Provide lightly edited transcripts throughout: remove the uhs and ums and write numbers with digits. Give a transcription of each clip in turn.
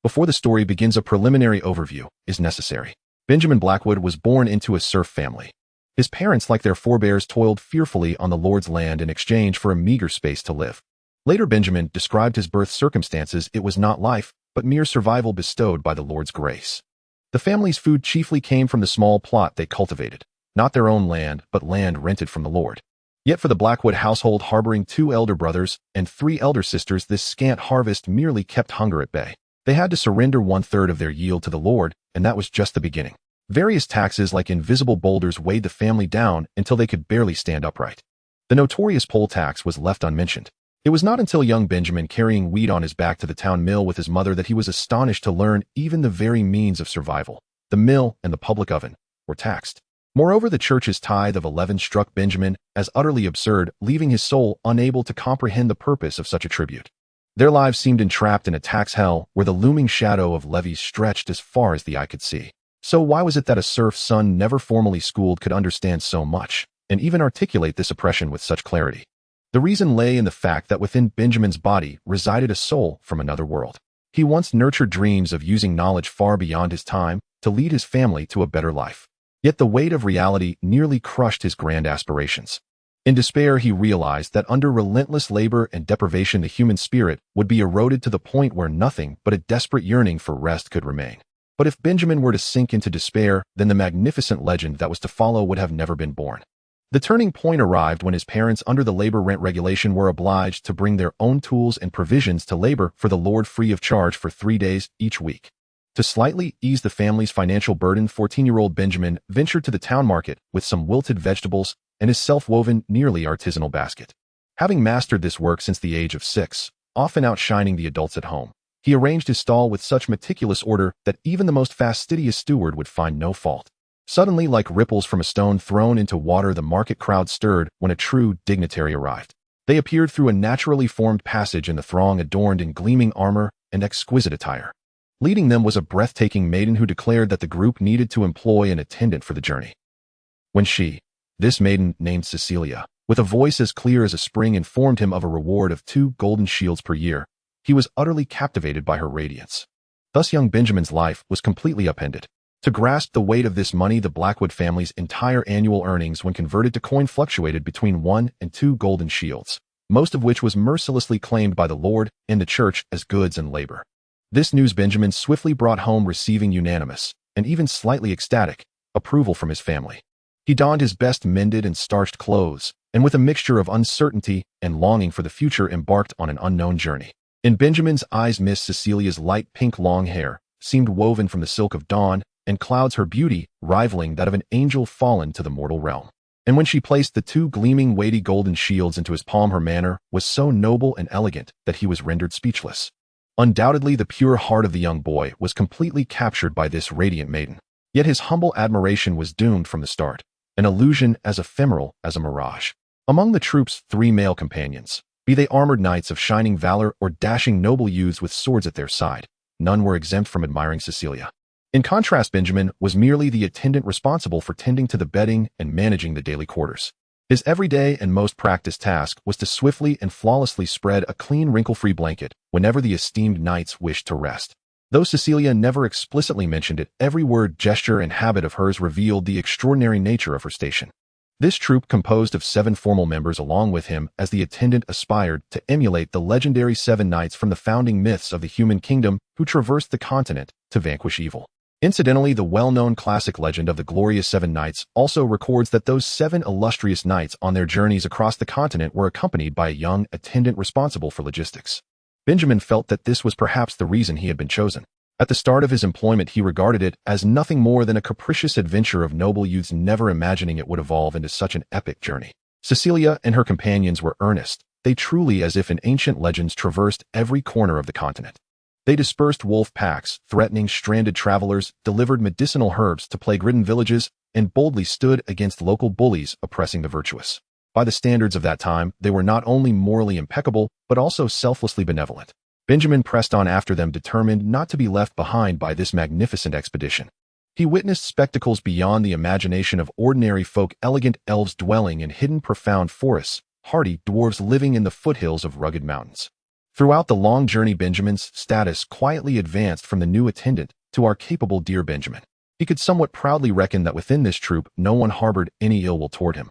Before the story begins, a preliminary overview is necessary. Benjamin Blackwood was born into a serf family. His parents, like their forebears, toiled fearfully on the Lord's land in exchange for a meager space to live. Later, Benjamin described his birth circumstances. It was not life, but mere survival bestowed by the Lord's grace. The family's food chiefly came from the small plot they cultivated, not their own land, but land rented from the Lord. Yet for the Blackwood household, harboring 2 elder brothers and 3 elder sisters, this scant harvest merely kept hunger at bay. They had to surrender 1/3 of their yield to the Lord, and that was just the beginning. Various taxes like invisible boulders weighed the family down until they could barely stand upright. The notorious poll tax was left unmentioned. It was not until young Benjamin, carrying wheat on his back to the town mill with his mother, that he was astonished to learn even the very means of survival, the mill and the public oven, were taxed. Moreover, the church's tithe of 11 struck Benjamin as utterly absurd, leaving his soul unable to comprehend the purpose of such a tribute. Their lives seemed entrapped in a tax hell where the looming shadow of levies stretched as far as the eye could see. So why was it that a serf's son, never formally schooled, could understand so much, and even articulate this oppression with such clarity? The reason lay in the fact that within Benjamin's body resided a soul from another world. He once nurtured dreams of using knowledge far beyond his time to lead his family to a better life. Yet the weight of reality nearly crushed his grand aspirations. In despair, he realized that under relentless labor and deprivation, the human spirit would be eroded to the point where nothing but a desperate yearning for rest could remain. But if Benjamin were to sink into despair, then the magnificent legend that was to follow would have never been born. The turning point arrived when his parents, under the labor rent regulation, were obliged to bring their own tools and provisions to labor for the Lord free of charge for 3 days each week. To slightly ease the family's financial burden, 14-year-old Benjamin ventured to the town market with some wilted vegetables and his self-woven, nearly artisanal basket. Having mastered this work since the age of 6, often outshining the adults at home, he arranged his stall with such meticulous order that even the most fastidious steward would find no fault. Suddenly, like ripples from a stone thrown into water, the market crowd stirred when a true dignitary arrived. They appeared through a naturally formed passage in the throng, adorned in gleaming armor and exquisite attire. Leading them was a breathtaking maiden who declared that the group needed to employ an attendant for the journey. When this maiden, named Cecilia, with a voice as clear as a spring, informed him of a reward of 2 golden shields per year, he was utterly captivated by her radiance. Thus young Benjamin's life was completely upended. To grasp the weight of this money, the Blackwood family's entire annual earnings, when converted to coin, fluctuated between 1 and 2 golden shields, most of which was mercilessly claimed by the Lord and the church as goods and labor. This news Benjamin swiftly brought home, receiving unanimous, and even slightly ecstatic, approval from his family. He donned his best mended and starched clothes, and with a mixture of uncertainty and longing for the future, embarked on an unknown journey. In Benjamin's eyes, Miss Cecilia's light pink long hair seemed woven from the silk of dawn, and clouds her beauty rivaling that of an angel fallen to the mortal realm. And when she placed the 2 gleaming, weighty golden shields into his palm, her manner was so noble and elegant that he was rendered speechless. Undoubtedly, the pure heart of the young boy was completely captured by this radiant maiden. Yet his humble admiration was doomed from the start, an illusion as ephemeral as a mirage. Among the troop's 3 male companions, be they armored knights of shining valor or dashing noble youths with swords at their side, none were exempt from admiring Cecilia. In contrast, Benjamin was merely the attendant responsible for tending to the bedding and managing the daily quarters. His everyday and most practiced task was to swiftly and flawlessly spread a clean, wrinkle-free blanket whenever the esteemed knights wished to rest. Though Cecilia never explicitly mentioned it, every word, gesture, and habit of hers revealed the extraordinary nature of her station. This troop, composed of 7 formal members along with him as the attendant, aspired to emulate the legendary 7 knights from the founding myths of the human kingdom who traversed the continent to vanquish evil. Incidentally, the well-known classic legend of the glorious 7 knights also records that those 7 illustrious knights on their journeys across the continent were accompanied by a young attendant responsible for logistics. Benjamin felt that this was perhaps the reason he had been chosen. At the start of his employment, he regarded it as nothing more than a capricious adventure of noble youths, never imagining it would evolve into such an epic journey. Cecilia and her companions were earnest. They truly, as if in ancient legends, traversed every corner of the continent. They dispersed wolf packs, threatening stranded travelers, delivered medicinal herbs to plague-ridden villages, and boldly stood against local bullies oppressing the virtuous. By the standards of that time, they were not only morally impeccable, but also selflessly benevolent. Benjamin pressed on after them, determined not to be left behind by this magnificent expedition. He witnessed spectacles beyond the imagination of ordinary folk: elegant elves dwelling in hidden profound forests, hardy dwarves living in the foothills of rugged mountains, Throughout the long journey, Benjamin's status quietly advanced from the new attendant to our capable dear Benjamin. He could somewhat proudly reckon that within this troop no one harbored any ill will toward him.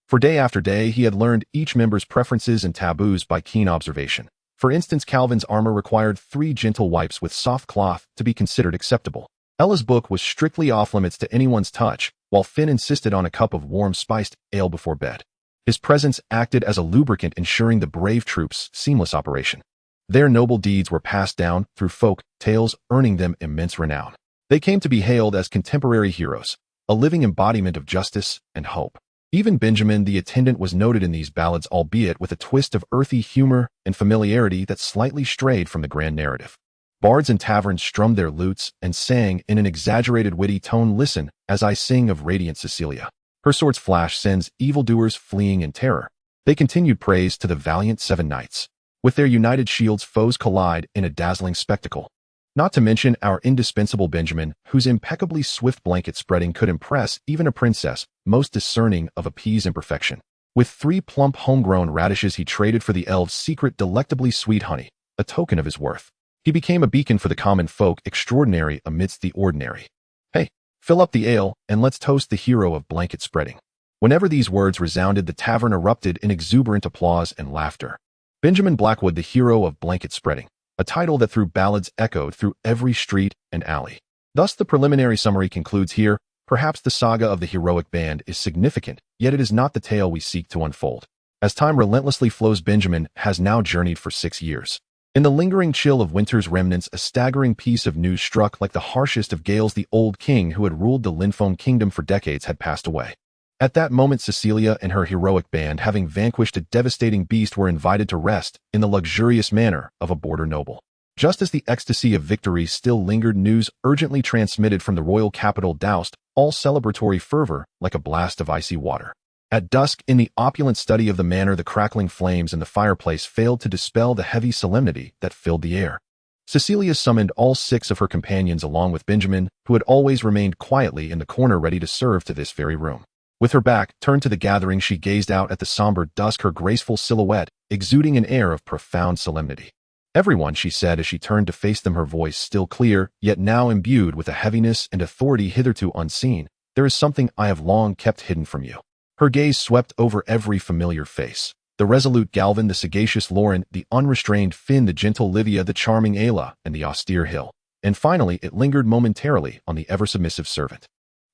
For day after day he had learned each member's preferences and taboos by keen observation. For instance, Calvin's armor required 3 gentle wipes with soft cloth to be considered acceptable. Ella's book was strictly off-limits to anyone's touch, while Finn insisted on a cup of warm spiced ale before bed. His presence acted as a lubricant ensuring the brave troops' seamless operation. Their noble deeds were passed down through folk tales, earning them immense renown. They came to be hailed as contemporary heroes, a living embodiment of justice and hope. Even Benjamin the attendant was noted in these ballads, albeit with a twist of earthy humor and familiarity that slightly strayed from the grand narrative. Bards in taverns strummed their lutes and sang in an exaggerated witty tone, "Listen, as I sing of radiant Cecilia. Her sword's flash sends evildoers fleeing in terror." They continued praise to the valiant 7 knights. With their united shields, foes collide in a dazzling spectacle. Not to mention our indispensable Benjamin, whose impeccably swift blanket spreading could impress even a princess most discerning of a pea's imperfection. With 3 plump homegrown radishes he traded for the elves' secret delectably sweet honey, a token of his worth. He became a beacon for the common folk, extraordinary amidst the ordinary. "Hey, fill up the ale, and let's toast the hero of blanket spreading." Whenever these words resounded, the tavern erupted in exuberant applause and laughter. Benjamin Blackwood, the hero of blanket spreading, a title that through ballads echoed through every street and alley. Thus the preliminary summary concludes here. Perhaps the saga of the heroic band is significant, yet it is not the tale we seek to unfold. As time relentlessly flows, Benjamin has now journeyed for 6 years. In the lingering chill of winter's remnants, a staggering piece of news struck like the harshest of gales. The old king who had ruled the Linfone kingdom for decades had passed away. At that moment, Cecilia and her heroic band, having vanquished a devastating beast, were invited to rest in the luxurious manor of a border noble. Just as the ecstasy of victory still lingered, news urgently transmitted from the royal capital doused all celebratory fervor like a blast of icy water. At dusk, in the opulent study of the manor, the crackling flames in the fireplace failed to dispel the heavy solemnity that filled the air. Cecilia summoned all 6 of her companions along with Benjamin, who had always remained quietly in the corner ready to serve, to this very room. With her back turned to the gathering, she gazed out at the somber dusk, her graceful silhouette exuding an air of profound solemnity. "Everyone," she said as she turned to face them, her voice still clear, yet now imbued with a heaviness and authority hitherto unseen, "there is something I have long kept hidden from you." Her gaze swept over every familiar face. The resolute Galvin, the sagacious Lauren, the unrestrained Finn, the gentle Livia, the charming Ayla, and the austere Hill. And finally, it lingered momentarily on the ever-submissive servant.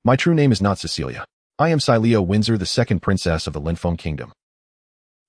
"My true name is not Cecilia. I am Celia Windsor, the 2nd princess of the Linfone kingdom."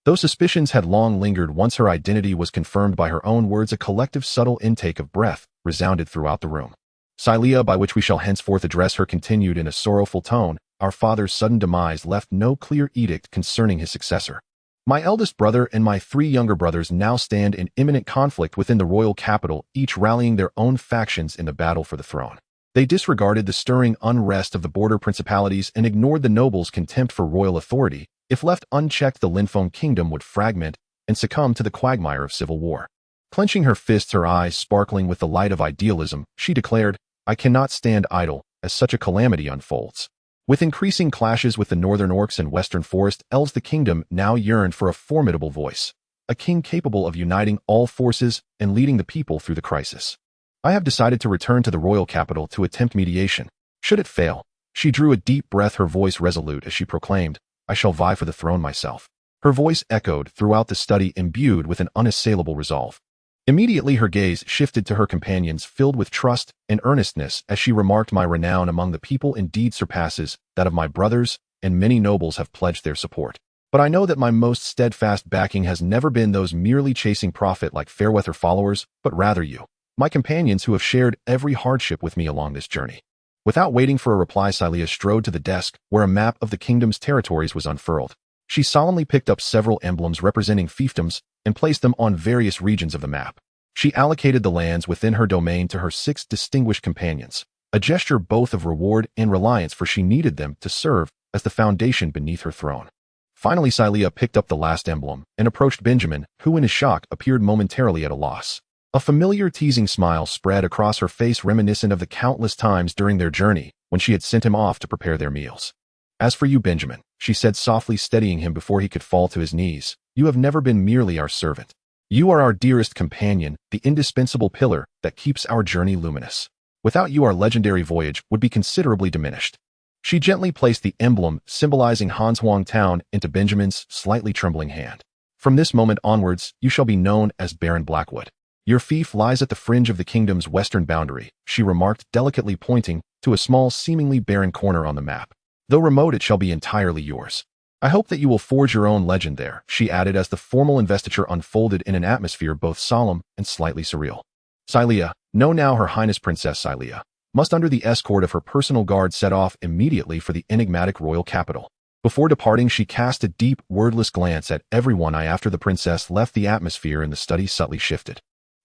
Though suspicions had long lingered, once her identity was confirmed by her own words, a collective subtle intake of breath resounded throughout the room. "Celia, by which we shall henceforth address her," continued in a sorrowful tone, "our father's sudden demise left no clear edict concerning his successor. My eldest brother and my 3 younger brothers now stand in imminent conflict within the royal capital, each rallying their own factions in the battle for the throne. They disregarded the stirring unrest of the border principalities and ignored the nobles' contempt for royal authority. If left unchecked, the Linfone kingdom would fragment and succumb to the quagmire of civil war." Clenching her fists, her eyes sparkling with the light of idealism, she declared, "I cannot stand idle as such a calamity unfolds." With increasing clashes with the northern orcs and western forest elves, the kingdom now yearned for a formidable voice, a king capable of uniting all forces and leading the people through the crisis. "I have decided to return to the royal capital to attempt mediation. Should it fail," she drew a deep breath, her voice resolute as she proclaimed, "I shall vie for the throne myself." Her voice echoed throughout the study, imbued with an unassailable resolve. Immediately her gaze shifted to her companions, filled with trust and earnestness, as she remarked, "My renown among the people indeed surpasses that of my brothers, and many nobles have pledged their support. But I know that my most steadfast backing has never been those merely chasing profit like Fairweather followers, but rather you, my companions, who have shared every hardship with me along this journey." Without waiting for a reply, Celia strode to the desk where a map of the kingdom's territories was unfurled. She solemnly picked up several emblems representing fiefdoms and placed them on various regions of the map. She allocated the lands within her domain to her 6 distinguished companions, a gesture both of reward and reliance, for she needed them to serve as the foundation beneath her throne. Finally, Celia picked up the last emblem and approached Benjamin, who in his shock appeared momentarily at a loss. A familiar teasing smile spread across her face, reminiscent of the countless times during their journey when she had sent him off to prepare their meals. "As for you, Benjamin," she said softly, steadying him before he could fall to his knees, "you have never been merely our servant. You are our dearest companion, the indispensable pillar that keeps our journey luminous. Without you, our legendary voyage would be considerably diminished. She gently placed the emblem symbolizing Hanshuang Town into Benjamin's slightly trembling hand. From this moment onwards, you shall be known as Baron Blackwood. Your fief lies at the fringe of the kingdom's western boundary, she remarked, delicately pointing to a small, seemingly barren corner on the map. Though remote, it shall be entirely yours. I hope that you will forge your own legend there, she added as the formal investiture unfolded in an atmosphere both solemn and slightly surreal. Silea, know now Her Highness Princess Silea, must under the escort of her personal guard set off immediately for the enigmatic royal capital. Before departing, she cast a deep, wordless glance at everyone after the princess left the atmosphere and the study subtly shifted.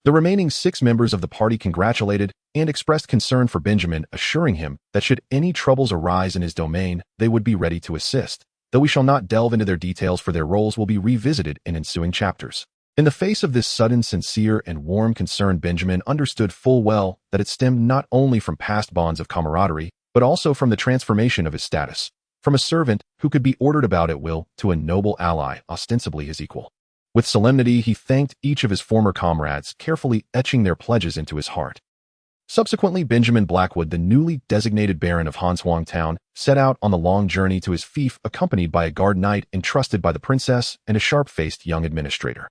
The remaining 6 members of the party congratulated and expressed concern for Benjamin, assuring him that should any troubles arise in his domain, they would be ready to assist. Though we shall not delve into their details, for their roles will be revisited in ensuing chapters. In the face of this sudden, sincere, and warm concern, Benjamin understood full well that it stemmed not only from past bonds of camaraderie, but also from the transformation of his status, from a servant who could be ordered about at will to a noble ally, ostensibly his equal. With solemnity, he thanked each of his former comrades, carefully etching their pledges into his heart. Subsequently, Benjamin Blackwood, the newly designated Baron of Hanshuang Town, set out on the long journey to his fief, accompanied by a guard knight entrusted by the princess and a sharp-faced young administrator.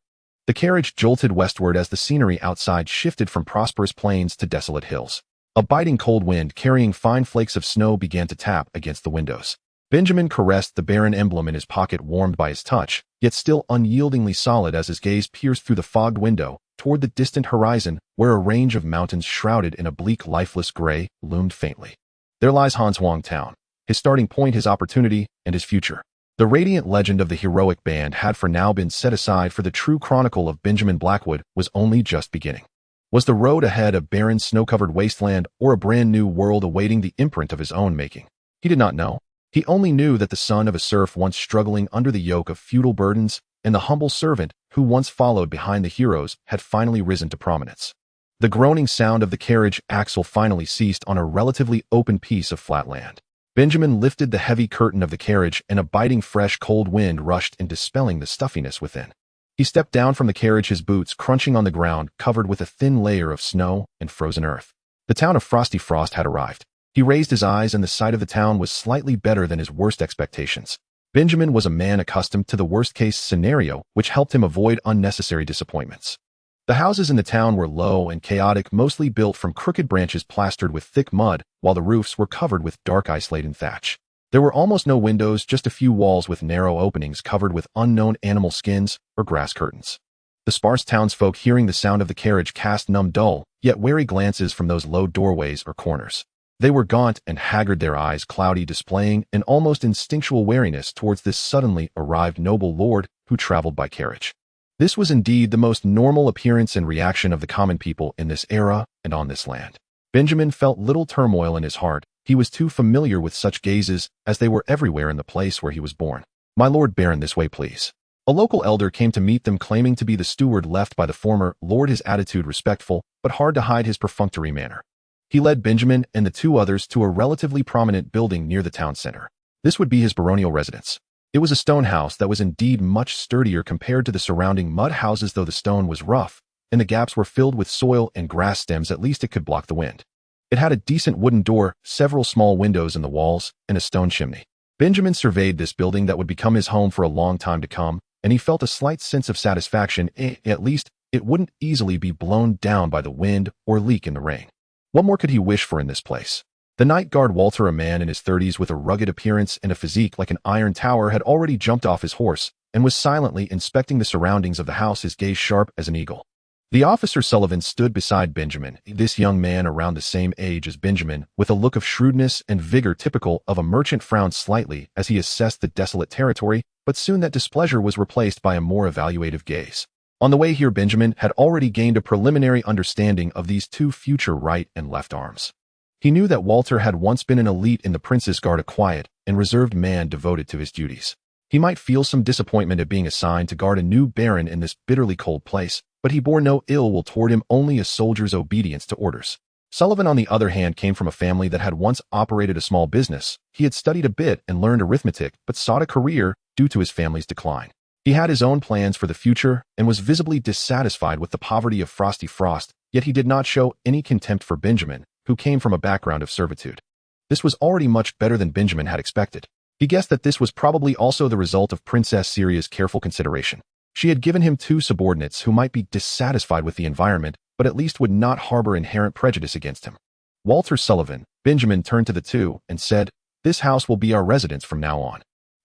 The carriage jolted westward as the scenery outside shifted from prosperous plains to desolate hills. A biting cold wind carrying fine flakes of snow began to tap against the windows. Benjamin caressed the Baron emblem in his pocket, warmed by his touch, yet still unyieldingly solid as his gaze pierced through the fogged window toward the distant horizon, where a range of mountains shrouded in a bleak, lifeless gray loomed faintly. There lies Hanshuang Town, his starting point, his opportunity, and his future. The radiant legend of the heroic band had for now been set aside, for the true chronicle of Benjamin Blackwood was only just beginning. Was the road ahead a barren, snow-covered wasteland, or a brand new world awaiting the imprint of his own making? He did not know. He only knew that the son of a serf once struggling under the yoke of feudal burdens, and the humble servant who once followed behind the heroes, had finally risen to prominence. The groaning sound of the carriage axle finally ceased on a relatively open piece of flat land. Benjamin lifted the heavy curtain of the carriage, and a biting fresh cold wind rushed in, dispelling the stuffiness within. He stepped down from the carriage, his boots crunching on the ground, covered with a thin layer of snow and frozen earth. The town of Frosty Frost had arrived. He raised his eyes, and the sight of the town was slightly better than his worst expectations. Benjamin was a man accustomed to the worst-case scenario, which helped him avoid unnecessary disappointments. The houses in the town were low and chaotic, mostly built from crooked branches plastered with thick mud, while the roofs were covered with dark ice-laden thatch. There were almost no windows, just a few walls with narrow openings covered with unknown animal skins or grass curtains. The sparse townsfolk, hearing the sound of the carriage, cast numb, dull, yet wary glances from those low doorways or corners. They were gaunt and haggard, their eyes cloudy, displaying an almost instinctual wariness towards this suddenly arrived noble lord who traveled by carriage. This was indeed the most normal appearance and reaction of the common people in this era and on this land. Benjamin felt little turmoil in his heart. He was too familiar with such gazes, as they were everywhere in the place where he was born. "My Lord Baron, this way, please." A local elder came to meet them, claiming to be the steward left by the former lord, his attitude respectful, but hard to hide his perfunctory manner. He led Benjamin and the 2 others to a relatively prominent building near the town center. This would be his baronial residence. It was a stone house that was indeed much sturdier compared to the surrounding mud houses, though the stone was rough, and the gaps were filled with soil and grass stems. At least it could block the wind. It had a decent wooden door, several small windows in the walls, and a stone chimney. Benjamin surveyed this building that would become his home for a long time to come, and he felt a slight sense of satisfaction. At least it wouldn't easily be blown down by the wind or leak in the rain. What more could he wish for in this place? The night guard Walter, a man in his 30s with a rugged appearance and a physique like an iron tower, had already jumped off his horse and was silently inspecting the surroundings of the house, his gaze sharp as an eagle. The officer Sullivan stood beside Benjamin, this young man around the same age as Benjamin, with a look of shrewdness and vigor typical of a merchant, frowned slightly as he assessed the desolate territory, but soon that displeasure was replaced by a more evaluative gaze. On the way here, Benjamin had already gained a preliminary understanding of these 2 future right and left arms. He knew that Walter had once been an elite in the Prince's Guard, a quiet and reserved man devoted to his duties. He might feel some disappointment at being assigned to guard a new baron in this bitterly cold place, but he bore no ill will toward him, only a soldier's obedience to orders. Sullivan, on the other hand, came from a family that had once operated a small business. He had studied a bit and learned arithmetic, but sought a career due to his family's decline. He had his own plans for the future and was visibly dissatisfied with the poverty of Frosty Frost, yet he did not show any contempt for Benjamin, who came from a background of servitude. This was already much better than Benjamin had expected. He guessed that this was probably also the result of Princess Syria's careful consideration. She had given him 2 subordinates who might be dissatisfied with the environment, but at least would not harbor inherent prejudice against him. Walter Sullivan, Benjamin turned to the 2 and said, "This house will be our residence from now on.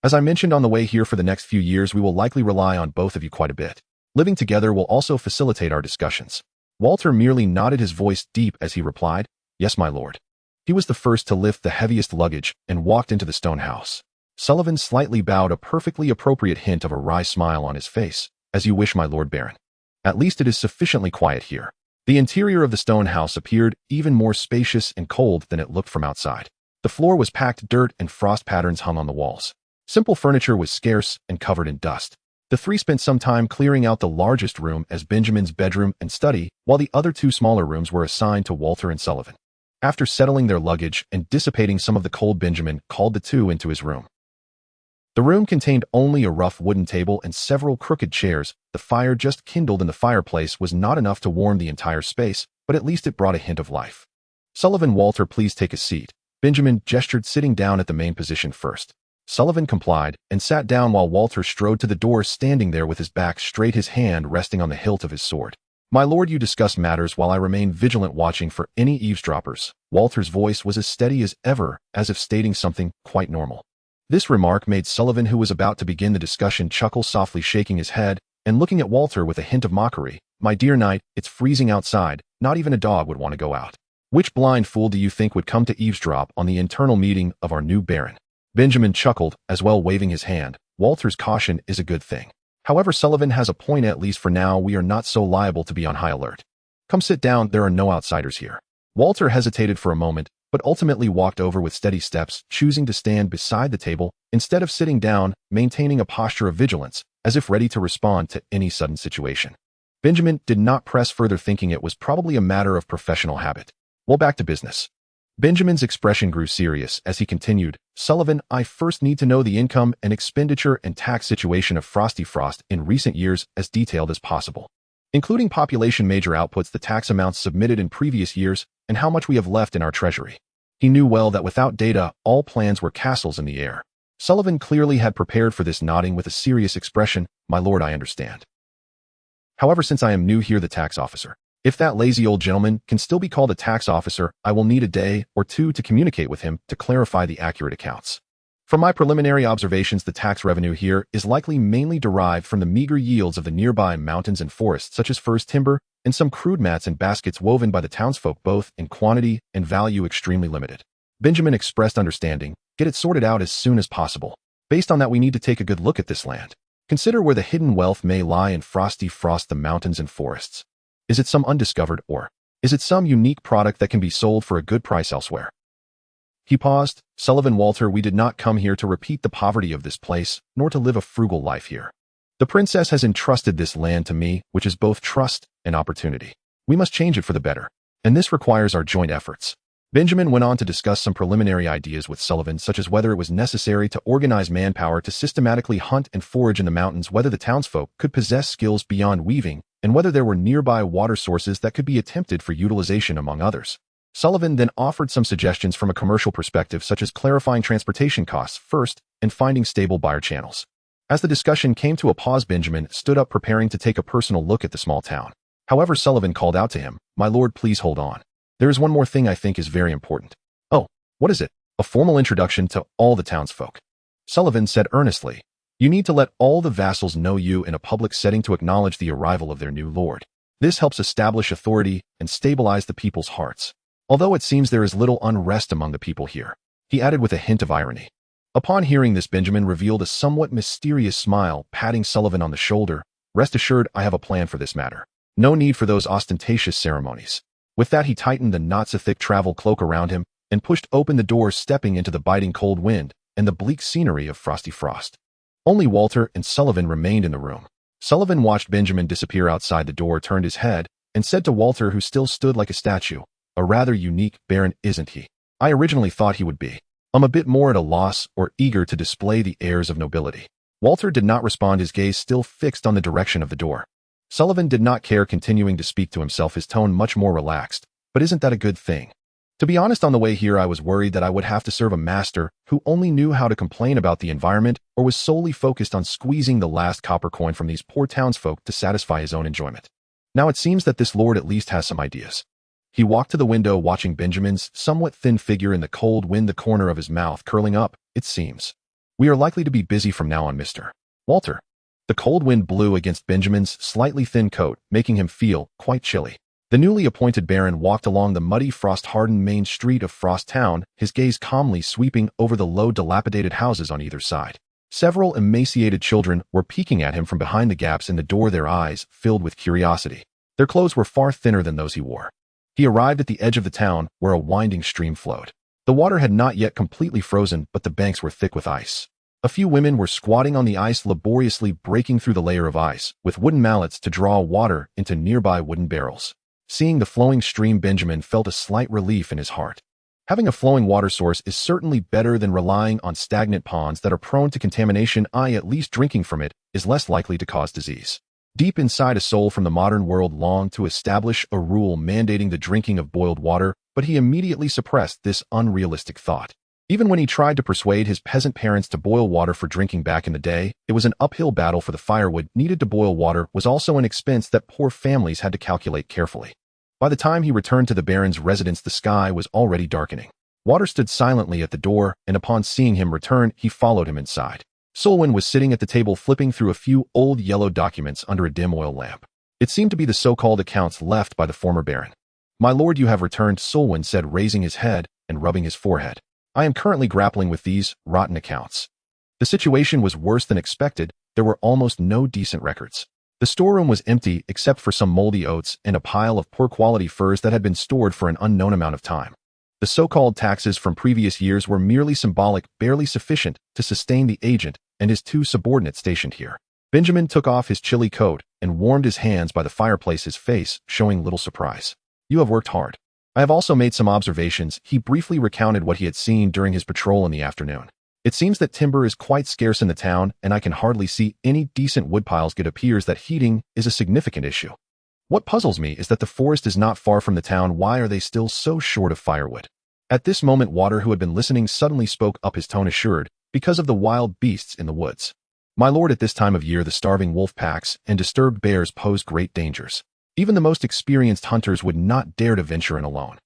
As I mentioned on the way here, for the next few years we will likely rely on both of you quite a bit. Living together will also facilitate our discussions." Walter merely nodded, his voice deep as he replied, "Yes, my lord." He was the first to lift the heaviest luggage and walked into the stone house. Sullivan slightly bowed, a perfectly appropriate hint of a wry smile on his face. "As you wish, my lord Baron. At least it is sufficiently quiet here." The interior of the stone house appeared even more spacious and cold than it looked from outside. The floor was packed dirt and frost patterns hung on the walls. Simple furniture was scarce and covered in dust. The 3 spent some time clearing out the largest room as Benjamin's bedroom and study, while the other 2 smaller rooms were assigned to Walter and Sullivan. After settling their luggage and dissipating some of the cold, Benjamin called the 2 into his room. The room contained only a rough wooden table and several crooked chairs. The fire just kindled in the fireplace was not enough to warm the entire space, but at least it brought a hint of life. "Sullivan, Walter, please take a seat." Benjamin gestured, sitting down at the main position first. Sullivan complied and sat down while Walter strode to the door, standing there with his back straight, his hand resting on the hilt of his sword. "My lord, you discuss matters while I remain vigilant, watching for any eavesdroppers." Walter's voice was as steady as ever, as if stating something quite normal. This remark made Sullivan, who was about to begin the discussion, chuckle softly, shaking his head and looking at Walter with a hint of mockery. "My dear knight, it's freezing outside. Not even a dog would want to go out. Which blind fool do you think would come to eavesdrop on the internal meeting of our new baron?" Benjamin chuckled as well, waving his hand. "Walter's caution is a good thing. However, Sullivan has a point. At least for now, we are not so liable to be on high alert. Come sit down, there are no outsiders here." Walter hesitated for a moment, but ultimately walked over with steady steps, choosing to stand beside the table instead of sitting down, maintaining a posture of vigilance, as if ready to respond to any sudden situation. Benjamin did not press further, thinking it was probably a matter of professional habit. "Well, back to business." Benjamin's expression grew serious as he continued, "Sullivan, I first need to know the income and expenditure and tax situation of Frosty Frost in recent years as detailed as possible, including population, major outputs, the tax amounts submitted in previous years, and how much we have left in our treasury." He knew well that without data, all plans were castles in the air. Sullivan clearly had prepared for this, nodding with a serious expression. "My lord, I understand. However, since I am new here, the tax officer, if that lazy old gentleman can still be called a tax officer, I will need a day or 2 to communicate with him to clarify the accurate accounts. From my preliminary observations, the tax revenue here is likely mainly derived from the meager yields of the nearby mountains and forests, such as furs, timber, and some crude mats and baskets woven by the townsfolk, both in quantity and value extremely limited." Benjamin expressed understanding. "Get it sorted out as soon as possible. Based on that, we need to take a good look at this land. Consider where the hidden wealth may lie in Frosty Frost, the mountains and forests. Is it some undiscovered, or is it some unique product that can be sold for a good price elsewhere?" He paused. "Sullivan, Walter, we did not come here to repeat the poverty of this place, nor to live a frugal life here. The princess has entrusted this land to me, which is both trust and opportunity. We must change it for the better, and this requires our joint efforts." Benjamin went on to discuss some preliminary ideas with Sullivan, such as whether it was necessary to organize manpower to systematically hunt and forage in the mountains, whether the townsfolk could possess skills beyond weaving, and whether there were nearby water sources that could be attempted for utilization, among others. Sullivan then offered some suggestions from a commercial perspective, such as clarifying transportation costs first and finding stable buyer channels. As the discussion came to a pause, Benjamin stood up, preparing to take a personal look at the small town. However, Sullivan called out to him, "My lord, please hold on. There is one more thing I think is very important." "Oh, what is it?" "A formal introduction to all the townsfolk," Sullivan said earnestly. "You need to let all the vassals know you in a public setting to acknowledge the arrival of their new lord. This helps establish authority and stabilize the people's hearts. Although it seems there is little unrest among the people here," he added with a hint of irony. Upon hearing this, Benjamin revealed a somewhat mysterious smile, patting Sullivan on the shoulder. "Rest assured, I have a plan for this matter. No need for those ostentatious ceremonies." With that, he tightened the not-so-thick travel cloak around him and pushed open the door, stepping into the biting cold wind and the bleak scenery of Frosty Frost. Only Walter and Sullivan remained in the room. Sullivan watched Benjamin disappear outside the door, turned his head, and said to Walter, who still stood like a statue, "A rather unique baron, isn't he? I originally thought he would be. I'm a bit more at a loss or eager to display the airs of nobility." Walter did not respond, his gaze still fixed on the direction of the door. Sullivan did not care, continuing to speak to himself, his tone much more relaxed. But isn't that a good thing? To be honest, on the way here I was worried that I would have to serve a master who only knew how to complain about the environment or was solely focused on squeezing the last copper coin from these poor townsfolk to satisfy his own enjoyment. Now it seems that this lord at least has some ideas. He walked to the window, watching Benjamin's somewhat thin figure in the cold wind, the corner of his mouth curling up. It seems we are likely to be busy from now on, Mr. Walter. The cold wind blew against Benjamin's slightly thin coat, making him feel quite chilly. The newly appointed Baron walked along the muddy, frost-hardened main street of Frost Town, his gaze calmly sweeping over the low, dilapidated houses on either side. Several emaciated children were peeking at him from behind the gaps in the door, their eyes filled with curiosity. Their clothes were far thinner than those he wore. He arrived at the edge of the town, where a winding stream flowed. The water had not yet completely frozen, but the banks were thick with ice. A few women were squatting on the ice, laboriously breaking through the layer of ice, with wooden mallets to draw water into nearby wooden barrels. Seeing the flowing stream, Benjamin felt a slight relief in his heart. Having a flowing water source is certainly better than relying on stagnant ponds that are prone to contamination. At least drinking from it is less likely to cause disease. Deep inside, a soul from the modern world longed to establish a rule mandating the drinking of boiled water, but he immediately suppressed this unrealistic thought. Even when he tried to persuade his peasant parents to boil water for drinking back in the day, it was an uphill battle, for the firewood needed to boil water was also an expense that poor families had to calculate carefully. By the time he returned to the Baron's residence, the sky was already darkening. Walter stood silently at the door, and upon seeing him return, he followed him inside. Selwyn was sitting at the table, flipping through a few old yellow documents under a dim oil lamp. It seemed to be the so-called accounts left by the former Baron. "My lord, you have returned," Selwyn said, raising his head and rubbing his forehead. "I am currently grappling with these rotten accounts." The situation was worse than expected. There were almost no decent records. The storeroom was empty except for some moldy oats and a pile of poor-quality furs that had been stored for an unknown amount of time. The so-called taxes from previous years were merely symbolic, barely sufficient to sustain the agent and his two subordinates stationed here. Benjamin took off his chilly coat and warmed his hands by the fireplace, his face showing little surprise. "You have worked hard. I have also made some observations." He briefly recounted what he had seen during his patrol in the afternoon. "It seems that timber is quite scarce in the town, and I can hardly see any decent woodpiles. It appears that heating is a significant issue. What puzzles me is that the forest is not far from the town. Why are they still so short of firewood?" At this moment, Walter, who had been listening, suddenly spoke up, his tone assured, "Because of the wild beasts in the woods. My lord, at this time of year the starving wolf packs and disturbed bears pose great dangers. Even the most experienced hunters would not dare to venture in alone.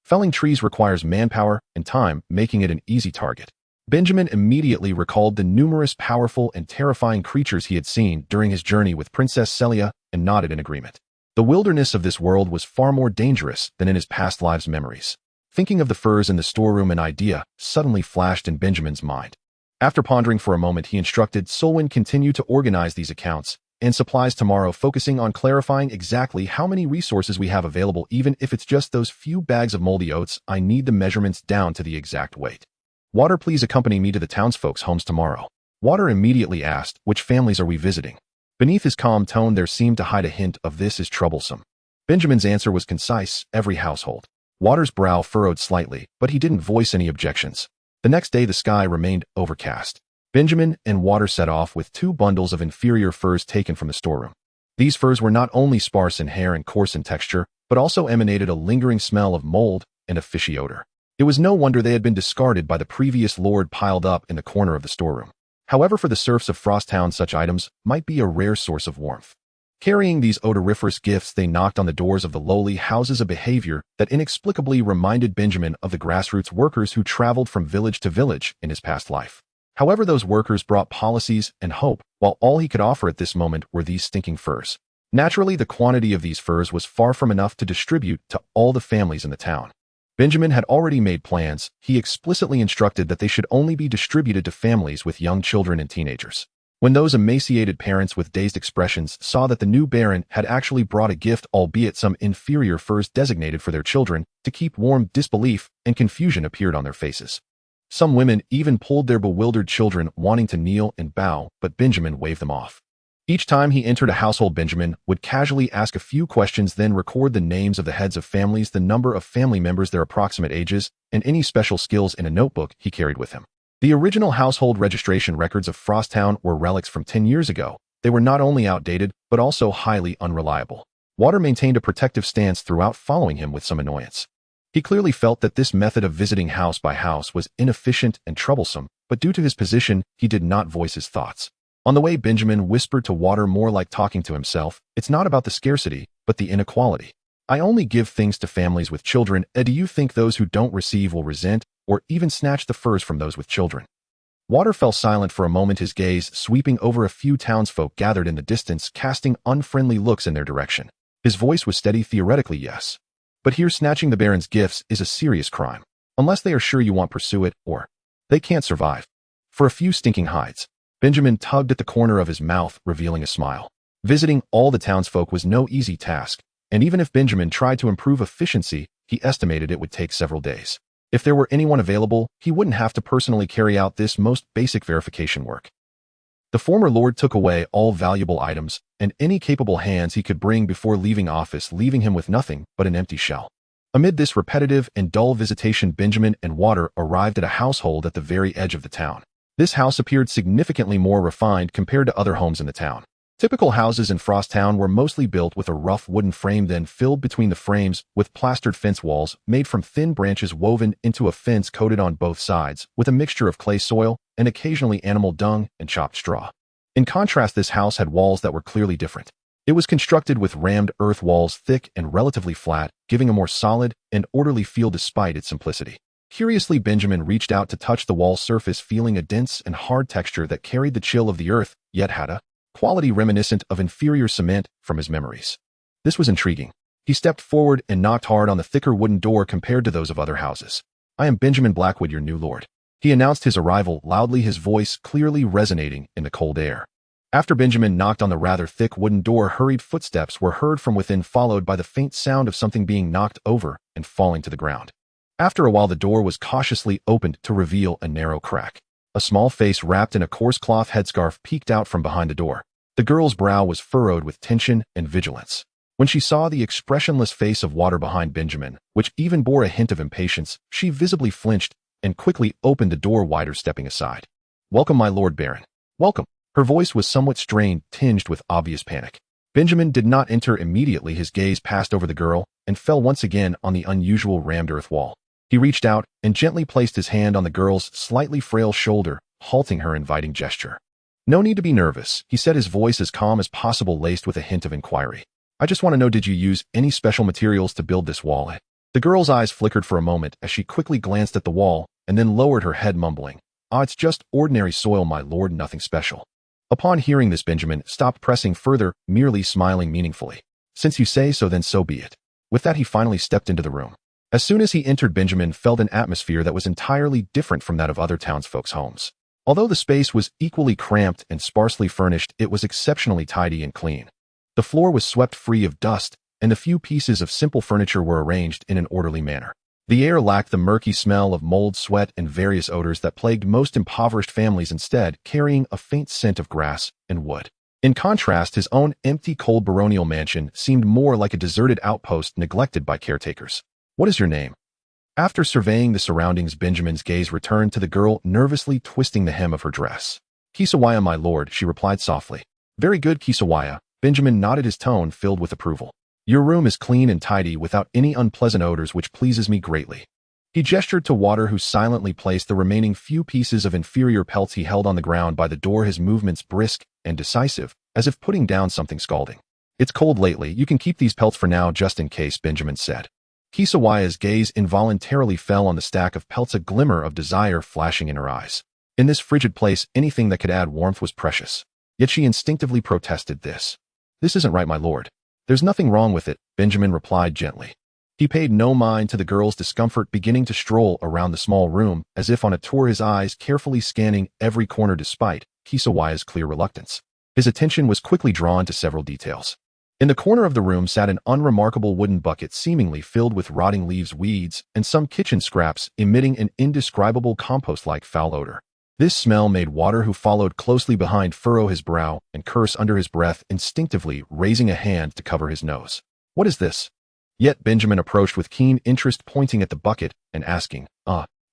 Felling trees requires manpower and time, making it an easy target." Benjamin immediately recalled the numerous powerful and terrifying creatures he had seen during his journey with Princess Celia and nodded in agreement. The wilderness of this world was far more dangerous than in his past lives' memories. Thinking of the furs in the storeroom, an idea suddenly flashed in Benjamin's mind. After pondering for a moment, he instructed Selwyn continue to organize these accounts and supplies tomorrow, focusing on clarifying exactly how many resources we have available. Even if it's just those few bags of moldy oats, I need the measurements down to the exact weight. Walter, please accompany me to the townsfolk's homes tomorrow." Walter immediately asked, "Which families are we visiting?" Beneath his calm tone there seemed to hide a hint of "this is troublesome." Benjamin's answer was concise: "Every household." Walter's brow furrowed slightly, but he didn't voice any objections. The next day the sky remained overcast. Benjamin and Walter set off with 2 bundles of inferior furs taken from the storeroom. These furs were not only sparse in hair and coarse in texture, but also emanated a lingering smell of mold and a fishy odor. It was no wonder they had been discarded by the previous lord, piled up in the corner of the storeroom. However, for the serfs of Frost Town, such items might be a rare source of warmth. Carrying these odoriferous gifts, they knocked on the doors of the lowly houses, a behavior that inexplicably reminded Benjamin of the grassroots workers who traveled from village to village in his past life. However, those workers brought policies and hope, while all he could offer at this moment were these stinking furs. Naturally, the quantity of these furs was far from enough to distribute to all the families in the town. Benjamin had already made plans. He explicitly instructed that they should only be distributed to families with young children and teenagers. When those emaciated parents with dazed expressions saw that the new Baron had actually brought a gift, albeit some inferior furs designated for their children to keep warm, disbelief and confusion appeared on their faces. Some women even pulled their bewildered children, wanting to kneel and bow, but Benjamin waved them off. Each time he entered a household, Benjamin would casually ask a few questions, then record the names of the heads of families, the number of family members, their approximate ages, and any special skills in a notebook he carried with him. The original household registration records of Frosttown were relics from 10 years ago. They were not only outdated, but also highly unreliable. Water maintained a protective stance throughout, following him with some annoyance. He clearly felt that this method of visiting house by house was inefficient and troublesome, but due to his position, he did not voice his thoughts. On the way, Benjamin whispered to Water, more like talking to himself, "It's not about the scarcity, but the inequality. I only give things to families with children. Do you think those who don't receive will resent, or even snatch the furs from those with children?" Water fell silent for a moment, his gaze sweeping over a few townsfolk gathered in the distance, casting unfriendly looks in their direction. His voice was steady. "Theoretically, yes. But here, snatching the Baron's gifts is a serious crime. Unless they are sure you won't pursue it, or they can't survive. For a few stinking hides." Benjamin tugged at the corner of his mouth, revealing a smile. Visiting all the townsfolk was no easy task, and even if Benjamin tried to improve efficiency, he estimated it would take several days. If there were anyone available, he wouldn't have to personally carry out this most basic verification work. The former lord took away all valuable items and any capable hands he could bring before leaving office, leaving him with nothing but an empty shell. Amid this repetitive and dull visitation, Benjamin and Water arrived at a household at the very edge of the town. This house appeared significantly more refined compared to other homes in the town. Typical houses in Frosttown were mostly built with a rough wooden frame, then filled between the frames with plastered fence walls made from thin branches woven into a fence coated on both sides with a mixture of clay soil and occasionally animal dung and chopped straw. In contrast, this house had walls that were clearly different. It was constructed with rammed earth walls, thick and relatively flat, giving a more solid and orderly feel despite its simplicity. Curiously, Benjamin reached out to touch the wall surface, feeling a dense and hard texture that carried the chill of the earth, yet had a quality reminiscent of inferior cement from his memories. This was intriguing. He stepped forward and knocked hard on the thicker wooden door compared to those of other houses. "I am Benjamin Blackwood, your new lord." He announced his arrival loudly, his voice clearly resonating in the cold air. After Benjamin knocked on the rather thick wooden door, hurried footsteps were heard from within, followed by the faint sound of something being knocked over and falling to the ground. After a while, the door was cautiously opened to reveal a narrow crack. A small face wrapped in a coarse cloth headscarf peeked out from behind the door. The girl's brow was furrowed with tension and vigilance. When she saw the expressionless face of Water behind Benjamin, which even bore a hint of impatience, she visibly flinched and quickly opened the door wider, stepping aside. "Welcome, my Lord Baron. Welcome." Her voice was somewhat strained, tinged with obvious panic. Benjamin did not enter immediately. His gaze passed over the girl and fell once again on the unusual rammed earth wall. He reached out and gently placed his hand on the girl's slightly frail shoulder, halting her inviting gesture. "No need to be nervous," he said, his voice as calm as possible, laced with a hint of inquiry. "I just want to know, did you use any special materials to build this wall?" The girl's eyes flickered for a moment as she quickly glanced at the wall and then lowered her head, mumbling, It's just ordinary soil, my lord, nothing special." Upon hearing this, Benjamin stopped pressing further, merely smiling meaningfully. "Since you say so, then so be it." With that, he finally stepped into the room. As soon as he entered, Benjamin felt an atmosphere that was entirely different from that of other townsfolk's homes. Although the space was equally cramped and sparsely furnished, it was exceptionally tidy and clean. The floor was swept free of dust, and the few pieces of simple furniture were arranged in an orderly manner. The air lacked the murky smell of mold, sweat, and various odors that plagued most impoverished families, instead carrying a faint scent of grass and wood. In contrast, his own empty, cold baronial mansion seemed more like a deserted outpost neglected by caretakers. "What is your name?" After surveying the surroundings, Benjamin's gaze returned to the girl, nervously twisting the hem of her dress. "Kisawaya, my lord," she replied softly. "Very good, Kisawaya." Benjamin nodded, his tone filled with approval. "Your room is clean and tidy without any unpleasant odors, which pleases me greatly." He gestured to Water, who silently placed the remaining few pieces of inferior pelts he held on the ground by the door, his movements brisk and decisive, as if putting down something scalding. "It's cold lately. You can keep these pelts for now, just in case," Benjamin said. Kisawaya's gaze involuntarily fell on the stack of pelts, a glimmer of desire flashing in her eyes. In this frigid place, anything that could add warmth was precious. Yet she instinctively protested this. "This isn't right, my lord." "There's nothing wrong with it," Benjamin replied gently. He paid no mind to the girl's discomfort, beginning to stroll around the small room as if on a tour, his eyes carefully scanning every corner despite Kisawaya's clear reluctance. His attention was quickly drawn to several details. In the corner of the room sat an unremarkable wooden bucket, seemingly filled with rotting leaves, weeds, and some kitchen scraps, emitting an indescribable compost-like foul odor. This smell made Water, who followed closely behind, furrow his brow and curse under his breath, instinctively raising a hand to cover his nose. "What is this?" Yet Benjamin approached with keen interest, pointing at the bucket and asking,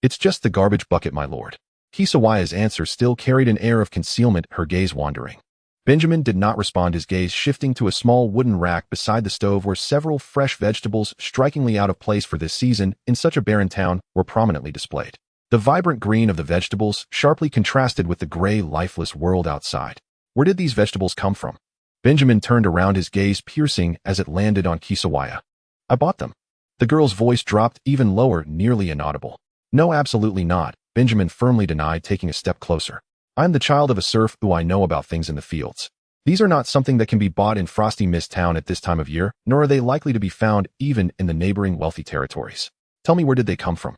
It's just the garbage bucket, my lord." Kisawaya's answer still carried an air of concealment, her gaze wandering. Benjamin did not respond, his gaze shifting to a small wooden rack beside the stove where several fresh vegetables, strikingly out of place for this season in such a barren town, were prominently displayed. The vibrant green of the vegetables sharply contrasted with the gray, lifeless world outside. Where did these vegetables come from? Benjamin turned around, his gaze piercing as it landed on Kisawaya. I bought them. The girl's voice dropped even lower, nearly inaudible. No, absolutely not, Benjamin firmly denied, taking a step closer. I'm the child of a serf who I know about things in the fields. These are not something that can be bought in Frosty Mist Town at this time of year, nor are they likely to be found even in the neighboring wealthy territories. Tell me, where did they come from?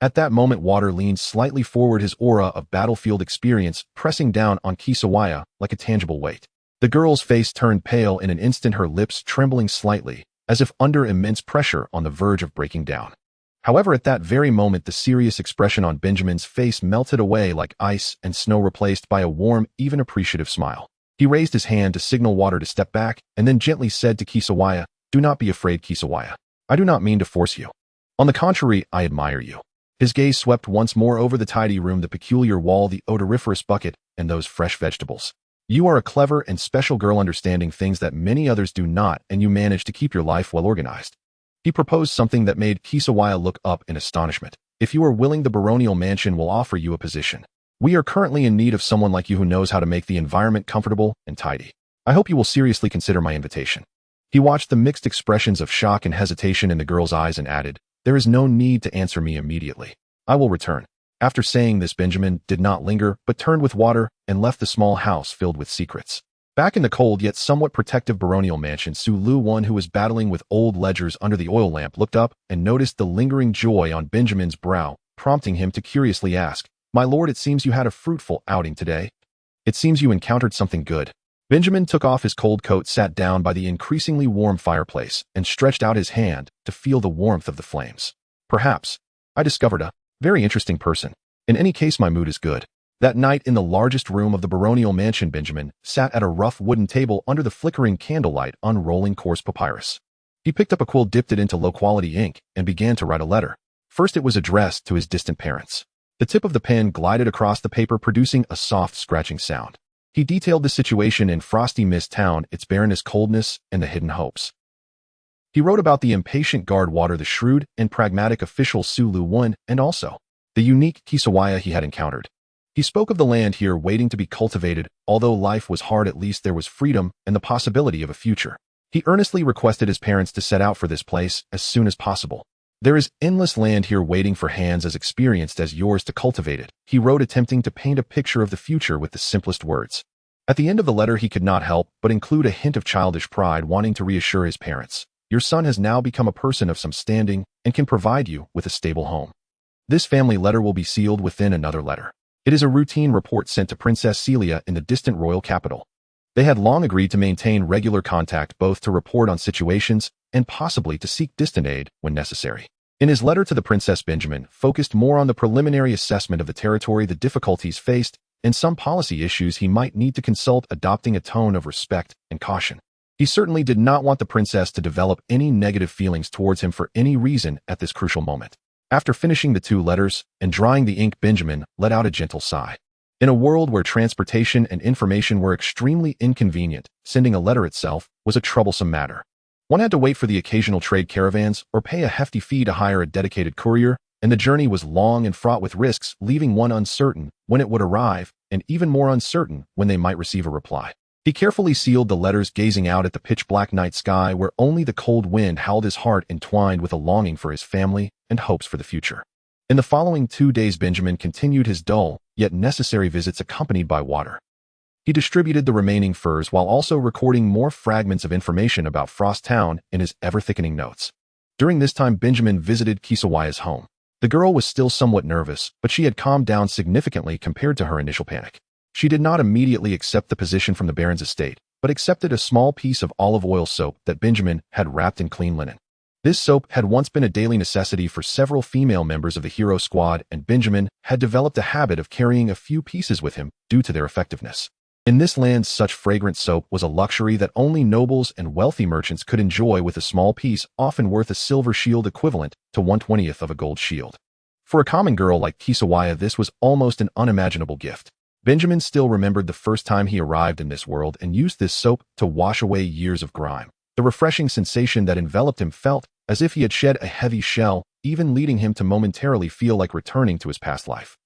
At that moment, Water leaned slightly forward, his aura of battlefield experience pressing down on Kisawaya like a tangible weight. The girl's face turned pale in an instant, her lips trembling slightly, as if under immense pressure on the verge of breaking down. However, at that very moment, the serious expression on Benjamin's face melted away like ice and snow, replaced by a warm, even appreciative smile. He raised his hand to signal Water to step back, and then gently said to Kisawaya, "Do not be afraid, Kisawaya. I do not mean to force you. On the contrary, I admire you." His gaze swept once more over the tidy room, the peculiar wall, the odoriferous bucket, and those fresh vegetables. You are a clever and special girl, understanding things that many others do not, and you manage to keep your life well organized. He proposed something that made Kisawaya look up in astonishment. If you are willing, the baronial mansion will offer you a position. We are currently in need of someone like you who knows how to make the environment comfortable and tidy. I hope you will seriously consider my invitation. He watched the mixed expressions of shock and hesitation in the girl's eyes and added, "There is no need to answer me immediately. I will return." After saying this, Benjamin did not linger, but turned with Water and left the small house filled with secrets. Back in the cold yet somewhat protective baronial mansion, Sulu, one who was battling with old ledgers under the oil lamp, looked up and noticed the lingering joy on Benjamin's brow, prompting him to curiously ask, "My lord, it seems you had a fruitful outing today. It seems you encountered something good." Benjamin took off his cold coat, sat down by the increasingly warm fireplace, and stretched out his hand to feel the warmth of the flames. "Perhaps I discovered a very interesting person. In any case, my mood is good." That night, in the largest room of the baronial mansion, Benjamin sat at a rough wooden table under the flickering candlelight, unrolling coarse papyrus. He picked up a quill, dipped it into low-quality ink, and began to write a letter. First, it was addressed to his distant parents. The tip of the pen glided across the paper, producing a soft scratching sound. He detailed the situation in Frosty Mist Town, its barrenness, coldness, and the hidden hopes. He wrote about the impatient guard Water, the shrewd and pragmatic official Sulu One, and also the unique Kisawaya he had encountered. He spoke of the land here waiting to be cultivated. Although life was hard, at least there was freedom and the possibility of a future. He earnestly requested his parents to set out for this place as soon as possible. "There is endless land here waiting for hands as experienced as yours to cultivate it," he wrote, attempting to paint a picture of the future with the simplest words. At the end of the letter, he could not help but include a hint of childish pride, wanting to reassure his parents. "Your son has now become a person of some standing and can provide you with a stable home. This family letter will be sealed within another letter. It is a routine report sent to Princess Celia in the distant royal capital." They had long agreed to maintain regular contact, both to report on situations and possibly to seek distant aid when necessary. In his letter to the princess, Benjamin focused more on the preliminary assessment of the territory, the difficulties faced, and some policy issues he might need to consult, adopting a tone of respect and caution. He certainly did not want the princess to develop any negative feelings towards him for any reason at this crucial moment. After finishing the 2 letters and drying the ink, Benjamin let out a gentle sigh. In a world where transportation and information were extremely inconvenient, sending a letter itself was a troublesome matter. One had to wait for the occasional trade caravans or pay a hefty fee to hire a dedicated courier, and the journey was long and fraught with risks, leaving one uncertain when it would arrive and even more uncertain when they might receive a reply. He carefully sealed the letters, gazing out at the pitch-black night sky where only the cold wind howled, his heart entwined with a longing for his family and hopes for the future. In the following 2 days, Benjamin continued his dull, yet necessary visits, accompanied by Water. He distributed the remaining furs while also recording more fragments of information about Frost Town in his ever-thickening notes. During this time, Benjamin visited Kisawaya's home. The girl was still somewhat nervous, but she had calmed down significantly compared to her initial panic. She did not immediately accept the position from the Baron's estate, but accepted a small piece of olive oil soap that Benjamin had wrapped in clean linen. This soap had once been a daily necessity for several female members of the hero squad, and Benjamin had developed a habit of carrying a few pieces with him due to their effectiveness. In this land, such fragrant soap was a luxury that only nobles and wealthy merchants could enjoy, with a small piece often worth a silver shield equivalent to 1/20th of a gold shield. For a common girl like Kisawaya, this was almost an unimaginable gift. Benjamin still remembered the first time he arrived in this world and used this soap to wash away years of grime. The refreshing sensation that enveloped him felt as if he had shed a heavy shell, even leading him to momentarily feel like returning to his past life.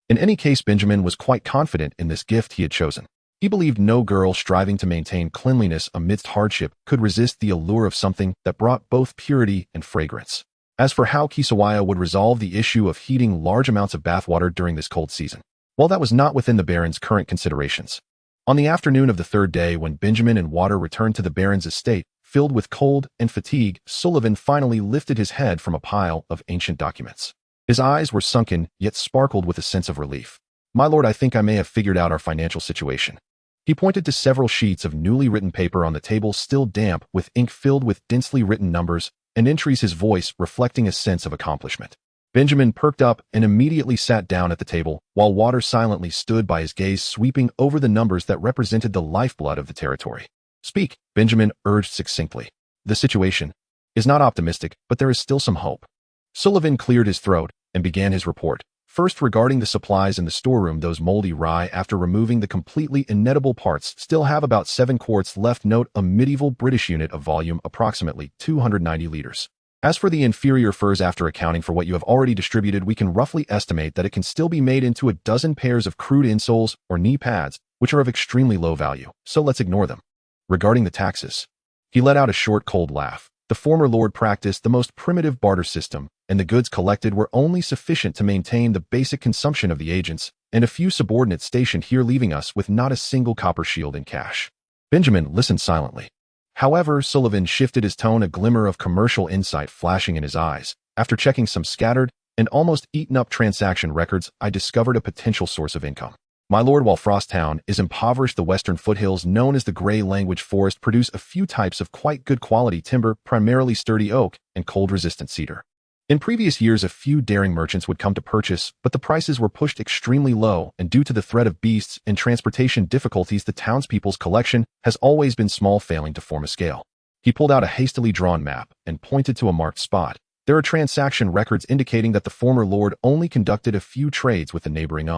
In any case, Benjamin was quite confident in this gift he had chosen. He believed no girl striving to maintain cleanliness amidst hardship could resist the allure of something that brought both purity and fragrance. As for how Kisawaya would resolve the issue of heating large amounts of bathwater during this cold season, well, that was not within the Baron's current considerations. On the afternoon of the third day, when Benjamin and Water returned to the Baron's estate, filled with cold and fatigue, Sullivan finally lifted his head from a pile of ancient documents. His eyes were sunken, yet sparkled with a sense of relief. "My lord, I think I may have figured out our financial situation." He pointed to several sheets of newly written paper on the table, still damp, with ink filled with densely written numbers and entries, his voice reflecting a sense of accomplishment. Benjamin perked up and immediately sat down at the table, while Water silently stood by, his gaze sweeping over the numbers that represented the lifeblood of the territory. "Speak," Benjamin urged succinctly. "The situation is not optimistic, but there is still some hope." Sullivan cleared his throat and began his report. First, regarding the supplies in the storeroom, those moldy rye, after removing the completely inedible parts, still have about 7 quarts left. Note a medieval British unit of volume, approximately 290 liters. As for the inferior furs, after accounting for what you have already distributed, we can roughly estimate that it can still be made into a dozen pairs of crude insoles or knee pads, which are of extremely low value, so let's ignore them. Regarding the taxes, he let out a short, cold laugh. The former lord practiced the most primitive barter system, and the goods collected were only sufficient to maintain the basic consumption of the agents and a few subordinates stationed here, leaving us with not a single copper shield in cash. Benjamin listened silently. However, Sullivan shifted his tone, a glimmer of commercial insight flashing in his eyes. "After checking some scattered and almost eaten-up transaction records, I discovered a potential source of income. My lord, while Frosttown is impoverished, the western foothills known as the Grey Language Forest produce a few types of quite good quality timber, primarily sturdy oak and cold-resistant cedar. In previous years, a few daring merchants would come to purchase, but the prices were pushed extremely low, and due to the threat of beasts and transportation difficulties, the townspeople's collection has always been small, failing to form a scale." He pulled out a hastily drawn map and pointed to a marked spot. "There are transaction records indicating that the former lord only conducted a few trades with the neighboring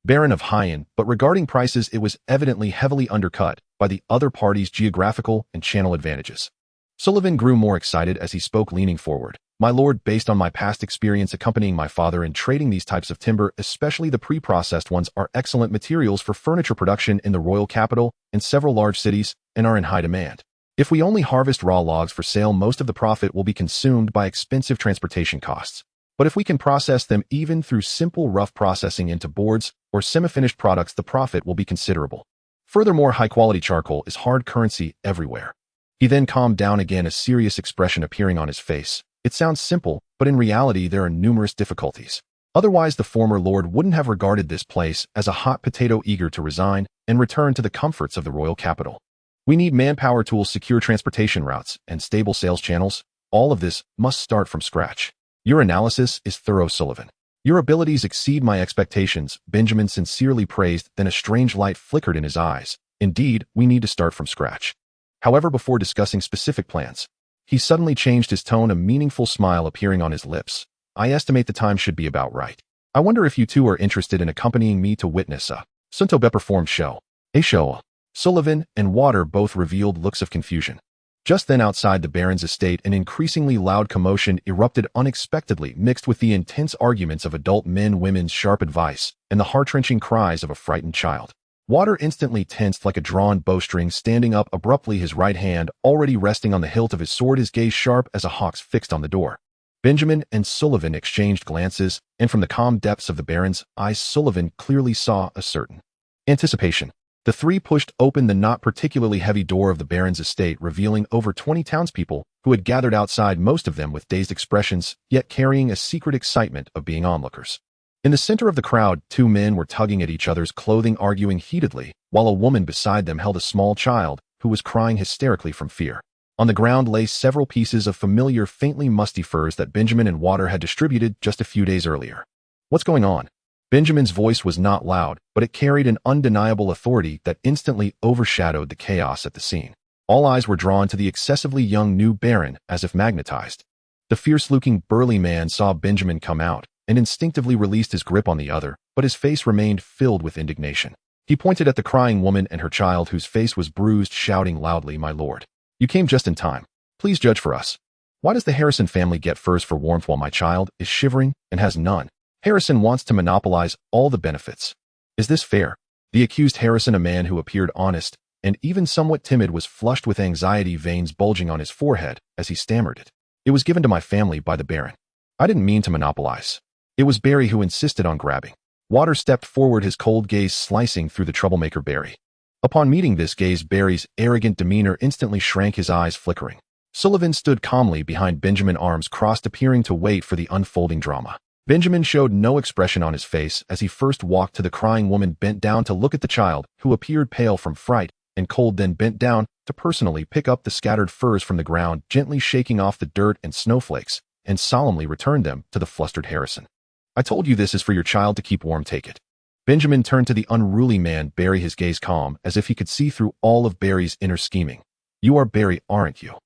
Baron of Hyen, but regarding prices, it was evidently heavily undercut by the other party's geographical and channel advantages." Sullivan grew more excited as he spoke, leaning forward. "My lord, based on my past experience accompanying my father in trading, these types of timber, especially the pre-processed ones, are excellent materials for furniture production in the royal capital and several large cities, and are in high demand. If we only harvest raw logs for sale, most of the profit will be consumed by expensive transportation costs. But if we can process them even through simple rough processing into boards or semi-finished products, the profit will be considerable. Furthermore, high-quality charcoal is hard currency everywhere." He then calmed down again, a serious expression appearing on his face. "It sounds simple, but in reality there are numerous difficulties. Otherwise, the former lord wouldn't have regarded this place as a hot potato, eager to resign and return to the comforts of the royal capital. We need manpower, tools, secure transportation routes, and stable sales channels. All of this must start from scratch." "Your analysis is thorough, Sullivan. Your abilities exceed my expectations," Benjamin sincerely praised, then a strange light flickered in his eyes. "Indeed, we need to start from scratch." However, before discussing specific plans, he suddenly changed his tone, a meaningful smile appearing on his lips. "I estimate the time should be about right. I wonder if you two are interested in accompanying me to witness a Suntobe-performed show." "A show?" Sullivan and Water both revealed looks of confusion. Just then, outside the Baron's estate, an increasingly loud commotion erupted unexpectedly, mixed with the intense arguments of adult men, women's sharp advice, and the heart-wrenching cries of a frightened child. Water instantly tensed like a drawn bowstring, standing up abruptly, his right hand already resting on the hilt of his sword, his gaze sharp as a hawk's fixed on the door. Benjamin and Sullivan exchanged glances, and from the calm depths of the Baron's eyes, Sullivan clearly saw a certain anticipation. The three pushed open the not particularly heavy door of the Baron's estate, revealing over 20 townspeople who had gathered outside, most of them with dazed expressions, yet carrying a secret excitement of being onlookers. In the center of the crowd, 2 men were tugging at each other's clothing, arguing heatedly, while a woman beside them held a small child who was crying hysterically from fear. On the ground lay several pieces of familiar, faintly musty furs that Benjamin and Water had distributed just a few days earlier. "What's going on?" Benjamin's voice was not loud, but it carried an undeniable authority that instantly overshadowed the chaos at the scene. All eyes were drawn to the excessively young new Baron, as if magnetized. The fierce-looking burly man saw Benjamin come out, and instinctively released his grip on the other, but his face remained filled with indignation. He pointed at the crying woman and her child whose face was bruised, shouting loudly, "My lord, you came just in time. Please judge for us. Why does the Harrison family get furs for warmth while my child is shivering and has none? Harrison wants to monopolize all the benefits. Is this fair?" The accused Harrison, a man who appeared honest and even somewhat timid, was flushed with anxiety, veins bulging on his forehead as he stammered it. "It was given to my family by the Baron. I didn't mean to monopolize." It was Barry who insisted on grabbing. Walter stepped forward, his cold gaze slicing through the troublemaker Barry. Upon meeting this gaze, Barry's arrogant demeanor instantly shrank, his eyes flickering. Sullivan stood calmly behind Benjamin, arms crossed, appearing to wait for the unfolding drama. Benjamin showed no expression on his face as he first walked to the crying woman, bent down to look at the child, who appeared pale from fright and cold, then bent down to personally pick up the scattered furs from the ground, gently shaking off the dirt and snowflakes, and solemnly returned them to the flustered Harrison. "I told you this is for your child to keep warm, take it." Benjamin turned to the unruly man, Barry, his gaze calm, as if he could see through all of Barry's inner scheming. "You are Barry, aren't you?"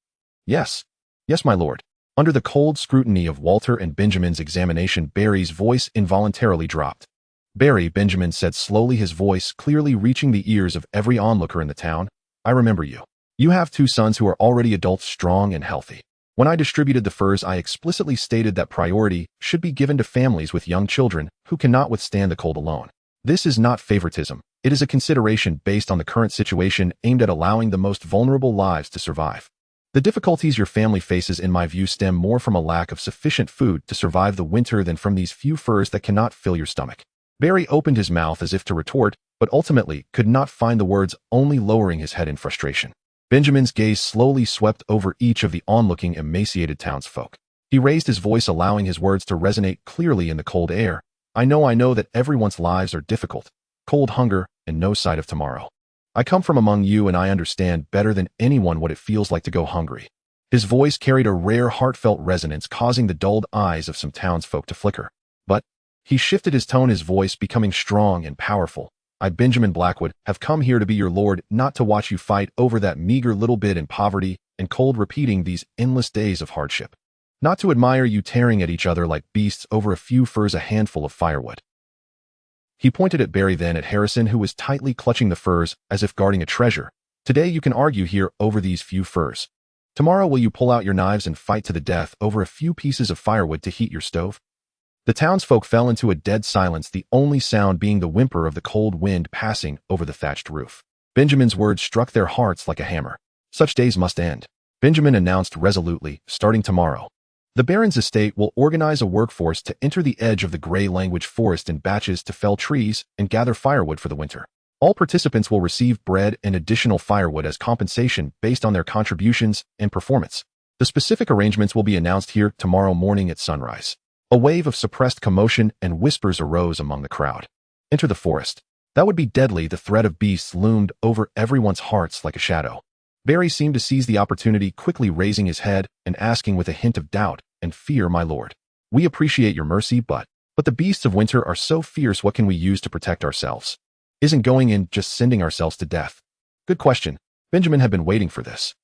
"Yes. Yes, my lord." Under the cold scrutiny of Walter and Benjamin's examination, Barry's voice involuntarily dropped. "Barry," Benjamin said slowly, his voice clearly reaching the ears of every onlooker in the town, "I remember you. You have 2 sons who are already adults, strong and healthy. When I distributed the furs, I explicitly stated that priority should be given to families with young children who cannot withstand the cold alone. This is not favoritism. It is a consideration based on the current situation, aimed at allowing the most vulnerable lives to survive. The difficulties your family faces, in my view, stem more from a lack of sufficient food to survive the winter than from these few furs that cannot fill your stomach." Barry opened his mouth as if to retort, but ultimately could not find the words, only lowering his head in frustration. Benjamin's gaze slowly swept over each of the onlooking, emaciated townsfolk. He raised his voice, allowing his words to resonate clearly in the cold air. I know that everyone's lives are difficult. Cold, hunger, and no sight of tomorrow. I come from among you, and I understand better than anyone what it feels like to go hungry." His voice carried a rare, heartfelt resonance, causing the dulled eyes of some townsfolk to flicker. "But," he shifted his tone, his voice becoming strong and powerful, "I, Benjamin Blackwood, have come here to be your lord, not to watch you fight over that meager little bit in poverty and cold, repeating these endless days of hardship. Not to admire you tearing at each other like beasts over a few furs, a handful of firewood." He pointed at Barry, then at Harrison, who was tightly clutching the furs as if guarding a treasure. "Today you can argue here over these few furs. Tomorrow will you pull out your knives and fight to the death over a few pieces of firewood to heat your stove?" The townsfolk fell into a dead silence, the only sound being the whimper of the cold wind passing over the thatched roof. Benjamin's words struck their hearts like a hammer. "Such days must end," Benjamin announced resolutely. "Starting tomorrow, the Baron's estate will organize a workforce to enter the edge of the gray language forest in batches to fell trees and gather firewood for the winter. All participants will receive bread and additional firewood as compensation based on their contributions and performance. The specific arrangements will be announced here tomorrow morning at sunrise." A wave of suppressed commotion and whispers arose among the crowd. "Enter the forest. That would be deadly." The threat of beasts loomed over everyone's hearts like a shadow. Barry seemed to seize the opportunity, quickly raising his head and asking with a hint of doubt and fear, "My lord, we appreciate your mercy, but the beasts of winter are so fierce. What can we use to protect ourselves? Isn't going in just sending ourselves to death?" "Good question." Benjamin had been waiting for this.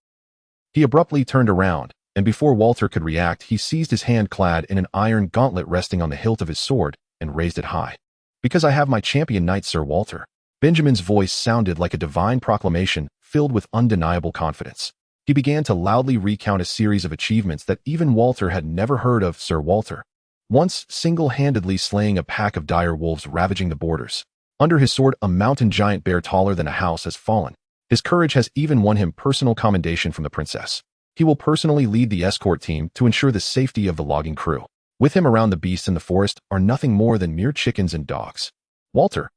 He abruptly turned around, and before Walter could react, he seized his hand, clad in an iron gauntlet resting on the hilt of his sword, and raised it high. "Because I have my champion knight, Sir Walter." Benjamin's voice sounded like a divine proclamation, filled with undeniable confidence. He began to loudly recount a series of achievements that even Walter had never heard of. "Sir Walter, once single-handedly slaying a pack of dire wolves ravaging the borders. Under his sword, a mountain giant bear taller than a house has fallen. His courage has even won him personal commendation from the princess. He will personally lead the escort team to ensure the safety of the logging crew. With him around, the beasts in the forest are nothing more than mere chickens and dogs." "Walter."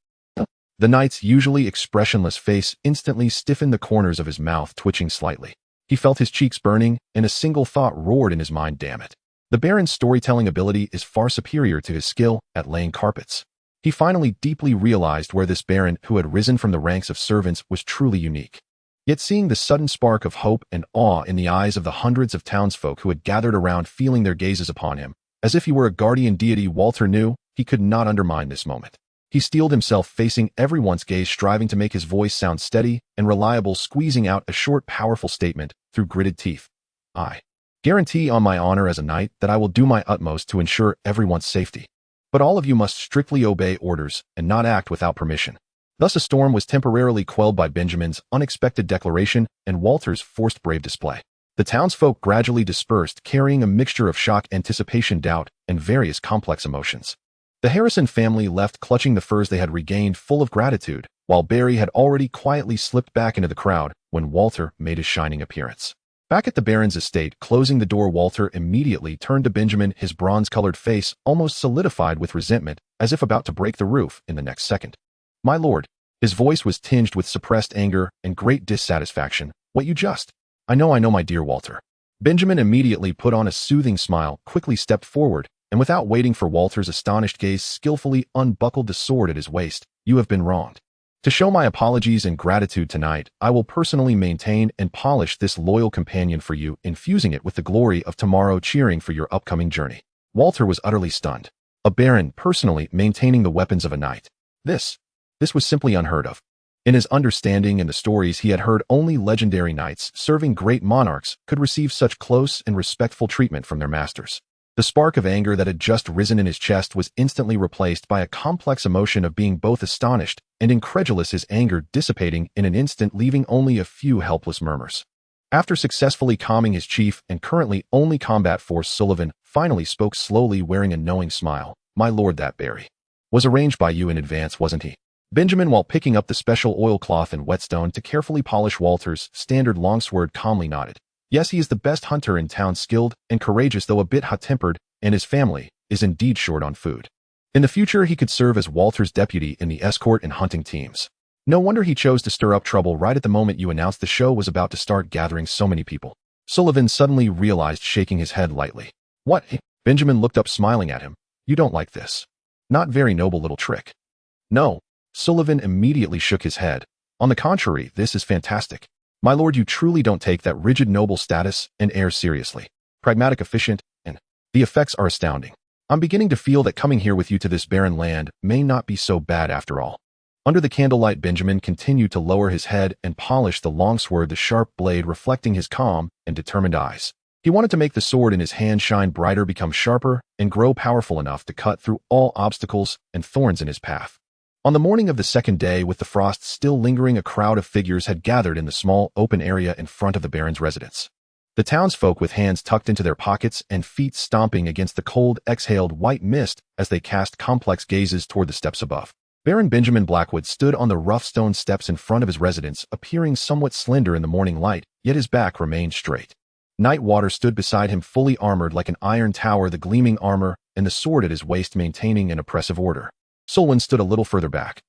The knight's usually expressionless face instantly stiffened, the corners of his mouth twitching slightly. He felt his cheeks burning, and a single thought roared in his mind, "Damn it. The Baron's storytelling ability is far superior to his skill at laying carpets." He finally deeply realized where this Baron, who had risen from the ranks of servants, was truly unique. Yet seeing the sudden spark of hope and awe in the eyes of the hundreds of townsfolk who had gathered around, feeling their gazes upon him, as if he were a guardian deity, Walter knew he could not undermine this moment. He steeled himself, facing everyone's gaze, striving to make his voice sound steady and reliable, squeezing out a short, powerful statement through gritted teeth. "I guarantee on my honor as a knight that I will do my utmost to ensure everyone's safety." but all of you must strictly obey orders and not act without permission. Thus a storm was temporarily quelled by Benjamin's unexpected declaration and Walter's forced brave display. The townsfolk gradually dispersed, carrying a mixture of shock, anticipation, doubt, and various complex emotions. The Harrison family left clutching the furs they had regained, full of gratitude, while Barry had already quietly slipped back into the crowd when Walter made his shining appearance. Back at the Baron's estate, closing the door, Walter immediately turned to Benjamin, his bronze-colored face almost solidified with resentment, as if about to break the roof in the next second. "My lord," his voice was tinged with suppressed anger and great dissatisfaction. "What you just—" I know, my dear Walter." Benjamin immediately put on a soothing smile, quickly stepped forward, and without waiting for Walter's astonished gaze, skillfully unbuckled the sword at his waist. "You have been wronged. To show my apologies and gratitude tonight, I will personally maintain and polish this loyal companion for you, infusing it with the glory of tomorrow, cheering for your upcoming journey." Walter was utterly stunned. A baron personally maintaining the weapons of a knight. This was simply unheard of. In his understanding and the stories he had heard, only legendary knights serving great monarchs could receive such close and respectful treatment from their masters. The spark of anger that had just risen in his chest was instantly replaced by a complex emotion of being both astonished and incredulous, his anger dissipating in an instant, leaving only a few helpless murmurs. After successfully calming his chief and currently only combat force, Sullivan finally spoke slowly, wearing a knowing smile. "My lord, that Barry was arranged by you in advance, wasn't he?" Benjamin, while picking up the special oilcloth and whetstone to carefully polish Walter's standard longsword, calmly nodded. "Yes, he is the best hunter in town, skilled and courageous, though a bit hot-tempered, and his family is indeed short on food. In the future, he could serve as Walter's deputy in the escort and hunting teams. No wonder he chose to stir up trouble right at the moment you announced the show was about to start, gathering so many people." Sullivan suddenly realized, shaking his head lightly. "What?" Benjamin looked up, smiling at him. "You don't like this? Not very noble little trick." "No." Sullivan immediately shook his head. "On the contrary, this is fantastic. My lord, you truly don't take that rigid noble status and air seriously. Pragmatic, efficient, and the effects are astounding. I'm beginning to feel that coming here with you to this barren land may not be so bad after all." Under the candlelight, Benjamin continued to lower his head and polish the longsword, the sharp blade reflecting his calm and determined eyes. He wanted to make the sword in his hand shine brighter, become sharper, and grow powerful enough to cut through all obstacles and thorns in his path. On the morning of the second day, with the frost still lingering, a crowd of figures had gathered in the small, open area in front of the Baron's residence. The townsfolk, with hands tucked into their pockets and feet stomping against the cold, exhaled white mist as they cast complex gazes toward the steps above. Baron Benjamin Blackwood stood on the rough stone steps in front of his residence, appearing somewhat slender in the morning light, yet his back remained straight. Nightwater stood beside him, fully armored like an iron tower, the gleaming armor and the sword at his waist maintaining an oppressive order. Sullivan stood a little further back.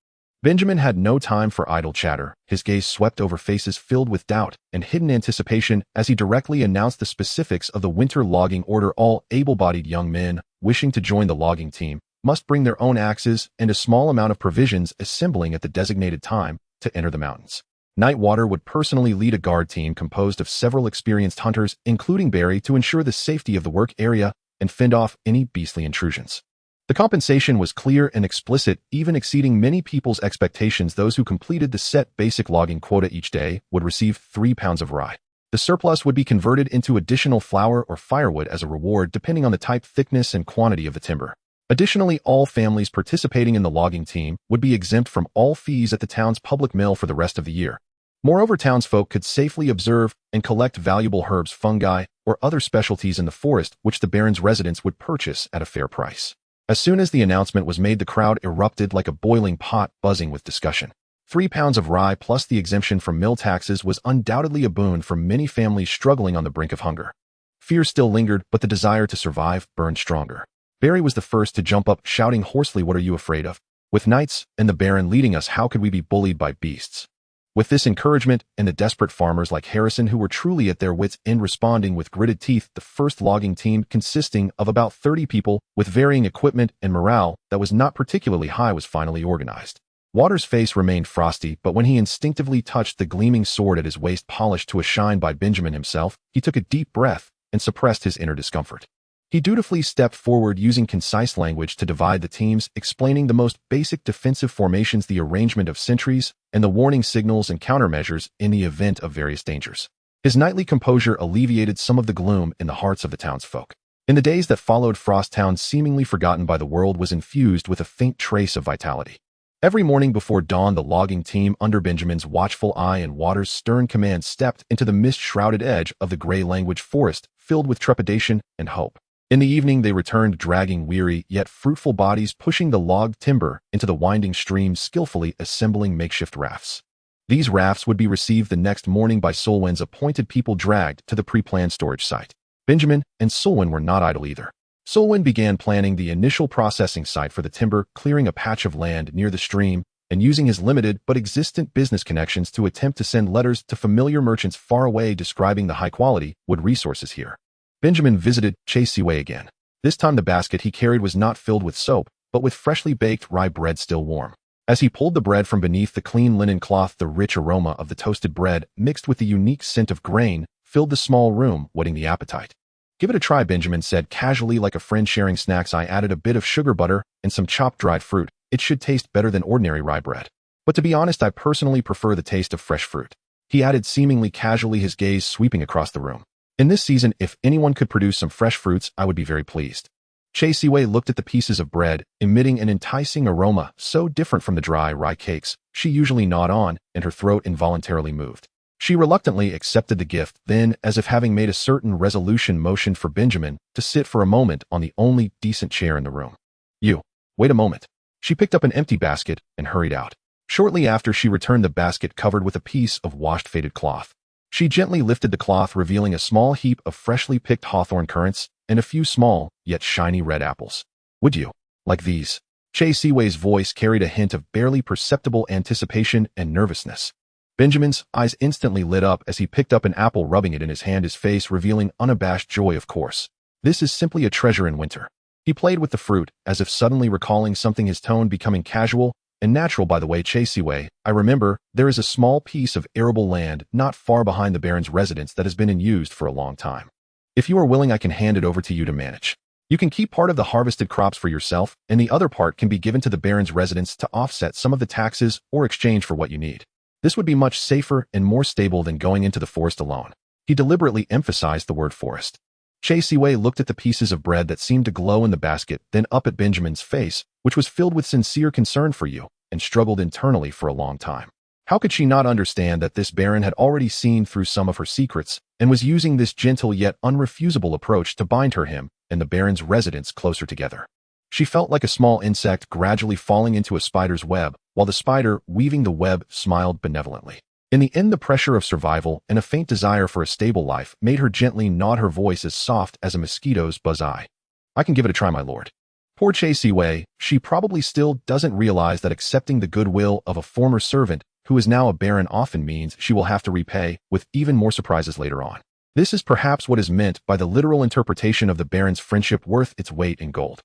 Benjamin had no time for idle chatter. His gaze swept over faces filled with doubt and hidden anticipation as he directly announced the specifics of the winter logging order. All able-bodied young men wishing to join the logging team must bring their own axes and a small amount of provisions, assembling at the designated time to enter the mountains. Nightwater would personally lead a guard team composed of several experienced hunters, including Barry, to ensure the safety of the work area and fend off any beastly intrusions. The compensation was clear and explicit, even exceeding many people's expectations. Those who completed the set basic logging quota each day would receive 3 pounds of rye. The surplus would be converted into additional flour or firewood as a reward, depending on the type, thickness, and quantity of the timber. Additionally, all families participating in the logging team would be exempt from all fees at the town's public mill for the rest of the year. Moreover, townsfolk could safely observe and collect valuable herbs, fungi, or other specialties in the forest, which the Baron's residents would purchase at a fair price. As soon as the announcement was made, the crowd erupted like a boiling pot, buzzing with discussion. 3 pounds of rye plus the exemption from mill taxes was undoubtedly a boon for many families struggling on the brink of hunger. Fear still lingered, but the desire to survive burned stronger. Barry was the first to jump up, shouting hoarsely, "What are you afraid of? With knights and the Baron leading us, how could we be bullied by beasts?" With this encouragement and the desperate farmers like Harrison who were truly at their wits' end responding with gritted teeth, the first logging team, consisting of about 30 people with varying equipment and morale that was not particularly high, was finally organized. Water's face remained frosty, but when he instinctively touched the gleaming sword at his waist, polished to a shine by Benjamin himself, he took a deep breath and suppressed his inner discomfort. He dutifully stepped forward, using concise language to divide the teams, explaining the most basic defensive formations, the arrangement of sentries, and the warning signals and countermeasures in the event of various dangers. His knightly composure alleviated some of the gloom in the hearts of the townsfolk. In the days that followed, Frosttown, seemingly forgotten by the world, was infused with a faint trace of vitality. Every morning before dawn, the logging team, under Benjamin's watchful eye and Waters' stern command, stepped into the mist-shrouded edge of the gray-language forest, filled with trepidation and hope. In the evening, they returned, dragging weary yet fruitful bodies, pushing the logged timber into the winding streams, skillfully assembling makeshift rafts. These rafts would be received the next morning by Solwyn's appointed people, dragged to the pre-planned storage site. Benjamin and Solwyn were not idle either. Solwyn began planning the initial processing site for the timber, clearing a patch of land near the stream, and using his limited but existent business connections to attempt to send letters to familiar merchants far away describing the high-quality wood resources here. Benjamin visited Chaseway again. This time the basket he carried was not filled with soap, but with freshly baked rye bread still warm. As he pulled the bread from beneath the clean linen cloth, the rich aroma of the toasted bread, mixed with the unique scent of grain, filled the small room, whetting the appetite. "Give it a try," Benjamin said casually, like a friend sharing snacks. "I added a bit of sugar butter and some chopped dried fruit. It should taste better than ordinary rye bread. But to be honest, I personally prefer the taste of fresh fruit," he added seemingly casually, his gaze sweeping across the room. "In this season, if anyone could produce some fresh fruits, I would be very pleased." Chaseway looked at the pieces of bread, emitting an enticing aroma so different from the dry rye cakes she usually gnawed on, and her throat involuntarily moved. She reluctantly accepted the gift, then, as if having made a certain resolution, motioned for Benjamin to sit for a moment on the only decent chair in the room. "You, wait a moment." She picked up an empty basket and hurried out. Shortly after, she returned, the basket covered with a piece of washed faded cloth. She gently lifted the cloth, revealing a small heap of freshly picked hawthorn currants and a few small, yet shiny red apples. "Would you like these?" Chaseway's voice carried a hint of barely perceptible anticipation and nervousness. Benjamin's eyes instantly lit up as he picked up an apple, rubbing it in his hand, his face revealing unabashed joy. "Of course. This is simply a treasure in winter." He played with the fruit, as if suddenly recalling something, his tone becoming casual and natural. "By the way, Chaseway, I remember there is a small piece of arable land not far behind the Baron's residence that has been unused for a long time. If you are willing, I can hand it over to you to manage. You can keep part of the harvested crops for yourself, and the other part can be given to the Baron's residence to offset some of the taxes or exchange for what you need. This would be much safer and more stable than going into the forest alone." He deliberately emphasized the word forest. Chaseway looked at the pieces of bread that seemed to glow in the basket, then up at Benjamin's face, which was filled with sincere concern for you, and struggled internally for a long time. How could she not understand that this Baron had already seen through some of her secrets, and was using this gentle yet unrefusable approach to bind him and the Baron's residence closer together? She felt like a small insect gradually falling into a spider's web, while the spider, weaving the web, smiled benevolently. In the end, the pressure of survival and a faint desire for a stable life made her gently nod, her voice as soft as a mosquito's buzz. "I can give it a try, my lord." Poor Chaseway, she probably still doesn't realize that accepting the goodwill of a former servant who is now a Baron often means she will have to repay with even more surprises later on. This is perhaps what is meant by the literal interpretation of the Baron's friendship worth its weight in gold.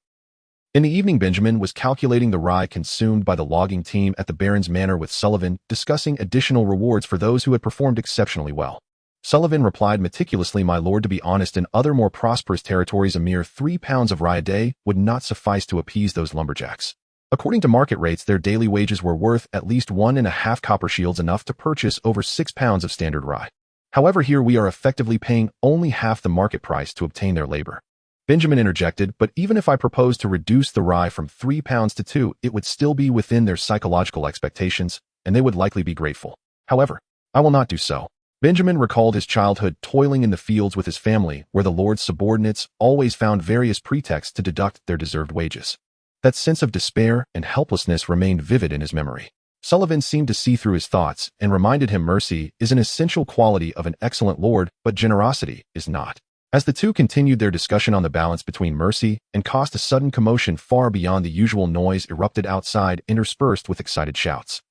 In the evening, Benjamin was calculating the rye consumed by the logging team at the Baron's manor with Sullivan, discussing additional rewards for those who had performed exceptionally well. Sullivan replied meticulously, "My lord, to be honest, in other more prosperous territories, a mere 3 pounds of rye a day would not suffice to appease those lumberjacks. According to market rates, their daily wages were worth at least 1.5 copper shields, enough to purchase over 6 pounds of standard rye. However, here we are effectively paying only half the market price to obtain their labor." Benjamin interjected, "But even if I proposed to reduce the rye from 3 pounds to 2, it would still be within their psychological expectations, and they would likely be grateful. However, I will not do so." Benjamin recalled his childhood toiling in the fields with his family, where the lord's subordinates always found various pretexts to deduct their deserved wages. That sense of despair and helplessness remained vivid in his memory. Sullivan seemed to see through his thoughts and reminded him mercy is an essential quality of an excellent lord, but generosity is not. As the two continued their discussion on the balance between mercy and cost, a sudden commotion far beyond the usual noise erupted outside, interspersed with excited shouts.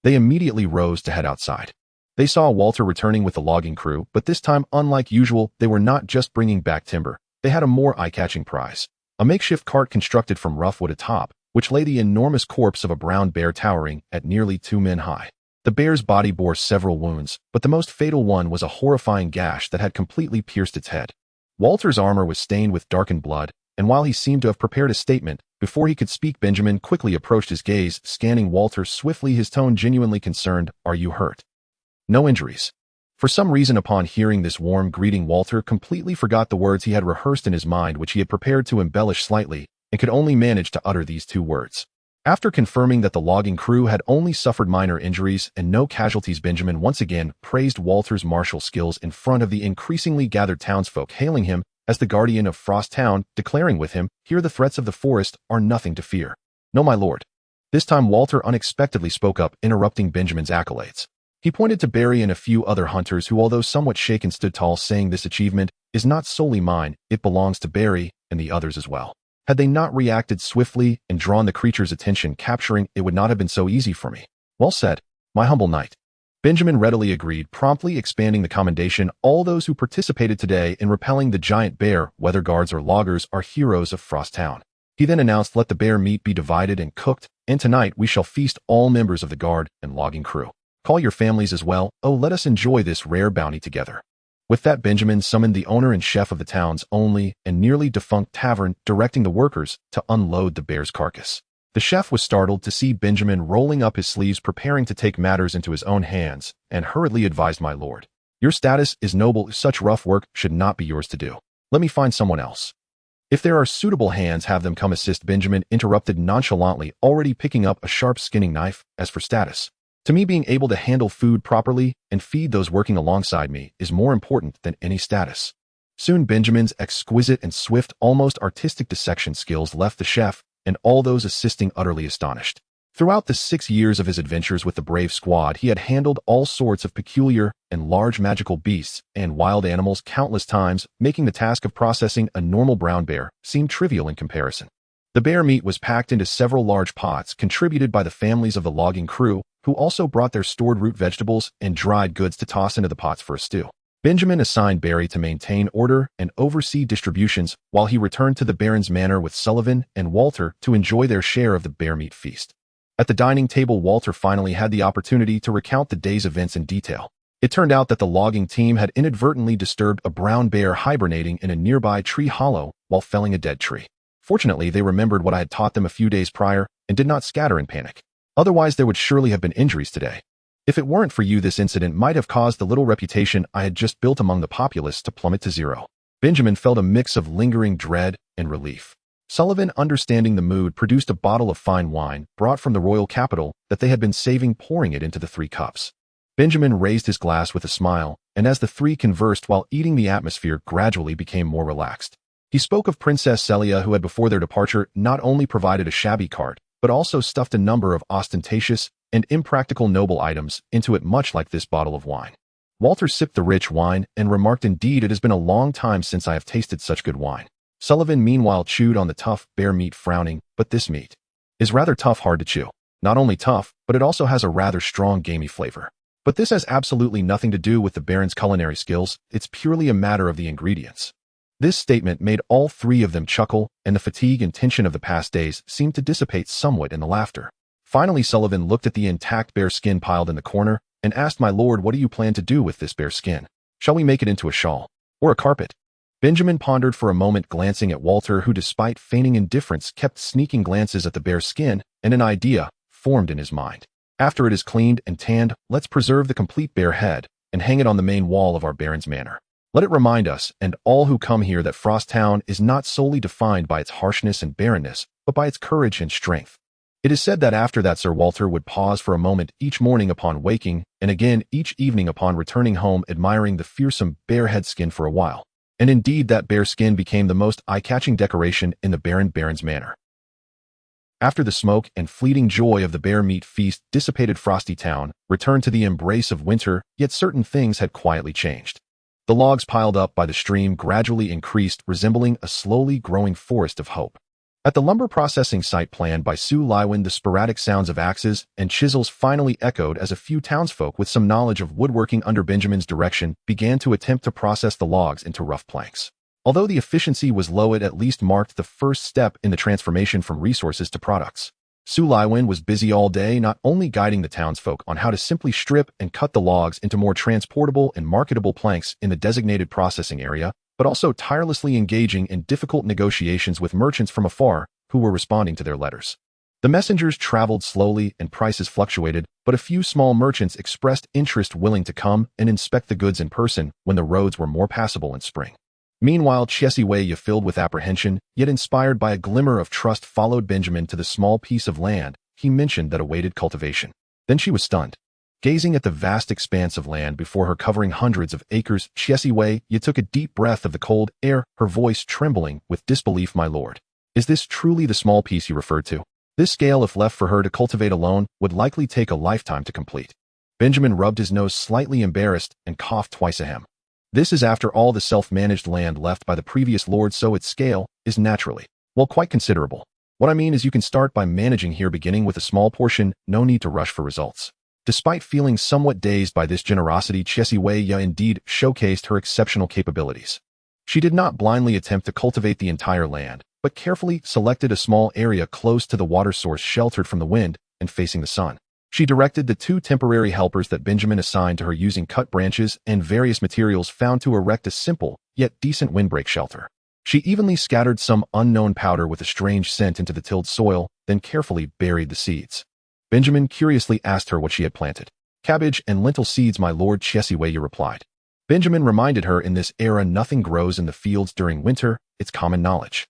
They immediately rose to head outside. They saw Walter returning with the logging crew, but this time, unlike usual, they were not just bringing back timber. They had a more eye-catching prize. A makeshift cart constructed from rough wood atop, which lay the enormous corpse of a brown bear towering at nearly 2 men high. The bear's body bore several wounds, but the most fatal one was a horrifying gash that had completely pierced its head. Walter's armor was stained with darkened blood, and while he seemed to have prepared a statement, before he could speak, Benjamin quickly approached, his gaze scanning Walter swiftly, his tone genuinely concerned. "Are you hurt?" "No injuries." For some reason, upon hearing this warm greeting, Walter completely forgot the words he had rehearsed in his mind, which he had prepared to embellish slightly, and could only manage to utter these two words. After confirming that the logging crew had only suffered minor injuries and no casualties, Benjamin once again praised Walter's martial skills in front of the increasingly gathered townsfolk, hailing him as the guardian of Frost Town, declaring with him, "Here the threats of the forest are nothing to fear." "No, my lord." This time Walter unexpectedly spoke up, interrupting Benjamin's accolades. He pointed to Barry and a few other hunters who, although somewhat shaken, stood tall, saying, "This achievement is not solely mine, it belongs to Barry and the others as well. Had they not reacted swiftly and drawn the creature's attention, capturing it would not have been so easy for me." "Well said, my humble knight." Benjamin readily agreed, promptly expanding the commendation. "All those who participated today in repelling the giant bear, whether guards or loggers, are heroes of Frost Town." He then announced, "Let the bear meat be divided and cooked, and tonight we shall feast all members of the guard and logging crew. Call your families as well. Oh, let us enjoy this rare bounty together." With that, Benjamin summoned the owner and chef of the town's only and nearly defunct tavern, directing the workers to unload the bear's carcass. The chef was startled to see Benjamin rolling up his sleeves, preparing to take matters into his own hands, and hurriedly advised, "My lord, your status is noble. Such rough work should not be yours to do. Let me find someone else." "If there are suitable hands, have them come assist," Benjamin interrupted nonchalantly, already picking up a sharp skinning knife. "As for status, to me, being able to handle food properly and feed those working alongside me is more important than any status." Soon Benjamin's exquisite and swift, almost artistic dissection skills left the chef and all those assisting utterly astonished. Throughout the 6 years of his adventures with the brave squad, he had handled all sorts of peculiar and large magical beasts and wild animals countless times, making the task of processing a normal brown bear seem trivial in comparison. The bear meat was packed into several large pots, contributed by the families of the logging crew, who also brought their stored root vegetables and dried goods to toss into the pots for a stew. Benjamin assigned Barry to maintain order and oversee distributions, while he returned to the Baron's manor with Sullivan and Walter to enjoy their share of the bear meat feast. At the dining table, Walter finally had the opportunity to recount the day's events in detail. It turned out that the logging team had inadvertently disturbed a brown bear hibernating in a nearby tree hollow while felling a dead tree. Fortunately, they remembered what I had taught them a few days prior and did not scatter in panic. Otherwise, there would surely have been injuries today. If it weren't for you, this incident might have caused the little reputation I had just built among the populace to plummet to zero." Benjamin felt a mix of lingering dread and relief. Sullivan, understanding the mood, produced a bottle of fine wine brought from the royal capital that they had been saving, pouring it into the 3 cups. Benjamin raised his glass with a smile, and as the 3 conversed while eating, the atmosphere gradually became more relaxed. He spoke of Princess Celia, who had before their departure not only provided a shabby cart, but also stuffed a number of ostentatious and impractical noble items into it, much like this bottle of wine. Walter sipped the rich wine and remarked, "Indeed, it has been a long time since I have tasted such good wine." Sullivan meanwhile chewed on the tough bear meat, frowning, "But this meat is rather tough, hard to chew. Not only tough, but it also has a rather strong gamey flavor. But this has absolutely nothing to do with the Baron's culinary skills, it's purely a matter of the ingredients." This statement made all 3 of them chuckle, and the fatigue and tension of the past days seemed to dissipate somewhat in the laughter. Finally, Sullivan looked at the intact bear skin piled in the corner and asked, "My lord, what do you plan to do with this bear skin? Shall we make it into a shawl? Or a carpet?" Benjamin pondered for a moment, glancing at Walter, who, despite feigning indifference, kept sneaking glances at the bear skin, and an idea formed in his mind. "After it is cleaned and tanned, let's preserve the complete bear head and hang it on the main wall of our Baron's manor. Let it remind us and all who come here that Frost Town is not solely defined by its harshness and barrenness, but by its courage and strength." It is said that after that Sir Walter would pause for a moment each morning upon waking, and again each evening upon returning home, admiring the fearsome bear head skin for a while. And indeed, that bear skin became the most eye-catching decoration in the Baron's manor. After the smoke and fleeting joy of the bear meat feast dissipated, Frosty Town returned to the embrace of winter, yet certain things had quietly changed. The logs piled up by the stream gradually increased, resembling a slowly growing forest of hope. At the lumber processing site planned by Sue Lywin, the sporadic sounds of axes and chisels finally echoed as a few townsfolk with some knowledge of woodworking under Benjamin's direction began to attempt to process the logs into rough planks. Although the efficiency was low, it at least marked the first step in the transformation from resources to products. Sue Lywin was busy all day, not only guiding the townsfolk on how to simply strip and cut the logs into more transportable and marketable planks in the designated processing area, but also tirelessly engaging in difficult negotiations with merchants from afar who were responding to their letters. The messengers traveled slowly and prices fluctuated, but a few small merchants expressed interest willing to come and inspect the goods in person when the roads were more passable in spring. Meanwhile, Chesiwei, filled with apprehension, yet inspired by a glimmer of trust, followed Benjamin to the small piece of land he mentioned that awaited cultivation. Then she was stunned. Gazing at the vast expanse of land before her covering hundreds of acres, Chesiwei took a deep breath of the cold air, her voice trembling with disbelief. My lord, is this truly the small piece you referred to? This scale, if left for her to cultivate alone, would likely take a lifetime to complete. Benjamin rubbed his nose, slightly embarrassed, and coughed twice. Ahem. This is after all the self-managed land left by the previous lord, so its scale is naturally, well, quite considerable. What I mean is you can start by managing here, beginning with a small portion, no need to rush for results. Despite feeling somewhat dazed by this generosity, Chesiwei indeed showcased her exceptional capabilities. She did not blindly attempt to cultivate the entire land, but carefully selected a small area close to the water source, sheltered from the wind and facing the sun. She directed the 2 temporary helpers that Benjamin assigned to her, using cut branches and various materials found, to erect a simple, yet decent windbreak shelter. She evenly scattered some unknown powder with a strange scent into the tilled soil, then carefully buried the seeds. Benjamin curiously asked her what she had planted. Cabbage and lentil seeds, my lord, Chesiwei replied. Benjamin reminded her, in this era nothing grows in the fields during winter, it's common knowledge.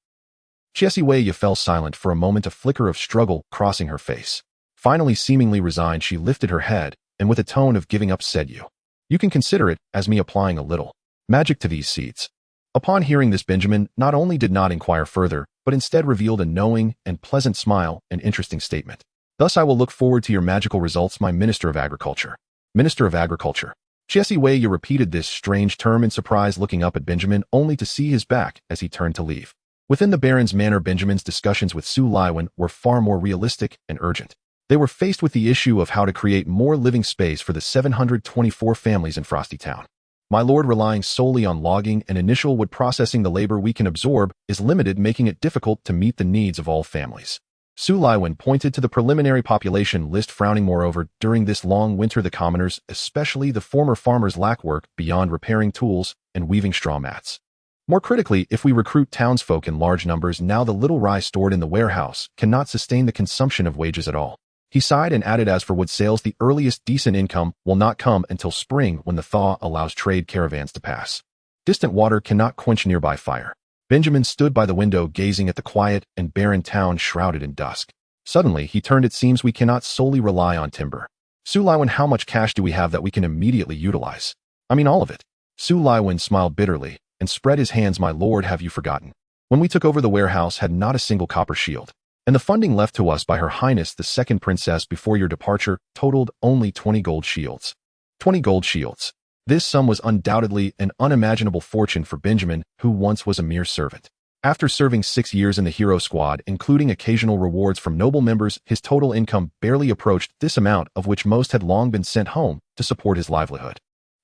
Chesiwei fell silent for a moment, a flicker of struggle crossing her face. Finally, seemingly resigned, she lifted her head, and with a tone of giving up said, You can consider it as me applying a little magic to these seeds. Upon hearing this, Benjamin not only did not inquire further, but instead revealed a knowing and pleasant smile, an interesting statement. Thus I will look forward to your magical results, my Minister of Agriculture. Minister of Agriculture. Chesiwei repeated this strange term in surprise, looking up at Benjamin only to see his back as he turned to leave. Within the Baron's manor, Benjamin's discussions with Su Laiwen were far more realistic and urgent. They were faced with the issue of how to create more living space for the 724 families in Frosty Town. My lord, relying solely on logging and initial wood processing, the labor we can absorb is limited, making it difficult to meet the needs of all families. Su Laiwen pointed to the preliminary population list, frowning. Moreover, during this long winter, the commoners, especially the former farmers, lack work beyond repairing tools and weaving straw mats. More critically, if we recruit townsfolk in large numbers, now the little rye stored in the warehouse cannot sustain the consumption of wages at all. He sighed and added, as for wood sales, the earliest decent income will not come until spring, when the thaw allows trade caravans to pass. Distant water cannot quench nearby fire. Benjamin stood by the window, gazing at the quiet and barren town shrouded in dusk. Suddenly, he turned. It seems we cannot solely rely on timber. Su Laiwen, how much cash do we have that we can immediately utilize? I mean all of it. Su Laiwen smiled bitterly and spread his hands. My lord, have you forgotten? When we took over, the warehouse had not a single copper shield, and the funding left to us by Her Highness the Second Princess before your departure totaled only 20 gold shields. 20 gold shields. This sum was undoubtedly an unimaginable fortune for Benjamin, who once was a mere servant. After serving 6 years in the hero squad, including occasional rewards from noble members, his total income barely approached this amount, of which most had long been sent home to support his livelihood.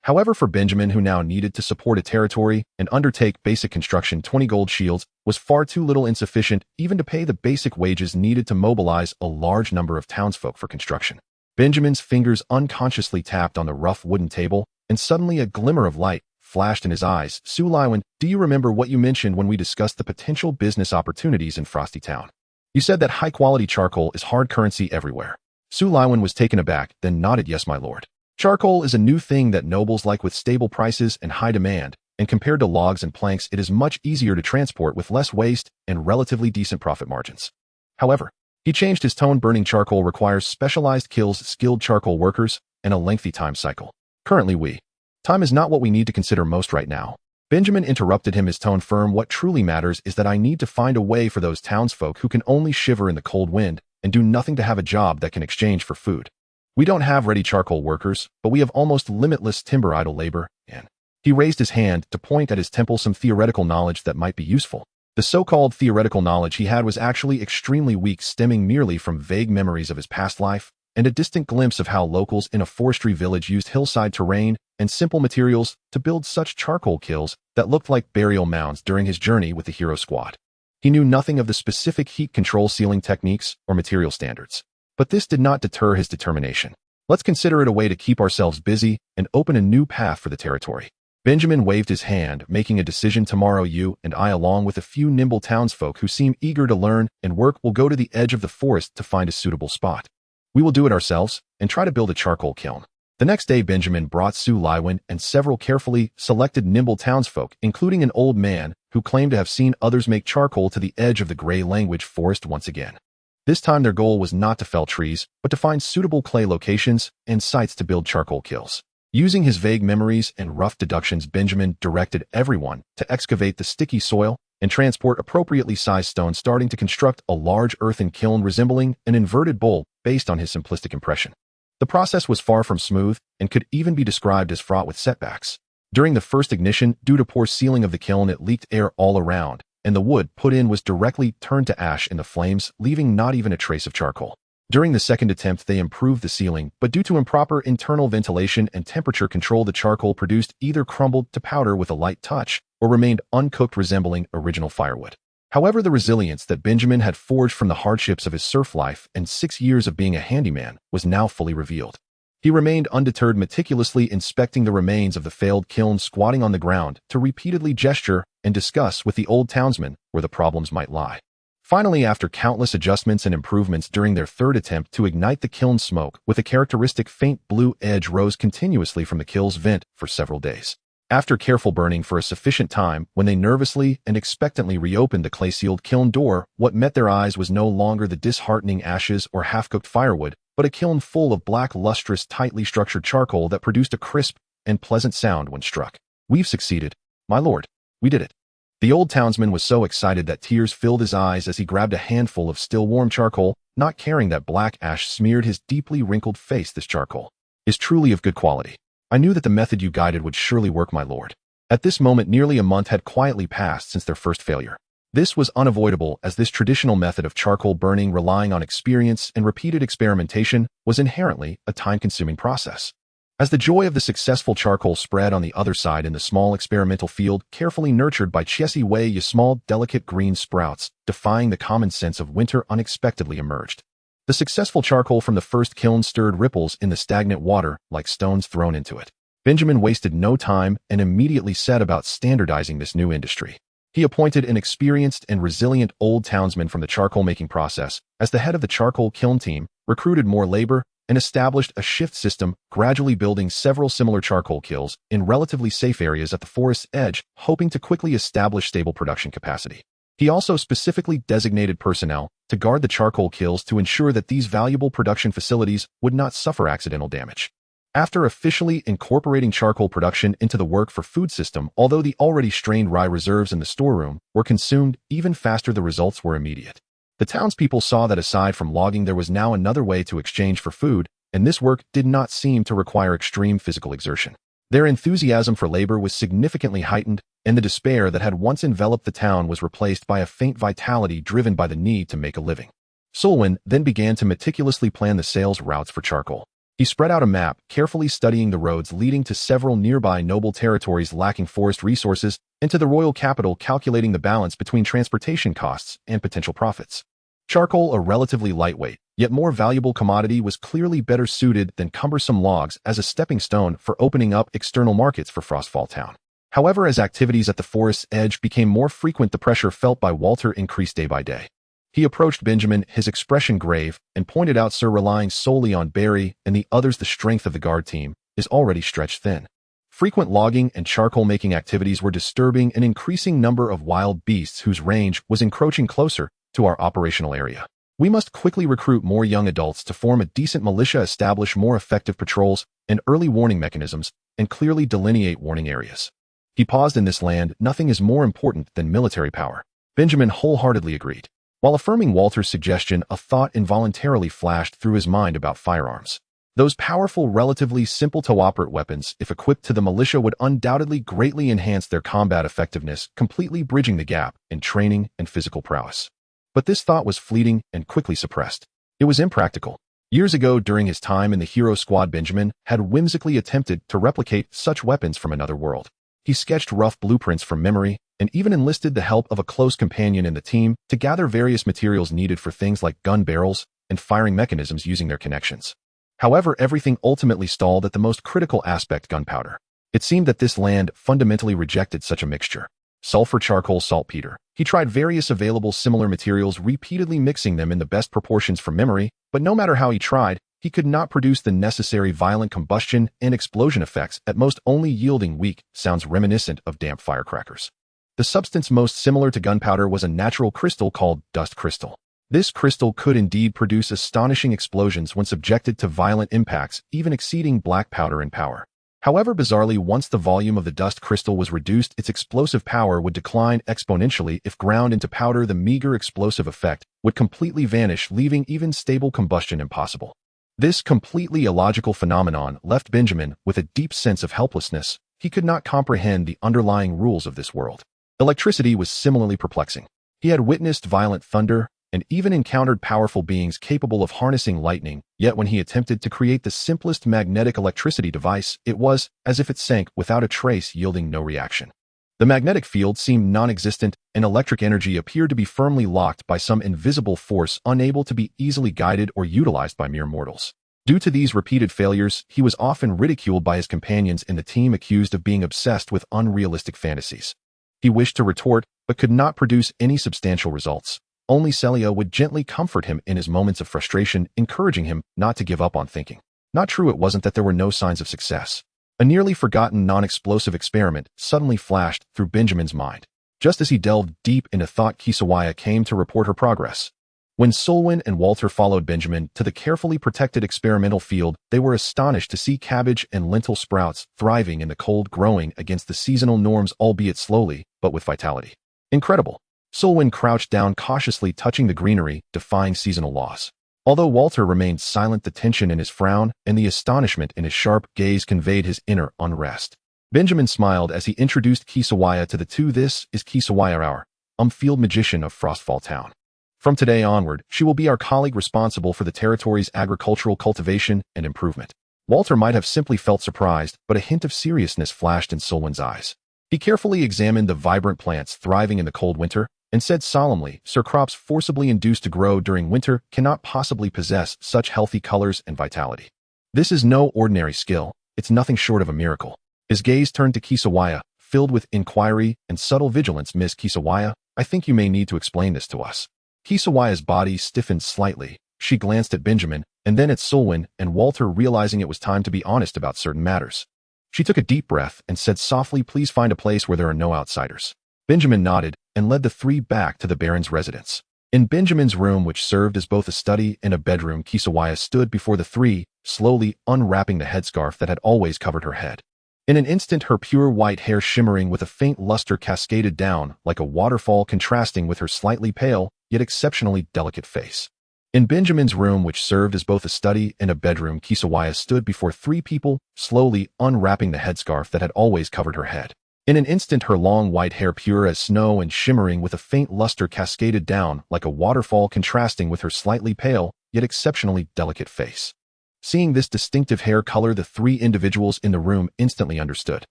However, for Benjamin, who now needed to support a territory and undertake basic construction, 20 gold shields was far too little, insufficient even to pay the basic wages needed to mobilize a large number of townsfolk for construction. Benjamin's fingers unconsciously tapped on the rough wooden table, and suddenly a glimmer of light flashed in his eyes. Su Laiwen, do you remember what you mentioned when we discussed the potential business opportunities in Frosty Town? You said that high-quality charcoal is hard currency everywhere. Su Laiwen was taken aback, then nodded. Yes, my lord. Charcoal is a new thing that nobles like, with stable prices and high demand, and compared to logs and planks, it is much easier to transport with less waste and relatively decent profit margins. However, he changed his tone. Burning charcoal requires specialized kills, skilled charcoal workers, and a lengthy time cycle. Currently, time is not what we need to consider most right now. Benjamin interrupted him, his tone firm. What truly matters is that I need to find a way for those townsfolk who can only shiver in the cold wind and do nothing to have a job that can exchange for food. We don't have ready charcoal workers, but we have almost limitless timber idle labor, and he raised his hand to point at his temple, some theoretical knowledge that might be useful. The so-called theoretical knowledge he had was actually extremely weak, stemming merely from vague memories of his past life and a distant glimpse of how locals in a forestry village used hillside terrain and simple materials to build such charcoal kilns that looked like burial mounds during his journey with the hero squad. He knew nothing of the specific heat control sealing techniques or material standards. But this did not deter his determination. Let's consider it a way to keep ourselves busy and open a new path for the territory. Benjamin waved his hand, making a decision. Tomorrow you and I, along with a few nimble townsfolk who seem eager to learn and work, will go to the edge of the forest to find a suitable spot. We will do it ourselves and try to build a charcoal kiln. The next day, Benjamin brought Sue Lywin and several carefully selected nimble townsfolk, including an old man who claimed to have seen others make charcoal, to the edge of the gray language forest once again. This time their goal was not to fell trees, but to find suitable clay locations and sites to build charcoal kilns. Using his vague memories and rough deductions, Benjamin directed everyone to excavate the sticky soil and transport appropriately sized stones, starting to construct a large earthen kiln resembling an inverted bowl based on his simplistic impression. The process was far from smooth and could even be described as fraught with setbacks. During the first ignition, due to poor sealing of the kiln, it leaked air all around, and the wood put in was directly turned to ash in the flames, leaving not even a trace of charcoal. During the second attempt, they improved the sealing, but due to improper internal ventilation and temperature control, the charcoal produced either crumbled to powder with a light touch or remained uncooked, resembling original firewood. However, the resilience that Benjamin had forged from the hardships of his serf life and 6 years of being a handyman was now fully revealed. He remained undeterred, meticulously inspecting the remains of the failed kiln, squatting on the ground to repeatedly gesture and discuss with the old townsmen where the problems might lie. Finally, after countless adjustments and improvements during their third attempt to ignite the kiln, smoke with a characteristic faint blue edge rose continuously from the kiln's vent for several days. After careful burning for a sufficient time, when they nervously and expectantly reopened the clay-sealed kiln door, what met their eyes was no longer the disheartening ashes or half-cooked firewood, but a kiln full of black, lustrous, tightly structured charcoal that produced a crisp and pleasant sound when struck. "We've succeeded, my lord. We did it." The old townsman was so excited that tears filled his eyes as he grabbed a handful of still warm charcoal, not caring that black ash smeared his deeply wrinkled face. "This charcoal is truly of good quality. I knew that the method you guided would surely work, my lord." At this moment, nearly a month had quietly passed since their first failure. This was unavoidable, as this traditional method of charcoal burning, relying on experience and repeated experimentation, was inherently a time-consuming process. As the joy of the successful charcoal spread on the other side, in the small experimental field, carefully nurtured by Chessie Wei, small, delicate green sprouts, defying the common sense of winter, unexpectedly emerged. The successful charcoal from the first kiln stirred ripples in the stagnant water like stones thrown into it. Benjamin wasted no time and immediately set about standardizing this new industry. He appointed an experienced and resilient old townsman from the charcoal-making process as the head of the charcoal kiln team, recruited more labor, and established a shift system, gradually building several similar charcoal kilns in relatively safe areas at the forest's edge, hoping to quickly establish stable production capacity. He also specifically designated personnel to guard the charcoal kilns to ensure that these valuable production facilities would not suffer accidental damage. After officially incorporating charcoal production into the work for food system, although the already strained rye reserves in the storeroom were consumed even faster, the results were immediate. The townspeople saw that aside from logging, there was now another way to exchange for food, and this work did not seem to require extreme physical exertion. Their enthusiasm for labor was significantly heightened, and the despair that had once enveloped the town was replaced by a faint vitality driven by the need to make a living. Solwyn then began to meticulously plan the sales routes for charcoal. He spread out a map, carefully studying the roads leading to several nearby noble territories lacking forest resources and to the royal capital, calculating the balance between transportation costs and potential profits. Charcoal, a relatively lightweight, yet more valuable commodity, was clearly better suited than cumbersome logs as a stepping stone for opening up external markets for Frostfall Town. However, as activities at the forest's edge became more frequent, the pressure felt by Walter increased day by day. He approached Benjamin, his expression grave, and pointed out, "Sir, relying solely on Barry and the others, the strength of the guard team is already stretched thin. Frequent logging and charcoal-making activities were disturbing an increasing number of wild beasts whose range was encroaching closer to our operational area. We must quickly recruit more young adults to form a decent militia, establish more effective patrols and early warning mechanisms, and clearly delineate warning areas." He paused. "In this land, nothing is more important than military power." Benjamin wholeheartedly agreed. While affirming Walter's suggestion, a thought involuntarily flashed through his mind about firearms. Those powerful, relatively simple-to-operate weapons, if equipped to the militia, would undoubtedly greatly enhance their combat effectiveness, completely bridging the gap in training and physical prowess. But this thought was fleeting and quickly suppressed. It was impractical. Years ago, during his time in the Hero Squad, Benjamin had whimsically attempted to replicate such weapons from another world. He sketched rough blueprints from memory and even enlisted the help of a close companion in the team to gather various materials needed for things like gun barrels and firing mechanisms using their connections. However, everything ultimately stalled at the most critical aspect: gunpowder. It seemed that this land fundamentally rejected such a mixture. Sulfur, charcoal, saltpeter. He tried various available similar materials, repeatedly mixing them in the best proportions from memory, but no matter how he tried, he could not produce the necessary violent combustion and explosion effects, at most only yielding weak sounds reminiscent of damp firecrackers. The substance most similar to gunpowder was a natural crystal called dust crystal. This crystal could indeed produce astonishing explosions when subjected to violent impacts, even exceeding black powder in power. However, bizarrely, once the volume of the dust crystal was reduced, its explosive power would decline exponentially. If ground into powder, the meager explosive effect would completely vanish, leaving even stable combustion impossible. This completely illogical phenomenon left Benjamin with a deep sense of helplessness. He could not comprehend the underlying rules of this world. Electricity was similarly perplexing. He had witnessed violent thunder and even encountered powerful beings capable of harnessing lightning, yet when he attempted to create the simplest magnetic electricity device, it was as if it sank without a trace, yielding no reaction. The magnetic field seemed non-existent, and electric energy appeared to be firmly locked by some invisible force unable to be easily guided or utilized by mere mortals. Due to these repeated failures, he was often ridiculed by his companions in the team, accused of being obsessed with unrealistic fantasies. He wished to retort, but could not produce any substantial results. Only Celia would gently comfort him in his moments of frustration, encouraging him not to give up on thinking. Not true, it wasn't that there were no signs of success. A nearly forgotten non-explosive experiment suddenly flashed through Benjamin's mind. Just as he delved deep into thought, Kisawaya came to report her progress. When Solwyn and Walter followed Benjamin to the carefully protected experimental field, they were astonished to see cabbage and lentil sprouts thriving in the cold, growing against the seasonal norms, albeit slowly, but with vitality. Incredible. Solwyn crouched down, cautiously touching the greenery, defying seasonal laws. Although Walter remained silent, the tension in his frown and the astonishment in his sharp gaze conveyed his inner unrest. Benjamin smiled as he introduced Kisawaya to the two. This is Kisawaya, our field magician of Frostfall Town. From today onward, she will be our colleague responsible for the territory's agricultural cultivation and improvement. Walter might have simply felt surprised, but a hint of seriousness flashed in Solwyn's eyes. He carefully examined the vibrant plants thriving in the cold winter, and said solemnly, "Sir, crops forcibly induced to grow during winter cannot possibly possess such healthy colors and vitality. This is no ordinary skill, it's nothing short of a miracle." His gaze turned to Kisawaya, filled with inquiry and subtle vigilance. "Miss Kisawaya, I think you may need to explain this to us." Kisawaya's body stiffened slightly. She glanced at Benjamin, and then at Solwyn and Walter, realizing it was time to be honest about certain matters. She took a deep breath and said softly, "Please find a place where there are no outsiders." Benjamin nodded and led the three back to the Baron's residence. In Benjamin's room, which served as both a study and a bedroom, Kisawaya stood before the three, slowly unwrapping the headscarf that had always covered her head. In an instant, her pure white hair, shimmering with a faint luster, cascaded down like a waterfall, contrasting with her slightly pale, yet exceptionally delicate face. In Benjamin's room, which served as both a study and a bedroom, Kisawaya stood before three people, slowly unwrapping the headscarf that had always covered her head. In an instant, her long white hair, pure as snow and shimmering with a faint luster, cascaded down like a waterfall, contrasting with her slightly pale, yet exceptionally delicate face. Seeing this distinctive hair color, the three individuals in the room instantly understood.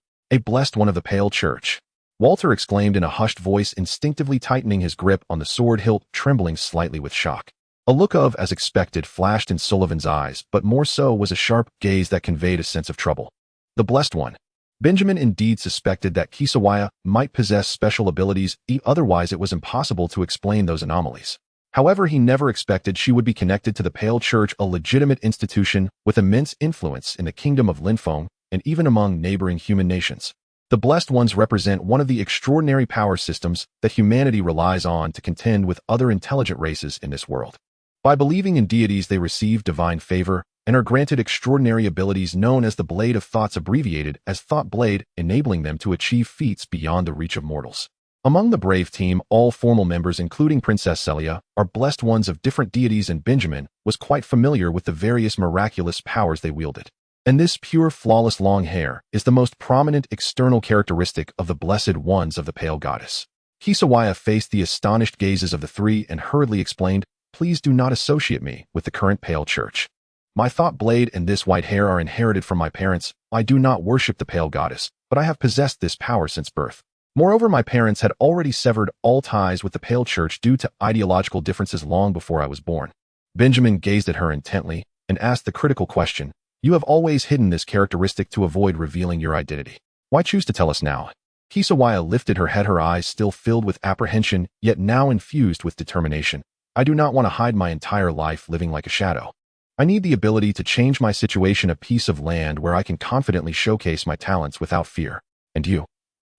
"A blessed one of the Pale Church," Walter exclaimed in a hushed voice, instinctively tightening his grip on the sword hilt, trembling slightly with shock. A look of, as expected, flashed in Sullivan's eyes, but more so was a sharp gaze that conveyed a sense of trouble. The blessed one. Benjamin indeed suspected that Kisawaya might possess special abilities, otherwise it was impossible to explain those anomalies. However, he never expected she would be connected to the Pale Church, a legitimate institution with immense influence in the kingdom of Linfeng and even among neighboring human nations. The Blessed Ones represent one of the extraordinary power systems that humanity relies on to contend with other intelligent races in this world. By believing in deities, they receive divine favor and are granted extraordinary abilities known as the Blade of Thoughts, abbreviated as Thought Blade, enabling them to achieve feats beyond the reach of mortals. Among the Brave team, all formal members, including Princess Celia, are Blessed Ones of different deities, and Benjamin was quite familiar with the various miraculous powers they wielded. And this pure, flawless long hair is the most prominent external characteristic of the Blessed Ones of the Pale Goddess. Kisawaya faced the astonished gazes of the three and hurriedly explained, "Please do not associate me with the current Pale Church. My thought blade and this white hair are inherited from my parents. I do not worship the Pale Goddess, but I have possessed this power since birth. Moreover, my parents had already severed all ties with the Pale Church due to ideological differences long before I was born." Benjamin gazed at her intently and asked the critical question, "You have always hidden this characteristic to avoid revealing your identity?" Why choose to tell us now? Kisawaya lifted her head, her eyes still filled with apprehension, yet now infused with determination. I do not want to hide my entire life living like a shadow. I need the ability to change my situation, a piece of land where I can confidently showcase my talents without fear. And you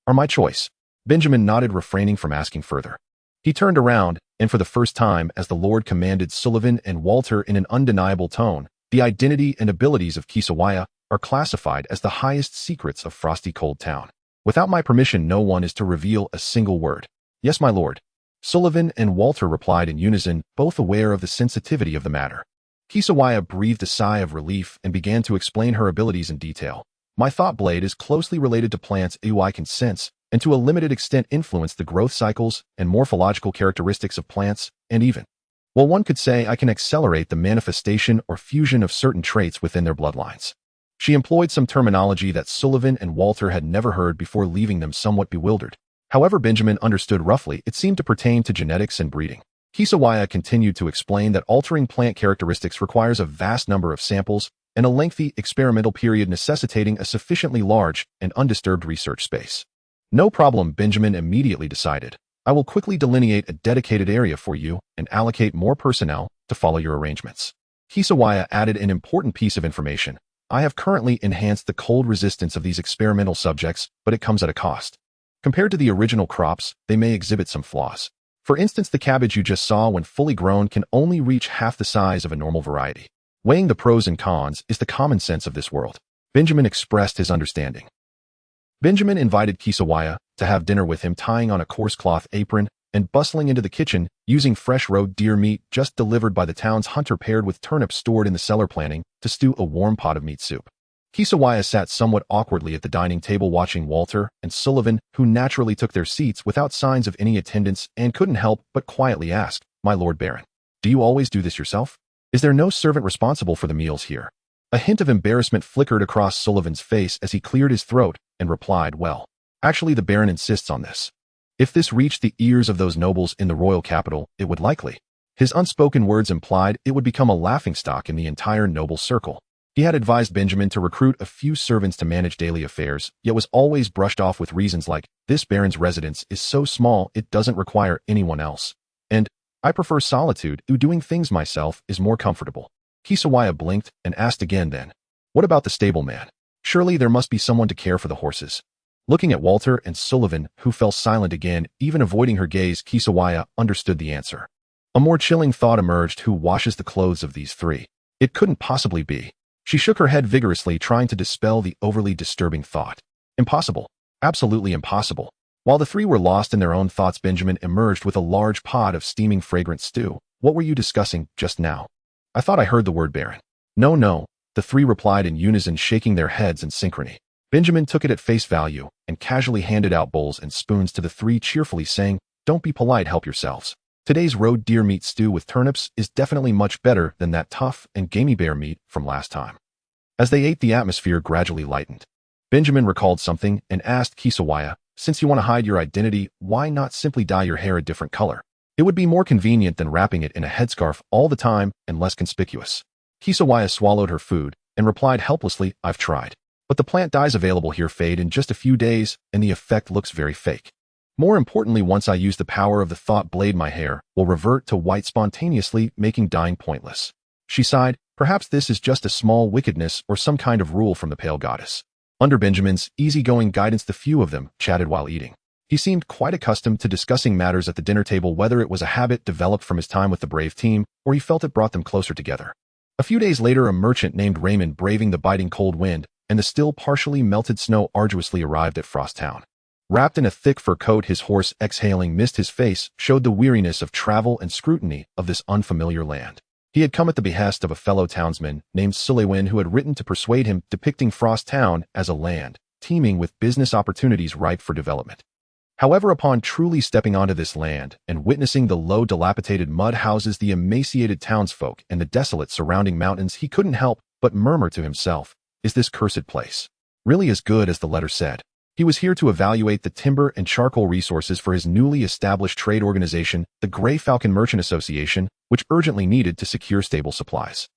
are my choice. Benjamin nodded, refraining from asking further. He turned around, and for the first time, as the Lord commanded Sullivan and Walter in an undeniable tone, the identity and abilities of Kisawaya are classified as the highest secrets of Frosty Cold Town. Without my permission, no one is to reveal a single word. Yes, my lord. Sullivan and Walter replied in unison, both aware of the sensitivity of the matter. Kisawaya breathed a sigh of relief and began to explain her abilities in detail. My thought blade is closely related to plants I can sense, and to a limited extent influence the growth cycles and morphological characteristics of plants, and even, well, one could say I can accelerate the manifestation or fusion of certain traits within their bloodlines. She employed some terminology that Sullivan and Walter had never heard before, leaving them somewhat bewildered. However, Benjamin understood roughly. It seemed to pertain to genetics and breeding. Kisawaya continued to explain that altering plant characteristics requires a vast number of samples and a lengthy experimental period, necessitating a sufficiently large and undisturbed research space. No problem, Benjamin immediately decided. I will quickly delineate a dedicated area for you and allocate more personnel to follow your arrangements. Kisawaya added an important piece of information. I have currently enhanced the cold resistance of these experimental subjects, but it comes at a cost. Compared to the original crops, they may exhibit some flaws. For instance, the cabbage you just saw, when fully grown, can only reach half the size of a normal variety. Weighing the pros and cons is the common sense of this world. Benjamin expressed his understanding. Benjamin invited Kisawaya to have dinner with him, tying on a coarse cloth apron and bustling into the kitchen, using fresh roe deer meat just delivered by the town's hunter paired with turnips stored in the cellar, planning to stew a warm pot of meat soup. Kisawaya sat somewhat awkwardly at the dining table, watching Walter and Sullivan, who naturally took their seats without signs of any attendance, and couldn't help but quietly ask, "My Lord Baron, do you always do this yourself? Is there no servant responsible for the meals here?" A hint of embarrassment flickered across Sullivan's face as he cleared his throat and replied, "Well, actually the Baron insists on this. If this reached the ears of those nobles in the royal capital, it would likely." His unspoken words implied it would become a laughingstock in the entire noble circle. He had advised Benjamin to recruit a few servants to manage daily affairs, yet was always brushed off with reasons like, "This Baron's residence is so small it doesn't require anyone else," and "I prefer solitude, doing things myself is more comfortable." Kisawaya blinked and asked again then, "What about the stableman? Surely there must be someone to care for the horses." Looking at Walter and Sullivan, who fell silent again, even avoiding her gaze, Kisawaya understood the answer. A more chilling thought emerged: who washes the clothes of these three? It couldn't possibly be. She shook her head vigorously, trying to dispel the overly disturbing thought. Impossible. Absolutely impossible. While the three were lost in their own thoughts, Benjamin emerged with a large pot of steaming fragrant stew. "What were you discussing just now?" "I thought I heard the word Baron." No, the three replied in unison, shaking their heads in synchrony. Benjamin took it at face value and casually handed out bowls and spoons to the three, cheerfully saying, "Don't be polite, help yourselves. Today's roe deer meat stew with turnips is definitely much better than that tough and gamey bear meat from last time." As they ate, the atmosphere gradually lightened. Benjamin recalled something and asked Kisawaya, "Since you want to hide your identity, why not simply dye your hair a different color? It would be more convenient than wrapping it in a headscarf all the time and less conspicuous." Kisawaya swallowed her food and replied helplessly, "I've tried. But the plant dyes available here fade in just a few days, and the effect looks very fake. More importantly, once I use the power of the thought blade, my hair will revert to white spontaneously, making dyeing pointless." She sighed. Perhaps this is just a small wickedness or some kind of rule from the pale goddess. Under Benjamin's easygoing guidance, the few of them chatted while eating. He seemed quite accustomed to discussing matters at the dinner table, whether it was a habit developed from his time with the brave team or he felt it brought them closer together. A few days later, a merchant named Raymond, braving the biting cold wind and the still partially melted snow, arduously arrived at Frost Town. Wrapped in a thick fur coat, his horse, exhaling mist, his face showed the weariness of travel and scrutiny of this unfamiliar land. He had come at the behest of a fellow townsman named Sullivan, who had written to persuade him, depicting Frost Town as a land teeming with business opportunities ripe for development. However, upon truly stepping onto this land and witnessing the low, dilapidated mud houses, the emaciated townsfolk, and the desolate surrounding mountains, he couldn't help but murmur to himself, "Is this cursed place really as good as the letter said?" He was here to evaluate the timber and charcoal resources for his newly established trade organization, the Grey Falcon Merchant Association, which urgently needed to secure stable supplies.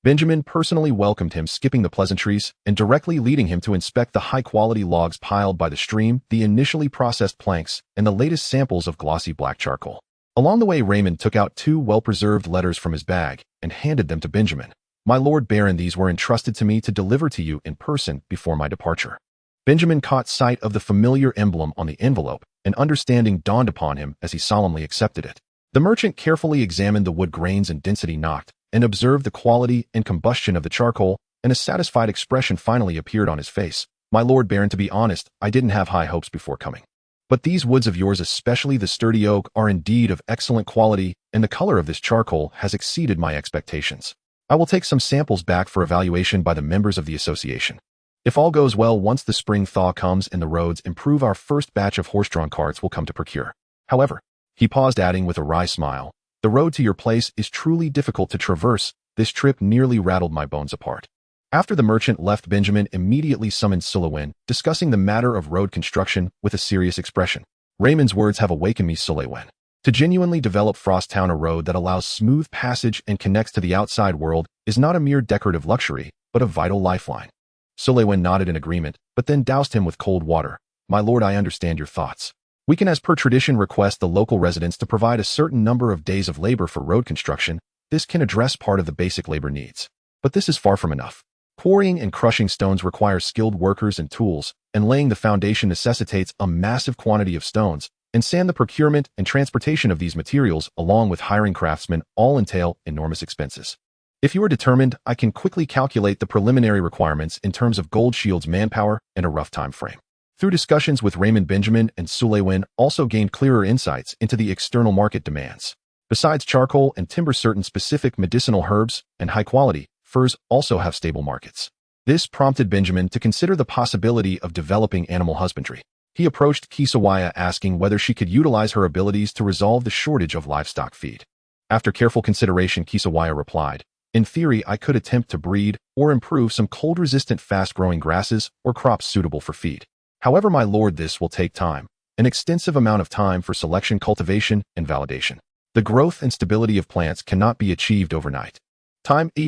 Benjamin personally welcomed him, skipping the pleasantries and directly leading him to inspect the high-quality logs piled by the stream, the initially processed planks, and the latest samples of glossy black charcoal. Along the way, Raymond took out 2 well-preserved letters from his bag and handed them to Benjamin. "My Lord Baron, these were entrusted to me to deliver to you in person before my departure." Benjamin caught sight of the familiar emblem on the envelope, and understanding dawned upon him as he solemnly accepted it. The merchant carefully examined the wood grains and density knocked, and observed the quality and combustion of the charcoal, and a satisfied expression finally appeared on his face. "My Lord Baron, to be honest, I didn't have high hopes before coming. But these woods of yours, especially the sturdy oak, are indeed of excellent quality, and the color of this charcoal has exceeded my expectations. I will take some samples back for evaluation by the members of the association. If all goes well, once the spring thaw comes and the roads improve, our first batch of horse-drawn carts will come to procure. However," he paused, adding with a wry smile, "the road to your place is truly difficult to traverse. This trip nearly rattled my bones apart." After the merchant left, Benjamin immediately summoned Sullivan, discussing the matter of road construction with a serious expression. "Raymond's words have awakened me, Sullivan. To genuinely develop Frosttown, a road that allows smooth passage and connects to the outside world is not a mere decorative luxury, but a vital lifeline." Sullivan nodded in agreement, but then doused him with cold water. "My lord, I understand your thoughts. We can, as per tradition, request the local residents to provide a certain number of days of labor for road construction. This can address part of the basic labor needs. But this is far from enough. Quarrying and crushing stones require skilled workers and tools, and laying the foundation necessitates a massive quantity of stones, and sand. The procurement and transportation of these materials, along with hiring craftsmen, all entail enormous expenses. If you are determined, I can quickly calculate the preliminary requirements in terms of Gold Shield's manpower and a rough time frame." Through discussions with Raymond, Benjamin and Sullivan also gained clearer insights into the external market demands. Besides charcoal and timber, certain specific medicinal herbs and high-quality furs also have stable markets. This prompted Benjamin to consider the possibility of developing animal husbandry. He approached Kisawaya, asking whether she could utilize her abilities to resolve the shortage of livestock feed. After careful consideration, Kisawaya replied, "In theory, I could attempt to breed or improve some cold-resistant fast-growing grasses or crops suitable for feed. However, my lord, this will take time, an extensive amount of time for selection, cultivation, and validation. The growth and stability of plants cannot be achieved overnight.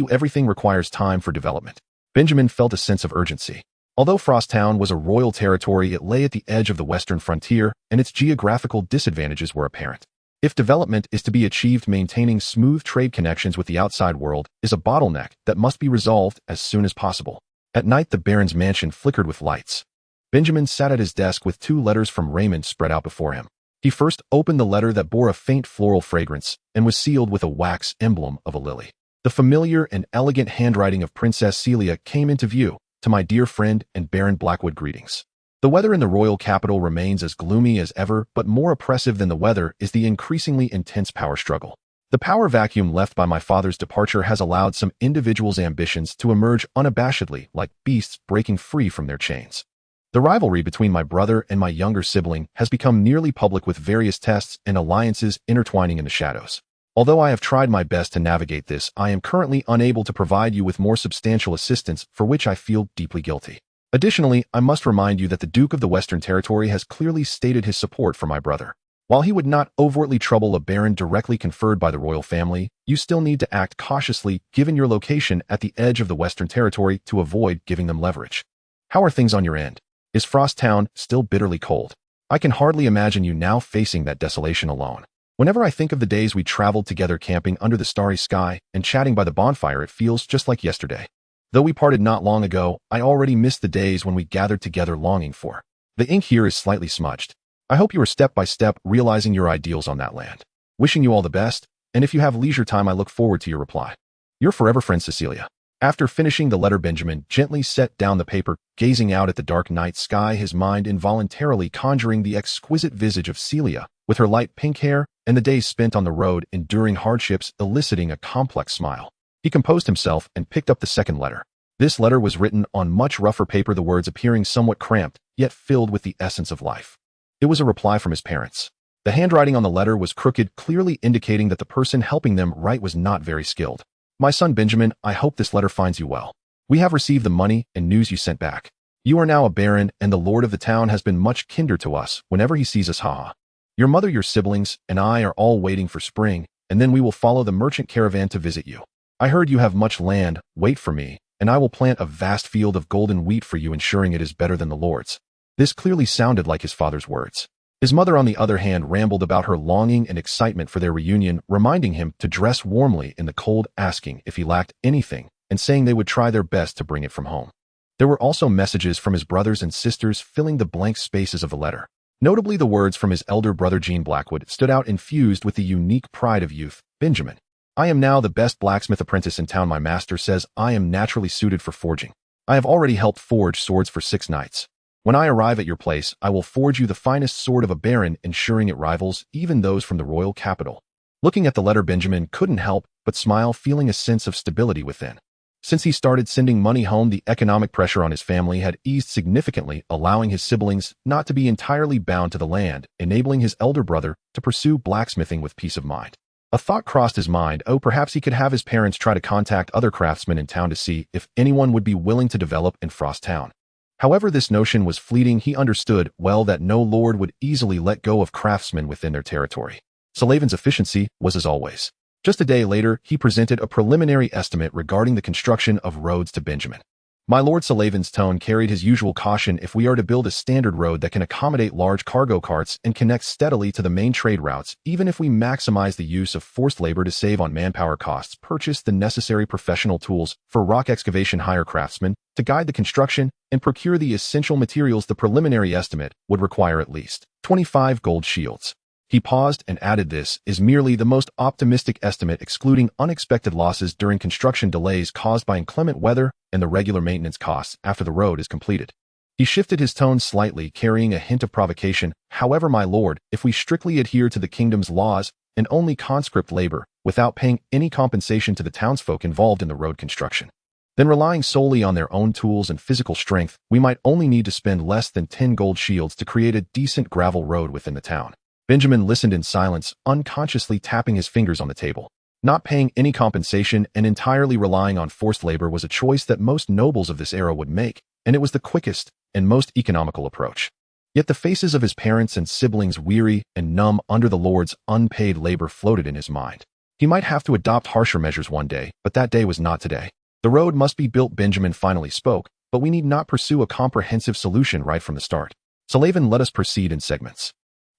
Everything requires time for development." Benjamin felt a sense of urgency. Although Frosttown was a royal territory, it lay at the edge of the western frontier, and its geographical disadvantages were apparent. If development is to be achieved, maintaining smooth trade connections with the outside world is a bottleneck that must be resolved as soon as possible. At night, the Baron's mansion flickered with lights. Benjamin sat at his desk with 2 letters from Raymond spread out before him. He first opened the letter that bore a faint floral fragrance and was sealed with a wax emblem of a lily. The familiar and elegant handwriting of Princess Celia came into view. "To my dear friend and Baron Blackwood, greetings. The weather in the royal capital remains as gloomy as ever, but more oppressive than the weather is the increasingly intense power struggle. The power vacuum left by my father's departure has allowed some individuals' ambitions to emerge unabashedly, like beasts breaking free from their chains. The rivalry between my brother and my younger sibling has become nearly public, with various tests and alliances intertwining in the shadows. Although I have tried my best to navigate this, I am currently unable to provide you with more substantial assistance, for which I feel deeply guilty. Additionally, I must remind you that the Duke of the Western Territory has clearly stated his support for my brother. While he would not overtly trouble a baron directly conferred by the royal family, you still need to act cautiously given your location at the edge of the Western Territory to avoid giving them leverage. How are things on your end? Is Frosttown still bitterly cold? I can hardly imagine you now facing that desolation alone. Whenever I think of the days we traveled together, camping under the starry sky and chatting by the bonfire, it feels just like yesterday. Though we parted not long ago, I already miss the days when we gathered together, longing for." The ink here is slightly smudged. "I hope you are step by step realizing your ideals on that land. Wishing you all the best, and if you have leisure time, I look forward to your reply. Your forever friend, Cecilia." After finishing the letter, Benjamin gently set down the paper, gazing out at the dark night sky, his mind involuntarily conjuring the exquisite visage of Celia, with her light pink hair, and the days spent on the road enduring hardships eliciting a complex smile. He composed himself and picked up the second letter. This letter was written on much rougher paper, the words appearing somewhat cramped, yet filled with the essence of life. It was a reply from his parents. The handwriting on the letter was crooked, clearly indicating that the person helping them write was not very skilled. "My son Benjamin, I hope this letter finds you well. We have received the money and news you sent back. You are now a baron, and the lord of the town has been much kinder to us whenever he sees us. Ha! Your mother, your siblings, and I are all waiting for spring, and then we will follow the merchant caravan to visit you. I heard you have much land, wait for me, and I will plant a vast field of golden wheat for you, ensuring it is better than the Lord's. This clearly sounded like his father's words. His mother, on the other hand, rambled about her longing and excitement for their reunion, reminding him to dress warmly in the cold, asking if he lacked anything, and saying they would try their best to bring it from home. There were also messages from his brothers and sisters filling the blank spaces of the letter. Notably, the words from his elder brother Gene Blackwood stood out, infused with the unique pride of youth. Benjamin, I am now the best blacksmith apprentice in town. My master says I am naturally suited for forging. I have already helped forge swords for 6 knights. When I arrive at your place, I will forge you the finest sword of a baron, ensuring it rivals even those from the royal capital. Looking at the letter, Benjamin couldn't help but smile, feeling a sense of stability within. Since he started sending money home, the economic pressure on his family had eased significantly, allowing his siblings not to be entirely bound to the land, enabling his elder brother to pursue blacksmithing with peace of mind. A thought crossed his mind. Oh, perhaps he could have his parents try to contact other craftsmen in town to see if anyone would be willing to develop in Frost Town. However, this notion was fleeting. He understood well that no lord would easily let go of craftsmen within their territory. Salavan's efficiency was as always. Just a day later, he presented a preliminary estimate regarding the construction of roads to Benjamin. My lord, Salavan's tone carried his usual caution. If we are to build a standard road that can accommodate large cargo carts and connect steadily to the main trade routes, even if we maximize the use of forced labor to save on manpower costs, purchase the necessary professional tools for rock excavation, hire craftsmen to guide the construction, and procure the essential materials, the preliminary estimate would require at least 25 gold shields. He paused and added, this is merely the most optimistic estimate, excluding unexpected losses during construction delays caused by inclement weather and the regular maintenance costs after the road is completed. He shifted his tone slightly, carrying a hint of provocation. However, my lord, if we strictly adhere to the kingdom's laws and only conscript labor without paying any compensation to the townsfolk involved in the road construction, then relying solely on their own tools and physical strength, we might only need to spend less than 10 gold shields to create a decent gravel road within the town. Benjamin listened in silence, unconsciously tapping his fingers on the table. Not paying any compensation and entirely relying on forced labor was a choice that most nobles of this era would make, and it was the quickest and most economical approach. Yet the faces of his parents and siblings, weary and numb under the lord's unpaid labor, floated in his mind. He might have to adopt harsher measures one day, but that day was not today. The road must be built, Benjamin finally spoke, but we need not pursue a comprehensive solution right from the start. Salavan, let us proceed in segments.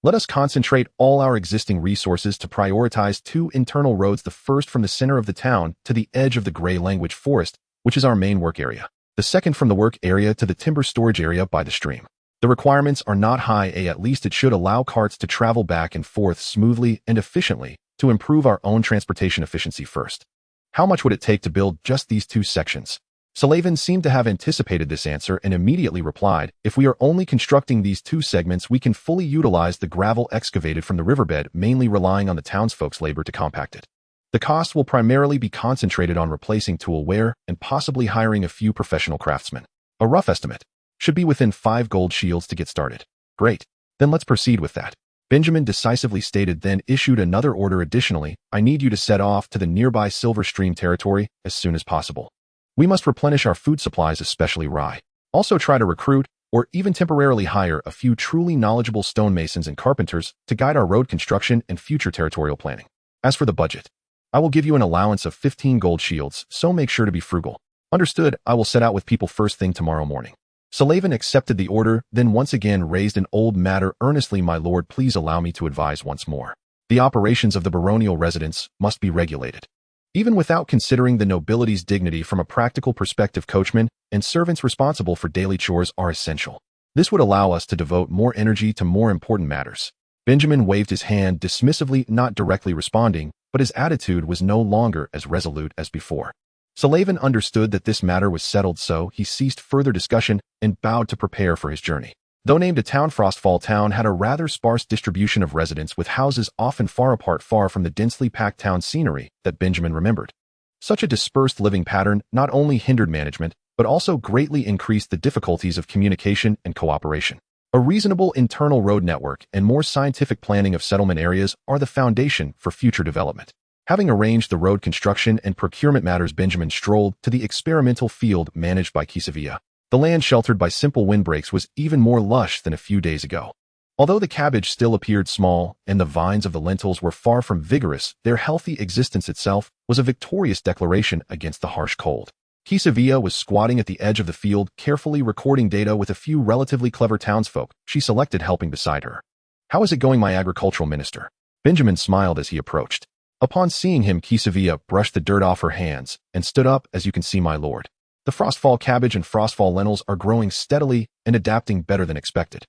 Let us concentrate all our existing resources to prioritize 2 internal roads, the first from the center of the town to the edge of the gray language forest, which is our main work area. The second from the work area to the timber storage area by the stream. The requirements are not high, at least it should allow carts to travel back and forth smoothly and efficiently to improve our own transportation efficiency first. How much would it take to build just these 2 sections? Salavan seemed to have anticipated this answer and immediately replied, if we are only constructing these 2 segments, we can fully utilize the gravel excavated from the riverbed, mainly relying on the townsfolk's labor to compact it. The cost will primarily be concentrated on replacing tool wear and possibly hiring a few professional craftsmen. A rough estimate should be within 5 gold shields to get started. Great. Then let's proceed with that. Benjamin decisively stated, then issued another order. Additionally, I need you to set off to the nearby Silver Stream territory as soon as possible. We must replenish our food supplies, especially rye. Also try to recruit, or even temporarily hire, a few truly knowledgeable stonemasons and carpenters to guide our road construction and future territorial planning. As for the budget, I will give you an allowance of 15 gold shields, so make sure to be frugal. Understood. I will set out with people first thing tomorrow morning. Salavan accepted the order, then once again raised an old matter earnestly. My lord, please allow me to advise once more. The operations of the baronial residence must be regulated. Even without considering the nobility's dignity from a practical perspective, coachmen and servants responsible for daily chores are essential. This would allow us to devote more energy to more important matters. Benjamin waved his hand dismissively, not directly responding, but his attitude was no longer as resolute as before. Salavan understood that this matter was settled, so he ceased further discussion and bowed to prepare for his journey. Though named a town, Frostfall Town had a rather sparse distribution of residents, with houses often far apart, far from the densely packed town scenery that Benjamin remembered. Such a dispersed living pattern not only hindered management, but also greatly increased the difficulties of communication and cooperation. A reasonable internal road network and more scientific planning of settlement areas are the foundation for future development. Having arranged the road construction and procurement matters, Benjamin strolled to the experimental field managed by Kisavia. The land, sheltered by simple windbreaks, was even more lush than a few days ago. Although the cabbage still appeared small and the vines of the lentils were far from vigorous, their healthy existence itself was a victorious declaration against the harsh cold. Kisavia was squatting at the edge of the field, carefully recording data with a few relatively clever townsfolk she selected helping beside her. "How is it going, my agricultural minister?" Benjamin smiled as he approached. Upon seeing him, Kisavia brushed the dirt off her hands and stood up. "As you can see, my lord, the frostfall cabbage and frostfall lentils are growing steadily and adapting better than expected."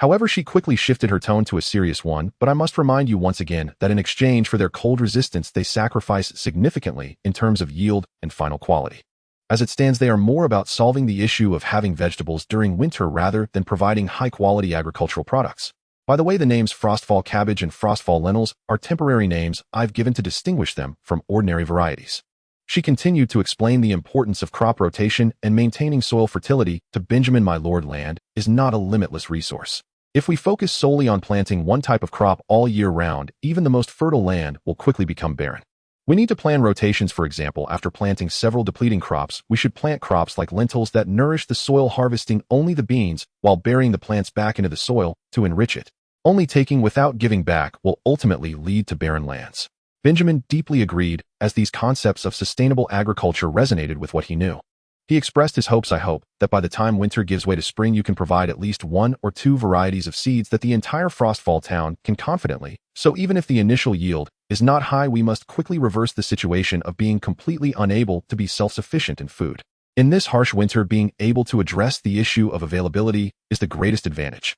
However, she quickly shifted her tone to a serious one. "But I must remind you once again that in exchange for their cold resistance, they sacrifice significantly in terms of yield and final quality. As it stands, they are more about solving the issue of having vegetables during winter rather than providing high-quality agricultural products. By the way, the names frostfall cabbage and frostfall lentils are temporary names I've given to distinguish them from ordinary varieties." She continued to explain the importance of crop rotation and maintaining soil fertility to Benjamin. "My lord, land is not a limitless resource. If we focus solely on planting one type of crop all year round, even the most fertile land will quickly become barren. We need to plan rotations. For example, after planting several depleting crops, we should plant crops like lentils that nourish the soil, harvesting only the beans while burying the plants back into the soil to enrich it. Only taking without giving back will ultimately lead to barren lands." Benjamin deeply agreed, as these concepts of sustainable agriculture resonated with what he knew. He expressed his hopes. "I hope that by the time winter gives way to spring, you can provide at least 1 or 2 varieties of seeds that the entire frostfall town can confidently. So even if the initial yield is not high, we must quickly reverse the situation of being completely unable to be self-sufficient in food. In this harsh winter, being able to address the issue of availability is the greatest advantage."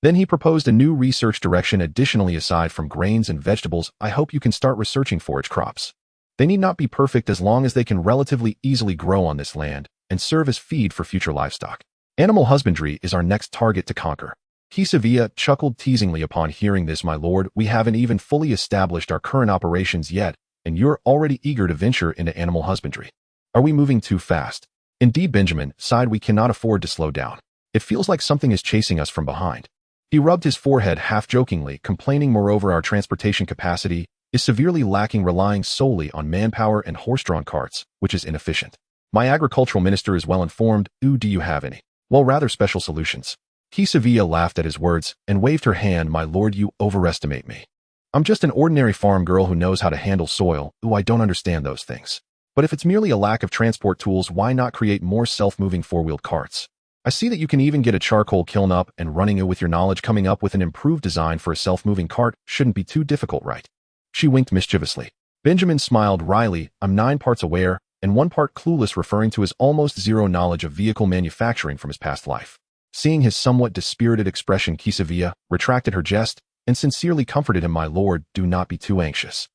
Then he proposed a new research direction. "Additionally, aside from grains and vegetables, I hope you can start researching forage crops. They need not be perfect as long as they can relatively easily grow on this land and serve as feed for future livestock. Animal husbandry is our next target to conquer." Kisavia chuckled teasingly upon hearing this. "My lord, we haven't even fully established our current operations yet, and you're already eager to venture into animal husbandry. Are we moving too fast?" "Indeed," Benjamin sighed, "we cannot afford to slow down. It feels like something is chasing us from behind." He rubbed his forehead half-jokingly, complaining, "Moreover, our transportation capacity is severely lacking, relying solely on manpower and horse-drawn carts, which is inefficient. My agricultural minister is well informed. Do you have any, well, rather special solutions?" Kisavia laughed at his words and waved her hand. "My lord, you overestimate me. I'm just an ordinary farm girl who knows how to handle soil. I don't understand those things. But if it's merely a lack of transport tools, why not create more self-moving four-wheeled carts? I see that you can even get a charcoal kiln up and running. With your knowledge, coming up with an improved design for a self-moving cart shouldn't be too difficult, right?" She winked mischievously. Benjamin smiled wryly. "I'm 9 parts aware and 1 part clueless," referring to his almost zero knowledge of vehicle manufacturing from his past life. Seeing his somewhat dispirited expression, Kisavia retracted her jest and sincerely comforted him. "My lord, do not be too anxious.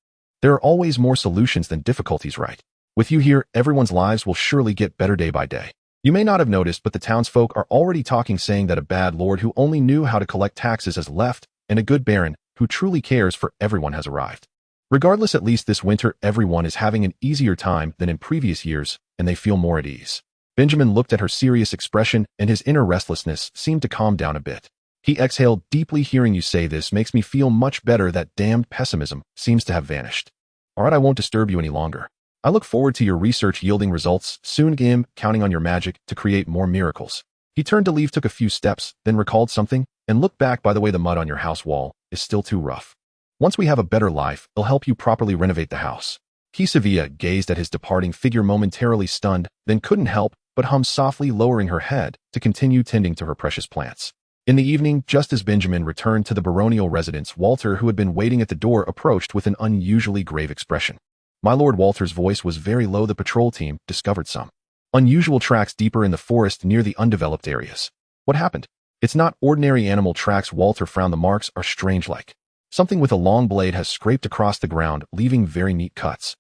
There are always more solutions than difficulties, right? With you here, everyone's lives will surely get better day by day. You may not have noticed, but the townsfolk are already talking, saying that a bad lord who only knew how to collect taxes has left, and a good baron who truly cares for everyone has arrived. Regardless, at least this winter, everyone is having an easier time than in previous years, and they feel more at ease." Benjamin looked at her serious expression, and his inner restlessness seemed to calm down a bit. He exhaled deeply. "Hearing you say this makes me feel much better. That damned pessimism seems to have vanished. All right, I won't disturb you any longer. I look forward to your research yielding results soon. Gim, counting on your magic to create more miracles." He turned to leave, took a few steps, then recalled something, and looked back. "By the way, the mud on your house wall is still too rough. Once we have a better life, it'll help you properly renovate the house." Kisavia gazed at his departing figure, momentarily stunned, then couldn't help but hum softly, lowering her head to continue tending to her precious plants. In the evening, just as Benjamin returned to the baronial residence, Walter, who had been waiting at the door, approached with an unusually grave expression. "My lord," Walter's voice was very low, "the patrol team discovered some unusual tracks deeper in the forest near the undeveloped areas." "What happened?" "It's not ordinary animal tracks." Walter frowned. "The marks are strange, like something with a long blade has scraped across the ground, leaving very neat cuts.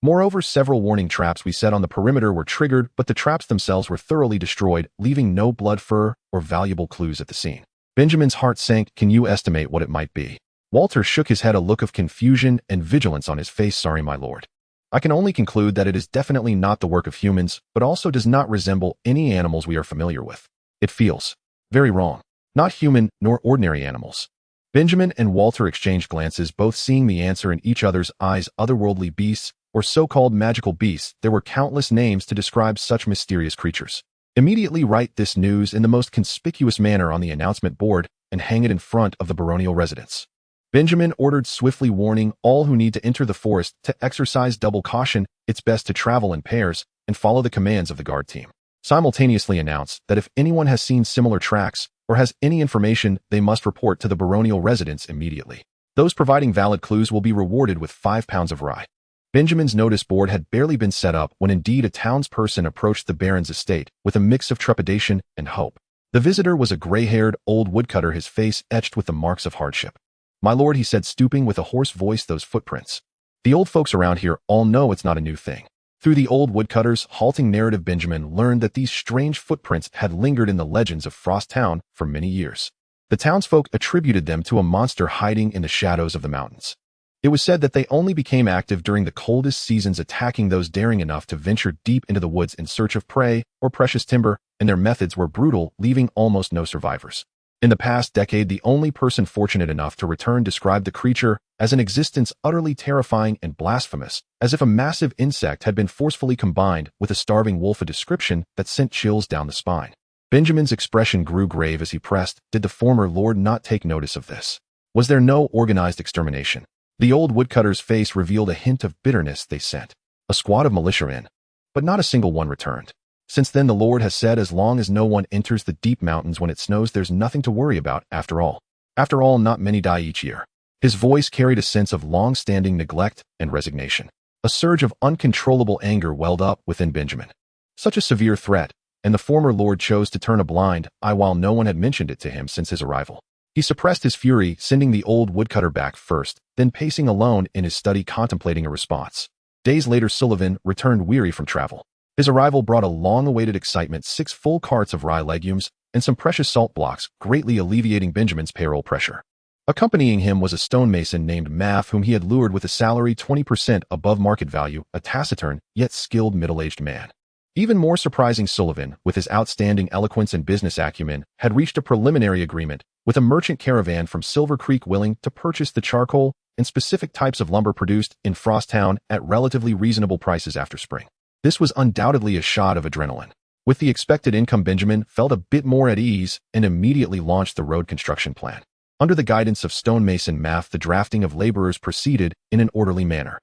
Moreover, several warning traps we set on the perimeter were triggered, but the traps themselves were thoroughly destroyed, leaving no blood, fur, or valuable clues at the scene." Benjamin's heart sank. "Can you estimate what it might be?" Walter shook his head, a look of confusion and vigilance on his face. "Sorry, my lord. I can only conclude that it is definitely not the work of humans, but also does not resemble any animals we are familiar with. It feels very wrong. Not human, nor ordinary animals." Benjamin and Walter exchanged glances, both seeing the answer in each other's eyes. Otherworldly beasts, or so-called magical beasts. There were countless names to describe such mysterious creatures. Immediately write this news in the most conspicuous manner on the announcement board and hang it in front of the baronial residence. Benjamin ordered, swiftly warning all who need to enter the forest to exercise double caution. It's best to travel in pairs and follow the commands of the guard team. Simultaneously announce that if anyone has seen similar tracks or has any information, they must report to the baronial residence immediately. Those providing valid clues will be rewarded with 5 pounds of rye. Benjamin's notice board had barely been set up when indeed a townsperson approached the baron's estate with a mix of trepidation and hope. The visitor was a gray-haired old woodcutter, his face etched with the marks of hardship. "My lord," he said, stooping with a hoarse voice, "those footprints. The old folks around here all know it's not a new thing." Through the old woodcutter's halting narrative, Benjamin learned that these strange footprints had lingered in the legends of Frost Town for many years. The townsfolk attributed them to a monster hiding in the shadows of the mountains. It was said that they only became active during the coldest seasons, attacking those daring enough to venture deep into the woods in search of prey or precious timber, and their methods were brutal, leaving almost no survivors. In the past decade, the only person fortunate enough to return described the creature as an existence utterly terrifying and blasphemous, as if a massive insect had been forcefully combined with a starving wolf, a description that sent chills down the spine. Benjamin's expression grew grave as he pressed, "Did the former lord not take notice of this? Was there no organized extermination?" The old woodcutter's face revealed a hint of bitterness. "They sent a squad of militia in, but not a single one returned. Since then, the Lord has said, as long as no one enters the deep mountains when it snows, there's nothing to worry about after all. After all, not many die each year." His voice carried a sense of long-standing neglect and resignation. A surge of uncontrollable anger welled up within Benjamin. Such a severe threat, and the former lord chose to turn a blind eye while no one had mentioned it to him since his arrival. He suppressed his fury, sending the old woodcutter back first, then pacing alone in his study contemplating a response. Days later, Sullivan returned weary from travel. His arrival brought a long-awaited excitement: 6 full carts of rye legumes and some precious salt blocks, greatly alleviating Benjamin's payroll pressure. Accompanying him was a stonemason named Maff, whom he had lured with a salary 20% above market value, a taciturn yet skilled middle-aged man. Even more surprising, Sullivan, with his outstanding eloquence and business acumen, had reached a preliminary agreement with a merchant caravan from Silver Creek willing to purchase the charcoal and specific types of lumber produced in Frost Town at relatively reasonable prices after spring. This was undoubtedly a shot of adrenaline. With the expected income, Benjamin felt a bit more at ease and immediately launched the road construction plan. Under the guidance of stonemason Maff, the drafting of laborers proceeded in an orderly manner.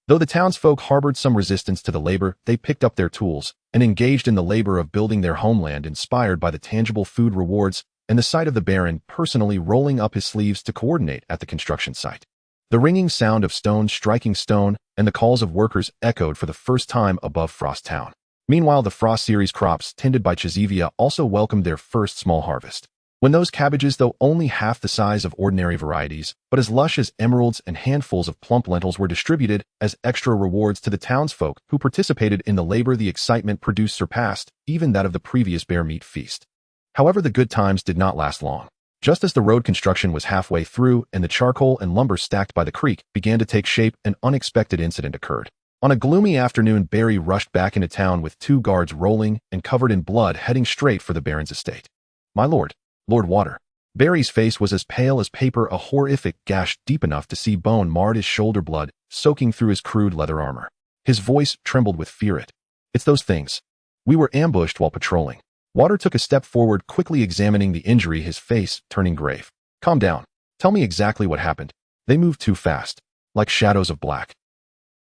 Though the townsfolk harbored some resistance to the labor, they picked up their tools and engaged in the labor of building their homeland, inspired by the tangible food rewards and the sight of the Baron personally rolling up his sleeves to coordinate at the construction site. The ringing sound of stone striking stone and the calls of workers echoed for the first time above Frost Town. Meanwhile, the Frost series crops tended by Chizivia also welcomed their first small harvest. When those cabbages, though only half the size of ordinary varieties, but as lush as emeralds, and handfuls of plump lentils were distributed as extra rewards to the townsfolk who participated in the labor, the excitement produced surpassed even that of the previous bear meat feast. However, the good times did not last long. Just as the road construction was halfway through and the charcoal and lumber stacked by the creek began to take shape, an unexpected incident occurred. On a gloomy afternoon, Barry rushed back into town with 2 guards rolling and covered in blood, heading straight for the Baron's estate. "My lord, Lord Water." Barry's face was as pale as paper, a horrific gash deep enough to see bone marred his shoulder, blood soaking through his crude leather armor. His voice trembled with fear. "It's those things. We were ambushed while patrolling." Water took a step forward, quickly examining the injury, his face turning grave. "Calm down. Tell me exactly what happened." "They moved too fast, like shadows of black."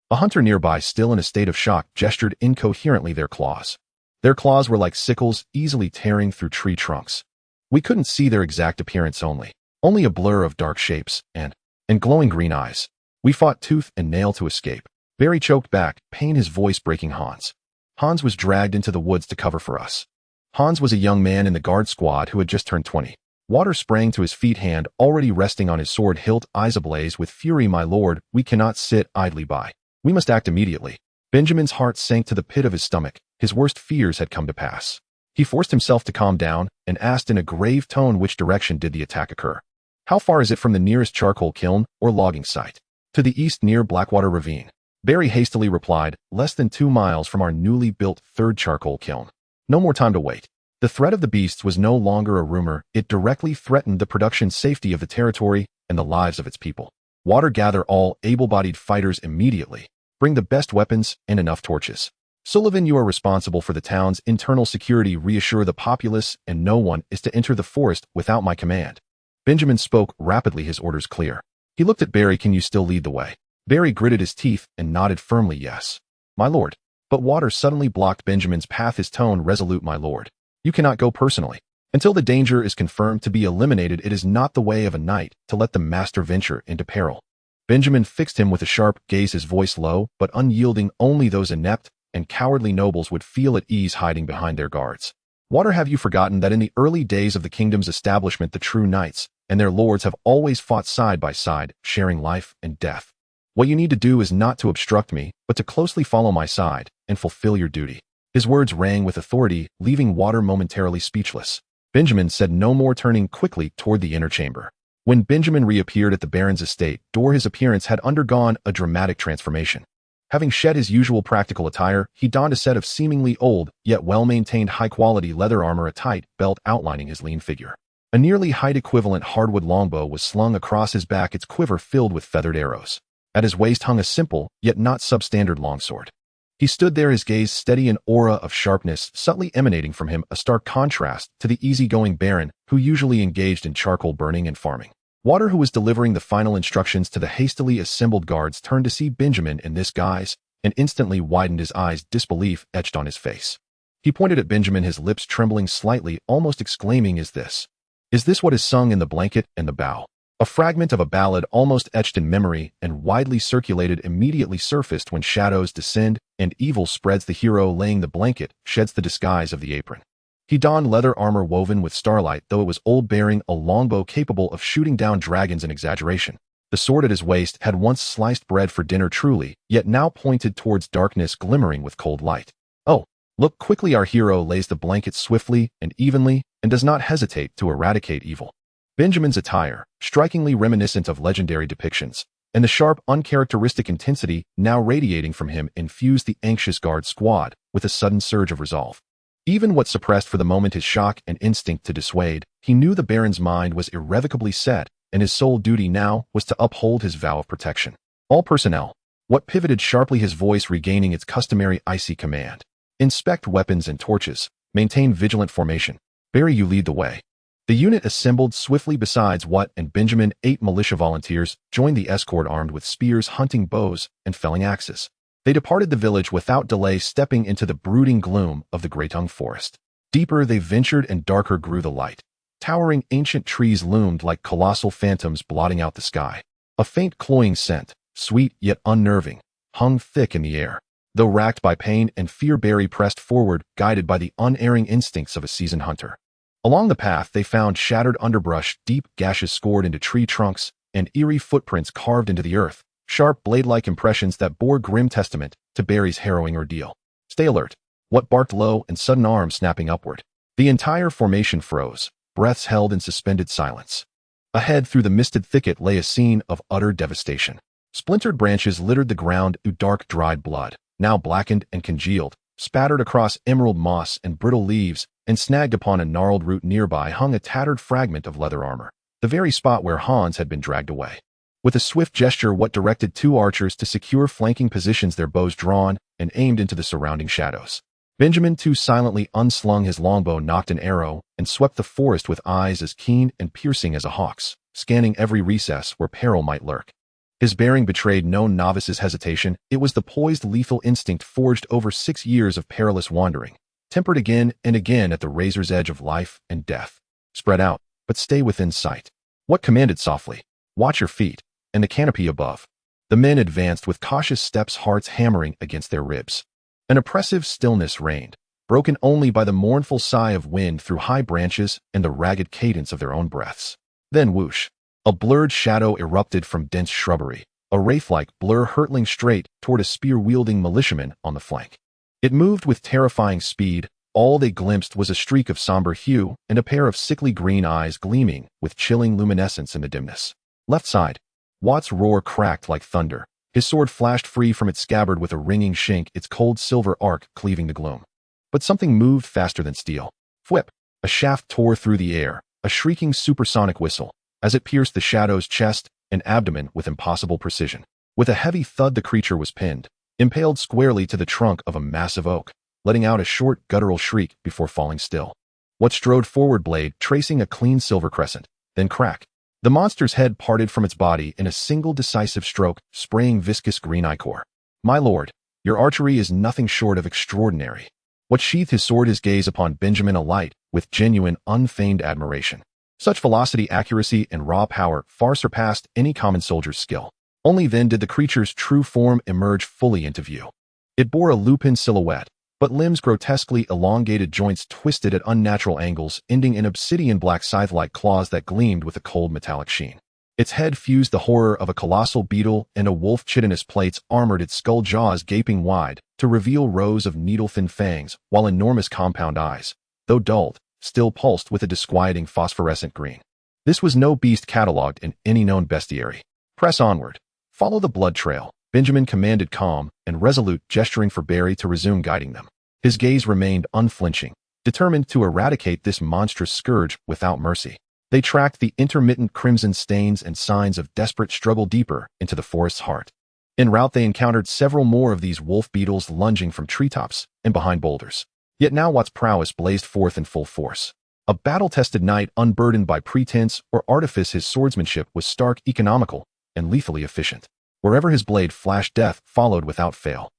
A hunter nearby, still in a state of shock, gestured incoherently. Their claws were like sickles, easily tearing through tree trunks. We couldn't see their exact appearance, only a blur of dark shapes and glowing green eyes. We fought tooth and nail to escape." Barry choked back, pain his voice breaking. Hans was dragged into the woods to cover for us." Hans was a young man in the guard squad who had just turned 20. Water sprang to his feet, hand already resting on his sword hilt, eyes ablaze with fury. "My lord, we cannot sit idly by. We must act immediately." Benjamin's heart sank to the pit of his stomach. His worst fears had come to pass. He forced himself to calm down and asked in a grave tone, "Which direction did the attack occur? How far is it from the nearest charcoal kiln or logging site?" "To the east, near Blackwater Ravine." Barry hastily replied, "Less than 2 miles from our newly built 3rd charcoal kiln." No more time to wait. The threat of the beasts was no longer a rumor. It directly threatened the production safety of the territory and the lives of its people. "Water, gather all able-bodied fighters immediately. Bring the best weapons and enough torches." Sullivan, you are responsible for the town's internal security. Reassure the populace, and no one is to enter the forest without my command. Benjamin spoke rapidly, his orders clear. He looked at Barry. Can you still lead the way? Barry gritted his teeth and nodded firmly. Yes, my lord. But water suddenly blocked Benjamin's path, his tone resolute. My lord, you cannot go personally. Until the danger is confirmed to be eliminated, it is not the way of a knight to let the master venture into peril. Benjamin fixed him with a sharp gaze, his voice low but unyielding. Only those inept and cowardly nobles would feel at ease hiding behind their guards. Water, have you forgotten that in the early days of the kingdom's establishment, the true knights and their lords have always fought side by side, sharing life and death? What you need to do is not to obstruct me, but to closely follow my side and fulfill your duty. His words rang with authority, leaving Water momentarily speechless. Benjamin said no more, turning quickly toward the inner chamber. When Benjamin reappeared at the Baron's estate door, his appearance had undergone a dramatic transformation. Having shed his usual practical attire, he donned a set of seemingly old, yet well-maintained high-quality leather armor, a tight belt outlining his lean figure. A nearly height-equivalent hardwood longbow was slung across his back, its quiver filled with feathered arrows. At his waist hung a simple, yet not substandard longsword. He stood there, his gaze steady, an aura of sharpness subtly emanating from him, a stark contrast to the easygoing Baron who usually engaged in charcoal burning and farming. Water, who was delivering the final instructions to the hastily assembled guards, turned to see Benjamin in this guise and instantly widened his eyes, disbelief etched on his face. He pointed at Benjamin, his lips trembling slightly, almost exclaiming, Is this what is sung in the blanket and the bough? A fragment of a ballad almost etched in memory and widely circulated immediately surfaced. When shadows descend and evil spreads, the hero laying the blanket sheds the disguise of the apron. He donned leather armor woven with starlight, though it was old, bearing a longbow capable of shooting down dragons. An exaggeration. The sword at his waist had once sliced bread for dinner truly, yet now pointed towards darkness, glimmering with cold light. Oh, look quickly! Our hero lays the blanket swiftly and evenly and does not hesitate to eradicate evil. Benjamin's attire, strikingly reminiscent of legendary depictions, and the sharp, uncharacteristic intensity now radiating from him infused the anxious guard squad with a sudden surge of resolve. Even what suppressed for the moment his shock and instinct to dissuade, he knew the Baron's mind was irrevocably set, and his sole duty now was to uphold his vow of protection. All personnel. What pivoted sharply, his voice regaining its customary icy command. Inspect weapons and torches. Maintain vigilant formation. Barry, you lead the way. The unit assembled swiftly. Besides Watt and Benjamin, 8 militia volunteers joined the escort, armed with spears, hunting bows, and felling axes. They departed the village without delay, stepping into the brooding gloom of the Greatung forest. Deeper they ventured and darker grew the light. Towering ancient trees loomed like colossal phantoms, blotting out the sky. A faint cloying scent, sweet yet unnerving, hung thick in the air. Though racked by pain and fear, Barry pressed forward, guided by the unerring instincts of a seasoned hunter. Along the path they found shattered underbrush, deep gashes scored into tree trunks, and eerie footprints carved into the earth, sharp blade-like impressions that bore grim testament to Barry's harrowing ordeal. Stay alert. What barked low and sudden arms snapping upward. The entire formation froze, breaths held in suspended silence. Ahead through the misted thicket lay a scene of utter devastation. Splintered branches littered the ground, dark dried blood, now blackened and congealed, spattered across emerald moss and brittle leaves, and snagged upon a gnarled root nearby hung a tattered fragment of leather armor, the very spot where Hans had been dragged away. With a swift gesture, Watt directed 2 archers to secure flanking positions, their bows drawn and aimed into the surrounding shadows. Benjamin too silently unslung his longbow, nocked an arrow, and swept the forest with eyes as keen and piercing as a hawk's, scanning every recess where peril might lurk. His bearing betrayed no novice's hesitation. It was the poised, lethal instinct forged over 6 years of perilous wandering, tempered again and again at the razor's edge of life and death. Spread out, but stay within sight. Watt commanded softly. Watch your feet, and the canopy above. The men advanced with cautious steps, hearts hammering against their ribs. An oppressive stillness reigned, broken only by the mournful sigh of wind through high branches and the ragged cadence of their own breaths. Then whoosh! A blurred shadow erupted from dense shrubbery, a wraith-like blur hurtling straight toward a spear-wielding militiaman on the flank. It moved with terrifying speed. All they glimpsed was a streak of somber hue and a pair of sickly green eyes gleaming with chilling luminescence in the dimness. Left side. Watt's roar cracked like thunder. His sword flashed free from its scabbard with a ringing shink, its cold silver arc cleaving the gloom. But something moved faster than steel. Whip! A shaft tore through the air, a shrieking supersonic whistle, as it pierced the shadow's chest and abdomen with impossible precision. With a heavy thud, the creature was pinned, impaled squarely to the trunk of a massive oak, letting out a short guttural shriek before falling still. What strode forward blade tracing a clean silver crescent, then crack. The monster's head parted from its body in a single decisive stroke, spraying viscous green ichor. My lord, your archery is nothing short of extraordinary. What sheathed his sword his gaze upon Benjamin alight with genuine, unfeigned admiration. Such velocity, accuracy, and raw power far surpassed any common soldier's skill. Only then did the creature's true form emerge fully into view. It bore a lupin silhouette, but limbs grotesquely elongated, joints twisted at unnatural angles, ending in obsidian black scythe-like claws that gleamed with a cold metallic sheen. Its head fused the horror of a colossal beetle, and a wolf chitinous plates armored its skull jaws gaping wide to reveal rows of needle-thin fangs, while enormous compound eyes, though dulled, still pulsed with a disquieting phosphorescent green. This was no beast catalogued in any known bestiary. Press onward. Follow the blood trail, Benjamin commanded, calm and resolute, gesturing for Barry to resume guiding them. His gaze remained unflinching, determined to eradicate this monstrous scourge without mercy. They tracked the intermittent crimson stains and signs of desperate struggle deeper into the forest's heart. En route they encountered several more of these wolf beetles lunging from treetops and behind boulders. Yet now Watt's prowess blazed forth in full force. A battle-tested knight unburdened by pretense or artifice, his swordsmanship was stark, economical, and lethally efficient. Wherever his blade flashed, death followed without fail.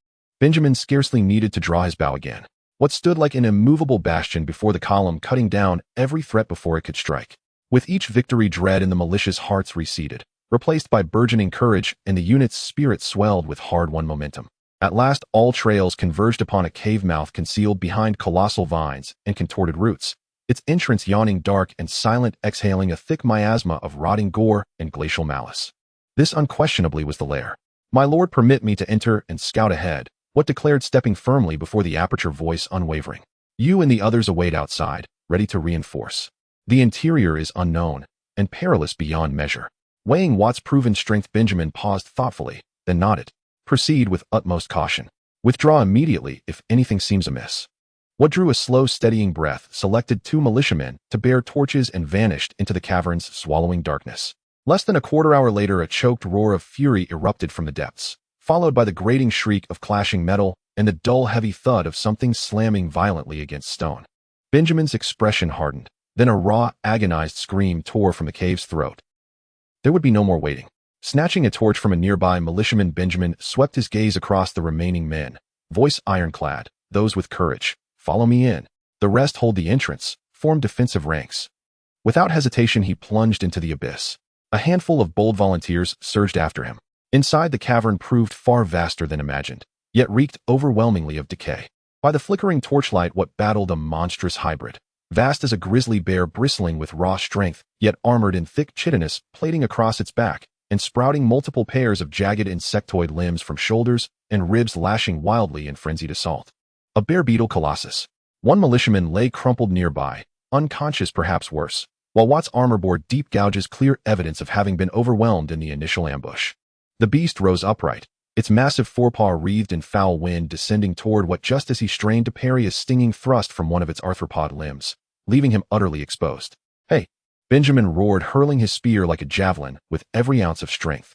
Benjamin scarcely needed to draw his bow again. What stood like an immovable bastion before the column, cutting down every threat before it could strike. With each victory, dread in the militia's hearts receded, replaced by burgeoning courage, and the unit's spirit swelled with hard-won momentum. At last, all trails converged upon a cave mouth concealed behind colossal vines and contorted roots, its entrance yawning dark and silent, exhaling a thick miasma of rotting gore and glacial malice. This unquestionably was the lair. My lord, permit me to enter and scout ahead, What declared, stepping firmly before the aperture, voice unwavering. You and the others await outside, ready to reinforce. The interior is unknown and perilous beyond measure. Weighing Watt's proven strength, Benjamin paused thoughtfully, then nodded. Proceed with utmost caution. Withdraw immediately if anything seems amiss. Watt drew a slow, steadying breath, selected 2 militiamen to bear torches, and vanished into the cavern's swallowing darkness. Less than a quarter-hour later, a choked roar of fury erupted from the depths, followed by the grating shriek of clashing metal and the dull, heavy thud of something slamming violently against stone. Benjamin's expression hardened. Then a raw, agonized scream tore from the cave's throat. There would be no more waiting. Snatching a torch from a nearby militiaman, Benjamin swept his gaze across the remaining men, voice ironclad. Those with courage, follow me in. The rest hold the entrance, form defensive ranks. Without hesitation, he plunged into the abyss. A handful of bold volunteers surged after him. Inside, the cavern proved far vaster than imagined, yet reeked overwhelmingly of decay. By the flickering torchlight, Watt battled a monstrous hybrid. Vast as a grizzly bear, bristling with raw strength, yet armored in thick chitinous plating across its back, and sprouting multiple pairs of jagged insectoid limbs from shoulders and ribs, lashing wildly in frenzied assault. A bear beetle colossus. One militiaman lay crumpled nearby, unconscious, perhaps worse, while Watt's armor bore deep gouges, clear evidence of having been overwhelmed in the initial ambush. The beast rose upright, its massive forepaw wreathed in foul wind, descending toward Watt just as he strained to parry a stinging thrust from one of its arthropod limbs, leaving him utterly exposed. Hey! Benjamin roared, hurling his spear like a javelin with every ounce of strength.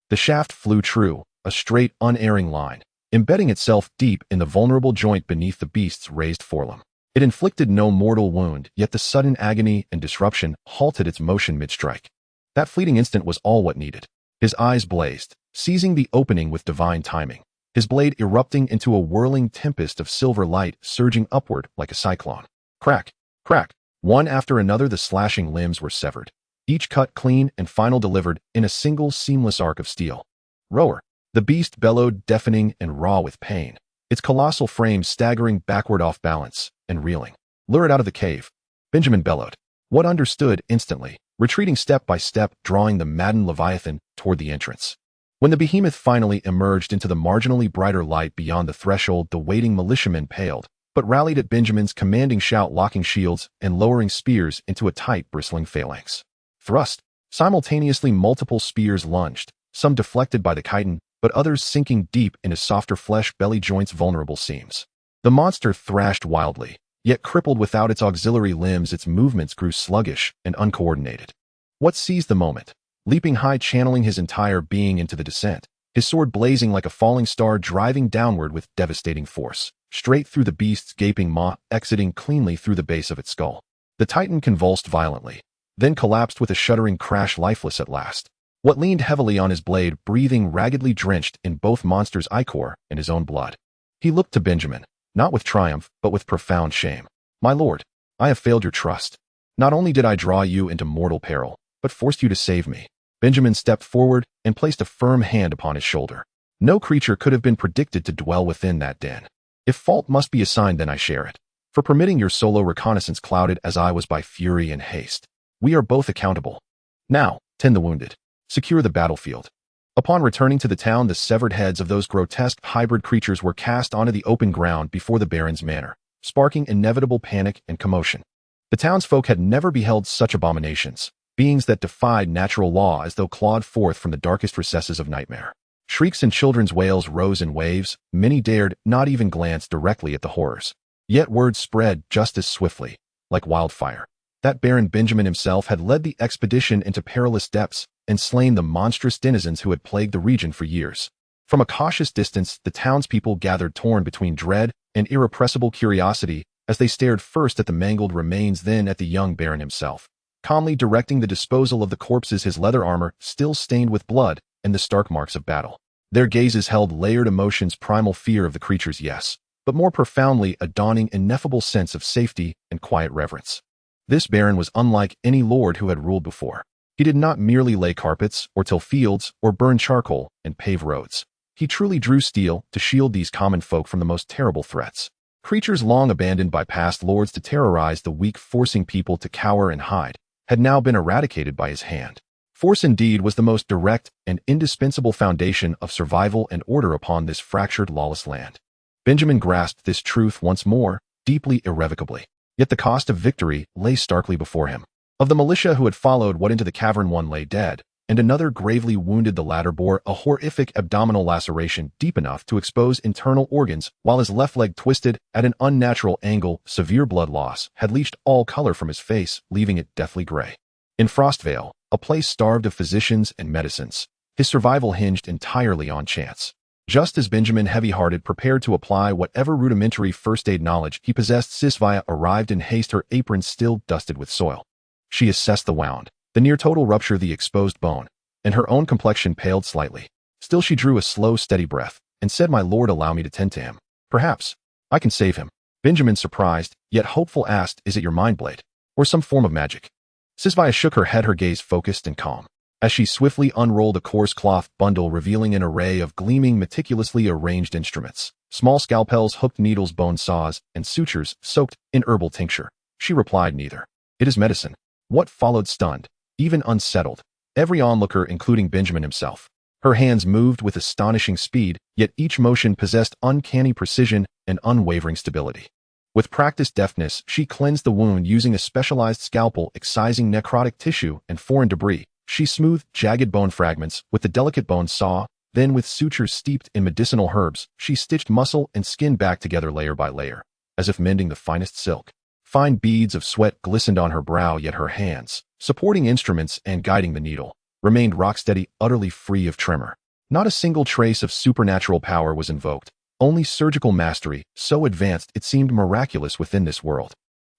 The shaft flew true, a straight, unerring line, embedding itself deep in the vulnerable joint beneath the beast's raised forelimb. It inflicted no mortal wound, yet the sudden agony and disruption halted its motion mid-strike. That fleeting instant was all Watt needed. His eyes blazed, seizing the opening with divine timing, his blade erupting into a whirling tempest of silver light, surging upward like a cyclone. Crack! Crack! One after another, the slashing limbs were severed, each cut clean and final, delivered in a single seamless arc of steel. Roar! The beast bellowed, deafening and raw with pain, its colossal frame staggering backward, off balance and reeling. Lure it out of the cave, Benjamin bellowed. Watt understood instantly, retreating step by step, drawing the maddened leviathan toward the entrance. When the behemoth finally emerged into the marginally brighter light beyond the threshold, the waiting militiamen paled, but rallied at Benjamin's commanding shout, locking shields and lowering spears into a tight, bristling phalanx. Thrust! Simultaneously, multiple spears lunged, some deflected by the chitin, but others sinking deep into softer flesh, belly joints, vulnerable seams. The monster thrashed wildly, yet crippled without its auxiliary limbs, its movements grew sluggish and uncoordinated. Watt seized the moment, leaping high, channeling his entire being into the descent, his sword blazing like a falling star driving downward with devastating force, straight through the beast's gaping maw, exiting cleanly through the base of its skull. The titan convulsed violently, then collapsed with a shuddering crash, lifeless at last. What leaned heavily on his blade, breathing raggedly, drenched in both monster's ichor and his own blood. He looked to Benjamin, not with triumph, but with profound shame. "My lord, I have failed your trust. Not only did I draw you into mortal peril, but forced you to save me." Benjamin stepped forward and placed a firm hand upon his shoulder. No creature could have been predicted to dwell within that den. "If fault must be assigned, then I share it. For permitting your solo reconnaissance, clouded as I was by fury and haste. We are both accountable. Now, tend the wounded. Secure the battlefield." Upon returning to the town, the severed heads of those grotesque hybrid creatures were cast onto the open ground before the baron's manor, sparking inevitable panic and commotion. The townsfolk had never beheld such abominations, beings that defied natural law as though clawed forth from the darkest recesses of nightmare. Shrieks and children's wails rose in waves. Many dared not even glance directly at the horrors. Yet word spread just as swiftly, like wildfire, that Baron Benjamin himself had led the expedition into perilous depths and slain the monstrous denizens who had plagued the region for years. From a cautious distance, the townspeople gathered, torn between dread and irrepressible curiosity, as they stared first at the mangled remains, then at the young baron himself, calmly directing the disposal of the corpses, his leather armor still stained with blood and the stark marks of battle. Their gazes held layered emotions, primal fear of the creatures, yes, but more profoundly a dawning, ineffable sense of safety and quiet reverence. This baron was unlike any lord who had ruled before. He did not merely lay carpets, or till fields, or burn charcoal, and pave roads. He truly drew steel to shield these common folk from the most terrible threats. Creatures long abandoned by past lords to terrorize the weak, forcing people to cower and hide, had now been eradicated by his hand. Force indeed was the most direct and indispensable foundation of survival and order upon this fractured, lawless land. Benjamin grasped this truth once more, deeply, irrevocably. Yet the cost of victory lay starkly before him. Of the militia who had followed into the cavern, one lay dead, and another gravely wounded. The latter bore a horrific abdominal laceration deep enough to expose internal organs, while his left leg, twisted at an unnatural angle, severe blood loss had leached all color from his face, leaving it deathly gray. In Frostvale, a place starved of physicians and medicines, his survival hinged entirely on chance. Just as Benjamin, heavy-hearted, prepared to apply whatever rudimentary first-aid knowledge he possessed, Sisvaya arrived in haste, her apron still dusted with soil. She assessed the wound, the near-total rupture, the exposed bone, and her own complexion paled slightly. Still she drew a slow, steady breath, and said, "My lord, allow me to tend to him. Perhaps I can save him." Benjamin, surprised, yet hopeful, asked, "Is it your mind blade, or some form of magic?" Sisvaya shook her head, her gaze focused and calm, as she swiftly unrolled a coarse cloth bundle revealing an array of gleaming, meticulously arranged instruments, small scalpels, hooked needles, bone saws, and sutures soaked in herbal tincture. She replied, "Neither. It is medicine." What followed stunned, even unsettled, every onlooker, including Benjamin himself. Her hands moved with astonishing speed, yet each motion possessed uncanny precision and unwavering stability. With practiced deftness, she cleansed the wound using a specialized scalpel, excising necrotic tissue and foreign debris. She smoothed jagged bone fragments with the delicate bone saw, then with sutures steeped in medicinal herbs, she stitched muscle and skin back together layer by layer, as if mending the finest silk. Fine beads of sweat glistened on her brow, yet her hands, supporting instruments and guiding the needle, remained rock-steady, utterly free of tremor. Not a single trace of supernatural power was invoked, only surgical mastery, so advanced it seemed miraculous within this world.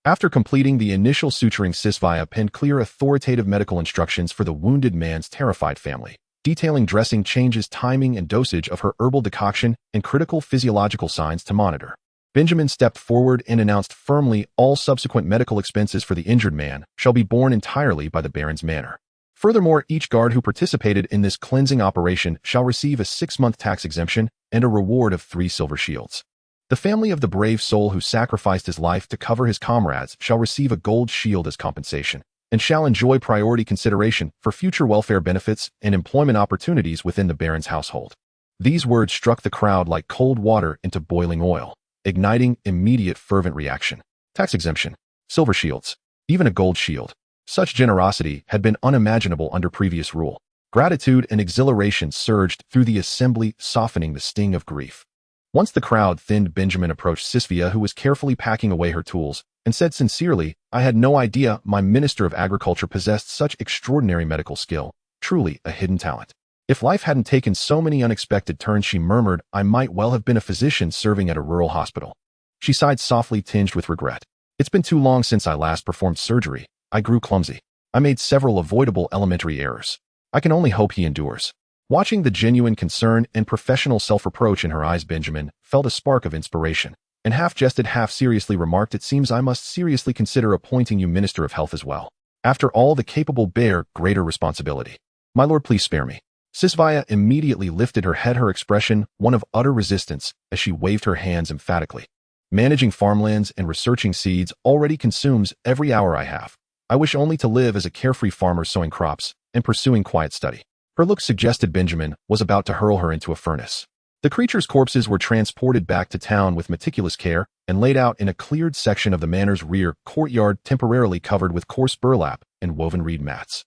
After completing the initial suturing, Sisvaya penned clear, authoritative medical instructions for the wounded man's terrified family, detailing dressing changes, timing and dosage of her herbal decoction, and critical physiological signs to monitor. Benjamin stepped forward and announced firmly, "All subsequent medical expenses for the injured man shall be borne entirely by the baron's manor. Furthermore, each guard who participated in this cleansing operation shall receive a 6-month tax exemption and a reward of 3 silver shields. The family of the brave soul who sacrificed his life to cover his comrades shall receive a gold shield as compensation, and shall enjoy priority consideration for future welfare benefits and employment opportunities within the baron's household." These words struck the crowd like cold water into boiling oil, igniting immediate fervent reaction. Tax exemption, silver shields, even a gold shield. Such generosity had been unimaginable under previous rule. Gratitude and exhilaration surged through the assembly, softening the sting of grief. Once the crowd thinned, Benjamin approached Sisvia, who was carefully packing away her tools, and said sincerely, "I had no idea my Minister of Agriculture possessed such extraordinary medical skill, truly a hidden talent." If life hadn't taken so many unexpected turns, she murmured, I might well have been a physician serving at a rural hospital. She sighed softly, tinged with regret. It's been too long since I last performed surgery. I grew clumsy. I made several avoidable elementary errors. I can only hope he endures. Watching the genuine concern and professional self-reproach in her eyes, Benjamin felt a spark of inspiration, and half-jested, half-seriously remarked, it seems I must seriously consider appointing you Minister of Health as well. After all, the capable bear greater responsibility. My lord, please spare me. Sisvaya immediately lifted her head, her expression one of utter resistance as she waved her hands emphatically. Managing farmlands and researching seeds already consumes every hour I have. I wish only to live as a carefree farmer, sowing crops and pursuing quiet study. Her look suggested Benjamin was about to hurl her into a furnace. The creatures' corpses were transported back to town with meticulous care and laid out in a cleared section of the manor's rear courtyard, temporarily covered with coarse burlap and woven reed mats.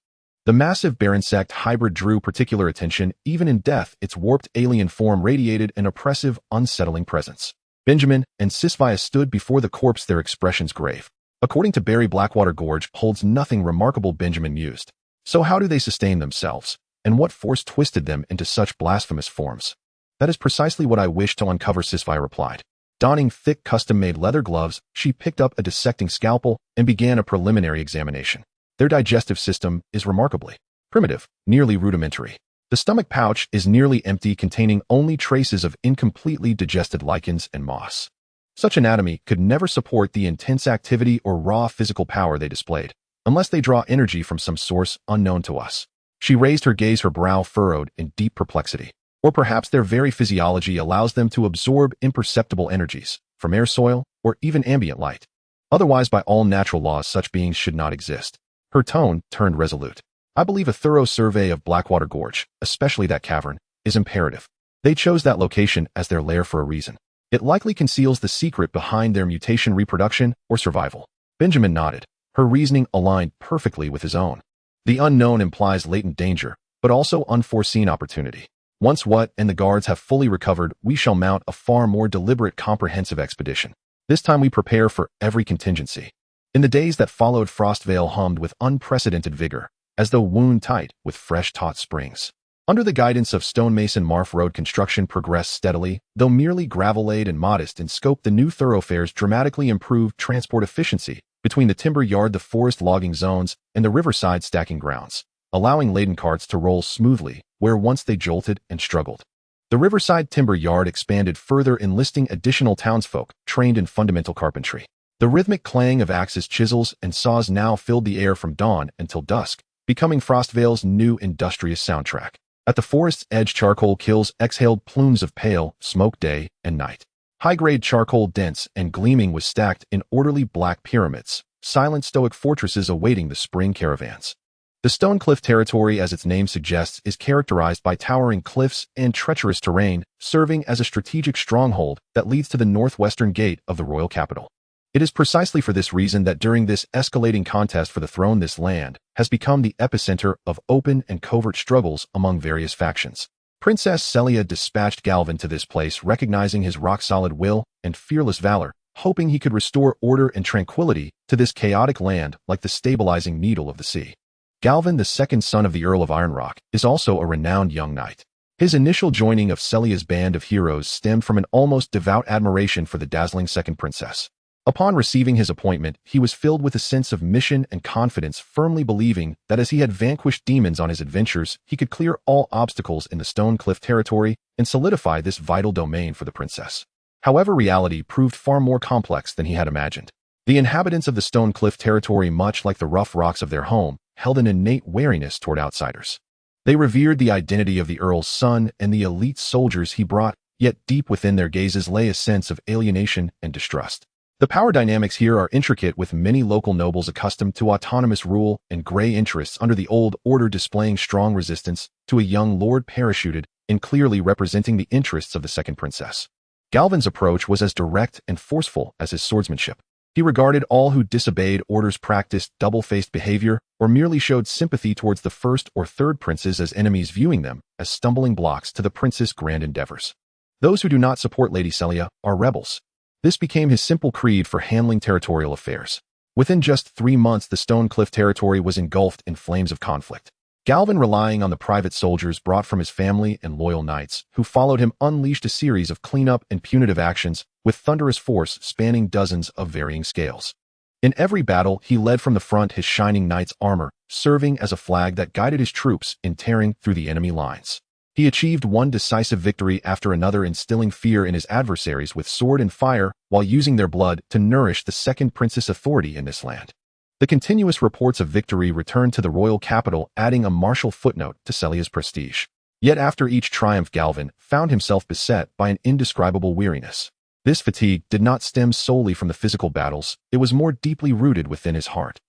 The massive bear insect hybrid drew particular attention. Even in death, its warped alien form radiated an oppressive, unsettling presence. Benjamin and Sisvaya stood before the corpse, their expressions grave. According to Barry, Blackwater Gorge holds nothing remarkable, Benjamin mused. So how do they sustain themselves? And what force twisted them into such blasphemous forms? That is precisely what I wish to uncover, Sisvaya replied. Donning thick, custom-made leather gloves, she picked up a dissecting scalpel and began a preliminary examination. Their digestive system is remarkably primitive, nearly rudimentary. The stomach pouch is nearly empty, containing only traces of incompletely digested lichens and moss. Such anatomy could never support the intense activity or raw physical power they displayed, unless they draw energy from some source unknown to us. She raised her gaze, her brow furrowed in deep perplexity. Or perhaps their very physiology allows them to absorb imperceptible energies from air, soil, or even ambient light. Otherwise, by all natural laws, such beings should not exist. Her tone turned resolute. I believe a thorough survey of Blackwater Gorge, especially that cavern, is imperative. They chose that location as their lair for a reason. It likely conceals the secret behind their mutation, reproduction, or survival. Benjamin nodded. Her reasoning aligned perfectly with his own. The unknown implies latent danger, but also unforeseen opportunity. Once What and the guards have fully recovered, we shall mount a far more deliberate, comprehensive expedition. This time we prepare for every contingency. In the days that followed, Frostvale hummed with unprecedented vigor, as though wound tight with fresh taut springs. Under the guidance of stonemason Marf, road construction progressed steadily. Though merely gravel-laid and modest in scope, the new thoroughfares dramatically improved transport efficiency between the timber yard, the forest logging zones, and the riverside stacking grounds, allowing laden carts to roll smoothly where once they jolted and struggled. The riverside timber yard expanded further, enlisting additional townsfolk trained in fundamental carpentry. The rhythmic clang of axes, chisels, and saws now filled the air from dawn until dusk, becoming Frostvale's new industrious soundtrack. At the forest's edge, charcoal kilns exhaled plumes of pale smoke day and night. High-grade charcoal, dense and gleaming, was stacked in orderly black pyramids, silent stoic fortresses awaiting the spring caravans. The Stone Cliff territory, as its name suggests, is characterized by towering cliffs and treacherous terrain, serving as a strategic stronghold that leads to the northwestern gate of the royal capital. It is precisely for this reason that during this escalating contest for the throne, this land has become the epicenter of open and covert struggles among various factions. Princess Celia dispatched Galvin to this place, recognizing his rock-solid will and fearless valor, hoping he could restore order and tranquility to this chaotic land like the stabilizing needle of the sea. Galvin, the second son of the Earl of Ironrock, is also a renowned young knight. His initial joining of Celia's band of heroes stemmed from an almost devout admiration for the dazzling second princess. Upon receiving his appointment, he was filled with a sense of mission and confidence, firmly believing that as he had vanquished demons on his adventures, he could clear all obstacles in the Stone Cliff territory and solidify this vital domain for the princess. However, reality proved far more complex than he had imagined. The inhabitants of the Stone Cliff territory, much like the rough rocks of their home, held an innate wariness toward outsiders. They revered the identity of the Earl's son and the elite soldiers he brought, yet deep within their gazes lay a sense of alienation and distrust. The power dynamics here are intricate, with many local nobles accustomed to autonomous rule and gray interests under the old order displaying strong resistance to a young lord parachuted in, clearly representing the interests of the second princess. Galvin's approach was as direct and forceful as his swordsmanship. He regarded all who disobeyed orders, practiced double-faced behavior, or merely showed sympathy towards the first or third princes as enemies, viewing them as stumbling blocks to the prince's grand endeavors. Those who do not support Lady Celia are rebels. This became his simple creed for handling territorial affairs. Within just 3 months, the Stone Cliff territory was engulfed in flames of conflict. Galvin, relying on the private soldiers brought from his family and loyal knights, who followed him, unleashed a series of cleanup and punitive actions with thunderous force spanning dozens of varying scales. In every battle, he led from the front his shining knight's armor, serving as a flag that guided his troops in tearing through the enemy lines. He achieved one decisive victory after another, instilling fear in his adversaries with sword and fire while using their blood to nourish the second prince's authority in this land. The continuous reports of victory returned to the royal capital, adding a martial footnote to Celia's prestige. Yet after each triumph, Galvin found himself beset by an indescribable weariness. This fatigue did not stem solely from the physical battles, it was more deeply rooted within his heart.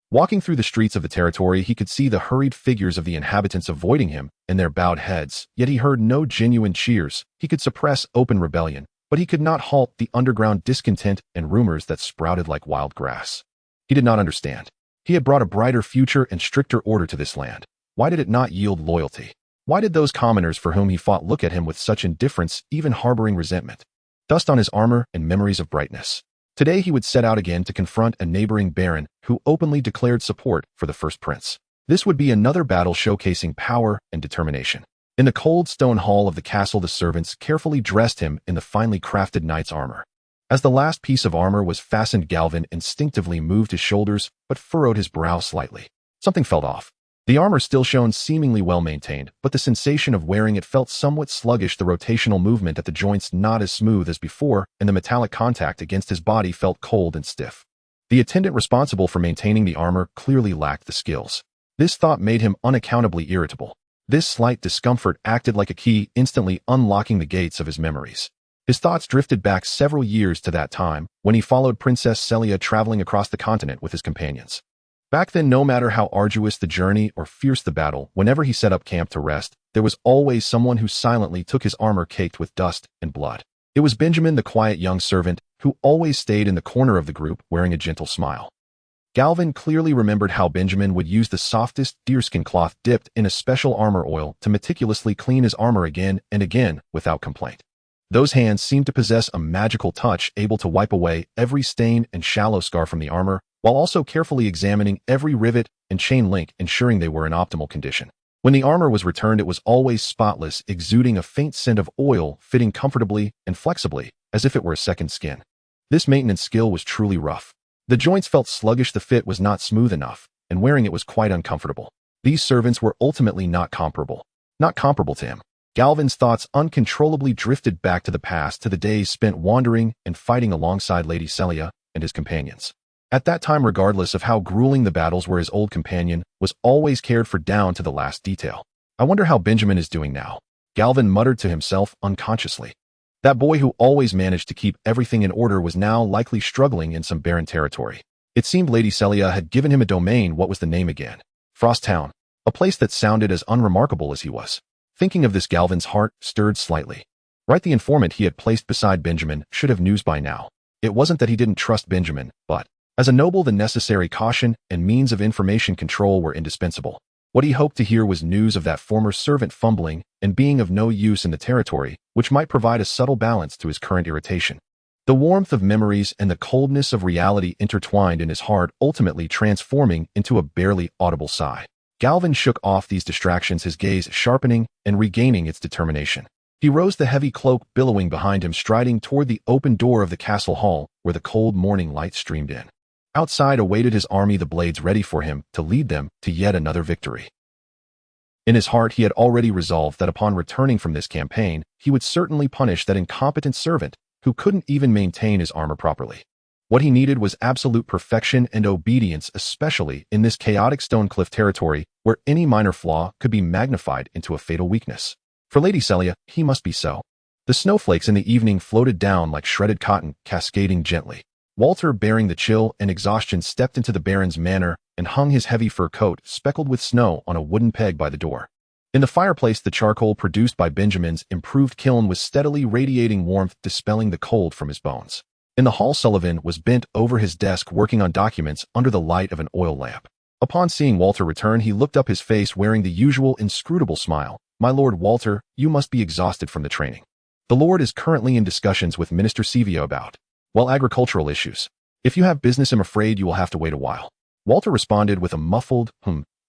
Walking through the streets of the territory, he could see the hurried figures of the inhabitants avoiding him and their bowed heads, yet he heard no genuine cheers. He could suppress open rebellion, but he could not halt the underground discontent and rumors that sprouted like wild grass. He did not understand. He had brought a brighter future and stricter order to this land. Why did it not yield loyalty? Why did those commoners for whom he fought look at him with such indifference, even harboring resentment? Dust on his armor and memories of brightness. Today he would set out again to confront a neighboring baron who openly declared support for the first prince. This would be another battle showcasing power and determination. In the cold stone hall of the castle, the servants carefully dressed him in the finely crafted knight's armor. As the last piece of armor was fastened, Galvin instinctively moved his shoulders but furrowed his brow slightly. Something felt off. The armor still shone seemingly well maintained, but the sensation of wearing it felt somewhat sluggish. The rotational movement at the joints not as smooth as before, and the metallic contact against his body felt cold and stiff. The attendant responsible for maintaining the armor clearly lacked the skills. This thought made him unaccountably irritable. This slight discomfort acted like a key, instantly unlocking the gates of his memories. His thoughts drifted back several years to that time, when he followed Princess Celia traveling across the continent with his companions. Back then, no matter how arduous the journey or fierce the battle, whenever he set up camp to rest, there was always someone who silently took his armor caked with dust and blood. It was Benjamin, the quiet young servant, who always stayed in the corner of the group, wearing a gentle smile. Galvin clearly remembered how Benjamin would use the softest deerskin cloth dipped in a special armor oil to meticulously clean his armor again and again without complaint. Those hands seemed to possess a magical touch, able to wipe away every stain and shallow scar from the armor, while also carefully examining every rivet and chain link, ensuring they were in optimal condition. When the armor was returned, it was always spotless, exuding a faint scent of oil, fitting comfortably and flexibly, as if it were a second skin. This maintenance skill was truly rough. The joints felt sluggish, the fit was not smooth enough, and wearing it was quite uncomfortable. These servants were ultimately not comparable to him. Galvin's thoughts uncontrollably drifted back to the past, to the days spent wandering and fighting alongside Lady Celia and his companions. At that time, regardless of how grueling the battles were, his old companion was always cared for down to the last detail. I wonder how Benjamin is doing now, Galvin muttered to himself unconsciously. That boy who always managed to keep everything in order was now likely struggling in some barren territory. It seemed Lady Celia had given him a domain. What was the name again? Frost Town, a place that sounded as unremarkable as he was. Thinking of this, Galvin's heart stirred slightly. Right, the informant he had placed beside Benjamin should have news by now. It wasn't that he didn't trust Benjamin, but as a noble, the necessary caution and means of information control were indispensable. What he hoped to hear was news of that former servant fumbling and being of no use in the territory, which might provide a subtle balance to his current irritation. The warmth of memories and the coldness of reality intertwined in his heart, ultimately transforming into a barely audible sigh. Galvin shook off these distractions, his gaze sharpening and regaining its determination. He rose, the heavy cloak billowing behind him, striding toward the open door of the castle hall, where the cold morning light streamed in. Outside awaited his army, the blades ready for him to lead them to yet another victory. In his heart, he had already resolved that upon returning from this campaign, he would certainly punish that incompetent servant who couldn't even maintain his armor properly. What he needed was absolute perfection and obedience, especially in this chaotic Stonecliff territory where any minor flaw could be magnified into a fatal weakness. For Lady Celia, he must be so. The snowflakes in the evening floated down like shredded cotton, cascading gently. Walter, bearing the chill and exhaustion, stepped into the baron's manor and hung his heavy fur coat, speckled with snow, on a wooden peg by the door. In the fireplace, the charcoal produced by Benjamin's improved kiln was steadily radiating warmth, dispelling the cold from his bones. In the hall, Sullivan was bent over his desk working on documents under the light of an oil lamp. Upon seeing Walter return, he looked up, his face wearing the usual inscrutable smile. "My lord Walter, you must be exhausted from the training. The lord is currently in discussions with Minister Sevio about, well, agricultural issues. If you have business, I'm afraid you will have to wait a while." Walter responded with a muffled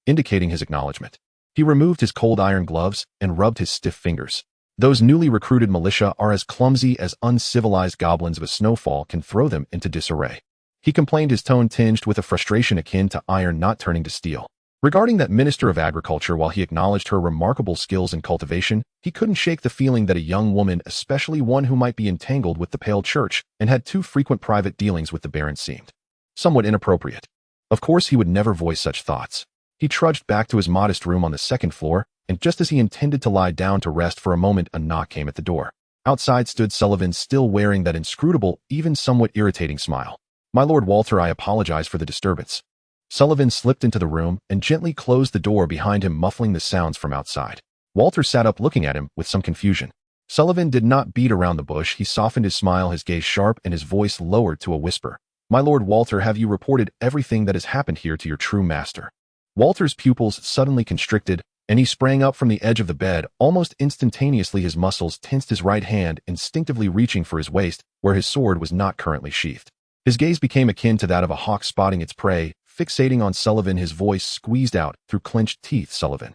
indicating his acknowledgement. He removed his cold iron gloves and rubbed his stiff fingers. Those newly recruited militia are as clumsy as uncivilized goblins of a snowfall can throw them into disarray. He complained, his tone tinged with a frustration akin to iron not turning to steel. Regarding that Minister of Agriculture, while he acknowledged her remarkable skills in cultivation, he couldn't shake the feeling that a young woman, especially one who might be entangled with the Pale Church and had too frequent private dealings with the Baron, seemed somewhat inappropriate. Of course, he would never voice such thoughts. He trudged back to his modest room on the second floor, and just as he intended to lie down to rest for a moment, a knock came at the door. Outside stood Sullivan, still wearing that inscrutable, even somewhat irritating smile. "My Lord Walter, I apologize for the disturbance." Sullivan slipped into the room and gently closed the door behind him, muffling the sounds from outside. Walter sat up, looking at him with some confusion. Sullivan did not beat around the bush. He softened his smile, his gaze sharp, and his voice lowered to a whisper. "My Lord Walter, have you reported everything that has happened here to your true master?" Walter's pupils suddenly constricted, and he sprang up from the edge of the bed. Almost instantaneously, his muscles tensed, his right hand instinctively reaching for his waist, where his sword was not currently sheathed. His gaze became akin to that of a hawk spotting its prey, fixating on Sullivan, his voice squeezed out through clenched teeth. "Sullivan,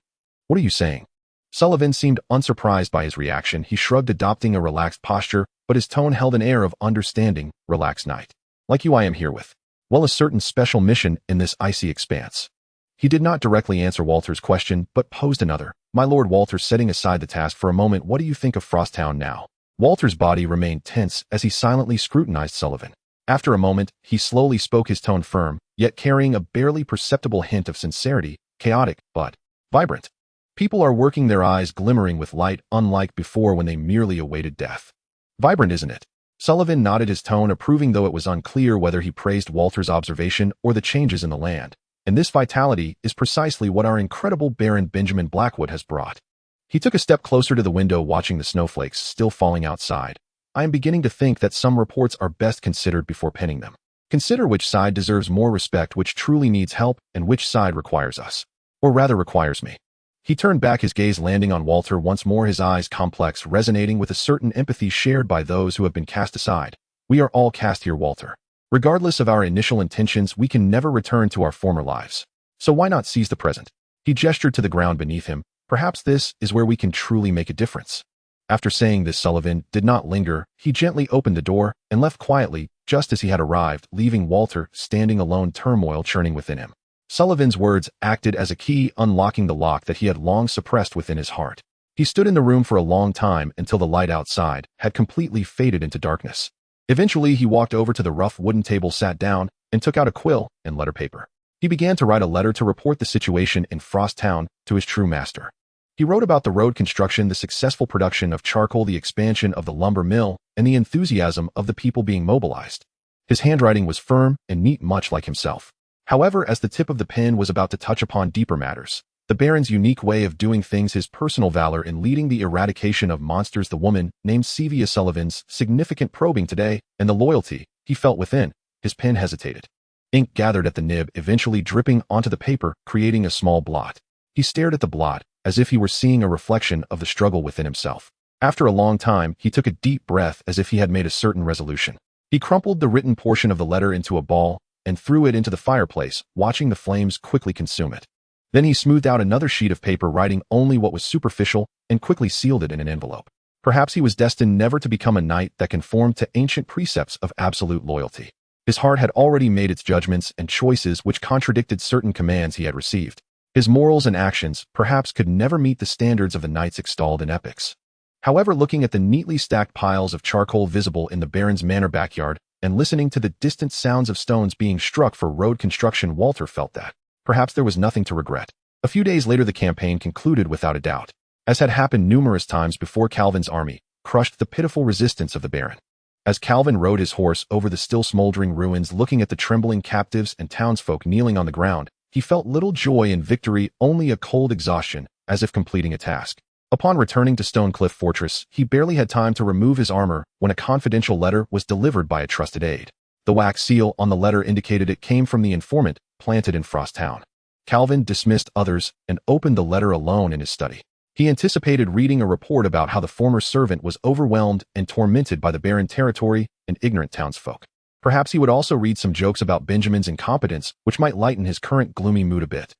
what are you saying?" Sullivan seemed unsurprised by his reaction. He shrugged, adopting a relaxed posture, but his tone held an air of understanding. "Relax, knight. Like you, I am here with, well, a certain special mission in this icy expanse." He did not directly answer Walter's question, but posed another. "My Lord Walter," setting aside the task for a moment, "what do you think of Frosttown now?" Walter's body remained tense as he silently scrutinized Sullivan. After a moment, he slowly spoke, his tone firm, yet carrying a barely perceptible hint of sincerity. "Chaotic, but vibrant. People are working, their eyes glimmering with light, unlike before when they merely awaited death. Vibrant, isn't it?" Sullivan nodded, his tone approving, though it was unclear whether he praised Walter's observation or the changes in the land. "And this vitality is precisely what our incredible Baron Benjamin Blackwood has brought." He took a step closer to the window, watching the snowflakes still falling outside. "I am beginning to think that some reports are best considered before penning them. Consider which side deserves more respect, which truly needs help, and which side requires us. Or rather requires me." He turned back, his gaze landing on Walter once more, his eyes complex, resonating with a certain empathy shared by those who have been cast aside. "We are all cast here, Walter. Regardless of our initial intentions, we can never return to our former lives. So why not seize the present?" He gestured to the ground beneath him. "Perhaps this is where we can truly make a difference." After saying this, Sullivan did not linger. He gently opened the door and left quietly, just as he had arrived, leaving Walter standing alone, turmoil churning within him. Sullivan's words acted as a key, unlocking the lock that he had long suppressed within his heart. He stood in the room for a long time until the light outside had completely faded into darkness. Eventually, he walked over to the rough wooden table, sat down, and took out a quill and letter paper. He began to write a letter to report the situation in Frosttown to his true master. He wrote about the road construction, the successful production of charcoal, the expansion of the lumber mill, and the enthusiasm of the people being mobilized. His handwriting was firm and neat, much like himself. However, as the tip of the pen was about to touch upon deeper matters, the Baron's unique way of doing things, his personal valor in leading the eradication of monsters, the woman named Sevia Sullivan's significant probing today, and the loyalty he felt within, his pen hesitated. Ink gathered at the nib, eventually dripping onto the paper, creating a small blot. He stared at the blot, as if he were seeing a reflection of the struggle within himself. After a long time, he took a deep breath, as if he had made a certain resolution. He crumpled the written portion of the letter into a ball and threw it into the fireplace, watching the flames quickly consume it. Then he smoothed out another sheet of paper, writing only what was superficial, and quickly sealed it in an envelope. Perhaps he was destined never to become a knight that conformed to ancient precepts of absolute loyalty. His heart had already made its judgments and choices which contradicted certain commands he had received. His morals and actions perhaps could never meet the standards of the knights extolled in epics. However, looking at the neatly stacked piles of charcoal visible in the Baron's manor backyard and listening to the distant sounds of stones being struck for road construction, Walter felt that perhaps there was nothing to regret. A few days later, the campaign concluded without a doubt. As had happened numerous times before, Calvin's army crushed the pitiful resistance of the Baron. As Calvin rode his horse over the still smoldering ruins, looking at the trembling captives and townsfolk kneeling on the ground, he felt little joy in victory, only a cold exhaustion, as if completing a task. Upon returning to Stonecliff Fortress, he barely had time to remove his armor when a confidential letter was delivered by a trusted aide. The wax seal on the letter indicated it came from the informant planted in Frosttown. Calvin dismissed others and opened the letter alone in his study. He anticipated reading a report about how the former servant was overwhelmed and tormented by the barren territory and ignorant townsfolk. Perhaps he would also read some jokes about Benjamin's incompetence, which might lighten his current gloomy mood a bit.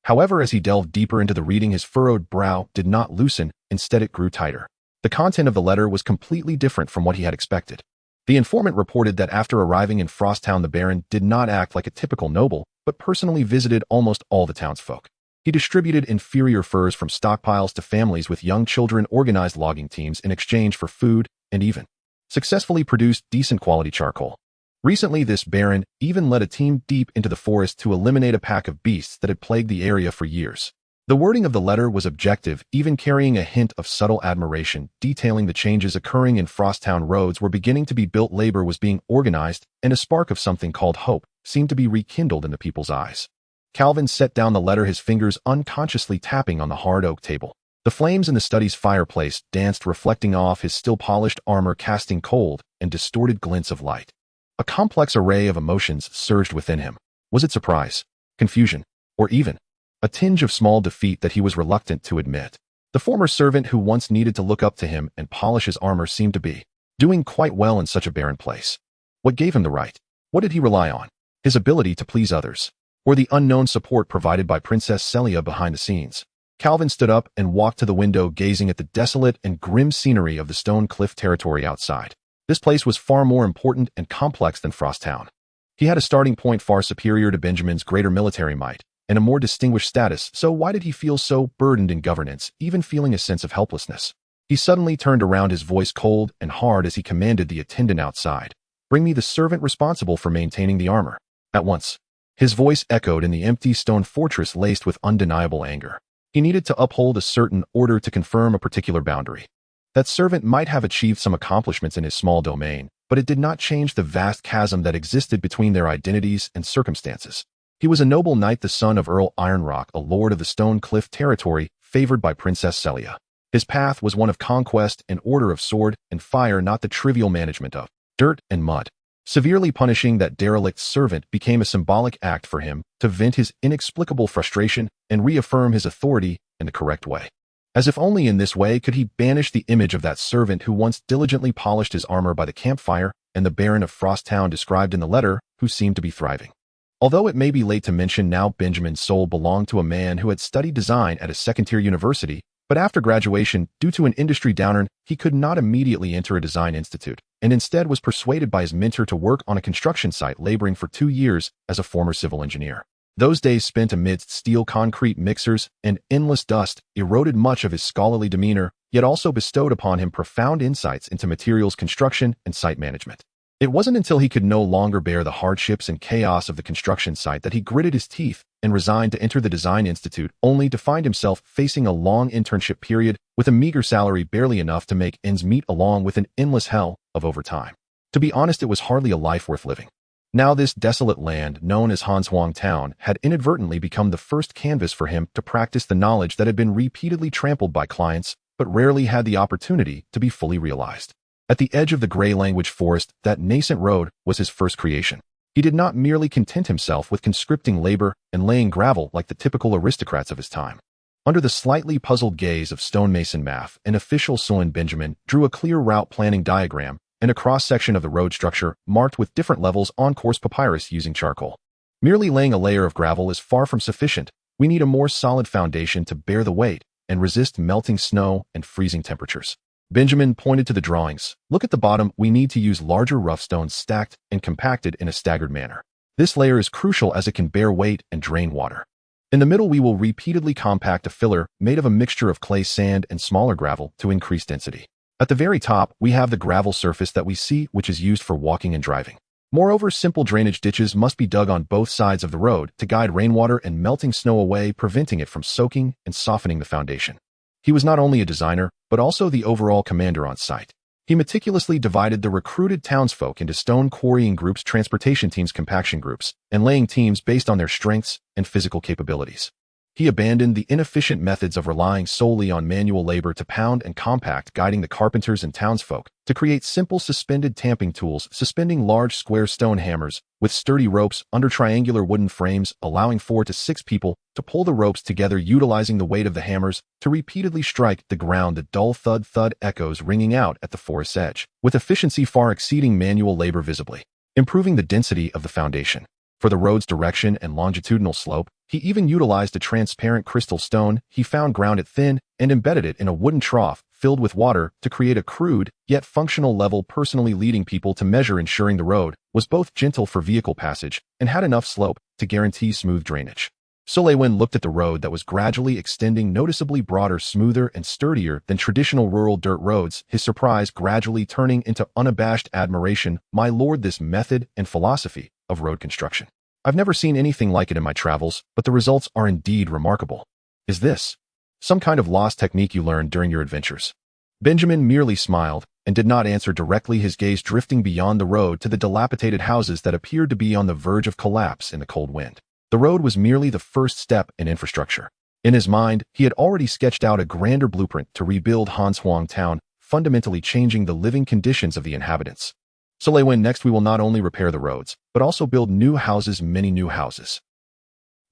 However, as he delved deeper into the reading, his furrowed brow did not loosen, instead it grew tighter. The content of the letter was completely different from what he had expected. The informant reported that after arriving in Frosttown, the Baron did not act like a typical noble, but personally visited almost all the townsfolk. He distributed inferior furs from stockpiles to families with young children, organized logging teams in exchange for food, and even successfully produced decent quality charcoal. Recently, this Baron even led a team deep into the forest to eliminate a pack of beasts that had plagued the area for years. The wording of the letter was objective, even carrying a hint of subtle admiration, detailing the changes occurring in Frosttown. Roads were beginning to be built, labor was being organized, and a spark of something called hope seemed to be rekindled in the people's eyes. Calvin set down the letter, his fingers unconsciously tapping on the hard oak table. The flames in the study's fireplace danced, reflecting off his still-polished armor, casting cold and distorted glints of light. A complex array of emotions surged within him. Was it surprise, confusion, or even a tinge of small defeat that he was reluctant to admit? The former servant who once needed to look up to him and polish his armor seemed to be doing quite well in such a barren place. What gave him the right? What did he rely on? His ability to please others, or the unknown support provided by Princess Celia behind the scenes? Calvin stood up and walked to the window, gazing at the desolate and grim scenery of the stone cliff territory outside. This place was far more important and complex than Frosttown. He had a starting point far superior to Benjamin's greater military might and a more distinguished status, so why did he feel so burdened in governance, even feeling a sense of helplessness? He suddenly turned around, his voice cold and hard as he commanded the attendant outside. "Bring me the servant responsible for maintaining the armor. At once." His voice echoed in the empty stone fortress, laced with undeniable anger. He needed to uphold a certain order, to confirm a particular boundary. That servant might have achieved some accomplishments in his small domain, but it did not change the vast chasm that existed between their identities and circumstances. He was a noble knight, the son of Earl Ironrock, a lord of the Stone Cliff territory, favored by Princess Celia. His path was one of conquest and order, of sword and fire, not the trivial management of dirt and mud. Severely punishing that derelict servant became a symbolic act for him to vent his inexplicable frustration and reaffirm his authority in the correct way. As if only in this way could he banish the image of that servant who once diligently polished his armor by the campfire, and the Baron of Frosttown described in the letter, who seemed to be thriving. Although it may be late to mention now, Benjamin's soul belonged to a man who had studied design at a second-tier university, but after graduation, due to an industry downturn, he could not immediately enter a design institute, and instead was persuaded by his mentor to work on a construction site, laboring for 2 years as a former civil engineer. Those days spent amidst steel concrete mixers and endless dust eroded much of his scholarly demeanor, yet also bestowed upon him profound insights into materials construction and site management. It wasn't until he could no longer bear the hardships and chaos of the construction site that he gritted his teeth and resigned to enter the Design Institute, only to find himself facing a long internship period with a meager salary, barely enough to make ends meet, along with an endless hell of overtime. To be honest, it was hardly a life worth living. Now this desolate land, known as Hanshuang Town, had inadvertently become the first canvas for him to practice the knowledge that had been repeatedly trampled by clients, but rarely had the opportunity to be fully realized. At the edge of the gray language forest, that nascent road was his first creation. He did not merely content himself with conscripting labor and laying gravel like the typical aristocrats of his time. Under the slightly puzzled gaze of stonemason Math, an official Sullen Benjamin drew a clear route planning diagram and a cross-section of the road structure marked with different levels on coarse papyrus using charcoal. Merely laying a layer of gravel is far from sufficient. We need a more solid foundation to bear the weight and resist melting snow and freezing temperatures. Benjamin pointed to the drawings. Look at the bottom. We need to use larger rough stones stacked and compacted in a staggered manner. This layer is crucial as it can bear weight and drain water. In the middle, we will repeatedly compact a filler made of a mixture of clay, sand, and smaller gravel to increase density. At the very top, we have the gravel surface that we see, which is used for walking and driving. Moreover, simple drainage ditches must be dug on both sides of the road to guide rainwater and melting snow away, preventing it from soaking and softening the foundation. He was not only a designer, but also the overall commander on site. He meticulously divided the recruited townsfolk into stone quarrying groups, transportation teams, compaction groups, and laying teams based on their strengths and physical capabilities. He abandoned the inefficient methods of relying solely on manual labor to pound and compact, guiding the carpenters and townsfolk to create simple suspended tamping tools, suspending large square stone hammers with sturdy ropes under triangular wooden frames, allowing 4 to 6 people to pull the ropes together, utilizing the weight of the hammers to repeatedly strike the ground, the dull thud-thud echoes ringing out at the forest's edge, with efficiency far exceeding manual labor, visibly improving the density of the foundation. For the road's direction and longitudinal slope, He even utilized a transparent crystal stone he found, ground it thin, and embedded it in a wooden trough filled with water to create a crude, yet functional level, personally leading people to measure, ensuring the road was both gentle for vehicle passage and had enough slope to guarantee smooth drainage. Suleyman looked at the road that was gradually extending, noticeably broader, smoother, and sturdier than traditional rural dirt roads, his surprise gradually turning into unabashed admiration. My lord, this method and philosophy of road construction. I've never seen anything like it in my travels, but the results are indeed remarkable. Is this some kind of lost technique you learned during your adventures? Benjamin merely smiled and did not answer directly, his gaze drifting beyond the road to the dilapidated houses that appeared to be on the verge of collapse in the cold wind. The road was merely the first step in infrastructure. In his mind, he had already sketched out a grander blueprint to rebuild Hanshuang Town, fundamentally changing the living conditions of the inhabitants. Suleyman, next we will not only repair the roads, but also build new houses, many new houses.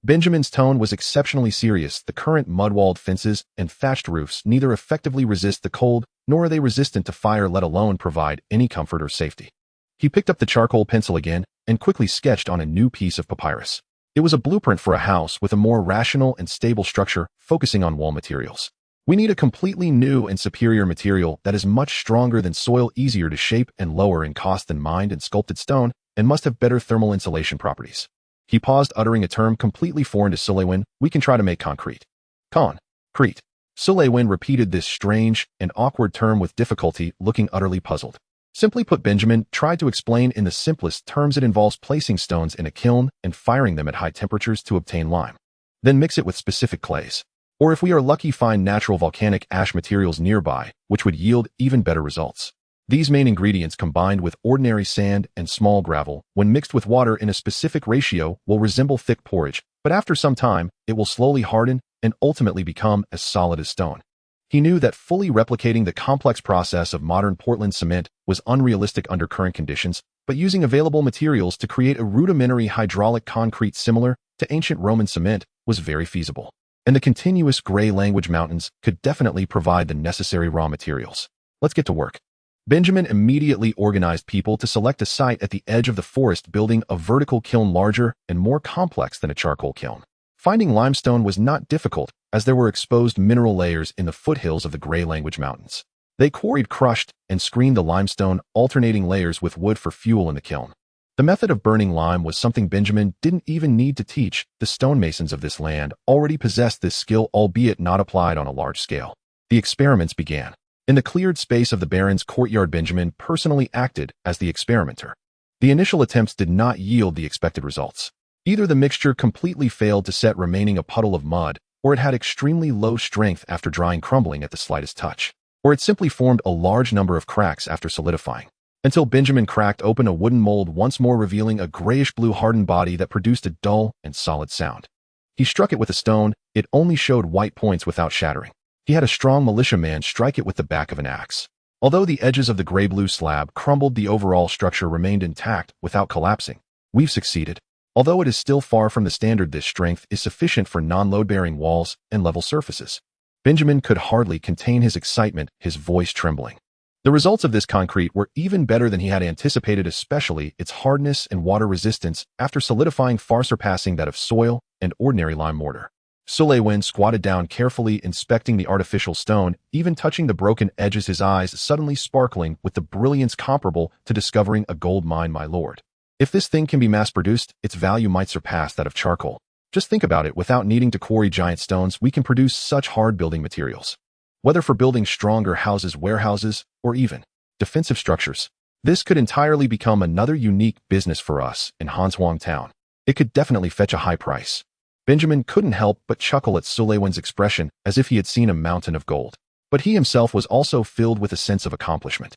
Benjamin's tone was exceptionally serious. The current mud-walled fences and thatched roofs neither effectively resist the cold, nor are they resistant to fire, let alone provide any comfort or safety. He picked up the charcoal pencil again and quickly sketched on a new piece of papyrus. It was a blueprint for a house with a more rational and stable structure, focusing on wall materials. We need a completely new and superior material that is much stronger than soil, easier to shape, and lower in cost than mined and sculpted stone, and must have better thermal insulation properties. He paused, uttering a term completely foreign to Suleyman. We can try to make concrete. Concrete. Suleyman repeated this strange and awkward term with difficulty, looking utterly puzzled. Simply put, Benjamin tried to explain in the simplest terms, it involves placing stones in a kiln and firing them at high temperatures to obtain lime. Then mix it with specific clays. Or if we are lucky, find natural volcanic ash materials nearby, which would yield even better results. These main ingredients, combined with ordinary sand and small gravel, when mixed with water in a specific ratio, will resemble thick porridge, but after some time, it will slowly harden and ultimately become as solid as stone. He knew that fully replicating the complex process of modern Portland cement was unrealistic under current conditions, but using available materials to create a rudimentary hydraulic concrete similar to ancient Roman cement was very feasible. And the continuous gray language mountains could definitely provide the necessary raw materials. Let's get to work. Benjamin immediately organized people to select a site at the edge of the forest, building a vertical kiln larger and more complex than a charcoal kiln. Finding limestone was not difficult, as there were exposed mineral layers in the foothills of the Gray Language Mountains. They quarried, crushed, and screened the limestone, alternating layers with wood for fuel in the kiln. The method of burning lime was something Benjamin didn't even need to teach. The stonemasons of this land already possessed this skill, albeit not applied on a large scale. The experiments began. In the cleared space of the Baron's courtyard, Benjamin personally acted as the experimenter. The initial attempts did not yield the expected results. Either the mixture completely failed to set, remaining a puddle of mud, or it had extremely low strength after drying, crumbling at the slightest touch, or it simply formed a large number of cracks after solidifying, until Benjamin cracked open a wooden mold once more, revealing a grayish-blue hardened body that produced a dull and solid sound. He struck it with a stone. It only showed white points without shattering. He had a strong militiaman strike it with the back of an axe. Although the edges of the gray-blue slab crumbled, the overall structure remained intact without collapsing. We've succeeded. Although it is still far from the standard, this strength is sufficient for non-load-bearing walls and level surfaces. Benjamin could hardly contain his excitement, his voice trembling. The results of this concrete were even better than he had anticipated, especially its hardness and water resistance after solidifying, far surpassing that of soil and ordinary lime mortar. Suleyman squatted down, carefully inspecting the artificial stone, even touching the broken edges, his eyes suddenly sparkling with the brilliance comparable to discovering a gold mine. My lord, if this thing can be mass-produced, its value might surpass that of charcoal. Just think about it. Without needing to quarry giant stones, we can produce such hard building materials. Whether for building stronger houses, warehouses, or even defensive structures, this could entirely become another unique business for us in Hanshuang Town. It could definitely fetch a high price. Benjamin couldn't help but chuckle at Suleyman's expression, as if he had seen a mountain of gold. But he himself was also filled with a sense of accomplishment.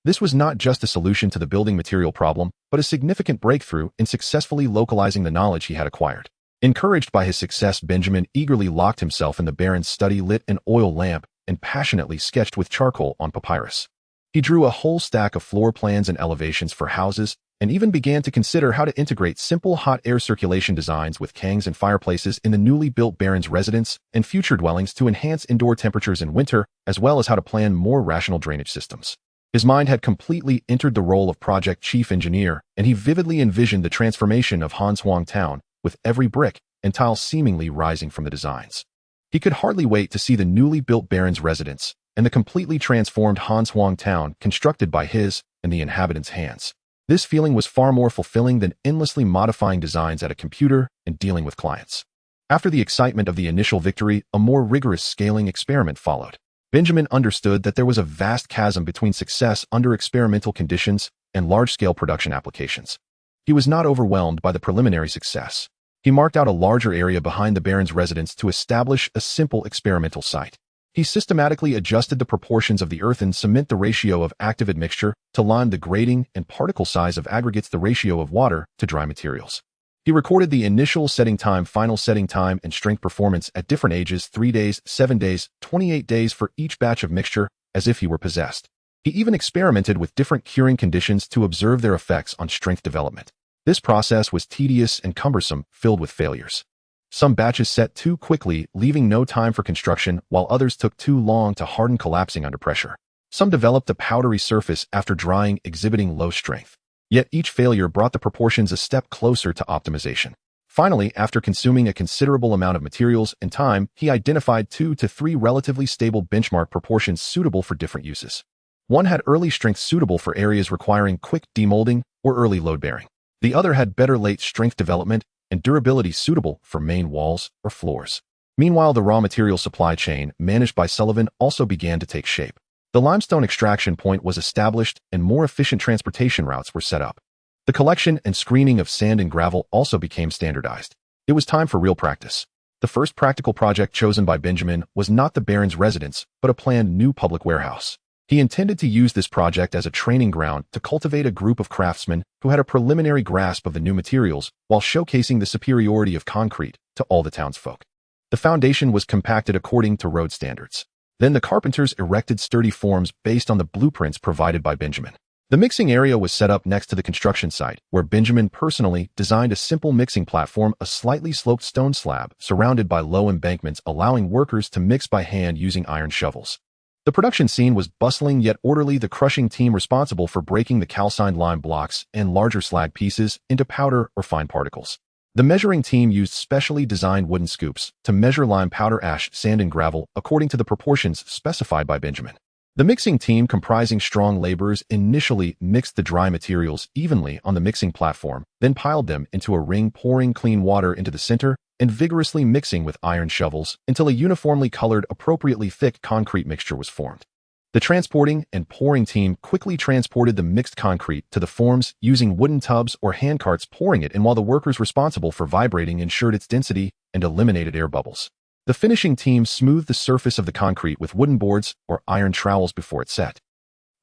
This was not just a solution to the building material problem, but a significant breakthrough in successfully localizing the knowledge he had acquired. Encouraged by his success, Benjamin eagerly locked himself in the Baron's study, lit an oil lamp, and passionately sketched with charcoal on papyrus. He drew a whole stack of floor plans and elevations for houses, and even began to consider how to integrate simple hot air circulation designs with kangs and fireplaces in the newly built Baron's residence and future dwellings to enhance indoor temperatures in winter, as well as how to plan more rational drainage systems. His mind had completely entered the role of project chief engineer, and he vividly envisioned the transformation of Hanshuang Town. With every brick, and tiles seemingly rising from the designs. He could hardly wait to see the newly built Baron's residence and the completely transformed Hanshuang town constructed by his and the inhabitants' hands. This feeling was far more fulfilling than endlessly modifying designs at a computer and dealing with clients. After the excitement of the initial victory, a more rigorous scaling experiment followed. Benjamin understood that there was a vast chasm between success under experimental conditions and large-scale production applications. He was not overwhelmed by the preliminary success. He marked out a larger area behind the Baron's residence to establish a simple experimental site. He systematically adjusted the proportions of the earth and cement the ratio of active admixture to lime the grading and particle size of aggregates the ratio of water to dry materials. He recorded the initial setting time, final setting time, and strength performance at different ages 3 days, 7 days, 28 days for each batch of mixture, as if he were possessed. He even experimented with different curing conditions to observe their effects on strength development. This process was tedious and cumbersome, filled with failures. Some batches set too quickly, leaving no time for construction, while others took too long to harden, collapsing under pressure. Some developed a powdery surface after drying, exhibiting low strength. Yet each failure brought the proportions a step closer to optimization. Finally, after consuming a considerable amount of materials and time, he identified 2 to 3 relatively stable benchmark proportions suitable for different uses. One had early strength suitable for areas requiring quick demolding or early load bearing. The other had better late strength development and durability suitable for main walls or floors. Meanwhile, the raw material supply chain, managed by Sullivan, also began to take shape. The limestone extraction point was established and more efficient transportation routes were set up. The collection and screening of sand and gravel also became standardized. It was time for real practice. The first practical project chosen by Benjamin was not the Baron's residence, but a planned new public warehouse. He intended to use this project as a training ground to cultivate a group of craftsmen who had a preliminary grasp of the new materials while showcasing the superiority of concrete to all the townsfolk. The foundation was compacted according to road standards. Then the carpenters erected sturdy forms based on the blueprints provided by Benjamin. The mixing area was set up next to the construction site, where Benjamin personally designed a simple mixing platform, a slightly sloped stone slab surrounded by low embankments, allowing workers to mix by hand using iron shovels. The production scene was bustling yet orderly, the crushing team responsible for breaking the calcined lime blocks and larger slag pieces into powder or fine particles. The measuring team used specially designed wooden scoops to measure lime powder, ash, sand, and gravel according to the proportions specified by Benjamin. The mixing team, comprising strong laborers, initially mixed the dry materials evenly on the mixing platform, then piled them into a ring, pouring clean water into the center and vigorously mixing with iron shovels until a uniformly colored, appropriately thick concrete mixture was formed. The transporting and pouring team quickly transported the mixed concrete to the forms using wooden tubs or hand carts, pouring it in while the workers responsible for vibrating ensured its density and eliminated air bubbles. The finishing team smoothed the surface of the concrete with wooden boards or iron trowels before it set.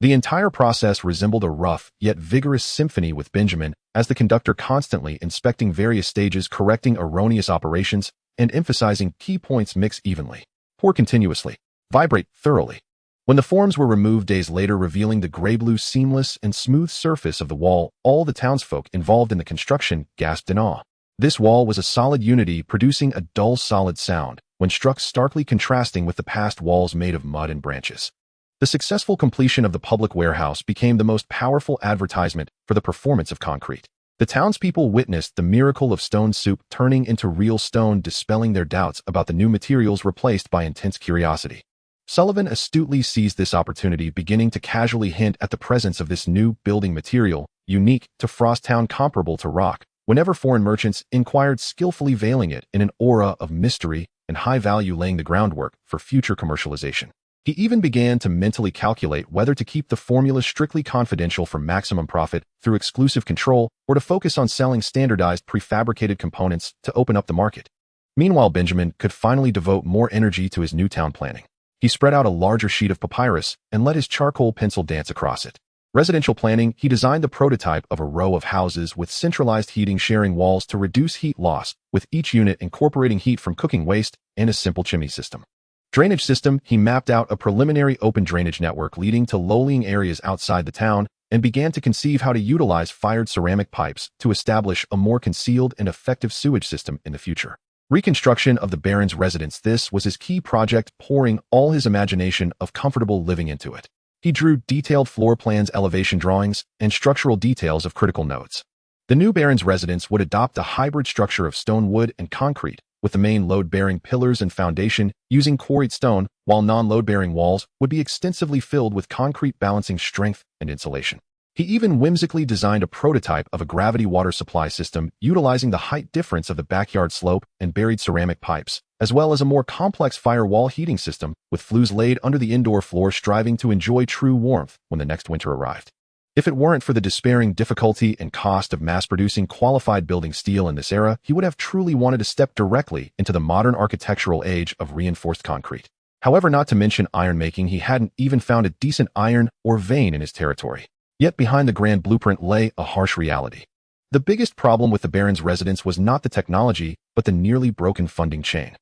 The entire process resembled a rough yet vigorous symphony, with Benjamin as the conductor constantly inspecting various stages, correcting erroneous operations, and emphasizing key points: mix evenly, pour continuously, vibrate thoroughly. When the forms were removed days later, revealing the gray-blue seamless and smooth surface of the wall, all the townsfolk involved in the construction gasped in awe. This wall was a solid unity, producing a dull solid sound when struck, starkly contrasting with the past walls made of mud and branches. The successful completion of the public warehouse became the most powerful advertisement for the performance of concrete. The townspeople witnessed the miracle of stone soup turning into real stone, dispelling their doubts about the new materials, replaced by intense curiosity. Sullivan astutely seized this opportunity, beginning to casually hint at the presence of this new building material, unique to Frosttown, comparable to rock, whenever foreign merchants inquired, skillfully veiling it in an aura of mystery and high value, laying the groundwork for future commercialization. He even began to mentally calculate whether to keep the formula strictly confidential for maximum profit through exclusive control, or to focus on selling standardized prefabricated components to open up the market. Meanwhile, Benjamin could finally devote more energy to his new town planning. He spread out a larger sheet of papyrus and let his charcoal pencil dance across it. Residential planning, he designed the prototype of a row of houses with centralized heating, sharing walls to reduce heat loss, with each unit incorporating heat from cooking waste and a simple chimney system. Drainage system, he mapped out a preliminary open drainage network leading to low-lying areas outside the town and began to conceive how to utilize fired ceramic pipes to establish a more concealed and effective sewage system in the future. Reconstruction of the Baron's residence, this was his key project, pouring all his imagination of comfortable living into it. He drew detailed floor plans, elevation drawings, and structural details of critical nodes. The new baron's residence would adopt a hybrid structure of stone, wood, and concrete, with the main load-bearing pillars and foundation using quarried stone, while non-load-bearing walls would be extensively filled with concrete balancing strength and insulation. He even whimsically designed a prototype of a gravity water supply system utilizing the height difference of the backyard slope and buried ceramic pipes, as well as a more complex firewall heating system with flues laid under the indoor floor, striving to enjoy true warmth when the next winter arrived. If it weren't for the despairing difficulty and cost of mass-producing qualified building steel in this era, he would have truly wanted to step directly into the modern architectural age of reinforced concrete. However, not to mention iron-making, he hadn't even found a decent iron or vein in his territory. Yet behind the grand blueprint lay a harsh reality. The biggest problem with the baron's residence was not the technology, but the nearly broken funding chain.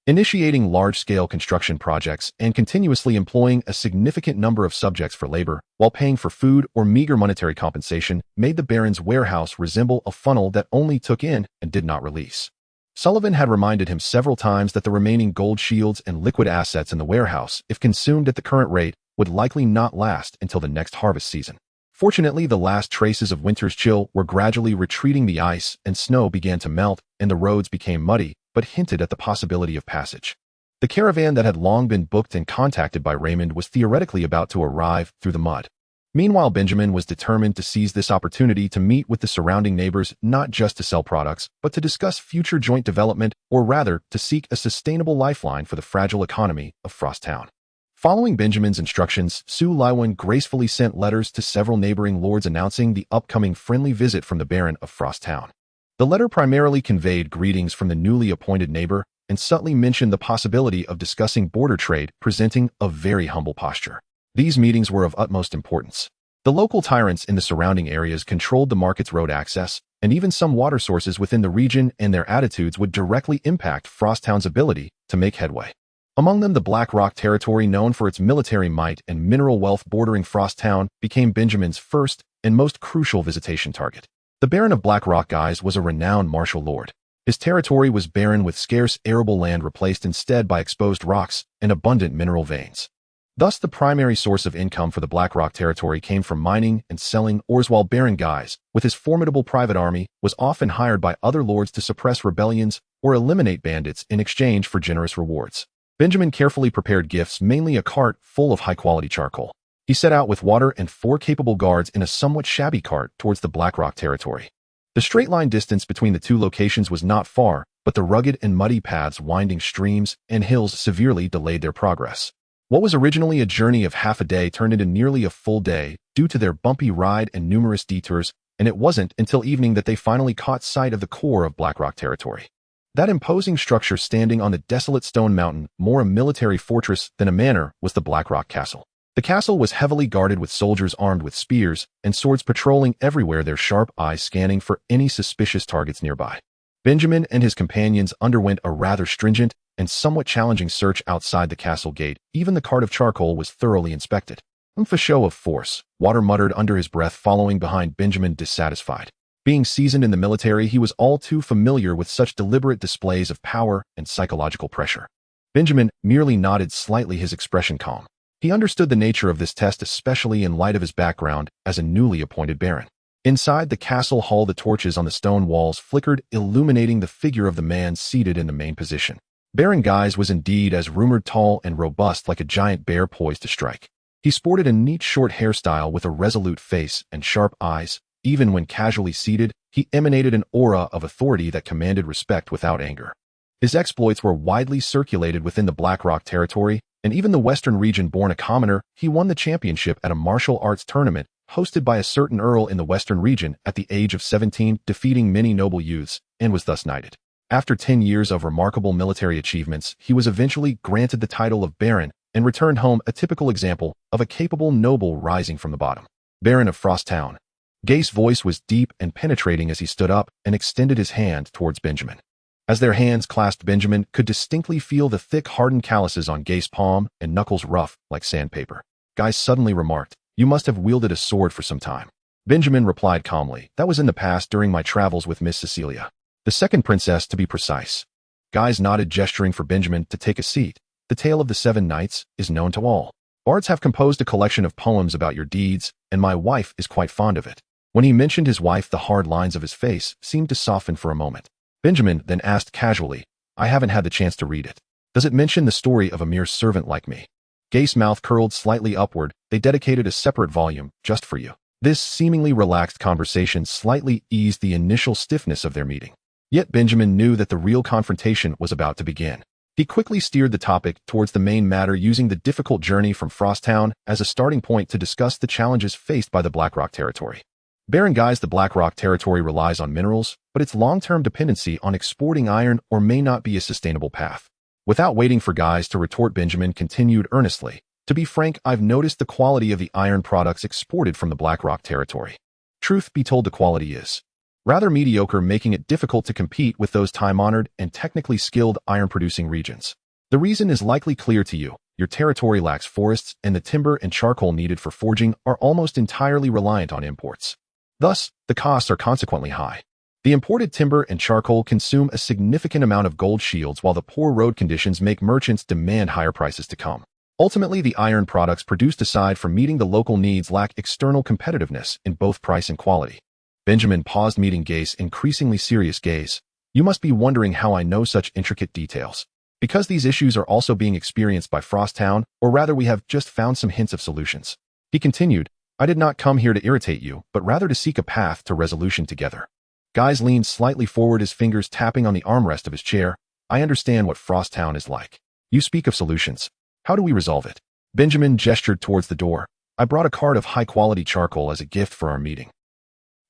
Initiating large-scale construction projects and continuously employing a significant number of subjects for labor, while paying for food or meager monetary compensation, made the baron's warehouse resemble a funnel that only took in and did not release. Sullivan had reminded him several times that the remaining gold shields and liquid assets in the warehouse, if consumed at the current rate, would likely not last until the next harvest season. Fortunately, the last traces of winter's chill were gradually retreating. The ice and snow began to melt, and the roads became muddy, but hinted at the possibility of passage. The caravan that had long been booked and contacted by Raymond was theoretically about to arrive through the mud. Meanwhile, Benjamin was determined to seize this opportunity to meet with the surrounding neighbors, not just to sell products, but to discuss future joint development, or rather, to seek a sustainable lifeline for the fragile economy of Frost Town. Following Benjamin's instructions, Sue Lywan gracefully sent letters to several neighboring lords announcing the upcoming friendly visit from the Baron of Frost Town. The letter primarily conveyed greetings from the newly appointed neighbor and subtly mentioned the possibility of discussing border trade, presenting a very humble posture. These meetings were of utmost importance. The local tyrants in the surrounding areas controlled the market's road access, and even some water sources within the region, and their attitudes would directly impact Frost Town's ability to make headway. Among them, the Black Rock territory, known for its military might and mineral wealth bordering Frost Town, became Benjamin's first and most crucial visitation target. The Baron of Black Rock, guys, was a renowned martial lord. His territory was barren, with scarce arable land replaced instead by exposed rocks and abundant mineral veins. Thus, the primary source of income for the Black Rock territory came from mining and selling ores, while Baron Guise, with his formidable private army, was often hired by other lords to suppress rebellions or eliminate bandits in exchange for generous rewards. Benjamin carefully prepared gifts, mainly a cart full of high-quality charcoal. He set out with water and 4 capable guards in a somewhat shabby cart towards the Black Rock territory. The straight-line distance between the two locations was not far, but the rugged and muddy paths, winding streams, and hills severely delayed their progress. What was originally a journey of half a day turned into nearly a full day due to their bumpy ride and numerous detours, and it wasn't until evening that they finally caught sight of the core of Black Rock territory. That imposing structure standing on the desolate stone mountain, more a military fortress than a manor, was the Black Rock Castle. The castle was heavily guarded with soldiers armed with spears and swords patrolling everywhere, their sharp eyes scanning for any suspicious targets nearby. Benjamin and his companions underwent a rather stringent and somewhat challenging search outside the castle gate. Even the cart of charcoal was thoroughly inspected. For show of force, Water muttered under his breath, following behind Benjamin, dissatisfied. Being seasoned in the military, he was all too familiar with such deliberate displays of power and psychological pressure. Benjamin merely nodded slightly, his expression calm. He understood the nature of this test, especially in light of his background as a newly appointed baron. Inside the castle hall, the torches on the stone walls flickered, illuminating the figure of the man seated in the main position. Baron Guise was indeed, as rumored, tall and robust, like a giant bear poised to strike. He sported a neat short hairstyle with a resolute face and sharp eyes. Even when casually seated, he emanated an aura of authority that commanded respect without anger. His exploits were widely circulated within the Black Rock territory, and even the Western region. Born a commoner, he won the championship at a martial arts tournament hosted by a certain earl in the Western region at the age of 17, defeating many noble youths, and was thus knighted. After 10 years of remarkable military achievements, he was eventually granted the title of Baron and returned home, a typical example of a capable noble rising from the bottom. Baron of Frost Town. Gay's voice was deep and penetrating as he stood up and extended his hand towards Benjamin. As their hands clasped, Benjamin could distinctly feel the thick, hardened calluses on Gay's palm and knuckles rough like sandpaper. Guy suddenly remarked, "You must have wielded a sword for some time." Benjamin replied calmly, "That was in the past, during my travels with Miss Cecilia. The second princess, to be precise." Guys nodded, gesturing for Benjamin to take a seat. "The tale of the 7 knights is known to all. Bards have composed a collection of poems about your deeds, and my wife is quite fond of it. When he mentioned his wife, the hard lines of his face seemed to soften for a moment. Benjamin then asked casually, "I haven't had the chance to read it. Does it mention the story of a mere servant like me?" Gace's mouth curled slightly upward. "They dedicated a separate volume just for you." This seemingly relaxed conversation slightly eased the initial stiffness of their meeting. Yet Benjamin knew that the real confrontation was about to begin. He quickly steered the topic towards the main matter, using the difficult journey from Frosttown as a starting point to discuss the challenges faced by the Blackrock territory. Baron Guys, the Blackrock territory relies on minerals, but its long-term dependency on exporting iron ore may not be a sustainable path. Without waiting for Guys to retort, Benjamin continued earnestly, "To be frank, I've noticed the quality of the iron products exported from the Blackrock territory. Truth be told, the quality is rather mediocre, making it difficult to compete with those time-honored and technically skilled iron-producing regions. The reason is likely clear to you. Your territory lacks forests, and the timber and charcoal needed for forging are almost entirely reliant on imports. Thus, the costs are consequently high. The imported timber and charcoal consume a significant amount of gold shields, while the poor road conditions make merchants demand higher prices to come. Ultimately, the iron products produced aside from meeting the local needs lack external competitiveness in both price and quality." Benjamin paused, meeting Gace's increasingly serious gaze. "You must be wondering how I know such intricate details. Because these issues are also being experienced by Frosttown, or rather we have just found some hints of solutions." He continued, "I did not come here to irritate you, but rather to seek a path to resolution together." Guys leaned slightly forward, his fingers tapping on the armrest of his chair. "I understand what Frosttown is like. You speak of solutions. How do we resolve it?" Benjamin gestured towards the door. "I brought a cart of high-quality charcoal as a gift for our meeting.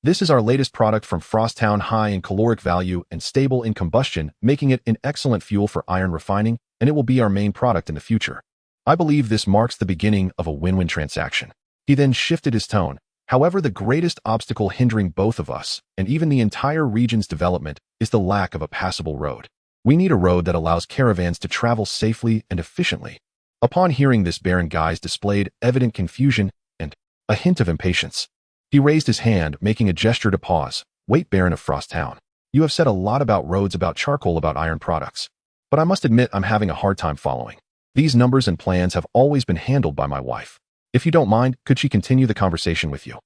This is our latest product from Frosttown, high in caloric value and stable in combustion, making it an excellent fuel for iron refining, and it will be our main product in the future. I believe this marks the beginning of a win-win transaction." He then shifted his tone. "However, the greatest obstacle hindering both of us, and even the entire region's development, is the lack of a passable road. We need a road that allows caravans to travel safely and efficiently." Upon hearing this, Baron Guys displayed evident confusion and a hint of impatience. He raised his hand, making a gesture to pause. "Wait, Baron of Frosttown. You have said a lot about roads, about charcoal, about iron products. But I must admit I'm having a hard time following. These numbers and plans have always been handled by my wife. If you don't mind, could she continue the conversation with you?"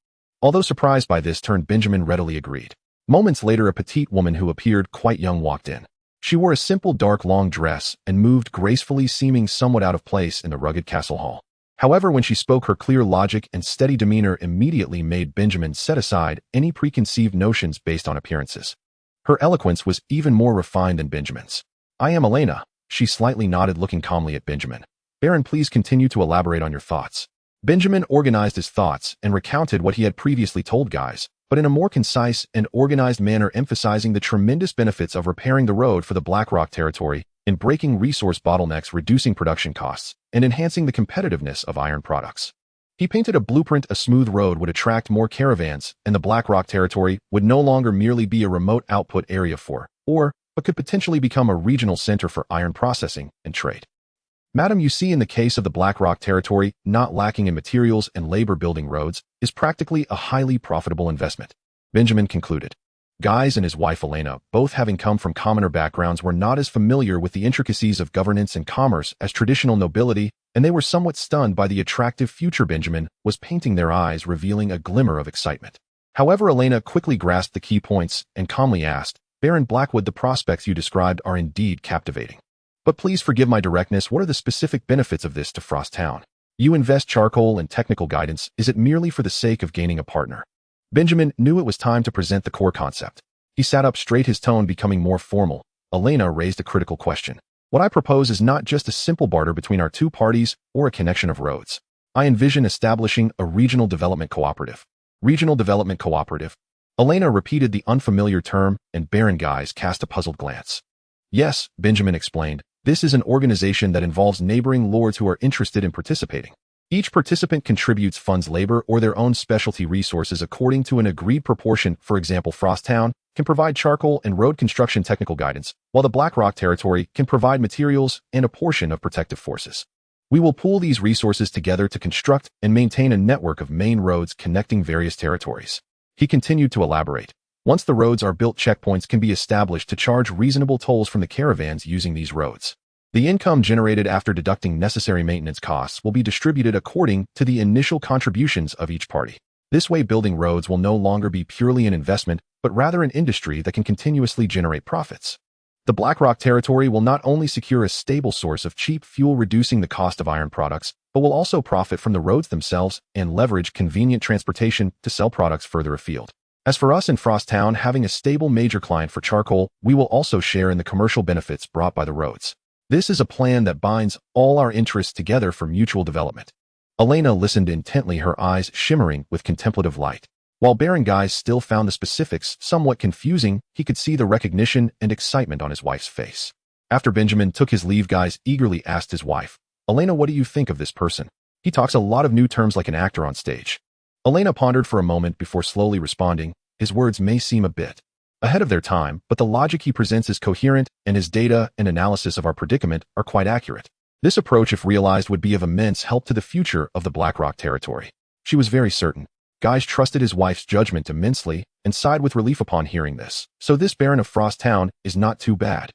Although surprised by this turn, Benjamin readily agreed. Moments later, a petite woman who appeared quite young walked in. She wore a simple dark long dress and moved gracefully, seeming somewhat out of place in the rugged castle hall. However, when she spoke, her clear logic and steady demeanor immediately made Benjamin set aside any preconceived notions based on appearances. Her eloquence was even more refined than Benjamin's. "I am Elena." She slightly nodded, looking calmly at Benjamin. "Baron, please continue to elaborate on your thoughts." Benjamin organized his thoughts and recounted what he had previously told Guys, but in a more concise and organized manner, emphasizing the tremendous benefits of repairing the road for the Blackrock territory, in breaking resource bottlenecks, reducing production costs, and enhancing the competitiveness of iron products. He painted a blueprint. A smooth road would attract more caravans, and the Blackrock territory would no longer merely be a remote output area but could potentially become a regional center for iron processing and trade. "Madam, you see, in the case of the Blackrock territory, not lacking in materials and labor, building roads is practically a highly profitable investment," Benjamin concluded. Guys and his wife Elena, both having come from commoner backgrounds, were not as familiar with the intricacies of governance and commerce as traditional nobility, and they were somewhat stunned by the attractive future Benjamin was painting, their eyes revealing a glimmer of excitement. However, Elena quickly grasped the key points and calmly asked, "Baron Blackwood, the prospects you described are indeed captivating. But please forgive my directness, what are the specific benefits of this to Frosttown? You invest charcoal and technical guidance, is it merely for the sake of gaining a partner?" Benjamin knew it was time to present the core concept. He sat up straight, his tone becoming more formal. Elena raised a critical question. "What I propose is not just a simple barter between our two parties or a connection of roads. I envision establishing a regional development cooperative." "Regional development cooperative?" Elena repeated the unfamiliar term, and Baron Guys cast a puzzled glance. "Yes," Benjamin explained, "this is an organization that involves neighboring lords who are interested in participating. Each participant contributes funds, labor, or their own specialty resources according to an agreed proportion. For example, Frosttown can provide charcoal and road construction technical guidance, while the Blackrock territory can provide materials and a portion of protective forces. We will pool these resources together to construct and maintain a network of main roads connecting various territories." He continued to elaborate. "Once the roads are built, checkpoints can be established to charge reasonable tolls from the caravans using these roads. The income generated after deducting necessary maintenance costs will be distributed according to the initial contributions of each party. This way, building roads will no longer be purely an investment, but rather an industry that can continuously generate profits. The Blackrock territory will not only secure a stable source of cheap fuel, reducing the cost of iron products, but will also profit from the roads themselves and leverage convenient transportation to sell products further afield. As for us in Frost Town, having a stable major client for charcoal, we will also share in the commercial benefits brought by the roads. This is a plan that binds all our interests together for mutual development. Elena listened intently, her eyes shimmering with contemplative light. While Baron Guys still found the specifics somewhat confusing, he could see the recognition and excitement on his wife's face. After Benjamin took his leave, Guys eagerly asked his wife, "Elena, what do you think of this person? He talks a lot of new terms like an actor on stage." Elena pondered for a moment before slowly responding, "His words may seem a bit ahead of their time, but the logic he presents is coherent, and his data and analysis of our predicament are quite accurate. This approach, if realized, would be of immense help to the future of the Blackrock territory." She was very certain. Guys trusted his wife's judgment immensely and sighed with relief upon hearing this. So this Baron of Frost Town is not too bad.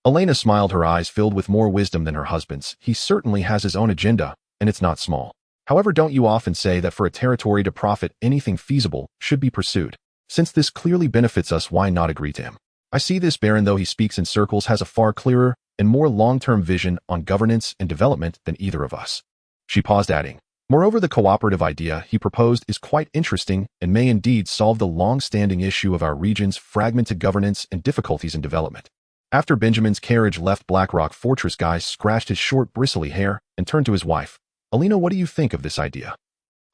Elena smiled, her eyes filled with more wisdom than her husband's. He certainly has his own agenda, and it's not small. However, don't you often say that for a territory to profit, anything feasible should be pursued? Since this clearly benefits us, why not agree to him? I see this Baron, though he speaks in circles, has a far clearer and more long-term vision on governance and development than either of us. She paused, adding, "Moreover, the cooperative idea he proposed is quite interesting and may indeed solve the long-standing issue of our region's fragmented governance and difficulties in development." After Benjamin's carriage left Blackrock Fortress, Guy scratched his short, bristly hair and turned to his wife. "Elena, what do you think of this idea?"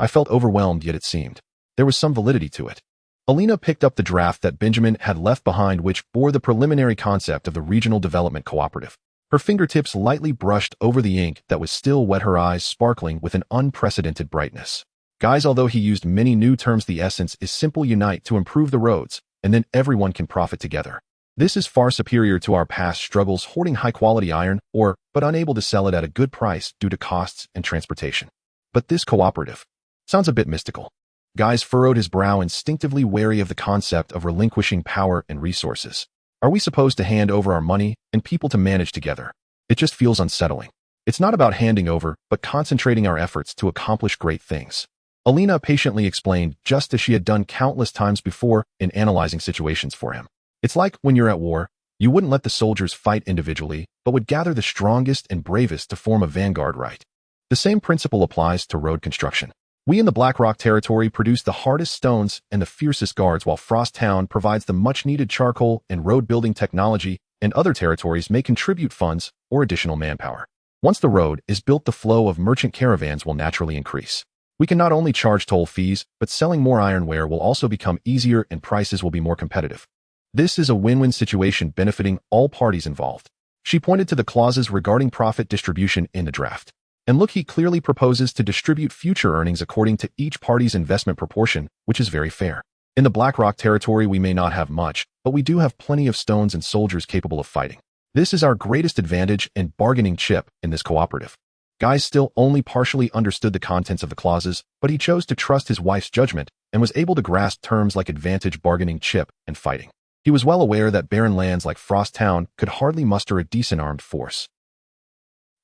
I felt overwhelmed, yet it seemed there was some validity to it. Elena picked up the draft that Benjamin had left behind, which bore the preliminary concept of the Regional Development Cooperative. Her fingertips lightly brushed over the ink that was still wet, her eyes sparkling with an unprecedented brightness. Guys, although he used many new terms, the essence is simple: unite to improve the roads, and then everyone can profit together. This is far superior to our past struggles hoarding high-quality iron, but unable to sell it at a good price due to costs and transportation. But this cooperative sounds a bit mystical. Guys furrowed his brow, instinctively wary of the concept of relinquishing power and resources. Are we supposed to hand over our money and people to manage together? It just feels unsettling. It's not about handing over, but concentrating our efforts to accomplish great things. Elena patiently explained, just as she had done countless times before in analyzing situations for him. It's like when you're at war, you wouldn't let the soldiers fight individually, but would gather the strongest and bravest to form a vanguard, right? The same principle applies to road construction. We in the Blackrock territory produce the hardest stones and the fiercest guards, while Frost Town provides the much-needed charcoal and road-building technology, and other territories may contribute funds or additional manpower. Once the road is built, the flow of merchant caravans will naturally increase. We can not only charge toll fees, but selling more ironware will also become easier and prices will be more competitive. This is a win-win situation benefiting all parties involved. She pointed to the clauses regarding profit distribution in the draft. And look, he clearly proposes to distribute future earnings according to each party's investment proportion, which is very fair. In the Blackrock territory, we may not have much, but we do have plenty of stones and soldiers capable of fighting. This is our greatest advantage and bargaining chip in this cooperative. Guy still only partially understood the contents of the clauses, but he chose to trust his wife's judgment and was able to grasp terms like advantage, bargaining chip, and fighting. He was well aware that barren lands like Frost Town could hardly muster a decent armed force.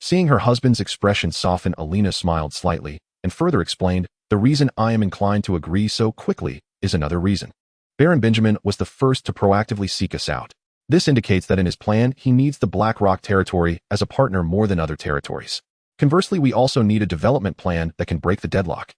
Seeing her husband's expression soften, Elena smiled slightly and further explained, "The reason I am inclined to agree so quickly is another reason. Baron Benjamin was the first to proactively seek us out. This indicates that in his plan, he needs the Blackrock territory as a partner more than other territories. Conversely, we also need a development plan that can break the deadlock.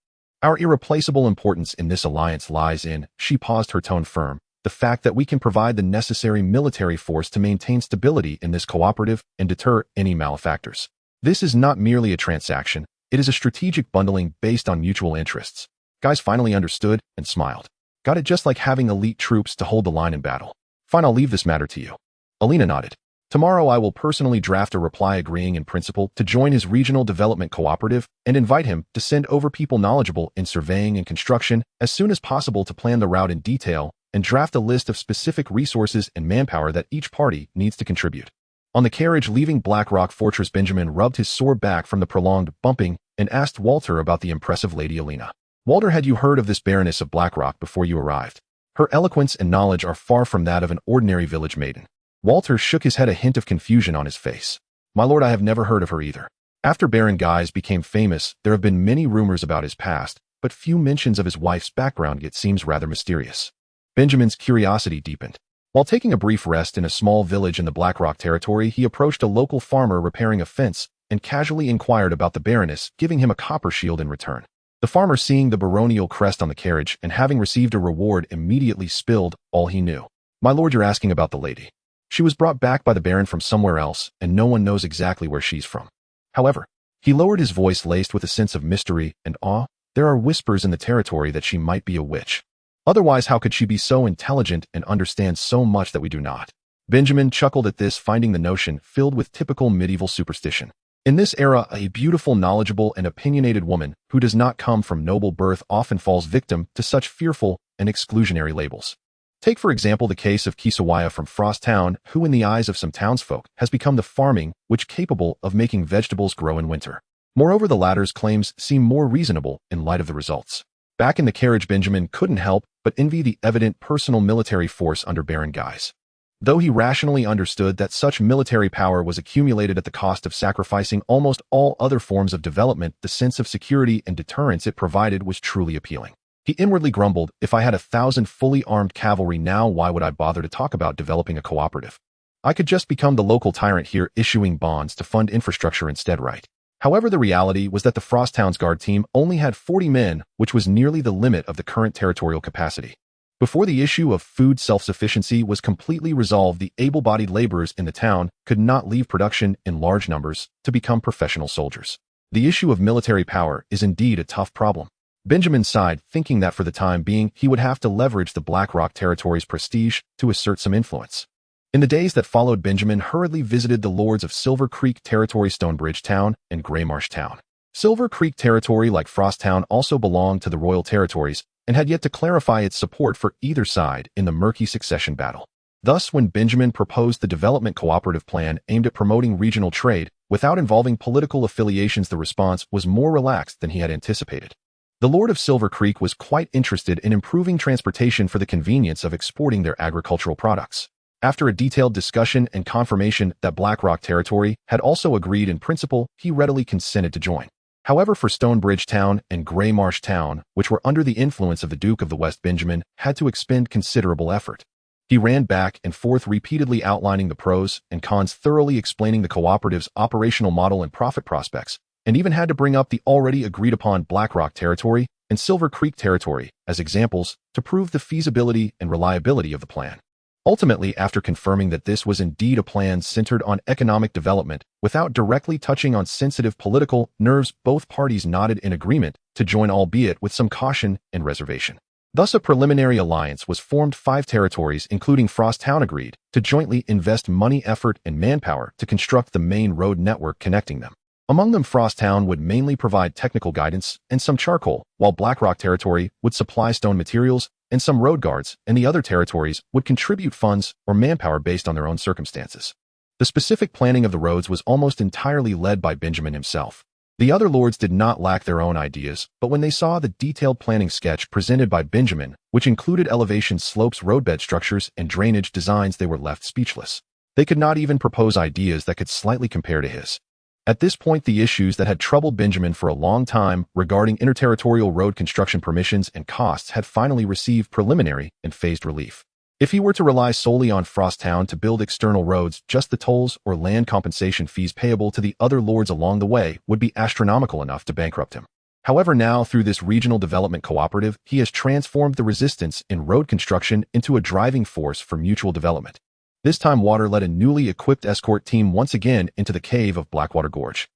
Our irreplaceable importance in this alliance lies in," she paused, her tone firm, "the fact that we can provide the necessary military force to maintain stability in this cooperative and deter any malefactors. This is not merely a transaction, it is a strategic bundling based on mutual interests." Guys finally understood and smiled. "Got it, just like having elite troops to hold the line in battle. Fine, I'll leave this matter to you." Elena nodded. "Tomorrow I will personally draft a reply agreeing in principle to join his regional development cooperative and invite him to send over people knowledgeable in surveying and construction as soon as possible to plan the route in detail and draft a list of specific resources and manpower that each party needs to contribute." On the carriage leaving Blackrock Fortress, Benjamin rubbed his sore back from the prolonged bumping and asked Walter about the impressive Lady Elena. "Walter, had you heard of this Baroness of Blackrock before you arrived? Her eloquence and knowledge are far from that of an ordinary village maiden." Walter shook his head, a hint of confusion on his face. "My lord, I have never heard of her either. After Baron Guys became famous, there have been many rumors about his past, but few mentions of his wife's background yet seems rather mysterious. Benjamin's curiosity deepened. While taking a brief rest in a small village in the Blackrock territory, he approached a local farmer repairing a fence and casually inquired about the Baroness, giving him a copper shield in return. The farmer, seeing the baronial crest on the carriage and having received a reward, immediately spilled all he knew. "My lord, you're asking about the lady. She was brought back by the Baron from somewhere else, and no one knows exactly where she's from. However," he lowered his voice laced with a sense of mystery and awe, "there are whispers in the territory that she might be a witch. Otherwise, how could she be so intelligent and understand so much that we do not?" Benjamin chuckled at this, finding the notion filled with typical medieval superstition. In this era, a beautiful, knowledgeable, and opinionated woman who does not come from noble birth often falls victim to such fearful and exclusionary labels. Take, for example, the case of Kisawaya from Frost Town, who in the eyes of some townsfolk has become the farming witch capable of making vegetables grow in winter. Moreover, the latter's claims seem more reasonable in light of the results. Back in the carriage, Benjamin couldn't help but envy the evident personal military force under Baron Guise. Though he rationally understood that such military power was accumulated at the cost of sacrificing almost all other forms of development, the sense of security and deterrence it provided was truly appealing. He inwardly grumbled, "If I had 1,000 fully armed cavalry now, why would I bother to talk about developing a cooperative? I could just become the local tyrant here, issuing bonds to fund infrastructure instead, right?" However, the reality was that the Frost Town's guard team only had 40 men, which was nearly the limit of the current territorial capacity. Before the issue of food self-sufficiency was completely resolved, the able-bodied laborers in the town could not leave production in large numbers to become professional soldiers. The issue of military power is indeed a tough problem. Benjamin sighed, thinking that for the time being, he would have to leverage the Blackrock territory's prestige to assert some influence. In the days that followed, Benjamin hurriedly visited the lords of Silver Creek Territory, Stonebridge Town, and Greymarsh Town. Silver Creek Territory, like Frost Town, also belonged to the Royal Territories and had yet to clarify its support for either side in the murky succession battle. Thus, when Benjamin proposed the development cooperative plan aimed at promoting regional trade without involving political affiliations, the response was more relaxed than he had anticipated. The Lord of Silver Creek was quite interested in improving transportation for the convenience of exporting their agricultural products. After a detailed discussion and confirmation that Blackrock Territory had also agreed in principle, he readily consented to join. However, for Stonebridge Town and Greymarsh Town, which were under the influence of the Duke of the West, Benjamin had to expend considerable effort. He ran back and forth, repeatedly outlining the pros and cons, thoroughly explaining the cooperative's operational model and profit prospects, and even had to bring up the already agreed-upon Blackrock Territory and Silver Creek Territory as examples to prove the feasibility and reliability of the plan. Ultimately, after confirming that this was indeed a plan centered on economic development without directly touching on sensitive political nerves, both parties nodded in agreement to join, albeit with some caution and reservation. Thus, a preliminary alliance was formed. 5 territories, including Frost Town, agreed to jointly invest money, effort, and manpower to construct the main road network connecting them. Among them, Frost Town would mainly provide technical guidance and some charcoal, while Blackrock Territory would supply stone materials and some road guards, and the other territories would contribute funds or manpower based on their own circumstances. The specific planning of the roads was almost entirely led by Benjamin himself. The other lords did not lack their own ideas, but when they saw the detailed planning sketch presented by Benjamin, which included elevation slopes, roadbed structures, and drainage designs, they were left speechless. They could not even propose ideas that could slightly compare to his. At this point, the issues that had troubled Benjamin for a long time regarding interterritorial road construction permissions and costs had finally received preliminary and phased relief. If he were to rely solely on Frost Town to build external roads, just the tolls or land compensation fees payable to the other lords along the way would be astronomical enough to bankrupt him. However, now, through this regional development cooperative, he has transformed the resistance in road construction into a driving force for mutual development. This time, Water led a newly equipped escort team once again into the cave of Blackwater Gorge.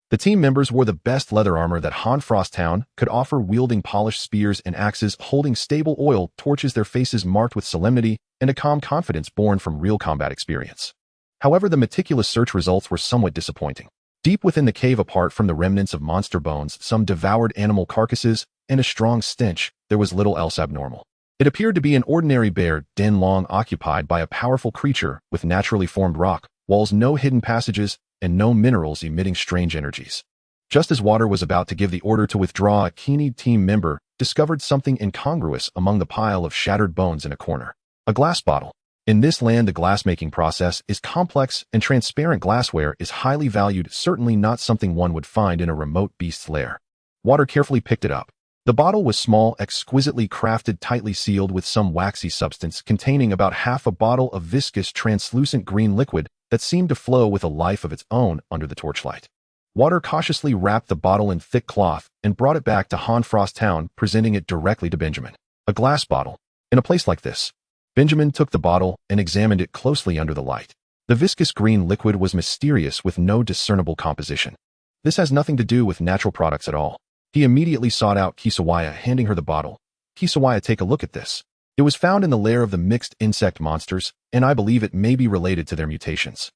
The team members wore the best leather armor that Frost Town could offer, wielding polished spears and axes, holding stable oil torches, their faces marked with solemnity and a calm confidence born from real combat experience. However, the meticulous search results were somewhat disappointing. Deep within the cave, apart from the remnants of monster bones, some devoured animal carcasses, and a strong stench, there was little else abnormal. It appeared to be an ordinary bear den, long occupied by a powerful creature with naturally formed rock walls, no hidden passages, and no minerals emitting strange energies. Just as Water was about to give the order to withdraw, a keen-eyed team member discovered something incongruous among the pile of shattered bones in a corner. A glass bottle. In this land, the glassmaking process is complex, and transparent glassware is highly valued, certainly not something one would find in a remote beast's lair. Water carefully picked it up. The bottle was small, exquisitely crafted, tightly sealed with some waxy substance containing about half a bottle of viscous, translucent green liquid that seemed to flow with a life of its own under the torchlight. Water cautiously wrapped the bottle in thick cloth and brought it back to Honfrost Town, presenting it directly to Benjamin. A glass bottle. In a place like this. Benjamin took the bottle and examined it closely under the light. The viscous green liquid was mysterious with no discernible composition. This has nothing to do with natural products at all. He immediately sought out Kisawaya, handing her the bottle. Kisawaya, take a look at this. It was found in the lair of the mixed insect monsters, and I believe it may be related to their mutations.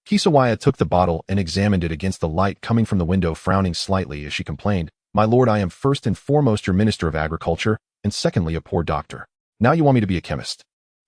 Kisawaya took the bottle and examined it against the light coming from the window, frowning slightly as she complained, "My lord, I am first and foremost your Minister of Agriculture, and secondly a poor doctor. Now you want me to be a chemist.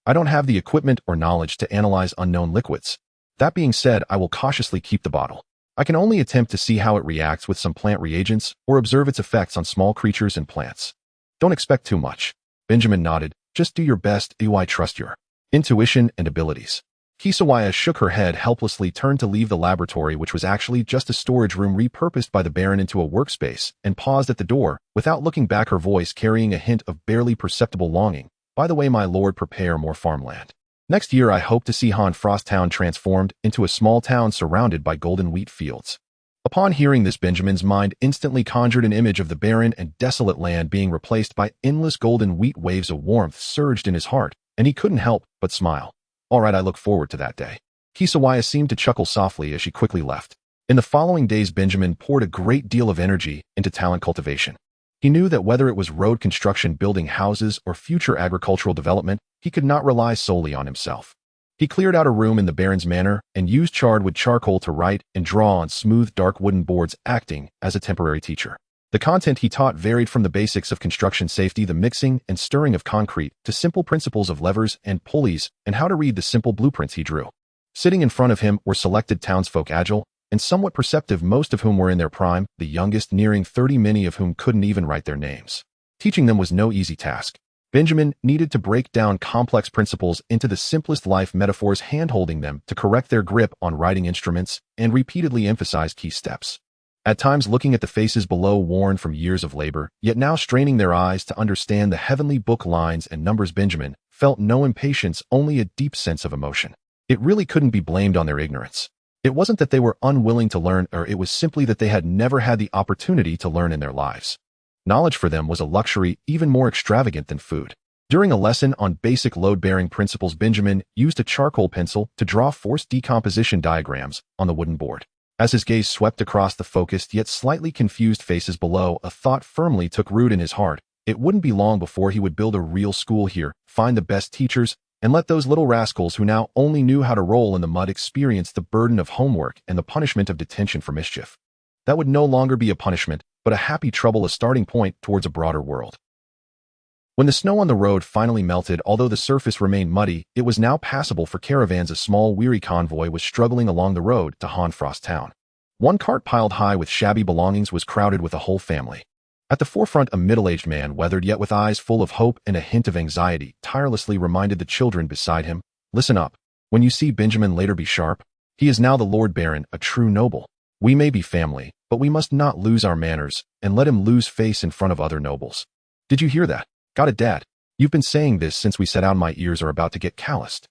I don't have the equipment or knowledge to analyze unknown liquids. That being said, I will cautiously keep the bottle. I can only attempt to see how it reacts with some plant reagents or observe its effects on small creatures and plants. Don't expect too much." Benjamin nodded. "Just do your best, I trust your intuition and abilities." Kisawaya shook her head helplessly, turned to leave the laboratory, which was actually just a storage room repurposed by the Baron into a workspace, and paused at the door, without looking back, her voice carrying a hint of barely perceptible longing. "By the way, my lord, prepare more farmland. Next year I hope to see Honfrost Town transformed into a small town surrounded by golden wheat fields." Upon hearing this, Benjamin's mind instantly conjured an image of the barren and desolate land being replaced by endless golden wheat. Waves of warmth surged in his heart, and he couldn't help but smile. "All right, I look forward to that day." Kisawaya seemed to chuckle softly as she quickly left. In the following days, Benjamin poured a great deal of energy into talent cultivation. He knew that whether it was road construction, building houses, or future agricultural development, he could not rely solely on himself. He cleared out a room in the Baron's manor and used charred wood charcoal to write and draw on smooth, dark wooden boards, acting as a temporary teacher. The content he taught varied from the basics of construction safety, the mixing and stirring of concrete, to simple principles of levers and pulleys and how to read the simple blueprints he drew. Sitting in front of him were selected townsfolk, agile and somewhat perceptive, most of whom were in their prime, the youngest nearing 30, many of whom couldn't even write their names. Teaching them was no easy task. Benjamin needed to break down complex principles into the simplest life metaphors, hand-holding them to correct their grip on writing instruments and repeatedly emphasize key steps. At times looking at the faces below, worn from years of labor, yet now straining their eyes to understand the heavenly book lines and numbers, Benjamin felt no impatience, only a deep sense of emotion. It really couldn't be blamed on their ignorance. It wasn't that they were unwilling to learn, or it was simply that they had never had the opportunity to learn in their lives. Knowledge for them was a luxury even more extravagant than food. During a lesson on basic load-bearing principles, Benjamin used a charcoal pencil to draw force decomposition diagrams on the wooden board. As his gaze swept across the focused yet slightly confused faces below, a thought firmly took root in his heart. It wouldn't be long before he would build a real school here, find the best teachers, and let those little rascals who now only knew how to roll in the mud experience the burden of homework and the punishment of detention for mischief. That would no longer be a punishment, but a happy trouble, a starting point towards a broader world. When the snow on the road finally melted, although the surface remained muddy, it was now passable for caravans. A small, weary convoy was struggling along the road to Honfrost Town. One cart, piled high with shabby belongings, was crowded with a whole family. At the forefront, a middle-aged man, weathered yet with eyes full of hope and a hint of anxiety, tirelessly reminded the children beside him, "Listen up. When you see Benjamin later, be sharp. He is now the Lord Baron, a true noble. We may be family, but we must not lose our manners and let him lose face in front of other nobles. Did you hear that? Got it, Dad? You've been saying this since we set out. My ears are about to get calloused."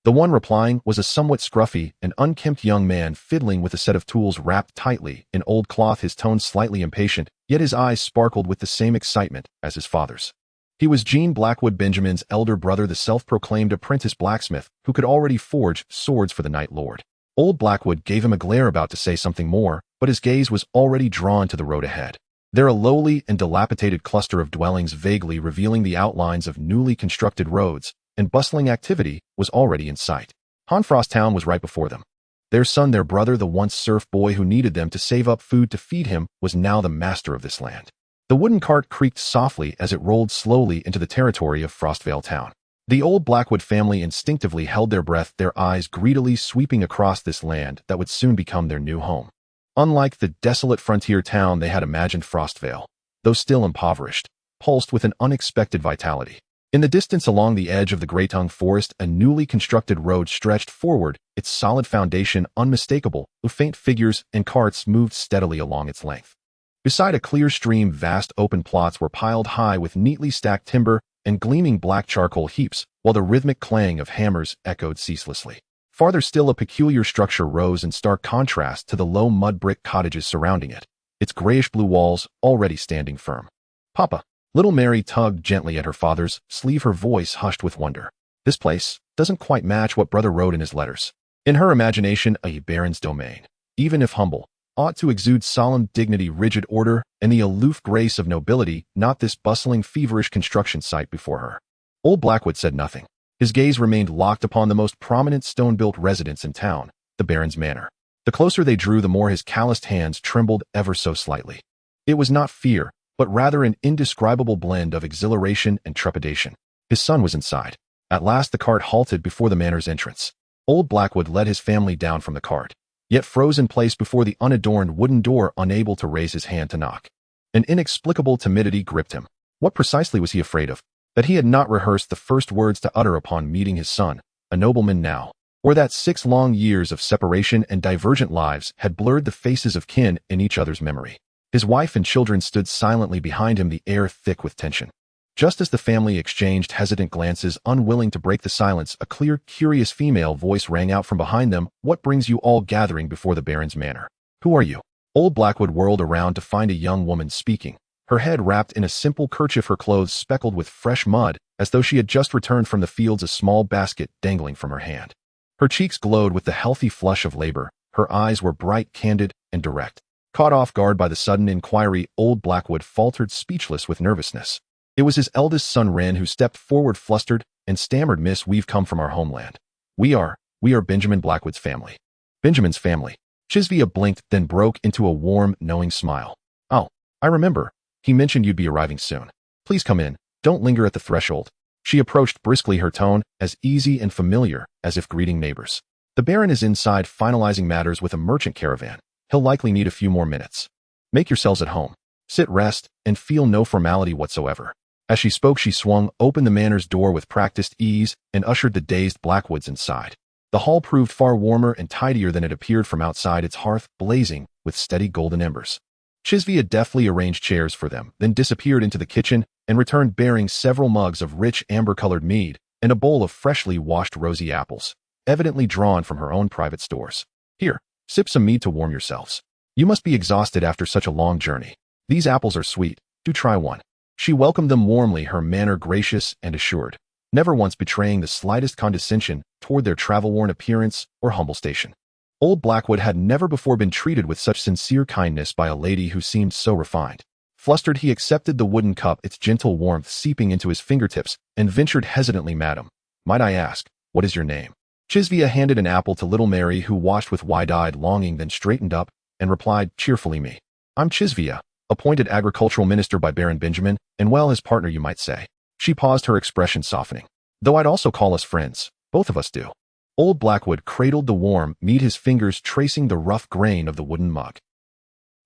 The one replying was a somewhat scruffy and unkempt young man fiddling with a set of tools wrapped tightly in old cloth, his tone slightly impatient, yet his eyes sparkled with the same excitement as his father's. He was Jean Blackwood, Benjamin's elder brother, the self-proclaimed apprentice blacksmith who could already forge swords for the Night Lord. Old Blackwood gave him a glare, about to say something more, but his gaze was already drawn to the road ahead. There, a lowly and dilapidated cluster of dwellings, vaguely revealing the outlines of newly constructed roads, and bustling activity was already in sight. Honfrost Town was right before them. Their son, their brother, the once serf boy who needed them to save up food to feed him, was now the master of this land. The wooden cart creaked softly as it rolled slowly into the territory of Frostvale Town. The old Blackwood family instinctively held their breath, their eyes greedily sweeping across this land that would soon become their new home. Unlike the desolate frontier town they had imagined, Frostvale, though still impoverished, pulsed with an unexpected vitality. In the distance, along the edge of the Great Tongue Forest, a newly constructed road stretched forward, its solid foundation unmistakable, with faint figures and carts moved steadily along its length. Beside a clear stream, vast open plots were piled high with neatly stacked timber and gleaming black charcoal heaps, while the rhythmic clang of hammers echoed ceaselessly. Farther still, a peculiar structure rose in stark contrast to the low mud brick cottages surrounding it, its grayish-blue walls already standing firm. "Papa." Little Mary tugged gently at her father's sleeve, her voice hushed with wonder. "This place doesn't quite match what Brother wrote in his letters." In her imagination, a baron's domain, even if humble, ought to exude solemn dignity, rigid order, and the aloof grace of nobility, not this bustling, feverish construction site before her. Old Blackwood said nothing. His gaze remained locked upon the most prominent stone-built residence in town, the baron's manor. The closer they drew, the more his calloused hands trembled ever so slightly. It was not fear, but rather an indescribable blend of exhilaration and trepidation. His son was inside. At last the cart halted before the manor's entrance. Old Blackwood led his family down from the cart, yet froze in place before the unadorned wooden door, unable to raise his hand to knock. An inexplicable timidity gripped him. What precisely was he afraid of? That he had not rehearsed the first words to utter upon meeting his son, a nobleman now, or that 6 long years of separation and divergent lives had blurred the faces of kin in each other's memory. His wife and children stood silently behind him, the air thick with tension. Just as the family exchanged hesitant glances, unwilling to break the silence, a clear, curious female voice rang out from behind them. "What brings you all gathering before the baron's manor? Who are you?" Old Blackwood whirled around to find a young woman speaking, her head wrapped in a simple kerchief, her clothes speckled with fresh mud, as though she had just returned from the fields, a small basket dangling from her hand. Her cheeks glowed with the healthy flush of labor, her eyes were bright, candid, and direct. Caught off guard by the sudden inquiry, Old Blackwood faltered, speechless with nervousness. It was his eldest son, Wren, who stepped forward flustered and stammered, "Miss, we've come from our homeland. We are Benjamin Blackwood's family." Benjamin's family. Chisvia blinked, then broke into a warm, knowing smile. "Oh, I remember. He mentioned you'd be arriving soon. Please come in. Don't linger at the threshold." She approached briskly, her tone as easy and familiar as if greeting neighbors. "The Baron is inside finalizing matters with a merchant caravan. He'll likely need a few more minutes. Make yourselves at home. Sit, rest, and feel no formality whatsoever." As she spoke, she swung open the manor's door with practiced ease and ushered the dazed Blackwoods inside. The hall proved far warmer and tidier than it appeared from outside, its hearth blazing with steady golden embers. Chisvia deftly arranged chairs for them, then disappeared into the kitchen and returned bearing several mugs of rich amber-colored mead and a bowl of freshly washed rosy apples, evidently drawn from her own private stores. "Here, sip some mead to warm yourselves. You must be exhausted after such a long journey. These apples are sweet. Do try one." She welcomed them warmly, her manner gracious and assured, never once betraying the slightest condescension toward their travel-worn appearance or humble station. Old Blackwood had never before been treated with such sincere kindness by a lady who seemed so refined. Flustered, he accepted the wooden cup, its gentle warmth seeping into his fingertips, and ventured hesitantly, "Madam, might I ask, what is your name?" Chisvia handed an apple to little Mary, who watched with wide-eyed longing, then straightened up and replied cheerfully, "Me. I'm Chisvia, appointed agricultural minister by Baron Benjamin, and well, his partner, you might say." She paused, her expression softening. "Though I'd also call us friends. Both of us do." Old Blackwood cradled the warm mead, his fingers tracing the rough grain of the wooden mug.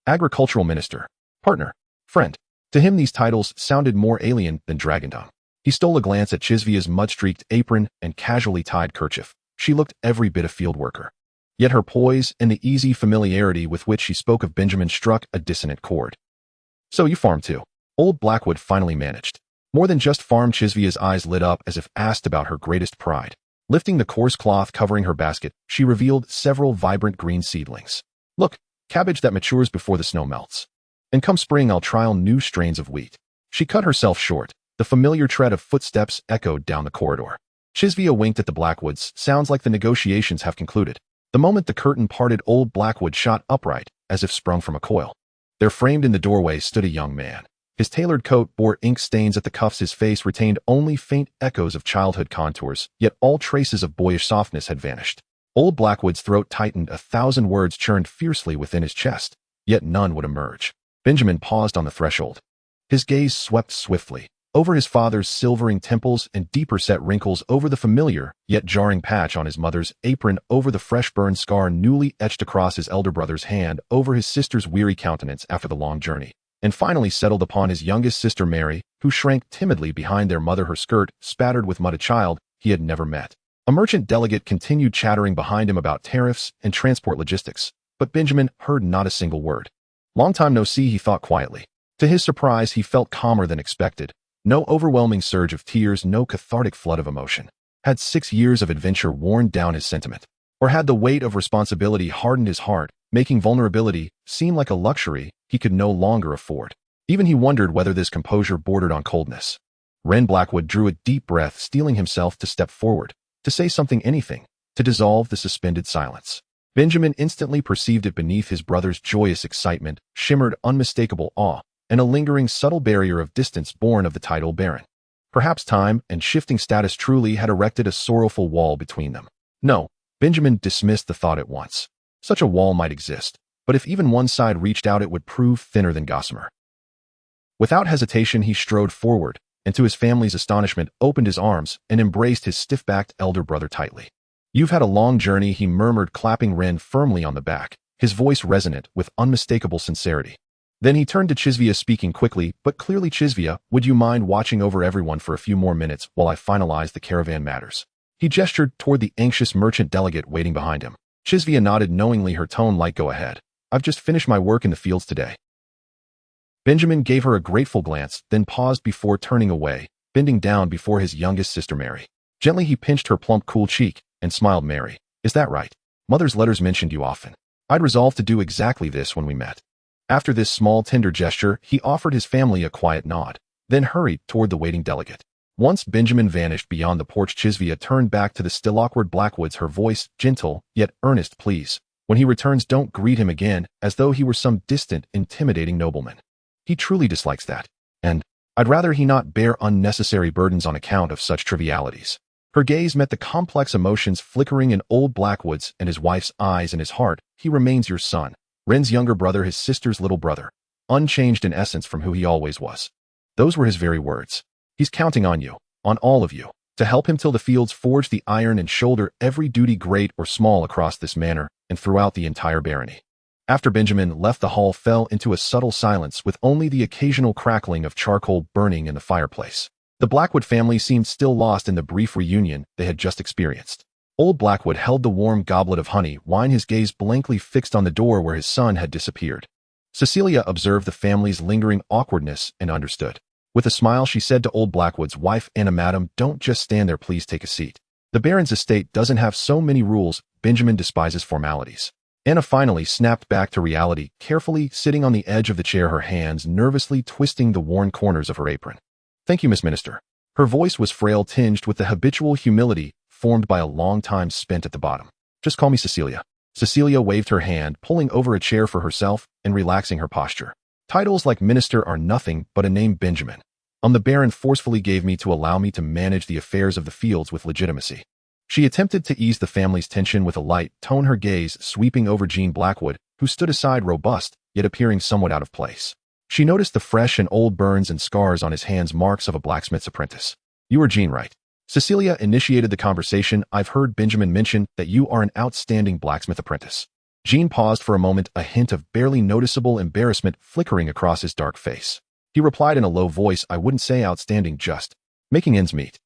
Agricultural minister, partner, friend. To him these titles sounded more alien than dragondom. He stole a glance at Chisvia's mud-streaked apron and casually tied kerchief. She looked every bit a field worker. Yet her poise and the easy familiarity with which she spoke of Benjamin struck a dissonant chord. "So you farm too?" Old Blackwood finally managed. "More than just farm." Chisvia's eyes lit up as if asked about her greatest pride. Lifting the coarse cloth covering her basket, she revealed several vibrant green seedlings. "Look, cabbage that matures before the snow melts. And come spring I'll trial new strains of wheat." She cut herself short. The familiar tread of footsteps echoed down the corridor. Chisvia winked at the Blackwoods. "Sounds like the negotiations have concluded." The moment the curtain parted, Old Blackwood shot upright, as if sprung from a coil. There, framed in the doorway, stood a young man. His tailored coat bore ink stains at the cuffs, his face retained only faint echoes of childhood contours, yet all traces of boyish softness had vanished. Old Blackwood's throat tightened, 1,000 words churned fiercely within his chest, yet none would emerge. Benjamin paused on the threshold. His gaze swept swiftly over his father's silvering temples and deeper-set wrinkles, over the familiar yet jarring patch on his mother's apron, over the fresh burned scar newly etched across his elder brother's hand, over his sister's weary countenance after the long journey, and finally settled upon his youngest sister Mary, who shrank timidly behind their mother, her skirt spattered with mud, a child he had never met. A merchant delegate continued chattering behind him about tariffs and transport logistics, but Benjamin heard not a single word. Long time no see, he thought quietly. To his surprise, he felt calmer than expected. No overwhelming surge of tears, no cathartic flood of emotion. Had 6 years of adventure worn down his sentiment? Or had the weight of responsibility hardened his heart, making vulnerability seem like a luxury he could no longer afford? Even he wondered whether this composure bordered on coldness. Ren Blackwood drew a deep breath, steeling himself to step forward, to say something, anything, to dissolve the suspended silence. Benjamin instantly perceived it beneath his brother's joyous excitement, shimmered unmistakable awe, and a lingering subtle barrier of distance born of the title Baron. Perhaps time and shifting status truly had erected a sorrowful wall between them. No, Benjamin dismissed the thought at once. Such a wall might exist, but if even one side reached out, it would prove thinner than gossamer. Without hesitation, he strode forward, and to his family's astonishment, opened his arms and embraced his stiff-backed elder brother tightly. "You've had a long journey," he murmured, clapping Ren firmly on the back, his voice resonant with unmistakable sincerity. Then he turned to Chisvia, speaking quickly but clearly. "Chisvia, would you mind watching over everyone for a few more minutes while I finalize the caravan matters?" He gestured toward the anxious merchant delegate waiting behind him. Chisvia nodded knowingly, her tone light. "Go ahead. I've just finished my work in the fields today." Benjamin gave her a grateful glance, then paused before turning away, bending down before his youngest sister Mary. Gently he pinched her plump, cool cheek and smiled. "Mary, is that right? Mother's letters mentioned you often. I'd resolved to do exactly this when we met." After this small, tender gesture, he offered his family a quiet nod, then hurried toward the waiting delegate. Once Benjamin vanished beyond the porch, Chisvia turned back to the still awkward Blackwoods, her voice gentle yet earnest. "Please, when he returns, don't greet him again as though he were some distant, intimidating nobleman. He truly dislikes that, and I'd rather he not bear unnecessary burdens on account of such trivialities." Her gaze met the complex emotions flickering in old Blackwood's and his wife's eyes. "In his heart, he remains your son, Ren's younger brother, his sister's little brother, unchanged in essence from who he always was." Those were his very words. "He's counting on you, on all of you, to help him till the fields forge the iron and shoulder every duty, great or small, across this manor and throughout the entire barony." After Benjamin left, the hall fell into a subtle silence, with only the occasional crackling of charcoal burning in the fireplace. The Blackwood family seemed still lost in the brief reunion they had just experienced. Old Blackwood held the warm goblet of honey wine, his gaze blankly fixed on the door where his son had disappeared. Cecilia observed the family's lingering awkwardness and understood. With a smile, she said to old Blackwood's wife, "Anna, madam, don't just stand there, please take a seat. The Baron's estate doesn't have so many rules. Benjamin despises formalities." Anna finally snapped back to reality, carefully sitting on the edge of the chair, her hands nervously twisting the worn corners of her apron. "Thank you, Miss Minister." Her voice was frail, tinged with the habitual humility formed by a long time spent at the bottom. "Just call me Cecilia." Cecilia waved her hand, pulling over a chair for herself and relaxing her posture. "Titles like minister are nothing but a name, Benjamin. The Baron forcefully gave me to allow me to manage the affairs of the fields with legitimacy." She attempted to ease the family's tension with a light tone, her gaze sweeping over Jean Blackwood, who stood aside, robust, yet appearing somewhat out of place. She noticed the fresh and old burns and scars on his hands, marks of a blacksmith's apprentice. "You are Jean, right?" Cecilia initiated the conversation. "I've heard Benjamin mention that you are an outstanding blacksmith apprentice." Jean paused for a moment, a hint of barely noticeable embarrassment flickering across his dark face. He replied in a low voice, "I wouldn't say outstanding, just making ends meet."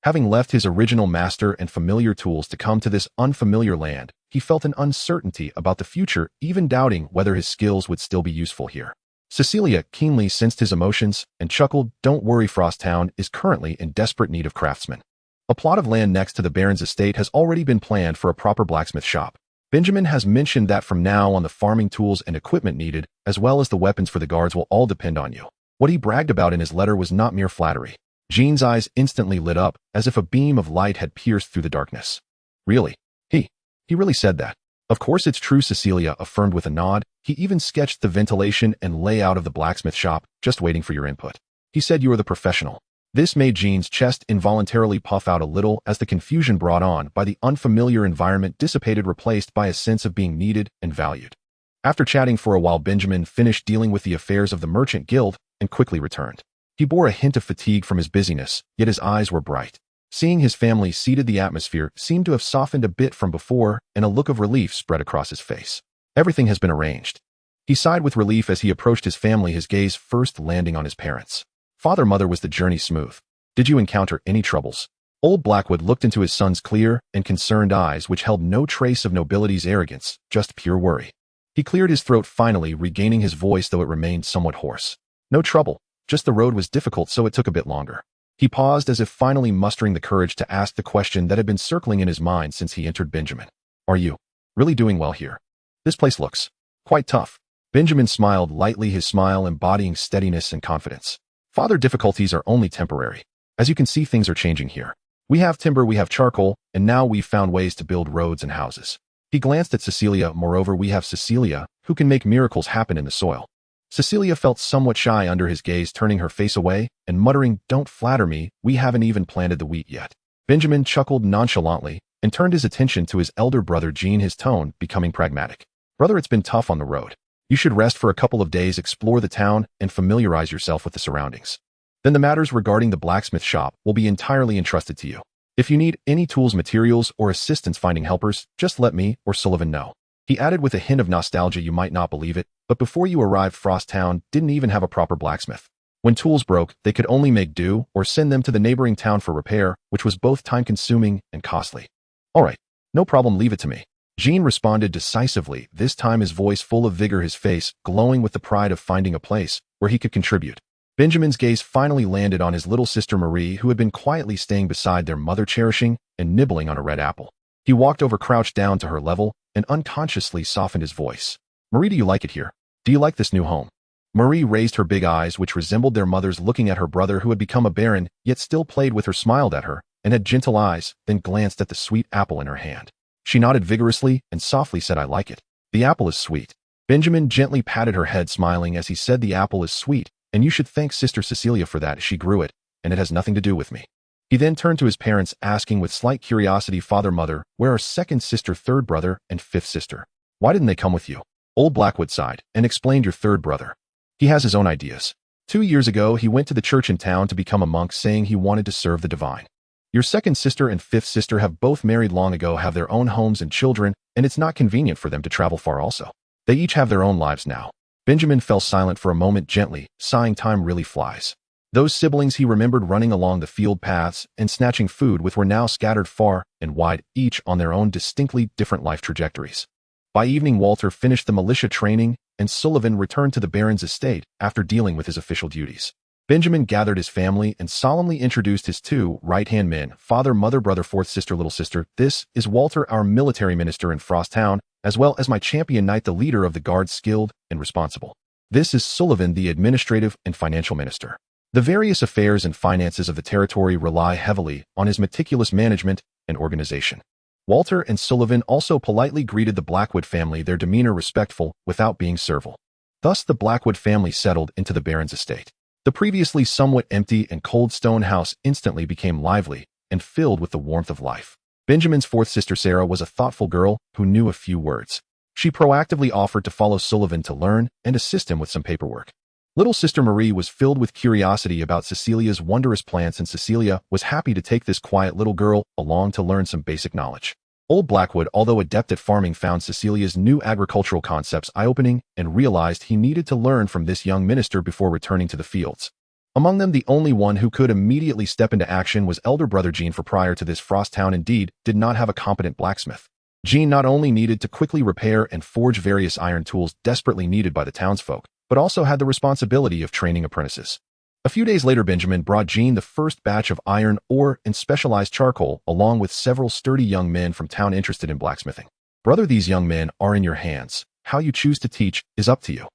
Having left his original master and familiar tools to come to this unfamiliar land, he felt an uncertainty about the future, even doubting whether his skills would still be useful here. Cecilia keenly sensed his emotions and chuckled. "Don't worry, Frosttown is currently in desperate need of craftsmen. A plot of land next to the Baron's estate has already been planned for a proper blacksmith shop. Benjamin has mentioned that from now on the farming tools and equipment needed, as well as the weapons for the guards, will all depend on you." What he bragged about in his letter was not mere flattery. Jean's eyes instantly lit up, as if a beam of light had pierced through the darkness. "Really? He really said that?" "Of course it's true," Cecilia affirmed with a nod. "He even sketched the ventilation and layout of the blacksmith shop, just waiting for your input. He said you were the professional." This made Jean's chest involuntarily puff out a little as the confusion brought on by the unfamiliar environment dissipated, replaced by a sense of being needed and valued. After chatting for a while, Benjamin finished dealing with the affairs of the Merchant Guild and quickly returned. He bore a hint of fatigue from his busyness, yet his eyes were bright. Seeing his family seated, the atmosphere seemed to have softened a bit from before, and a look of relief spread across his face. "Everything has been arranged." He sighed with relief as he approached his family, his gaze first landing on his parents. "Father, mother, was the journey smooth? Did you encounter any troubles?" Old Blackwood looked into his son's clear and concerned eyes, which held no trace of nobility's arrogance, just pure worry. He cleared his throat finally, regaining his voice though it remained somewhat hoarse. No trouble, just the road was difficult so it took a bit longer. He paused as if finally mustering the courage to ask the question that had been circling in his mind since he entered Benjamin. Are you really doing well here? This place looks quite tough. Benjamin smiled lightly, his smile embodying steadiness and confidence. Father, difficulties are only temporary. As you can see, things are changing here. We have timber, we have charcoal, and now we've found ways to build roads and houses. He glanced at Cecilia. Moreover, we have Cecilia, who can make miracles happen in the soil. Cecilia felt somewhat shy under his gaze, turning her face away and muttering, "Don't flatter me, we haven't even planted the wheat yet." Benjamin chuckled nonchalantly and turned his attention to his elder brother Jean, his tone becoming pragmatic. "Brother, it's been tough on the road. You should rest for a couple of days, explore the town, and familiarize yourself with the surroundings. Then the matters regarding the blacksmith shop will be entirely entrusted to you. If you need any tools, materials, or assistance finding helpers, just let me or Sullivan know." He added with a hint of nostalgia, "You might not believe it, but before you arrived, Frost Town didn't even have a proper blacksmith. When tools broke, they could only make do or send them to the neighboring town for repair, which was both time-consuming and costly." "All right, no problem, leave it to me," Jean responded decisively, this time his voice full of vigor, his face glowing with the pride of finding a place where he could contribute. Benjamin's gaze finally landed on his little sister Marie, who had been quietly staying beside their mother, cherishing and nibbling on a red apple. He walked over, crouched down to her level, and unconsciously softened his voice. "Marie, do you like it here? Do you like this new home?" Marie raised her big eyes, which resembled their mother's, looking at her brother, who had become a baron, yet still played with her, smiled at her, and had gentle eyes, then glanced at the sweet apple in her hand. She nodded vigorously and softly said, "I like it. The apple is sweet." Benjamin gently patted her head, smiling as he said, "The apple is sweet, and you should thank Sister Cecilia for that. She grew it, and it has nothing to do with me." He then turned to his parents, asking with slight curiosity, "Father, Mother, where are second sister, third brother, and fifth sister? Why didn't they come with you?" Old Blackwood sighed and explained, "Your third brother. He has his own ideas. 2 years ago, he went to the church in town to become a monk, saying he wanted to serve the divine. Your second sister and fifth sister have both married long ago, have their own homes and children, and it's not convenient for them to travel far also. They each have their own lives now." Benjamin fell silent for a moment, gently sighing. Time really flies. Those siblings he remembered running along the field paths and snatching food with were now scattered far and wide, each on their own distinctly different life trajectories. By evening, Walter finished the militia training, and Sullivan returned to the Baron's estate after dealing with his official duties. Benjamin gathered his family and solemnly introduced his 2 right-hand men, father, mother, brother, fourth sister, little sister. "This is Walter, our military minister in Frost Town, as well as my champion knight, the leader of the guards, skilled and responsible. This is Sullivan, the administrative and financial minister. The various affairs and finances of the territory rely heavily on his meticulous management and organization." Walter and Sullivan also politely greeted the Blackwood family, their demeanor respectful without being servile. Thus the Blackwood family settled into the Baron's estate. The previously somewhat empty and cold stone house instantly became lively and filled with the warmth of life. Benjamin's fourth sister, Sarah, was a thoughtful girl who knew a few words. She proactively offered to follow Sullivan to learn and assist him with some paperwork. Little sister Marie was filled with curiosity about Cecilia's wondrous plants, and Cecilia was happy to take this quiet little girl along to learn some basic knowledge. Old Blackwood, although adept at farming, found Cecilia's new agricultural concepts eye-opening and realized he needed to learn from this young minister before returning to the fields. Among them, the only one who could immediately step into action was elder brother Jean, for prior to this, Frost Town indeed did not have a competent blacksmith. Jean not only needed to quickly repair and forge various iron tools desperately needed by the townsfolk, but also had the responsibility of training apprentices. A few days later, Benjamin brought Jean the first batch of iron ore and specialized charcoal, along with several sturdy young men from town interested in blacksmithing. "Brother, these young men are in your hands. How you choose to teach is up to you."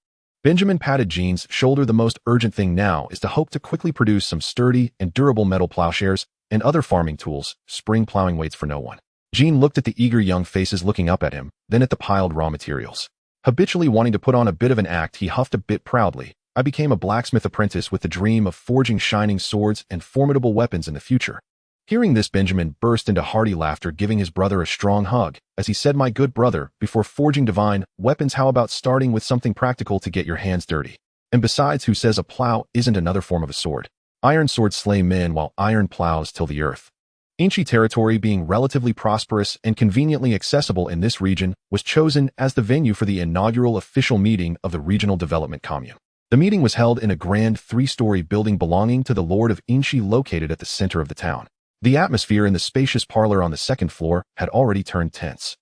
Benjamin patted Jean's shoulder. "The most urgent thing now is to hope to quickly produce some sturdy and durable metal plowshares and other farming tools. Spring plowing waits for no one." Jean looked at the eager young faces looking up at him, then at the piled raw materials. Habitually wanting to put on a bit of an act, he huffed a bit proudly. "I became a blacksmith apprentice with the dream of forging shining swords and formidable weapons in the future." Hearing this, Benjamin burst into hearty laughter, giving his brother a strong hug as he said, "My good brother, before forging divine weapons, how about starting with something practical to get your hands dirty? And besides, who says a plow isn't another form of a sword? Iron swords slay men, while iron plows till the earth." Inchi territory, being relatively prosperous and conveniently accessible in this region, was chosen as the venue for the inaugural official meeting of the Regional Development Commune. The meeting was held in a grand 3-story building belonging to the Lord of Inchi, located at the center of the town. The atmosphere in the spacious parlor on the second floor had already turned tense.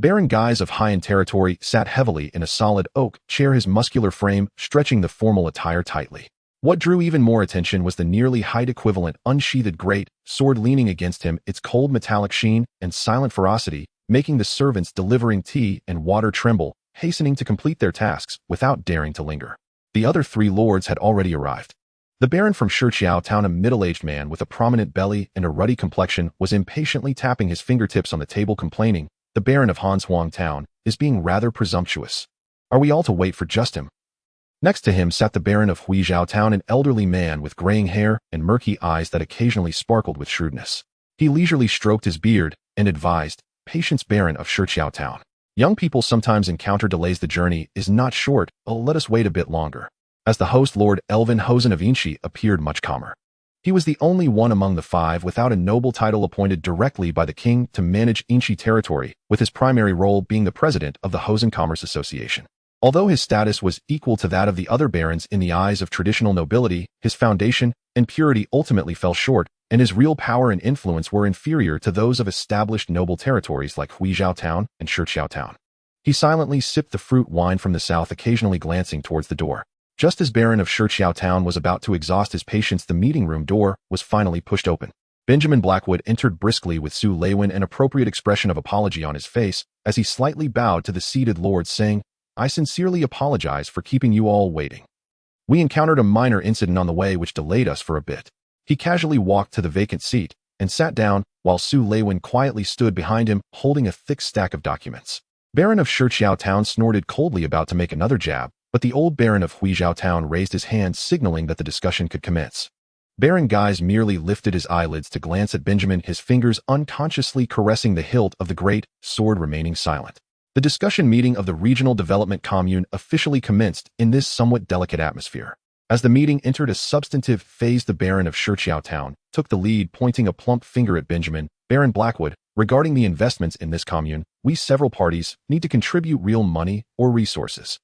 Baron Guise of High Territory sat heavily in a solid oak chair, his muscular frame stretching the formal attire tightly. What drew even more attention was the nearly height-equivalent unsheathed great sword leaning against him, its cold metallic sheen and silent ferocity making the servants delivering tea and water tremble, hastening to complete their tasks without daring to linger. The other three lords had already arrived. The Baron from Shichiao Town, a middle-aged man with a prominent belly and a ruddy complexion, was impatiently tapping his fingertips on the table, complaining, "The Baron of Hanshuang Town is being rather presumptuous. Are we all to wait for just him?" Next to him sat the Baron of Huizhao Town, an elderly man with graying hair and murky eyes that occasionally sparkled with shrewdness. He leisurely stroked his beard and advised, "Patience, Baron of Shichiao Town. Young people sometimes encounter delays. The journey is not short. Let us wait a bit longer." As the host, Lord Elvin Hosen of Inchi appeared much calmer. He was the only one among the five without a noble title appointed directly by the king to manage Inchi territory, with his primary role being the president of the Hosen Commerce Association. Although his status was equal to that of the other barons in the eyes of traditional nobility, his foundation and purity ultimately fell short, and his real power and influence were inferior to those of established noble territories like Huizhao Town and Shichiao Town. He silently sipped the fruit wine from the south, occasionally glancing towards the door. Just as Baron of Shichiao Town was about to exhaust his patience, the meeting room door was finally pushed open. Benjamin Blackwood entered briskly with Su Lewin, an appropriate expression of apology on his face, as he slightly bowed to the seated lords, saying, "I sincerely apologize for keeping you all waiting. We encountered a minor incident on the way which delayed us for a bit." He casually walked to the vacant seat and sat down, while Su Lewin quietly stood behind him, holding a thick stack of documents. Baron of Shichiao Town snorted coldly, about to make another jab, but the old Baron of Huizhao Town raised his hand, signaling that the discussion could commence. Baron Guise merely lifted his eyelids to glance at Benjamin, his fingers unconsciously caressing the hilt of the great sword, remaining silent. The discussion meeting of the Regional Development Commune officially commenced in this somewhat delicate atmosphere. As the meeting entered a substantive phase, the Baron of Shichiao Town took the lead, pointing a plump finger at Benjamin. "Baron Blackwood, regarding the investments in this commune, we several parties need to contribute real money or resources.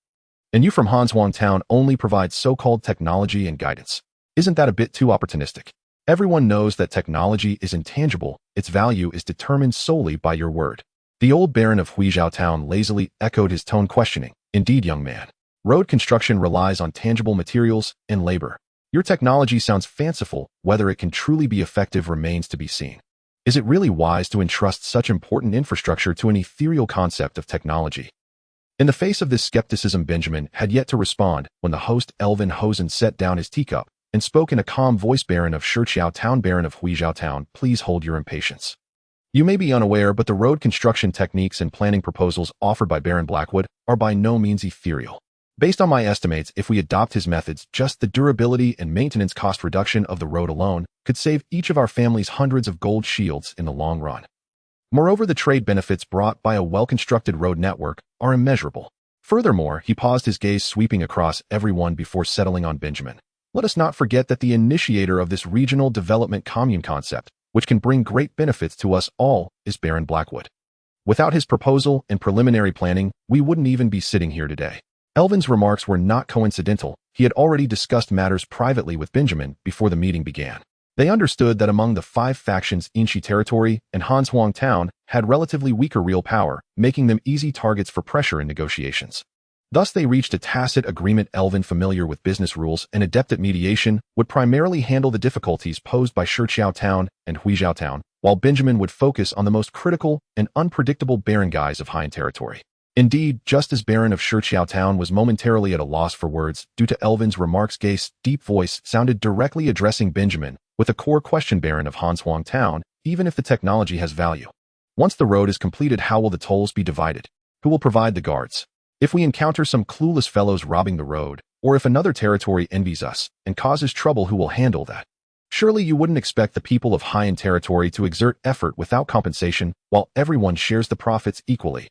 And you from Hanshuang Town only provide so-called technology and guidance. Isn't that a bit too opportunistic? Everyone knows that technology is intangible. Its value is determined solely by your word." The old Baron of Huizhao Town lazily echoed, his tone questioning. "Indeed, young man. Road construction relies on tangible materials and labor. Your technology sounds fanciful. Whether it can truly be effective remains to be seen. Is it really wise to entrust such important infrastructure to an ethereal concept of technology?" In the face of this skepticism, Benjamin had yet to respond when the host Elvin Hosen set down his teacup and spoke in a calm voice. "Baron of Shichiao Town, Baron of Huizhao Town, please hold your impatience. You may be unaware, but the road construction techniques and planning proposals offered by Baron Blackwood are by no means ethereal. Based on my estimates, if we adopt his methods, just the durability and maintenance cost reduction of the road alone could save each of our families hundreds of gold shields in the long run. Moreover, the trade benefits brought by a well-constructed road network are immeasurable. Furthermore," he paused, his gaze sweeping across everyone before settling on Benjamin, "let us not forget that the initiator of this regional development commune concept, which can bring great benefits to us all, is Baron Blackwood. Without his proposal and preliminary planning, we wouldn't even be sitting here today." Elvin's remarks were not coincidental. He had already discussed matters privately with Benjamin before the meeting began. They understood that among the five factions, Inchi Territory and Hanshuang Town had relatively weaker real power, making them easy targets for pressure in negotiations. Thus they reached a tacit agreement. Elvin, familiar with business rules and adept at mediation, would primarily handle the difficulties posed by Shichiao Town and Huizhao Town, while Benjamin would focus on the most critical and unpredictable Baron Guise of High Territory. Indeed, just as Baron of Shichiao Town was momentarily at a loss for words due to Elvin's remarks, Gai's deep voice sounded directly addressing Benjamin with a core question. "Baron of Hanshuang Town, even if the technology has value, once the road is completed, how will the tolls be divided? Who will provide the guards? If we encounter some clueless fellows robbing the road, or if another territory envies us and causes trouble, who will handle that? Surely you wouldn't expect the people of High Territory to exert effort without compensation while everyone shares the profits equally."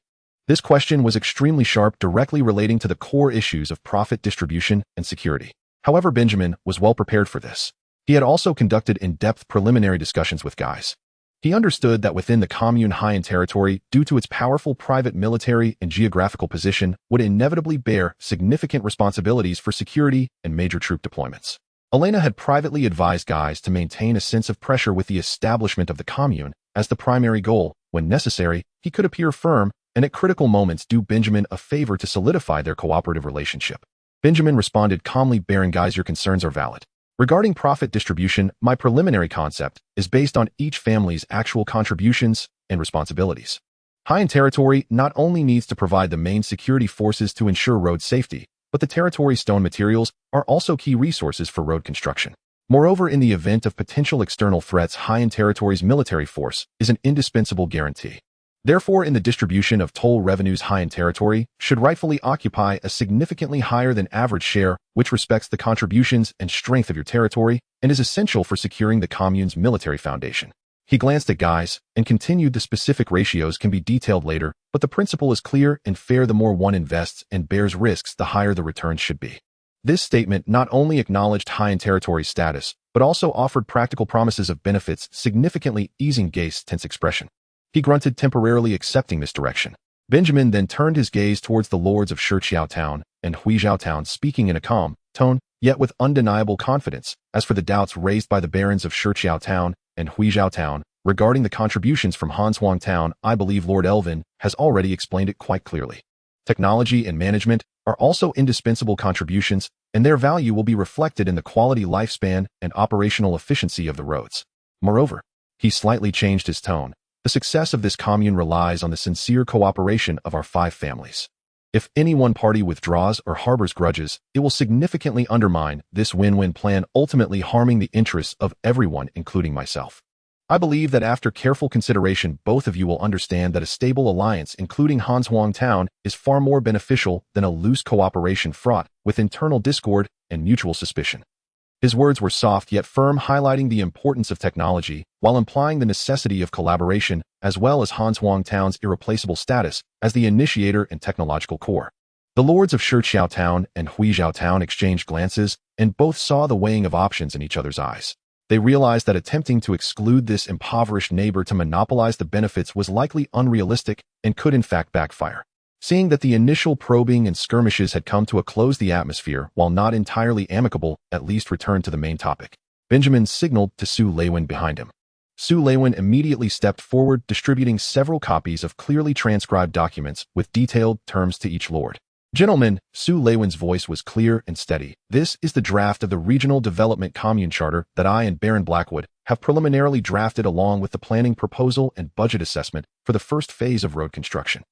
This question was extremely sharp, directly relating to the core issues of profit distribution and security. However, Benjamin was well prepared for this. He had also conducted in-depth preliminary discussions with Guise. He understood that within the commune, High Territory, due to its powerful private military and geographical position, would inevitably bear significant responsibilities for security and major troop deployments. Elena had privately advised Guise to maintain a sense of pressure with the establishment of the commune as the primary goal. When necessary, he could appear firm and at critical moments do Benjamin a favor to solidify their cooperative relationship. Benjamin responded calmly, "Baron Guys, your concerns are valid. Regarding profit distribution, my preliminary concept is based on each family's actual contributions and responsibilities. High End Territory not only needs to provide the main security forces to ensure road safety, but the territory's stone materials are also key resources for road construction. Moreover, in the event of potential external threats, High End Territory's military force is an indispensable guarantee. Therefore, in the distribution of toll revenues, High End Territory should rightfully occupy a significantly higher than average share, which respects the contributions and strength of your territory and is essential for securing the commune's military foundation." He glanced at Guys and continued, "The specific ratios can be detailed later, but the principle is clear and fair. The more one invests and bears risks, the higher the returns should be." This statement not only acknowledged High End Territory's status, but also offered practical promises of benefits, significantly easing Gaist's tense expression. He grunted, temporarily accepting this direction. Benjamin then turned his gaze towards the lords of Shichiao Town and Huijiao Town, speaking in a calm tone, yet with undeniable confidence. "As for the doubts raised by the barons of Shichiao Town and Huijiao Town regarding the contributions from Hanshuang Town, I believe Lord Elvin has already explained it quite clearly. Technology and management are also indispensable contributions, and their value will be reflected in the quality, lifespan, and operational efficiency of the roads. Moreover," he slightly changed his tone, "the success of this commune relies on the sincere cooperation of our 5 families. If any one party withdraws or harbors grudges, it will significantly undermine this win-win plan, ultimately harming the interests of everyone, including myself. I believe that after careful consideration, both of you will understand that a stable alliance, including Hanshuang Town, is far more beneficial than a loose cooperation fraught with internal discord and mutual suspicion." His words were soft yet firm, highlighting the importance of technology, while implying the necessity of collaboration, as well as Hanshuang Town's irreplaceable status as the initiator and technological core. The lords of Shichiao Town and Huijiao Town exchanged glances, and both saw the weighing of options in each other's eyes. They realized that attempting to exclude this impoverished neighbor to monopolize the benefits was likely unrealistic and could in fact backfire. Seeing that the initial probing and skirmishes had come to a close, the atmosphere, while not entirely amicable, at least returned to the main topic. Benjamin signaled to Su Lewin behind him. Su Lewin immediately stepped forward, distributing several copies of clearly transcribed documents with detailed terms to each lord. "Gentlemen," Su Lewin's voice was clear and steady, "this is the draft of the Regional Development Commune Charter that I and Baron Blackwood have preliminarily drafted, along with the planning proposal and budget assessment for the first phase of road construction.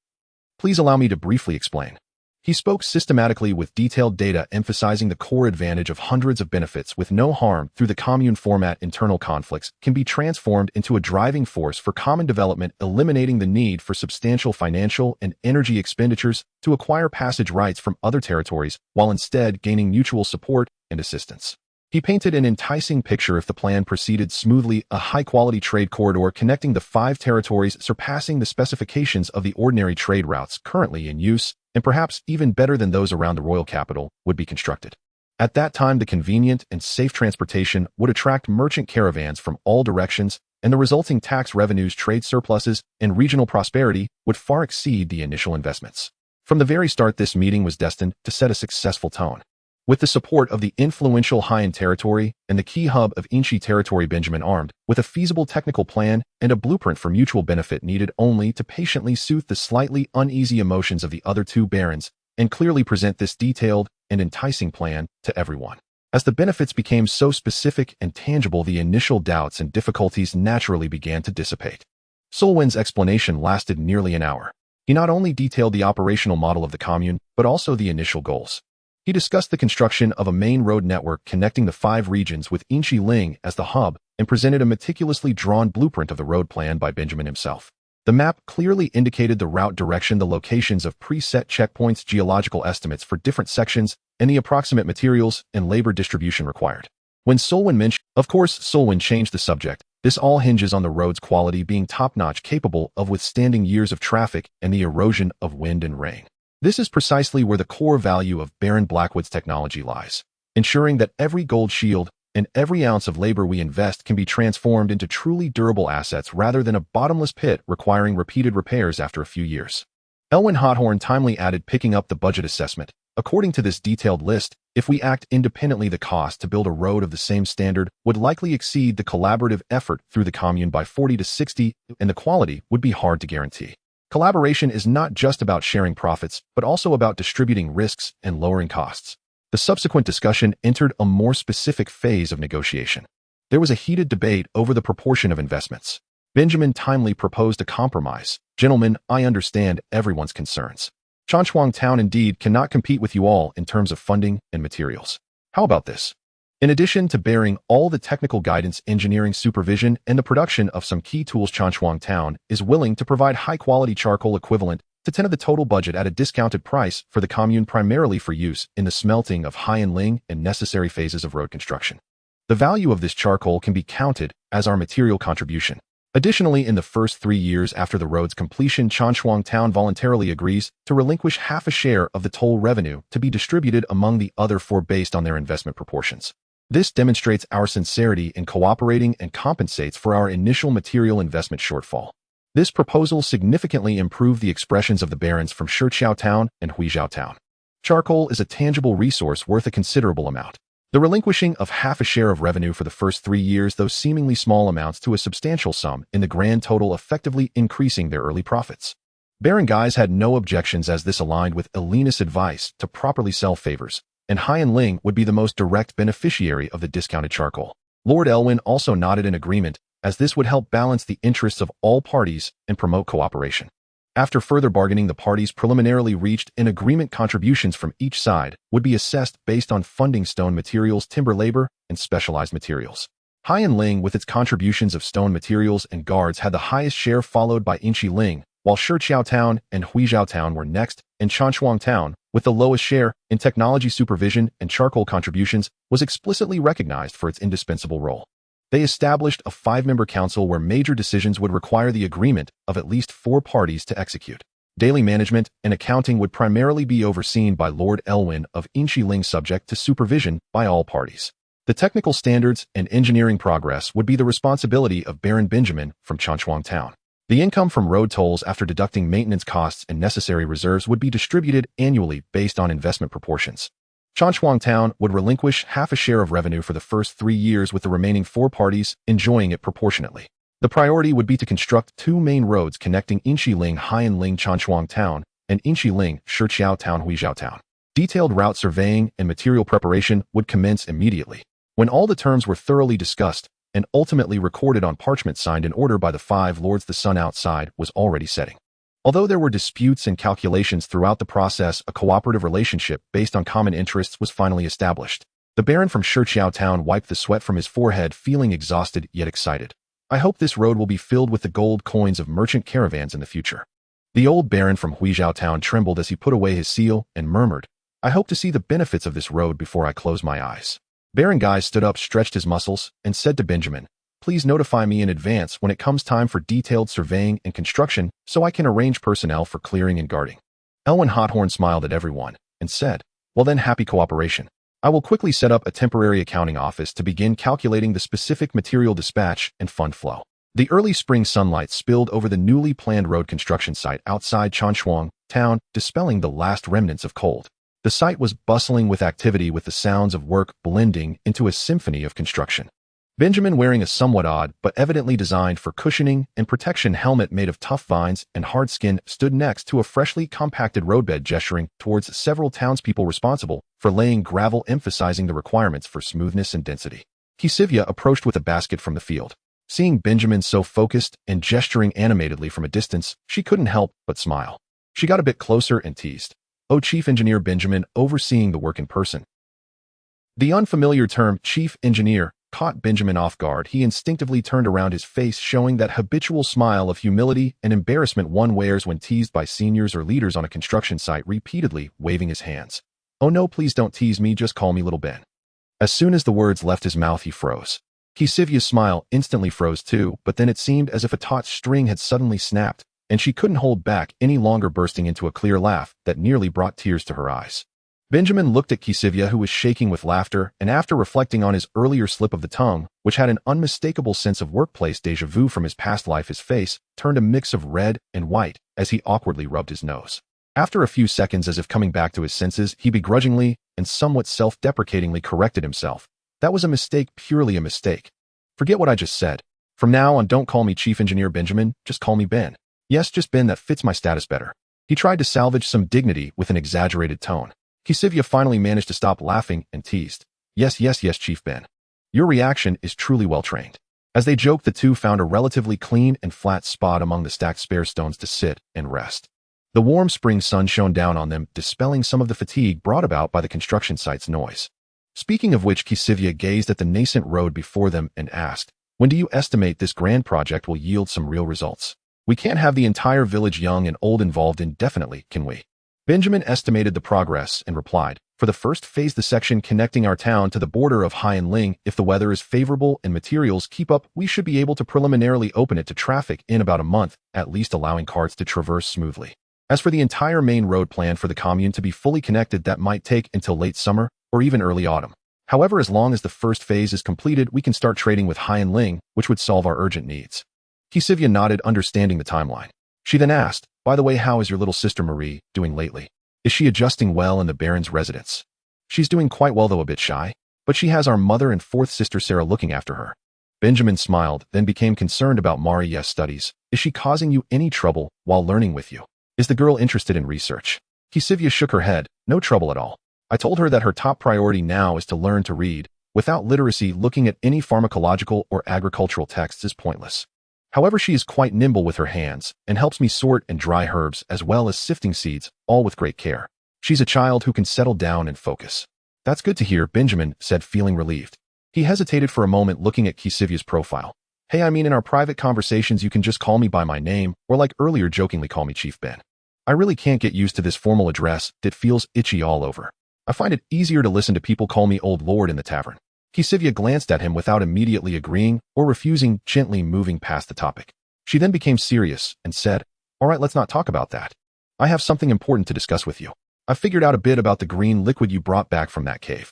Please allow me to briefly explain." He spoke systematically with detailed data, emphasizing the core advantage of hundreds of benefits with no harm through the commune format. Internal conflicts can be transformed into a driving force for common development, eliminating the need for substantial financial and energy expenditures to acquire passage rights from other territories, while instead gaining mutual support and assistance. He painted an enticing picture. If the plan proceeded smoothly, a high-quality trade corridor connecting the 5 territories, surpassing the specifications of the ordinary trade routes currently in use, and perhaps even better than those around the royal capital, would be constructed. At that time, the convenient and safe transportation would attract merchant caravans from all directions, and the resulting tax revenues, trade surpluses, and regional prosperity would far exceed the initial investments. From the very start, this meeting was destined to set a successful tone. With the support of the influential High End Territory and the key hub of Inchi Territory, Benjamin, armed with a feasible technical plan and a blueprint for mutual benefit, needed only to patiently soothe the slightly uneasy emotions of the other 2 barons and clearly present this detailed and enticing plan to everyone. As the benefits became so specific and tangible, the initial doubts and difficulties naturally began to dissipate. Solwyn's explanation lasted nearly an hour. He not only detailed the operational model of the commune, but also the initial goals. He discussed the construction of a main road network connecting the 5 regions with Inchi Ling as the hub, and presented a meticulously drawn blueprint of the road plan by Benjamin himself. The map clearly indicated the route direction, the locations of preset checkpoints, geological estimates for different sections, and the approximate materials and labor distribution required. When Solwyn mentioned, of course, Solwyn changed the subject. "This all hinges on the road's quality being top-notch, capable of withstanding years of traffic and the erosion of wind and rain. This is precisely where the core value of Baron Blackwood's technology lies, ensuring that every gold shield and every ounce of labor we invest can be transformed into truly durable assets rather than a bottomless pit requiring repeated repairs after a few years." Elwyn Hothorn timely added, picking up the budget assessment. "According to this detailed list, if we act independently, the cost to build a road of the same standard would likely exceed the collaborative effort through the commune by 40 to 60, and the quality would be hard to guarantee. Collaboration is not just about sharing profits, but also about distributing risks and lowering costs. The subsequent discussion entered a more specific phase of negotiation. There was a heated debate over the proportion of investments. Benjamin timely proposed a compromise. Gentlemen, I understand everyone's concerns. Chanchuang Town indeed cannot compete with you all in terms of funding and materials. How about this? In addition to bearing all the technical guidance, engineering supervision, and the production of some key tools, Chanchuang Town is willing to provide high-quality charcoal equivalent to 10 of the total budget at a discounted price for the commune, primarily for use in the smelting of high-end ling and necessary phases of road construction. The value of this charcoal can be counted as our material contribution. Additionally, in the first 3 years after the road's completion, Chanchuang Town voluntarily agrees to relinquish half a share of the toll revenue to be distributed among the other 4 based on their investment proportions. This demonstrates our sincerity in cooperating and compensates for our initial material investment shortfall. This proposal significantly improved the expressions of the barons from Shiqiao Town and Huizhou Town. Charcoal is a tangible resource worth a considerable amount. The relinquishing of half a share of revenue for the first 3 years, those seemingly small amounts to a substantial sum in the grand total, effectively increasing their early profits. Baron Guys had no objections, as this aligned with Elena's advice to properly sell favors, and Haiyan Ling would be the most direct beneficiary of the discounted charcoal. Lord Elwyn also nodded in agreement, as this would help balance the interests of all parties and promote cooperation. After further bargaining, the parties preliminarily reached an agreement. Contributions from each side would be assessed based on funding stone materials, timber labor, and specialized materials. Haiyan Ling, with its contributions of stone materials and guards, had the highest share, followed by Inchi Ling, while Shiqiao Town and Huizhou Town were next, and Chanchuang Town, with the lowest share in technology supervision and charcoal contributions, was explicitly recognized for its indispensable role. They established a 5-member council where major decisions would require the agreement of at least 4 parties to execute. Daily management and accounting would primarily be overseen by Lord Elwyn of Inchi Ling, subject to supervision by all parties. The technical standards and engineering progress would be the responsibility of Baron Benjamin from Chanchuang Town. The income from road tolls, after deducting maintenance costs and necessary reserves, would be distributed annually based on investment proportions. Chanchuang Town would relinquish half a share of revenue for the first 3 years, with the remaining 4 parties enjoying it proportionately. The priority would be to construct 2 main roads connecting Inchi Ling, Haiyan Ling, Chanchuang Town, and Inchi Ling, Shiqiao Town, Huizhou Town. Detailed route surveying and material preparation would commence immediately. When all the terms were thoroughly discussed and ultimately recorded on parchment signed in order by the 5 lords, the sun outside was already setting. Although there were disputes and calculations throughout the process, a cooperative relationship based on common interests was finally established. The Baron from Shiqiao Town wiped the sweat from his forehead, feeling exhausted yet excited. I hope this road will be filled with the gold coins of merchant caravans in the future. The old Baron from Huizhou Town trembled as he put away his seal and murmured, I hope to see the benefits of this road before I close my eyes. Baron Guy stood up, stretched his muscles, and said to Benjamin, Please notify me in advance when it comes time for detailed surveying and construction so I can arrange personnel for clearing and guarding. Elwyn Hothorn smiled at everyone and said, Well then, happy cooperation. I will quickly set up a temporary accounting office to begin calculating the specific material dispatch and fund flow. The early spring sunlight spilled over the newly planned road construction site outside Chanchuang Town, dispelling the last remnants of cold. The site was bustling with activity, with the sounds of work blending into a symphony of construction. Benjamin, wearing a somewhat odd but evidently designed for cushioning and protection helmet made of tough vines and hard skin, stood next to a freshly compacted roadbed, gesturing towards several townspeople responsible for laying gravel, emphasizing the requirements for smoothness and density. Kisivya approached with a basket from the field. Seeing Benjamin so focused and gesturing animatedly from a distance, she couldn't help but smile. She got a bit closer and teased, Oh, Chief Engineer Benjamin, overseeing the work in person. The unfamiliar term, Chief Engineer, caught Benjamin off guard. He instinctively turned around, his face showing that habitual smile of humility and embarrassment one wears when teased by seniors or leaders on a construction site, repeatedly waving his hands. Oh no, please don't tease me, just call me Little Ben. As soon as the words left his mouth, he froze. Kisivya's smile instantly froze too, but then it seemed as if a taut string had suddenly snapped, and she couldn't hold back any longer, bursting into a clear laugh that nearly brought tears to her eyes. Benjamin looked at Kisivya, who was shaking with laughter, and after reflecting on his earlier slip of the tongue, which had an unmistakable sense of workplace déjà vu from his past life, his face turned a mix of red and white as he awkwardly rubbed his nose. After a few seconds, as if coming back to his senses, he begrudgingly and somewhat self-deprecatingly corrected himself. That was a mistake, purely a mistake. Forget what I just said. From now on, don't call me Chief Engineer Benjamin, just call me Ben. Yes, just Ben, that fits my status better. He tried to salvage some dignity with an exaggerated tone. Kisivya finally managed to stop laughing and teased. Yes, yes, yes, Chief Ben. Your reaction is truly well trained. As they joked, the two found a relatively clean and flat spot among the stacked spare stones to sit and rest. The warm spring sun shone down on them, dispelling some of the fatigue brought about by the construction site's noise. Speaking of which, Kisivya gazed at the nascent road before them and asked, when do you estimate this grand project will yield some real results? We can't have the entire village, young and old, involved indefinitely, can we? Benjamin estimated the progress and replied, for the first phase, the section connecting our town to the border of Haiyan, if the weather is favorable and materials keep up, we should be able to preliminarily open it to traffic in about a month, at least allowing carts to traverse smoothly. As for the entire main road plan for the commune to be fully connected, that might take until late summer or even early autumn. However, as long as the first phase is completed, we can start trading with Haiyan, which would solve our urgent needs. Kisivya nodded, understanding the timeline. She then asked, by the way, how is your little sister Marie doing lately? Is she adjusting well in the Baron's residence? She's doing quite well, though a bit shy, but she has our mother and fourth sister Sarah looking after her. Benjamin smiled, then became concerned about Maria's studies. Is she causing you any trouble while learning with you? Is the girl interested in research? Kisivya shook her head. No trouble at all. I told her that her top priority now is to learn to read. Without literacy, looking at any pharmacological or agricultural texts is pointless. However, she is quite nimble with her hands and helps me sort and dry herbs as well as sifting seeds, all with great care. She's a child who can settle down and focus. That's good to hear, Benjamin said, feeling relieved. He hesitated for a moment, looking at Kisivya's profile. Hey, I mean, in our private conversations, you can just call me by my name, or like earlier, jokingly call me Chief Ben. I really can't get used to this formal address that feels itchy all over. I find it easier to listen to people call me Old Lord in the tavern. Kisivya glanced at him without immediately agreeing or refusing, gently moving past the topic. She then became serious and said, all right, let's not talk about that. I have something important to discuss with you. I figured out a bit about the green liquid you brought back from that cave.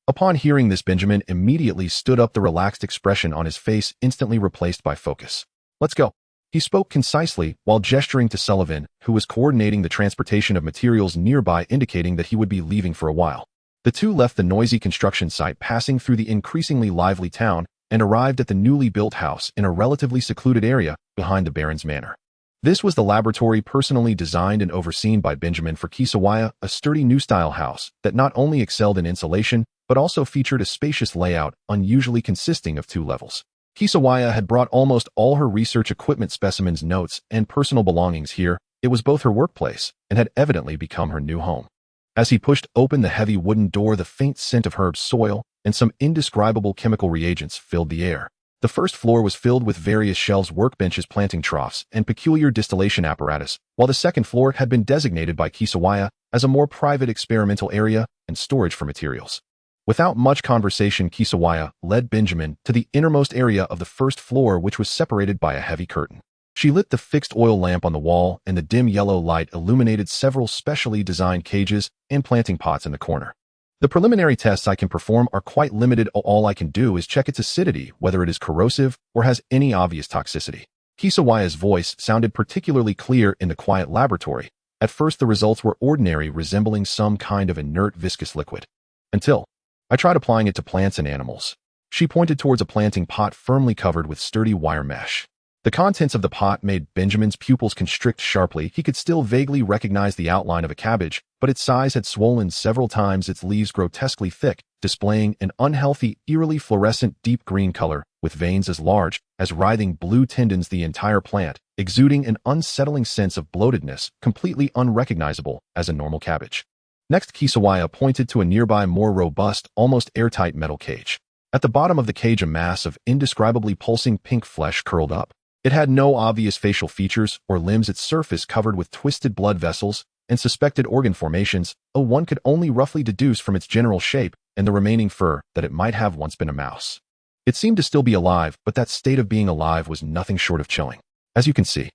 Upon hearing this, Benjamin immediately stood up, the relaxed expression on his face instantly replaced by focus. Let's go. He spoke concisely while gesturing to Sullivan, who was coordinating the transportation of materials nearby, indicating that he would be leaving for a while. The two left the noisy construction site, passing through the increasingly lively town, and arrived at the newly built house in a relatively secluded area behind the Baron's manor. This was the laboratory personally designed and overseen by Benjamin for Kisawaya, a sturdy new-style house that not only excelled in insulation, but also featured a spacious layout, unusually consisting of 2 levels. Kisawaya had brought almost all her research equipment, specimens, notes, and personal belongings here. It was both her workplace and had evidently become her new home. As he pushed open the heavy wooden door, the faint scent of herbs, soil, and some indescribable chemical reagents filled the air. The first floor was filled with various shelves, workbenches, planting troughs, and peculiar distillation apparatus, while the second floor had been designated by Kisawaya as a more private experimental area and storage for materials. Without much conversation, Kisawaya led Benjamin to the innermost area of the first floor, which was separated by a heavy curtain. She lit the fixed oil lamp on the wall, and the dim yellow light illuminated several specially designed cages and planting pots in the corner. The preliminary tests I can perform are quite limited. All I can do is check its acidity, whether it is corrosive or has any obvious toxicity. Kisawaya's voice sounded particularly clear in the quiet laboratory. At first, the results were ordinary, resembling some kind of inert viscous liquid. Until I tried applying it to plants and animals. She pointed towards a planting pot firmly covered with sturdy wire mesh. The contents of the pot made Benjamin's pupils constrict sharply. He could still vaguely recognize the outline of a cabbage, but its size had swollen several times, its leaves grotesquely thick, displaying an unhealthy, eerily fluorescent deep green color, with veins as large as writhing blue tendons. The entire plant exuding an unsettling sense of bloatedness, completely unrecognizable as a normal cabbage. Next, Kisawaya pointed to a nearby, more robust, almost airtight metal cage. At the bottom of the cage, a mass of indescribably pulsing pink flesh curled up. It had no obvious facial features or limbs, its surface covered with twisted blood vessels and suspected organ formations. One could only roughly deduce from its general shape and the remaining fur that it might have once been a mouse. It seemed to still be alive, but that state of being alive was nothing short of chilling. As you can see,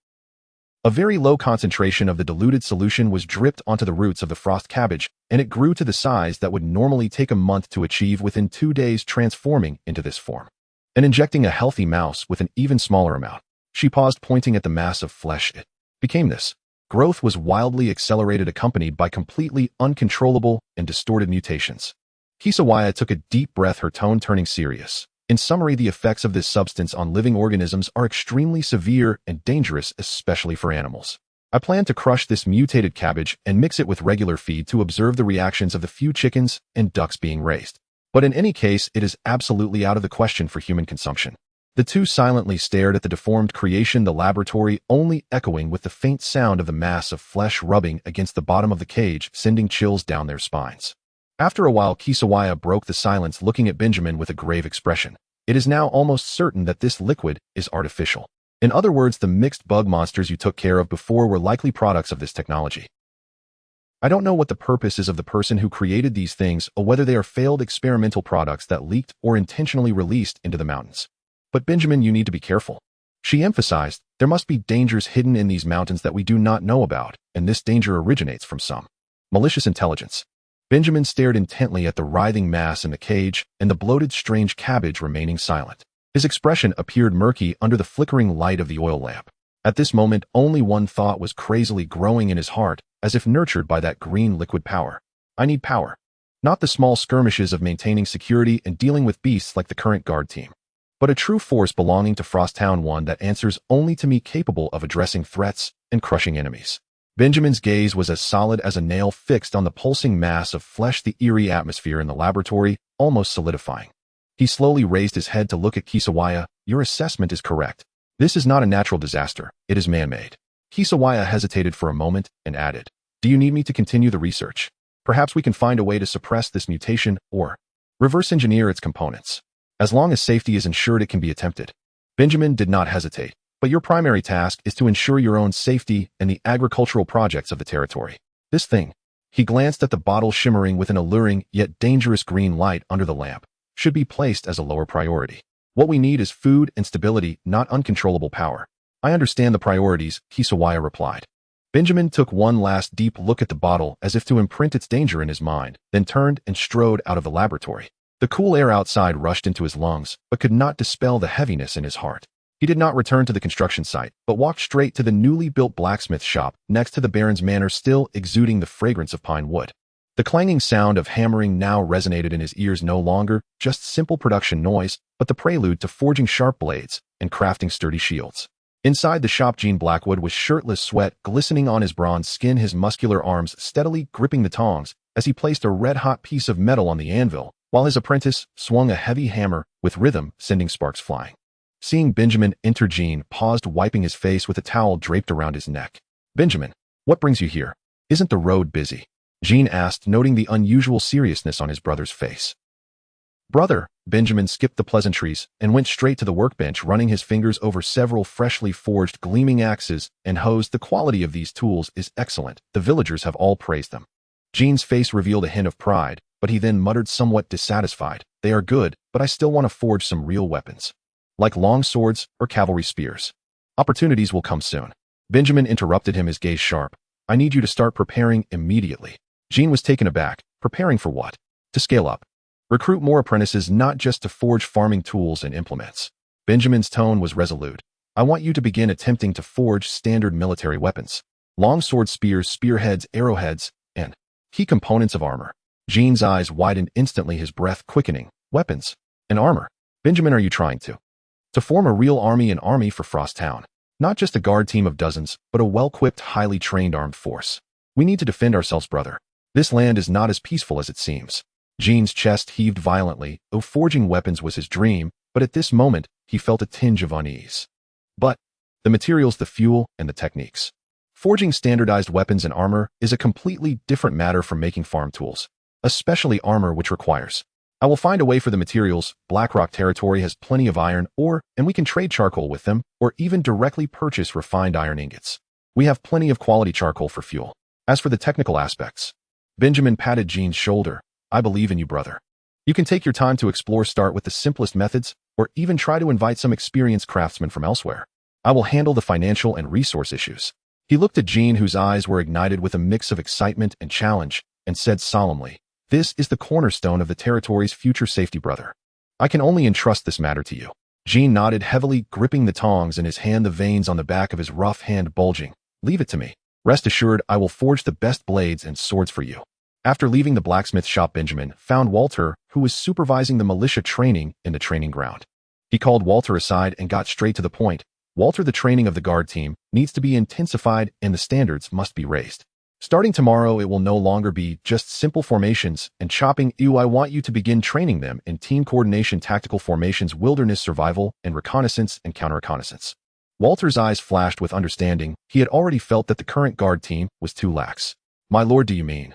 a very low concentration of the diluted solution was dripped onto the roots of the frost cabbage, and it grew to the size that would normally take a month to achieve, within 2 days, transforming into this form. And injecting a healthy mouse with an even smaller amount. She paused, pointing at the mass of flesh. It became this. Growth was wildly accelerated, accompanied by completely uncontrollable and distorted mutations. Kisawaya took a deep breath, her tone turning serious. In summary, the effects of this substance on living organisms are extremely severe and dangerous, especially for animals. I plan to crush this mutated cabbage and mix it with regular feed to observe the reactions of the few chickens and ducks being raised. But in any case, it is absolutely out of the question for human consumption. The two silently stared at the deformed creation, the laboratory only echoing with the faint sound of the mass of flesh rubbing against the bottom of the cage, sending chills down their spines. After a while, Kisawaya broke the silence, looking at Benjamin with a grave expression. It is now almost certain that this liquid is artificial. In other words, the mixed bug monsters you took care of before were likely products of this technology. I don't know what the purpose is of the person who created these things, or whether they are failed experimental products that leaked or intentionally released into the mountains. But Benjamin, you need to be careful. She emphasized, there must be dangers hidden in these mountains that we do not know about, and this danger originates from some malicious intelligence. Benjamin stared intently at the writhing mass in the cage, and the bloated strange cabbage remaining silent. His expression appeared murky under the flickering light of the oil lamp. At this moment, only one thought was crazily growing in his heart, as if nurtured by that green liquid power. I need power. Not the small skirmishes of maintaining security and dealing with beasts like the current guard team, but a true force belonging to Frosttown, one that answers only to me, capable of addressing threats and crushing enemies. Benjamin's gaze was as solid as a nail, fixed on the pulsing mass of flesh, the eerie atmosphere in the laboratory almost solidifying. He slowly raised his head to look at Kisawaya. Your assessment is correct. This is not a natural disaster, it is man-made. Kisawaya hesitated for a moment and added, do you need me to continue the research? Perhaps we can find a way to suppress this mutation or reverse engineer its components. As long as safety is ensured, it can be attempted. Benjamin did not hesitate. But your primary task is to ensure your own safety and the agricultural projects of the territory. This thing, he glanced at the bottle shimmering with an alluring yet dangerous green light under the lamp, should be placed as a lower priority. What we need is food and stability, not uncontrollable power. I understand the priorities, Kisawaya replied. Benjamin took one last deep look at the bottle as if to imprint its danger in his mind, then turned and strode out of the laboratory. The cool air outside rushed into his lungs, but could not dispel the heaviness in his heart. He did not return to the construction site, but walked straight to the newly built blacksmith shop next to the Baron's manor, still exuding the fragrance of pine wood. The clanging sound of hammering now resonated in his ears, no longer just simple production noise, but the prelude to forging sharp blades and crafting sturdy shields. Inside the shop, Gene Blackwood was shirtless, sweat glistening on his bronze skin, his muscular arms steadily gripping the tongs as he placed a red-hot piece of metal on the anvil, while his apprentice swung a heavy hammer with rhythm, sending sparks flying. Seeing Benjamin enter, Gene paused, wiping his face with a towel draped around his neck. Benjamin, what brings you here? Isn't the road busy? Gene asked, noting the unusual seriousness on his brother's face. Brother, Benjamin skipped the pleasantries and went straight to the workbench, running his fingers over several freshly forged gleaming axes and hoes. The quality of these tools is excellent. The villagers have all praised them. Gene's face revealed a hint of pride, but he then muttered, somewhat dissatisfied. They are good, but I still want to forge some real weapons. Like long swords or cavalry spears. Opportunities will come soon. Benjamin interrupted him, his gaze sharp. I need you to start preparing immediately. Gene was taken aback. Preparing for what? To scale up. Recruit more apprentices, not just to forge farming tools and implements. Benjamin's tone was resolute. I want you to begin attempting to forge standard military weapons. Long swords, spears, spearheads, arrowheads, and key components of armor. Gene's eyes widened instantly, his breath quickening. Weapons and armor. Benjamin, are you trying to form a real army, an army for Frosttown? Not just a guard team of dozens, but a well-equipped, highly trained armed force. We need to defend ourselves, brother. This land is not as peaceful as it seems. Gene's chest heaved violently. Oh, forging weapons was his dream, but at this moment, he felt a tinge of unease. But the materials, the fuel, and the techniques. Forging standardized weapons and armor is a completely different matter from making farm tools, especially armor, which requires. I will find a way for the materials. Blackrock territory has plenty of iron ore, and we can trade charcoal with them, or even directly purchase refined iron ingots. We have plenty of quality charcoal for fuel. As for the technical aspects, Benjamin patted Gene's shoulder. I believe in you, brother. You can take your time to explore, start with the simplest methods, or even try to invite some experienced craftsmen from elsewhere. I will handle the financial and resource issues. He looked at Gene, whose eyes were ignited with a mix of excitement and challenge, and said solemnly, this is the cornerstone of the territory's future safety, brother. I can only entrust this matter to you. Gene nodded heavily, gripping the tongs in his hand, the veins on the back of his rough hand bulging. Leave it to me. Rest assured, I will forge the best blades and swords for you. After leaving the blacksmith shop, Benjamin found Walter, who was supervising the militia training in the training ground. He called Walter aside and got straight to the point. Walter, the training of the guard team needs to be intensified and the standards must be raised. Starting tomorrow, it will no longer be just simple formations and chopping. I want you to begin training them in team coordination, tactical formations, wilderness survival, and reconnaissance and counter-reconnaissance. Walter's eyes flashed with understanding. He had already felt that the current guard team was too lax. My lord, do you mean?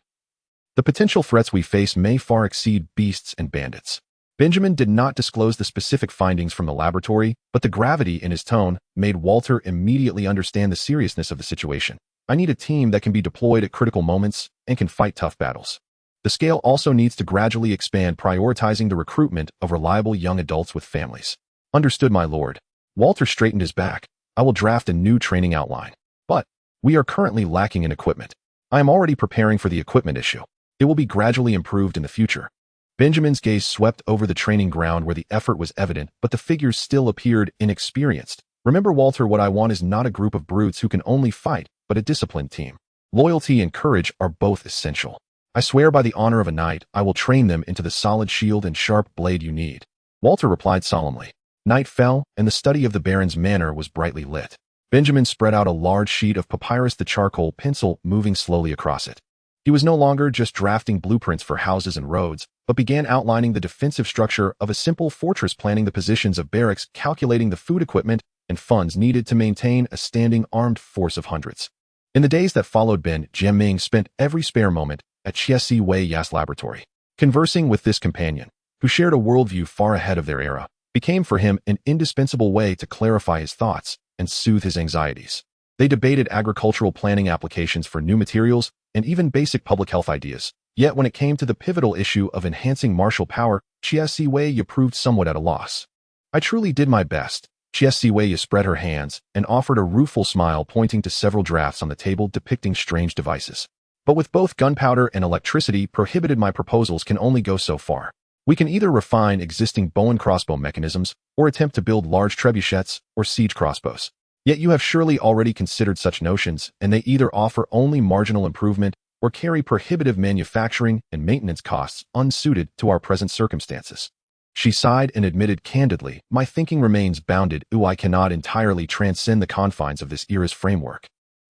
The potential threats we face may far exceed beasts and bandits. Benjamin did not disclose the specific findings from the laboratory, but the gravity in his tone made Walter immediately understand the seriousness of the situation. I need a team that can be deployed at critical moments and can fight tough battles. The scale also needs to gradually expand, prioritizing the recruitment of reliable young adults with families. Understood, my lord. Walter straightened his back. I will draft a new training outline. But we are currently lacking in equipment. I am already preparing for the equipment issue. It will be gradually improved in the future. Benjamin's gaze swept over the training ground where the effort was evident, but the figures still appeared inexperienced. Remember, Walter, what I want is not a group of brutes who can only fight, but a disciplined team. Loyalty and courage are both essential. I swear by the honor of a knight, I will train them into the solid shield and sharp blade you need. Walter replied solemnly. Night fell, and the study of the Baron's manor was brightly lit. Benjamin spread out a large sheet of papyrus, the charcoal pencil moving slowly across it. He was no longer just drafting blueprints for houses and roads, but began outlining the defensive structure of a simple fortress, planning the positions of barracks, calculating the food equipment and funds needed to maintain a standing armed force of hundreds. In the days that followed, Ben Jiaming spent every spare moment at Chiesi Wei Ya's laboratory. Conversing with this companion, who shared a worldview far ahead of their era, became for him an indispensable way to clarify his thoughts and soothe his anxieties. They debated agricultural planning applications for new materials and even basic public health ideas. Yet when it came to the pivotal issue of enhancing martial power, Chiesi Wei proved somewhat at a loss. I truly did my best. Chiesi Wei spread her hands and offered a rueful smile, pointing to several drafts on the table depicting strange devices. But with both gunpowder and electricity prohibited, my proposals can only go so far. We can either refine existing bow and crossbow mechanisms or attempt to build large trebuchets or siege crossbows. Yet you have surely already considered such notions, and they either offer only marginal improvement or carry prohibitive manufacturing and maintenance costs unsuited to our present circumstances. She sighed and admitted candidly, my thinking remains bounded. I cannot entirely transcend the confines of this era's framework.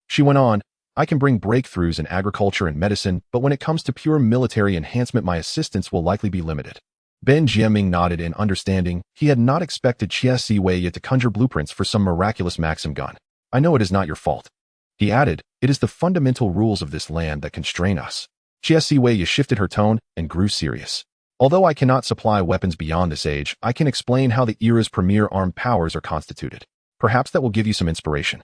She went on, I can bring breakthroughs in agriculture and medicine, but when it comes to pure military enhancement, my assistance will likely be limited. Ben Jiaming nodded in understanding. He had not expected Chiesi Wei to conjure blueprints for some miraculous Maxim gun. I know it is not your fault. He added, it is the fundamental rules of this land that constrain us. Chiesi Wei shifted her tone and grew serious. Although I cannot supply weapons beyond this age, I can explain how the era's premier armed powers are constituted. Perhaps that will give you some inspiration.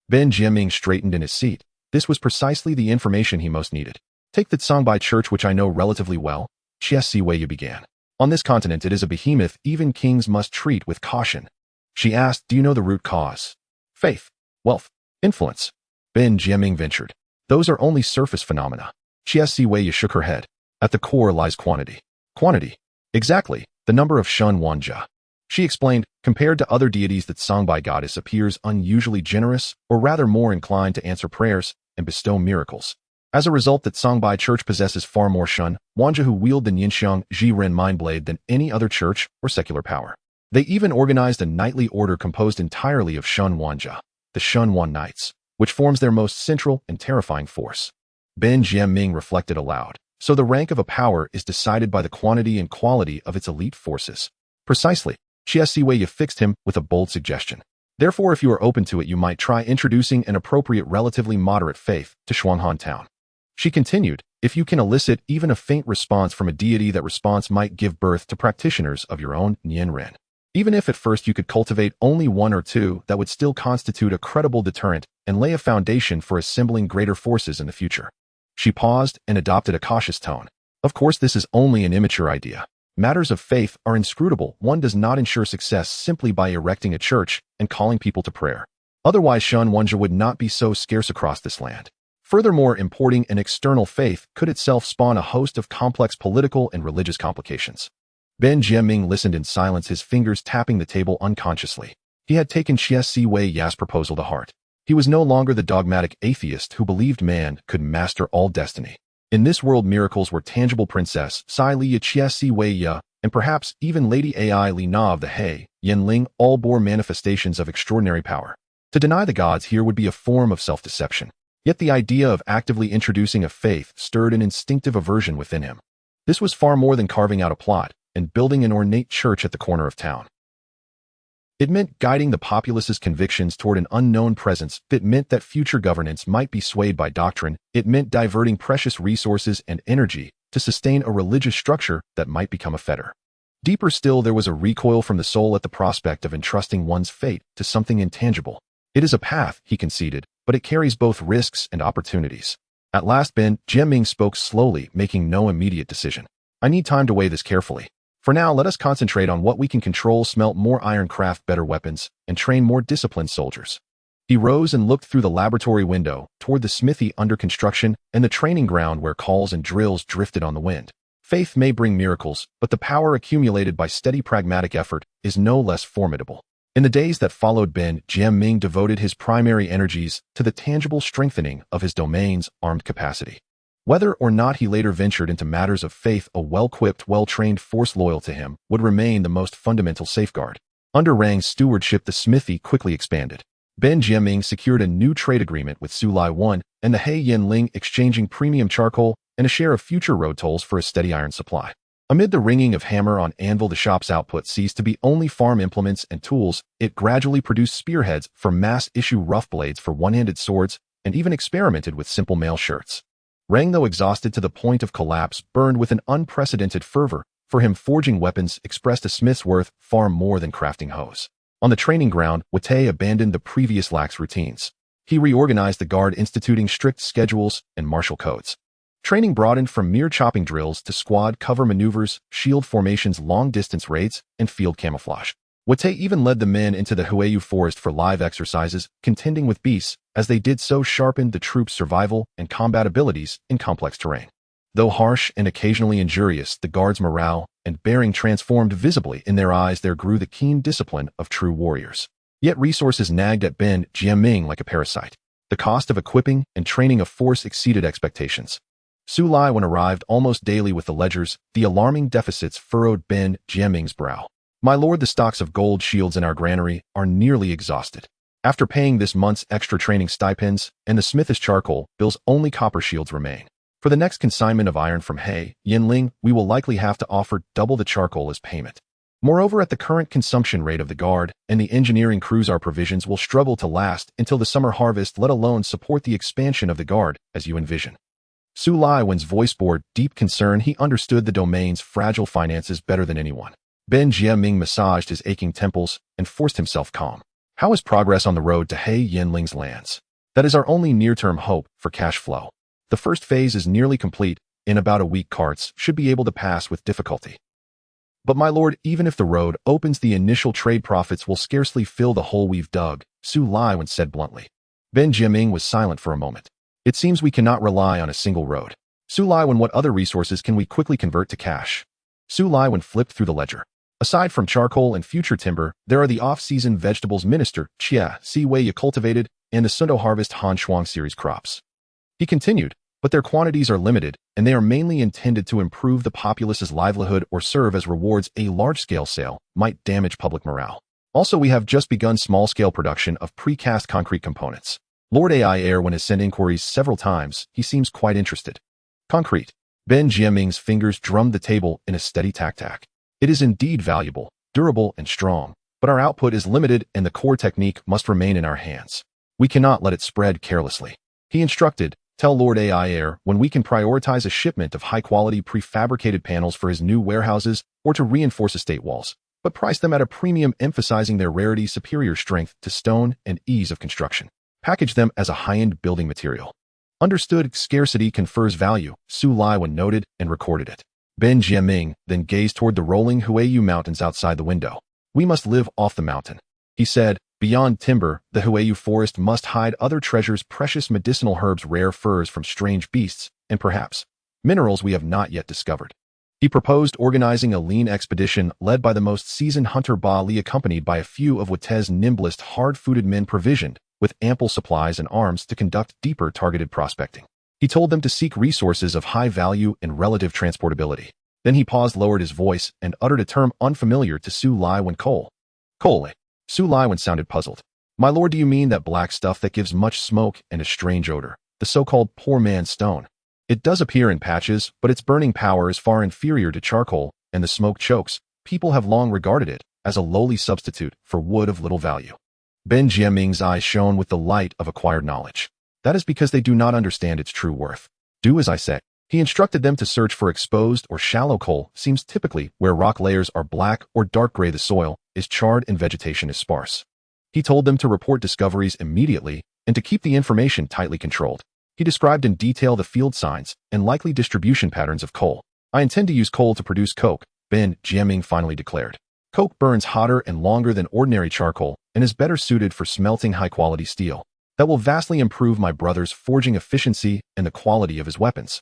Ben Jiaming straightened in his seat. This was precisely the information he most needed. Take the Tsangbai Church, which I know relatively well. Chiesi Wei began. On this continent, it is a behemoth even kings must treat with caution. She asked, do you know the root cause? Faith, wealth, influence. Ben Jiaming ventured. Those are only surface phenomena. Chiesi Wei shook her head. At the core lies quantity. Quantity. Exactly, the number of Shun Wanja. She explained, compared to other deities, that Songbai goddess appears unusually generous, or rather more inclined to answer prayers and bestow miracles. As a result, that Songbai Church possesses far more Shun Wanja who wield the Nianxiang Ji Ren mind blade than any other church or secular power. They even organized a knightly order composed entirely of Shun Wanja, the Shun Wan Knights, which forms their most central and terrifying force. Ben Jiaming reflected aloud. So the rank of a power is decided by the quantity and quality of its elite forces. Precisely. Chiesi Wei fixed him with a bold suggestion. Therefore, if you are open to it, you might try introducing an appropriate, relatively moderate faith to Shuanghan Town. She continued, if you can elicit even a faint response from a deity, that response might give birth to practitioners of your own Nianren. Even if at first you could cultivate only one or two, that would still constitute a credible deterrent and lay a foundation for assembling greater forces in the future. She paused and adopted a cautious tone. Of course, this is only an immature idea. Matters of faith are inscrutable. One does not ensure success simply by erecting a church and calling people to prayer. Otherwise, Shun Wanja would not be so scarce across this land. Furthermore, importing an external faith could itself spawn a host of complex political and religious complications. Ben Jiaming listened in silence, his fingers tapping the table unconsciously. He had taken Chiesi Wei Ya's proposal to heart. He was no longer the dogmatic atheist who believed man could master all destiny. In this world, miracles were tangible Princess Sai Li Chia Si Wei Ya, and perhaps even Lady Ai Li Na of the He, Yin all bore manifestations of extraordinary power. To deny the gods here would be a form of self-deception. Yet the idea of actively introducing a faith stirred an instinctive aversion within him. This was far more than carving out a plot and building an ornate church at the corner of town. It meant guiding the populace's convictions toward an unknown presence. It meant that future governance might be swayed by doctrine. It meant diverting precious resources and energy to sustain a religious structure that might become a fetter. Deeper still, there was a recoil from the soul at the prospect of entrusting one's fate to something intangible. It is a path, he conceded, but it carries both risks and opportunities. At last, Ben Jiaming spoke slowly, making no immediate decision. I need time to weigh this carefully. For now, let us concentrate on what we can control, smelt more iron, craft better weapons, and train more disciplined soldiers. He rose and looked through the laboratory window toward the smithy under construction and the training ground where calls and drills drifted on the wind. Faith may bring miracles, but the power accumulated by steady pragmatic effort is no less formidable. In the days that followed, Ben Jiaming devoted his primary energies to the tangible strengthening of his domain's armed capacity. Whether or not he later ventured into matters of faith, a well-equipped, well-trained force loyal to him would remain the most fundamental safeguard. Under Rang's stewardship, the smithy quickly expanded. Ben Jiaming secured a new trade agreement with Sulai I and the He Yin, exchanging premium charcoal and a share of future road tolls for a steady iron supply. Amid the ringing of hammer on anvil, the shop's output ceased to be only farm implements and tools. It gradually produced spearheads for mass-issue rough blades for one-handed swords and even experimented with simple mail shirts. Rang, though exhausted to the point of collapse, burned with an unprecedented fervor. For him, forging weapons expressed a smith's worth far more than crafting hoes. On the training ground, Wate abandoned the previous lax routines. He reorganized the guard, instituting strict schedules and martial codes. Training broadened from mere chopping drills to squad cover maneuvers, shield formations, long-distance raids, and field camouflage. Wate even led the men into the Huayu forest for live exercises, contending with beasts. As they did so, sharpened the troops' survival and combat abilities in complex terrain. Though harsh and occasionally injurious, the guards' morale and bearing transformed visibly. In their eyes there grew the keen discipline of true warriors. Yet resources nagged at Ben Jiaming like a parasite. The cost of equipping and training a force exceeded expectations. Sulai I arrived almost daily with the ledgers. The alarming deficits furrowed Ben Jiaming's brow. My lord, the stocks of gold shields in our granary are nearly exhausted. After paying this month's extra training stipends and the smith's charcoal bills, only copper shields remain. For the next consignment of iron from He Yin, we will likely have to offer double the charcoal as payment. Moreover, at the current consumption rate of the guard and the engineering crews, our provisions will struggle to last until the summer harvest, let alone support the expansion of the guard as you envision. Sulai I's voice bore deep concern. He understood the domain's fragile finances better than anyone. Ben Jiaming massaged his aching temples and forced himself calm. How is progress on the road to He Yinling's lands? That is our only near-term hope for cash flow. The first phase is nearly complete. In about a week, carts should be able to pass with difficulty. But my lord, even if the road opens, the initial trade profits will scarcely fill the hole we've dug, Sulai I said bluntly. Ben Jiaming was silent for a moment. It seems we cannot rely on a single road. Sulai I, what other resources can we quickly convert to cash? Sulai I flipped through the ledger. Aside from charcoal and future timber, there are the off-season vegetables Minister Chia Si Wei Ya cultivated and the Sundo Harvest Han Shuang series crops. He continued, but their quantities are limited, and they are mainly intended to improve the populace's livelihood or serve as rewards. A large-scale sale might damage public morale. Also, we have just begun small-scale production of precast concrete components. Lord Ai Erwin has sent inquiries several times. He seems quite interested. Concrete. Ben Jiaming's fingers drummed the table in a steady tack-tack. It is indeed valuable, durable, and strong, but our output is limited and the core technique must remain in our hands. We cannot let it spread carelessly. He instructed, tell Lord Ai when we can prioritize a shipment of high-quality prefabricated panels for his new warehouses or to reinforce estate walls, but price them at a premium, emphasizing their rarity, superior strength to stone, and ease of construction. Package them as a high-end building material. Understood. Scarcity confers value, Sulai I noted and recorded it. Ben Jiaming then gazed toward the rolling Huayu Mountains outside the window. We must live off the mountain, he said. Beyond timber, the Huayu forest must hide other treasures, precious medicinal herbs, rare furs from strange beasts, and perhaps minerals we have not yet discovered. He proposed organizing a lean expedition led by the most seasoned hunter Ba Li, accompanied by a few of Wate's nimblest, hard-footed men provisioned with ample supplies and arms to conduct deeper targeted prospecting. He told them to seek resources of high value and relative transportability. Then he paused, lowered his voice, and uttered a term unfamiliar to Su Lai Wen. Coal. Coal. Su Lai Wen sounded puzzled. My lord, do you mean that black stuff that gives much smoke and a strange odor, the so-called poor man's stone? It does appear in patches, but its burning power is far inferior to charcoal, and the smoke chokes. People have long regarded it as a lowly substitute for wood of little value. Ben Jiaming's eyes shone with the light of acquired knowledge. That is because they do not understand its true worth. Do as I say. He instructed them to search for exposed or shallow coal, seems typically where rock layers are black or dark gray, the soil is charred and vegetation is sparse. He told them to report discoveries immediately and to keep the information tightly controlled. He described in detail the field signs and likely distribution patterns of coal. I intend to use coal to produce coke, Ben Jiaming finally declared. Coke burns hotter and longer than ordinary charcoal and is better suited for smelting high-quality steel. That will vastly improve my brother's forging efficiency and the quality of his weapons.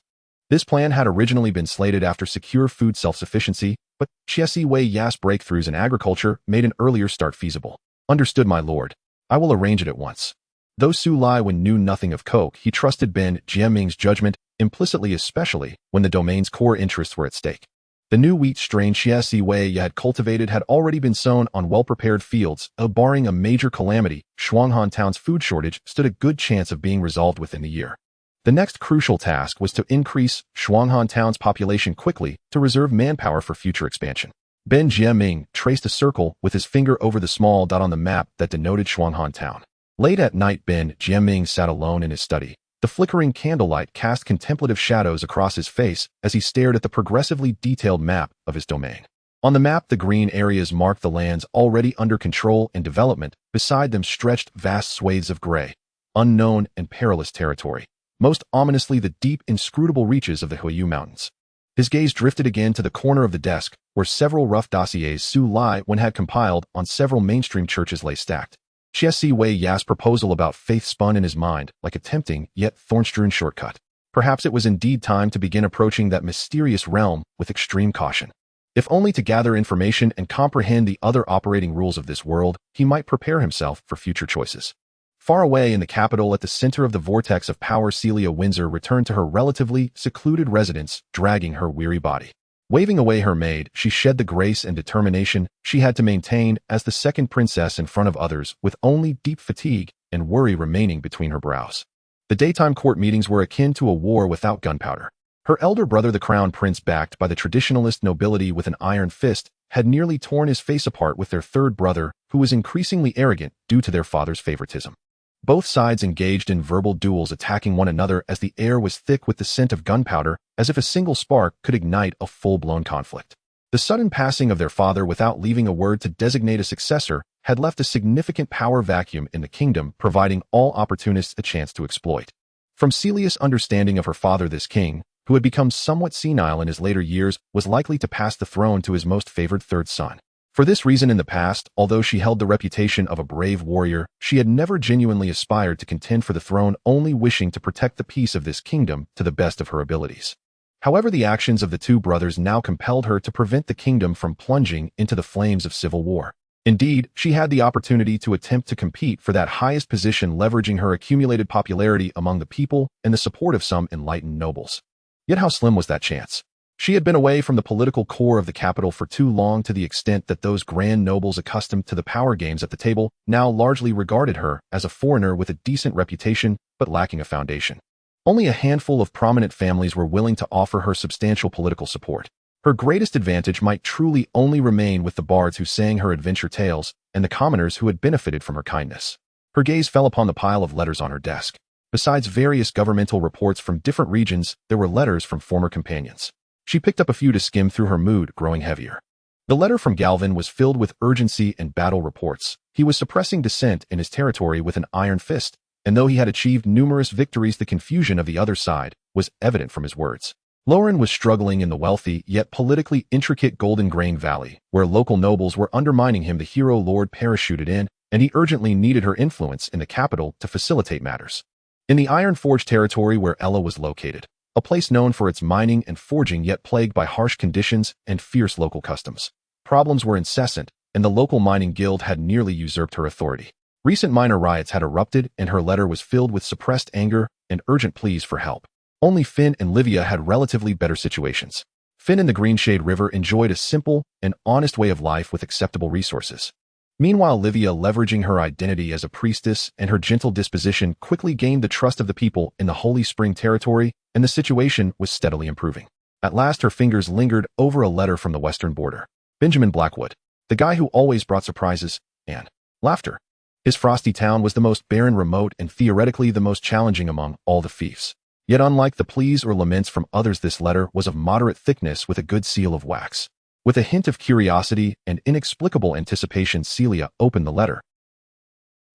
This plan had originally been slated after secure food self-sufficiency, but Chiesi Wei Ya's breakthroughs in agriculture made an earlier start feasible. Understood, my lord. I will arrange it at once. Though Su Lai Wen knew nothing of coke, he trusted Ben Jiaming's judgment implicitly, especially when the domain's core interests were at stake. The new wheat strain Chiesi Wei Ya had cultivated had already been sown on well-prepared fields. Barring a major calamity, Shuanghan Town's food shortage stood a good chance of being resolved within the year. The next crucial task was to increase Shuanghan Town's population quickly to reserve manpower for future expansion. Ben Jiaming traced a circle with his finger over the small dot on the map that denoted Shuanghan Town. Late at night, Ben Jiaming sat alone in his study. The flickering candlelight cast contemplative shadows across his face as he stared at the progressively detailed map of his domain. On the map, the green areas marked the lands already under control and development. Beside them stretched vast swathes of gray, unknown and perilous territory, most ominously the deep, inscrutable reaches of the Huayu Mountains. His gaze drifted again to the corner of the desk, where several rough dossiers Su Lai Wen had compiled on several mainstream churches lay stacked. Chiesi Wei Ya's proposal about faith spun in his mind like a tempting yet thorn-strewn shortcut. Perhaps it was indeed time to begin approaching that mysterious realm with extreme caution. If only to gather information and comprehend the other operating rules of this world, he might prepare himself for future choices. Far away in the capital, at the center of the vortex of power, Celia Windsor returned to her relatively secluded residence, dragging her weary body. Waving away her maid, she shed the grace and determination she had to maintain as the second princess in front of others, with only deep fatigue and worry remaining between her brows. The daytime court meetings were akin to a war without gunpowder. Her elder brother, the crown prince, backed by the traditionalist nobility with an iron fist, had nearly torn his face apart with their third brother, who was increasingly arrogant due to their father's favoritism. Both sides engaged in verbal duels, attacking one another as the air was thick with the scent of gunpowder, as if a single spark could ignite a full-blown conflict. The sudden passing of their father without leaving a word to designate a successor had left a significant power vacuum in the kingdom, providing all opportunists a chance to exploit. From Celia's understanding of her father, this king, who had become somewhat senile in his later years, was likely to pass the throne to his most favored third son. For this reason, in the past, although she held the reputation of a brave warrior, she had never genuinely aspired to contend for the throne, only wishing to protect the peace of this kingdom to the best of her abilities. However, the actions of the two brothers now compelled her to prevent the kingdom from plunging into the flames of civil war. Indeed, she had the opportunity to attempt to compete for that highest position, leveraging her accumulated popularity among the people and the support of some enlightened nobles. Yet how slim was that chance? She had been away from the political core of the capital for too long, to the extent that those grand nobles accustomed to the power games at the table now largely regarded her as a foreigner with a decent reputation but lacking a foundation. Only a handful of prominent families were willing to offer her substantial political support. Her greatest advantage might truly only remain with the bards who sang her adventure tales and the commoners who had benefited from her kindness. Her gaze fell upon the pile of letters on her desk. Besides various governmental reports from different regions, there were letters from former companions. She picked up a few to skim through, her mood growing heavier. The letter from Galvin was filled with urgency and battle reports. He was suppressing dissent in his territory with an iron fist, and though he had achieved numerous victories, the confusion of the other side was evident from his words. Lauren was struggling in the wealthy yet politically intricate Golden Grain Valley, where local nobles were undermining him. The hero lord parachuted in, and he urgently needed her influence in the capital to facilitate matters. In the Iron Forge territory where Ella was located, a place known for its mining and forging yet plagued by harsh conditions and fierce local customs, problems were incessant, and the local mining guild had nearly usurped her authority. Recent minor riots had erupted, and her letter was filled with suppressed anger and urgent pleas for help. Only Finn and Livia had relatively better situations. Finn in the Greenshade River enjoyed a simple and honest way of life with acceptable resources. Meanwhile, Livia, leveraging her identity as a priestess and her gentle disposition, quickly gained the trust of the people in the Holy Spring territory, and the situation was steadily improving. At last, her fingers lingered over a letter from the western border. Benjamin Blackwood, the guy who always brought surprises and laughter. His frosty town was the most barren, remote, and theoretically the most challenging among all the fiefs. Yet unlike the pleas or laments from others, this letter was of moderate thickness with a good seal of wax. With a hint of curiosity and inexplicable anticipation, Celia opened the letter.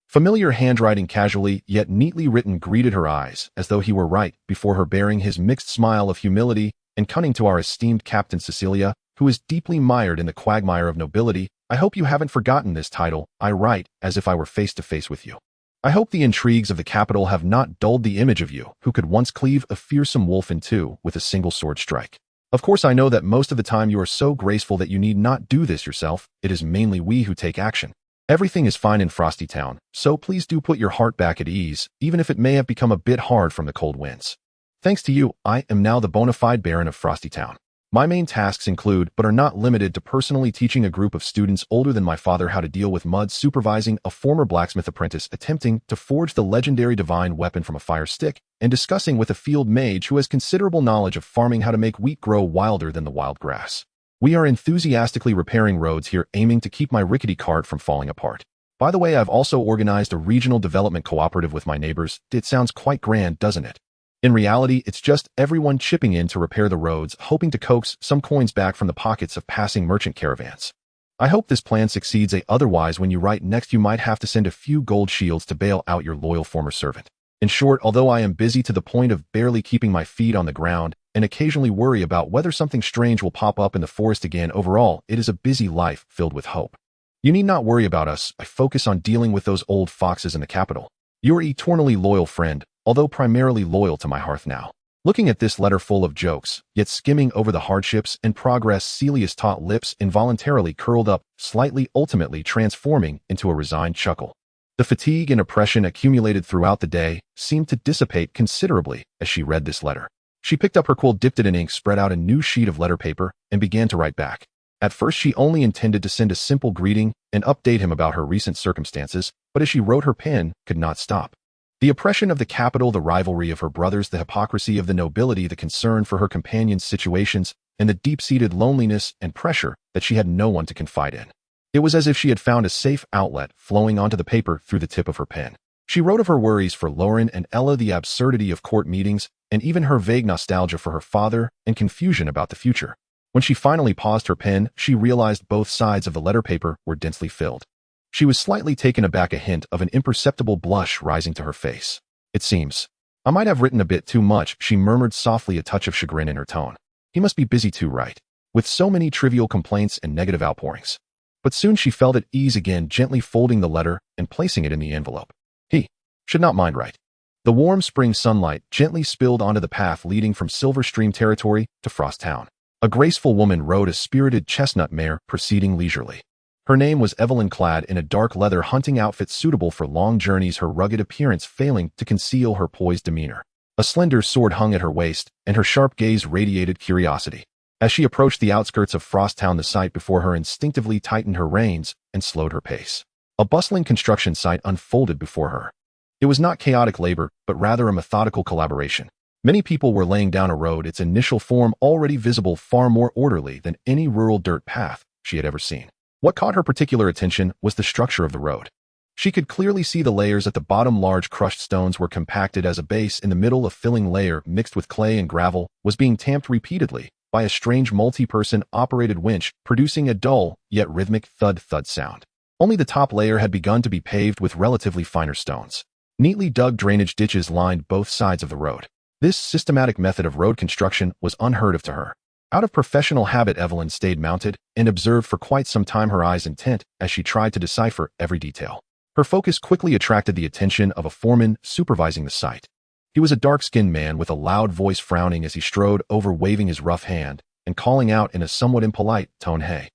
Familiar handwriting, casually yet neatly written, greeted her eyes, as though he were right before her, bearing his mixed smile of humility and cunning. To our esteemed Captain Cecilia, who is deeply mired in the quagmire of nobility, I hope you haven't forgotten this title. I write as if I were face to face with you. I hope the intrigues of the capital have not dulled the image of you, who could once cleave a fearsome wolf in two with a single sword strike. Of course, I know that most of the time you are so graceful that you need not do this yourself. It is mainly we who take action. Everything is fine in Frosty Town, so please do put your heart back at ease, even if it may have become a bit hard from the cold winds. Thanks to you, I am now the bona fide Baron of Frosty Town. My main tasks include, but are not limited to, personally teaching a group of students older than my father how to deal with mud, supervising a former blacksmith apprentice attempting to forge the legendary divine weapon from a fire stick, and discussing with a field mage who has considerable knowledge of farming how to make wheat grow wilder than the wild grass. We are enthusiastically repairing roads here, aiming to keep my rickety cart from falling apart. By the way, I've also organized a regional development cooperative with my neighbors. It sounds quite grand, doesn't it? In reality, it's just everyone chipping in to repair the roads, hoping to coax some coins back from the pockets of passing merchant caravans. I hope this plan succeeds. Otherwise, when you write next, you might have to send a few gold shields to bail out your loyal former servant. In short, although I am busy to the point of barely keeping my feet on the ground and occasionally worry about whether something strange will pop up in the forest again, overall, it is a busy life filled with hope. You need not worry about us. I focus on dealing with those old foxes in the capital. Your eternally loyal friend, although primarily loyal to my hearth now. Looking at this letter full of jokes, yet skimming over the hardships and progress, Celia's taut lips involuntarily curled up slightly, ultimately transforming into a resigned chuckle. The fatigue and oppression accumulated throughout the day seemed to dissipate considerably as she read this letter. She picked up her quill, dipped it in ink, spread out a new sheet of letter paper, and began to write back. At first, she only intended to send a simple greeting and update him about her recent circumstances, but as she wrote, her pen could not stop. The oppression of the capital, the rivalry of her brothers, the hypocrisy of the nobility, the concern for her companions' situations, and the deep-seated loneliness and pressure that she had no one to confide in. It was as if she had found a safe outlet flowing onto the paper through the tip of her pen. She wrote of her worries for Lauren and Ella, the absurdity of court meetings, and even her vague nostalgia for her father and confusion about the future. When she finally paused her pen, she realized both sides of the letter paper were densely filled. She was slightly taken aback, a hint of an imperceptible blush rising to her face. It seems I might have written a bit too much, she murmured softly, a touch of chagrin in her tone. He must be busy too, right? With so many trivial complaints and negative outpourings. But soon she felt at ease again, gently folding the letter and placing it in the envelope. He should not mind, right? The warm spring sunlight gently spilled onto the path leading from Silver Stream territory to Frost Town. A graceful woman rode a spirited chestnut mare, proceeding leisurely. Her name was Evelyn, clad in a dark leather hunting outfit suitable for long journeys, her rugged appearance failing to conceal her poised demeanor. A slender sword hung at her waist, and her sharp gaze radiated curiosity. As she approached the outskirts of Frost Town, the sight before her instinctively tightened her reins and slowed her pace. A bustling construction site unfolded before her. It was not chaotic labor, but rather a methodical collaboration. Many people were laying down a road, its initial form already visible, far more orderly than any rural dirt path she had ever seen. What caught her particular attention was the structure of the road. She could clearly see the layers at the bottom. Large crushed stones were compacted as a base. In the middle, a filling layer mixed with clay and gravel was being tamped repeatedly by a strange multi-person operated winch, producing a dull yet rhythmic thud-thud sound. Only the top layer had begun to be paved with relatively finer stones. Neatly dug drainage ditches lined both sides of the road. This systematic method of road construction was unheard of to her. Out of professional habit, Evelyn stayed mounted and observed for quite some time, her eyes intent as she tried to decipher every detail. Her focus quickly attracted the attention of a foreman supervising the site. He was a dark-skinned man with a loud voice, frowning as he strode over, waving his rough hand and calling out in a somewhat impolite tone, "Hey,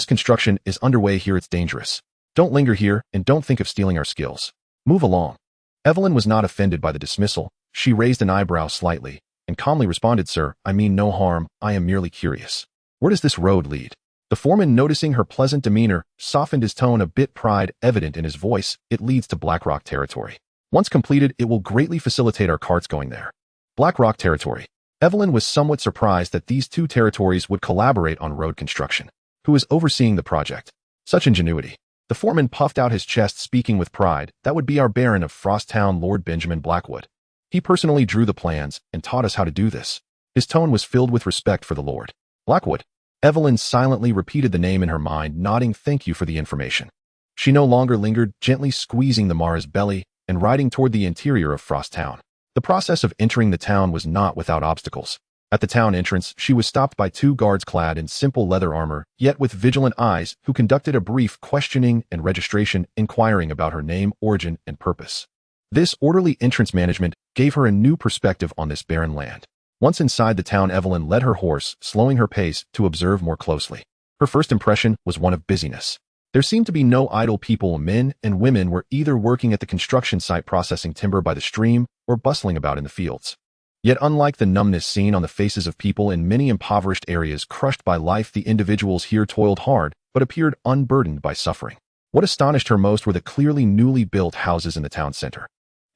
construction is underway here. It's dangerous. Don't linger here and don't think of stealing our skills. Move along." Evelyn was not offended by the dismissal. She raised an eyebrow slightly, and calmly responded, "Sir, I mean no harm, I am merely curious. Where does this road lead?" The foreman, noticing her pleasant demeanor, softened his tone a bit, pride evident in his voice. "It leads to Blackrock territory. Once completed, it will greatly facilitate our carts going there." Blackrock territory. Evelyn was somewhat surprised that these two territories would collaborate on road construction. Who is overseeing the project? Such ingenuity. The foreman puffed out his chest, speaking with pride. "That would be our Baron of Frosttown, Lord Benjamin Blackwood. He personally drew the plans and taught us how to do this." His tone was filled with respect for the Lord. Blackwood. Evelyn silently repeated the name in her mind, nodding thank you for the information. She no longer lingered, gently squeezing the Mara's belly and riding toward the interior of Frosttown. The process of entering the town was not without obstacles. At the town entrance, she was stopped by two guards clad in simple leather armor, yet with vigilant eyes, who conducted a brief questioning and registration, inquiring about her name, origin, and purpose. This orderly entrance management gave her a new perspective on this barren land. Once inside the town, Evelyn led her horse, slowing her pace to observe more closely. Her first impression was one of busyness. There seemed to be no idle people. Men and women were either working at the construction site processing timber by the stream or bustling about in the fields. Yet unlike the numbness seen on the faces of people in many impoverished areas crushed by life, the individuals here toiled hard but appeared unburdened by suffering. What astonished her most were the clearly newly built houses in the town center.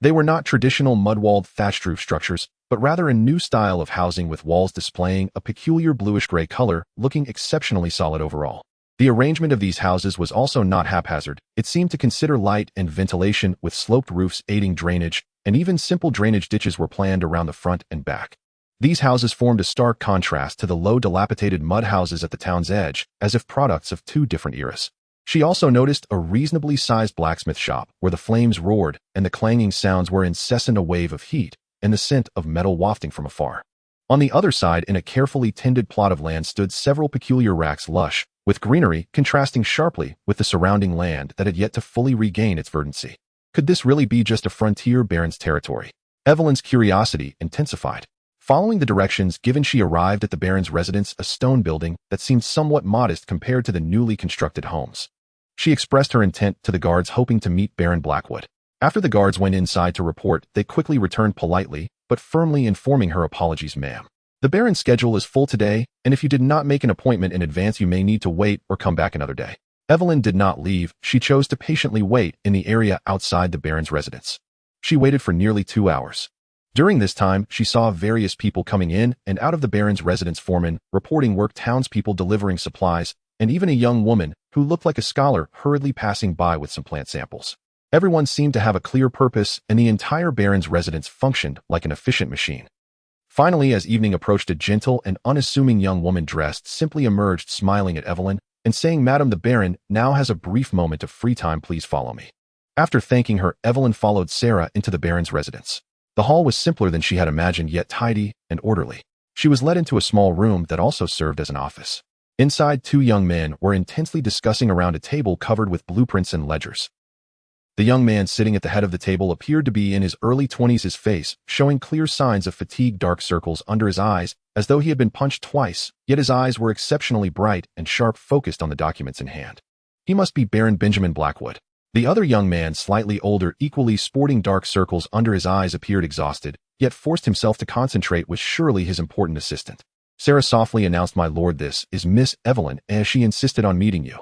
They were not traditional mud-walled thatched roof structures, but rather a new style of housing with walls displaying a peculiar bluish-gray color, looking exceptionally solid overall. The arrangement of these houses was also not haphazard. It seemed to consider light and ventilation, with sloped roofs aiding drainage, and even simple drainage ditches were planned around the front and back. These houses formed a stark contrast to the low, dilapidated mud houses at the town's edge, as if products of two different eras. She also noticed a reasonably sized blacksmith shop, where the flames roared and the clanging sounds were incessant, a wave of heat and the scent of metal wafting from afar. On the other side, in a carefully tended plot of land, stood several peculiar racks, lush with greenery, contrasting sharply with the surrounding land that had yet to fully regain its verdancy. Could this really be just a frontier baron's territory? Evelyn's curiosity intensified. Following the directions given, she arrived at the baron's residence, a stone building that seemed somewhat modest compared to the newly constructed homes. She expressed her intent to the guards, hoping to meet Baron Blackwood. After the guards went inside to report, they quickly returned, politely but firmly informing her, "Apologies, ma'am. The baron's schedule is full today, and if you did not make an appointment in advance, you may need to wait or come back another day." Evelyn did not leave. She chose to patiently wait in the area outside the baron's residence. She waited for nearly 2 hours. During this time, she saw various people coming in and out of the baron's residence, foremen reporting work, townspeople delivering supplies, and even a young woman who looked like a scholar hurriedly passing by with some plant samples. Everyone seemed to have a clear purpose, and the entire baron's residence functioned like an efficient machine. Finally, as evening approached, a gentle and unassuming young woman dressed simply emerged, smiling at Evelyn and saying, "Madam, the baron now has a brief moment of free time. Please follow me." After thanking her, Evelyn followed Sarah into the baron's residence. The hall was simpler than she had imagined, yet tidy and orderly. She was led into a small room that also served as an office. Inside, two young men were intensely discussing around a table covered with blueprints and ledgers. The young man sitting at the head of the table appeared to be in his early 20s, his face showing clear signs of fatigue, dark circles under his eyes, as though he had been punched twice, yet his eyes were exceptionally bright and sharp, focused on the documents in hand. He must be Baron Benjamin Blackwood. The other young man, slightly older, equally sporting dark circles under his eyes, appeared exhausted, yet forced himself to concentrate, was surely his important assistant. Sarah softly announced, "My lord, this is Miss Evelyn, as she insisted on meeting you."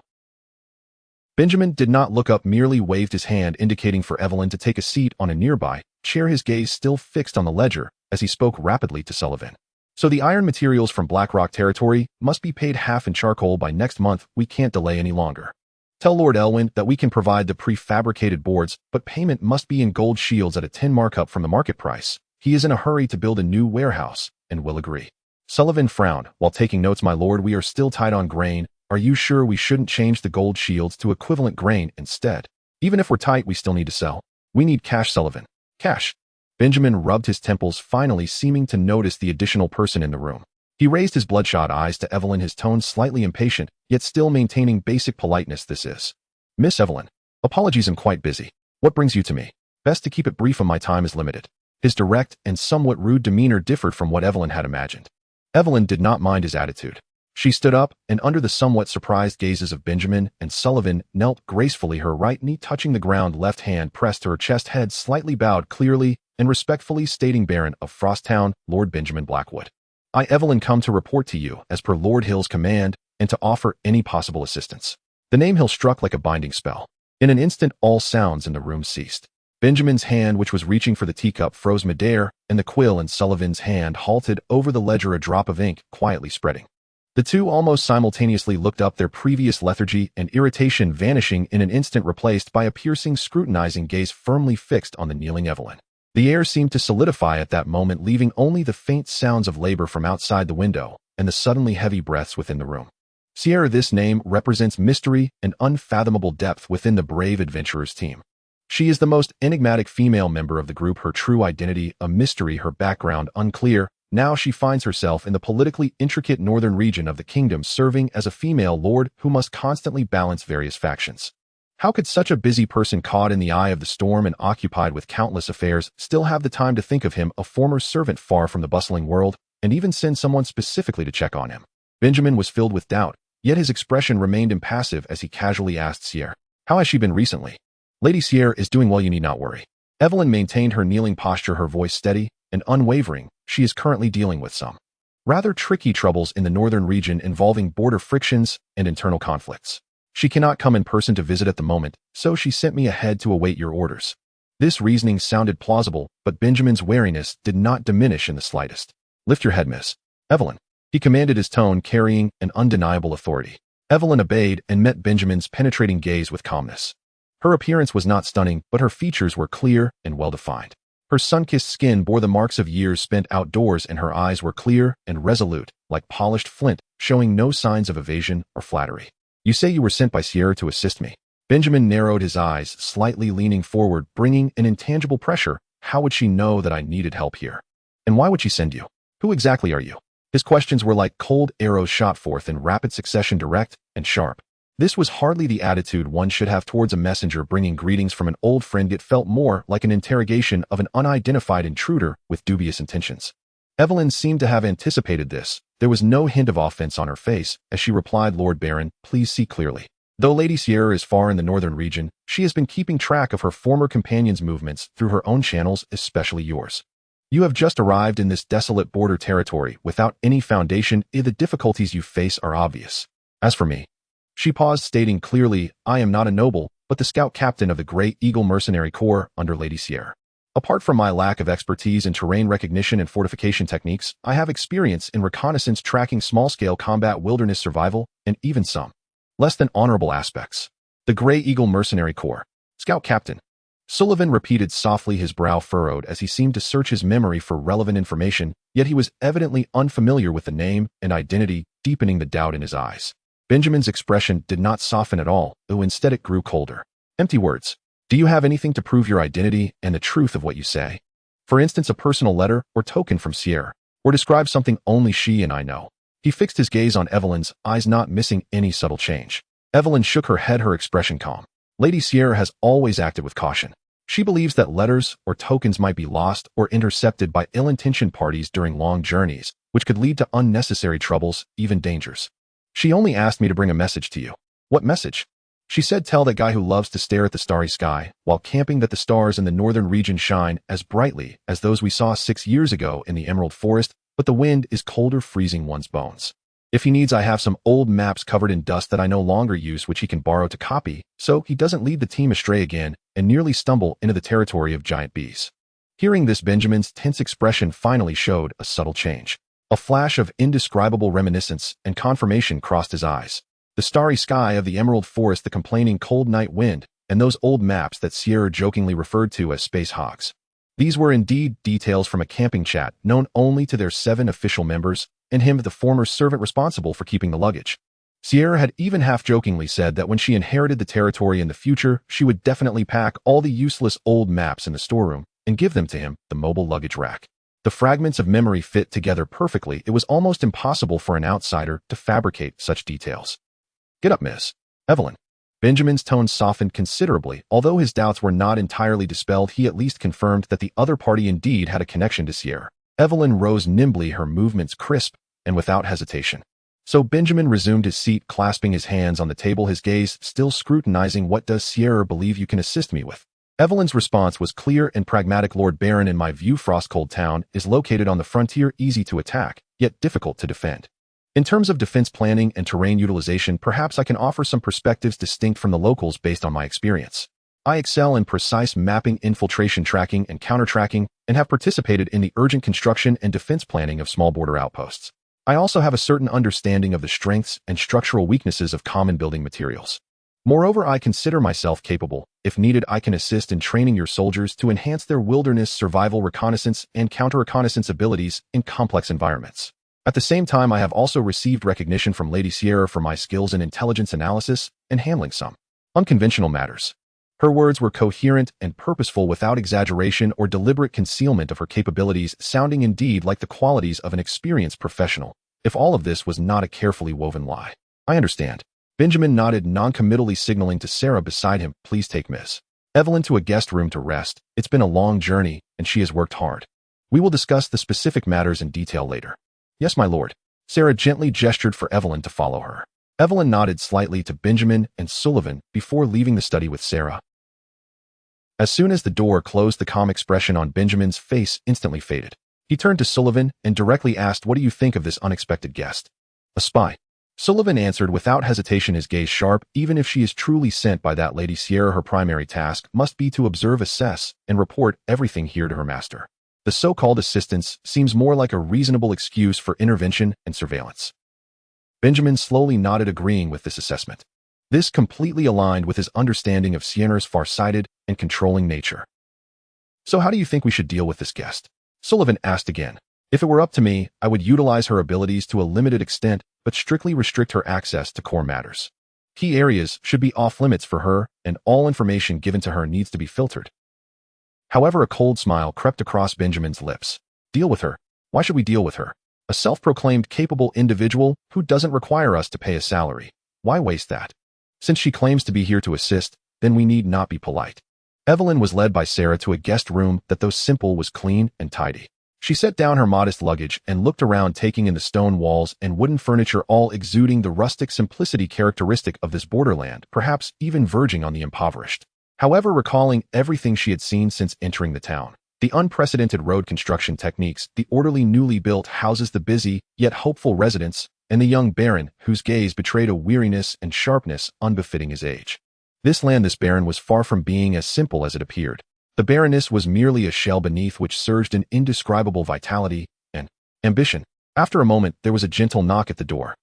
Benjamin did not look up, merely waved his hand indicating for Evelyn to take a seat on a nearby chair, his gaze still fixed on the ledger as he spoke rapidly to Sullivan. "So the iron materials from Blackrock territory must be paid half in charcoal by next month. We can't delay any longer. Tell Lord Elwyn that we can provide the prefabricated boards, but payment must be in gold shields at a 10 markup from the market price. He is in a hurry to build a new warehouse and will agree." Sullivan frowned while taking notes. "My lord, we are still tight on grain. Are you sure we shouldn't change the gold shields to equivalent grain instead? Even if we're tight, we still need to sell. We need cash, Sullivan." "Cash?" Benjamin rubbed his temples, finally seeming to notice the additional person in the room. He raised his bloodshot eyes to Evelyn, his tone slightly impatient, yet still maintaining basic politeness. "This is Miss Evelyn. Apologies, I'm quite busy. What brings you to me? Best to keep it brief, my time is limited." His direct and somewhat rude demeanor differed from what Evelyn had imagined. Evelyn did not mind his attitude. She stood up, and under the somewhat surprised gazes of Benjamin and Sullivan, knelt gracefully, her right knee touching the ground, left hand pressed to her chest, head slightly bowed, clearly and respectfully stating Baron of Frosttown, Lord Benjamin Blackwood. I, Evelyn, come to report to you as per Lord Hill's command and to offer any possible assistance. The name Hill struck like a binding spell. In an instant, all sounds in the room ceased. Benjamin's hand, which was reaching for the teacup, froze midair, and the quill in Sullivan's hand halted over the ledger, a drop of ink quietly spreading. The two almost simultaneously looked up, their previous lethargy and irritation vanishing in an instant, replaced by a piercing, scrutinizing gaze firmly fixed on the kneeling Evelyn. The air seemed to solidify at that moment, leaving only the faint sounds of labor from outside the window and the suddenly heavy breaths within the room. Sierra, this name represents mystery and unfathomable depth within the brave adventurers team. She is the most enigmatic female member of the group, her true identity a mystery, her background unclear. Now she finds herself in the politically intricate northern region of the kingdom, serving as a female lord who must constantly balance various factions. How could such a busy person, caught in the eye of the storm and occupied with countless affairs, still have the time to think of him, a former servant far from the bustling world, and even send someone specifically to check on him? Benjamin was filled with doubt, yet his expression remained impassive as he casually asked Sierra, "How has she been recently?" "Lady Sierra is doing well, you need not worry." Evelyn maintained her kneeling posture, her voice steady and unwavering. She is currently dealing with some rather tricky troubles in the northern region involving border frictions and internal conflicts. She cannot come in person to visit at the moment, so she sent me ahead to await your orders. This reasoning sounded plausible, but Benjamin's wariness did not diminish in the slightest. "Lift your head, Miss Evelyn," he commanded, his tone carrying an undeniable authority. Evelyn obeyed and met Benjamin's penetrating gaze with calmness. Her appearance was not stunning, but her features were clear and well-defined. Her sun-kissed skin bore the marks of years spent outdoors, and her eyes were clear and resolute, like polished flint, showing no signs of evasion or flattery. "You say you were sent by Sierra to assist me?" Benjamin narrowed his eyes, slightly leaning forward, bringing an intangible pressure. "How would she know that I needed help here? And why would she send you? Who exactly are you?" His questions were like cold arrows shot forth in rapid succession, direct and sharp. This was hardly the attitude one should have towards a messenger bringing greetings from an old friend. It felt more like an interrogation of an unidentified intruder with dubious intentions. Evelyn seemed to have anticipated this. There was no hint of offense on her face as she replied, "Lord Baron, please see clearly. Though Lady Sierra is far in the northern region, she has been keeping track of her former companions' movements through her own channels, especially yours. You have just arrived in this desolate border territory without any foundation. The difficulties you face are obvious. As for me," she paused, stating clearly, "I am not a noble, but the scout captain of the Grey Eagle Mercenary Corps under Lady Sierra. Apart from my lack of expertise in terrain recognition and fortification techniques, I have experience in reconnaissance, tracking, small-scale combat, wilderness survival, and even some less than honorable aspects. The Grey Eagle Mercenary Corps. Scout captain." Sullivan repeated softly, his brow furrowed as he seemed to search his memory for relevant information, yet he was evidently unfamiliar with the name and identity, deepening the doubt in his eyes. Benjamin's expression did not soften at all, though instead it grew colder. "Empty words. Do you have anything to prove your identity and the truth of what you say? For instance, a personal letter or token from Sierra, or describe something only she and I know?" He fixed his gaze on Evelyn's eyes, not missing any subtle change. Evelyn shook her head, her expression calm. "Lady Sierra has always acted with caution. She believes that letters or tokens might be lost or intercepted by ill-intentioned parties during long journeys, which could lead to unnecessary troubles, even dangers. She only asked me to bring a message to you." "What message?" She said, "Tell that guy who loves to stare at the starry sky while camping that the stars in the northern region shine as brightly as those we saw 6 years ago in the Emerald Forest, but the wind is colder, freezing one's bones. If he needs, I have some old maps covered in dust that I no longer use, which he can borrow to copy, so he doesn't lead the team astray again and nearly stumble into the territory of giant bees." Hearing this, Benjamin's tense expression finally showed a subtle change. A flash of indescribable reminiscence and confirmation crossed his eyes. The starry sky of the Emerald Forest, the complaining cold night wind, and those old maps that Sierra jokingly referred to as space hogs. These were indeed details from a camping chat known only to their 7 official members, and him, the former servant responsible for keeping the luggage. Sierra had even half-jokingly said that when she inherited the territory in the future, she would definitely pack all the useless old maps in the storeroom and give them to him, the mobile luggage rack. The fragments of memory fit together perfectly. It was almost impossible for an outsider to fabricate such details. "Get up, Miss Evelyn." Benjamin's tone softened considerably. Although his doubts were not entirely dispelled, he at least confirmed that the other party indeed had a connection to Sierra. Evelyn rose nimbly, her movements crisp and without hesitation. So Benjamin resumed his seat, clasping his hands on the table, his gaze still scrutinizing. "What does Sierra believe you can assist me with?" Evelyn's response was clear and pragmatic. Lord Baron, in my view, Frostcold Town is located on the frontier, easy to attack, yet difficult to defend. In terms of defense planning and terrain utilization, perhaps I can offer some perspectives distinct from the locals based on my experience. I excel in precise mapping, infiltration tracking, and counter-tracking, and have participated in the urgent construction and defense planning of small border outposts. I also have a certain understanding of the strengths and structural weaknesses of common building materials. Moreover, I consider myself capable. If needed, I can assist in training your soldiers to enhance their wilderness survival, reconnaissance, and counter-reconnaissance abilities in complex environments. At the same time, I have also received recognition from Lady Sierra for my skills in intelligence analysis and handling some unconventional matters. Her words were coherent and purposeful, without exaggeration or deliberate concealment of her capabilities, sounding indeed like the qualities of an experienced professional, if all of this was not a carefully woven lie. I understand. Benjamin nodded noncommittally, signaling to Sarah beside him, please take Miss Evelyn to a guest room to rest. It's been a long journey, and she has worked hard. We will discuss the specific matters in detail later. Yes, my lord. Sarah gently gestured for Evelyn to follow her. Evelyn nodded slightly to Benjamin and Sullivan before leaving the study with Sarah. As soon as the door closed, the calm expression on Benjamin's face instantly faded. He turned to Sullivan and directly asked, what do you think of this unexpected guest? A spy. Sullivan answered without hesitation, his gaze sharp. Even if she is truly sent by that Lady Sierra, her primary task must be to observe, assess, and report everything here to her master. The so-called assistance seems more like a reasonable excuse for intervention and surveillance. Benjamin slowly nodded, agreeing with this assessment. This completely aligned with his understanding of Sierra's far-sighted and controlling nature. So how do you think we should deal with this guest? Sullivan asked again. If it were up to me, I would utilize her abilities to a limited extent, but strictly restrict her access to core matters. Key areas should be off-limits for her, and all information given to her needs to be filtered. However, a cold smile crept across Benjamin's lips. Deal with her? Why should we deal with her? A self-proclaimed capable individual who doesn't require us to pay a salary. Why waste that? Since she claims to be here to assist, then we need not be polite. Evelyn was led by Sarah to a guest room that, though simple, was clean and tidy. She set down her modest luggage and looked around, taking in the stone walls and wooden furniture, all exuding the rustic simplicity characteristic of this borderland, perhaps even verging on the impoverished. However, recalling everything she had seen since entering the town, the unprecedented road construction techniques, the orderly newly built houses, the busy yet hopeful residents, and the young baron whose gaze betrayed a weariness and sharpness unbefitting his age. This baron was far from being as simple as it appeared. The Baroness was merely a shell beneath which surged an indescribable vitality and ambition. After a moment, there was a gentle knock at the door.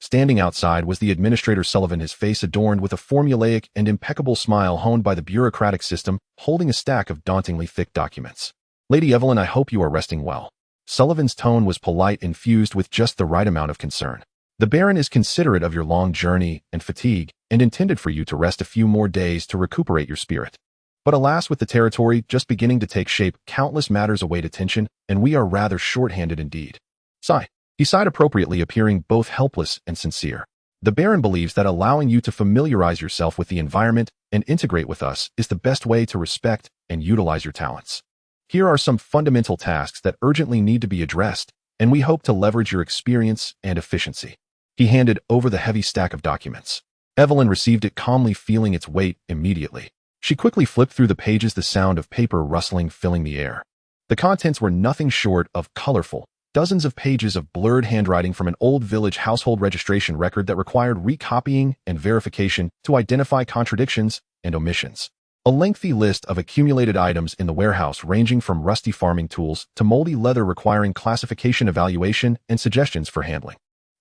Standing outside was the administrator Sullivan, his face adorned with a formulaic and impeccable smile honed by the bureaucratic system, holding a stack of dauntingly thick documents. Lady Evelyn, I hope you are resting well. Sullivan's tone was polite, infused with just the right amount of concern. The Baron is considerate of your long journey and fatigue, and intended for you to rest a few more days to recuperate your spirit. But alas, with the territory just beginning to take shape, countless matters await attention, and we are rather short-handed indeed. Sigh. He sighed appropriately, appearing both helpless and sincere. The Baron believes that allowing you to familiarize yourself with the environment and integrate with us is the best way to respect and utilize your talents. Here are some fundamental tasks that urgently need to be addressed, and we hope to leverage your experience and efficiency. He handed over the heavy stack of documents. Evelyn received it calmly, feeling its weight immediately. She quickly flipped through the pages, the sound of paper rustling filling the air. The contents were nothing short of colorful. Dozens of pages of blurred handwriting from an old village household registration record that required recopying and verification to identify contradictions and omissions. A lengthy list of accumulated items in the warehouse, ranging from rusty farming tools to moldy leather, requiring classification, evaluation, and suggestions for handling.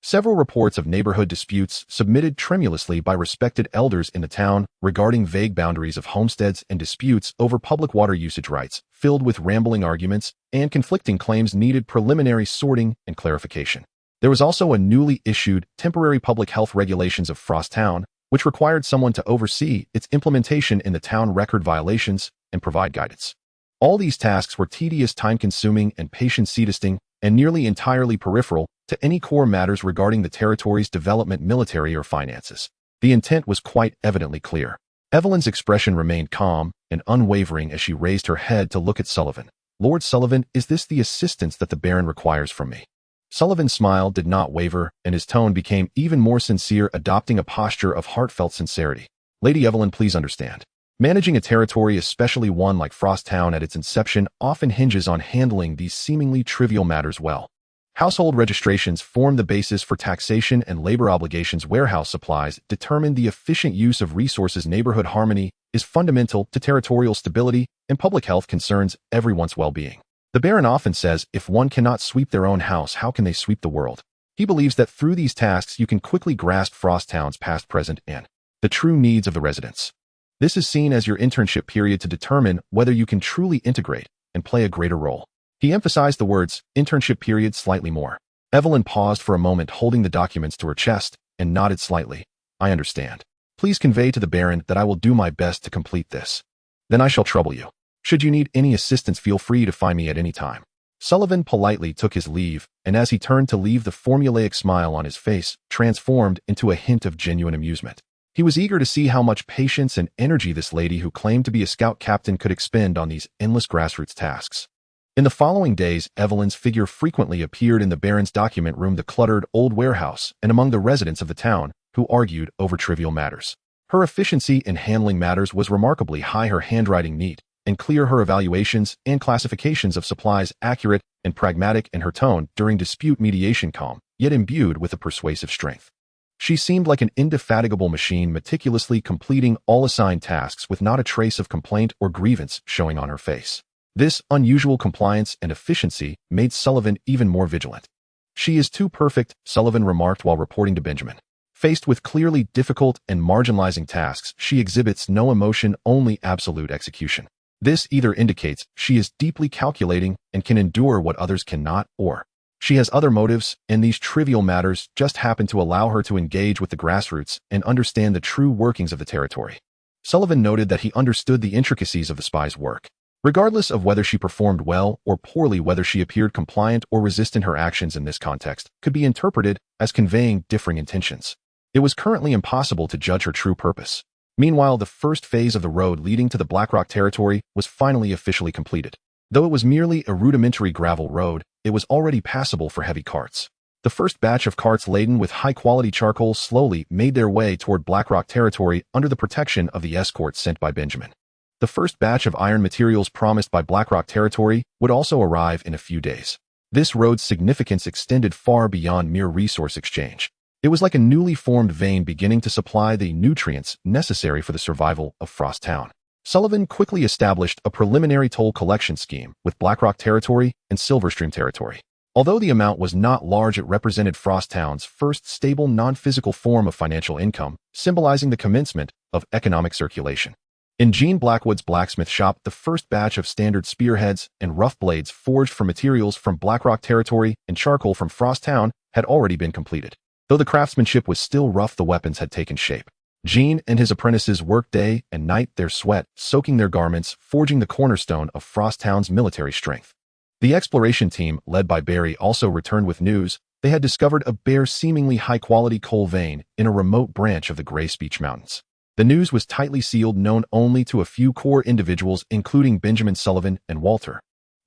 Several reports of neighborhood disputes submitted tremulously by respected elders in the town regarding vague boundaries of homesteads and disputes over public water usage rights, filled with rambling arguments and conflicting claims, needed preliminary sorting and clarification. There was also a newly issued temporary public health regulations of Frost Town, which required someone to oversee its implementation in the town, record violations, and provide guidance. All these tasks were tedious, time-consuming, and patience-seeding, and nearly entirely peripheral to any core matters regarding the territory's development, military, or finances. The intent was quite evidently clear. Evelyn's expression remained calm and unwavering as she raised her head to look at Sullivan. Lord Sullivan, is this the assistance that the Baron requires from me? Sullivan's smile did not waver, and his tone became even more sincere, adopting a posture of heartfelt sincerity. Lady Evelyn, please understand. Managing a territory, especially one like Frosttown at its inception, often hinges on handling these seemingly trivial matters well. Household registrations form the basis for taxation and labor obligations. Warehouse supplies determine the efficient use of resources. Neighborhood harmony is fundamental to territorial stability, and public health concerns everyone's well-being. The Baron often says, if one cannot sweep their own house, how can they sweep the world? He believes that through these tasks you can quickly grasp Frosttown's past, present, and the true needs of the residents. This is seen as your internship period to determine whether you can truly integrate and play a greater role. He emphasized the words, internship period, slightly more. Evelyn paused for a moment, holding the documents to her chest, and nodded slightly. I understand. Please convey to the Baron that I will do my best to complete this. Then I shall trouble you. Should you need any assistance, feel free to find me at any time. Sullivan politely took his leave, and as he turned to leave, the formulaic smile on his face transformed into a hint of genuine amusement. He was eager to see how much patience and energy this lady who claimed to be a scout captain could expend on these endless grassroots tasks. In the following days, Evelyn's figure frequently appeared in the Baron's document room, the cluttered old warehouse, and among the residents of the town who argued over trivial matters. Her efficiency in handling matters was remarkably high, her handwriting neat and clear, her evaluations and classifications of supplies accurate and pragmatic, and her tone during dispute mediation calm, yet imbued with a persuasive strength. She seemed like an indefatigable machine, meticulously completing all assigned tasks with not a trace of complaint or grievance showing on her face. This unusual compliance and efficiency made Sullivan even more vigilant. She is too perfect, Sullivan remarked while reporting to Benjamin. Faced with clearly difficult and marginalizing tasks, she exhibits no emotion, only absolute execution. This either indicates she is deeply calculating and can endure what others cannot, or she has other motives, and these trivial matters just happen to allow her to engage with the grassroots and understand the true workings of the territory. Sullivan noted that he understood the intricacies of the spy's work. Regardless of whether she performed well or poorly, whether she appeared compliant or resistant, her actions in this context could be interpreted as conveying differing intentions. It was currently impossible to judge her true purpose. Meanwhile, the first phase of the road leading to the Blackrock territory was finally officially completed. Though it was merely a rudimentary gravel road, it was already passable for heavy carts. The first batch of carts laden with high-quality charcoal slowly made their way toward Blackrock territory under the protection of the escort sent by Benjamin. The first batch of iron materials promised by Blackrock territory would also arrive in a few days. This road's significance extended far beyond mere resource exchange. It was like a newly formed vein beginning to supply the nutrients necessary for the survival of Frosttown. Sullivan quickly established a preliminary toll collection scheme with Blackrock territory and Silverstream territory. Although the amount was not large, it represented Frosttown's first stable non-physical form of financial income, symbolizing the commencement of economic circulation. In Gene Blackwood's blacksmith shop, the first batch of standard spearheads and rough blades forged from materials from Blackrock territory and charcoal from Frosttown had already been completed. Though the craftsmanship was still rough, the weapons had taken shape. Gene and his apprentices worked day and night, their sweat soaking their garments, forging the cornerstone of Frosttown's military strength. The exploration team, led by Barry, also returned with news. They had discovered a bare, seemingly high-quality coal vein in a remote branch of the Grey Speech Mountains. The news was tightly sealed, known only to a few core individuals, including Benjamin, Sullivan, and Walter.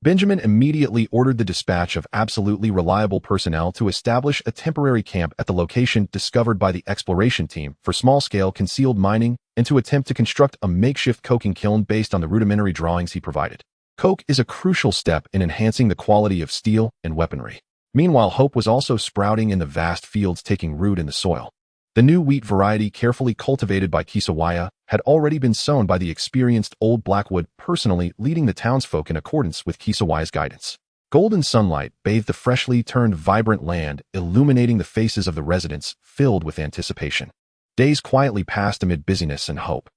Benjamin immediately ordered the dispatch of absolutely reliable personnel to establish a temporary camp at the location discovered by the exploration team for small-scale concealed mining and to attempt to construct a makeshift coking kiln based on the rudimentary drawings he provided. Coke is a crucial step in enhancing the quality of steel and weaponry. Meanwhile, hope was also sprouting in the vast fields, taking root in the soil. The new wheat variety, carefully cultivated by Kisawaya, had already been sown by the experienced old Blackwood, personally leading the townsfolk in accordance with Kisawaya's guidance. Golden sunlight bathed the freshly turned vibrant land, illuminating the faces of the residents, filled with anticipation. Days quietly passed amid busyness and hope.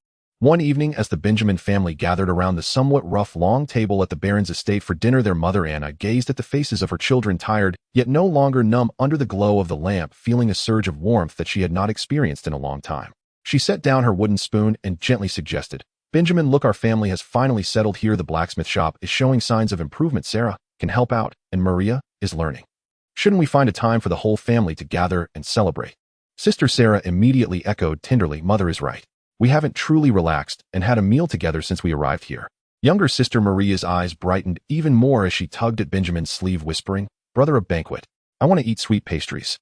One evening, as the Benjamin family gathered around the somewhat rough long table at the Baron's estate for dinner, their mother Anna gazed at the faces of her children, tired, yet no longer numb under the glow of the lamp, feeling a surge of warmth that she had not experienced in a long time. She set down her wooden spoon and gently suggested, "Benjamin, look, our family has finally settled here. The blacksmith shop is showing signs of improvement. Sarah can help out, and Maria is learning. Shouldn't we find a time for the whole family to gather and celebrate?" Sister Sarah immediately echoed tenderly, "Mother is right. We haven't truly relaxed and had a meal together since we arrived here." Younger sister Maria's eyes brightened even more as she tugged at Benjamin's sleeve, whispering, "Brother, a banquet. I want to eat sweet pastries."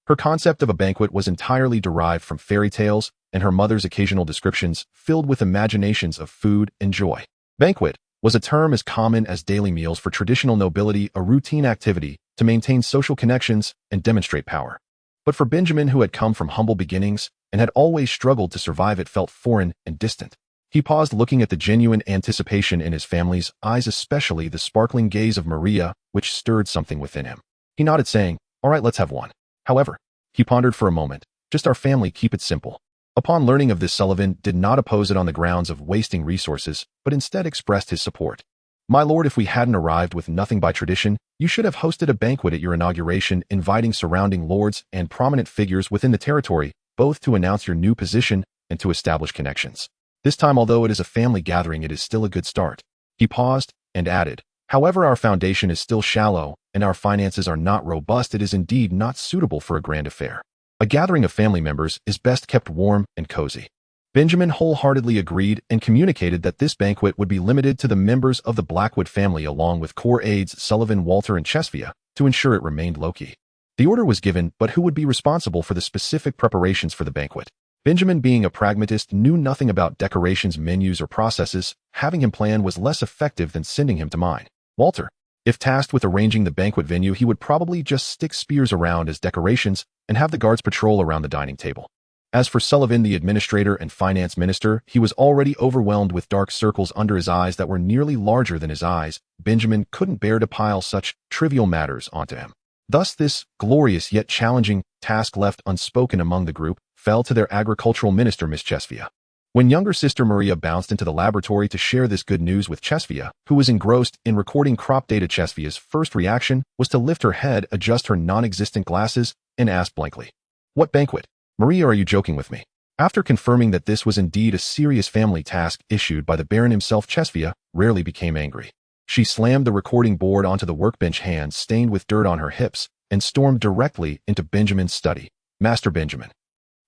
Her concept of a banquet was entirely derived from fairy tales, and her mother's occasional descriptions filled with imaginations of food and joy. Banquet was a term as common as daily meals for traditional nobility, a routine activity to maintain social connections and demonstrate power. But for Benjamin, who had come from humble beginnings and had always struggled to survive, it felt foreign and distant. He paused, looking at the genuine anticipation in his family's eyes, especially the sparkling gaze of Maria, which stirred something within him. He nodded, saying, "All right, let's have one." However, he pondered for a moment. "Just our family, keep it simple." Upon learning of this, Sullivan did not oppose it on the grounds of wasting resources, but instead expressed his support. "My lord, if we hadn't arrived with nothing by tradition, you should have hosted a banquet at your inauguration, inviting surrounding lords and prominent figures within the territory, both to announce your new position and to establish connections. This time, although it is a family gathering, it is still a good start." He paused and added, "However, our foundation is still shallow and our finances are not robust. It is indeed not suitable for a grand affair. A gathering of family members is best kept warm and cozy." Benjamin wholeheartedly agreed and communicated that this banquet would be limited to the members of the Blackwood family along with core aides Sullivan, Walter, and Chesvia to ensure it remained low-key. The order was given, but who would be responsible for the specific preparations for the banquet? Benjamin, being a pragmatist, knew nothing about decorations, menus, or processes. Having him plan was less effective than sending him to mine. Walter, if tasked with arranging the banquet venue, he would probably just stick spears around as decorations and have the guards patrol around the dining table. As for Sullivan, the administrator and finance minister, he was already overwhelmed with dark circles under his eyes that were nearly larger than his eyes. Benjamin couldn't bear to pile such trivial matters onto him. Thus, this glorious yet challenging task, left unspoken among the group, fell to their agricultural minister, Miss Chesvia. When younger sister Maria bounced into the laboratory to share this good news with Chesvia, who was engrossed in recording crop data, Chesvia's first reaction was to lift her head, adjust her non-existent glasses, and ask blankly, "What banquet? Maria, are you joking with me?" After confirming that this was indeed a serious family task issued by the Baron himself, Chesvia rarely became angry. She slammed the recording board onto the workbench, hands stained with dirt on her hips, and stormed directly into Benjamin's study. "Master Benjamin,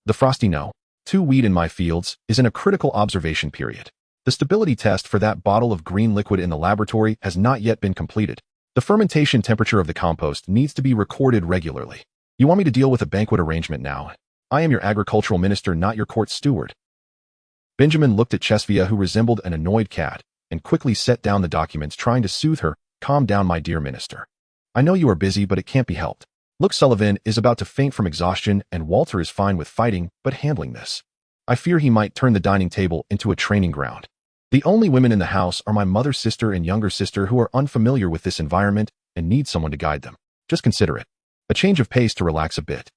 the frosty no. 2 wheat in my fields is in a critical observation period. The stability test for that bottle of green liquid in the laboratory has not yet been completed. The fermentation temperature of the compost needs to be recorded regularly. You want me to deal with a banquet arrangement now? I am your agricultural minister, not your court steward." Benjamin looked at Chesvia, who resembled an annoyed cat, and quickly set down the documents, trying to soothe her. "Calm down, my dear minister. I know you are busy, but it can't be helped. Look, Sullivan is about to faint from exhaustion, and Walter is fine with fighting, but handling this. I fear he might turn the dining table into a training ground. The only women in the house are my mother's sister and younger sister, who are unfamiliar with this environment and need someone to guide them. Just consider it a change of pace to relax a bit.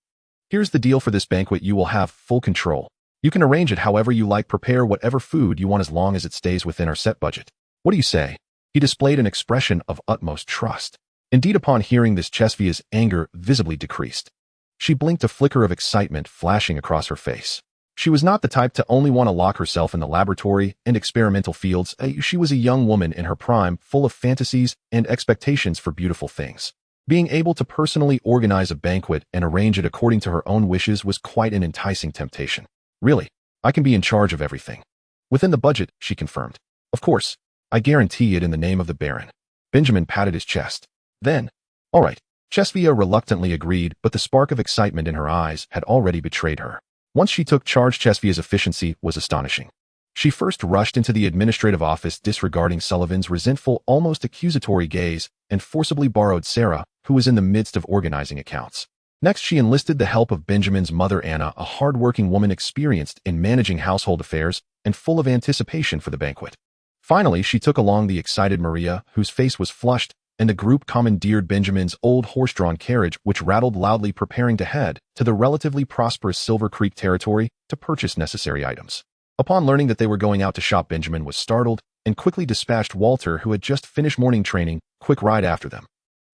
Here's the deal for this banquet. You will have full control. You can arrange it however you like, prepare whatever food you want as long as it stays within our set budget. What do you say?" He displayed an expression of utmost trust. Indeed, upon hearing this, Chesvia's anger visibly decreased. She blinked, a flicker of excitement flashing across her face. She was not the type to only want to lock herself in the laboratory and experimental fields. She was a young woman in her prime, full of fantasies and expectations for beautiful things. Being able to personally organize a banquet and arrange it according to her own wishes was quite an enticing temptation. "Really, I can be in charge of everything. Within the budget," she confirmed. "Of course, I guarantee it in the name of the Baron." Benjamin patted his chest. Then, "All right." Chesvia reluctantly agreed, but the spark of excitement in her eyes had already betrayed her. Once she took charge, Chesvia's efficiency was astonishing. She first rushed into the administrative office, disregarding Sullivan's resentful, almost accusatory gaze, and forcibly borrowed Sarah, who was in the midst of organizing accounts. Next, she enlisted the help of Benjamin's mother, Anna, a hard-working woman experienced in managing household affairs and full of anticipation for the banquet. Finally, she took along the excited Maria, whose face was flushed, and the group commandeered Benjamin's old horse-drawn carriage, which rattled loudly, preparing to head to the relatively prosperous Silver Creek territory to purchase necessary items. Upon learning that they were going out to shop, Benjamin was startled and quickly dispatched Walter, who had just finished morning training, quick ride after them.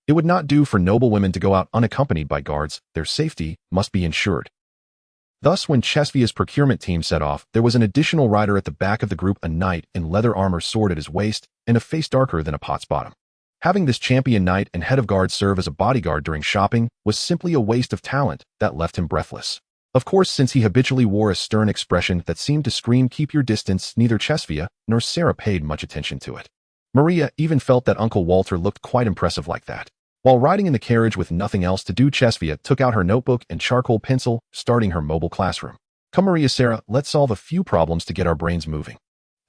It would not do for noble women to go out unaccompanied by guards. Their safety must be ensured. Thus, when Chesvia's procurement team set off, there was an additional rider at the back of the group, a knight in leather armor, sword at his waist, and a face darker than a pot's bottom. Having this champion knight and head of guard serve as a bodyguard during shopping was simply a waste of talent that left him breathless. Of course, since he habitually wore a stern expression that seemed to scream, "Keep your distance," neither Chesvia nor Sarah paid much attention to it. Maria even felt that Uncle Walter looked quite impressive like that. While riding in the carriage with nothing else to do, Chesvia took out her notebook and charcoal pencil, starting her mobile classroom. Come Maria Sarah, let's solve a few problems to get our brains moving.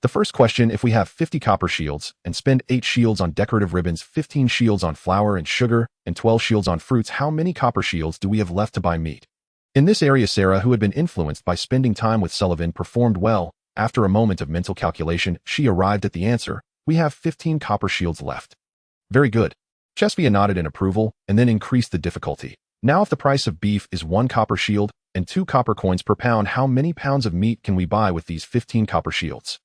The first question, if we have 50 copper shields and spend 8 shields on decorative ribbons, 15 shields on flour and sugar, and 12 shields on fruits, how many copper shields do we have left to buy meat? In this area, Sarah, who had been influenced by spending time with Sullivan, performed well. After a moment of mental calculation, she arrived at the answer. We have 15 copper shields left. Very good. Chesvia nodded in approval and then increased the difficulty. Now if the price of beef is 1 copper shield and 2 copper coins per pound, how many pounds of meat can we buy with these 15 copper shields?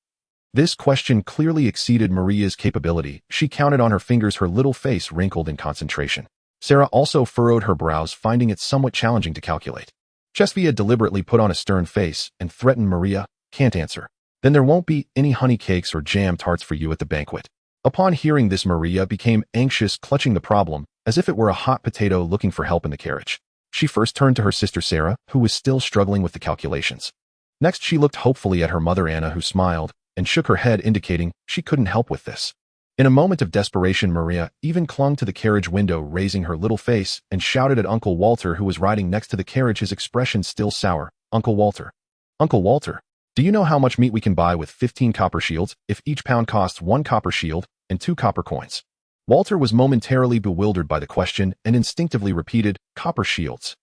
This question clearly exceeded Maria's capability. She counted on her fingers, her little face wrinkled in concentration. Sarah also furrowed her brows, finding it somewhat challenging to calculate. Chesvia deliberately put on a stern face and threatened Maria, can't answer. Then there won't be any honey cakes or jam tarts for you at the banquet. Upon hearing this, Maria became anxious, clutching the problem, as if it were a hot potato looking for help in the carriage. She first turned to her sister Sarah, who was still struggling with the calculations. Next, she looked hopefully at her mother Anna, who smiled and shook her head, indicating she couldn't help with this. In a moment of desperation, Maria even clung to the carriage window, raising her little face, and shouted at Uncle Walter, who was riding next to the carriage, his expression still sour. Uncle Walter. Uncle Walter, do you know how much meat we can buy with 15 copper shields if each pound costs 1 copper shield and 2 copper coins? Walter was momentarily bewildered by the question and instinctively repeated, copper shields.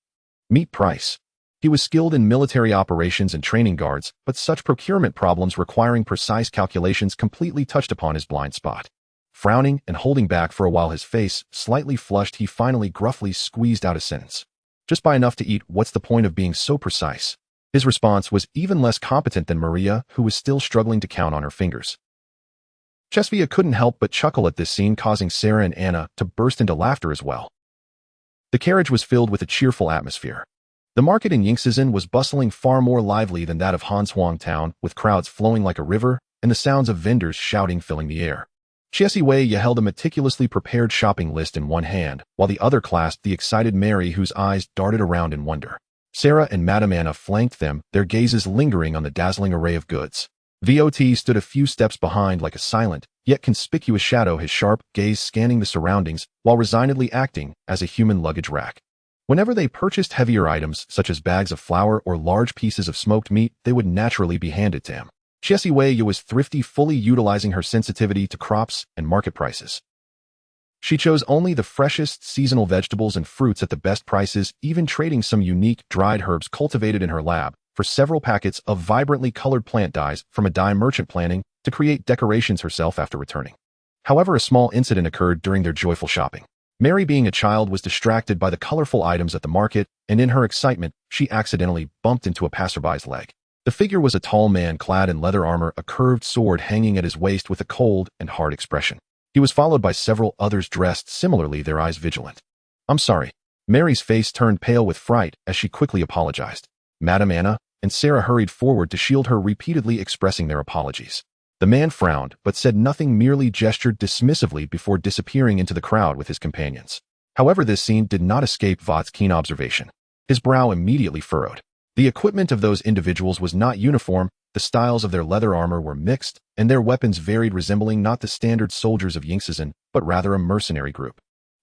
Meat price. He was skilled in military operations and training guards, but such procurement problems requiring precise calculations completely touched upon his blind spot. Frowning and holding back for a while, his face slightly flushed, he finally gruffly squeezed out a sentence. Just buy enough to eat. What's the point of being so precise? His response was even less competent than Maria, who was still struggling to count on her fingers. Chesvia couldn't help but chuckle at this scene, causing Sarah and Anna to burst into laughter as well. The carriage was filled with a cheerful atmosphere. The market in Yingshizhen was bustling, far more lively than that of Hanshuang town, with crowds flowing like a river and the sounds of vendors shouting filling the air. Chessie Wei held a meticulously prepared shopping list in one hand, while the other clasped the excited Mary, whose eyes darted around in wonder. Sarah and Madame Anna flanked them, their gazes lingering on the dazzling array of goods. VOT stood a few steps behind like a silent, yet conspicuous shadow, his sharp gaze scanning the surroundings while resignedly acting as a human luggage rack. Whenever they purchased heavier items, such as bags of flour or large pieces of smoked meat, they would naturally be handed to him. Chessie Wei was thrifty, fully utilizing her sensitivity to crops and market prices. She chose only the freshest seasonal vegetables and fruits at the best prices, even trading some unique dried herbs cultivated in her lab for several packets of vibrantly colored plant dyes from a dye merchant, planning to create decorations herself after returning. However, a small incident occurred during their joyful shopping. Mary, being a child, was distracted by the colorful items at the market, and in her excitement, she accidentally bumped into a passerby's leg. The figure was a tall man clad in leather armor, a curved sword hanging at his waist with a cold and hard expression. He was followed by several others dressed similarly, their eyes vigilant. I'm sorry. Mary's face turned pale with fright as she quickly apologized. Madame Anna and Sarah hurried forward to shield her, repeatedly expressing their apologies. The man frowned, but said nothing, merely gestured dismissively before disappearing into the crowd with his companions. However, this scene did not escape Vot's keen observation. His brow immediately furrowed. The equipment of those individuals was not uniform, the styles of their leather armor were mixed, and their weapons varied, resembling not the standard soldiers of Yingshizhen, but rather a mercenary group.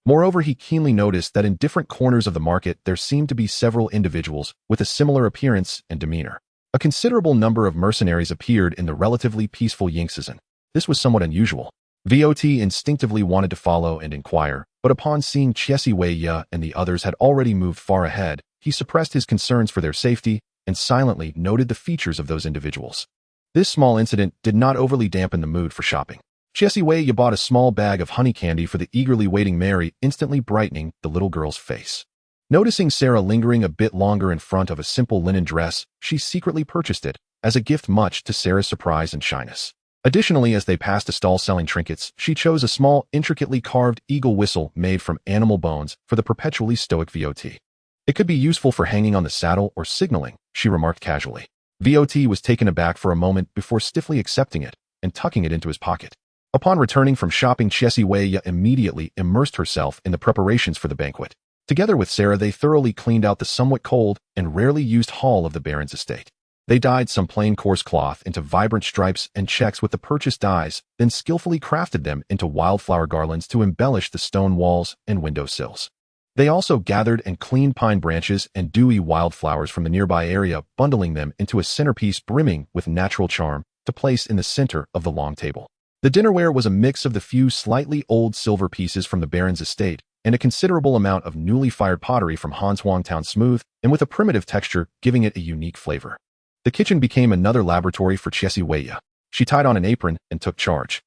Moreover, he keenly noticed that in different corners of the market there seemed to be several individuals with a similar appearance and demeanor. A considerable number of mercenaries appeared in the relatively peaceful Yingshizhen. This was somewhat unusual. Vot instinctively wanted to follow and inquire, but upon seeing Chessie Wei and the others had already moved far ahead, he suppressed his concerns for their safety and silently noted the features of those individuals. This small incident did not overly dampen the mood for shopping. Chessie Wei bought a small bag of honey candy for the eagerly waiting Mary, instantly brightening the little girl's face. Noticing Sarah lingering a bit longer in front of a simple linen dress, she secretly purchased it, as a gift, much to Sarah's surprise and shyness. Additionally, as they passed a stall selling trinkets, she chose a small, intricately carved eagle whistle made from animal bones for the perpetually stoic Vot. It could be useful for hanging on the saddle or signaling, she remarked casually. Vot was taken aback for a moment before stiffly accepting it and tucking it into his pocket. Upon returning from shopping, Chessie Wei immediately immersed herself in the preparations for the banquet. Together with Sarah, they thoroughly cleaned out the somewhat cold and rarely used hall of the Baron's estate. They dyed some plain coarse cloth into vibrant stripes and checks with the purchased dyes, then skillfully crafted them into wildflower garlands to embellish the stone walls and window sills. They also gathered and cleaned pine branches and dewy wildflowers from the nearby area, bundling them into a centerpiece brimming with natural charm to place in the center of the long table. The dinnerware was a mix of the few slightly old silver pieces from the Baron's estate and a considerable amount of newly fired pottery from Hanswangtown, smooth and with a primitive texture, giving it a unique flavor. The kitchen became another laboratory for Chessie Weya. She tied on an apron and took charge.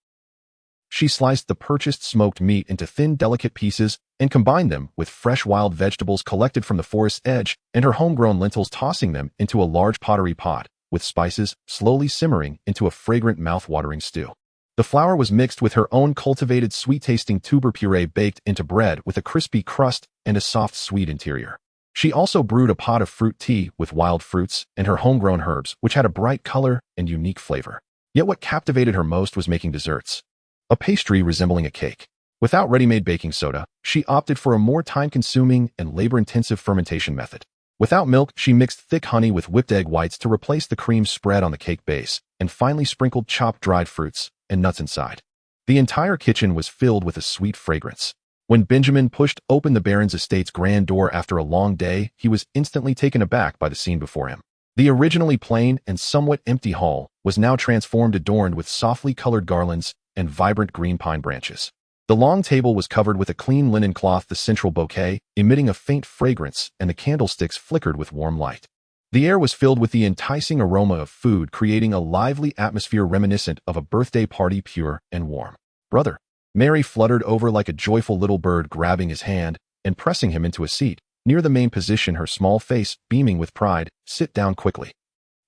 She sliced the purchased smoked meat into thin, delicate pieces and combined them with fresh wild vegetables collected from the forest's edge and her homegrown lentils, tossing them into a large pottery pot with spices, slowly simmering into a fragrant, mouth-watering stew. The flour was mixed with her own cultivated sweet-tasting tuber puree, baked into bread with a crispy crust and a soft, sweet interior. She also brewed a pot of fruit tea with wild fruits and her homegrown herbs, which had a bright color and unique flavor. Yet what captivated her most was making desserts. A pastry resembling a cake. Without ready-made baking soda, she opted for a more time-consuming and labor-intensive fermentation method. Without milk, she mixed thick honey with whipped egg whites to replace the cream spread on the cake base, and finally sprinkled chopped dried fruits and nuts inside. The entire kitchen was filled with a sweet fragrance. When Benjamin pushed open the Baron's estate's grand door after a long day, he was instantly taken aback by the scene before him. The originally plain and somewhat empty hall was now transformed, adorned with softly colored garlands and vibrant green pine branches. The long table was covered with a clean linen cloth, the central bouquet emitting a faint fragrance, and the candlesticks flickered with warm light. The air was filled with the enticing aroma of food, creating a lively atmosphere reminiscent of a birthday party, pure and warm. "Brother." Mary fluttered over like a joyful little bird, grabbing his hand and pressing him into a seat near the main position, her small face beaming with pride. "Sit down quickly.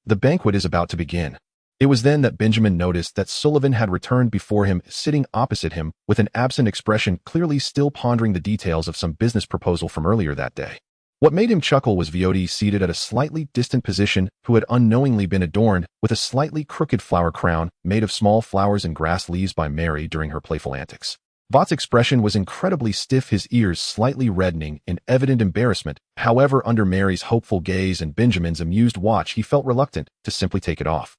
The banquet is about to begin." It was then that Benjamin noticed that Sullivan had returned before him, sitting opposite him with an absent expression, clearly still pondering the details of some business proposal from earlier that day. What made him chuckle was Vioti, seated at a slightly distant position, who had unknowingly been adorned with a slightly crooked flower crown made of small flowers and grass leaves by Mary during her playful antics. Vot's expression was incredibly stiff, his ears slightly reddening in evident embarrassment. However, under Mary's hopeful gaze and Benjamin's amused watch, he felt reluctant to simply take it off.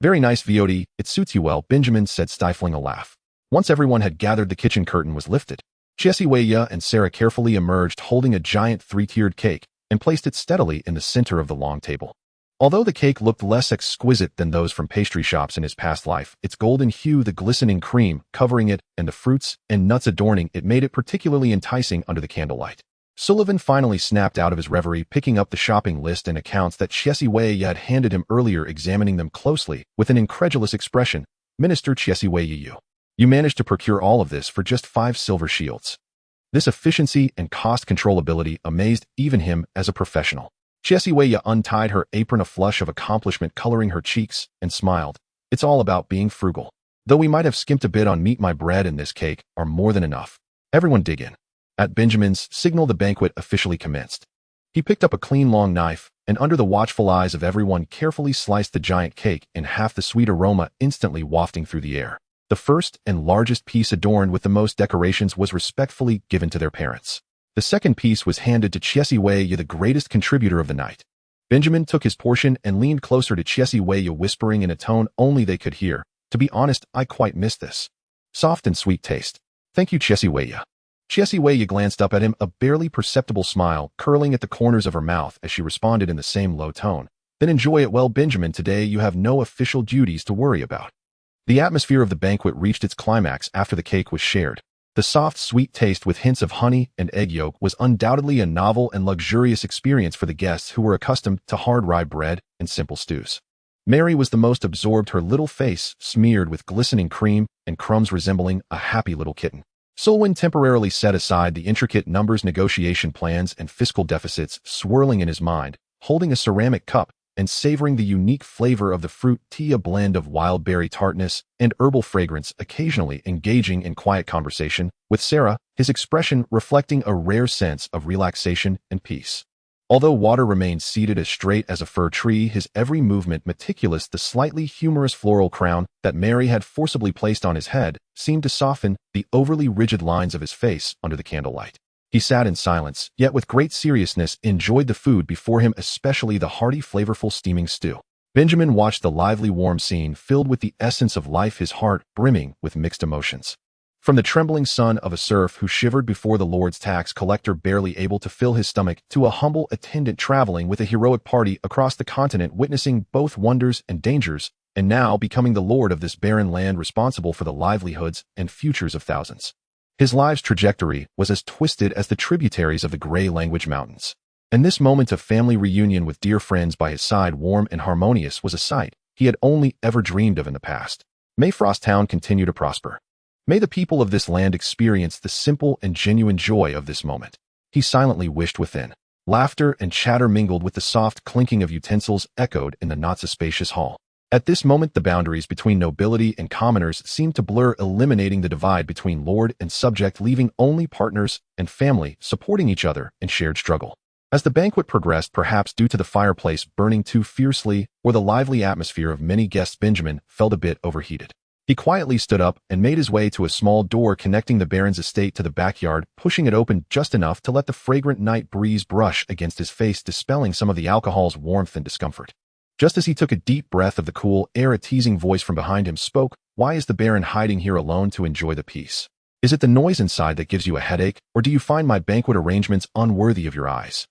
"Very nice, Vioti. It suits you well," Benjamin said, stifling a laugh. Once everyone had gathered, the kitchen curtain was lifted. Chessie Weya and Sarah carefully emerged, holding a giant three-tiered cake, and placed it steadily in the center of the long table. Although the cake looked less exquisite than those from pastry shops in his past life, its golden hue, the glistening cream covering it, and the fruits and nuts adorning it made it particularly enticing under the candlelight. Sullivan finally snapped out of his reverie, picking up the shopping list and accounts that Chessie Weya had handed him earlier, examining them closely with an incredulous expression. "Minister Chessie Weya, you managed to procure all of this for just 5 silver shields." This efficiency and cost controllability amazed even him as a professional. Chessie Weya untied her apron, a flush of accomplishment coloring her cheeks, and smiled. "It's all about being frugal. Though we might have skimped a bit on meat, my bread and this cake are more than enough. Everyone dig in." At Benjamin's signal, the banquet officially commenced. He picked up a clean long knife, and under the watchful eyes of everyone, carefully sliced the giant cake in half, the sweet aroma instantly wafting through the air. The first and largest piece, adorned with the most decorations, was respectfully given to their parents. The second piece was handed to Chessie Weya, the greatest contributor of the night. Benjamin took his portion and leaned closer to Chessie Weya, whispering in a tone only they could hear, "To be honest, I quite miss this soft and sweet taste. Thank you, Chessie Weya." Chessie Weya glanced up at him, a barely perceptible smile curling at the corners of her mouth as she responded in the same low tone. "Then enjoy it well, Benjamin. Today you have no official duties to worry about." The atmosphere of the banquet reached its climax after the cake was shared. The soft, sweet taste with hints of honey and egg yolk was undoubtedly a novel and luxurious experience for the guests who were accustomed to hard rye bread and simple stews. Mary was the most absorbed, her little face smeared with glistening cream and crumbs resembling a happy little kitten. Sullivan temporarily set aside the intricate numbers, negotiation plans, and fiscal deficits swirling in his mind, holding a ceramic cup and savoring the unique flavor of the fruit tea, a blend of wild berry tartness and herbal fragrance, occasionally engaging in quiet conversation with Sarah, his expression reflecting a rare sense of relaxation and peace. Although Water remained seated as straight as a fir tree, his every movement meticulous, the slightly humorous floral crown that Mary had forcibly placed on his head seemed to soften the overly rigid lines of his face under the candlelight. He sat in silence, yet with great seriousness enjoyed the food before him, especially the hearty, flavorful steaming stew. Benjamin watched the lively, warm scene filled with the essence of life, his heart brimming with mixed emotions. From the trembling son of a serf who shivered before the Lord's tax collector barely able to fill his stomach to a humble attendant traveling with a heroic party across the continent witnessing both wonders and dangers, and now becoming the lord of this barren land responsible for the livelihoods and futures of thousands. His life's trajectory was as twisted as the tributaries of the Gray Language Mountains. And this moment of family reunion with dear friends by his side, warm and harmonious, was a sight he had only ever dreamed of in the past. May Frosttown continue to prosper. May the people of this land experience the simple and genuine joy of this moment. He silently wished within. Laughter and chatter mingled with the soft clinking of utensils echoed in the not-so-spacious hall. At this moment, the boundaries between nobility and commoners seemed to blur, eliminating the divide between lord and subject, leaving only partners and family supporting each other in shared struggle. As the banquet progressed, perhaps due to the fireplace burning too fiercely or the lively atmosphere of many guests, Benjamin felt a bit overheated. He quietly stood up and made his way to a small door connecting the Baron's estate to the backyard, pushing it open just enough to let the fragrant night breeze brush against his face, dispelling some of the alcohol's warmth and discomfort. Just as he took a deep breath of the cool air, a teasing voice from behind him spoke. "Why is the Baron hiding here alone to enjoy the peace? Is it the noise inside that gives you a headache, or do you find my banquet arrangements unworthy of your eyes?"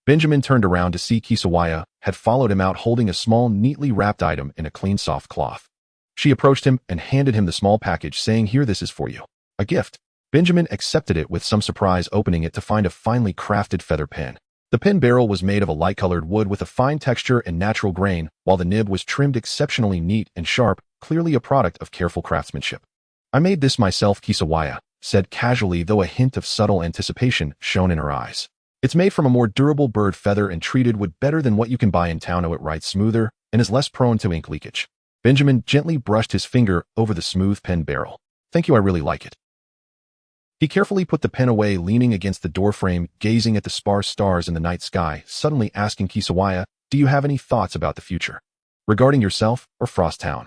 Benjamin turned around to see Kisawaya had followed him out holding a small, neatly wrapped item in a clean, soft cloth. She approached him and handed him the small package, saying, "Here, this is for you. A gift." Benjamin accepted it with some surprise, opening it to find a finely crafted feather pen. The pen barrel was made of a light-colored wood with a fine texture and natural grain, while the nib was trimmed exceptionally neat and sharp, clearly a product of careful craftsmanship. "I made this myself," Kisawaya said casually, though a hint of subtle anticipation shone in her eyes. "It's made from a more durable bird feather and treated with better than what you can buy in town. It writes smoother and is less prone to ink leakage." Benjamin gently brushed his finger over the smooth pen barrel. "Thank you, I really like it." He carefully put the pen away, leaning against the doorframe, gazing at the sparse stars in the night sky, suddenly asking Kisawaya, "Do you have any thoughts about the future? Regarding yourself or Frosttown?"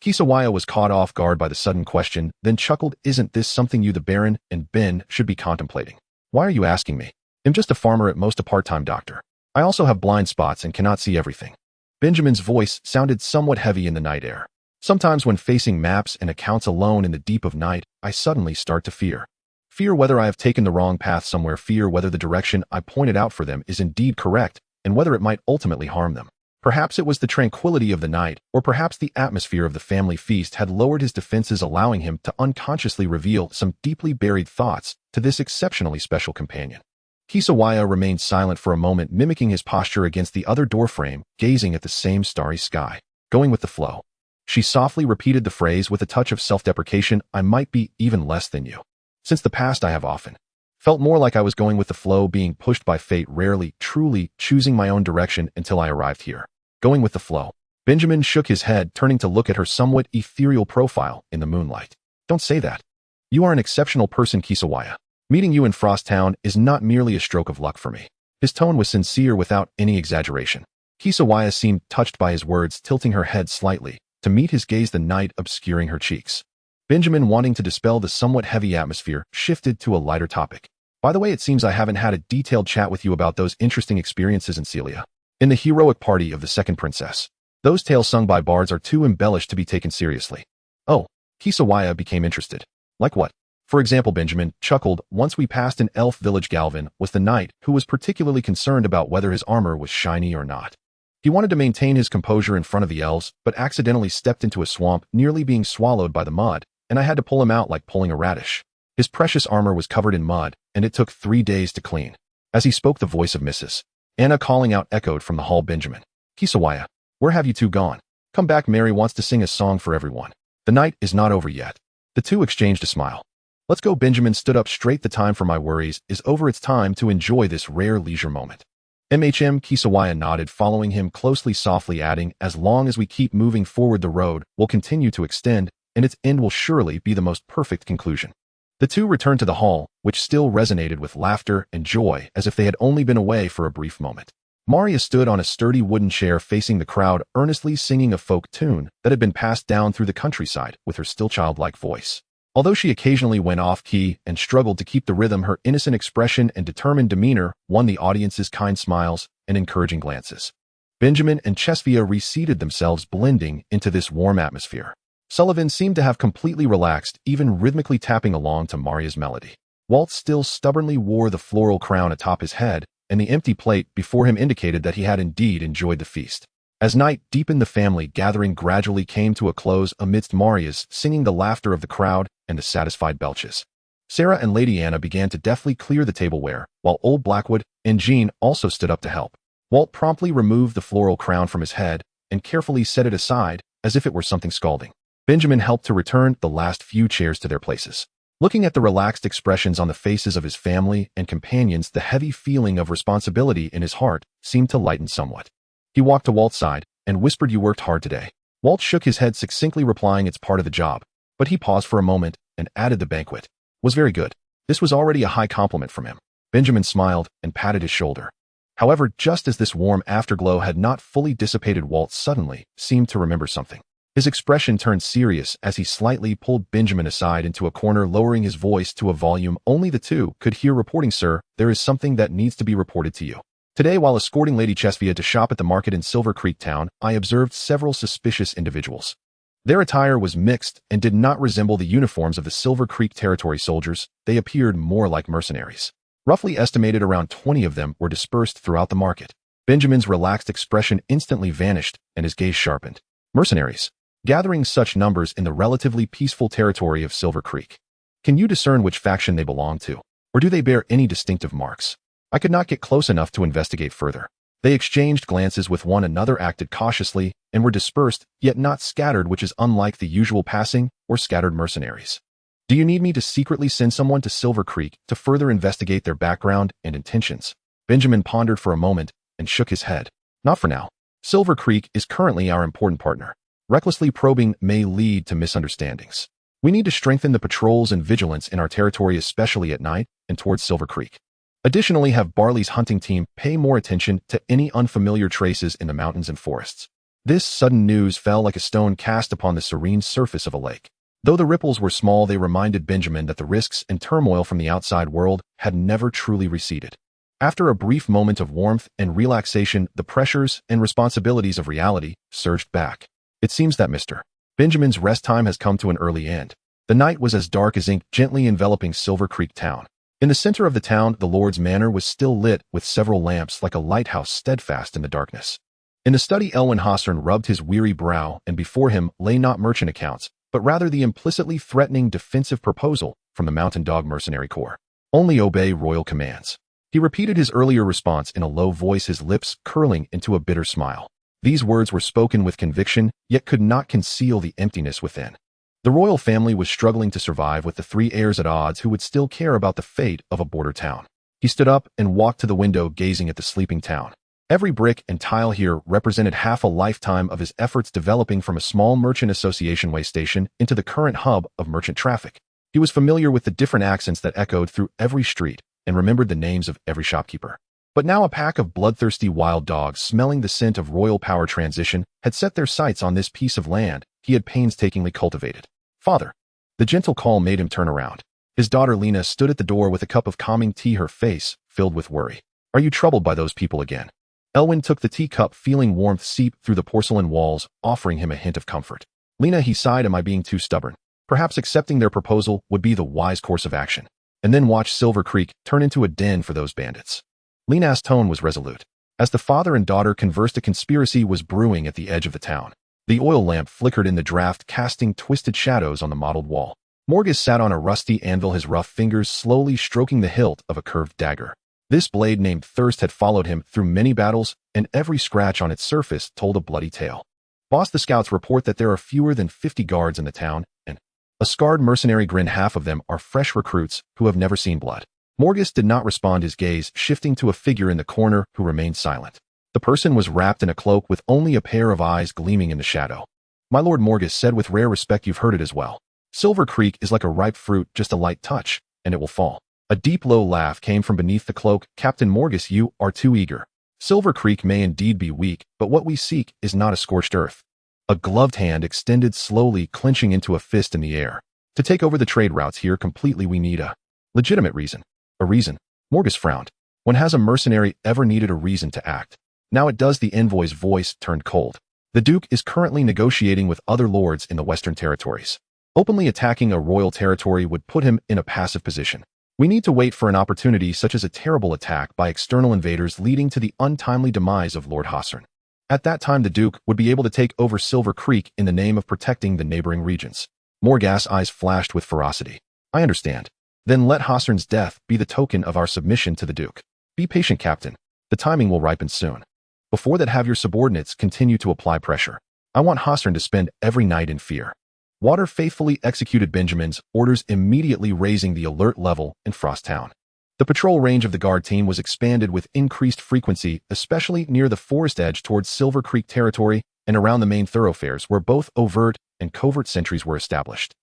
Kisawaya was caught off guard by the sudden question, then chuckled. "Isn't this something you, the Baron, and Ben should be contemplating? Why are you asking me? I'm just a farmer, at most a part-time doctor. I also have blind spots and cannot see everything." Benjamin's voice sounded somewhat heavy in the night air. "Sometimes when facing maps and accounts alone in the deep of night, I suddenly start to fear. Fear whether I have taken the wrong path somewhere, fear whether the direction I pointed out for them is indeed correct, and whether it might ultimately harm them." Perhaps it was the tranquility of the night, or perhaps the atmosphere of the family feast had lowered his defenses, allowing him to unconsciously reveal some deeply buried thoughts to this exceptionally special companion. Kisawaya remained silent for a moment, mimicking his posture against the other doorframe, gazing at the same starry sky. "Going with the flow." She softly repeated the phrase with a touch of self-deprecation. "I might be even less than you. Since the past, I have often felt more like I was going with the flow, being pushed by fate, rarely truly choosing my own direction until I arrived here." Going with the flow. Benjamin shook his head, turning to look at her somewhat ethereal profile in the moonlight. "Don't say that. You are an exceptional person, Kisawaya. Meeting you in Frosttown is not merely a stroke of luck for me." His tone was sincere without any exaggeration. Kisawaya seemed touched by his words, tilting her head slightly to meet his gaze, the night obscuring her cheeks. Benjamin, wanting to dispel the somewhat heavy atmosphere, shifted to a lighter topic. "By the way, it seems I haven't had a detailed chat with you about those interesting experiences in Celia, in the heroic party of the second princess. Those tales sung by bards are too embellished to be taken seriously." "Oh." Kisawaya became interested. "Like what? For example?" Benjamin chuckled. "Once we passed an elf village. Galvin was the knight who was particularly concerned about whether his armor was shiny or not. He wanted to maintain his composure in front of the elves, but accidentally stepped into a swamp, nearly being swallowed by the mud, and I had to pull him out like pulling a radish. His precious armor was covered in mud, and it took 3 days to clean." As he spoke, the voice of Mrs. Anna calling out echoed from the hall. "Benjamin, Kisawaya, where have you two gone? Come back, Mary wants to sing a song for everyone. The night is not over yet." The two exchanged a smile. "Let's go." Benjamin stood up straight. "The time for my worries is over. It's time to enjoy this rare leisure moment." Kisawaya nodded, following him closely, softly adding, "As long as we keep moving forward, the road will continue to extend, and its end will surely be the most perfect conclusion." The two returned to the hall, which still resonated with laughter and joy as if they had only been away for a brief moment. Maria stood on a sturdy wooden chair facing the crowd, earnestly singing a folk tune that had been passed down through the countryside with her still childlike voice. Although she occasionally went off-key and struggled to keep the rhythm, her innocent expression and determined demeanor won the audience's kind smiles and encouraging glances. Benjamin and Chesvia reseated themselves, blending into this warm atmosphere. Sullivan seemed to have completely relaxed, even rhythmically tapping along to Maria's melody. Walt still stubbornly wore the floral crown atop his head, and the empty plate before him indicated that he had indeed enjoyed the feast. As night deepened, the family gathering gradually came to a close amidst Maria's singing, the laughter of the crowd, and the satisfied belches. Sarah and Lady Anna began to deftly clear the tableware, while old Blackwood and Jean also stood up to help. Walt promptly removed the floral crown from his head and carefully set it aside as if it were something scalding. Benjamin helped to return the last few chairs to their places. Looking at the relaxed expressions on the faces of his family and companions, the heavy feeling of responsibility in his heart seemed to lighten somewhat. He walked to Walt's side and whispered, "You worked hard today." Walt shook his head, succinctly replying, "It's part of the job." But he paused for a moment and added, "The banquet was very good." This was already a high compliment from him. Benjamin smiled and patted his shoulder. However, just as this warm afterglow had not fully dissipated, Walt suddenly seemed to remember something. His expression turned serious as he slightly pulled Benjamin aside into a corner, lowering his voice to a volume only the two could hear, reporting, "Sir, there is something that needs to be reported to you. Today, while escorting Lady Chesvia to shop at the market in Silver Creek Town, I observed several suspicious individuals. Their attire was mixed and did not resemble the uniforms of the Silver Creek Territory soldiers. They appeared more like mercenaries. Roughly estimated, around 20 of them were dispersed throughout the market." Benjamin's relaxed expression instantly vanished and his gaze sharpened. Mercenaries, gathering such numbers in the relatively peaceful territory of Silver Creek. Can you discern which faction they belong to? Or do they bear any distinctive marks? I could not get close enough to investigate further. They exchanged glances with one another, acted cautiously, and were dispersed, yet not scattered, which is unlike the usual passing or scattered mercenaries. Do you need me to secretly send someone to Silver Creek to further investigate their background and intentions? Benjamin pondered for a moment and shook his head. Not for now. Silver Creek is currently our important partner. Recklessly probing may lead to misunderstandings. We need to strengthen the patrols and vigilance in our territory, especially at night and towards Silver Creek. Additionally, have Barley's hunting team pay more attention to any unfamiliar traces in the mountains and forests. This sudden news fell like a stone cast upon the serene surface of a lake. Though the ripples were small, they reminded Benjamin that the risks and turmoil from the outside world had never truly receded. After a brief moment of warmth and relaxation, the pressures and responsibilities of reality surged back. It seems that Mr. Benjamin's rest time has come to an early end. The night was as dark as ink, gently enveloping Silver Creek Town. In the center of the town, the Lord's Manor was still lit with several lamps, like a lighthouse steadfast in the darkness. In the study, Elwyn Hawthorne rubbed his weary brow, and before him lay not merchant accounts, but rather the implicitly threatening defensive proposal from the Mountain Dog Mercenary Corps. "Only obey royal commands." He repeated his earlier response in a low voice, his lips curling into a bitter smile. These words were spoken with conviction, yet could not conceal the emptiness within. The royal family was struggling to survive with the three heirs at odds who would still care about the fate of a border town. He stood up and walked to the window, gazing at the sleeping town. Every brick and tile here represented half a lifetime of his efforts, developing from a small merchant association way station into the current hub of merchant traffic. He was familiar with the different accents that echoed through every street and remembered the names of every shopkeeper. But now a pack of bloodthirsty wild dogs, smelling the scent of royal power transition, had set their sights on this piece of land he had painstakingly cultivated. "Father." The gentle call made him turn around. His daughter Lena stood at the door with a cup of calming tea, her face filled with worry. "Are you troubled by those people again?" Elwyn took the teacup, feeling warmth seep through the porcelain walls, offering him a hint of comfort. "Lena," he sighed, "am I being too stubborn? Perhaps accepting their proposal would be the wise course of action, and then watch Silver Creek turn into a den for those bandits." Lena's tone was resolute. As the father and daughter conversed, a conspiracy was brewing at the edge of the town. The oil lamp flickered in the draft, casting twisted shadows on the mottled wall. Morgus sat on a rusty anvil, his rough fingers slowly stroking the hilt of a curved dagger. This blade, named Thirst, had followed him through many battles, and every scratch on its surface told a bloody tale. "Boss, the scouts report that there are fewer than 50 guards in the town, and..." A scarred mercenary grinned. "Half of them are fresh recruits who have never seen blood." Morgus did not respond, his gaze shifting to a figure in the corner who remained silent. The person was wrapped in a cloak with only a pair of eyes gleaming in the shadow. "My lord," Morgus said with rare respect, "you've heard it as well. Silver Creek is like a ripe fruit, just a light touch, and it will fall." A deep, low laugh came from beneath the cloak. "Captain Morgus, you are too eager. Silver Creek may indeed be weak, but what we seek is not a scorched earth." A gloved hand extended slowly, clenching into a fist in the air. "To take over the trade routes here completely, we need a legitimate reason." "A reason?" Morgus frowned. "When has a mercenary ever needed a reason to act? Now it does." The envoy's voice turned cold. The Duke is currently negotiating with other lords in the Western Territories. Openly attacking a royal territory would put him in a passive position. We need to wait for an opportunity such as a terrible attack by external invaders leading to the untimely demise of Lord Hossern. At that time the Duke would be able to take over Silver Creek in the name of protecting the neighboring regions. Morgas' eyes flashed with ferocity. I understand. Then let Hossern's death be the token of our submission to the Duke. Be patient, Captain. The timing will ripen soon. Before that, have your subordinates continue to apply pressure. I want Hossern to spend every night in fear. Water faithfully executed Benjamin's orders, immediately raising the alert level in Frost Town. The patrol range of the guard team was expanded with increased frequency, especially near the forest edge towards Silver Creek territory and around the main thoroughfares where both overt and covert sentries were established.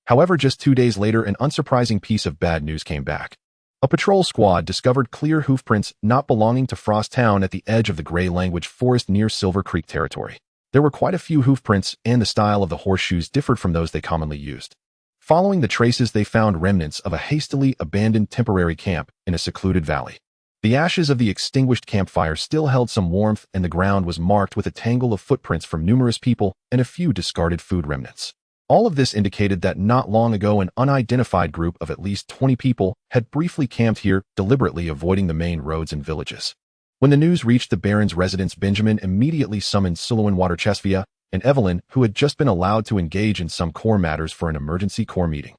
However, just 2 days later, an unsurprising piece of bad news came back. A patrol squad discovered clear hoofprints not belonging to Frost Town at the edge of the Gray Language Forest near Silver Creek territory. There were quite a few hoofprints, and the style of the horseshoes differed from those they commonly used. Following the traces, they found remnants of a hastily abandoned temporary camp in a secluded valley. The ashes of the extinguished campfire still held some warmth, and the ground was marked with a tangle of footprints from numerous people and a few discarded food remnants. All of this indicated that not long ago an unidentified group of at least 20 people had briefly camped here, deliberately avoiding the main roads and villages. When the news reached the Baron's residence, Benjamin immediately summoned Silouan Waterchesvia and Evelyn, who had just been allowed to engage in some core matters, for an emergency core meeting.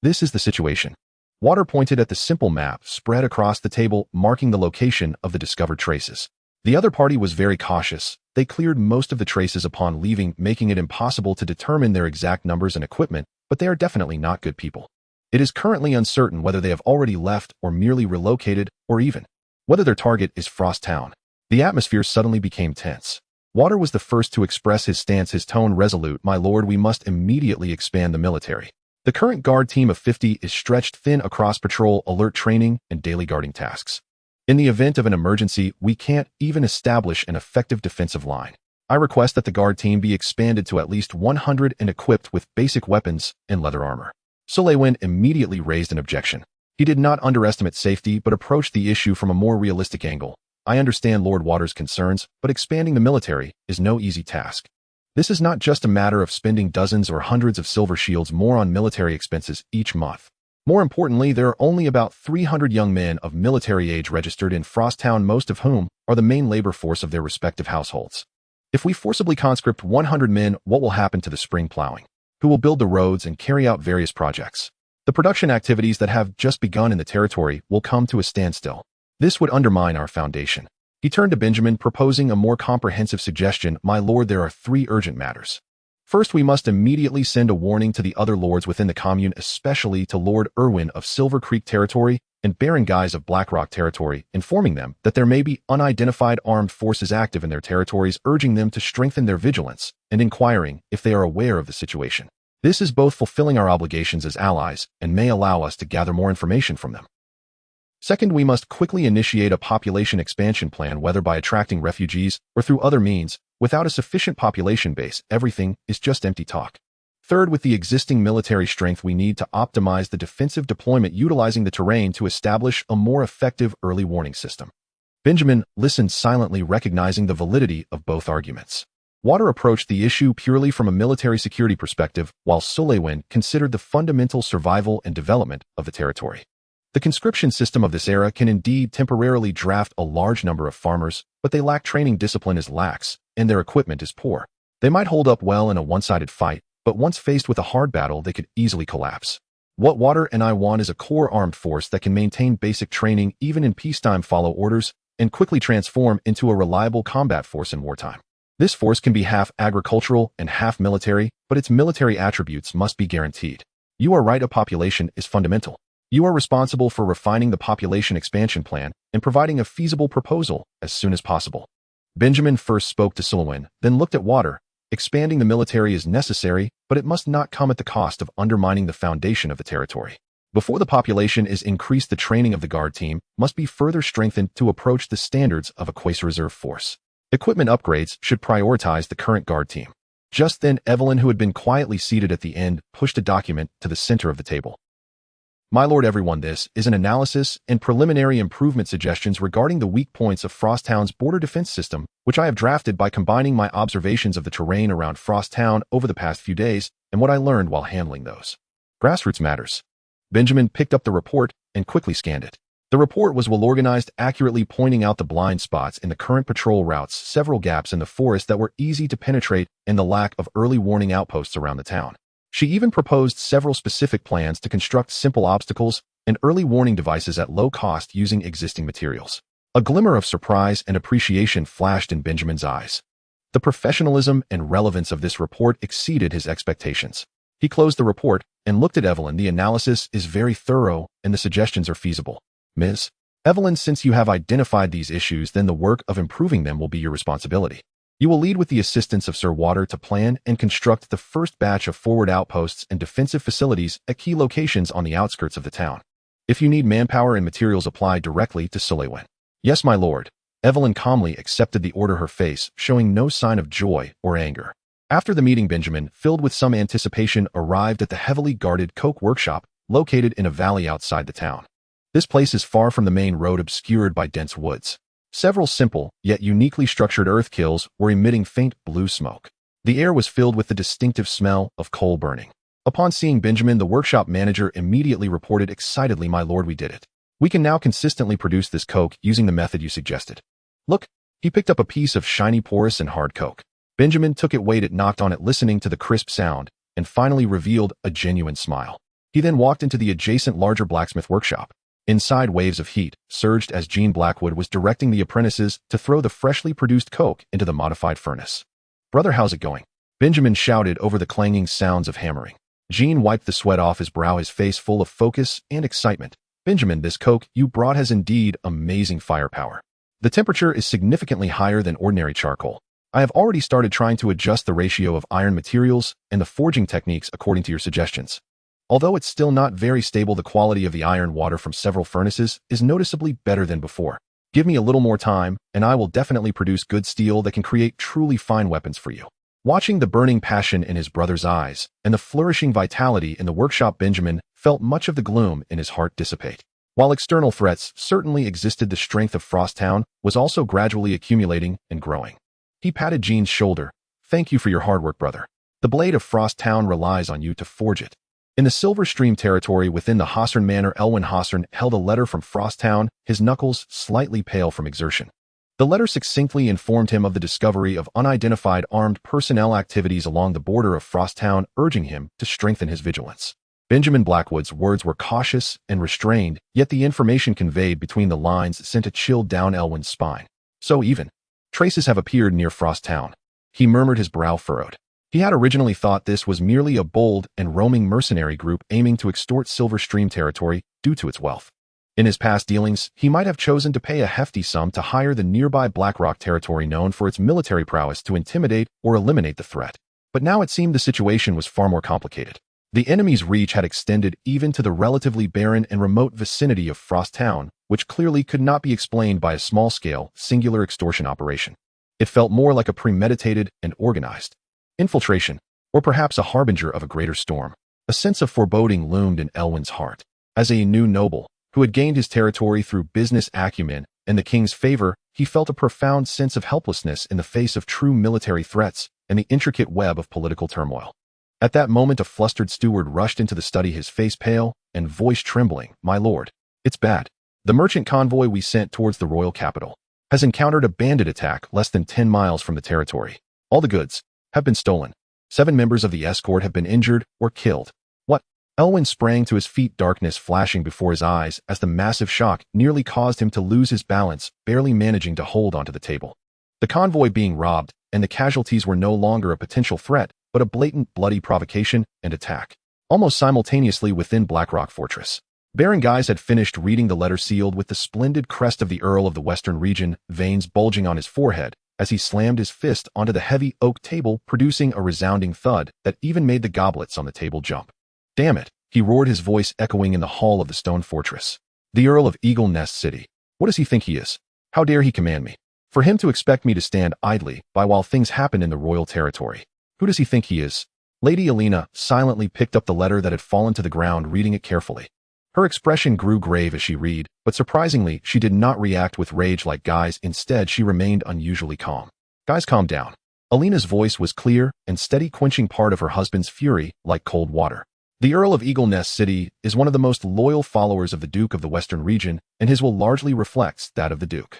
This is the situation. Water pointed at the simple map spread across the table, marking the location of the discovered traces. The other party was very cautious. They cleared most of the traces upon leaving, making it impossible to determine their exact numbers and equipment, but they are definitely not good people. It is currently uncertain whether they have already left or merely relocated, or even whether their target is Frost Town. The atmosphere suddenly became tense. Water was the first to express his stance, his tone resolute. My lord, we must immediately expand the military. The current guard team of 50 is stretched thin across patrol, alert training, and daily guarding tasks. In the event of an emergency, we can't even establish an effective defensive line. I request that the guard team be expanded to at least 100 and equipped with basic weapons and leather armor. Sulewin immediately raised an objection. He did not underestimate safety, but approached the issue from a more realistic angle. I understand Lord Water's concerns, but expanding the military is no easy task. This is not just a matter of spending dozens or hundreds of silver shields more on military expenses each month. More importantly, there are only about 300 young men of military age registered in Frost Town, most of whom are the main labor force of their respective households. If we forcibly conscript 100 men, what will happen to the spring plowing? Who will build the roads and carry out various projects? The production activities that have just begun in the territory will come to a standstill. This would undermine our foundation. He turned to Benjamin, proposing a more comprehensive suggestion. My lord, there are 3 urgent matters. First, we must immediately send a warning to the other lords within the commune, especially to Lord Irwin of Silver Creek territory and Baron Guise of Blackrock territory, informing them that there may be unidentified armed forces active in their territories, urging them to strengthen their vigilance and inquiring if they are aware of the situation. This is both fulfilling our obligations as allies and may allow us to gather more information from them. Second, we must quickly initiate a population expansion plan, whether by attracting refugees or through other means. Without a sufficient population base, everything is just empty talk. Third, with the existing military strength, we need to optimize the defensive deployment, utilizing the terrain to establish a more effective early warning system. Benjamin listened silently, recognizing the validity of both arguments. Water approached the issue purely from a military security perspective, while Sulewin considered the fundamental survival and development of the territory. The conscription system of this era can indeed temporarily draft a large number of farmers, but they lack training, discipline is lax, and their equipment is poor. They might hold up well in a one-sided fight, but once faced with a hard battle, they could easily collapse. What Water and I want is a core armed force that can maintain basic training even in peacetime, follow orders, and quickly transform into a reliable combat force in wartime. This force can be half agricultural and half military, but its military attributes must be guaranteed. You are right, a population is fundamental. You are responsible for refining the population expansion plan and providing a feasible proposal as soon as possible. Benjamin first spoke to Sulewin, then looked at Water. Expanding the military is necessary, but it must not come at the cost of undermining the foundation of the territory. Before the population is increased, the training of the guard team must be further strengthened to approach the standards of a Quasi Reserve force. Equipment upgrades should prioritize the current guard team. Just then, Evelyn, who had been quietly seated at the end, pushed a document to the center of the table. My lord everyone, this is an analysis and preliminary improvement suggestions regarding the weak points of Frosttown's border defense system, which I have drafted by combining my observations of the terrain around Frosttown over the past few days and what I learned while handling those. Grassroots matters. Benjamin picked up the report and quickly scanned it. The report was well organized, accurately pointing out the blind spots in the current patrol routes, several gaps in the forest that were easy to penetrate, and the lack of early warning outposts around the town. She even proposed several specific plans to construct simple obstacles and early warning devices at low cost using existing materials. A glimmer of surprise and appreciation flashed in Benjamin's eyes. The professionalism and relevance of this report exceeded his expectations. He closed the report and looked at Evelyn. The analysis is very thorough and the suggestions are feasible. Ms. Evelyn, since you have identified these issues, then the work of improving them will be your responsibility. You will lead with the assistance of Sir Water to plan and construct the first batch of forward outposts and defensive facilities at key locations on the outskirts of the town. If you need manpower and materials, apply directly to Sullivan. Yes, my lord. Evelyn calmly accepted the order, her face showing no sign of joy or anger. After the meeting, Benjamin, filled with some anticipation, arrived at the heavily guarded coke workshop located in a valley outside the town. This place is far from the main road, obscured by dense woods. Several simple, yet uniquely structured earth kilns were emitting faint blue smoke. The air was filled with the distinctive smell of coal burning. Upon seeing Benjamin, the workshop manager immediately reported excitedly, "My lord, we did it. We can now consistently produce this coke using the method you suggested." Look, he picked up a piece of shiny, porous, and hard coke. Benjamin took it, weighed it, knocked on it, listening to the crisp sound, and finally revealed a genuine smile. He then walked into the adjacent larger blacksmith workshop. Inside, waves of heat surged as Jean Blackwood was directing the apprentices to throw the freshly produced coke into the modified furnace. "Brother, how's it going?" Benjamin shouted over the clanging sounds of hammering. Jean wiped the sweat off his brow, his face full of focus and excitement. "Benjamin, this coke you brought has indeed amazing firepower. The temperature is significantly higher than ordinary charcoal. I have already started trying to adjust the ratio of iron materials and the forging techniques according to your suggestions. Although it's still not very stable, the quality of the iron water from several furnaces is noticeably better than before. Give me a little more time, and I will definitely produce good steel that can create truly fine weapons for you." Watching the burning passion in his brother's eyes and the flourishing vitality in the workshop, Benjamin felt much of the gloom in his heart dissipate. While external threats certainly existed, the strength of Frosttown was also gradually accumulating and growing. He patted Jean's shoulder. "Thank you for your hard work, brother. The blade of Frosttown relies on you to forge it." In the Silver Stream territory within the Hossern Manor, Elwyn Hossern held a letter from Frosttown, his knuckles slightly pale from exertion. The letter succinctly informed him of the discovery of unidentified armed personnel activities along the border of Frosttown, urging him to strengthen his vigilance. Benjamin Blackwood's words were cautious and restrained, yet the information conveyed between the lines sent a chill down Elwyn's spine. "So even traces have appeared near Frosttown," he murmured, his brow furrowed. He had originally thought this was merely a bold and roaming mercenary group aiming to extort Silver Stream territory due to its wealth. In his past dealings, he might have chosen to pay a hefty sum to hire the nearby Blackrock territory, known for its military prowess, to intimidate or eliminate the threat. But now it seemed the situation was far more complicated. The enemy's reach had extended even to the relatively barren and remote vicinity of Frosttown, which clearly could not be explained by a small-scale, singular extortion operation. It felt more like a premeditated and organized infiltration, or perhaps a harbinger of a greater storm. A sense of foreboding loomed in Elwyn's heart. As a new noble, who had gained his territory through business acumen and the king's favor, he felt a profound sense of helplessness in the face of true military threats and the intricate web of political turmoil. At that moment, a flustered steward rushed into the study, his face pale and voice trembling. "My lord, it's bad. The merchant convoy we sent towards the royal capital has encountered a bandit attack less than 10 miles from the territory. All the goods have been stolen. 7 members of the escort have been injured or killed." "What?" Elwyn sprang to his feet, darkness flashing before his eyes as the massive shock nearly caused him to lose his balance, barely managing to hold onto the table. The convoy being robbed, and the casualties were no longer a potential threat, but a blatant, bloody provocation and attack. Almost simultaneously within Blackrock Fortress, Baron Guise had finished reading the letter, sealed with the splendid crest of the Earl of the Western Region, veins bulging on his forehead, as he slammed his fist onto the heavy oak table, producing a resounding thud that even made the goblets on the table jump. "Damn it," he roared, his voice echoing in the hall of the stone fortress. "The Earl of Eagle Nest City. What does he think he is? How dare he command me? For him to expect me to stand idly by while things happen in the royal territory. Who does he think he is?" Lady Alina silently picked up the letter that had fallen to the ground, reading it carefully. Her expression grew grave as she read, but surprisingly, she did not react with rage like Guy's. Instead, she remained unusually calm. Guys, calm down. Alina's voice was clear and steady, quenching part of her husband's fury like cold water. The Earl of Eagle Nest City is one of the most loyal followers of the Duke of the Western Region, and his will largely reflects that of the Duke.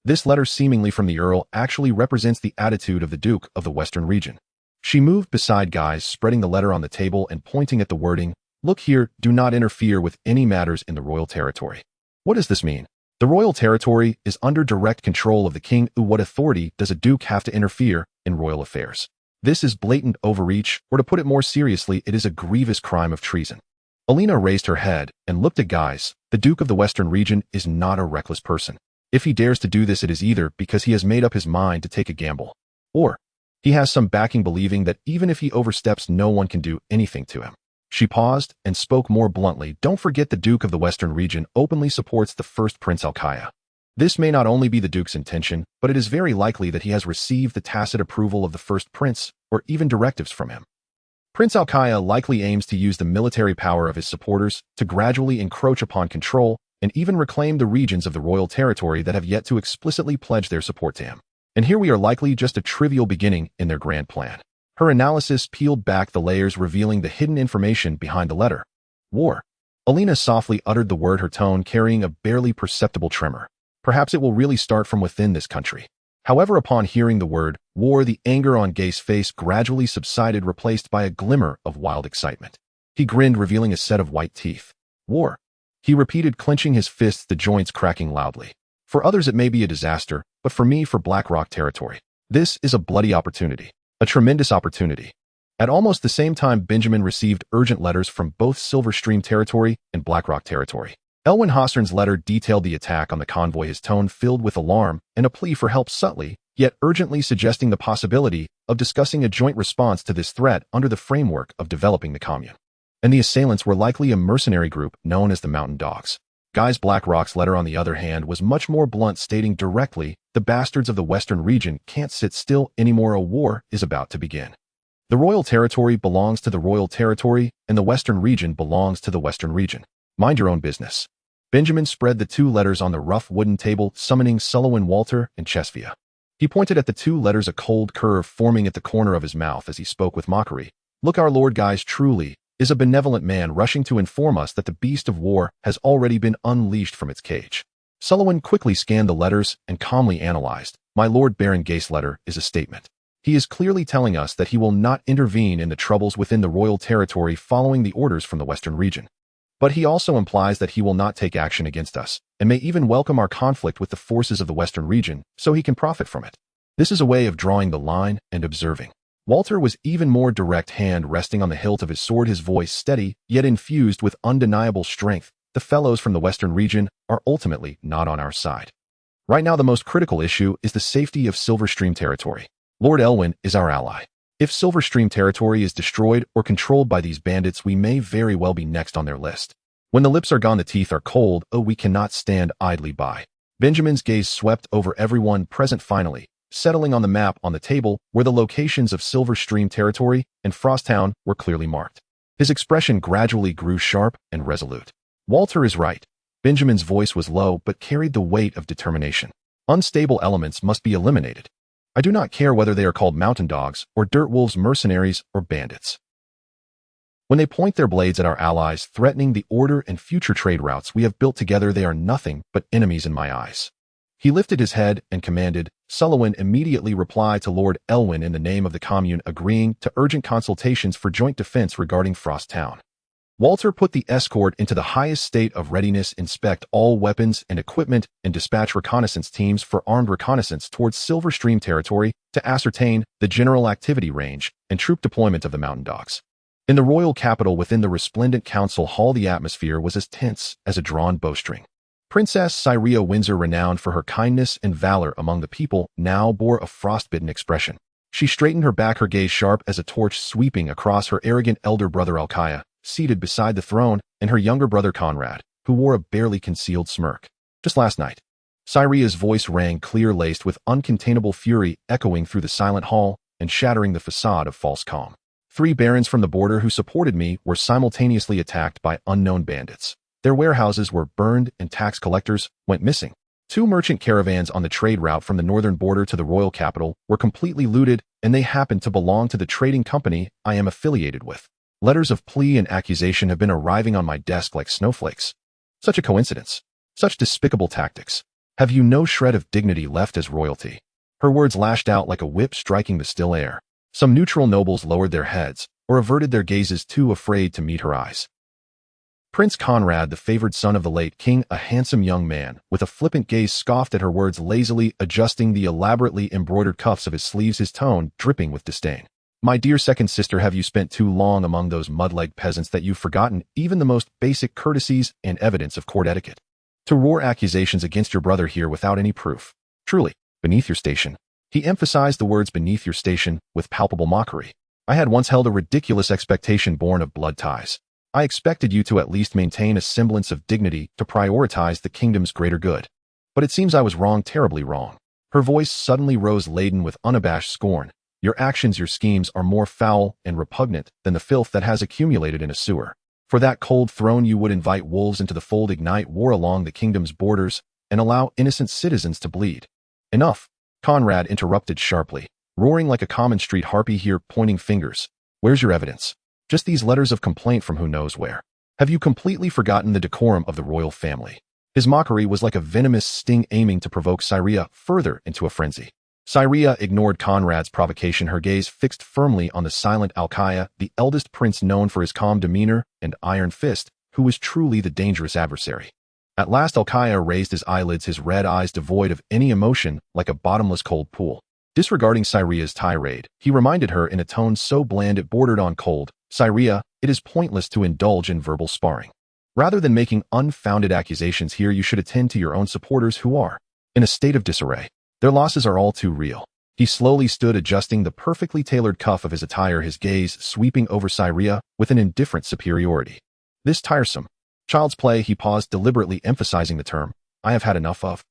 This letter seemingly from the Earl actually represents the attitude of the Duke of the Western Region. She moved beside Guys, spreading the letter on the table and pointing at the wording, "Look here, do not interfere with any matters in the royal territory." What does this mean? The royal territory is under direct control of the king. What authority does a duke have to interfere in royal affairs? This is blatant overreach, or to put it more seriously, it is a grievous crime of treason. Alina raised her head and looked at Guys. The Duke of the Western Region is not a reckless person. If he dares to do this, it is either because he has made up his mind to take a gamble, or he has some backing believing that even if he oversteps, no one can do anything to him. She paused and spoke more bluntly. Don't forget the Duke of the Western Region openly supports the first Prince Alkaya. This may not only be the Duke's intention, but it is very likely that he has received the tacit approval of the first prince, or even directives from him. Prince Alkaya likely aims to use the military power of his supporters to gradually encroach upon control and even reclaim the regions of the royal territory that have yet to explicitly pledge their support to him. And here we are likely just a trivial beginning in their grand plan. Her analysis peeled back the layers, revealing the hidden information behind the letter. War. Alina softly uttered the word, her tone carrying a barely perceptible tremor. Perhaps it will really start from within this country. However, upon hearing the word war, the anger on Gay's face gradually subsided, replaced by a glimmer of wild excitement. He grinned, revealing a set of white teeth. War. He repeated, clenching his fists, the joints cracking loudly. For others it may be a disaster, but for me, for Blackrock territory, this is a bloody opportunity. A tremendous opportunity. At almost the same time, Benjamin received urgent letters from both Silverstream territory and Blackrock territory. Elwyn Hossern's letter detailed the attack on the convoy, his tone filled with alarm and a plea for help, subtly, yet urgently suggesting the possibility of discussing a joint response to this threat under the framework of developing the commune. And the assailants were likely a mercenary group known as the Mountain Dogs. Guy's Blackrock's letter, on the other hand, was much more blunt, stating directly, the bastards of the Western Region can't sit still anymore. A war is about to begin. The royal territory belongs to the royal territory, and the Western Region belongs to the Western Region. Mind your own business. Benjamin spread the two letters on the rough wooden table, summoning Sullivan, Walter, and Chesvia. He pointed at the two letters, a cold curve forming at the corner of his mouth as he spoke with mockery. Look, our Lord Guys truly is a benevolent man, rushing to inform us that the beast of war has already been unleashed from its cage. Sullivan quickly scanned the letters and calmly analyzed. My Lord Baron Gay's letter is a statement. He is clearly telling us that he will not intervene in the troubles within the royal territory following the orders from the Western Region. But he also implies that he will not take action against us, and may even welcome our conflict with the forces of the Western Region so he can profit from it. This is a way of drawing the line and observing. Walter was even more direct, hand resting on the hilt of his sword, his voice steady, yet infused with undeniable strength. The fellows from the Western Region are ultimately not on our side. Right now, the most critical issue is the safety of Silverstream territory. Lord Elwyn is our ally. If Silverstream territory is destroyed or controlled by these bandits, we may very well be next on their list. When the lips are gone, the teeth are cold. Oh, we cannot stand idly by. Benjamin's gaze swept over everyone present, finally settling on the map on the table where the locations of Silverstream territory and Frosttown were clearly marked. His expression gradually grew sharp and resolute. Walter is right. Benjamin's voice was low but carried the weight of determination. Unstable elements must be eliminated. I do not care whether they are called mountain dogs or dirt wolves, mercenaries or bandits. When they point their blades at our allies, threatening the order and future trade routes we have built together, they are nothing but enemies in my eyes. He lifted his head and commanded. Sullivan immediately replied to Lord Elwyn in the name of the commune, agreeing to urgent consultations for joint defense regarding Frosttown. Walter put the escort into the highest state of readiness, inspect all weapons and equipment, and dispatch reconnaissance teams for armed reconnaissance towards Silverstream territory to ascertain the general activity range and troop deployment of the Mountain Dogs. In the royal capital, within the resplendent council hall, the atmosphere was as tense as a drawn bowstring. Princess Cyria Windsor, renowned for her kindness and valor among the people, now bore a frostbitten expression. She straightened her back, her gaze sharp as a torch sweeping across her arrogant elder brother Alkaya, seated beside the throne, and her younger brother Conrad, who wore a barely concealed smirk. Just last night. Cyria's voice rang clear, laced with uncontainable fury, echoing through the silent hall and shattering the facade of false calm. 3 barons from the border who supported me were simultaneously attacked by unknown bandits. Their warehouses were burned and tax collectors went missing. 2 merchant caravans on the trade route from the northern border to the royal capital were completely looted, and they happened to belong to the trading company I am affiliated with. Letters of plea and accusation have been arriving on my desk like snowflakes. Such a coincidence. Such despicable tactics. Have you no shred of dignity left as royalty? Her words lashed out like a whip striking the still air. Some neutral nobles lowered their heads, or averted their gazes too afraid to meet her eyes. Prince Conrad, the favored son of the late king, a handsome young man, with a flippant gaze scoffed at her words, lazily adjusting the elaborately embroidered cuffs of his sleeves, his tone dripping with disdain. My dear second sister, have you spent too long among those mud-legged peasants that you've forgotten even the most basic courtesies and evidence of court etiquette? To roar accusations against your brother here without any proof. Truly, beneath your station. He emphasized the words beneath your station with palpable mockery. I had once held a ridiculous expectation born of blood ties. I expected you to at least maintain a semblance of dignity, to prioritize the kingdom's greater good. But it seems I was wrong, terribly wrong. Her voice suddenly rose, laden with unabashed scorn. Your actions, your schemes are more foul and repugnant than the filth that has accumulated in a sewer. For that cold throne you would invite wolves into the fold, ignite war along the kingdom's borders, and allow innocent citizens to bleed. Enough, Conrad interrupted sharply, roaring like a common street harpy here, pointing fingers. Where's your evidence? Just these letters of complaint from who knows where. Have you completely forgotten the decorum of the royal family? His mockery was like a venomous sting aiming to provoke Syria further into a frenzy. Syria ignored Conrad's provocation, her gaze fixed firmly on the silent Alkaya, the eldest prince known for his calm demeanor and iron fist, who was truly the dangerous adversary. At last Alkaya raised his eyelids, his red eyes devoid of any emotion, like a bottomless cold pool. Disregarding Syria's tirade, he reminded her in a tone so bland it bordered on cold, Syria, it is pointless to indulge in verbal sparring. Rather than making unfounded accusations here, you should attend to your own supporters who are in a state of disarray. Their losses are all too real. He slowly stood, adjusting the perfectly tailored cuff of his attire, his gaze sweeping over Syria with an indifferent superiority. This tiresome child's play, he paused, deliberately emphasizing the term, I have had enough of.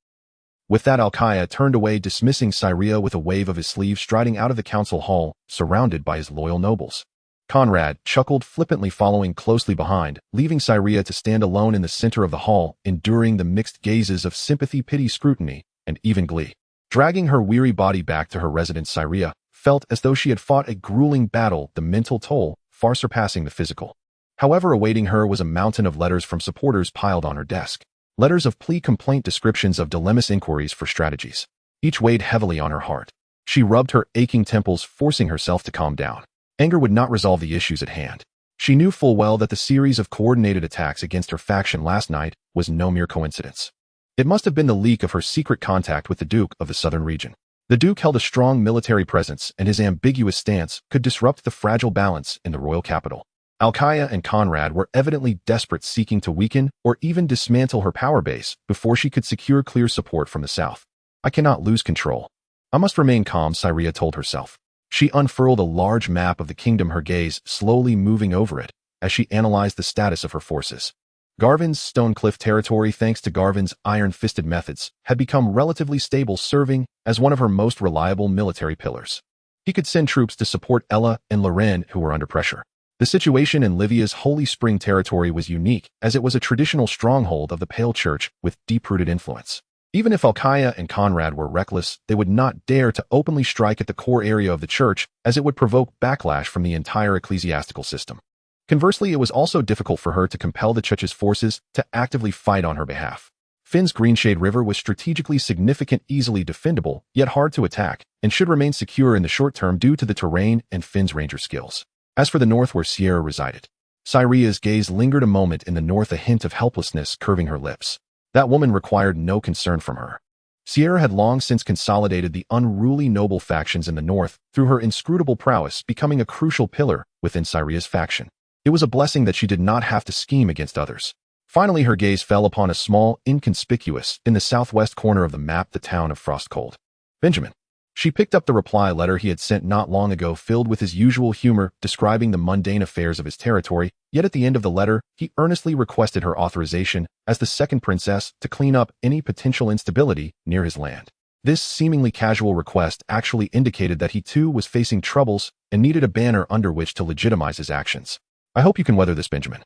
With that, Alkaya turned away, dismissing Syria with a wave of his sleeve, striding out of the council hall, surrounded by his loyal nobles. Conrad chuckled flippantly, following closely behind, leaving Syria to stand alone in the center of the hall, enduring the mixed gazes of sympathy, pity, scrutiny, and even glee. Dragging her weary body back to her residence, Syria felt as though she had fought a grueling battle, the mental toll far surpassing the physical. However, awaiting her was a mountain of letters from supporters piled on her desk. Letters of plea, complaint, descriptions of dilemmas, inquiries for strategies. Each weighed heavily on her heart. She rubbed her aching temples, forcing herself to calm down. Anger would not resolve the issues at hand. She knew full well that the series of coordinated attacks against her faction last night was no mere coincidence. It must have been the leak of her secret contact with the Duke of the Southern region. The Duke held a strong military presence, and his ambiguous stance could disrupt the fragile balance in the royal capital. Alkaya and Conrad were evidently desperate, seeking to weaken or even dismantle her power base before she could secure clear support from the south. I cannot lose control. I must remain calm, Syria told herself. She unfurled a large map of the kingdom, her gaze slowly moving over it as she analyzed the status of her forces. Garvin's Stonecliff territory, thanks to Garvin's iron-fisted methods, had become relatively stable, serving as one of her most reliable military pillars. He could send troops to support Ella and Lorraine, who were under pressure. The situation in Livia's Holy Spring territory was unique, as it was a traditional stronghold of the Pale Church with deep-rooted influence. Even if Alkaya and Conrad were reckless, they would not dare to openly strike at the core area of the church, as it would provoke backlash from the entire ecclesiastical system. Conversely, it was also difficult for her to compel the church's forces to actively fight on her behalf. Finn's Greenshade River was strategically significant, easily defendable, yet hard to attack, and should remain secure in the short term due to the terrain and Finn's ranger skills. As for the north, where Sierra resided, Syria's gaze lingered a moment in the north, a hint of helplessness curving her lips. That woman required no concern from her. Sierra had long since consolidated the unruly noble factions in the north through her inscrutable prowess, becoming a crucial pillar within Syria's faction. It was a blessing that she did not have to scheme against others. Finally, her gaze fell upon a small, inconspicuous, in the southwest corner of the map, the town of Frostcold. Benjamin. She picked up the reply letter he had sent not long ago, filled with his usual humor, describing the mundane affairs of his territory, yet at the end of the letter, he earnestly requested her authorization, as the second princess, to clean up any potential instability near his land. This seemingly casual request actually indicated that he too was facing troubles and needed a banner under which to legitimize his actions. I hope you can weather this, Benjamin.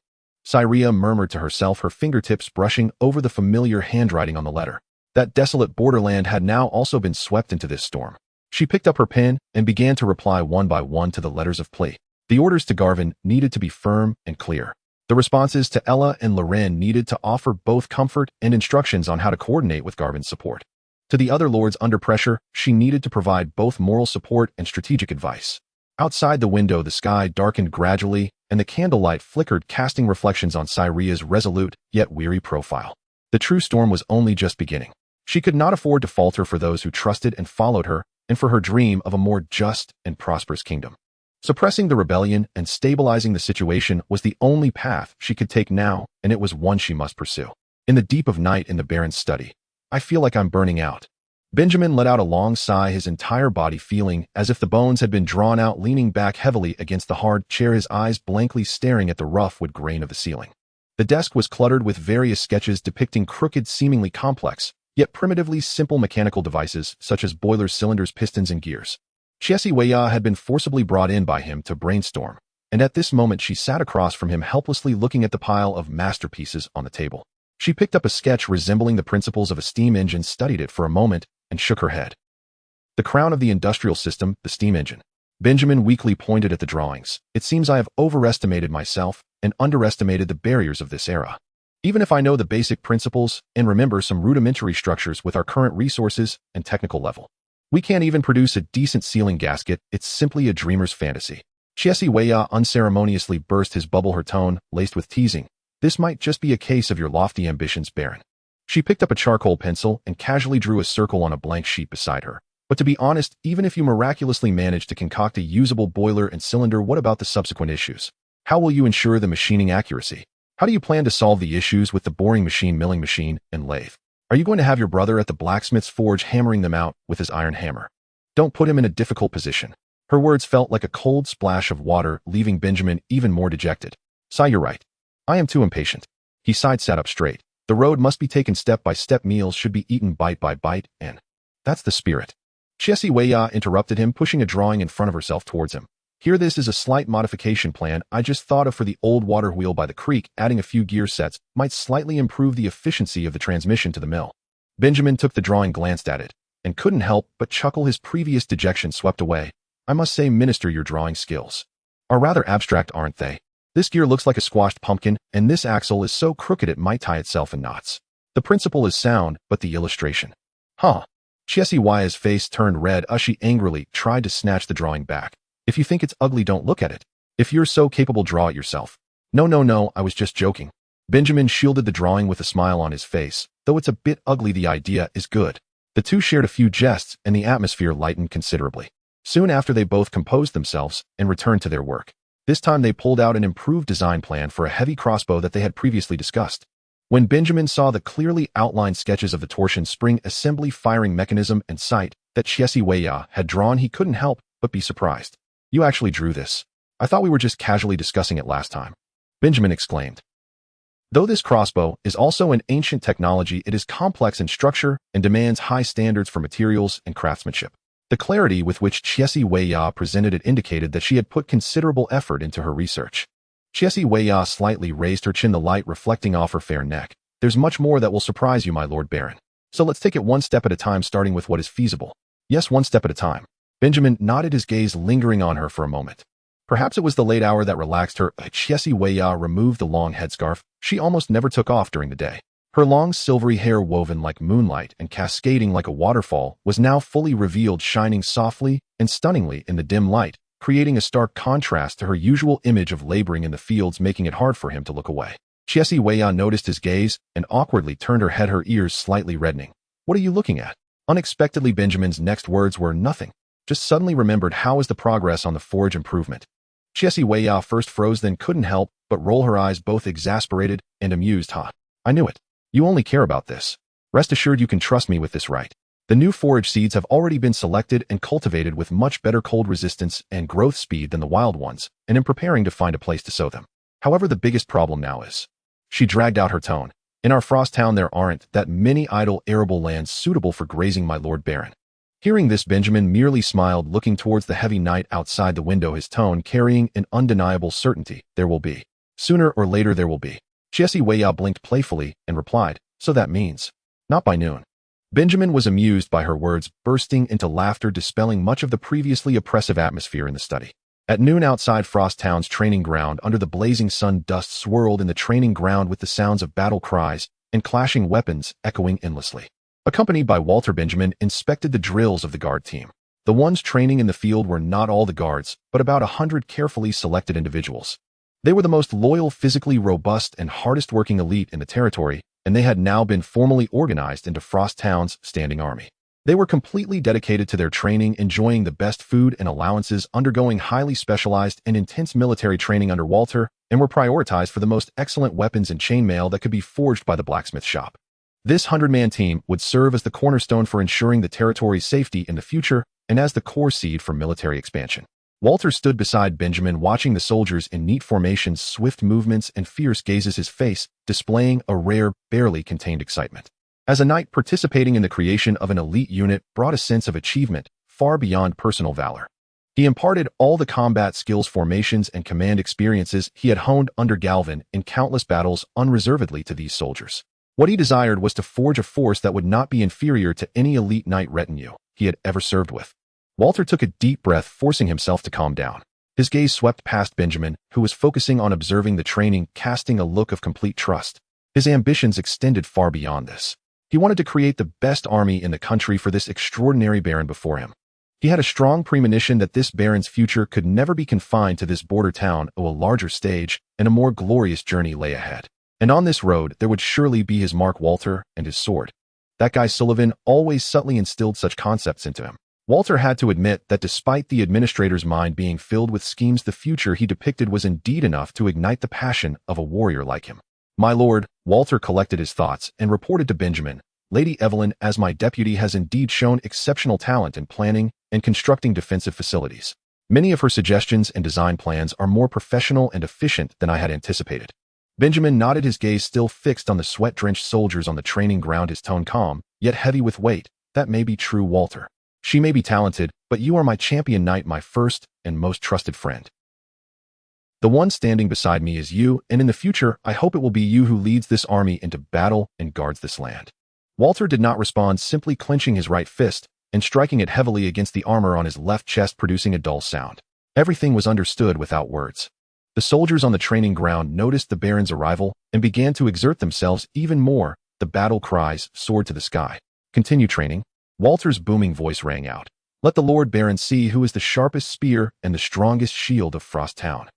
Cyria murmured to herself, her fingertips brushing over the familiar handwriting on the letter. That desolate borderland had now also been swept into this storm. She picked up her pen and began to reply one by one to the letters of plea. The orders to Garvin needed to be firm and clear. The responses to Ella and Loren needed to offer both comfort and instructions on how to coordinate with Garvin's support. To the other lords under pressure, she needed to provide both moral support and strategic advice. Outside the window, the sky darkened gradually, and the candlelight flickered, casting reflections on Cyria's resolute yet weary profile. The true storm was only just beginning. She could not afford to falter for those who trusted and followed her, and for her dream of a more just and prosperous kingdom. Suppressing the rebellion and stabilizing the situation was the only path she could take now, and it was one she must pursue. In the deep of night in the Baron's study, "I feel like I'm burning out." Benjamin let out a long sigh, his entire body feeling as if the bones had been drawn out, leaning back heavily against the hard chair, his eyes blankly staring at the rough wood grain of the ceiling. The desk was cluttered with various sketches depicting crooked, seemingly complex, yet primitively simple mechanical devices such as boilers, cylinders, pistons, and gears. Chiesiweya had been forcibly brought in by him to brainstorm, and at this moment she sat across from him, helplessly looking at the pile of masterpieces on the table. She picked up a sketch resembling the principles of a steam engine, studied it for a moment, and shook her head. The crown of the industrial system, the steam engine. Benjamin weakly pointed at the drawings. "It seems I have overestimated myself and underestimated the barriers of this era. Even if I know the basic principles and remember some rudimentary structures with our current resources and technical level, we can't even produce a decent sealing gasket. It's simply a dreamer's fantasy." Chiesiweya unceremoniously burst his bubble, her tone laced with teasing. "This might just be a case of your lofty ambitions, Baron." She picked up a charcoal pencil and casually drew a circle on a blank sheet beside her. "But to be honest, even if you miraculously manage to concoct a usable boiler and cylinder, what about the subsequent issues? How will you ensure the machining accuracy? How do you plan to solve the issues with the boring machine, milling machine, and lathe? Are you going to have your brother at the blacksmith's forge hammering them out with his iron hammer? Don't put him in a difficult position." Her words felt like a cold splash of water, leaving Benjamin even more dejected. "You're right. I am too impatient." He sighed, sat up straight. "The road must be taken step by step. Meals should be eaten bite by bite, and that's the spirit." Chiesiweya interrupted him, pushing a drawing in front of herself towards him. "Here, this is a slight modification plan I just thought of for the old water wheel by the creek. Adding a few gear sets might slightly improve the efficiency of the transmission to the mill." Benjamin took the drawing, glanced at it, and couldn't help but chuckle, his previous dejection swept away. "I must say, Minister, your drawing skills are rather abstract, aren't they? This gear looks like a squashed pumpkin, and this axle is so crooked it might tie itself in knots. The principle is sound, but the illustration..." "Huh?" Chiesiweya's face turned red as she angrily tried to snatch the drawing back. "If you think it's ugly, don't look at it. If you're so capable, draw it yourself." No, I was just joking." Benjamin shielded the drawing with a smile on his face. "Though it's a bit ugly, the idea is good." The two shared a few jests, and the atmosphere lightened considerably. Soon after, they both composed themselves and returned to their work. This time they pulled out an improved design plan for a heavy crossbow that they had previously discussed. When Benjamin saw the clearly outlined sketches of the torsion spring assembly, firing mechanism, and sight that Chiesiweya had drawn, he couldn't help but be surprised. "You actually drew this? I thought we were just casually discussing it last time," Benjamin exclaimed. Though this crossbow is also an ancient technology, it is complex in structure and demands high standards for materials and craftsmanship. The clarity with which Chiesiweya presented it indicated that she had put considerable effort into her research. Chiesiweya slightly raised her chin, the light reflecting off her fair neck. "There's much more that will surprise you, my Lord Baron. So let's take it one step at a time, starting with what is feasible." "Yes, one step at a time." Benjamin nodded, his gaze lingering on her for a moment. Perhaps it was the late hour that relaxed her. Chiesiweya removed the long headscarf she almost never took off during the day. Her long silvery hair, woven like moonlight and cascading like a waterfall, was now fully revealed, shining softly and stunningly in the dim light, creating a stark contrast to her usual image of laboring in the fields, making it hard for him to look away. Chiesiweya noticed his gaze and awkwardly turned her head, her ears slightly reddening. "What are you looking at?" Unexpectedly, Benjamin's next words were, "Nothing. Just suddenly remembered, how is the progress on the forge improvement?" Chiesiweya first froze, then couldn't help but roll her eyes, both exasperated and amused. "Ha! I knew it. You only care about this. Rest assured you can trust me with this, right? The new forage seeds have already been selected and cultivated with much better cold resistance and growth speed than the wild ones, and am preparing to find a place to sow them. However, the biggest problem now is..." She dragged out her tone. "In our frost town there aren't that many idle arable lands suitable for grazing, my Lord Baron." Hearing this, Benjamin merely smiled, looking towards the heavy night outside the window, his tone carrying an undeniable certainty. "There will be. Sooner or later there will be. Jesse Weiyao blinked playfully and replied, so that means, not by noon. Benjamin was amused by her words, bursting into laughter, dispelling much of the previously oppressive atmosphere in the study. At noon outside Frost Town's training ground, under the blazing sun, dust swirled in the training ground with the sounds of battle cries and clashing weapons echoing endlessly. Accompanied by Walter, Benjamin inspected the drills of the guard team. The ones training in the field were not all the guards, but about 100 carefully selected individuals. They were the most loyal, physically robust, and hardest-working elite in the territory, and they had now been formally organized into Frost Town's standing army. They were completely dedicated to their training, enjoying the best food and allowances, undergoing highly specialized and intense military training under Walter, and were prioritized for the most excellent weapons and chainmail that could be forged by the blacksmith shop. This 100-man team would serve as the cornerstone for ensuring the territory's safety in the future and as the core seed for military expansion. Walter stood beside Benjamin, watching the soldiers in neat formations, swift movements, and fierce gazes, his face displaying a rare, barely contained excitement. As a knight, participating in the creation of an elite unit brought a sense of achievement far beyond personal valor. He imparted all the combat skills, formations, and command experiences he had honed under Galvin in countless battles unreservedly to these soldiers. What he desired was to forge a force that would not be inferior to any elite knight retinue he had ever served with. Walter took a deep breath, forcing himself to calm down. His gaze swept past Benjamin, who was focusing on observing the training, casting a look of complete trust. His ambitions extended far beyond this. He wanted to create the best army in the country for this extraordinary baron before him. He had a strong premonition that this baron's future could never be confined to this border town. A larger stage and a more glorious journey lay ahead. And on this road, there would surely be his mark, Walter, and his sword. That guy Sullivan always subtly instilled such concepts into him. Walter had to admit that despite the administrator's mind being filled with schemes, the future he depicted was indeed enough to ignite the passion of a warrior like him. My lord, Walter collected his thoughts and reported to Benjamin, Lady Evelyn, as my deputy, has indeed shown exceptional talent in planning and constructing defensive facilities. Many of her suggestions and design plans are more professional and efficient than I had anticipated. Benjamin nodded, his gaze still fixed on the sweat-drenched soldiers on the training ground, his tone calm, yet heavy with weight. That may be true, Walter. She may be talented, but you are my champion knight, my first and most trusted friend. The one standing beside me is you, and in the future, I hope it will be you who leads this army into battle and guards this land. Walter did not respond, simply clenching his right fist and striking it heavily against the armor on his left chest, producing a dull sound. Everything was understood without words. The soldiers on the training ground noticed the baron's arrival and began to exert themselves even more. The battle cries soared to the sky. Continue training. Walter's booming voice rang out. Let the Lord Baron see who is the sharpest spear and the strongest shield of Frost Town.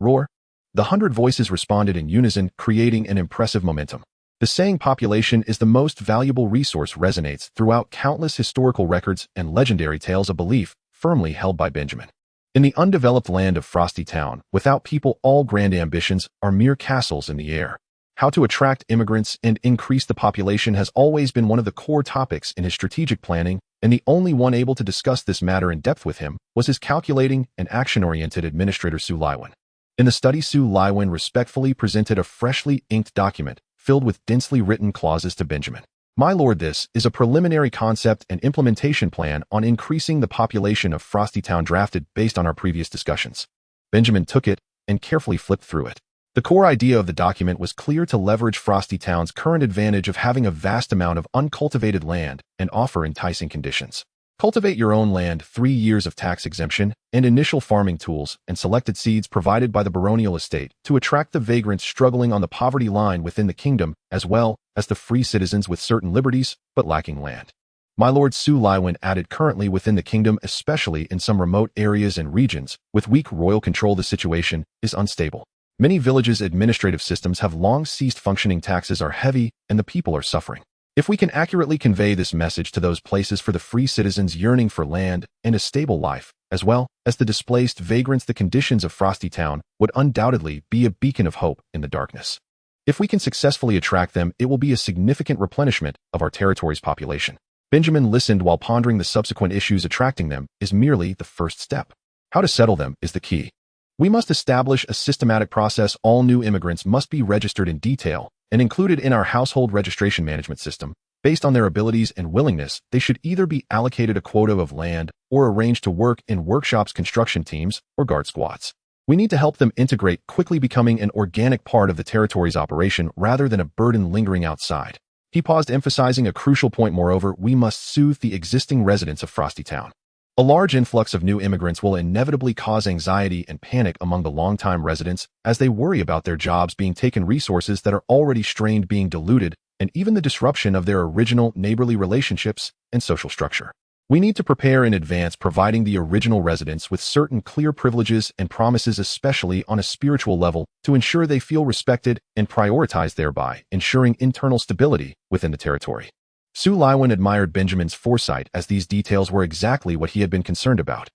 Roar. The 100 voices responded in unison, creating an impressive momentum. The saying population is the most valuable resource resonates throughout countless historical records and legendary tales, a belief firmly held by Benjamin. In the undeveloped land of Frosty Town, without people, all grand ambitions are mere castles in the air. How to attract immigrants and increase the population has always been one of the core topics in his strategic planning, and the only one able to discuss this matter in depth with him was his calculating and action-oriented administrator Su Liwen. In the study, Su Liwen respectfully presented a freshly inked document filled with densely written clauses to Benjamin. My lord, this is a preliminary concept and implementation plan on increasing the population of Frosty Town, drafted based on our previous discussions. Benjamin took it and carefully flipped through it. The core idea of the document was clear: to leverage Frosty Town's current advantage of having a vast amount of uncultivated land and offer enticing conditions. Cultivate your own land, 3 years of tax exemption, and initial farming tools and selected seeds provided by the baronial estate to attract the vagrants struggling on the poverty line within the kingdom, as well as the free citizens with certain liberties but lacking land. My lord, Su Liwen added, currently within the kingdom, especially in some remote areas and regions with weak royal control, the situation is unstable. Many villages' administrative systems have long ceased functioning, taxes are heavy, and the people are suffering. If we can accurately convey this message to those places for the free citizens yearning for land and a stable life, as well as the displaced vagrants, the conditions of Frosty Town would undoubtedly be a beacon of hope in the darkness. If we can successfully attract them, it will be a significant replenishment of our territory's population. Benjamin listened while pondering. The subsequent issues attracting them is merely the first step. How to settle them is the key. We must establish a systematic process. All new immigrants must be registered in detail and included in our household registration management system. Based on their abilities and willingness, they should either be allocated a quota of land or arranged to work in workshops, construction teams, or guard squads. We need to help them integrate, quickly becoming an organic part of the territory's operation rather than a burden lingering outside. He paused, emphasizing a crucial point. Moreover, we must soothe the existing residents of Frosty Town. A large influx of new immigrants will inevitably cause anxiety and panic among the longtime residents as they worry about their jobs being taken, resources that are already strained being diluted, and even the disruption of their original neighborly relationships and social structure. We need to prepare in advance, providing the original residents with certain clear privileges and promises, especially on a spiritual level, to ensure they feel respected and prioritized, thereby ensuring internal stability within the territory. Su Laiwen admired Benjamin's foresight, as these details were exactly what he had been concerned about.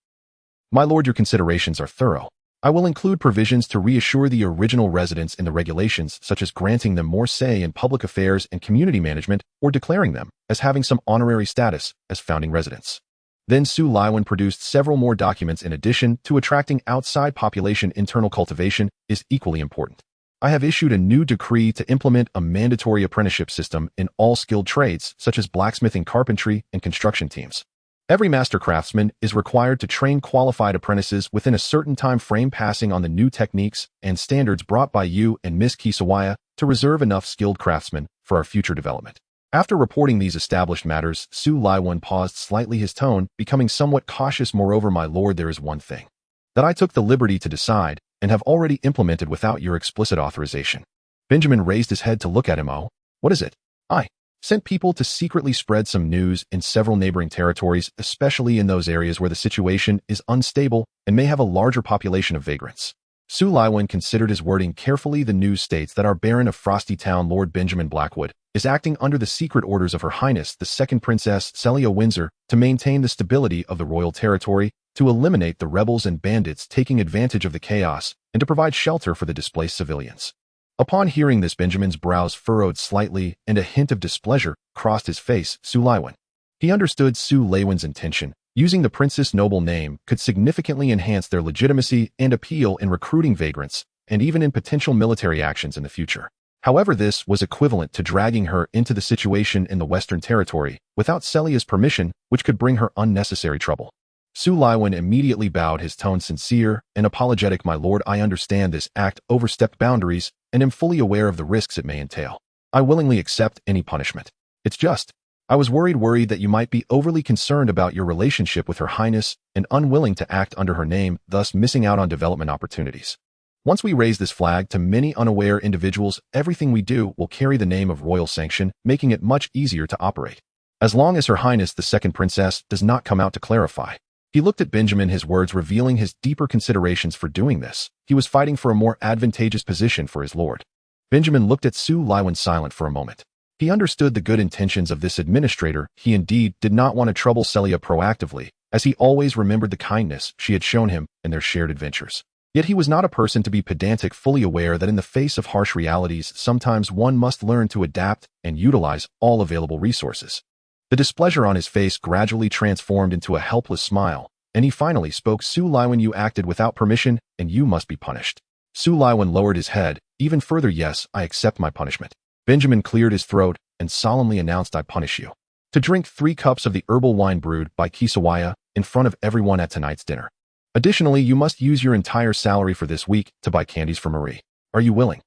My lord, your considerations are thorough. I will include provisions to reassure the original residents in the regulations, such as granting them more say in public affairs and community management, or declaring them as having some honorary status as founding residents. Then Su Laiwen produced several more documents. In addition to attracting outside population, internal cultivation is equally important. I have issued a new decree to implement a mandatory apprenticeship system in all skilled trades, such as blacksmithing, carpentry, and construction teams. Every master craftsman is required to train qualified apprentices within a certain time frame, passing on the new techniques and standards brought by you and Miss Kisawaya to reserve enough skilled craftsmen for our future development. After reporting these established matters, Su Laiwen paused slightly, his tone becoming somewhat cautious. Moreover, my lord, there is one thing that I took the liberty to decide and have already implemented without your explicit authorization. Benjamin raised his head to look at him. Oh, what is it? I sent people to secretly spread some news in several neighboring territories, especially in those areas where the situation is unstable and may have a larger population of vagrants. Su Laiwen considered his wording carefully. The news states that our Baron of Frosty Town, Lord Benjamin Blackwood, is acting under the secret orders of Her Highness the Second Princess Celia Windsor to maintain the stability of the royal territory, to eliminate the rebels and bandits taking advantage of the chaos, and to provide shelter for the displaced civilians. Upon hearing this, Benjamin's brows furrowed slightly and a hint of displeasure crossed his face. Su Laiwen. He understood Su Laiwen's intention. Using the princess' noble name could significantly enhance their legitimacy and appeal in recruiting vagrants, and even in potential military actions in the future. However, this was equivalent to dragging her into the situation in the Western Territory without Celia's permission, which could bring her unnecessary trouble. Su Laiwen immediately bowed, his tone sincere and apologetic. My lord, I understand this act overstepped boundaries and am fully aware of the risks it may entail. I willingly accept any punishment. It's just, I was worried that you might be overly concerned about your relationship with Her Highness and unwilling to act under her name, thus missing out on development opportunities. Once we raise this flag to many unaware individuals, everything we do will carry the name of royal sanction, making it much easier to operate. As long as Her Highness the Second Princess does not come out to clarify. He looked at Benjamin, his words revealing his deeper considerations for doing this. He was fighting for a more advantageous position for his lord. Benjamin looked at Su Laiwen, silent for a moment. He understood the good intentions of this administrator. He indeed did not want to trouble Celia proactively, as he always remembered the kindness she had shown him in their shared adventures. Yet he was not a person to be pedantic, fully aware that in the face of harsh realities, sometimes one must learn to adapt and utilize all available resources. The displeasure on his face gradually transformed into a helpless smile, and he finally spoke. Su Laiwen, you acted without permission, and you must be punished. Su Laiwen lowered his head even further. Yes, I accept my punishment. Benjamin cleared his throat and solemnly announced, I punish you to drink 3 cups of the herbal wine brewed by Kisawaya in front of everyone at tonight's dinner. Additionally, you must use your entire salary for this week to buy candies for Marie. Are you willing?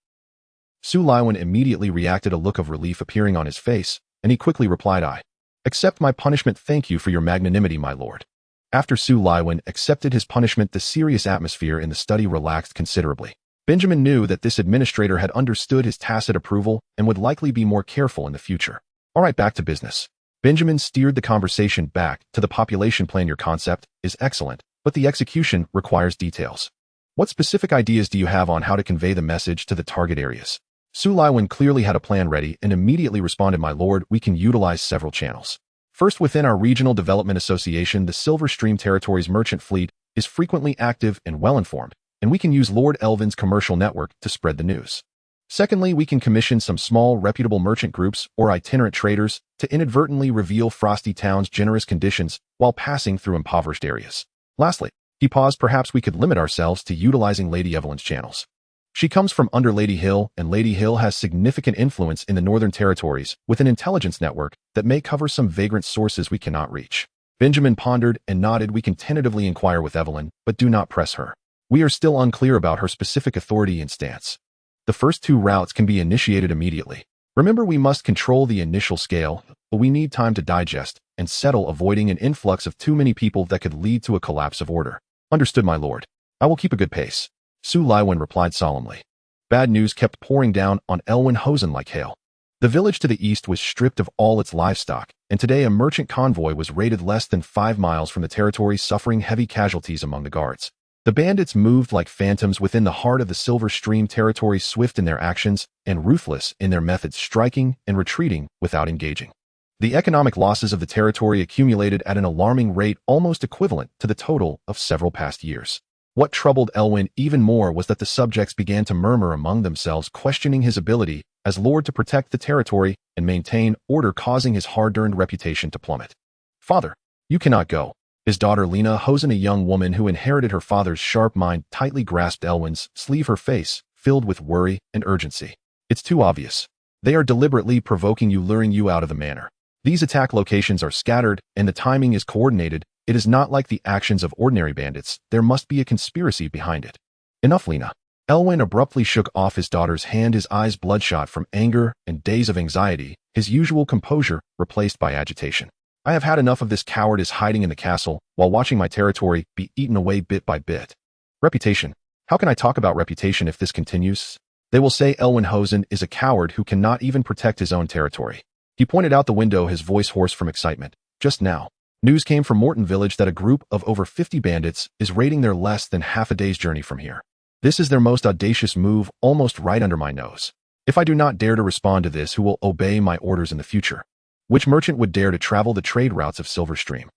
Su Laiwen immediately reacted, a look of relief appearing on his face, and he quickly replied, I accept my punishment. Thank you for your magnanimity, my lord. After Su Laiwen accepted his punishment, the serious atmosphere in the study relaxed considerably. Benjamin knew that this administrator had understood his tacit approval and would likely be more careful in the future. All right, back to business. Benjamin steered the conversation back to the population plan. Your concept is excellent, but the execution requires details. What specific ideas do you have on how to convey the message to the target areas? Su Laiwen clearly had a plan ready and immediately responded, my lord, we can utilize several channels. First, within our Regional Development Association, the Silver Stream Territory's merchant fleet is frequently active and well-informed, and we can use Lord Elvin's commercial network to spread the news. Secondly, we can commission some small, reputable merchant groups or itinerant traders to inadvertently reveal Frosty Town's generous conditions while passing through impoverished areas. Lastly, he paused, perhaps we could limit ourselves to utilizing Lady Evelyn's channels. She comes from under Lady Hill, and Lady Hill has significant influence in the Northern Territories with an intelligence network that may cover some vagrant sources we cannot reach. Benjamin pondered and nodded. We can tentatively inquire with Evelyn, but do not press her. We are still unclear about her specific authority and stance. The first 2 routes can be initiated immediately. Remember, we must control the initial scale, but we need time to digest and settle, avoiding an influx of too many people that could lead to a collapse of order. Understood, my lord. I will keep a good pace. Su Laiwen replied solemnly. Bad news kept pouring down on Enfeoffed like hail. The village to the east was stripped of all its livestock, and today a merchant convoy was raided less than 5 miles from the territory, suffering heavy casualties among the guards. The bandits moved like phantoms within the heart of the Silver Stream territory, swift in their actions and ruthless in their methods, striking and retreating without engaging. The economic losses of the territory accumulated at an alarming rate, almost equivalent to the total of several past years. What troubled Elwyn even more was that the subjects began to murmur among themselves, questioning his ability as lord to protect the territory and maintain order, causing his hard-earned reputation to plummet. Father, you cannot go. His daughter Lena Hosen, a young woman who inherited her father's sharp mind, tightly grasped Elwyn's sleeve, her face filled with worry and urgency. It's too obvious. They are deliberately provoking you, luring you out of the manor. These attack locations are scattered, and the timing is coordinated. It is not like the actions of ordinary bandits. There must be a conspiracy behind it. Enough, Lena. Elwyn abruptly shook off his daughter's hand, his eyes bloodshot from anger and days of anxiety, his usual composure replaced by agitation. I have had enough of this cowardice hiding in the castle while watching my territory be eaten away bit by bit. Reputation. How can I talk about reputation if this continues? They will say Elwyn Hosen is a coward who cannot even protect his own territory. He pointed out the window, his voice hoarse from excitement. Just now, news came from Morton Village that a group of over 50 bandits is raiding their less than half a day's journey from here. This is their most audacious move, almost right under my nose. If I do not dare to respond to this, who will obey my orders in the future? Which merchant would dare to travel the trade routes of Silver Stream?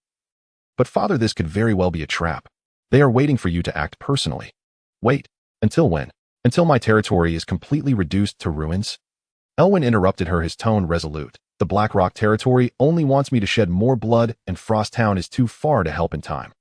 But father, this could very well be a trap. They are waiting for you to act personally. Wait. Until when? Until my territory is completely reduced to ruins? Elwyn interrupted her, his tone resolute. The Blackrock territory only wants me to shed more blood, and Frost Town is too far to help in time.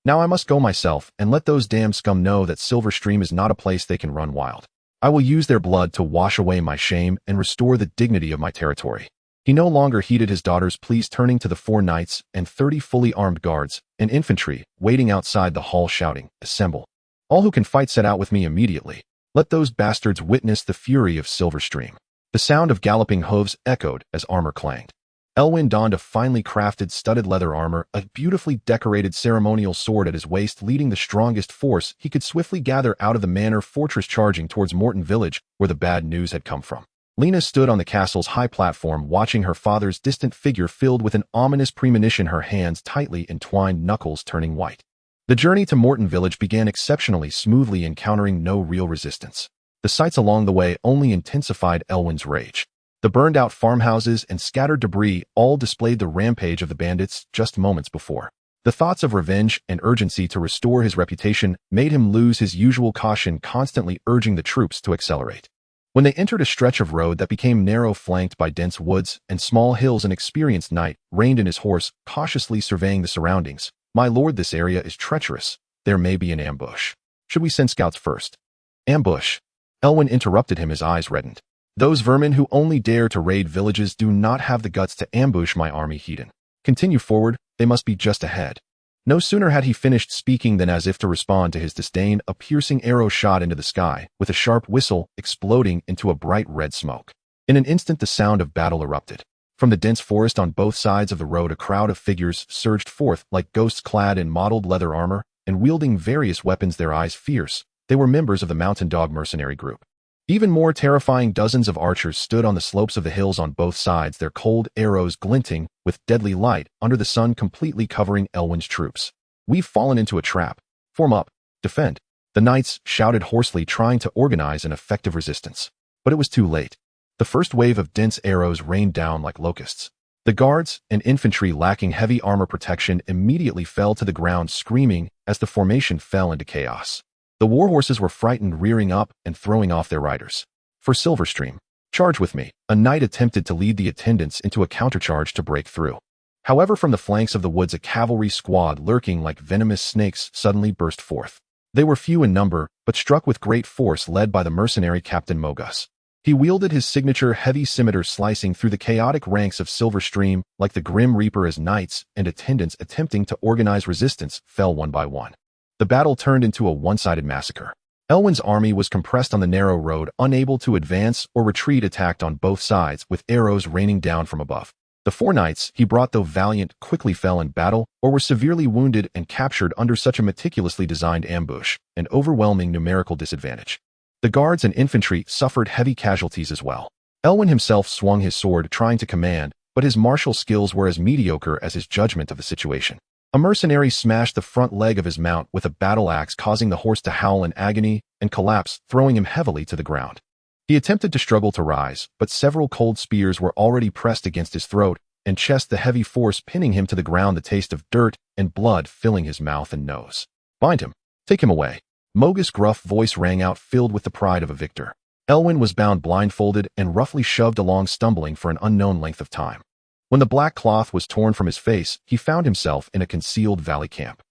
Now I must go myself and let those damn scum know that Silver Stream is not a place they can run wild. I will use their blood to wash away my shame and restore the dignity of my territory. He no longer heeded his daughter's pleas, turning to the 4 knights and 30 fully armed guards and infantry waiting outside the hall, shouting, "Assemble. All who can fight, set out with me immediately. Let those bastards witness the fury of Silver Stream." The sound of galloping hooves echoed as armor clanged. Elwyn donned a finely crafted studded leather armor, a beautifully decorated ceremonial sword at his waist, leading the strongest force he could swiftly gather out of the manor fortress, charging towards Morton Village, where the bad news had come from. Lena stood on the castle's high platform, watching her father's distant figure, filled with an ominous premonition, her hands tightly entwined, knuckles turning white. The journey to Morton Village began exceptionally smoothly, encountering no real resistance. The sights along the way only intensified Elwyn's rage. The burned-out farmhouses and scattered debris all displayed the rampage of the bandits just moments before. The thoughts of revenge and urgency to restore his reputation made him lose his usual caution, constantly urging the troops to accelerate. When they entered a stretch of road that became narrow, flanked by dense woods and small hills, an experienced knight reined in his horse, cautiously surveying the surroundings. "My lord, this area is treacherous. There may be an ambush. Should we send scouts first?" "Ambush?" Elwyn interrupted him, his eyes reddened. "Those vermin who only dare to raid villages do not have the guts to ambush my army, Hedon. Continue forward, they must be just ahead." No sooner had he finished speaking than, as if to respond to his disdain, a piercing arrow shot into the sky, with a sharp whistle exploding into a bright red smoke. In an instant, the sound of battle erupted. From the dense forest on both sides of the road, a crowd of figures surged forth like ghosts, clad in mottled leather armor and wielding various weapons, their eyes fierce. They were members of the Mountain Dog mercenary group. Even more terrifying, dozens of archers stood on the slopes of the hills on both sides, their cold arrows glinting with deadly light under the sun, completely covering Elwyn's troops. "We've fallen into a trap. Form up. Defend." The knights shouted hoarsely, trying to organize an effective resistance. But it was too late. The first wave of dense arrows rained down like locusts. The guards and infantry, lacking heavy armor protection, immediately fell to the ground, screaming as the formation fell into chaos. The warhorses were frightened, rearing up and throwing off their riders. "For Silver Stream, charge with me." A knight attempted to lead the attendants into a countercharge to break through. However, from the flanks of the woods, a cavalry squad, lurking like venomous snakes, suddenly burst forth. They were few in number, but struck with great force, led by the mercenary Captain Mogus. He wielded his signature heavy scimitar, slicing through the chaotic ranks of Silver Stream like the Grim Reaper, as knights and attendants attempting to organize resistance fell one by one. The battle turned into a one-sided massacre. Elwyn's army was compressed on the narrow road, unable to advance or retreat, attacked on both sides, with arrows raining down from above. The 4 knights he brought, though valiant, quickly fell in battle or were severely wounded and captured under such a meticulously designed ambush, an overwhelming numerical disadvantage. The guards and infantry suffered heavy casualties as well. Elwyn himself swung his sword, trying to command, but his martial skills were as mediocre as his judgment of the situation. A mercenary smashed the front leg of his mount with a battle axe, causing the horse to howl in agony and collapse, throwing him heavily to the ground. He attempted to struggle to rise, but several cold spears were already pressed against his throat and chest, the heavy force pinning him to the ground, the taste of dirt and blood filling his mouth and nose. "Bind him. Take him away." Mogus' gruff voice rang out, filled with the pride of a victor. Elwyn was bound blindfolded and roughly shoved along, stumbling for an unknown length of time. When the black cloth was torn from his face, he found himself in a concealed valley camp.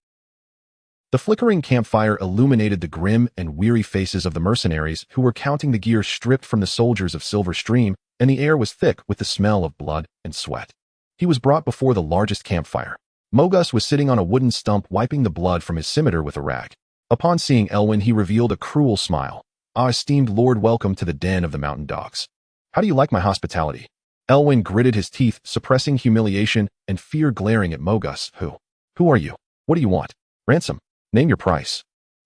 The flickering campfire illuminated the grim and weary faces of the mercenaries who were counting the gear stripped from the soldiers of Silver Stream, and the air was thick with the smell of blood and sweat. He was brought before the largest campfire. Mogus was sitting on a wooden stump, wiping the blood from his scimitar with a rag. Upon seeing Elwyn, he revealed a cruel smile. "Ah, esteemed lord, welcome to the den of the mountain dogs. How do you like my hospitality?" Elwyn gritted his teeth, suppressing humiliation and fear, glaring at Mogus. Who are you? What do you want?" "Ransom. Name your price."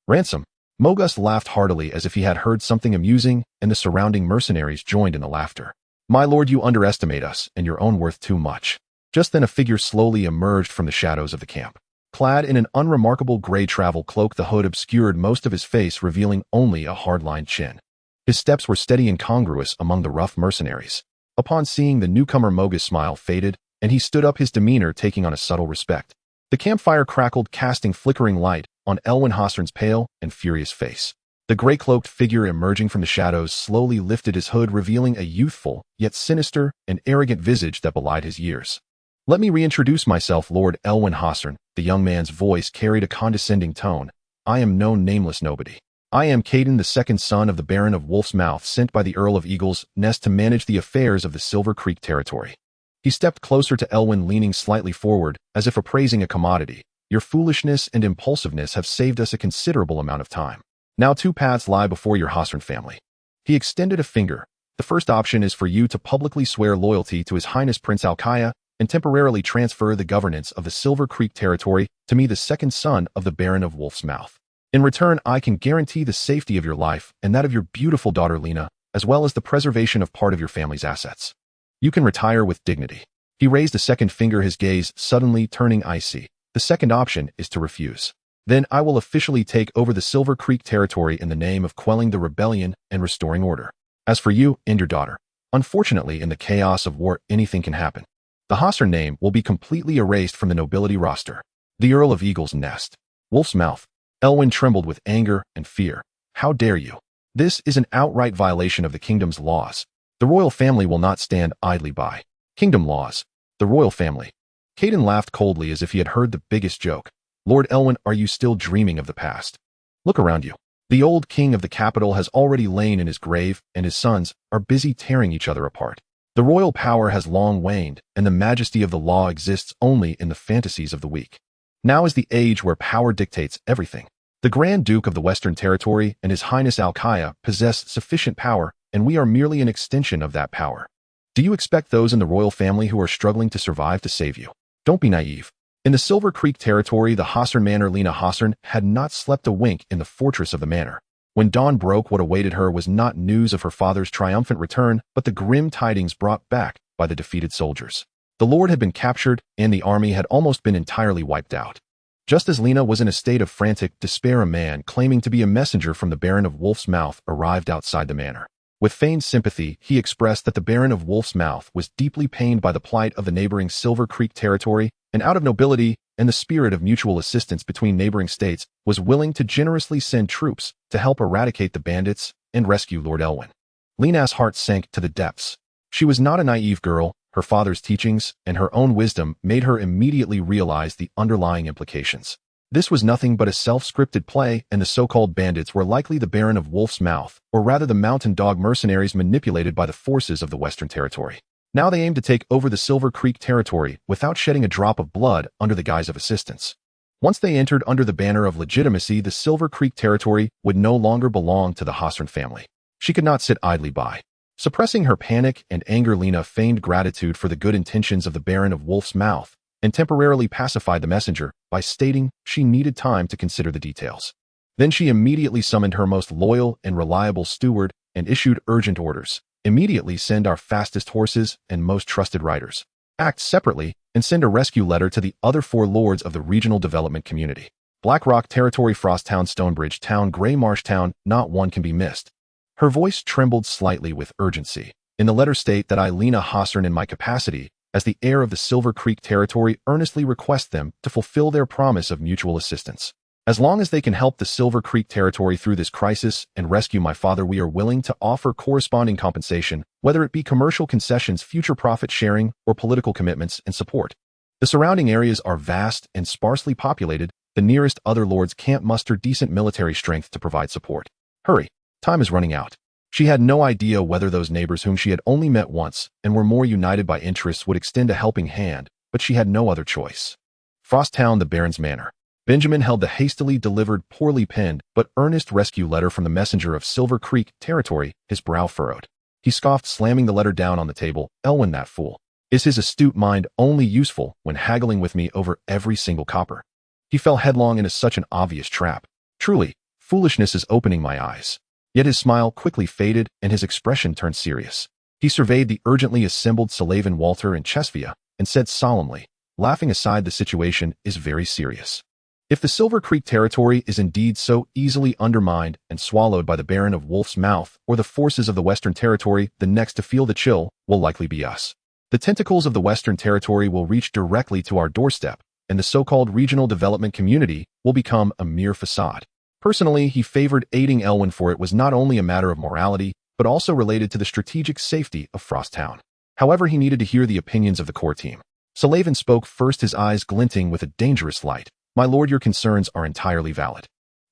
"Ransom." Mogus laughed heartily, as if he had heard something amusing, and the surrounding mercenaries joined in the laughter. "My lord, you underestimate us and your own worth too much." Just then a figure slowly emerged from the shadows of the camp. Clad in an unremarkable gray travel cloak, the hood obscured most of his face, revealing only a hard-lined chin. His steps were steady and congruous among the rough mercenaries. Upon seeing the newcomer, Mogus' smile faded, and he stood up, his demeanor taking on a subtle respect. The campfire crackled, casting flickering light on Elwyn Hossern's pale and furious face. The gray-cloaked figure emerging from the shadows slowly lifted his hood, revealing a youthful, yet sinister and arrogant visage that belied his years. "Let me reintroduce myself, Lord Elwyn Hossern." The young man's voice carried a condescending tone. "I am no nameless nobody. I am Caden, the second son of the Baron of Wolf's Mouth, sent by the Earl of Eagle's Nest to manage the affairs of the Silver Creek territory." He stepped closer to Elwyn, leaning slightly forward, as if appraising a commodity. "Your foolishness and impulsiveness have saved us a considerable amount of time. Now 2 paths lie before your Hossern family." He extended a finger. "The first option is for you to publicly swear loyalty to His Highness Prince Alkaya and temporarily transfer the governance of the Silver Creek territory to me, the second son of the Baron of Wolf's Mouth. In return, I can guarantee the safety of your life and that of your beautiful daughter Lena, as well as the preservation of part of your family's assets. You can retire with dignity." He raised a second finger, his gaze suddenly turning icy. "The second option is to refuse. Then I will officially take over the Silver Creek territory in the name of quelling the rebellion and restoring order. As for you and your daughter, unfortunately, in the chaos of war, anything can happen. The Hossern name will be completely erased from the nobility roster. The Earl of Eagle's Nest. Wolf's Mouth." Elwyn trembled with anger and fear. "How dare you? This is an outright violation of the kingdom's laws. The royal family will not stand idly by. Kingdom laws. The royal family." Caden laughed coldly, as if he had heard the biggest joke. "Lord Elwyn, are you still dreaming of the past? Look around you. The old king of the capital has already lain in his grave, and his sons are busy tearing each other apart. The royal power has long waned, and the majesty of the law exists only in the fantasies of the weak. Now is the age where power dictates everything. The Grand Duke of the Western Territory and His Highness Alkaya possess sufficient power, and we are merely an extension of that power. Do you expect those in the royal family who are struggling to survive to save you? Don't be naive. In the Silver Creek territory, the Hossern Manor, Lena Hossern had not slept a wink in the fortress of the manor. When dawn broke, what awaited her was not news of her father's triumphant return, but the grim tidings brought back by the defeated soldiers. The lord had been captured, and the army had almost been entirely wiped out. Just as Lena was in a state of frantic despair, a man claiming to be a messenger from the Baron of Wolf's Mouth arrived outside the manor. With feigned sympathy, he expressed that the Baron of Wolf's Mouth was deeply pained by the plight of the neighboring Silver Creek territory, and out of nobility and the spirit of mutual assistance between neighboring states, was willing to generously send troops to help eradicate the bandits and rescue Lord Elwyn. Lena's heart sank to the depths. She was not a naive girl. Her father's teachings and her own wisdom made her immediately realize the underlying implications. This was nothing but a self-scripted play, and the so-called bandits were likely the Baron of Wolf's Mouth, or rather the mountain dog mercenaries manipulated by the forces of the Western Territory. Now they aimed to take over the Silver Creek territory without shedding a drop of blood under the guise of assistance. Once they entered under the banner of legitimacy, the Silver Creek territory would no longer belong to the Hostern family. She could not sit idly by. Suppressing her panic and anger, Lena feigned gratitude for the good intentions of the Baron of Wolf's Mouth and temporarily pacified the messenger by stating she needed time to consider the details. Then she immediately summoned her most loyal and reliable steward and issued urgent orders. Immediately send our fastest horses and most trusted riders. Act separately and send a rescue letter to the other 4 lords of the regional development community. Black Rock Territory, Frost Town, Stonebridge Town, Grey Marsh Town, not one can be missed. Her voice trembled slightly with urgency. In the letter state that I, Lena Hostern, in my capacity as the heir of the Silver Creek territory, earnestly request them to fulfill their promise of mutual assistance. As long as they can help the Silver Creek territory through this crisis and rescue my father, we are willing to offer corresponding compensation, whether it be commercial concessions, future profit sharing, or political commitments and support. The surrounding areas are vast and sparsely populated. The nearest other lords can't muster decent military strength to provide support. Hurry, time is running out. She had no idea whether those neighbors whom she had only met once and were more united by interests would extend a helping hand, but she had no other choice. Frost Town, the Baron's Manor. Benjamin held the hastily delivered, poorly penned, but earnest rescue letter from the messenger of Silver Creek territory, his brow furrowed. He scoffed, slamming the letter down on the table. Elwyn, that fool. Is his astute mind only useful when haggling with me over every single copper? He fell headlong into such an obvious trap. Truly, foolishness is opening my eyes. Yet his smile quickly faded and his expression turned serious. He surveyed the urgently assembled Salavan, Walter, and Chesvia and said solemnly, laughing aside, the situation is very serious. If the Silver Creek territory is indeed so easily undermined and swallowed by the Baron of Wolf's Mouth or the forces of the Western Territory, the next to feel the chill will likely be us. The tentacles of the Western Territory will reach directly to our doorstep, and the so-called regional development community will become a mere facade. Personally, he favored aiding Elwyn, for it was not only a matter of morality, but also related to the strategic safety of Frost Town. However, he needed to hear the opinions of the core team. Salavan spoke first, his eyes glinting with a dangerous light. My lord, your concerns are entirely valid.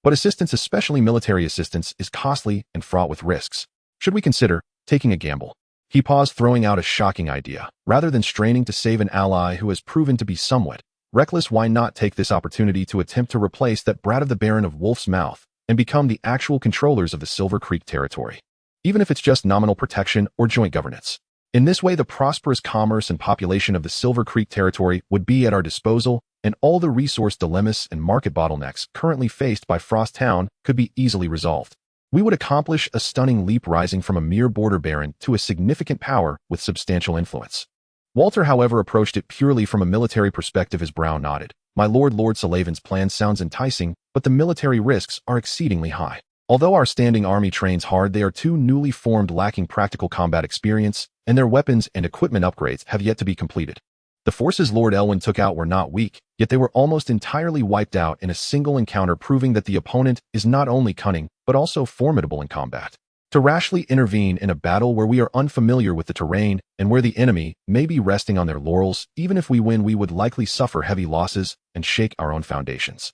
But assistance, especially military assistance, is costly and fraught with risks. Should we consider taking a gamble? He paused, throwing out a shocking idea. Rather than straining to save an ally who has proven to be somewhat reckless, why not take this opportunity to attempt to replace that brat of the Baron of Wolf's Mouth and become the actual controllers of the Silver Creek territory? Even if it's just nominal protection or joint governance. In this way, the prosperous commerce and population of the Silver Creek territory would be at our disposal, and all the resource dilemmas and market bottlenecks currently faced by Frost Town could be easily resolved. We would accomplish a stunning leap, rising from a mere border baron to a significant power with substantial influence. Walter, however, approached it purely from a military perspective. His brow nodded. My lord, Lord Salavan's plan sounds enticing, but the military risks are exceedingly high. Although our standing army trains hard, they are too newly formed, lacking practical combat experience, and their weapons and equipment upgrades have yet to be completed. The forces Lord Elwyn took out were not weak, yet they were almost entirely wiped out in a single encounter, proving that the opponent is not only cunning, but also formidable in combat. To rashly intervene in a battle where we are unfamiliar with the terrain and where the enemy may be resting on their laurels, even if we win, we would likely suffer heavy losses and shake our own foundations.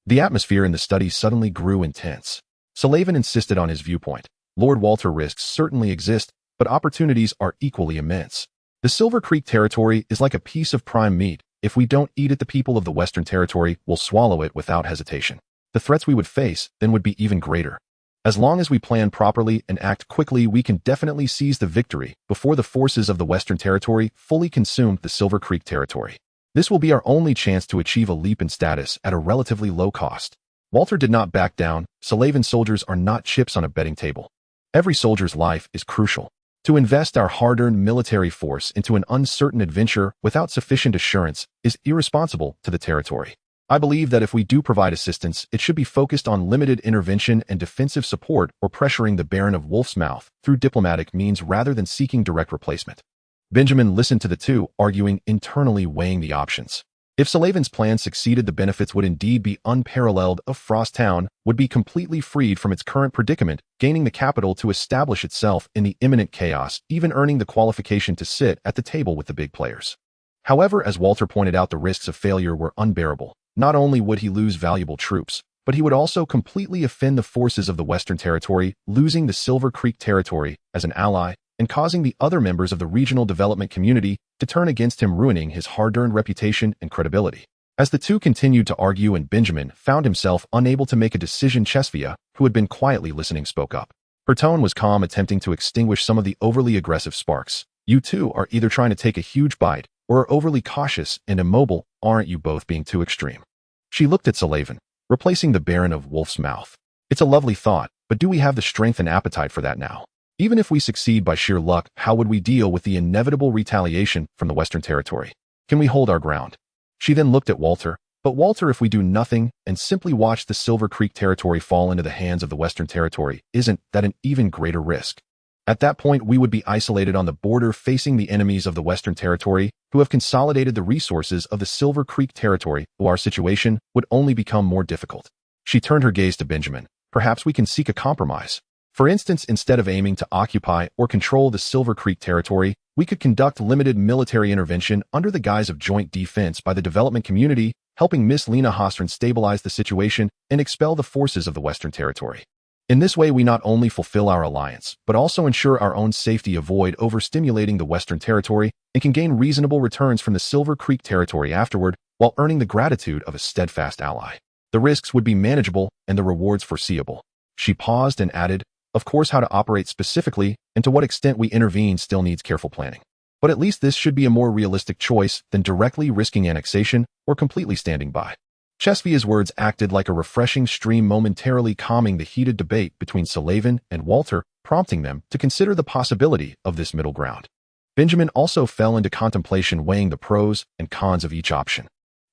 The atmosphere in the study suddenly grew intense. Salavan insisted on his viewpoint. Lord Walter, risks certainly exist, but opportunities are equally immense. The Silver Creek territory is like a piece of prime meat. If we don't eat it, the people of the Western Territory will swallow it without hesitation. The threats we would face then would be even greater. As long as we plan properly and act quickly, we can definitely seize the victory before the forces of the Western Territory fully consume the Silver Creek territory. This will be our only chance to achieve a leap in status at a relatively low cost. Walter did not back down. Salavan soldiers are not chips on a betting table. Every soldier's life is crucial. To invest our hard-earned military force into an uncertain adventure without sufficient assurance is irresponsible to the territory. I believe that if we do provide assistance, it should be focused on limited intervention and defensive support, or pressuring the Baron of Wolf's Mouth through diplomatic means rather than seeking direct replacement. Benjamin listened to the two, arguing internally, weighing the options. If Salavan's plan succeeded, the benefits would indeed be unparalleled. Of Frost Town would be completely freed from its current predicament, gaining the capital to establish itself in the imminent chaos, even earning the qualification to sit at the table with the big players. However, as Walter pointed out, the risks of failure were unbearable. Not only would he lose valuable troops, but he would also completely offend the forces of the Western Territory, losing the Silver Creek territory as an ally and causing the other members of the regional development community to turn against him, ruining his hard-earned reputation and credibility. As the two continued to argue and Benjamin found himself unable to make a decision, Chesvia, who had been quietly listening, spoke up. Her tone was calm, attempting to extinguish some of the overly aggressive sparks. You two are either trying to take a huge bite or are overly cautious and immobile. Aren't you both being too extreme? She looked at Slavin, replacing the Baron of Wolf's mouth. It's a lovely thought, but do we have the strength and appetite for that now? Even if we succeed by sheer luck, how would we deal with the inevitable retaliation from the Western Territory? Can we hold our ground? She then looked at Walter. But Walter, if we do nothing and simply watch the Silver Creek territory fall into the hands of the Western Territory, isn't that an even greater risk? At that point, we would be isolated on the border, facing the enemies of the Western Territory, who have consolidated the resources of the Silver Creek territory, so our situation would only become more difficult. She turned her gaze to Benjamin. Perhaps we can seek a compromise. For instance, instead of aiming to occupy or control the Silver Creek territory, we could conduct limited military intervention under the guise of joint defense by the development community, helping Miss Lena Hostron stabilize the situation and expel the forces of the Western Territory. In this way, we not only fulfill our alliance, but also ensure our own safety, avoid overstimulating the Western Territory, and can gain reasonable returns from the Silver Creek territory afterward, while earning the gratitude of a steadfast ally. The risks would be manageable and the rewards foreseeable. She paused and added, of course, how to operate specifically and to what extent we intervene still needs careful planning. But at least this should be a more realistic choice than directly risking annexation or completely standing by. Chesvia's words acted like a refreshing stream, momentarily calming the heated debate between Slavin and Walter, prompting them to consider the possibility of this middle ground. Benjamin also fell into contemplation, weighing the pros and cons of each option.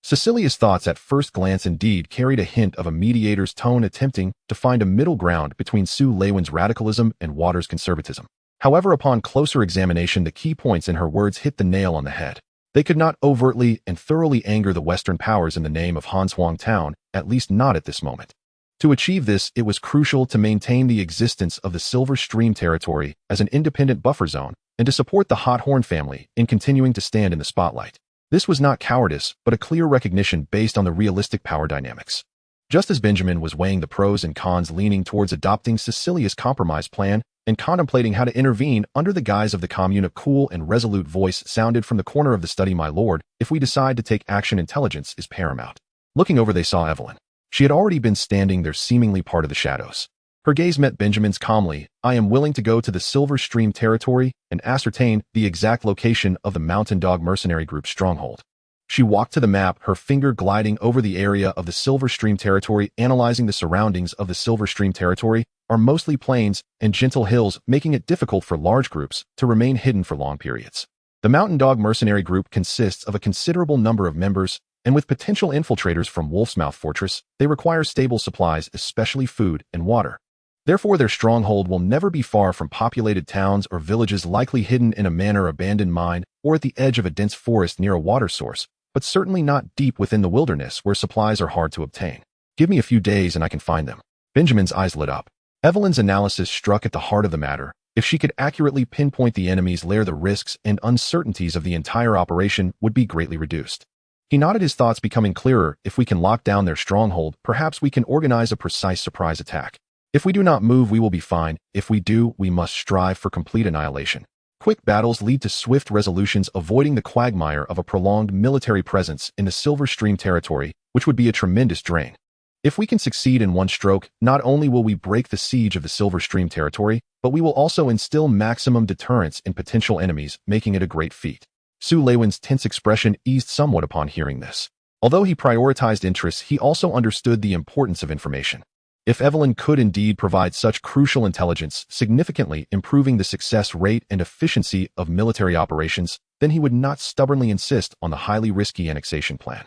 Cecilia's thoughts at first glance indeed carried a hint of a mediator's tone, attempting to find a middle ground between Sue Lewin's radicalism and Waters' conservatism. However, upon closer examination, the key points in her words hit the nail on the head. They could not overtly and thoroughly anger the Western powers in the name of Hanshuang Town, at least not at this moment. To achieve this, it was crucial to maintain the existence of the Silver Stream territory as an independent buffer zone and to support the Hot Horn family in continuing to stand in the spotlight. This was not cowardice, but a clear recognition based on the realistic power dynamics. Just as Benjamin was weighing the pros and cons, leaning towards adopting Cecilia's compromise plan and contemplating how to intervene under the guise of the commune, a cool and resolute voice sounded from the corner of the study. My lord, if we decide to take action, intelligence is paramount. Looking over, they saw Evelyn. She had already been standing there, seemingly part of the shadows. Her gaze met Benjamin's calmly. I am willing to go to the Silver Stream territory and ascertain the exact location of the Mountain Dog Mercenary Group's stronghold. She walked to the map, her finger gliding over the area of the Silver Stream territory, analyzing the surroundings of the Silver Stream territory are mostly plains and gentle hills, making it difficult for large groups to remain hidden for long periods. The Mountain Dog Mercenary Group consists of a considerable number of members, and with potential infiltrators from Wolfsmouth Fortress, they require stable supplies, especially food and water. Therefore, their stronghold will never be far from populated towns or villages, likely hidden in a manor abandoned mine or at the edge of a dense forest near a water source, but certainly not deep within the wilderness where supplies are hard to obtain. Give me a few days and I can find them. Benjamin's eyes lit up. Evelyn's analysis struck at the heart of the matter. If she could accurately pinpoint the enemy's lair, the risks and uncertainties of the entire operation would be greatly reduced. He nodded, his thoughts becoming clearer. If we can lock down their stronghold, perhaps we can organize a precise surprise attack. If we do not move, we will be fine. If we do, we must strive for complete annihilation. Quick battles lead to swift resolutions, avoiding the quagmire of a prolonged military presence in the Silver Stream territory, which would be a tremendous drain. If we can succeed in one stroke, not only will we break the siege of the Silver Stream territory, but we will also instill maximum deterrence in potential enemies, making it a great feat. Sue Lewin's tense expression eased somewhat upon hearing this. Although he prioritized interests, he also understood the importance of information. If Evelyn could indeed provide such crucial intelligence, significantly improving the success rate and efficiency of military operations, then he would not stubbornly insist on the highly risky annexation plan.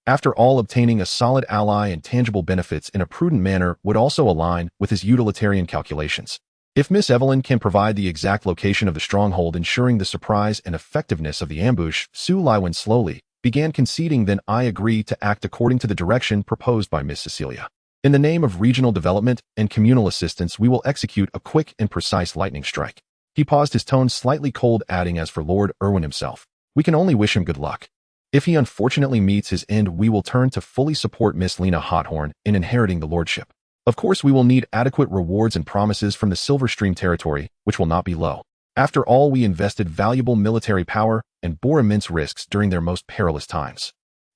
After all, obtaining a solid ally and tangible benefits in a prudent manner would also align with his utilitarian calculations. If Miss Evelyn can provide the exact location of the stronghold, ensuring the surprise and effectiveness of the ambush, Sue Lewin slowly began conceding. Then I agree to act according to the direction proposed by Miss Cecilia. In the name of regional development and communal assistance, we will execute a quick and precise lightning strike. He paused, his tone slightly cold, adding, as for Lord Irwin himself, we can only wish him good luck. If he unfortunately meets his end, we will turn to fully support Miss Lena Hothorn in inheriting the lordship. Of course, we will need adequate rewards and promises from the Silver Stream territory, which will not be low. After all, we invested valuable military power and bore immense risks during their most perilous times.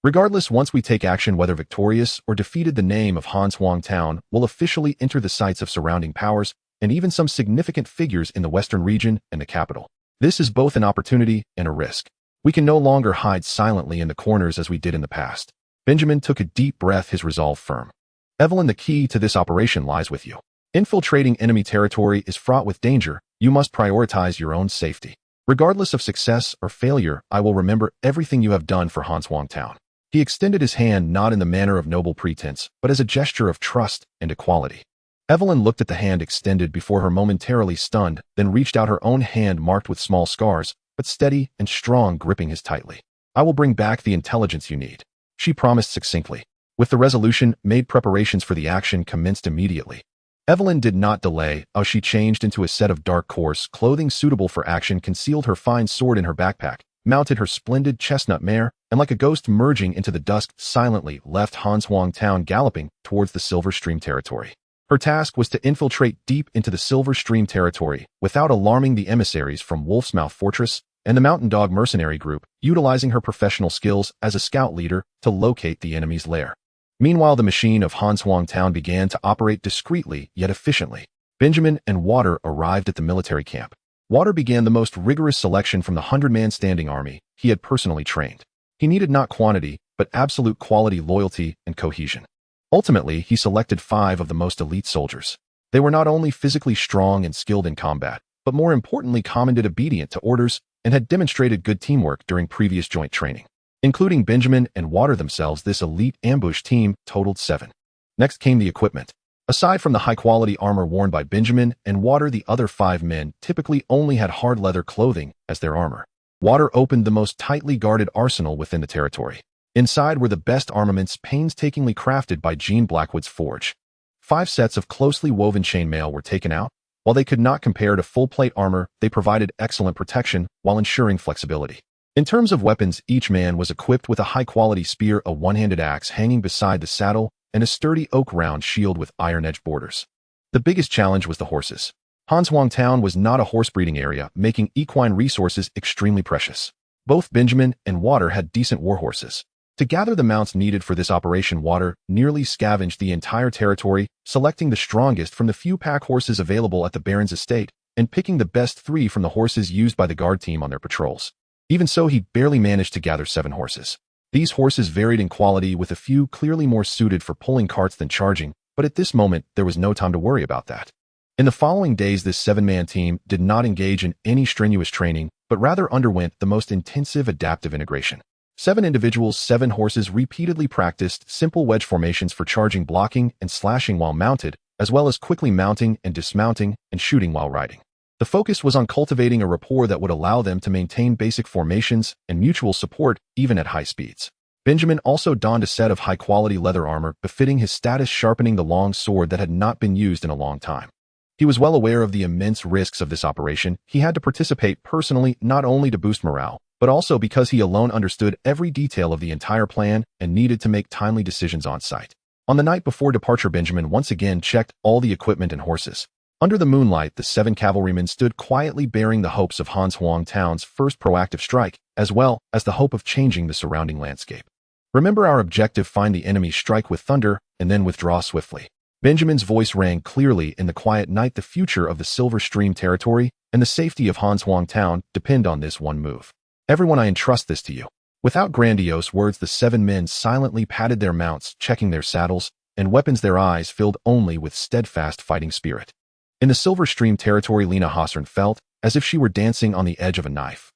Regardless, once we take action, whether victorious or defeated, the name of Han Huang Town will officially enter the sights of surrounding powers and even some significant figures in the western region and the capital. This is both an opportunity and a risk. We can no longer hide silently in the corners as we did in the past. Benjamin took a deep breath, his resolve firm. Evelyn, the key to this operation lies with you. Infiltrating enemy territory is fraught with danger. You must prioritize your own safety. Regardless of success or failure, I will remember everything you have done for Han Huang Town. He extended his hand not in the manner of noble pretense, but as a gesture of trust and equality. Evelyn looked at the hand extended before her, momentarily stunned, then reached out her own hand marked with small scars, but steady and strong, gripping his tightly. I will bring back the intelligence you need, she promised succinctly. With the resolution made, preparations for the action commenced immediately. Evelyn did not delay. As she changed into a set of dark, coarse clothing suitable for action, concealed her fine sword in her backpack, mounted her splendid chestnut mare, and like a ghost merging into the dusk, silently left Han Huang Town, galloping towards the Silver Stream territory. Her task was to infiltrate deep into the Silver Stream territory without alarming the emissaries from Wolf's Mouth Fortress and the Mountain Dog mercenary group, utilizing her professional skills as a scout leader to locate the enemy's lair. Meanwhile, the machine of Han Huang Town began to operate discreetly yet efficiently. Benjamin and Water arrived at the military camp. Water began the most rigorous selection from the 100-man standing army he had personally trained. He needed not quantity, but absolute quality, loyalty, and cohesion. Ultimately, he selected 5 of the most elite soldiers. They were not only physically strong and skilled in combat, but more importantly, commanded obedient to orders and had demonstrated good teamwork during previous joint training. Including Benjamin and Water themselves, this elite ambush team totaled 7. Next came the equipment. Aside from the high-quality armor worn by Benjamin and Water, the other 5 men typically only had hard leather clothing as their armor. Water opened the most tightly guarded arsenal within the territory. Inside were the best armaments painstakingly crafted by Jean Blackwood's forge. 5 sets of closely woven chainmail were taken out. While they could not compare to full-plate armor, they provided excellent protection while ensuring flexibility. In terms of weapons, each man was equipped with a high-quality spear, a one-handed axe hanging beside the saddle, and a sturdy oak round shield with iron-edged borders. The biggest challenge was the horses. Han Huang Town was not a horse-breeding area, making equine resources extremely precious. Both Benjamin and Water had decent war horses. To gather the mounts needed for this operation, Water nearly scavenged the entire territory, selecting the strongest from the few pack horses available at the Baron's estate, and picking the best 3 from the horses used by the guard team on their patrols. Even so, he barely managed to gather 7 horses. These horses varied in quality, with a few clearly more suited for pulling carts than charging, but at this moment, there was no time to worry about that. In the following days, this 7-man team did not engage in any strenuous training, but rather underwent the most intensive adaptive integration. 7 individuals, 7 horses repeatedly practiced simple wedge formations for charging, blocking, and slashing while mounted, as well as quickly mounting and dismounting and shooting while riding. The focus was on cultivating a rapport that would allow them to maintain basic formations and mutual support even at high speeds. Benjamin also donned a set of high-quality leather armor befitting his status, sharpening the long sword that had not been used in a long time. He was well aware of the immense risks of this operation. He had to participate personally, not only to boost morale, but also because he alone understood every detail of the entire plan and needed to make timely decisions on site. On the night before departure, Benjamin once again checked all the equipment and horses. Under the moonlight, the 7 cavalrymen stood quietly, bearing the hopes of Han Huang Town's first proactive strike, as well as the hope of changing the surrounding landscape. Remember our objective: find the enemy, strike with thunder, and then withdraw swiftly. Benjamin's voice rang clearly in the quiet night. The future of the Silver Stream territory and the safety of Han Huang Town depend on this one move. Everyone, I entrust this to you. Without grandiose words, the 7 men silently patted their mounts, checking their saddles and weapons, their eyes filled only with steadfast fighting spirit. In the Silver Stream territory, Lena Hossern felt as if she were dancing on the edge of a knife.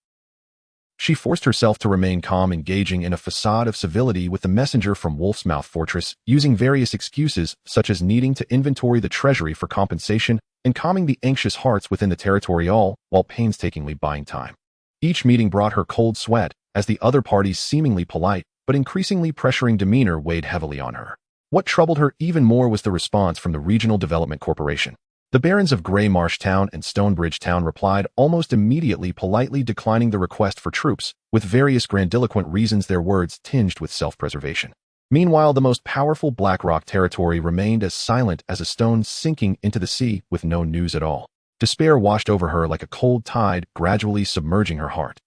She forced herself to remain calm, engaging in a facade of civility with the messenger from Wolf's Mouth Fortress, using various excuses such as needing to inventory the treasury for compensation and calming the anxious hearts within the territory, all while painstakingly buying time. Each meeting brought her cold sweat, as the other party's seemingly polite but increasingly pressuring demeanor weighed heavily on her. What troubled her even more was the response from the Regional Development Corporation. The barons of Grey Marsh Town and Stonebridge Town replied almost immediately, politely declining the request for troops, with various grandiloquent reasons, their words tinged with self-preservation. Meanwhile, the most powerful Blackrock territory remained as silent as a stone sinking into the sea, with no news at all. Despair washed over her like a cold tide, gradually submerging her heart.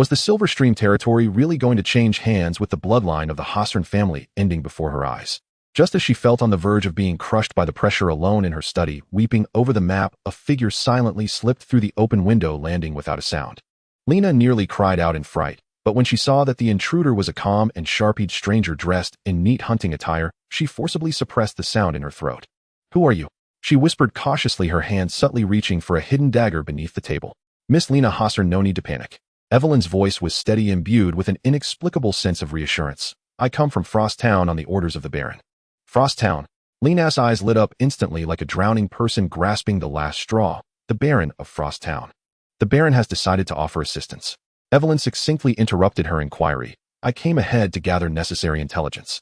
Was the Silver Stream territory really going to change hands with the bloodline of the Hossern family ending before her eyes? Just as she felt on the verge of being crushed by the pressure alone in her study, weeping over the map, a figure silently slipped through the open window, landing without a sound. Lena nearly cried out in fright, but when she saw that the intruder was a calm and sharp-eyed stranger dressed in neat hunting attire, she forcibly suppressed the sound in her throat. "Who are you?" she whispered cautiously, her hand subtly reaching for a hidden dagger beneath the table. "Miss Lena Hossern, no need to panic." Evelyn's voice was steady, imbued with an inexplicable sense of reassurance. "I come from Frost Town on the orders of the Baron." Frost Town. Lena's eyes lit up instantly like a drowning person grasping the last straw. The Baron of Frost Town. The Baron has decided to offer assistance. Evelyn succinctly interrupted her inquiry. "I came ahead to gather necessary intelligence."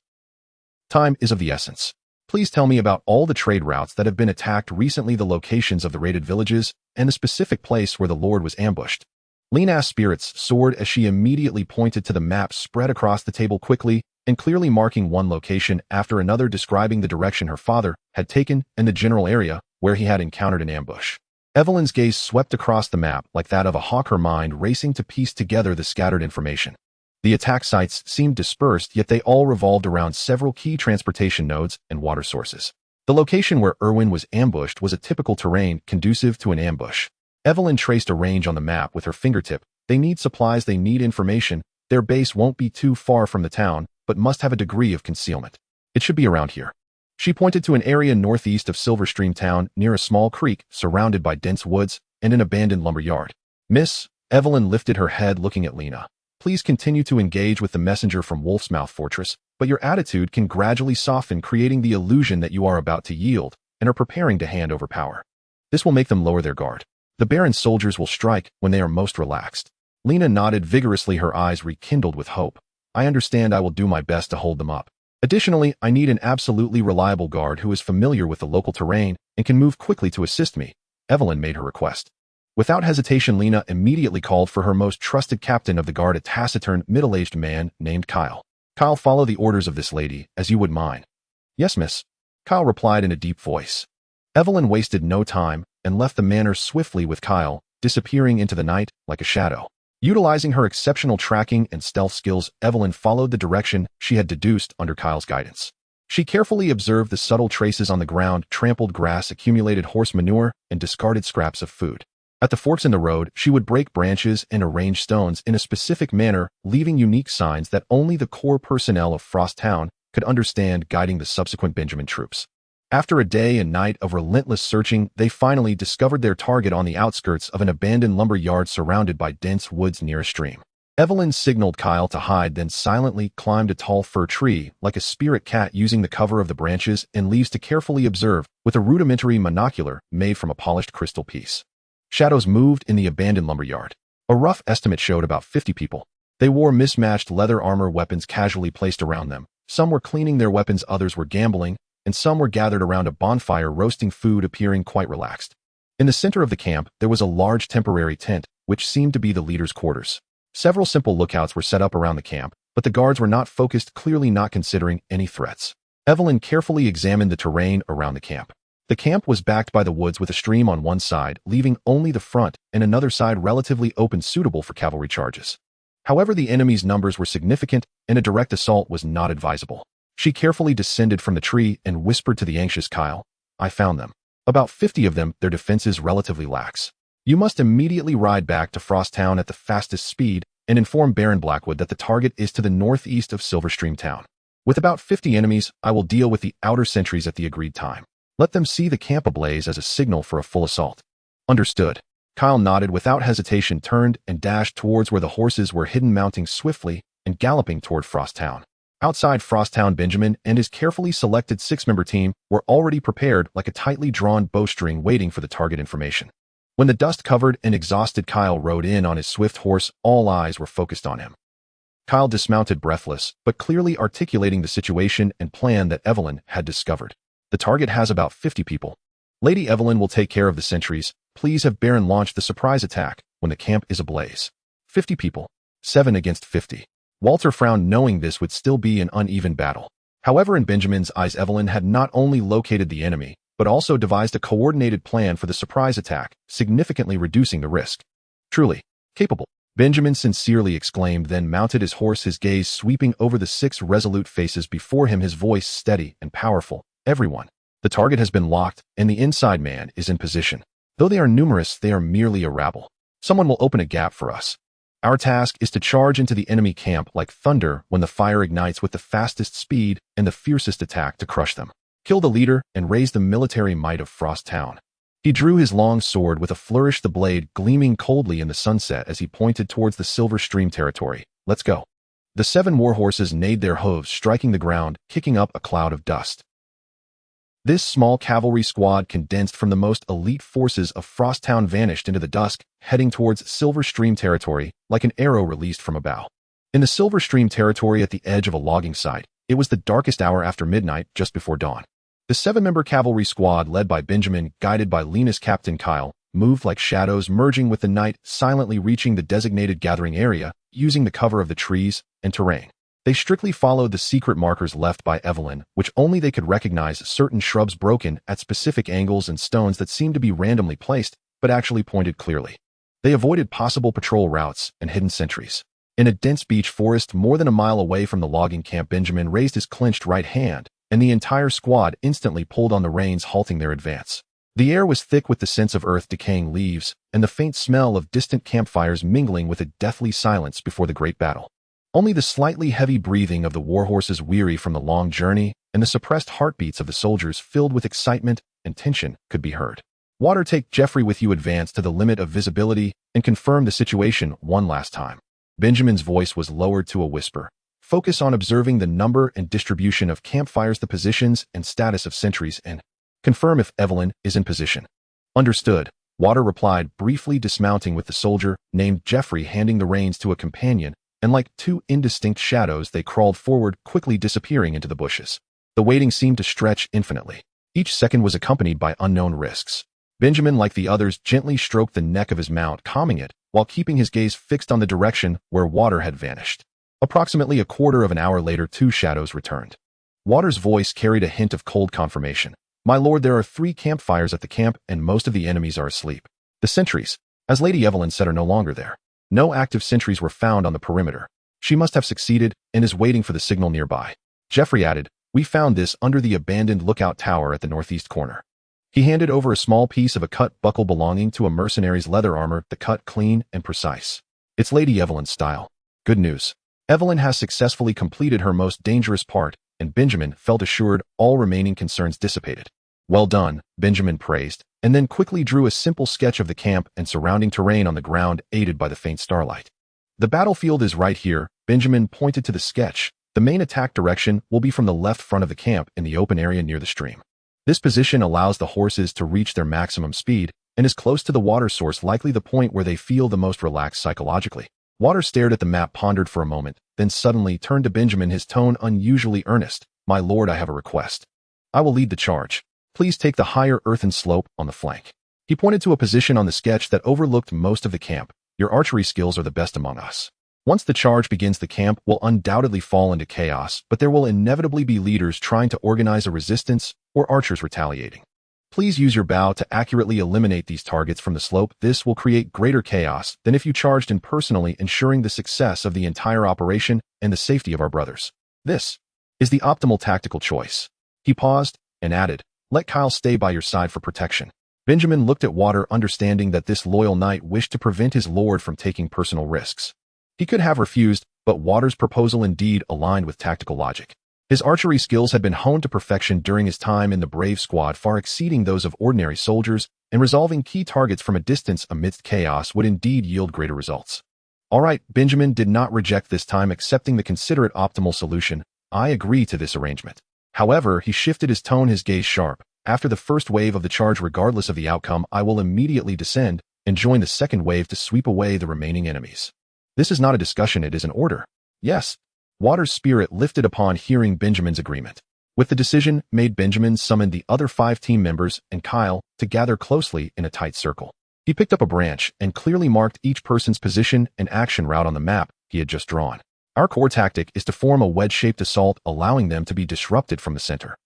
"Time is of the essence. Please tell me about all the trade routes that have been attacked recently, the locations of the raided villages, and the specific place where the Lord was ambushed." Lena's spirits soared as she immediately pointed to the map spread across the table, quickly and clearly marking one location after another, describing the direction her father had taken and the general area where he had encountered an ambush. Evelyn's gaze swept across the map like that of a hawk, her mind racing to piece together the scattered information. The attack sites seemed dispersed, yet they all revolved around several key transportation nodes and water sources. The location where Erwin was ambushed was a typical terrain conducive to an ambush. Evelyn traced a range on the map with her fingertip. They need supplies, they need information. Their base won't be too far from the town, but must have a degree of concealment. It should be around here. She pointed to an area northeast of Silver Stream Town, near a small creek, surrounded by dense woods and an abandoned lumber yard. "Miss," Evelyn lifted her head, looking at Lena. "Please continue to engage with the messenger from Wolf's Mouth Fortress, but your attitude can gradually soften, creating the illusion that you are about to yield and are preparing to hand over power. This will make them lower their guard. The Baron's soldiers will strike when they are most relaxed." Lena nodded vigorously, her eyes rekindled with hope. "I understand. I will do my best to hold them up. Additionally, I need an absolutely reliable guard who is familiar with the local terrain and can move quickly to assist me." Evelyn made her request. Without hesitation, Lena immediately called for her most trusted captain of the guard, a taciturn, middle-aged man named Kyle. "Kyle, follow the orders of this lady, as you would mine." "Yes, miss," Kyle replied in a deep voice. Evelyn wasted no time and left the manor swiftly with Kyle, disappearing into the night like a shadow. Utilizing her exceptional tracking and stealth skills, Evelyn followed the direction she had deduced under Kyle's guidance. She carefully observed the subtle traces on the ground: trampled grass, accumulated horse manure, and discarded scraps of food. At the forks in the road, she would break branches and arrange stones in a specific manner, leaving unique signs that only the core personnel of Frost Town could understand, guiding the subsequent Benjamin troops. After a day and night of relentless searching, they finally discovered their target on the outskirts of an abandoned lumber yard surrounded by dense woods near a stream. Evelyn signaled Kyle to hide, then silently climbed a tall fir tree like a spirit cat, using the cover of the branches and leaves to carefully observe with a rudimentary monocular made from a polished crystal piece. Shadows moved in the abandoned lumber yard. A rough estimate showed about 50 people. They wore mismatched leather armor, weapons casually placed around them. Some were cleaning their weapons, others were gambling, and some were gathered around a bonfire roasting food, appearing quite relaxed. In the center of the camp, there was a large temporary tent, which seemed to be the leader's quarters. Several simple lookouts were set up around the camp, but the guards were not focused, clearly not considering any threats. Evelyn carefully examined the terrain around the camp. The camp was backed by the woods with a stream on one side, leaving only the front and another side relatively open, suitable for cavalry charges. However, the enemy's numbers were significant, and a direct assault was not advisable. She carefully descended from the tree and whispered to the anxious Kyle, "I found them. About 50 of them, their defenses relatively lax. You must immediately ride back to Frost Town at the fastest speed and inform Baron Blackwood that the target is to the northeast of Silver Stream Town. With about 50 enemies, I will deal with the outer sentries at the agreed time. Let them see the camp ablaze as a signal for a full assault." "Understood." Kyle nodded without hesitation, turned and dashed towards where the horses were hidden, mounting swiftly and galloping toward Frost Town. Outside Frost Town, Benjamin and his carefully selected 6-member team were already prepared like a tightly drawn bowstring, waiting for the target information. When the dust-covered and exhausted Kyle rode in on his swift horse, all eyes were focused on him. Kyle dismounted, breathless, but clearly articulating the situation and plan that Evelyn had discovered. "The target has about 50 people. Lady Evelyn will take care of the sentries. Please have Baron launch the surprise attack when the camp is ablaze." 50 people. 7 against 50. Walter frowned, knowing this would still be an uneven battle. However, in Benjamin's eyes, Evelyn had not only located the enemy, but also devised a coordinated plan for the surprise attack, significantly reducing the risk. Truly capable. Benjamin sincerely exclaimed, then mounted his horse, his gaze sweeping over the 6 resolute faces before him, his voice steady and powerful. Everyone. The target has been locked, and the inside man is in position. Though they are numerous, they are merely a rabble. Someone will open a gap for us. Our task is to charge into the enemy camp like thunder when the fire ignites, with the fastest speed and the fiercest attack to crush them. Kill the leader and raise the military might of Frost Town. He drew his long sword with a flourish, the blade gleaming coldly in the sunset as he pointed towards the Silver Stream territory. Let's go. The 7 warhorses neighed their hooves, striking the ground, kicking up a cloud of dust. This small cavalry squad, condensed from the most elite forces of Frost Town, vanished into the dusk, heading towards Silver Stream territory like an arrow released from a bow. In the Silver Stream territory, at the edge of a logging site, it was the darkest hour after midnight, just before dawn. The 7-member cavalry squad, led by Benjamin, guided by Lena's Captain Kyle, moved like shadows, merging with the night, silently reaching the designated gathering area, using the cover of the trees and terrain. They strictly followed the secret markers left by Evelyn, which only they could recognize: certain shrubs broken at specific angles and stones that seemed to be randomly placed, but actually pointed clearly. They avoided possible patrol routes and hidden sentries. In a dense beech forest more than a mile away from the logging camp, Benjamin raised his clenched right hand, and the entire squad instantly pulled on the reins, halting their advance. The air was thick with the sense of earth, decaying leaves, and the faint smell of distant campfires mingling with a deathly silence before the great battle. Only the slightly heavy breathing of the warhorses, weary from the long journey, and the suppressed heartbeats of the soldiers filled with excitement and tension, could be heard. Water, take Jeffrey with you. Advance to the limit of visibility and confirm the situation one last time. Benjamin's voice was lowered to a whisper. Focus on observing the number and distribution of campfires, the positions and status of sentries, and confirm if Evelyn is in position. Understood, Water replied, briefly dismounting with the soldier named Jeffrey, handing the reins to a companion, and like 2 indistinct shadows they crawled forward, quickly disappearing into the bushes. The waiting seemed to stretch infinitely. Each second was accompanied by unknown risks. Benjamin, like the others, gently stroked the neck of his mount, calming it, while keeping his gaze fixed on the direction where Water had vanished. Approximately a quarter of an hour later, 2 shadows returned. Water's voice carried a hint of cold confirmation. My lord, there are 3 campfires at the camp, and most of the enemies are asleep. The sentries, as Lady Evelyn said, are no longer there. No active sentries were found on the perimeter. She must have succeeded and is waiting for the signal nearby. Jeffrey added, we found this under the abandoned lookout tower at the northeast corner. He handed over a small piece of a cut buckle belonging to a mercenary's leather armor, the cut clean and precise. It's Lady Evelyn's style. Good news. Evelyn has successfully completed her most dangerous part, and Benjamin felt assured, all remaining concerns dissipated. Well done, Benjamin praised, and then quickly drew a simple sketch of the camp and surrounding terrain on the ground, aided by the faint starlight. The battlefield is right here. Benjamin pointed to the sketch. The main attack direction will be from the left front of the camp in the open area near the stream. This position allows the horses to reach their maximum speed and is close to the water source, likely the point where they feel the most relaxed psychologically. Water stared at the map, pondered for a moment, then suddenly turned to Benjamin, his tone unusually earnest. My lord, I have a request. I will lead the charge. Please take the higher earthen slope on the flank. He pointed to a position on the sketch that overlooked most of the camp. Your archery skills are the best among us. Once the charge begins, the camp will undoubtedly fall into chaos, but there will inevitably be leaders trying to organize a resistance or archers retaliating. Please use your bow to accurately eliminate these targets from the slope. This will create greater chaos than if you charged in personally, ensuring the success of the entire operation and the safety of our brothers. This is the optimal tactical choice. He paused and added, let Kyle stay by your side for protection. Benjamin looked at Water, understanding that this loyal knight wished to prevent his lord from taking personal risks. He could have refused, but Water's proposal indeed aligned with tactical logic. His archery skills had been honed to perfection during his time in the Brave Squad, far exceeding those of ordinary soldiers, and resolving key targets from a distance amidst chaos would indeed yield greater results. All right, Benjamin did not reject this time, accepting the considerate optimal solution. I agree to this arrangement. However, he shifted his tone, his gaze sharp. After the first wave of the charge, regardless of the outcome, I will immediately descend and join the second wave to sweep away the remaining enemies. This is not a discussion, it is an order. Yes. Water's spirit lifted upon hearing Benjamin's agreement. With the decision made, Benjamin summoned the other 5 team members and Kyle to gather closely in a tight circle. He picked up a branch and clearly marked each person's position and action route on the map he had just drawn. Our core tactic is to form a wedge-shaped assault, allowing them to be disrupted from the center.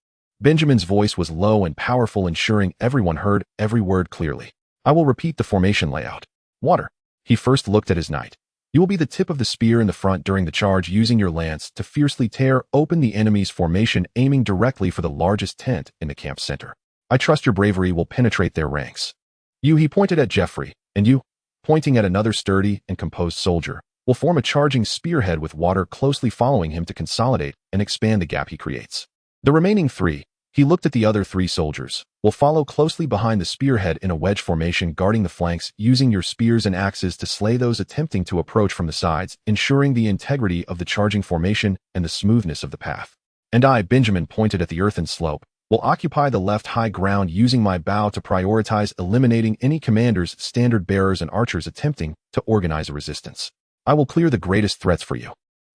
Benjamin's voice was low and powerful, ensuring everyone heard every word clearly. I will repeat the formation layout. Water. He first looked at his knight. You will be the tip of the spear in the front during the charge, using your lance to fiercely tear open the enemy's formation, aiming directly for the largest tent in the camp center. I trust your bravery will penetrate their ranks. He pointed at Jeffrey, and you, pointing at another sturdy and composed soldier, will form a charging spearhead with water closely following him to consolidate and expand the gap he creates. The remaining three, he looked at the other three soldiers, will follow closely behind the spearhead in a wedge formation, guarding the flanks, using your spears and axes to slay those attempting to approach from the sides, ensuring the integrity of the charging formation and the smoothness of the path. And I, Benjamin, pointed at the earthen slope, will occupy the left high ground, using my bow to prioritize eliminating any commanders, standard bearers, and archers attempting to organize a resistance. I will clear the greatest threats for you.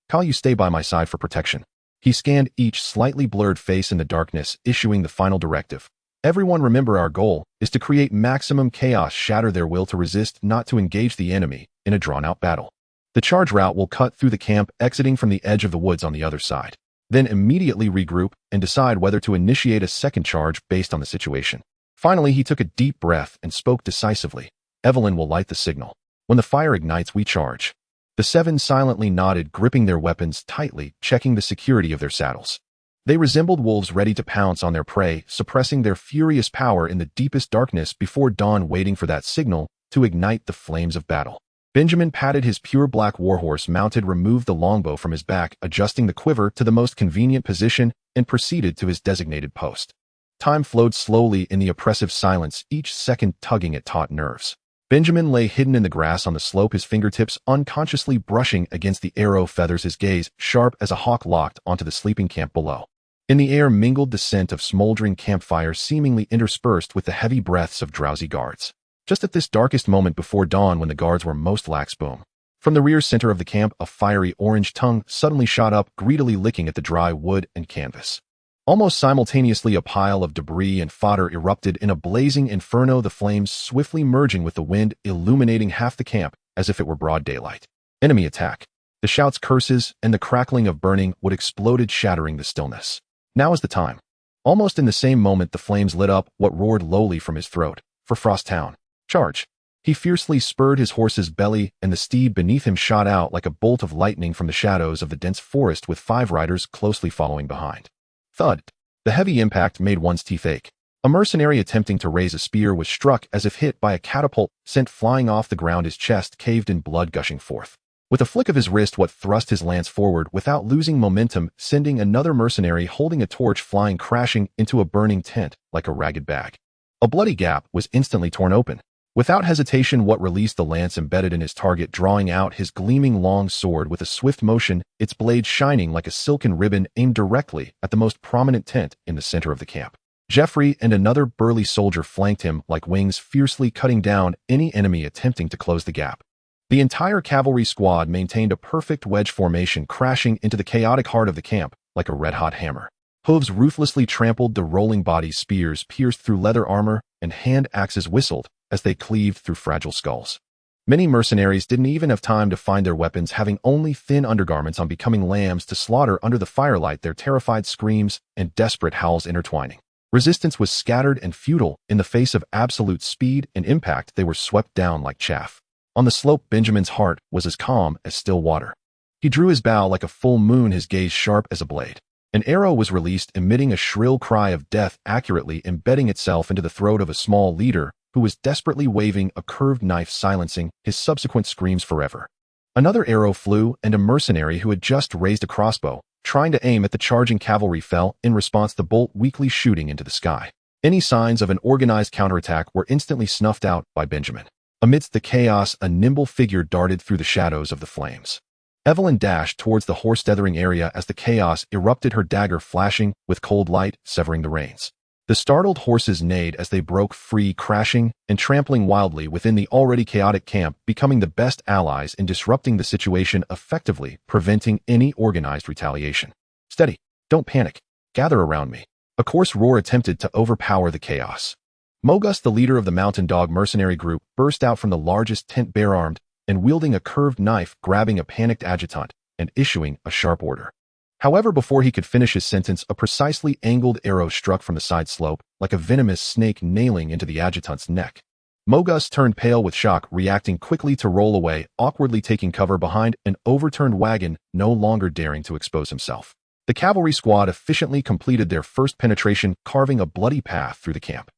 Kyle, you stay by my side for protection. He scanned each slightly blurred face in the darkness, issuing the final directive. Everyone, remember, our goal is to create maximum chaos, shatter their will to resist, not to engage the enemy in a drawn-out battle. The charge route will cut through the camp, exiting from the edge of the woods on the other side. Then immediately regroup and decide whether to initiate a second charge based on the situation. Finally, he took a deep breath and spoke decisively. Evelyn will light the signal. When the fire ignites, we charge. The seven silently nodded, gripping their weapons tightly, checking the security of their saddles. They resembled wolves ready to pounce on their prey, suppressing their furious power in the deepest darkness before dawn, waiting for that signal to ignite the flames of battle. Benjamin patted his pure black warhorse mounted, removed the longbow from his back, adjusting the quiver to the most convenient position, and proceeded to his designated post. Time flowed slowly in the oppressive silence, each second tugging at taut nerves. Benjamin lay hidden in the grass on the slope, his fingertips unconsciously brushing against the arrow feathers, his gaze sharp as a hawk locked onto the sleeping camp below. In the air mingled the scent of smoldering campfire, seemingly interspersed with the heavy breaths of drowsy guards. Just at this darkest moment before dawn, when the guards were most lax, boom. From the rear center of the camp, a fiery orange tongue suddenly shot up, greedily licking at the dry wood and canvas. Almost simultaneously, a pile of debris and fodder erupted in a blazing inferno, the flames swiftly merging with the wind, illuminating half the camp as if it were broad daylight. Enemy attack. The shouts, curses, and the crackling of burning wood exploded, shattering the stillness. Now is the time. Almost in the same moment, the flames lit up what roared lowly from his throat. For Frost Town. Charge. He fiercely spurred his horse's belly, and the steed beneath him shot out like a bolt of lightning from the shadows of the dense forest, with 5 riders closely following behind. Thud. The heavy impact made one's teeth ache. A mercenary attempting to raise a spear was struck as if hit by a catapult, sent flying off the ground, his chest caved in, blood gushing forth. With a flick of his wrist, what thrust his lance forward without losing momentum, sending another mercenary holding a torch flying crashing into a burning tent like a ragged bag. A bloody gap was instantly torn open. Without hesitation, what released the lance embedded in his target, drawing out his gleaming long sword with a swift motion, its blade shining like a silken ribbon, aimed directly at the most prominent tent in the center of the camp. Jeffrey and another burly soldier flanked him like wings, fiercely cutting down any enemy attempting to close the gap. The entire cavalry squad maintained a perfect wedge formation, crashing into the chaotic heart of the camp like a red-hot hammer. Hooves ruthlessly trampled the rolling bodies, spears pierced through leather armor, and hand axes whistled as they cleaved through fragile skulls. Many mercenaries didn't even have time to find their weapons, having only thin undergarments on, becoming lambs to slaughter under the firelight, their terrified screams and desperate howls intertwining. Resistance was scattered and futile. In the face of absolute speed and impact, they were swept down like chaff. On the slope, Benjamin's heart was as calm as still water. He drew his bow like a full moon, his gaze sharp as a blade. An arrow was released, emitting a shrill cry of death, accurately embedding itself into the throat of a small leader who was desperately waving a curved knife, silencing his subsequent screams forever. Another arrow flew, and a mercenary who had just raised a crossbow, trying to aim at the charging cavalry, fell, in response, the bolt weakly shooting into the sky. Any signs of an organized counterattack were instantly snuffed out by Benjamin. Amidst the chaos, a nimble figure darted through the shadows of the flames. Evelyn dashed towards the horse-tethering area as the chaos erupted, her dagger flashing with cold light, severing the reins. The startled horses neighed as they broke free, crashing and trampling wildly within the already chaotic camp, becoming the best allies in disrupting the situation, effectively preventing any organized retaliation. Steady. Don't panic. Gather around me. A coarse roar attempted to overpower the chaos. Mogus, the leader of the Mountain Dog mercenary group, burst out from the largest tent, bare-armed and wielding a curved knife, grabbing a panicked adjutant and issuing a sharp order. However, before he could finish his sentence, a precisely angled arrow struck from the side slope, like a venomous snake, nailing into the adjutant's neck. Mogus turned pale with shock, reacting quickly to roll away, awkwardly taking cover behind an overturned wagon, no longer daring to expose himself. The cavalry squad efficiently completed their first penetration, carving a bloody path through the camp.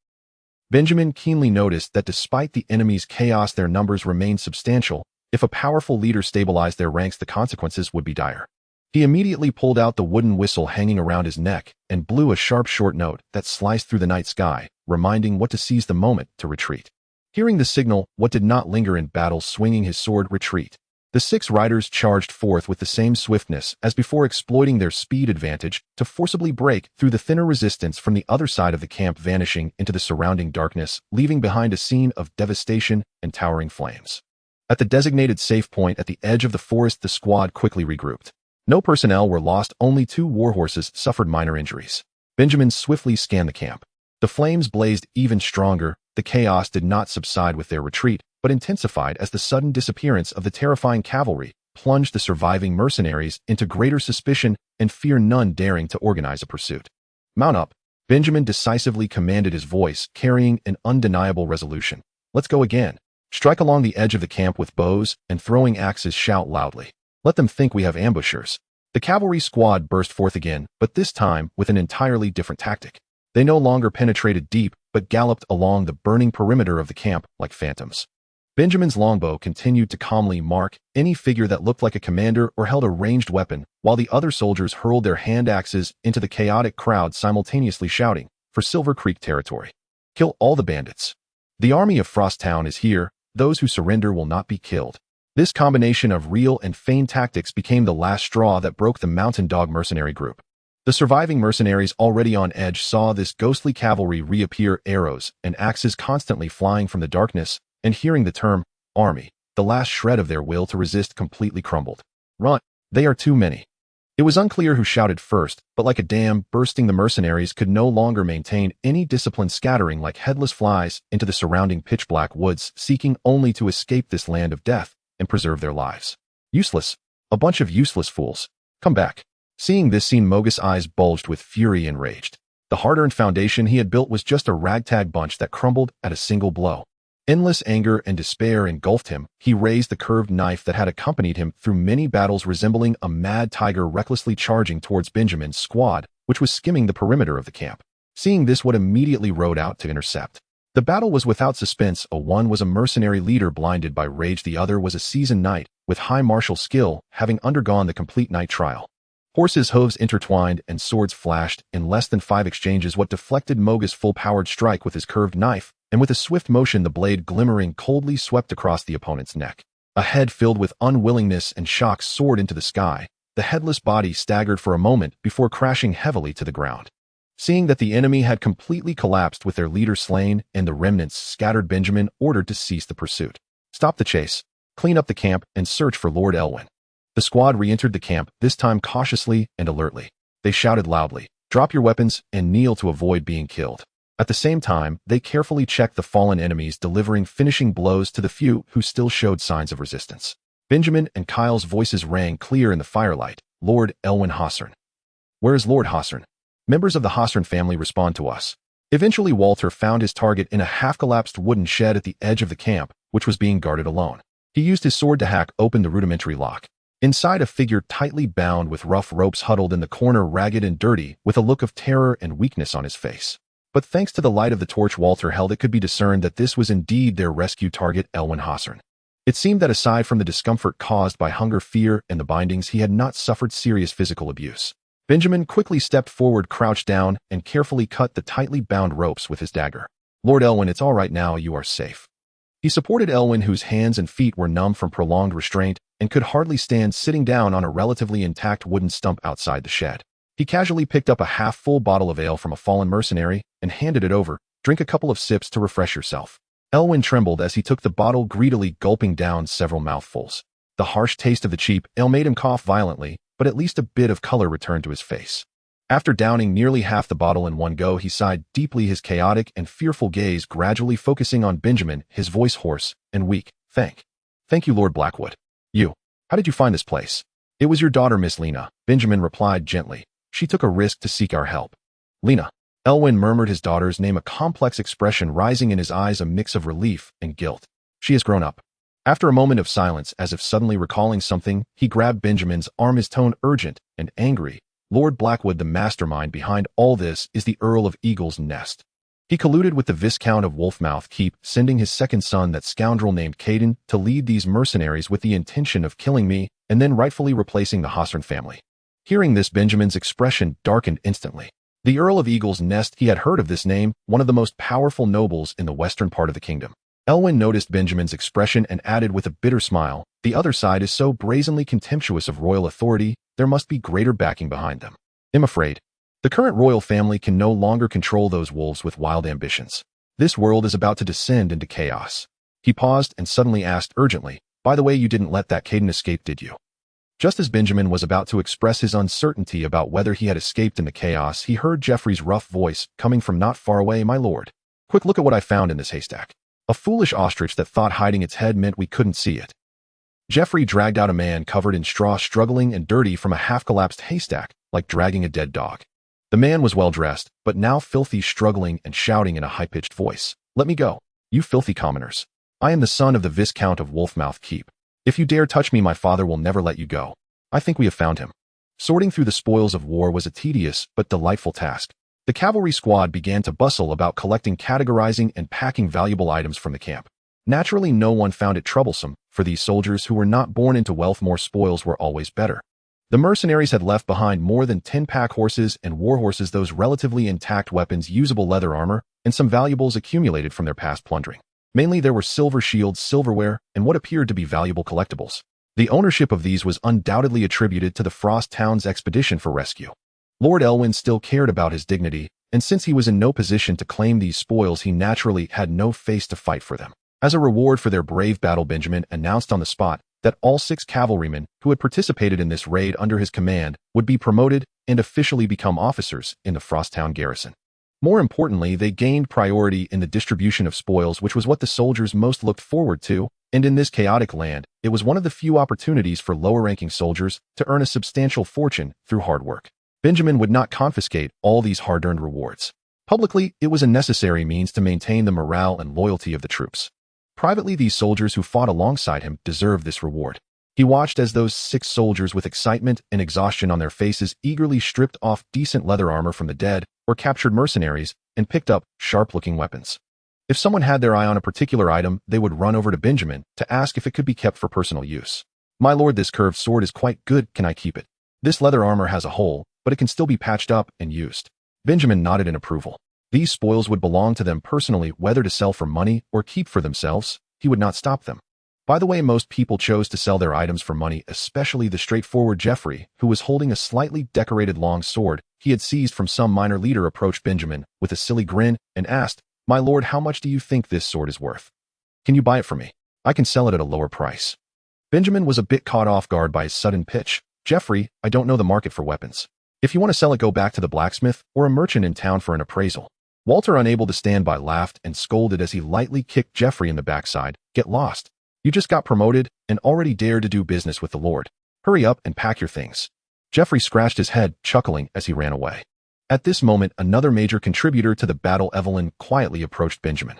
Benjamin keenly noticed that despite the enemy's chaos, their numbers remained substantial. If a powerful leader stabilized their ranks, the consequences would be dire. He immediately pulled out the wooden whistle hanging around his neck and blew a sharp short note that sliced through the night sky, reminding Wat to seize the moment to retreat. Hearing the signal, Wat did not linger in battle, swinging his sword, retreat. The 6 riders charged forth with the same swiftness as before, exploiting their speed advantage to forcibly break through the thinner resistance from the other side of the camp, vanishing into the surrounding darkness, leaving behind a scene of devastation and towering flames. At the designated safe point at the edge of the forest, the squad quickly regrouped. No personnel were lost, only 2 warhorses suffered minor injuries. Benjamin swiftly scanned the camp. The flames blazed even stronger. The chaos did not subside with their retreat, but intensified as the sudden disappearance of the terrifying cavalry plunged the surviving mercenaries into greater suspicion and fear, none daring to organize a pursuit. "Mount up," Benjamin decisively commanded, his voice carrying an undeniable resolution. "Let's go again. Strike along the edge of the camp with bows and throwing axes, shout loudly. Let them think we have ambushers." The cavalry squad burst forth again, but this time with an entirely different tactic. They no longer penetrated deep, but galloped along the burning perimeter of the camp like phantoms. Benjamin's longbow continued to calmly mark any figure that looked like a commander or held a ranged weapon, while the other soldiers hurled their hand axes into the chaotic crowd, simultaneously shouting for Silver Creek territory. "Kill all the bandits. The army of Frosttown is here. Those who surrender will not be killed." This combination of real and feigned tactics became the last straw that broke the Mountain Dog mercenary group. The surviving mercenaries, already on edge, saw this ghostly cavalry reappear, arrows and axes constantly flying from the darkness, and hearing the term army, the last shred of their will to resist completely crumbled. "Run! They are too many." It was unclear who shouted first, but like a dam bursting, the mercenaries could no longer maintain any discipline, scattering like headless flies into the surrounding pitch-black woods, seeking only to escape this land of death and preserve their lives. "Useless! A bunch of useless fools! Come back!" Seeing this scene, Mogus' eyes bulged with fury and raged. The hard-earned foundation he had built was just a ragtag bunch that crumbled at a single blow. Endless anger and despair engulfed him. He raised the curved knife that had accompanied him through many battles, resembling a mad tiger recklessly charging towards Benjamin's squad, which was skimming the perimeter of the camp. Seeing this, Wat immediately rode out to intercept. The battle was without suspense. One was a mercenary leader blinded by rage, the other was a seasoned knight with high martial skill, having undergone the complete night trial. Horses' hooves intertwined and swords flashed. In less than 5 exchanges, Wat deflected Mogus' full-powered strike with his curved knife, and with a swift motion, the blade glimmering coldly swept across the opponent's neck. A head filled with unwillingness and shock soared into the sky. The headless body staggered for a moment before crashing heavily to the ground. Seeing that the enemy had completely collapsed with their leader slain and the remnants scattered, Benjamin ordered to cease the pursuit. "Stop the chase, clean up the camp, and search for Lord Elwyn." The squad re-entered the camp, this time cautiously and alertly. They shouted loudly, "Drop your weapons and kneel to avoid being killed." At the same time, they carefully checked the fallen enemies, delivering finishing blows to the few who still showed signs of resistance. Benjamin and Kyle's voices rang clear in the firelight. "Lord Elwyn Hossern." "Where is Lord Hossern?" "Members of the Hossern family respond to us." Eventually, Walter found his target in a half-collapsed wooden shed at the edge of the camp, which was being guarded alone. He used his sword to hack open the rudimentary lock. Inside, a figure tightly bound with rough ropes huddled in the corner, ragged and dirty, with a look of terror and weakness on his face. But thanks to the light of the torch Walter held, it could be discerned that this was indeed their rescue target, Elwyn Hossern. It seemed that aside from the discomfort caused by hunger, fear, and the bindings, he had not suffered serious physical abuse. Benjamin quickly stepped forward, crouched down, and carefully cut the tightly bound ropes with his dagger. "Lord Elwyn, it's all right now, you are safe." He supported Elwyn, whose hands and feet were numb from prolonged restraint and could hardly stand, sitting down on a relatively intact wooden stump outside the shed. He casually picked up a half-full bottle of ale from a fallen mercenary and handed it over. "Drink a couple of sips to refresh yourself." Elwyn trembled as he took the bottle, greedily gulping down several mouthfuls. The harsh taste of the cheap ale made him cough violently, but at least a bit of color returned to his face. After downing nearly half the bottle in one go, he sighed deeply, his chaotic and fearful gaze gradually focusing on Benjamin, his voice hoarse and weak. Thank you, Lord Blackwood." How did you find this place?" "It was your daughter, Miss Lena," Benjamin replied gently. "She took a risk to seek our help." "Lena? Elwyn murmured his daughter's name, a complex expression rising in his eyes, a mix of relief and guilt. She has grown up. After a moment of silence, as if suddenly recalling something, he grabbed Benjamin's arm, his tone urgent and angry. Lord Blackwood, the mastermind behind all this, is the Earl of Eagle's Nest. He colluded with the Viscount of Wolfmouth Keep, sending his second son, that scoundrel named Caden, to lead these mercenaries with the intention of killing me and then rightfully replacing the Hosran family. Hearing this, Benjamin's expression darkened instantly. The Earl of Eagle's Nest, he had heard of this name, one of the most powerful nobles in the western part of the kingdom. Elwyn noticed Benjamin's expression and added with a bitter smile, "The other side is so brazenly contemptuous of royal authority, there must be greater backing behind them. I'm afraid the current royal family can no longer control those wolves with wild ambitions. This world is about to descend into chaos." He paused and suddenly asked urgently, "By the way, you didn't let that Caden escape, did you?" Just as Benjamin was about to express his uncertainty about whether he had escaped in the chaos, he heard Geoffrey's rough voice coming from not far away. "My lord, quick, look at what I found in this haystack." A foolish ostrich that thought hiding its head meant we couldn't see it. Geoffrey dragged out a man covered in straw, struggling and dirty from a half-collapsed haystack, like dragging a dead dog. The man was well-dressed, but now filthy, struggling and shouting in a high-pitched voice, "Let me go, you filthy commoners. I am the son of the Viscount of Wolfmouth Keep. If you dare touch me, my father will never let you go. I think we have found him." Sorting through the spoils of war was a tedious but delightful task. The cavalry squad began to bustle about collecting, categorizing, and packing valuable items from the camp. Naturally, no one found it troublesome. For these soldiers who were not born into wealth, more spoils were always better. The mercenaries had left behind more than 10 pack horses and war horses, those relatively intact weapons, usable leather armor, and some valuables accumulated from their past plundering. Mainly there were silver shields, silverware, and what appeared to be valuable collectibles. The ownership of these was undoubtedly attributed to the Frost Town's expedition for rescue. Lord Elwyn still cared about his dignity, and since he was in no position to claim these spoils, he naturally had no face to fight for them. As a reward for their brave battle, Benjamin announced on the spot that all 6 cavalrymen who had participated in this raid under his command would be promoted and officially become officers in the Frosttown garrison. More importantly, they gained priority in the distribution of spoils, which was what the soldiers most looked forward to, and in this chaotic land, it was one of the few opportunities for lower-ranking soldiers to earn a substantial fortune through hard work. Benjamin would not confiscate all these hard-earned rewards. Publicly, it was a necessary means to maintain the morale and loyalty of the troops. Privately, these soldiers who fought alongside him deserved this reward. He watched as those 6 soldiers, with excitement and exhaustion on their faces, eagerly stripped off decent leather armor from the dead or captured mercenaries and picked up sharp-looking weapons. If someone had their eye on a particular item, they would run over to Benjamin to ask if it could be kept for personal use. "My lord, this curved sword is quite good. Can I keep it? This leather armor has a hole, but it can still be patched up and used." Benjamin nodded in approval. These spoils would belong to them personally, whether to sell for money or keep for themselves. He would not stop them. By the way, most people chose to sell their items for money, especially the straightforward Geoffrey, who was holding a slightly decorated long sword he had seized from some minor leader, approached Benjamin with a silly grin and asked, "My lord, how much do you think this sword is worth? Can you buy it for me? I can sell it at a lower price." Benjamin was a bit caught off guard by his sudden pitch. "Geoffrey, I don't know the market for weapons. If you want to sell it, go back to the blacksmith or a merchant in town for an appraisal." Walter, unable to stand by, laughed and scolded as he lightly kicked Geoffrey in the backside. "Get lost. You just got promoted and already dared to do business with the Lord. Hurry up and pack your things." Geoffrey scratched his head, chuckling as he ran away. At this moment, another major contributor to the battle, Evelyn, quietly approached Benjamin.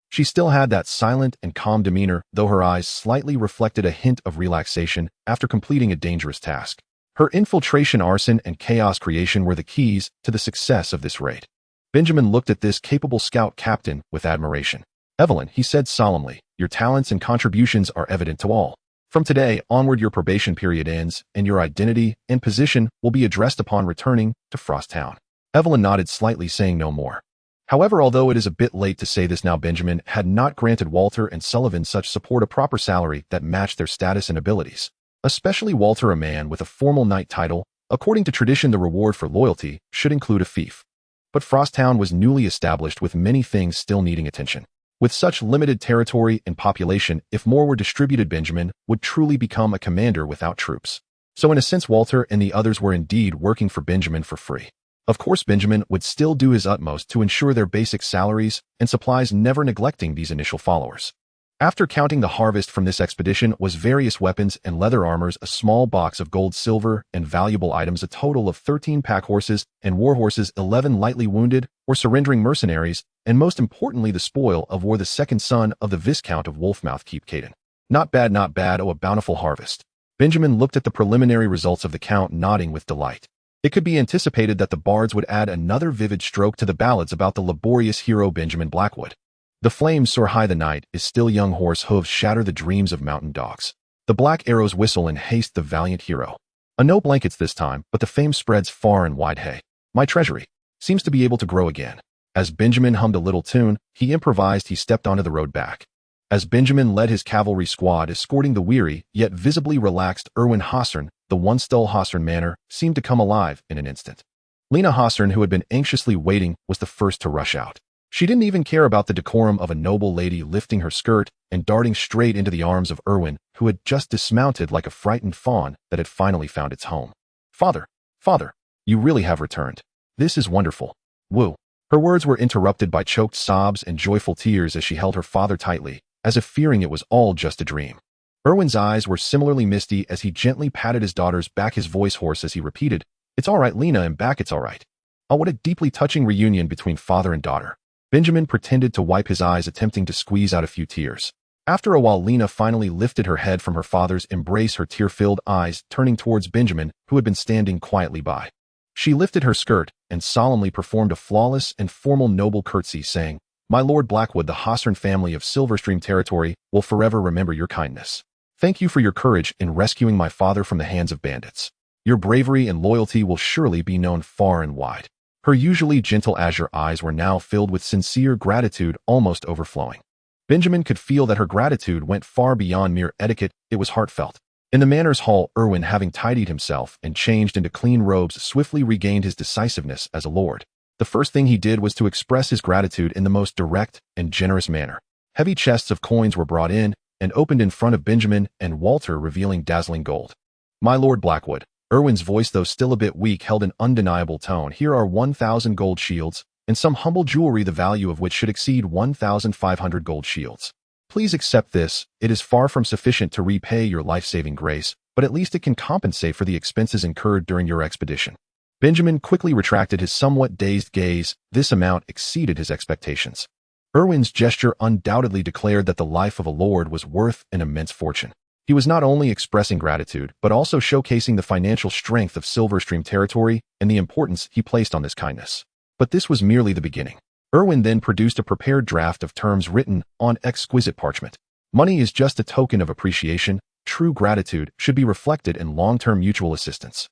She still had that silent and calm demeanor, though her eyes slightly reflected a hint of relaxation after completing a dangerous task. Her infiltration, arson, and chaos creation were the keys to the success of this raid. Benjamin looked at this capable scout captain with admiration. "Evelyn," he said solemnly, "your talents and contributions are evident to all. From today onward, your probation period ends, and your identity and position will be addressed upon returning to Frosttown." Evelyn nodded slightly, saying no more. However, although it is a bit late to say this now, Benjamin had not granted Walter and Sullivan such support a proper salary that matched their status and abilities. Especially Walter, a man with a formal knight title. According to tradition, the reward for loyalty should include a fief. But Frosttown was newly established, with many things still needing attention. With such limited territory and population, if more were distributed, Benjamin would truly become a commander without troops. So in a sense, Walter and the others were indeed working for Benjamin for free. Of course, Benjamin would still do his utmost to ensure their basic salaries and supplies, never neglecting these initial followers. After counting the harvest from this expedition was various weapons and leather armors, a small box of gold, silver, and valuable items, a total of 13 pack horses and war horses, 11 lightly wounded or surrendering mercenaries, and most importantly the spoil of war, the second son of the Viscount of Wolfmouth, Keep Caden. Not bad, oh, a bountiful harvest. Benjamin looked at the preliminary results of the count, nodding with delight. It could be anticipated that the bards would add another vivid stroke to the ballads about the laborious hero Benjamin Blackwood. The flames soar high, the night is still, young horse hooves shatter the dreams of mountain dogs. The black arrows whistle in haste the valiant hero. No blankets this time, but the fame spreads far and wide. Hey, my treasury seems to be able to grow again. As Benjamin hummed a little tune, he improvised, he stepped onto the road back. As Benjamin led his cavalry squad escorting the weary, yet visibly relaxed Erwin Hossern, the once dull Hossern manor seemed to come alive in an instant. Lena Hossern, who had been anxiously waiting, was the first to rush out. She didn't even care about the decorum of a noble lady, lifting her skirt and darting straight into the arms of Erwin, who had just dismounted like a frightened fawn that had finally found its home. Father, you really have returned. This is wonderful. Woo. Her words were interrupted by choked sobs and joyful tears as she held her father tightly, as if fearing it was all just a dream. Erwin's eyes were similarly misty as he gently patted his daughter's back, his voice hoarse as he repeated, "It's all right, Lena, I'm back, it's all right." Oh, what a deeply touching reunion between father and daughter. Benjamin pretended to wipe his eyes, attempting to squeeze out a few tears. After a while, Lena finally lifted her head from her father's embrace, her tear-filled eyes turning towards Benjamin, who had been standing quietly by. She lifted her skirt and solemnly performed a flawless and formal noble curtsy, saying, "My Lord Blackwood, the Hossern family of Silverstream territory will forever remember your kindness. Thank you for your courage in rescuing my father from the hands of bandits. Your bravery and loyalty will surely be known far and wide." Her usually gentle azure eyes were now filled with sincere gratitude, almost overflowing. Benjamin could feel that her gratitude went far beyond mere etiquette, it was heartfelt. In the manor's hall, Erwin, having tidied himself and changed into clean robes, swiftly regained his decisiveness as a lord. The first thing he did was to express his gratitude in the most direct and generous manner. Heavy chests of coins were brought in and opened in front of Benjamin and Walter, revealing dazzling gold. "My Lord Blackwood," Erwin's voice, though still a bit weak, held an undeniable tone. "Here are 1,000 gold shields, and some humble jewelry, the value of which should exceed 1,500 gold shields. Please accept this. It is far from sufficient to repay your life-saving grace, but at least it can compensate for the expenses incurred during your expedition." Benjamin quickly retracted his somewhat dazed gaze. This amount exceeded his expectations. Erwin's gesture undoubtedly declared that the life of a lord was worth an immense fortune. He was not only expressing gratitude, but also showcasing the financial strength of Silverstream territory and the importance he placed on this kindness. But this was merely the beginning. Erwin then produced a prepared draft of terms written on exquisite parchment. Money is just a token of appreciation. True gratitude should be reflected in long-term mutual assistance.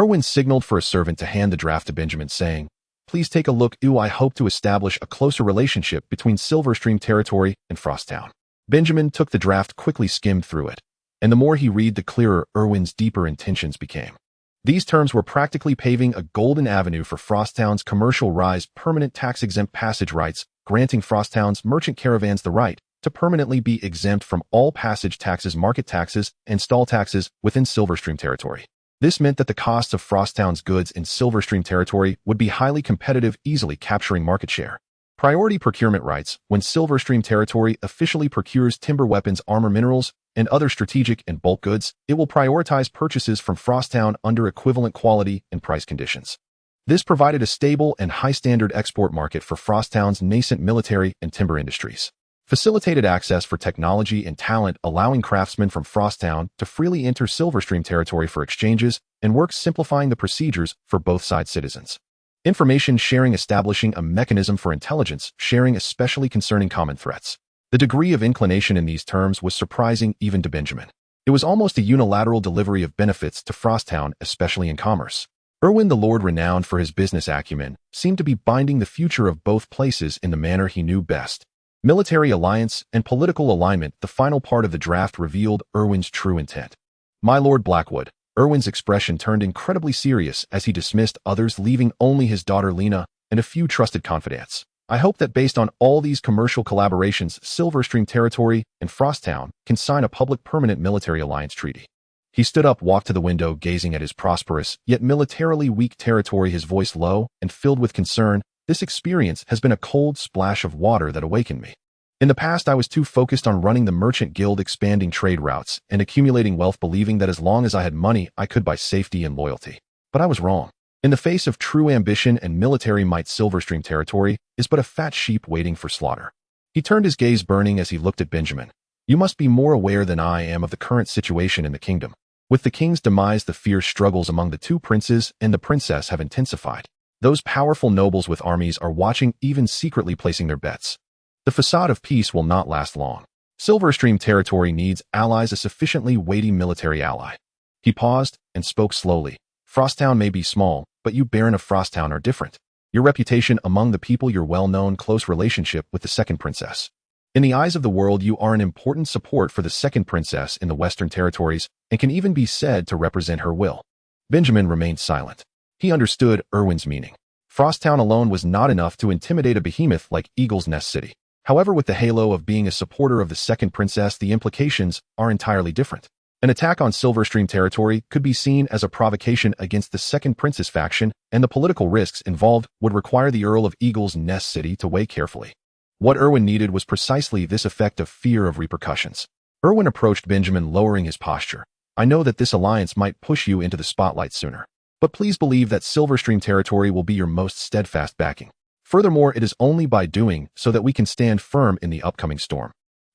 Erwin signaled for a servant to hand the draft to Benjamin, saying, "Please take a look. I hope to establish a closer relationship between Silverstream territory and Frosttown." Benjamin took the draft, quickly skimmed through it. And the more he read, the clearer Erwin's deeper intentions became. These terms were practically paving a golden avenue for Frosttown's commercial rise, permanent tax-exempt passage rights, granting Frosttown's merchant caravans the right to permanently be exempt from all passage taxes, market taxes, and stall taxes within Silverstream territory. This meant that the costs of Frosttown's goods in Silverstream territory would be highly competitive, easily capturing market share. Priority procurement rights: when Silverstream territory officially procures timber, weapons, armor, minerals, and other strategic and bulk goods, it will prioritize purchases from Frosttown under equivalent quality and price conditions. This provided a stable and high-standard export market for Frosttown's nascent military and timber industries. Facilitated access for technology and talent, allowing craftsmen from Frosttown to freely enter Silverstream territory for exchanges and work, simplifying the procedures for both side citizens. Information sharing, establishing a mechanism for intelligence sharing, especially concerning common threats. The degree of inclination in these terms was surprising even to Benjamin. It was almost a unilateral delivery of benefits to Frosttown, especially in commerce. Erwin, the lord renowned for his business acumen, seemed to be binding the future of both places in the manner he knew best. Military alliance and political alignment. The final part of the draft revealed Erwin's true intent. "My Lord Blackwood," Erwin's expression turned incredibly serious as he dismissed others, leaving only his daughter Lena and a few trusted confidants. "I hope that based on all these commercial collaborations, Silverstream territory and Frosttown can sign a public permanent military alliance treaty." He stood up, walked to the window, gazing at his prosperous, yet militarily weak territory, his voice low and filled with concern. "This experience has been a cold splash of water that awakened me. In the past, I was too focused on running the merchant guild, expanding trade routes, and accumulating wealth, believing that as long as I had money, I could buy safety and loyalty. But I was wrong. In the face of true ambition and military might, Silverstream territory is but a fat sheep waiting for slaughter. He turned his gaze burning as he looked at Benjamin. You must be more aware than I am of the current situation in the kingdom. With the king's demise, the fierce struggles among the two princes and the princess have intensified. Those powerful nobles with armies are watching, even secretly placing their bets. The facade of peace will not last long. Silverstream territory needs allies, a sufficiently weighty military ally. He paused and spoke slowly. Frosttown may be small, but you, Baron of Frosttown, are different. Your reputation among the people, your well-known close relationship with the second princess. In the eyes of the world, you are an important support for the second princess in the Western Territories and can even be said to represent her will. Benjamin remained silent. He understood Erwin's meaning. Frosttown alone was not enough to intimidate a behemoth like Eagle's Nest City. However, with the halo of being a supporter of the second princess, the implications are entirely different. An attack on Silverstream territory could be seen as a provocation against the second princess faction, and the political risks involved would require the Earl of Eagle's Nest City to weigh carefully. What Erwin needed was precisely this effect of fear of repercussions. Erwin approached Benjamin, lowering his posture. I know that this alliance might push you into the spotlight sooner, but please believe that Silverstream territory will be your most steadfast backing. Furthermore, it is only by doing so that we can stand firm in the upcoming storm.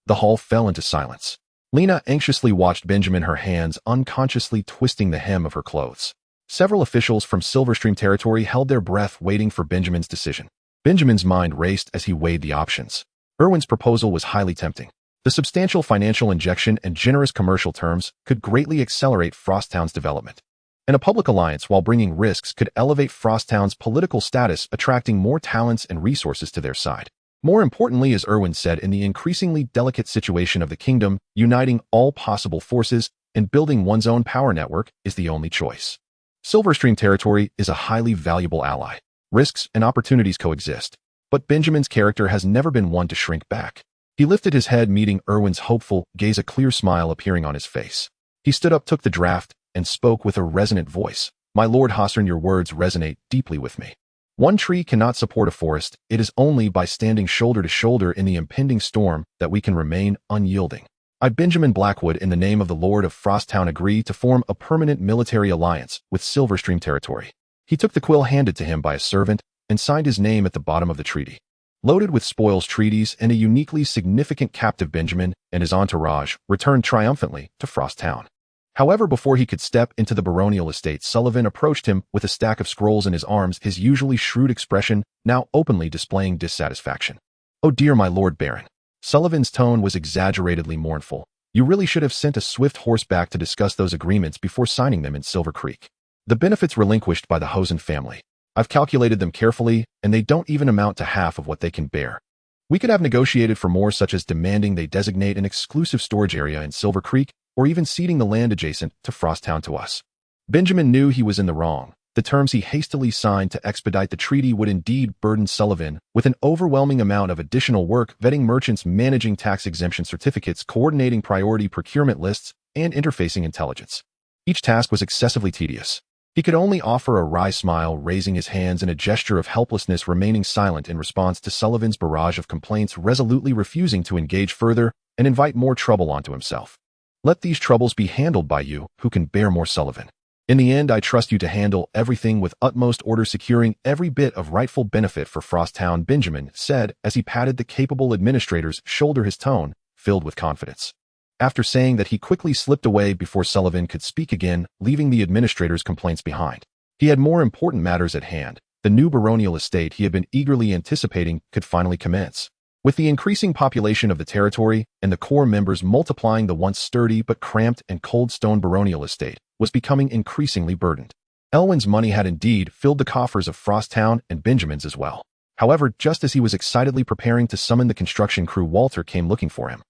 The hall fell into silence. Lena anxiously watched Benjamin, her hands unconsciously twisting the hem of her clothes. Several officials from Silverstream territory held their breath, waiting for Benjamin's decision. Benjamin's mind raced as he weighed the options. Erwin's proposal was highly tempting. The substantial financial injection and generous commercial terms could greatly accelerate Frosttown's development. And a public alliance, while bringing risks, could elevate Frosttown's political status, attracting more talents and resources to their side. More importantly, as Erwin said, in the increasingly delicate situation of the kingdom, uniting all possible forces and building one's own power network is the only choice. Silverstream territory is a highly valuable ally. Risks and opportunities coexist, but Benjamin's character has never been one to shrink back. He lifted his head, meeting Erwin's hopeful gaze, a clear smile appearing on his face. He stood up, took the draft, and spoke with a resonant voice. My Lord Hossern, your words resonate deeply with me. One tree cannot support a forest. It is only by standing shoulder to shoulder in the impending storm that we can remain unyielding. I, Benjamin Blackwood, in the name of the Lord of Frosttown, agree to form a permanent military alliance with Silverstream territory. He took the quill handed to him by a servant and signed his name at the bottom of the treaty. Loaded with spoils, treaties, and a uniquely significant captive, Benjamin and his entourage returned triumphantly to Frosttown. However, before he could step into the baronial estate, Sullivan approached him with a stack of scrolls in his arms, his usually shrewd expression now openly displaying dissatisfaction. Oh dear, my Lord Baron. Sullivan's tone was exaggeratedly mournful. You really should have sent a swift horse back to discuss those agreements before signing them in Silver Creek. The benefits relinquished by the Hosen family. I've calculated them carefully, and they don't even amount to half of what they can bear. We could have negotiated for more, such as demanding they designate an exclusive storage area in Silver Creek, or even ceding the land adjacent to Frosttown to us. Benjamin knew he was in the wrong. The terms he hastily signed to expedite the treaty would indeed burden Sullivan with an overwhelming amount of additional work, vetting merchants, managing tax exemption certificates, coordinating priority procurement lists, and interfacing intelligence. Each task was excessively tedious. He could only offer a wry smile, raising his hands in a gesture of helplessness, remaining silent in response to Sullivan's barrage of complaints, resolutely refusing to engage further and invite more trouble onto himself. Let these troubles be handled by you, who can bear more, Sullivan. In the end, I trust you to handle everything with utmost order, securing every bit of rightful benefit for Frosttown, Benjamin said as he patted the capable administrator's shoulder, his tone filled with confidence. After saying that, he quickly slipped away before Sullivan could speak again, leaving the administrator's complaints behind. He had more important matters at hand. The new baronial estate he had been eagerly anticipating could finally commence. With the increasing population of the territory and the core members multiplying, the once sturdy but cramped and cold stone baronial estate was becoming increasingly burdened. Elwin's money had indeed filled the coffers of Frosttown, and Benjamin's as well. However, just as he was excitedly preparing to summon the construction crew, Walter came looking for him.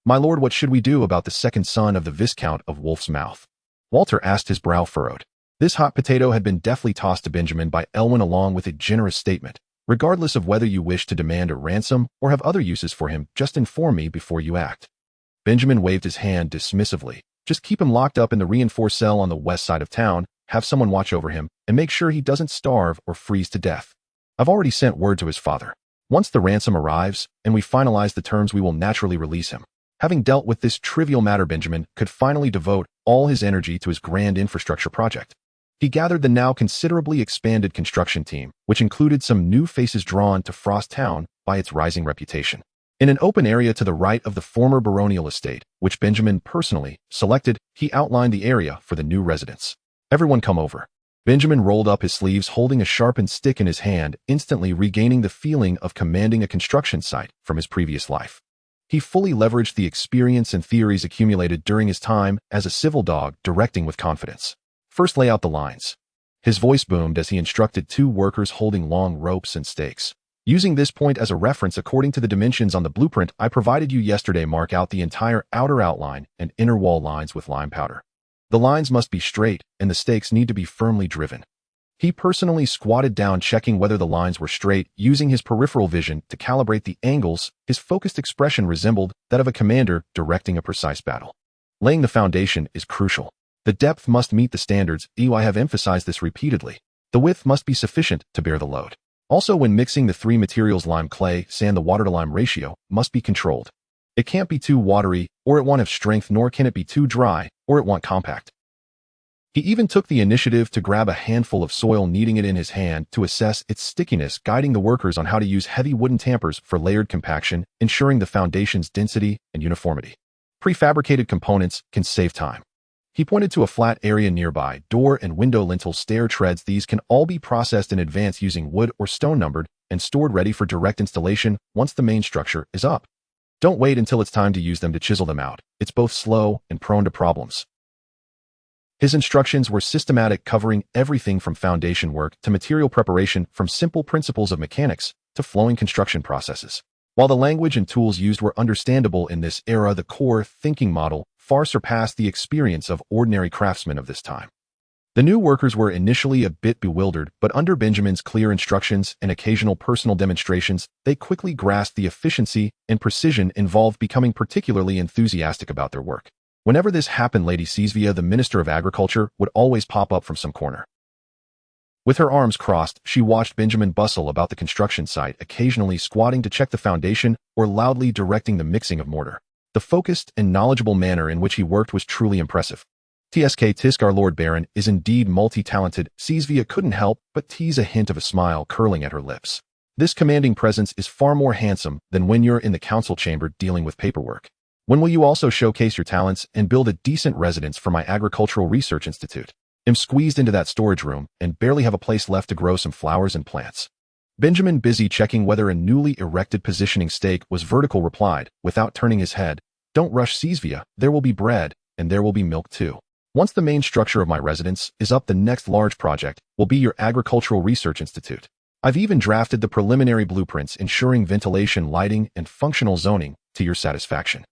My lord, what should we do about the second son of the Viscount of Wolf's Mouth? Walter asked, his brow furrowed. This hot potato had been deftly tossed to Benjamin by Elwin along with a generous statement. Regardless of whether you wish to demand a ransom or have other uses for him, just inform me before you act. Benjamin waved his hand dismissively. Just keep him locked up in the reinforced cell on the west side of town, have someone watch over him, and make sure he doesn't starve or freeze to death. I've already sent word to his father. Once the ransom arrives, and we finalize the terms, we will naturally release him. Having dealt with this trivial matter, Benjamin could finally devote all his energy to his grand infrastructure project. He gathered the now considerably expanded construction team, which included some new faces drawn to Frost Town by its rising reputation. In an open area to the right of the former baronial estate, which Benjamin personally selected, he outlined the area for the new residents. Everyone come over. Benjamin rolled up his sleeves, holding a sharpened stick in his hand, instantly regaining the feeling of commanding a construction site from his previous life. He fully leveraged the experience and theories accumulated during his time as a civil dog, directing with confidence. First, lay out the lines. His voice boomed as he instructed two workers holding long ropes and stakes. Using this point as a reference according to the dimensions on the blueprint I provided you yesterday, mark out the entire outer outline and inner wall lines with lime powder. The lines must be straight, and the stakes need to be firmly driven. He personally squatted down, checking whether the lines were straight, using his peripheral vision to calibrate the angles. His focused expression resembled that of a commander directing a precise battle. Laying the foundation is crucial. The depth must meet the standards. I have emphasized this repeatedly. The width must be sufficient to bear the load. Also, when mixing the three materials, lime, clay, sand, the water-to-lime ratio must be controlled. It can't be too watery, or it won't have strength, nor can it be too dry, or it won't compact. He even took the initiative to grab a handful of soil, kneading it in his hand to assess its stickiness, guiding the workers on how to use heavy wooden tampers for layered compaction, ensuring the foundation's density and uniformity. Prefabricated components can save time. He pointed to a flat area nearby, door and window lintel stair treads. These can all be processed in advance using wood or stone, numbered and stored ready for direct installation once the main structure is up. Don't wait until it's time to use them to chisel them out. It's both slow and prone to problems. His instructions were systematic, covering everything from foundation work to material preparation, from simple principles of mechanics to flowing construction processes. While the language and tools used were understandable in this era, the core thinking model far surpassed the experience of ordinary craftsmen of this time. The new workers were initially a bit bewildered, but under Benjamin's clear instructions and occasional personal demonstrations, they quickly grasped the efficiency and precision involved, becoming particularly enthusiastic about their work. Whenever this happened, Lady Cesvia, the Minister of Agriculture, would always pop up from some corner. With her arms crossed, she watched Benjamin bustle about the construction site, occasionally squatting to check the foundation or loudly directing the mixing of mortar. The focused and knowledgeable manner in which he worked was truly impressive. Tisk, our Lord Baron, is indeed multi-talented. Cesvia couldn't help but tease a hint of a smile curling at her lips. This commanding presence is far more handsome than when you're in the council chamber dealing with paperwork. When will you also showcase your talents and build a decent residence for my agricultural research institute? I'm squeezed into that storage room and barely have a place left to grow some flowers and plants. Benjamin, busy checking whether a newly erected positioning stake was vertical, replied, without turning his head, "Don't rush, Cesvia. There will be bread, and there will be milk too. Once the main structure of my residence is up, the next large project will be your agricultural research institute. I've even drafted the preliminary blueprints, ensuring ventilation, lighting, and functional zoning to your satisfaction."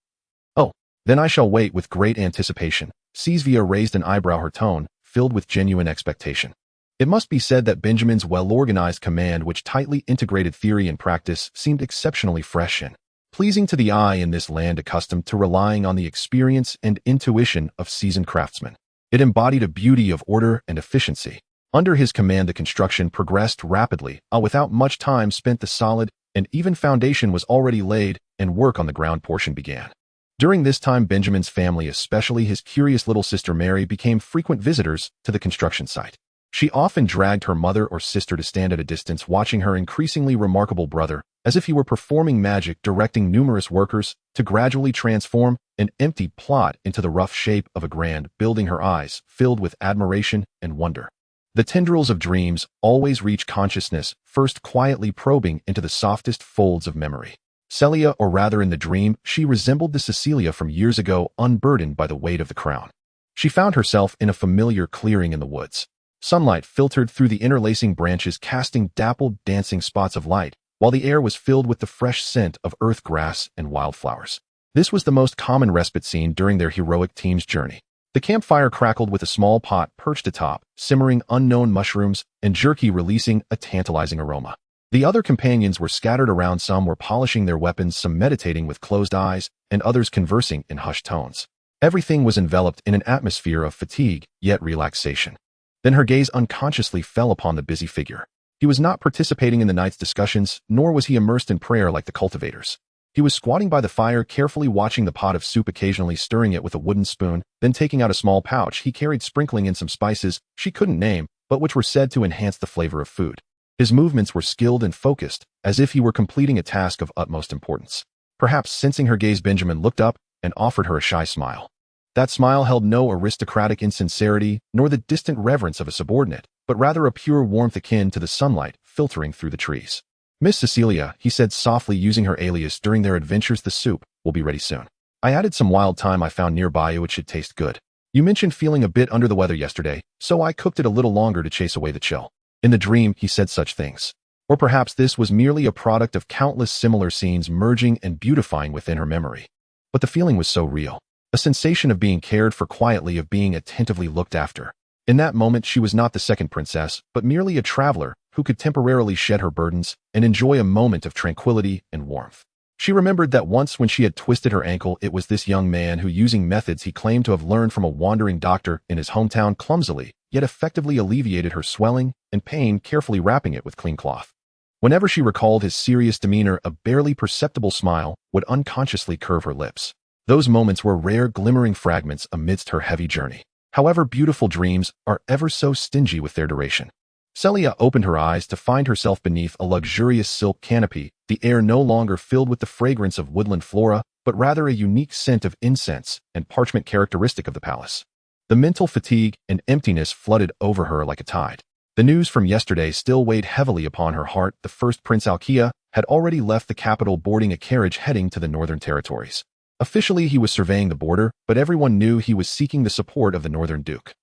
"Oh, then I shall wait with great anticipation." Cesvia raised an eyebrow, her tone filled with genuine expectation. It must be said that Benjamin's well-organized command, which tightly integrated theory and practice, seemed exceptionally fresh and pleasing to the eye in this land accustomed to relying on the experience and intuition of seasoned craftsmen. It embodied a beauty of order and efficiency. Under his command, the construction progressed rapidly. Without much time spent, the solid and even foundation was already laid, and work on the ground portion began. During this time, Benjamin's family, especially his curious little sister Mary, became frequent visitors to the construction site. She often dragged her mother or sister to stand at a distance, watching her increasingly remarkable brother, as if he were performing magic, directing numerous workers to gradually transform an empty plot into the rough shape of a grand building, her eyes filled with admiration and wonder. The tendrils of dreams always reach consciousness, first quietly probing into the softest folds of memory. Celia, or rather in the dream, she resembled the Cecilia from years ago, unburdened by the weight of the crown. She found herself in a familiar clearing in the woods. Sunlight filtered through the interlacing branches, casting dappled, dancing spots of light, while the air was filled with the fresh scent of earth grass and wildflowers. This was the most common respite scene during their heroic team's journey. The campfire crackled with a small pot perched atop, simmering unknown mushrooms and jerky releasing a tantalizing aroma. The other companions were scattered around. Some were polishing their weapons, some meditating with closed eyes, and others conversing in hushed tones. Everything was enveloped in an atmosphere of fatigue, yet relaxation. Then her gaze unconsciously fell upon the busy figure. He was not participating in the night's discussions, nor was he immersed in prayer like the cultivators. He was squatting by the fire, carefully watching the pot of soup, occasionally stirring it with a wooden spoon, then taking out a small pouch he carried, sprinkling in some spices she couldn't name, but which were said to enhance the flavor of food. His movements were skilled and focused, as if he were completing a task of utmost importance. Perhaps sensing her gaze, Benjamin looked up and offered her a shy smile. That smile held no aristocratic insincerity, nor the distant reverence of a subordinate, but rather a pure warmth akin to the sunlight filtering through the trees. "Miss Cecilia," he said softly, using her alias during their adventures, "the soup will be ready soon. I added some wild thyme I found nearby. It should taste good. You mentioned feeling a bit under the weather yesterday, so I cooked it a little longer to chase away the chill." In the dream, he said such things. Or perhaps this was merely a product of countless similar scenes merging and beautifying within her memory. But the feeling was so real. A sensation of being cared for quietly, of being attentively looked after. In that moment, she was not the second princess, but merely a traveler who could temporarily shed her burdens and enjoy a moment of tranquility and warmth. She remembered that once when she had twisted her ankle, it was this young man who, using methods he claimed to have learned from a wandering doctor in his hometown, clumsily, yet effectively alleviated her swelling and pain, carefully wrapping it with clean cloth. Whenever she recalled his serious demeanor, a barely perceptible smile would unconsciously curve her lips. Those moments were rare, glimmering fragments amidst her heavy journey. However, beautiful dreams are ever so stingy with their duration. Celia opened her eyes to find herself beneath a luxurious silk canopy, the air no longer filled with the fragrance of woodland flora, but rather a unique scent of incense and parchment characteristic of the palace. The mental fatigue and emptiness flooded over her like a tide. The news from yesterday still weighed heavily upon her heart. The first Prince Alkia had already left the capital, boarding a carriage heading to the northern territories. Officially, he was surveying the border, but everyone knew he was seeking the support of the northern duke.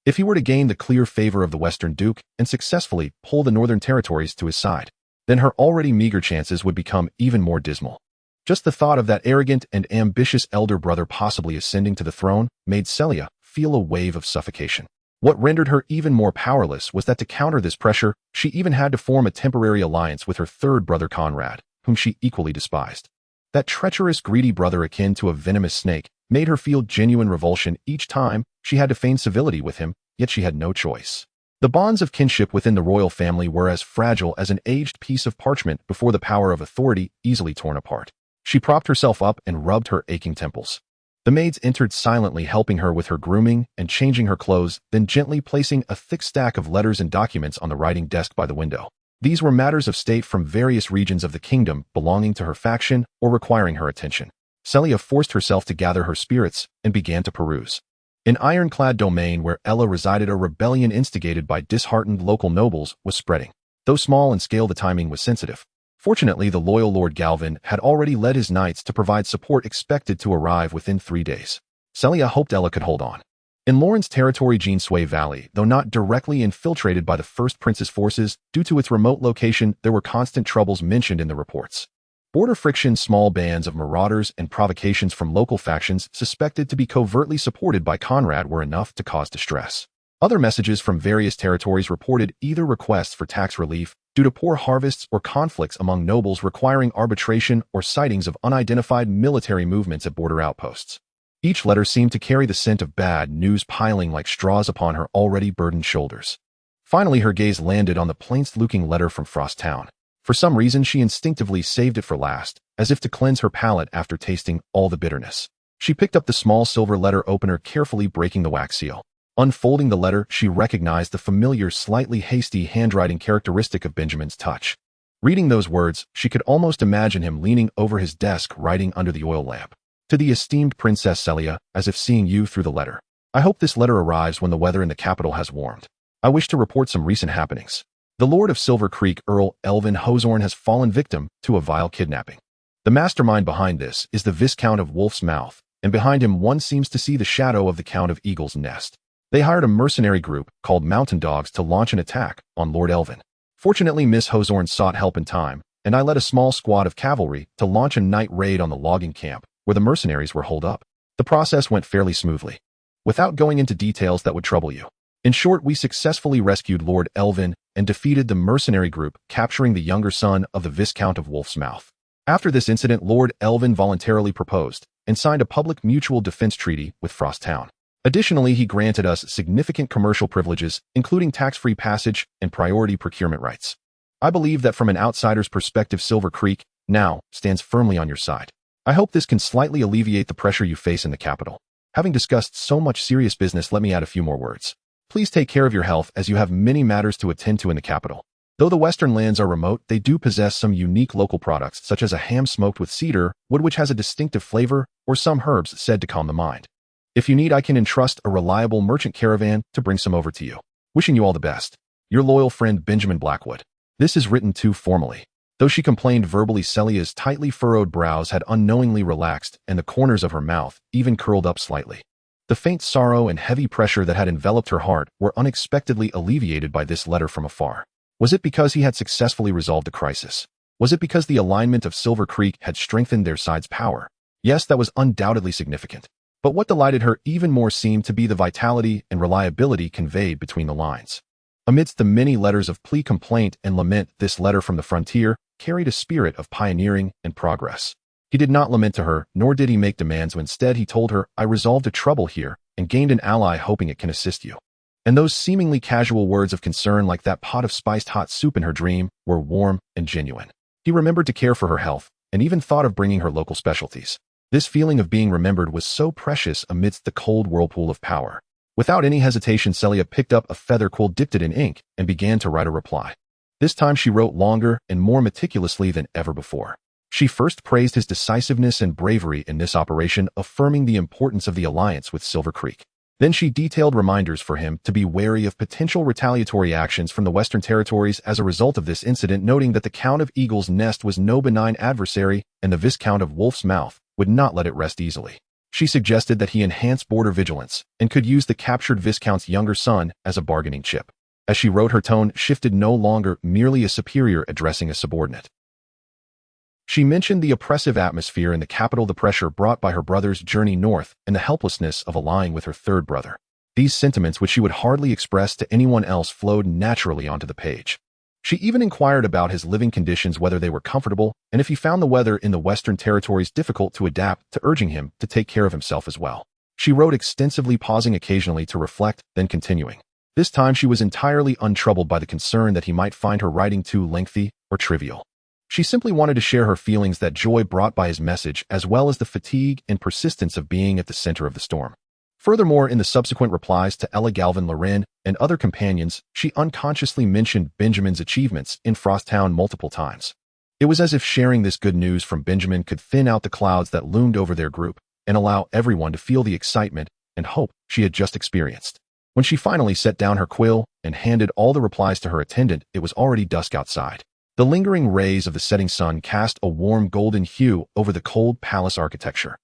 If he were to gain the clear favor of the western duke and successfully pull the northern territories to his side, then her already meager chances would become even more dismal. Just the thought of that arrogant and ambitious elder brother possibly ascending to the throne made Celia feel a wave of suffocation. What rendered her even more powerless was that to counter this pressure, she even had to form a temporary alliance with her third brother Conrad, whom she equally despised. That treacherous, greedy brother, akin to a venomous snake, made her feel genuine revulsion each time she had to feign civility with him, yet she had no choice. The bonds of kinship within the royal family were as fragile as an aged piece of parchment before the power of authority, easily torn apart. She propped herself up and rubbed her aching temples. The maids entered silently, helping her with her grooming and changing her clothes, then gently placing a thick stack of letters and documents on the writing desk by the window. These were matters of state from various regions of the kingdom belonging to her faction or requiring her attention. Celia forced herself to gather her spirits and began to peruse. An ironclad domain where Ella resided, a rebellion instigated by disheartened local nobles, was spreading. Though small in scale, the timing was sensitive. Fortunately, the loyal Lord Galvin had already led his knights to provide support expected to arrive within 3 days. Celia hoped Ella could hold on. In Lauren's territory, Jeansway Valley, though not directly infiltrated by the First Prince's forces, due to its remote location, there were constant troubles mentioned in the reports. Border friction, small bands of marauders, and provocations from local factions suspected to be covertly supported by Conrad were enough to cause distress. Other messages from various territories reported either requests for tax relief due to poor harvests or conflicts among nobles requiring arbitration or sightings of unidentified military movements at border outposts. Each letter seemed to carry the scent of bad news, piling like straws upon her already burdened shoulders. Finally, her gaze landed on the plain-looking letter from Frost Town. For some reason, she instinctively saved it for last, as if to cleanse her palate after tasting all the bitterness. She picked up the small silver letter opener, carefully breaking the wax seal. Unfolding the letter, she recognized the familiar, slightly hasty handwriting characteristic of Benjamin's touch. Reading those words, she could almost imagine him leaning over his desk, writing under the oil lamp. To the esteemed Princess Celia, as if seeing you through the letter. I hope this letter arrives when the weather in the capital has warmed. I wish to report some recent happenings. The Lord of Silver Creek, Earl Elvin Hozorn, has fallen victim to a vile kidnapping. The mastermind behind this is the Viscount of Wolf's Mouth, and behind him one seems to see the shadow of the Count of Eagle's Nest. They hired a mercenary group called Mountain Dogs to launch an attack on Lord Elvin. Fortunately, Miss Hozorn sought help in time, and I led a small squad of cavalry to launch a night raid on the logging camp where the mercenaries were holed up. The process went fairly smoothly, without going into details that would trouble you. In short, we successfully rescued Lord Elvin and defeated the mercenary group, capturing the younger son of the Viscount of Wolf's Mouth. After this incident, Lord Elvin voluntarily proposed and signed a public mutual defense treaty with Frost Town. Additionally, he granted us significant commercial privileges, including tax-free passage and priority procurement rights. I believe that from an outsider's perspective, Silver Creek now stands firmly on your side. I hope this can slightly alleviate the pressure you face in the capital. Having discussed so much serious business, let me add a few more words. Please take care of your health, as you have many matters to attend to in the capital. Though the western lands are remote, they do possess some unique local products, such as a ham smoked with cedar wood which has a distinctive flavor, or some herbs said to calm the mind. If you need, I can entrust a reliable merchant caravan to bring some over to you. Wishing you all the best. Your loyal friend, Benjamin Blackwood. This is written too formally. Though she complained verbally, Celia's tightly furrowed brows had unknowingly relaxed, and the corners of her mouth even curled up slightly. The faint sorrow and heavy pressure that had enveloped her heart were unexpectedly alleviated by this letter from afar. Was it because he had successfully resolved the crisis? Was it because the alignment of Silver Creek had strengthened their side's power? Yes, that was undoubtedly significant. But what delighted her even more seemed to be the vitality and reliability conveyed between the lines. Amidst the many letters of plea, complaint, and lament, this letter from the frontier carried a spirit of pioneering and progress. He did not lament to her, nor did he make demands. Instead, he told her, "I resolved a trouble here and gained an ally, hoping it can assist you." And those seemingly casual words of concern, like that pot of spiced hot soup in her dream, were warm and genuine. He remembered to care for her health, and even thought of bringing her local specialties. This feeling of being remembered was so precious amidst the cold whirlpool of power. Without any hesitation, Celia picked up a feather quill, dipped it in ink, and began to write a reply. This time she wrote longer and more meticulously than ever before. She first praised his decisiveness and bravery in this operation, affirming the importance of the alliance with Silver Creek. Then she detailed reminders for him to be wary of potential retaliatory actions from the Western Territories as a result of this incident, noting that the Count of Eagle's Nest was no benign adversary and the Viscount of Wolf's Mouth would not let it rest easily. She suggested that he enhance border vigilance and could use the captured Viscount's younger son as a bargaining chip. As she wrote, her tone shifted, no longer merely a superior addressing a subordinate. She mentioned the oppressive atmosphere in the capital, the pressure brought by her brother's journey north, and the helplessness of allying with her third brother. These sentiments, which she would hardly express to anyone else, flowed naturally onto the page. She even inquired about his living conditions, whether they were comfortable, and if he found the weather in the Western Territories difficult to adapt to, urging him to take care of himself as well. She wrote extensively, pausing occasionally to reflect, then continuing. This time she was entirely untroubled by the concern that he might find her writing too lengthy or trivial. She simply wanted to share her feelings, that joy brought by his message, as well as the fatigue and persistence of being at the center of the storm. Furthermore, in the subsequent replies to Ella Galvin Loren and other companions, she unconsciously mentioned Benjamin's achievements in Frosttown multiple times. It was as if sharing this good news from Benjamin could thin out the clouds that loomed over their group and allow everyone to feel the excitement and hope she had just experienced. When she finally set down her quill and handed all the replies to her attendant, it was already dusk outside. The lingering rays of the setting sun cast a warm golden hue over the cold palace architecture.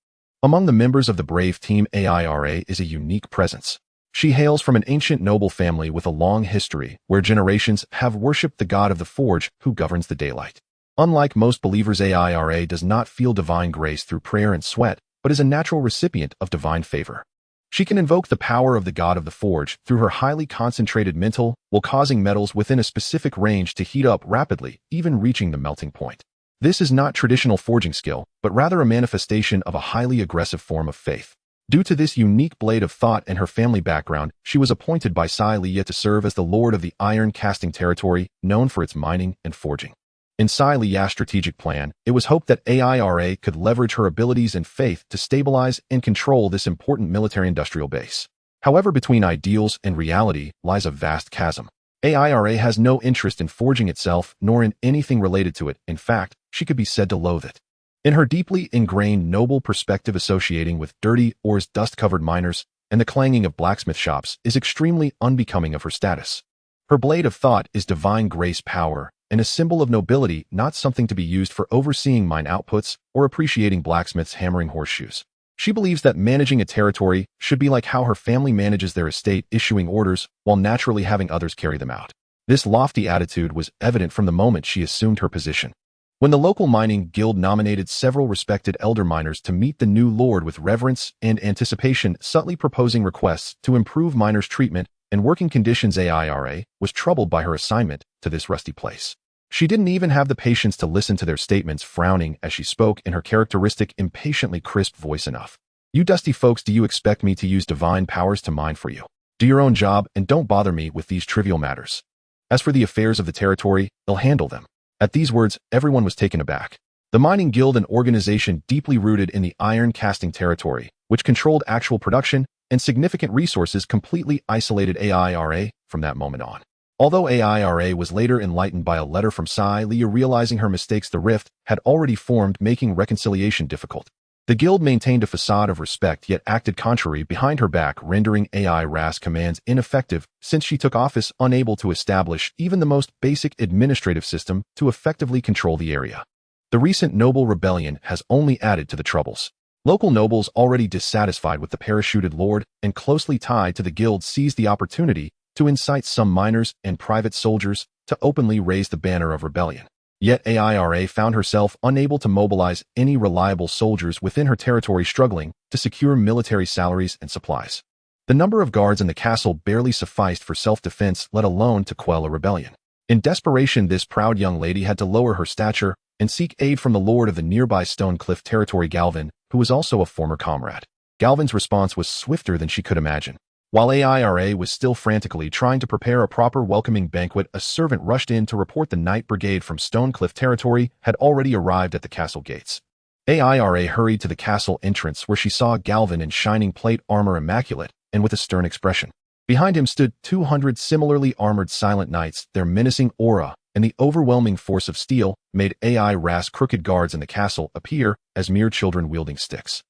Among the members of the brave team, Aira is a unique presence. She hails from an ancient noble family with a long history where generations have worshipped the god of the forge who governs the daylight. Unlike most believers, Aira does not feel divine grace through prayer and sweat, but is a natural recipient of divine favor. She can invoke the power of the god of the forge through her highly concentrated mental, while causing metals within a specific range to heat up rapidly, even reaching the melting point. This is not traditional forging skill, but rather a manifestation of a highly aggressive form of faith. Due to this unique blade of thought and her family background, she was appointed by Celia's to serve as the lord of the iron casting territory, known for its mining and forging. In Celia's strategic plan, it was hoped that Aira could leverage her abilities and faith to stabilize and control this important military-industrial base. However, between ideals and reality lies a vast chasm. Aira has no interest in forging itself, nor in anything related to it. In fact, she could be said to loathe it. In her deeply ingrained noble perspective, associating with dirty ores, dust-covered miners, and the clanging of blacksmith shops is extremely unbecoming of her status. Her blade of thought is divine grace power, and a symbol of nobility, not something to be used for overseeing mine outputs or appreciating blacksmiths hammering horseshoes. She believes that managing a territory should be like how her family manages their estate, issuing orders while naturally having others carry them out. This lofty attitude was evident from the moment she assumed her position. When the local mining guild nominated several respected elder miners to meet the new lord with reverence and anticipation, subtly proposing requests to improve miners' treatment and working conditions, Aira was troubled by her assignment to this rusty place. She didn't even have the patience to listen to their statements, frowning as she spoke in her characteristic, impatiently crisp voice enough. You dusty folks, do you expect me to use divine powers to mine for you? Do your own job and don't bother me with these trivial matters. As for the affairs of the territory, they'll handle them. At these words, everyone was taken aback. The mining guild, an organization deeply rooted in the iron-casting territory, which controlled actual production and significant resources, completely isolated AIRA from that moment on. Although AIRA was later enlightened by a letter from Leah realizing her mistakes, the rift had already formed, making reconciliation difficult. The guild maintained a facade of respect yet acted contrary behind her back, rendering AIRA's commands ineffective since she took office unable to establish even the most basic administrative system to effectively control the area. The recent noble rebellion has only added to the troubles. Local nobles, already dissatisfied with the parachuted lord and closely tied to the guild, seized the opportunity to incite some miners and private soldiers to openly raise the banner of rebellion. Yet AIRA found herself unable to mobilize any reliable soldiers within her territory, struggling to secure military salaries and supplies. The number of guards in the castle barely sufficed for self-defense, let alone to quell a rebellion. In desperation, this proud young lady had to lower her stature and seek aid from the lord of the nearby Stone Cliff territory, Galvin, who was also a former comrade. Galvin's response was swifter than she could imagine. While AIRA was still frantically trying to prepare a proper welcoming banquet, a servant rushed in to report the Night Brigade from Stone Cliff territory had already arrived at the castle gates. AIRA hurried to the castle entrance, where she saw Galvin in shining plate armor, immaculate, and with a stern expression. Behind him stood 200 similarly armored silent knights. Their menacing aura and the overwhelming force of steel made AIRA's crooked guards in the castle appear as mere children wielding sticks.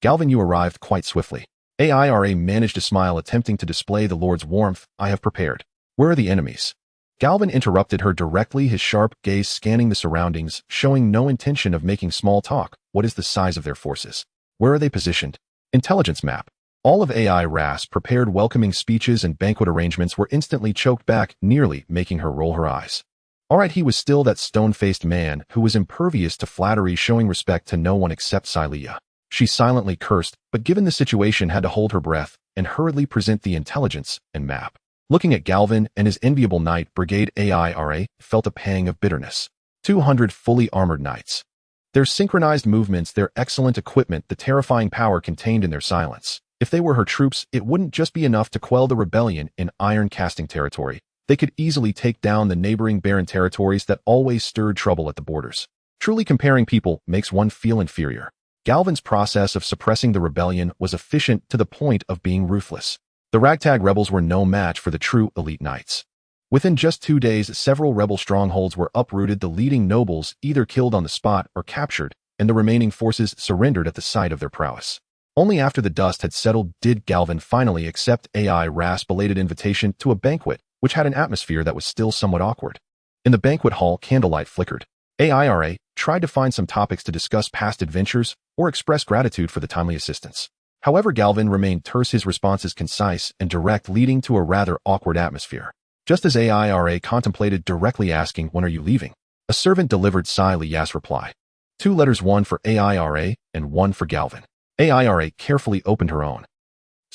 Galvin, you arrived quite swiftly. AIRA managed to smile, attempting to display the Lord's warmth. I have prepared. Where are the enemies? Galvin interrupted her directly, his sharp gaze scanning the surroundings, showing no intention of making small talk. What is the size of their forces? Where are they positioned? Intelligence map. All of AIRA's prepared welcoming speeches and banquet arrangements were instantly choked back, nearly making her roll her eyes. All right, he was still that stone-faced man who was impervious to flattery, showing respect to no one except Leah. She silently cursed, but given the situation had to hold her breath and hurriedly present the intelligence and map. Looking at Galvin and his enviable Knight Brigade, AIRA felt a pang of bitterness. 200 fully armored knights. Their synchronized movements, their excellent equipment, the terrifying power contained in their silence. If they were her troops, it wouldn't just be enough to quell the rebellion in iron-casting territory. They could easily take down the neighboring barren territories that always stirred trouble at the borders. Truly, comparing people makes one feel inferior. Galvin's process of suppressing the rebellion was efficient to the point of being ruthless. The ragtag rebels were no match for the true elite knights. Within just 2 days, several rebel strongholds were uprooted, the leading nobles either killed on the spot or captured, and the remaining forces surrendered at the sight of their prowess. Only after the dust had settled did Galvin finally accept AIRA's belated invitation to a banquet, which had an atmosphere that was still somewhat awkward. In the banquet hall, candlelight flickered. AIRA tried to find some topics to discuss past adventures or express gratitude for the timely assistance. However, Galvin remained terse, his responses concise and direct, leading to a rather awkward atmosphere. Just as AIRA contemplated directly asking, "When are you leaving?" a servant delivered Leah's reply. 2 letters, one for AIRA and one for Galvin. AIRA carefully opened her own.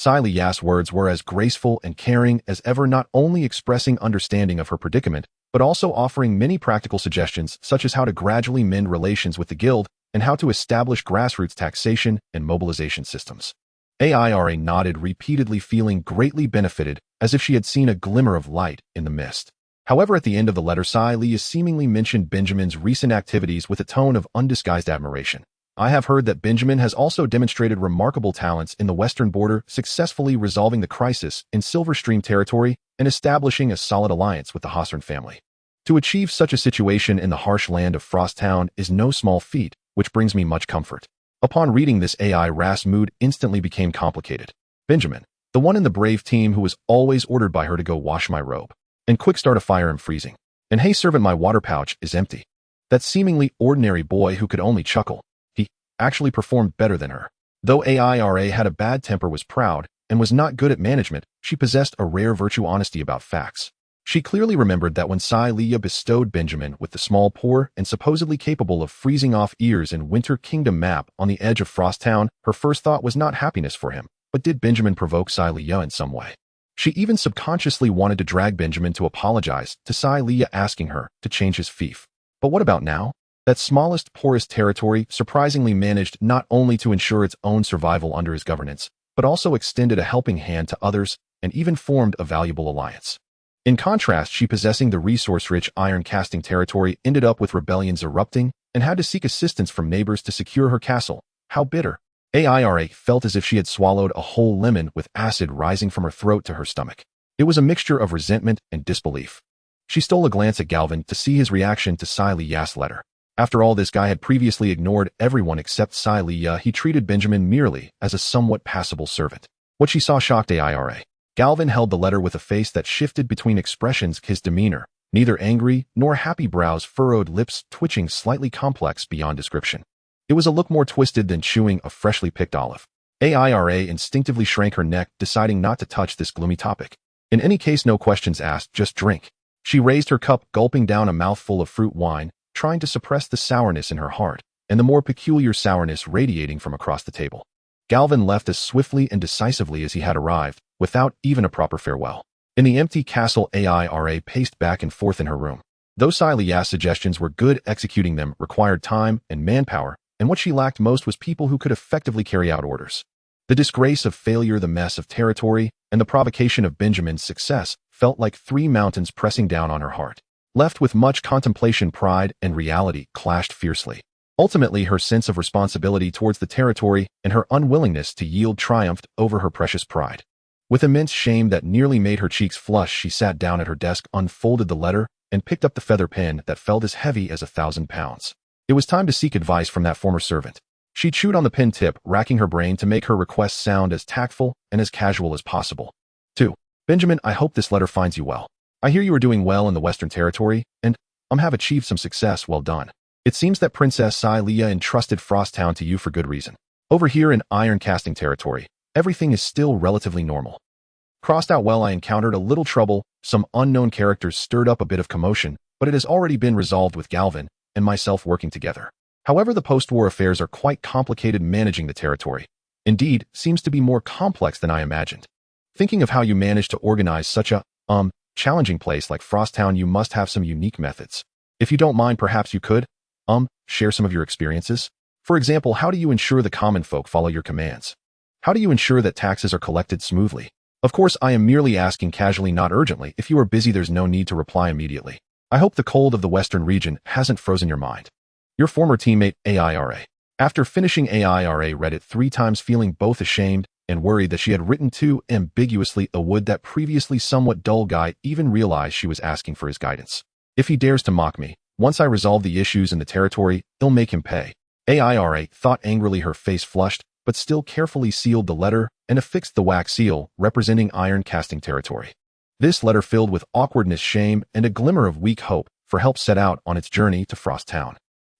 Leah's words were as graceful and caring as ever, not only expressing understanding of her predicament, but also offering many practical suggestions, such as how to gradually mend relations with the guild and how to establish grassroots taxation and mobilization systems. AIRA nodded repeatedly, feeling greatly benefited, as if she had seen a glimmer of light in the mist. However, at the end of the letter, Leah seemingly mentioned Benjamin's recent activities with a tone of undisguised admiration. I have heard that Benjamin has also demonstrated remarkable talents in the western border, successfully resolving the crisis in Silverstream territory and establishing a solid alliance with the Hossern family. To achieve such a situation in the harsh land of Frosttown is no small feat, which brings me much comfort. Upon reading this, AIRA's mood instantly became complicated. Benjamin, the one in the brave team who was always ordered by her to go wash my robe and quick start a fire, I'm freezing. And hey servant, my water pouch is empty. That seemingly ordinary boy who could only chuckle, he actually performed better than her. Though AIRA had a bad temper, was proud, and was not good at management, she possessed a rare virtue, honesty about facts. She clearly remembered that when Leah bestowed Benjamin with the small, poor, and supposedly capable of freezing off ears in Winter Kingdom map on the edge of Frosttown, her first thought was not happiness for him, but did Benjamin provoke Leah in some way? She even subconsciously wanted to drag Benjamin to apologize to Leah, asking her to change his fief. But what about now? That smallest, poorest territory surprisingly managed not only to ensure its own survival under his governance, but also extended a helping hand to others and even formed a valuable alliance. In contrast, she possessing the resource-rich iron-casting territory ended up with rebellions erupting and had to seek assistance from neighbors to secure her castle. How bitter! Aira felt as if she had swallowed a whole lemon with acid rising from her throat to her stomach. It was a mixture of resentment and disbelief. She stole a glance at Galvin to see his reaction to Sai Liya's letter. After all, this guy had previously ignored everyone except Sai Liya. He treated Benjamin merely as a somewhat passable servant. What she saw shocked Aira. Galvin held the letter with a face that shifted between expressions, his demeanor, neither angry nor happy, brows furrowed, lips twitching, slightly complex beyond description. It was a look more twisted than chewing a freshly picked olive. Aira instinctively shrank her neck, deciding not to touch this gloomy topic. In any case, no questions asked, just drink. She raised her cup, gulping down a mouthful of fruit wine, trying to suppress the sourness in her heart, and the more peculiar sourness radiating from across the table. Galvin left as swiftly and decisively as he had arrived, without even a proper farewell. In the empty castle, Aira paced back and forth in her room. Though Sai Liya's suggestions were good, executing them required time and manpower, and what she lacked most was people who could effectively carry out orders. The disgrace of failure, the mess of territory, and the provocation of Benjamin's success felt like three mountains pressing down on her heart. Left with much contemplation, pride and reality clashed fiercely. Ultimately, her sense of responsibility towards the territory and her unwillingness to yield triumphed over her precious pride. With immense shame that nearly made her cheeks flush, she sat down at her desk, unfolded the letter, and picked up the feather pen that felt as heavy as 1,000 pounds. It was time to seek advice from that former servant. She chewed on the pen tip, racking her brain to make her request sound as tactful and as casual as possible. 2. Benjamin, I hope this letter finds you well. I hear you are doing well in the Western Territory, and have achieved some success. Well done. It seems that Princess Sai Liya entrusted Frosttown to you for good reason. Over here in iron-casting territory, everything is still relatively normal. Crossed out, well, I encountered a little trouble. Some unknown characters stirred up a bit of commotion, but it has already been resolved with Galvin and myself working together. However, the post-war affairs are quite complicated. Managing the territory, indeed, seems to be more complex than I imagined. Thinking of how you managed to organize such a, challenging place like Frosttown, you must have some unique methods. If you don't mind, perhaps you could, share some of your experiences? For example, how do you ensure the common folk follow your commands? How do you ensure that taxes are collected smoothly? Of course, I am merely asking casually, not urgently. If you are busy, there's no need to reply immediately. I hope the cold of the Western region hasn't frozen your mind. Your former teammate, Aira. After finishing, Aira read it 3 times, feeling both ashamed and worried that she had written too ambiguously. Would that previously somewhat dull guy even realize she was asking for his guidance? If he dares to mock me, once I resolve the issues in the territory, I'll make him pay. Aira thought angrily. Her face flushed, but still carefully sealed the letter and affixed the wax seal representing iron-casting territory. This letter, filled with awkwardness, shame, and a glimmer of weak hope for help, set out on its journey to Frosttown.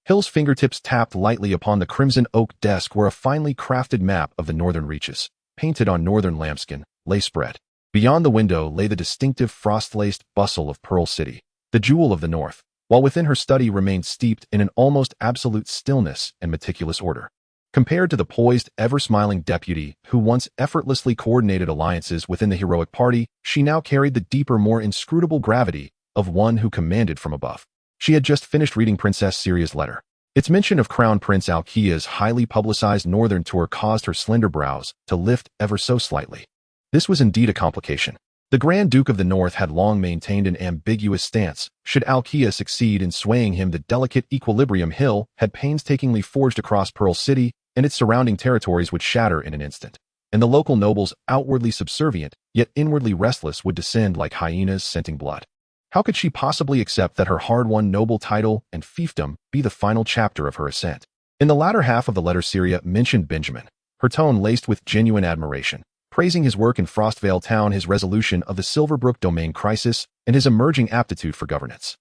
Hill's fingertips tapped lightly upon the crimson oak desk where a finely crafted map of the northern reaches, painted on northern lambskin, lay spread. Beyond the window lay the distinctive frost-laced bustle of Pearl City, the jewel of the north, while within her study remained steeped in an almost absolute stillness and meticulous order. Compared to the poised, ever-smiling deputy who once effortlessly coordinated alliances within the heroic party, she now carried the deeper, more inscrutable gravity of one who commanded from above. She had just finished reading Princess Syria's letter. Its mention of Crown Prince Alkia's highly publicized northern tour caused her slender brows to lift ever so slightly. This was indeed a complication. The Grand Duke of the North had long maintained an ambiguous stance. Should Alkia succeed in swaying him, the delicate equilibrium Hill had painstakingly forged across Pearl City and its surrounding territories would shatter in an instant, and the local nobles, outwardly subservient, yet inwardly restless, would descend like hyenas scenting blood. How could she possibly accept that her hard-won noble title and fiefdom be the final chapter of her ascent? In the latter half of the letter, Syria mentioned Benjamin, her tone laced with genuine admiration, praising his work in Frostvale Town, his resolution of the Silverbrook domain crisis, and his emerging aptitude for governance.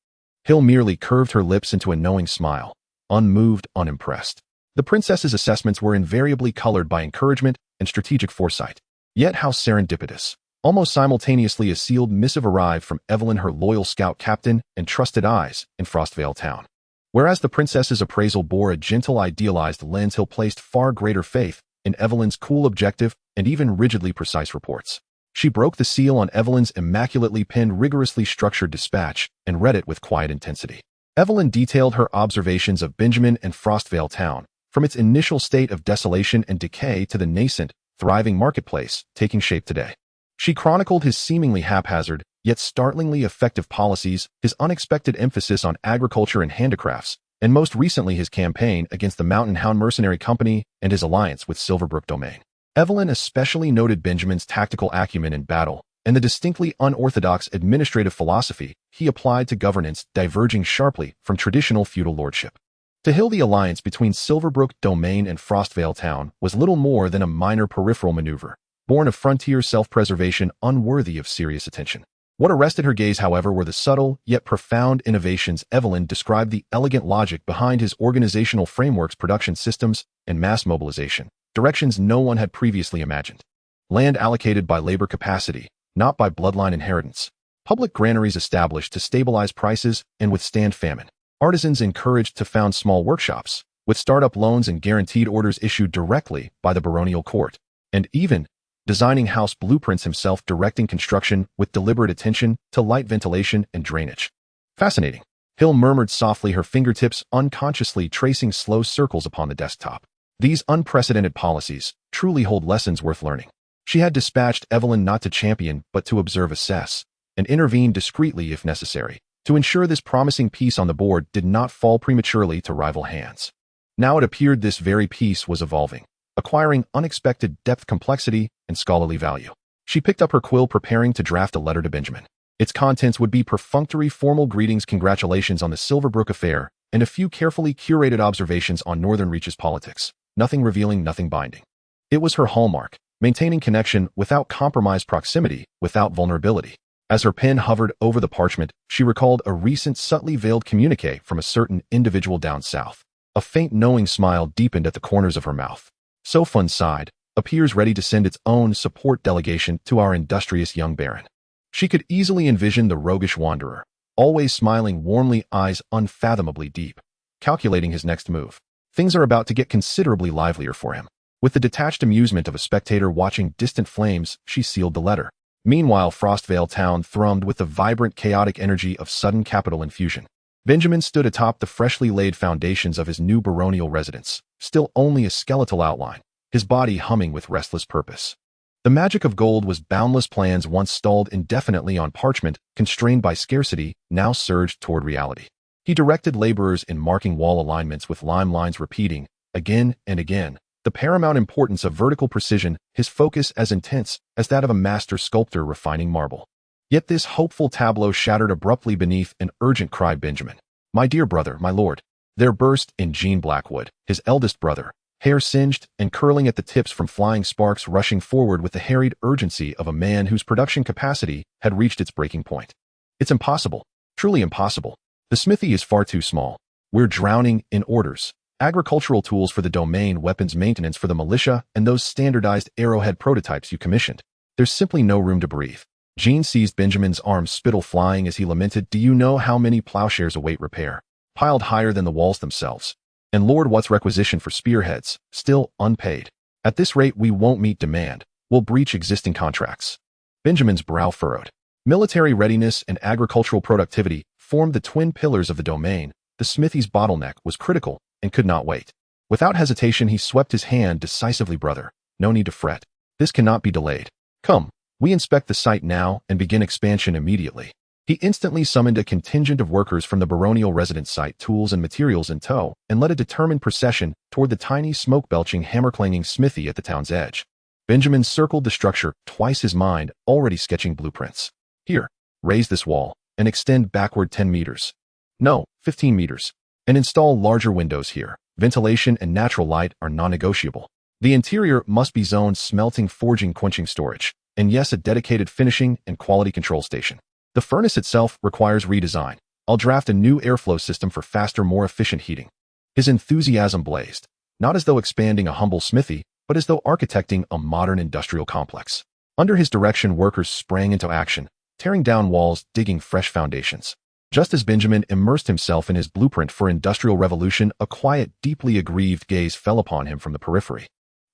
Hill merely curved her lips into a knowing smile, unmoved, unimpressed. The princess's assessments were invariably colored by encouragement and strategic foresight. Yet how serendipitous. Almost simultaneously, a sealed missive arrived from Evelyn, her loyal scout captain and trusted eyes in Frostvale Town. Whereas the princess's appraisal bore a gentle, idealized lens, Hill placed far greater faith in Evelyn's cool, objective, and even rigidly precise reports. She broke the seal on Evelyn's immaculately penned, rigorously structured dispatch and read it with quiet intensity. Evelyn detailed her observations of Benjamin and Frostvale Town, from its initial state of desolation and decay to the nascent, thriving marketplace taking shape today. She chronicled his seemingly haphazard, yet startlingly effective policies, his unexpected emphasis on agriculture and handicrafts, and most recently his campaign against the Mountain Hound Mercenary Company and his alliance with Silverbrook Domain. Evelyn especially noted Benjamin's tactical acumen in battle and the distinctly unorthodox administrative philosophy he applied to governance, diverging sharply from traditional feudal lordship. To Hill, the alliance between Silverbrook Domain and Frostvale Town was little more than a minor peripheral maneuver, born of frontier self-preservation unworthy of serious attention. What arrested her gaze, however, were the subtle yet profound innovations. Evelyn described the elegant logic behind his organizational frameworks, production systems, and mass mobilization, directions no one had previously imagined. Land allocated by labor capacity, not by bloodline inheritance. Public granaries established to stabilize prices and withstand famine. Artisans encouraged to found small workshops, with startup loans and guaranteed orders issued directly by the baronial court. And even designing house blueprints himself, directing construction with deliberate attention to light, ventilation, and drainage. Fascinating. Hill murmured softly, her fingertips unconsciously tracing slow circles upon the desktop. These unprecedented policies truly hold lessons worth learning. She had dispatched Evelyn not to champion, but to observe, assess, and intervene discreetly if necessary, to ensure this promising piece on the board did not fall prematurely to rival hands. Now it appeared this very piece was evolving, acquiring unexpected depth, complexity, and scholarly value. She picked up her quill, preparing to draft a letter to Benjamin. Its contents would be perfunctory formal greetings, congratulations on the Silverbrook affair, and a few carefully curated observations on Northern Reach's politics. Nothing revealing, nothing binding. It was her hallmark, maintaining connection without compromise, proximity without vulnerability. As her pen hovered over the parchment, she recalled a recent subtly veiled communique from a certain individual down south. A faint knowing smile deepened at the corners of her mouth. Sofun sighed, appears ready to send its own support delegation to our industrious young baron. She could easily envision the roguish wanderer, always smiling warmly, eyes unfathomably deep, calculating his next move. Things are about to get considerably livelier for him. With the detached amusement of a spectator watching distant flames, she sealed the letter. Meanwhile, Frostvale Town thrummed with the vibrant, chaotic energy of sudden capital infusion. Benjamin stood atop the freshly laid foundations of his new baronial residence, still only a skeletal outline, his body humming with restless purpose. The magic of gold was boundless. Plans once stalled indefinitely on parchment, constrained by scarcity, now surged toward reality. He directed laborers in marking wall alignments with lime lines, repeating, again and again, the paramount importance of vertical precision, his focus as intense as that of a master sculptor refining marble. Yet this hopeful tableau shattered abruptly beneath an urgent cry. Benjamin, my dear brother, my lord. There burst in Jean Blackwood, his eldest brother, hair singed and curling at the tips from flying sparks, rushing forward with the harried urgency of a man whose production capacity had reached its breaking point. It's impossible, truly impossible. The smithy is far too small. We're drowning in orders. Agricultural tools for the domain, weapons maintenance for the militia, and those standardized arrowhead prototypes you commissioned. There's simply no room to breathe. Jean seized Benjamin's arm, spittle flying as he lamented, do you know how many plowshares await repair? Piled higher than the walls themselves. And Lord, what's requisitioned for spearheads, still unpaid. At this rate, we won't meet demand. We'll breach existing contracts. Benjamin's brow furrowed. Military readiness and agricultural productivity formed the twin pillars of the domain. The smithy's bottleneck was critical and could not wait. Without hesitation, he swept his hand decisively. Brother, no need to fret. This cannot be delayed. Come, we inspect the site now and begin expansion immediately. He instantly summoned a contingent of workers from the baronial residence site, tools and materials in tow, and led a determined procession toward the tiny, smoke-belching, hammer-clanging smithy at the town's edge. Benjamin circled the structure, twice his mind, already sketching blueprints. Here, raise this wall, and extend backward 10 meters. No, 15 meters. And install larger windows here. Ventilation and natural light are non-negotiable. The interior must be zoned smelting, forging, quenching, storage, and yes, a dedicated finishing and quality control station. The furnace itself requires redesign. I'll draft a new airflow system for faster, more efficient heating. His enthusiasm blazed, not as though expanding a humble smithy, but as though architecting a modern industrial complex. Under his direction, workers sprang into action, tearing down walls, digging fresh foundations. Just as Benjamin immersed himself in his blueprint for industrial revolution, a quiet, deeply aggrieved gaze fell upon him from the periphery.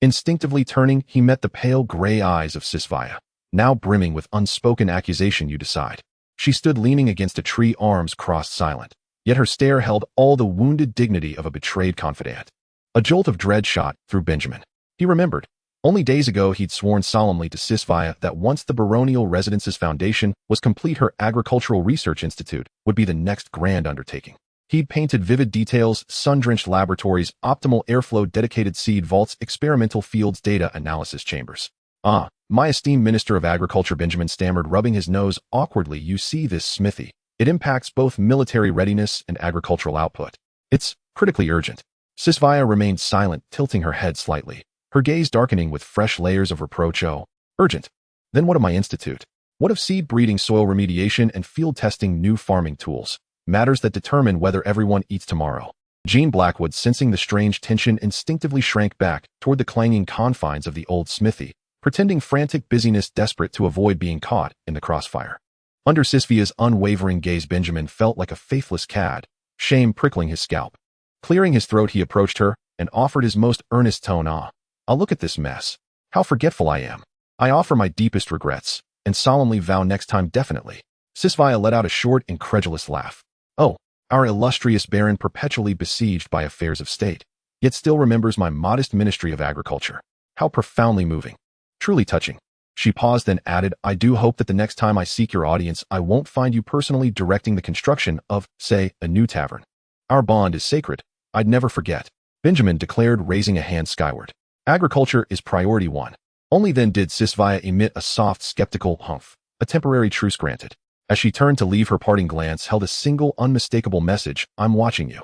Instinctively turning, he met the pale gray eyes of Sisvaya, now brimming with unspoken accusation. You decide. She stood leaning against a tree, arms crossed, silent. yet her stare held all the wounded dignity of a betrayed confidant. A jolt of dread shot through Benjamin. He remembered. Only days ago he'd sworn solemnly to Sisvia that once the baronial residence's foundation was complete, her agricultural research institute would be the next grand undertaking. He'd painted vivid details: sun-drenched laboratories, optimal airflow, dedicated seed vaults, experimental fields, data analysis chambers. "Ah, my esteemed Minister of Agriculture," Benjamin stammered, rubbing his nose awkwardly. "You see, this smithy, it impacts both military readiness and agricultural output. It's critically urgent." Sisvia remained silent, tilting her head slightly, her gaze darkening with fresh layers of reproach. "Oh, urgent? Then what of my institute? What of seed breeding, soil remediation, and field testing, new farming tools? Matters that determine whether everyone eats tomorrow." Jean Blackwood, sensing the strange tension, instinctively shrank back toward the clanging confines of the old smithy, pretending frantic busyness, desperate to avoid being caught in the crossfire. Under Sisvia's unwavering gaze, Benjamin felt like a faithless cad, shame prickling his scalp. Clearing his throat, he approached her and offered his most earnest tone. I'll look at this mess. How forgetful I am. I offer my deepest regrets, and solemnly vow next time definitely." Sisvia let out a short, incredulous laugh. "Oh, our illustrious baron, perpetually besieged by affairs of state, yet still remembers my modest Ministry of Agriculture. How profoundly moving. Truly touching." She paused, then added, "I do hope that the next time I seek your audience, I won't find you personally directing the construction of, say, a new tavern. Our bond is sacred. I'd never forget," Benjamin declared, raising a hand skyward. "Agriculture is priority one." Only then did Sisvia emit a soft, skeptical humph. A temporary truce granted. As she turned to leave, her parting glance held a single, unmistakable message: "I'm watching you."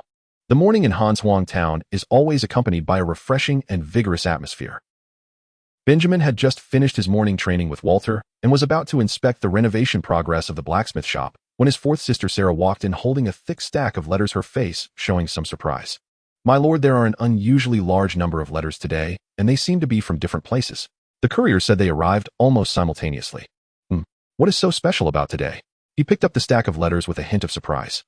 The morning in Hanswang Town is always accompanied by a refreshing and vigorous atmosphere. Benjamin had just finished his morning training with Walter and was about to inspect the renovation progress of the blacksmith shop when his fourth sister Sarah walked in holding a thick stack of letters, her face showing some surprise. "My lord, there are an unusually large number of letters today, and they seem to be from different places. The courier said they arrived almost simultaneously." What is so special about today?" He picked up the stack of letters with a hint of surprise.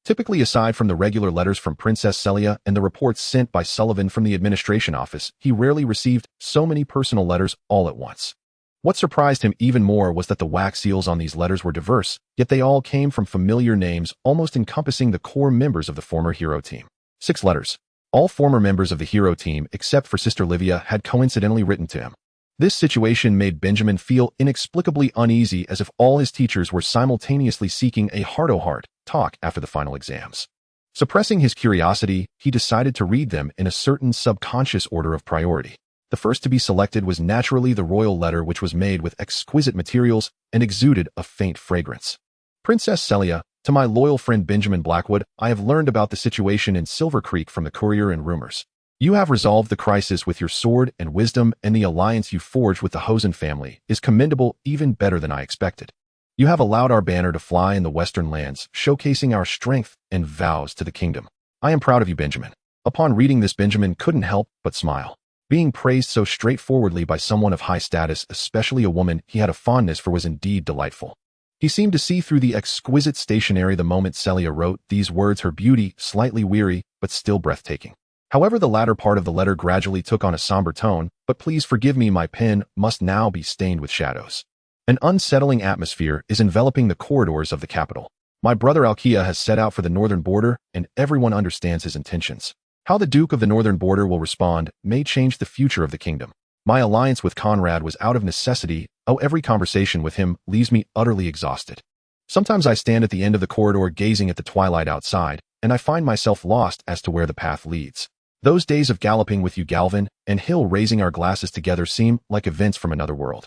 Typically, aside from the regular letters from Princess Celia and the reports sent by Sullivan from the administration office, he rarely received so many personal letters all at once. What surprised him even more was that the wax seals on these letters were diverse, yet they all came from familiar names, almost encompassing the core members of the former hero team. 6 letters. All former members of the hero team, except for Sister Livia, had coincidentally written to him. This situation made Benjamin feel inexplicably uneasy, as if all his teachers were simultaneously seeking a heart-to-heart talk after the final exams. Suppressing his curiosity, he decided to read them in a certain subconscious order of priority. The first to be selected was naturally the royal letter, which was made with exquisite materials and exuded a faint fragrance. "Princess Celia, to my loyal friend Benjamin Blackwood, I have learned about the situation in Silver Creek from the courier and rumors. You have resolved the crisis with your sword and wisdom, and the alliance you forged with the Hosen family is commendable, even better than I expected. You have allowed our banner to fly in the western lands, showcasing our strength and vows to the kingdom. I am proud of you, Benjamin." Upon reading this, Benjamin couldn't help but smile. Being praised so straightforwardly by someone of high status, especially a woman he had a fondness for, was indeed delightful. He seemed to see through the exquisite stationery the moment Celia wrote these words, her beauty slightly weary but still breathtaking. However, the latter part of the letter gradually took on a somber tone. "But please forgive me, my pen must now be stained with shadows. An unsettling atmosphere is enveloping the corridors of the capital. My brother Alkia has set out for the northern border, and everyone understands his intentions. How the Duke of the Northern Border will respond may change the future of the kingdom. My alliance with Conrad was out of necessity. Oh, every conversation with him leaves me utterly exhausted. Sometimes I stand at the end of the corridor gazing at the twilight outside, and I find myself lost as to where the path leads. Those days of galloping with you, Galvin, and Hill, raising our glasses together, seem like events from another world."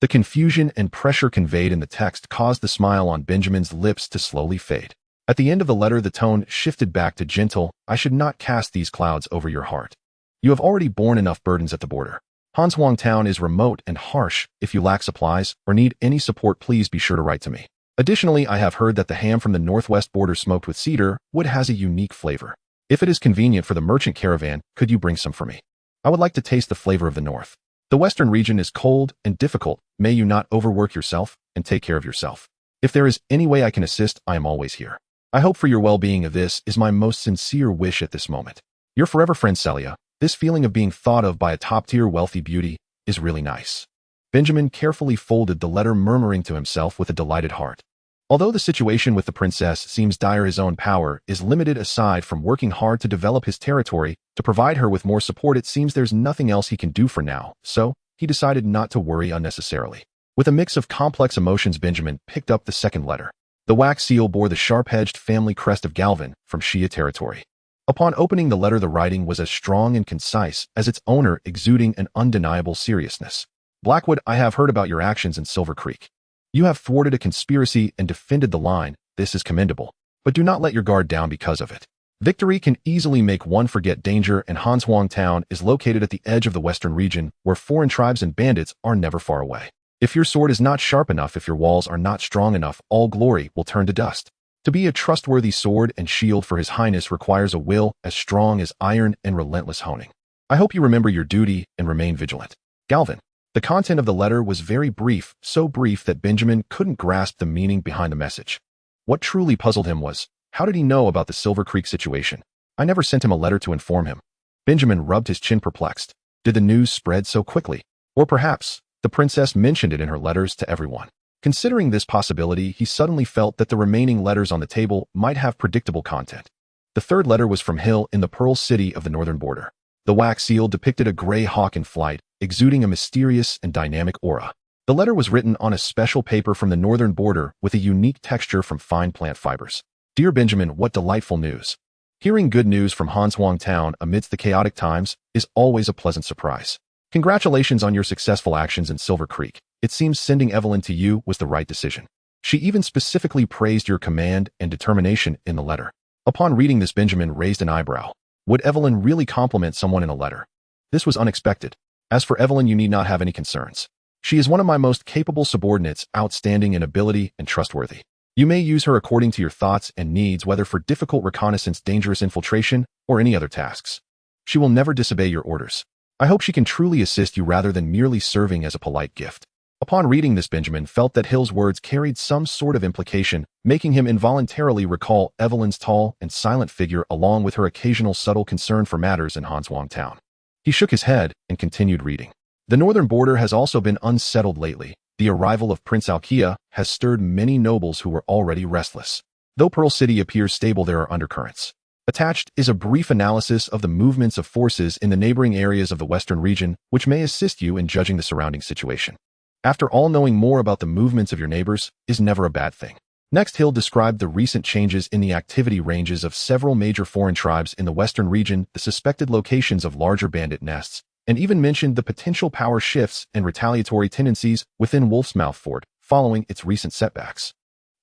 The confusion and pressure conveyed in the text caused the smile on Benjamin's lips to slowly fade. At the end of the letter, the tone shifted back to gentle: "I should not cast these clouds over your heart. You have already borne enough burdens at the border. Hanswang Town is remote and harsh. If you lack supplies or need any support, please be sure to write to me. Additionally, I have heard that the ham from the northwest border smoked with cedar wood has a unique flavor. If it is convenient for the merchant caravan, could you bring some for me? I would like to taste the flavor of the north. The western region is cold and difficult. May you not overwork yourself, and take care of yourself. If there is any way I can assist, I am always here. I hope for your well-being. This is my most sincere wish at this moment. Your forever friend, Celia." This feeling of being thought of by a top-tier wealthy beauty is really nice. Benjamin carefully folded the letter, murmuring to himself with a delighted heart, Although the situation with the princess seems dire, his own power is limited. Aside from working hard to develop his territory to provide her with more support, it seems there's nothing else he can do for now, so he decided not to worry unnecessarily. With a mix of complex emotions, Benjamin picked up the second letter. The wax seal bore the sharp-edged family crest of Galvin from Shia territory. Upon opening the letter, the writing was as strong and concise as its owner, exuding an undeniable seriousness. Blackwood, I have heard about your actions in Silver Creek. You have thwarted a conspiracy and defended the line. This is commendable, but do not let your guard down because of it. Victory can easily make one forget danger, and Hanshuang Town is located at the edge of the western region, where foreign tribes and bandits are never far away. If your sword is not sharp enough, if your walls are not strong enough, all glory will turn to dust. To be a trustworthy sword and shield for His Highness requires a will as strong as iron and relentless honing. I hope you remember your duty and remain vigilant. Galvin. The content of the letter was very brief, so brief that Benjamin couldn't grasp the meaning behind the message. What truly puzzled him was, how did he know about the Silver Creek situation? I never sent him a letter to inform him. Benjamin rubbed his chin, perplexed. Did the news spread so quickly? Or perhaps, the princess mentioned it in her letters to everyone. Considering this possibility, he suddenly felt that the remaining letters on the table might have predictable content. The third letter was from Hill in the Pearl City of the northern border. The wax seal depicted a gray hawk in flight, exuding a mysterious and dynamic aura. The letter was written on a special paper from the northern border with a unique texture from fine plant fibers. Dear Benjamin, what delightful news. Hearing good news from Hanshuang Town amidst the chaotic times is always a pleasant surprise. Congratulations on your successful actions in Silver Creek. It seems sending Evelyn to you was the right decision. She even specifically praised your command and determination in the letter. Upon reading this, Benjamin raised an eyebrow. Would Evelyn really compliment someone in a letter? This was unexpected. As for Evelyn, you need not have any concerns. She is one of my most capable subordinates, outstanding in ability and trustworthy. You may use her according to your thoughts and needs, whether for difficult reconnaissance, dangerous infiltration, or any other tasks. She will never disobey your orders. I hope she can truly assist you rather than merely serving as a polite gift. Upon reading this, Benjamin felt that Hill's words carried some sort of implication, making him involuntarily recall Evelyn's tall and silent figure along with her occasional subtle concern for matters in Hanshuang Town. He shook his head and continued reading. The northern border has also been unsettled lately. The arrival of Prince Alkia has stirred many nobles who were already restless. Though Pearl City appears stable, there are undercurrents. Attached is a brief analysis of the movements of forces in the neighboring areas of the western region, which may assist you in judging the surrounding situation. After all, knowing more about the movements of your neighbors is never a bad thing. Next, Hill described the recent changes in the activity ranges of several major foreign tribes in the western region, the suspected locations of larger bandit nests, and even mentioned the potential power shifts and retaliatory tendencies within Wolfsmouth Fort following its recent setbacks.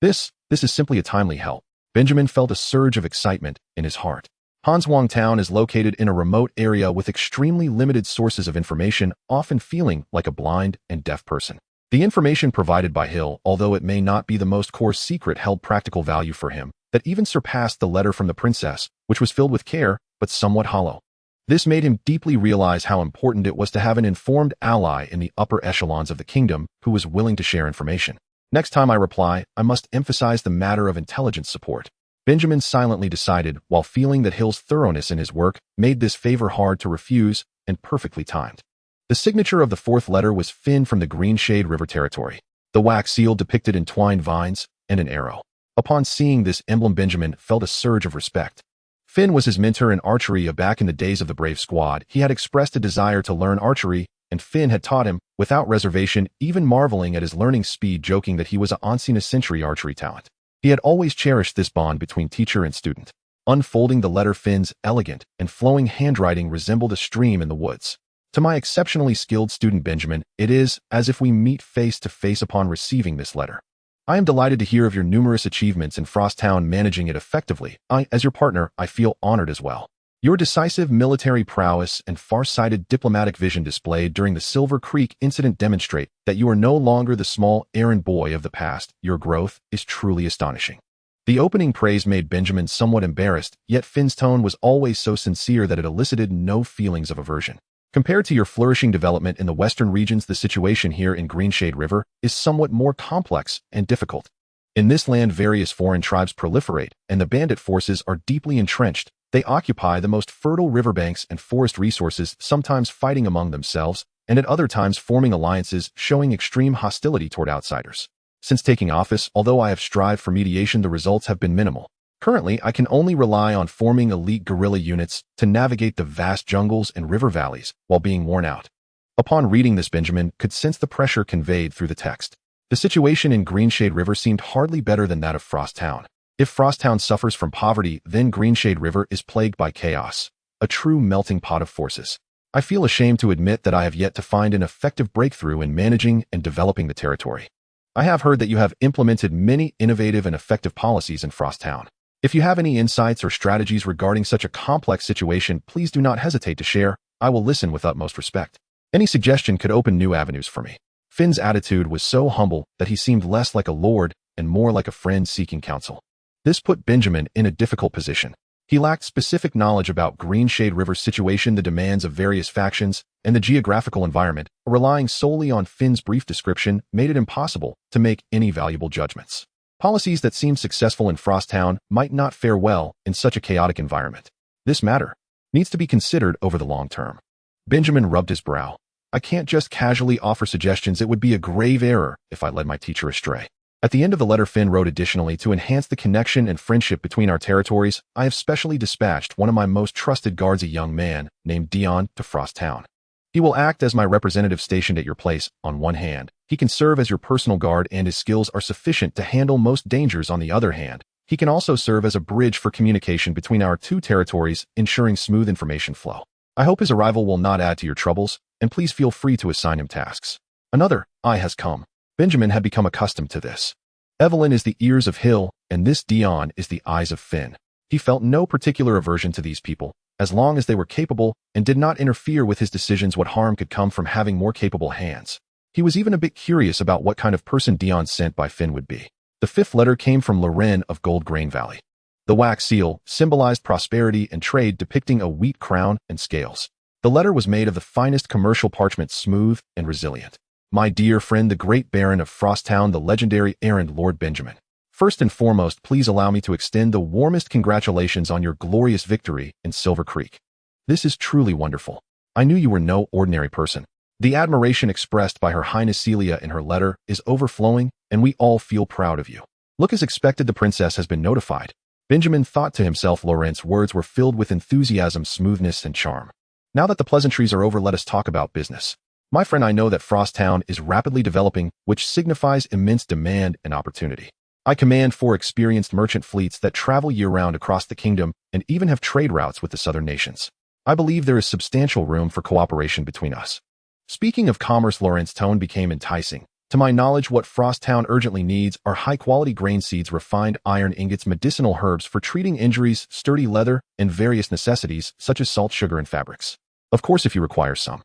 This is simply a timely help. Benjamin felt a surge of excitement in his heart. Hanshuang Town is located in a remote area with extremely limited sources of information, often feeling like a blind and deaf person. The information provided by Hill, although it may not be the most core secret, held practical value for him that even surpassed the letter from the princess, which was filled with care but somewhat hollow. This made him deeply realize how important it was to have an informed ally in the upper echelons of the kingdom who was willing to share information. Next time I reply, I must emphasize the matter of intelligence support. Benjamin silently decided, while feeling that Hill's thoroughness in his work made this favor hard to refuse and perfectly timed. The signature of the fourth letter was Finn from the Greenshade River territory. The wax seal depicted entwined vines and an arrow. Upon seeing this emblem, Benjamin felt a surge of respect. Finn was his mentor in archery back in the days of the Brave Squad. He had expressed a desire to learn archery, and Finn had taught him without reservation, even marveling at his learning speed, joking that he was an ancient-century archery talent. He had always cherished this bond between teacher and student. Unfolding the letter, Finn's elegant and flowing handwriting resembled a stream in the woods. To my exceptionally skilled student Benjamin, it is as if we meet face to face upon receiving this letter. I am delighted to hear of your numerous achievements in Frosttown, managing it effectively. As your partner, I feel honored as well. Your decisive military prowess and far-sighted diplomatic vision displayed during the Silver Creek incident demonstrate that you are no longer the small, errand boy of the past. Your growth is truly astonishing. The opening praise made Benjamin somewhat embarrassed, yet Finn's tone was always so sincere that it elicited no feelings of aversion. Compared to your flourishing development in the western regions, the situation here in Greenshade River is somewhat more complex and difficult. In this land, various foreign tribes proliferate, and the bandit forces are deeply entrenched. They occupy the most fertile riverbanks and forest resources, sometimes fighting among themselves, and at other times forming alliances, showing extreme hostility toward outsiders. Since taking office, although I have strived for mediation, the results have been minimal. Currently, I can only rely on forming elite guerrilla units to navigate the vast jungles and river valleys while being worn out. Upon reading this, Benjamin could sense the pressure conveyed through the text. The situation in Greenshade River seemed hardly better than that of Frost Town. If Frost Town suffers from poverty, then Greenshade River is plagued by chaos, a true melting pot of forces. I feel ashamed to admit that I have yet to find an effective breakthrough in managing and developing the territory. I have heard that you have implemented many innovative and effective policies in Frost Town. If you have any insights or strategies regarding such a complex situation, please do not hesitate to share. I will listen with utmost respect. Any suggestion could open new avenues for me. Finn's attitude was so humble that he seemed less like a lord and more like a friend seeking counsel. This put Benjamin in a difficult position. He lacked specific knowledge about Greenshade River's situation, the demands of various factions, and the geographical environment. Relying solely on Finn's brief description made it impossible to make any valuable judgments. Policies that seemed successful in Frost Town might not fare well in such a chaotic environment. This matter needs to be considered over the long term. Benjamin rubbed his brow. I can't just casually offer suggestions. It would be a grave error if I led my teacher astray. At the end of the letter, Finn wrote, additionally, to enhance the connection and friendship between our territories, I have specially dispatched one of my most trusted guards, a young man named Dion, to Frost Town. He will act as my representative stationed at your place. On one hand, he can serve as your personal guard, and his skills are sufficient to handle most dangers. On the other hand, he can also serve as a bridge for communication between our two territories, ensuring smooth information flow. I hope his arrival will not add to your troubles, and please feel free to assign him tasks. Another eye has come. Benjamin had become accustomed to this. Evelyn is the ears of Hill, and this Dion is the eyes of Finn. He felt no particular aversion to these people, as long as they were capable and did not interfere with his decisions. What harm could come from having more capable hands? He was even a bit curious about what kind of person Dion sent by Finn would be. The fifth letter came from Loren of Gold Grain Valley. The wax seal symbolized prosperity and trade, depicting a wheat crown and scales. The letter was made of the finest commercial parchment, smooth and resilient. My dear friend, the great Baron of Frost Town, the legendary errand Lord Benjamin. First and foremost, please allow me to extend the warmest congratulations on your glorious victory in Silver Creek. This is truly wonderful. I knew you were no ordinary person. The admiration expressed by Her Highness Celia in her letter is overflowing, and we all feel proud of you. Look, as expected, the princess has been notified. Benjamin thought to himself. Laurent's words were filled with enthusiasm, smoothness, and charm. Now that the pleasantries are over, let us talk about business. My friend, I know that Frost Town is rapidly developing, which signifies immense demand and opportunity. I command 4 experienced merchant fleets that travel year-round across the kingdom and even have trade routes with the southern nations. I believe there is substantial room for cooperation between us. Speaking of commerce, Laurent's tone became enticing. To my knowledge, what Frost Town urgently needs are high-quality grain seeds, refined iron ingots, medicinal herbs for treating injuries, sturdy leather, and various necessities such as salt, sugar, and fabrics. Of course, if you require some.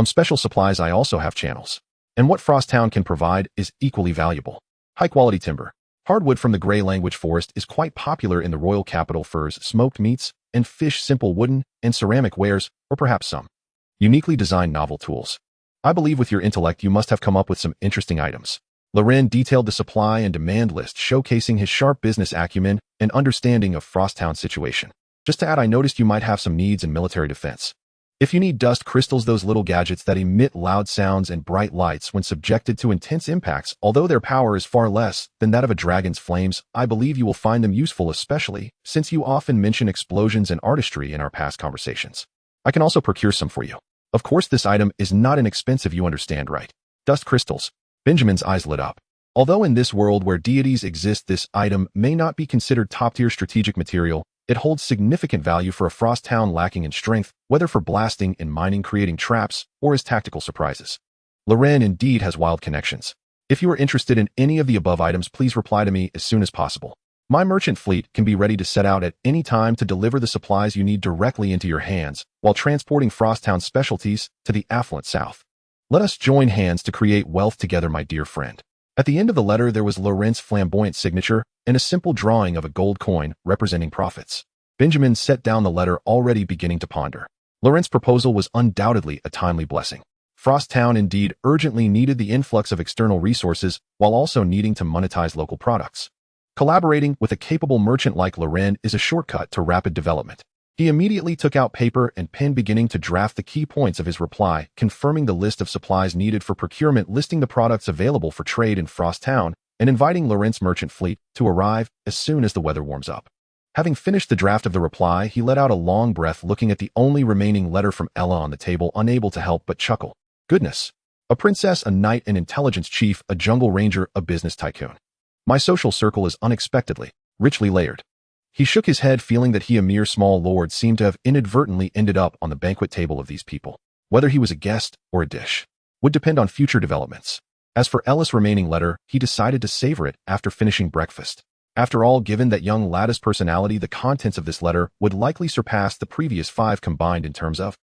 Special supplies, I also have channels. And what Frost Town can provide is equally valuable. High-quality timber. Hardwood from the Grey Language Forest is quite popular in the royal capital. Furs, smoked meats, and fish, simple wooden and ceramic wares, or perhaps some uniquely designed novel tools. I believe with your intellect you must have come up with some interesting items. Loren detailed the supply and demand list, showcasing his sharp business acumen and understanding of Frost Town's situation. Just to add, I noticed you might have some needs in military defense. If you need dust crystals, those little gadgets that emit loud sounds and bright lights when subjected to intense impacts, although their power is far less than that of a dragon's flames, I believe you will find them useful, especially since you often mention explosions and artistry in our past conversations. I can also procure some for you. Of course, this item is not inexpensive, you understand, right? Dust crystals. Benjamin's eyes lit up. Although in this world where deities exist, this item may not be considered top-tier strategic material, it holds significant value for a Frost Town lacking in strength, whether for blasting and mining, creating traps, or as tactical surprises. Loren indeed has wild connections. If you are interested in any of the above items, please reply to me as soon as possible. My merchant fleet can be ready to set out at any time to deliver the supplies you need directly into your hands, while transporting Frost Town specialties to the affluent south. Let us join hands to create wealth together, my dear friend. At the end of the letter, there was Laurent's flamboyant signature and a simple drawing of a gold coin representing profits. Benjamin set down the letter, already beginning to ponder. Laurent's proposal was undoubtedly a timely blessing. Frost Town indeed urgently needed the influx of external resources while also needing to monetize local products. Collaborating with a capable merchant like Loren is a shortcut to rapid development. He immediately took out paper and pen, beginning to draft the key points of his reply, confirming the list of supplies needed for procurement, listing the products available for trade in Frost Town, and inviting Lorentz merchant fleet to arrive as soon as the weather warms up. Having finished the draft of the reply, he let out a long breath looking at the only remaining letter from Ella on the table, unable to help but chuckle. Goodness. A princess, a knight, an intelligence chief, a jungle ranger, a business tycoon. My social circle is unexpectedly, richly layered. He shook his head, feeling that he, a mere small lord, seemed to have inadvertently ended up on the banquet table of these people. Whether he was a guest or a dish would depend on future developments. As for Ella's remaining letter, he decided to savor it after finishing breakfast. After all, given that young lad's personality, the contents of this letter would likely surpass the previous 5 combined in terms of.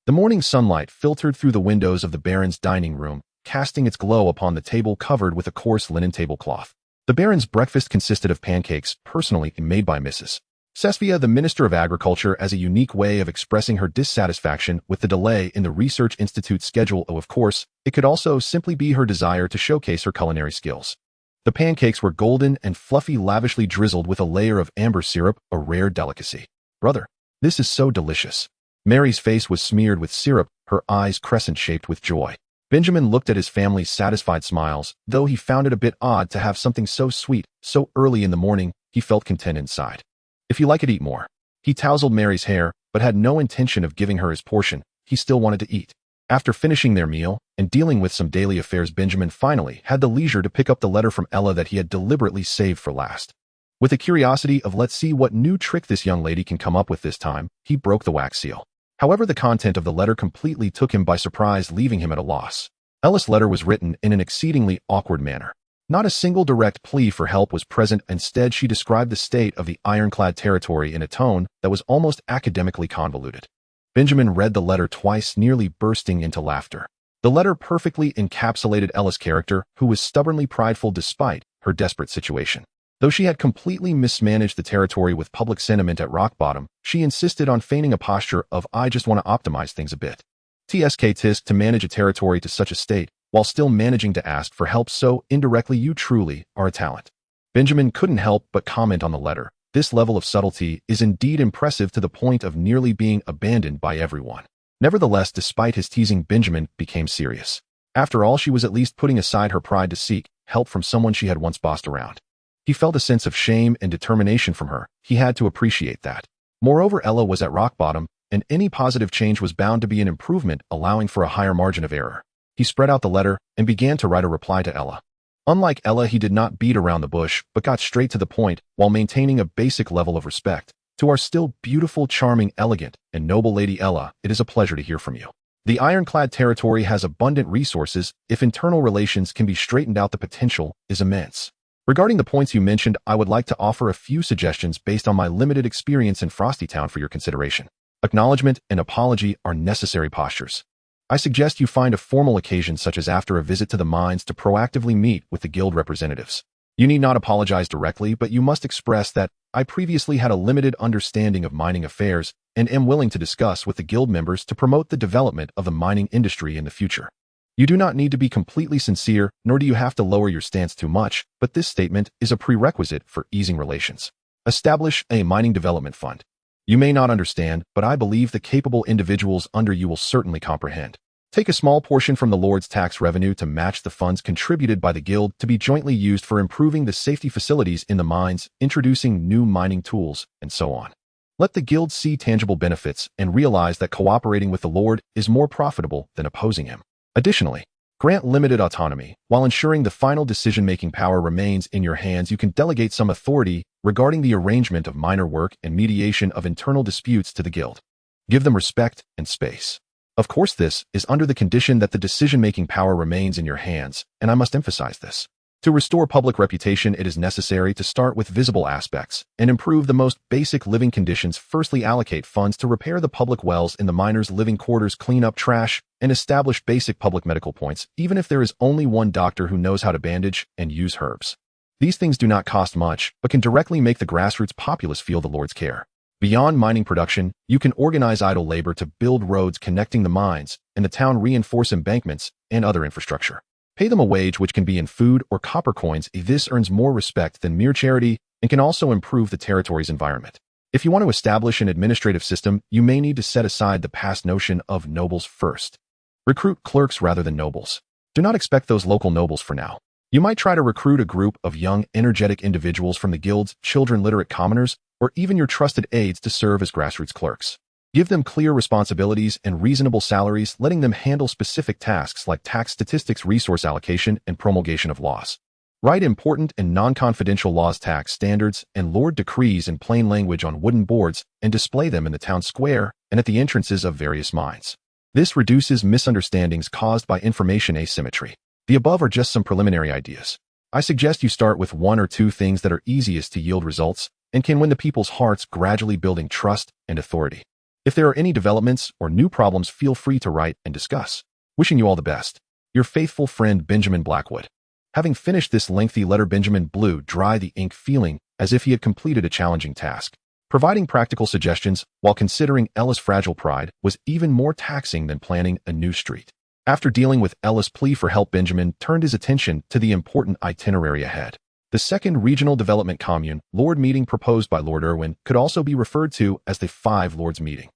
The morning sunlight filtered through the windows of the Baron's dining room, casting its glow upon the table covered with a coarse linen tablecloth. The Baron's breakfast consisted of pancakes, personally made by Mrs. Sesvia, the Minister of Agriculture, as a unique way of expressing her dissatisfaction with the delay in the Research Institute's schedule. Of course, it could also simply be her desire to showcase her culinary skills. The pancakes were golden and fluffy, lavishly drizzled with a layer of amber syrup, a rare delicacy. Brother, this is so delicious. Mary's face was smeared with syrup, her eyes crescent-shaped with joy. Benjamin looked at his family's satisfied smiles. Though he found it a bit odd to have something so sweet so early in the morning, he felt content inside. If you like it, eat more. He tousled Mary's hair, but had no intention of giving her his portion. He still wanted to eat. After finishing their meal and dealing with some daily affairs, Benjamin finally had the leisure to pick up the letter from Ella that he had deliberately saved for last. With the curiosity of let's see what new trick this young lady can come up with this time, he broke the wax seal. However, the content of the letter completely took him by surprise, leaving him at a loss. Ella's letter was written in an exceedingly awkward manner. Not a single direct plea for help was present. Instead, she described the state of the ironclad territory in a tone that was almost academically convoluted. Benjamin read the letter twice, nearly bursting into laughter. The letter perfectly encapsulated Ella's character, who was stubbornly prideful despite her desperate situation. Though she had completely mismanaged the territory with public sentiment at rock bottom, she insisted on feigning a posture of "I just want to optimize things a bit." Tisk to manage a territory to such a state, while still managing to ask for help so indirectly. You truly are a talent. Benjamin couldn't help but comment on the letter. This level of subtlety is indeed impressive, to the point of nearly being abandoned by everyone. Nevertheless, despite his teasing, Benjamin became serious. After all, she was at least putting aside her pride to seek help from someone she had once bossed around. He felt a sense of shame and determination from her. He had to appreciate that. Moreover, Ella was at rock bottom, and any positive change was bound to be an improvement, allowing for a higher margin of error. He spread out the letter and began to write a reply to Ella. Unlike Ella, he did not beat around the bush, but got straight to the point while maintaining a basic level of respect. To our still beautiful, charming, elegant, and noble Lady Ella, it is a pleasure to hear from you. The ironclad territory has abundant resources. If internal relations can be straightened out, the potential is immense. Regarding the points you mentioned, I would like to offer a few suggestions based on my limited experience in Frosty Town for your consideration. Acknowledgement and apology are necessary postures. I suggest you find a formal occasion, such as after a visit to the mines, to proactively meet with the guild representatives. You need not apologize directly, but you must express that I previously had a limited understanding of mining affairs and am willing to discuss with the guild members to promote the development of the mining industry in the future. You do not need to be completely sincere, nor do you have to lower your stance too much, but this statement is a prerequisite for easing relations. Establish a mining development fund. You may not understand, but I believe the capable individuals under you will certainly comprehend. Take a small portion from the Lord's tax revenue to match the funds contributed by the guild to be jointly used for improving the safety facilities in the mines, introducing new mining tools, and so on. Let the guild see tangible benefits and realize that cooperating with the Lord is more profitable than opposing him. Additionally, grant limited autonomy. While ensuring the final decision-making power remains in your hands, you can delegate some authority regarding the arrangement of minor work and mediation of internal disputes to the guild. Give them respect and space. Of course, this is under the condition that the decision-making power remains in your hands, and I must emphasize this. To restore public reputation, it is necessary to start with visible aspects and improve the most basic living conditions. Firstly, allocate funds to repair the public wells in the miners' living quarters, clean up trash, and establish basic public medical points, even if there is only one doctor who knows how to bandage and use herbs. These things do not cost much, but can directly make the grassroots populace feel the Lord's care. Beyond mining production, you can organize idle labor to build roads connecting the mines and the town, reinforce embankments and other infrastructure. Pay them a wage, which can be in food or copper coins. This earns more respect than mere charity and can also improve the territory's environment. If you want to establish an administrative system, you may need to set aside the past notion of nobles first. Recruit clerks rather than nobles. Do not expect those local nobles for now. You might try to recruit a group of young, energetic individuals from the guild's children literate commoners, or even your trusted aides to serve as grassroots clerks. Give them clear responsibilities and reasonable salaries, letting them handle specific tasks like tax statistics, resource allocation, and promulgation of laws. Write important and non-confidential laws, tax standards, and lord decrees in plain language on wooden boards and display them in the town square and at the entrances of various mines. This reduces misunderstandings caused by information asymmetry. The above are just some preliminary ideas. I suggest you start with one or two things that are easiest to yield results and can win the people's hearts, gradually building trust and authority. If there are any developments or new problems, feel free to write and discuss. Wishing you all the best. Your faithful friend, Benjamin Blackwood. Having finished this lengthy letter, Benjamin blew dry the ink, feeling as if he had completed a challenging task. Providing practical suggestions while considering Ella's fragile pride was even more taxing than planning a new street. After dealing with Ella's plea for help, Benjamin turned his attention to the important itinerary ahead. The second regional development commune, Lord meeting proposed by Lord Irwin, could also be referred to as the Five Lords meeting.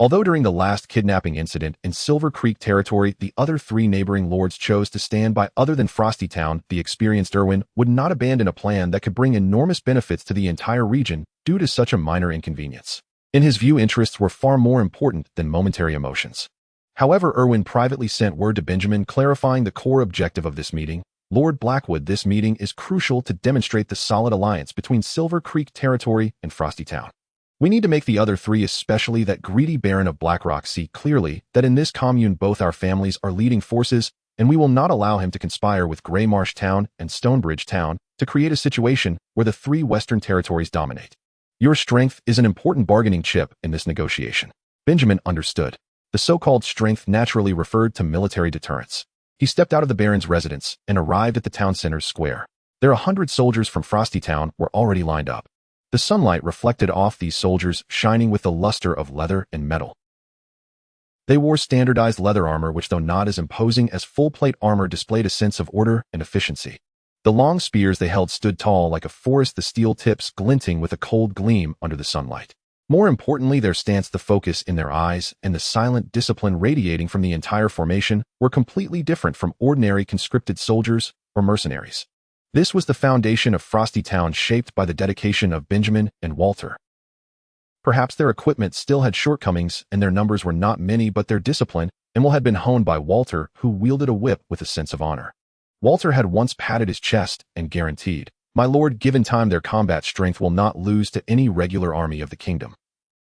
Although during the last kidnapping incident in Silver Creek territory, the other three neighboring lords chose to stand by other than Frosty Town, the experienced Irwin would not abandon a plan that could bring enormous benefits to the entire region due to such a minor inconvenience. In his view, interests were far more important than momentary emotions. However, Irwin privately sent word to Benjamin clarifying the core objective of this meeting. Lord Blackwood, this meeting is crucial to demonstrate the solid alliance between Silver Creek territory and Frosty Town. We need to make the other three, especially that greedy Baron of Blackrock, see clearly that in this commune both our families are leading forces, and we will not allow him to conspire with Greymarsh Town and Stonebridge Town to create a situation where the three western territories dominate. Your strength is an important bargaining chip in this negotiation. Benjamin understood. The so-called strength naturally referred to military deterrence. He stepped out of the Baron's residence and arrived at the town center's square. There 100 soldiers from Frosty Town were already lined up. The sunlight reflected off these soldiers, shining with the luster of leather and metal. They wore standardized leather armor which, though not as imposing as full-plate armor, displayed a sense of order and efficiency. The long spears they held stood tall like a forest, the steel tips glinting with a cold gleam under the sunlight. More importantly, their stance, the focus in their eyes, and the silent discipline radiating from the entire formation were completely different from ordinary conscripted soldiers or mercenaries. This was the foundation of Frosty Town, shaped by the dedication of Benjamin and Walter. Perhaps their equipment still had shortcomings and their numbers were not many, but their discipline and will had been honed by Walter, who wielded a whip with a sense of honor. Walter had once patted his chest and guaranteed, "My lord, given time, their combat strength will not lose to any regular army of the kingdom."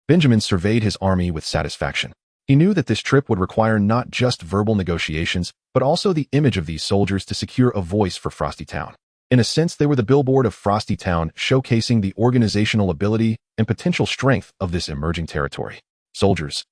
Benjamin surveyed his army with satisfaction. He knew that this trip would require not just verbal negotiations, but also the image of these soldiers to secure a voice for Frosty Town. In a sense, they were the billboard of Frosty Town, showcasing the organizational ability and potential strength of this emerging territory. Soldiers.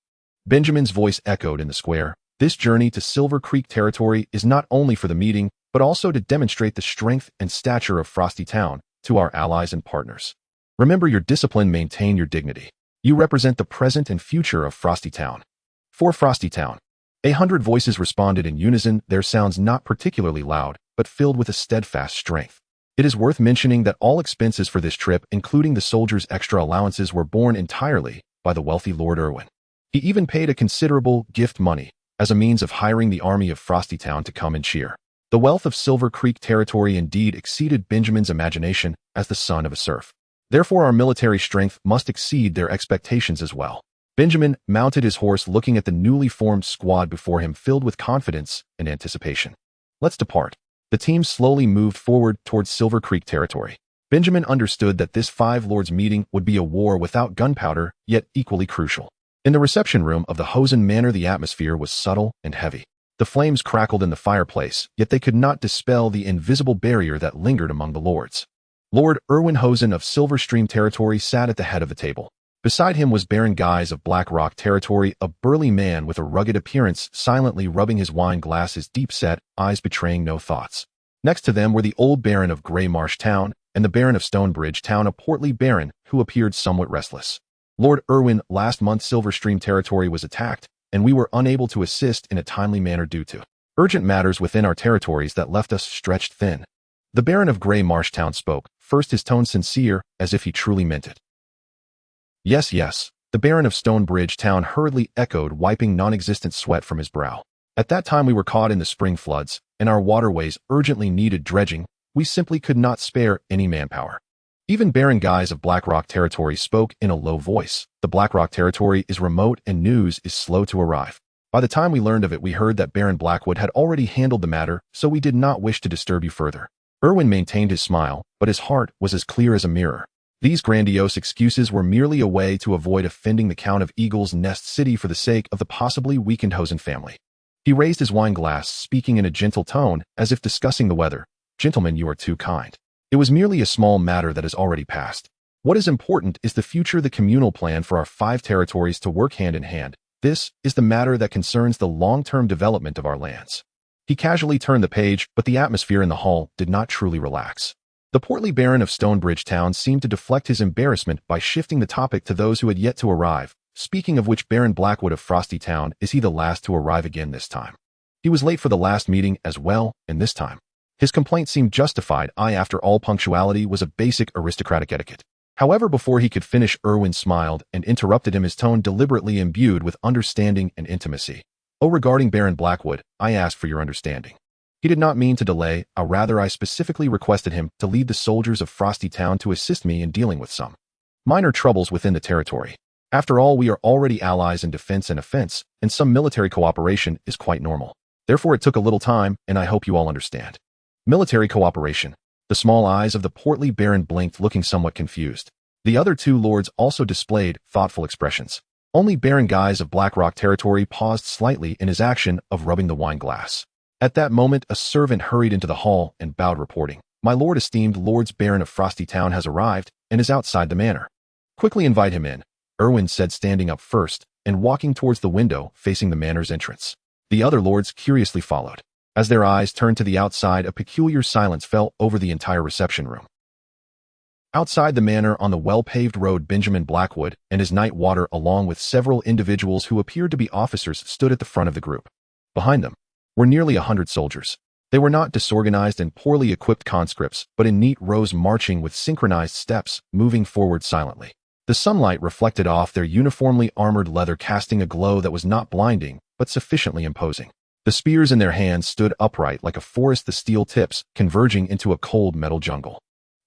Benjamin's voice echoed in the square. This journey to Silver Creek territory is not only for the meeting, but also to demonstrate the strength and stature of Frosty Town to our allies and partners. Remember your discipline, maintain your dignity. You represent the present and future of Frosty Town. For Frosty Town. 100 voices responded in unison, their sounds not particularly loud, but filled with a steadfast strength. It is worth mentioning that all expenses for this trip, including the soldiers' extra allowances, were borne entirely by the wealthy Lord Irwin. He even paid a considerable gift money as a means of hiring the army of Frosty Town to come and cheer. The wealth of Silver Creek territory indeed exceeded Benjamin's imagination as the son of a serf. Therefore, our military strength must exceed their expectations as well. Benjamin mounted his horse, looking at the newly formed squad before him, filled with confidence and anticipation. Let's depart. The team slowly moved forward towards Silver Creek territory. Benjamin understood that this Five Lords meeting would be a war without gunpowder, yet equally crucial. In the reception room of the Hosen Manor, the atmosphere was subtle and heavy. The flames crackled in the fireplace, yet they could not dispel the invisible barrier that lingered among the lords. Lord Irwin Hosen of Silverstream territory sat at the head of the table. Beside him was Baron Guise of Blackrock territory, a burly man with a rugged appearance, silently rubbing his wine glass, his deep-set eyes betraying no thoughts. Next to them were the old Baron of Greymarsh Town and the Baron of Stonebridge Town, a portly baron who appeared somewhat restless. Lord Irwin, last month Silverstream territory was attacked, and we were unable to assist in a timely manner due to urgent matters within our territories that left us stretched thin. The Baron of Greymarsh Town spoke, first his tone sincere, as if he truly meant it. Yes, yes, the Baron of Stonebridge Town hurriedly echoed, wiping non-existent sweat from his brow. At that time we were caught in the spring floods, and our waterways urgently needed dredging. We simply could not spare any manpower. Even Baron Guys of Blackrock Territory spoke in a low voice. The Blackrock Territory is remote and news is slow to arrive. By the time we learned of it, we heard that Baron Blackwood had already handled the matter, so we did not wish to disturb you further. Erwin maintained his smile, but his heart was as clear as a mirror. These grandiose excuses were merely a way to avoid offending the Count of Eagle's Nest City for the sake of the possibly weakened Hosen family. He raised his wine glass, speaking in a gentle tone, as if discussing the weather. Gentlemen, you are too kind. It was merely a small matter that has already passed. What is important is the future, the communal plan for our 5 territories to work hand in hand. This is the matter that concerns the long-term development of our lands. He casually turned the page, but the atmosphere in the hall did not truly relax. The portly Baron of Stonebridge Town seemed to deflect his embarrassment by shifting the topic to those who had yet to arrive. Speaking of which, Baron Blackwood of Frosty Town, is he the last to arrive again this time? He was late for the last meeting as well, and this time his complaint seemed justified. After all, punctuality was a basic aristocratic etiquette. However, before he could finish, Erwin smiled and interrupted him, his tone deliberately imbued with understanding and intimacy. Oh, regarding Baron Blackwood, I asked for your understanding. He did not mean to delay, rather I specifically requested him to lead the soldiers of Frosty Town to assist me in dealing with some minor troubles within the territory. After all, we are already allies in defense and offense, and some military cooperation is quite normal. Therefore, it took a little time, and I hope you all understand. Military cooperation. The small eyes of the portly Baron blinked, looking somewhat confused. The other 2 lords also displayed thoughtful expressions. Only Baron Guys of Blackrock Territory paused slightly in his action of rubbing the wine glass. At that moment, a servant hurried into the hall and bowed, reporting, "My lord, esteemed Lords Baron of Frosty Town has arrived and is outside the manor." "Quickly invite him in," Erwin said, standing up first and walking towards the window facing the manor's entrance. The other lords curiously followed. As their eyes turned to the outside, a peculiar silence fell over the entire reception room. Outside the manor on the well-paved road, Benjamin Blackwood and his night water, along with several individuals who appeared to be officers, stood at the front of the group. Behind them were nearly 100 soldiers. They were not disorganized and poorly equipped conscripts, but in neat rows, marching with synchronized steps, moving forward silently. The sunlight reflected off their uniformly armored leather, casting a glow that was not blinding, but sufficiently imposing. The spears in their hands stood upright like a forest, the steel tips converging into a cold metal jungle.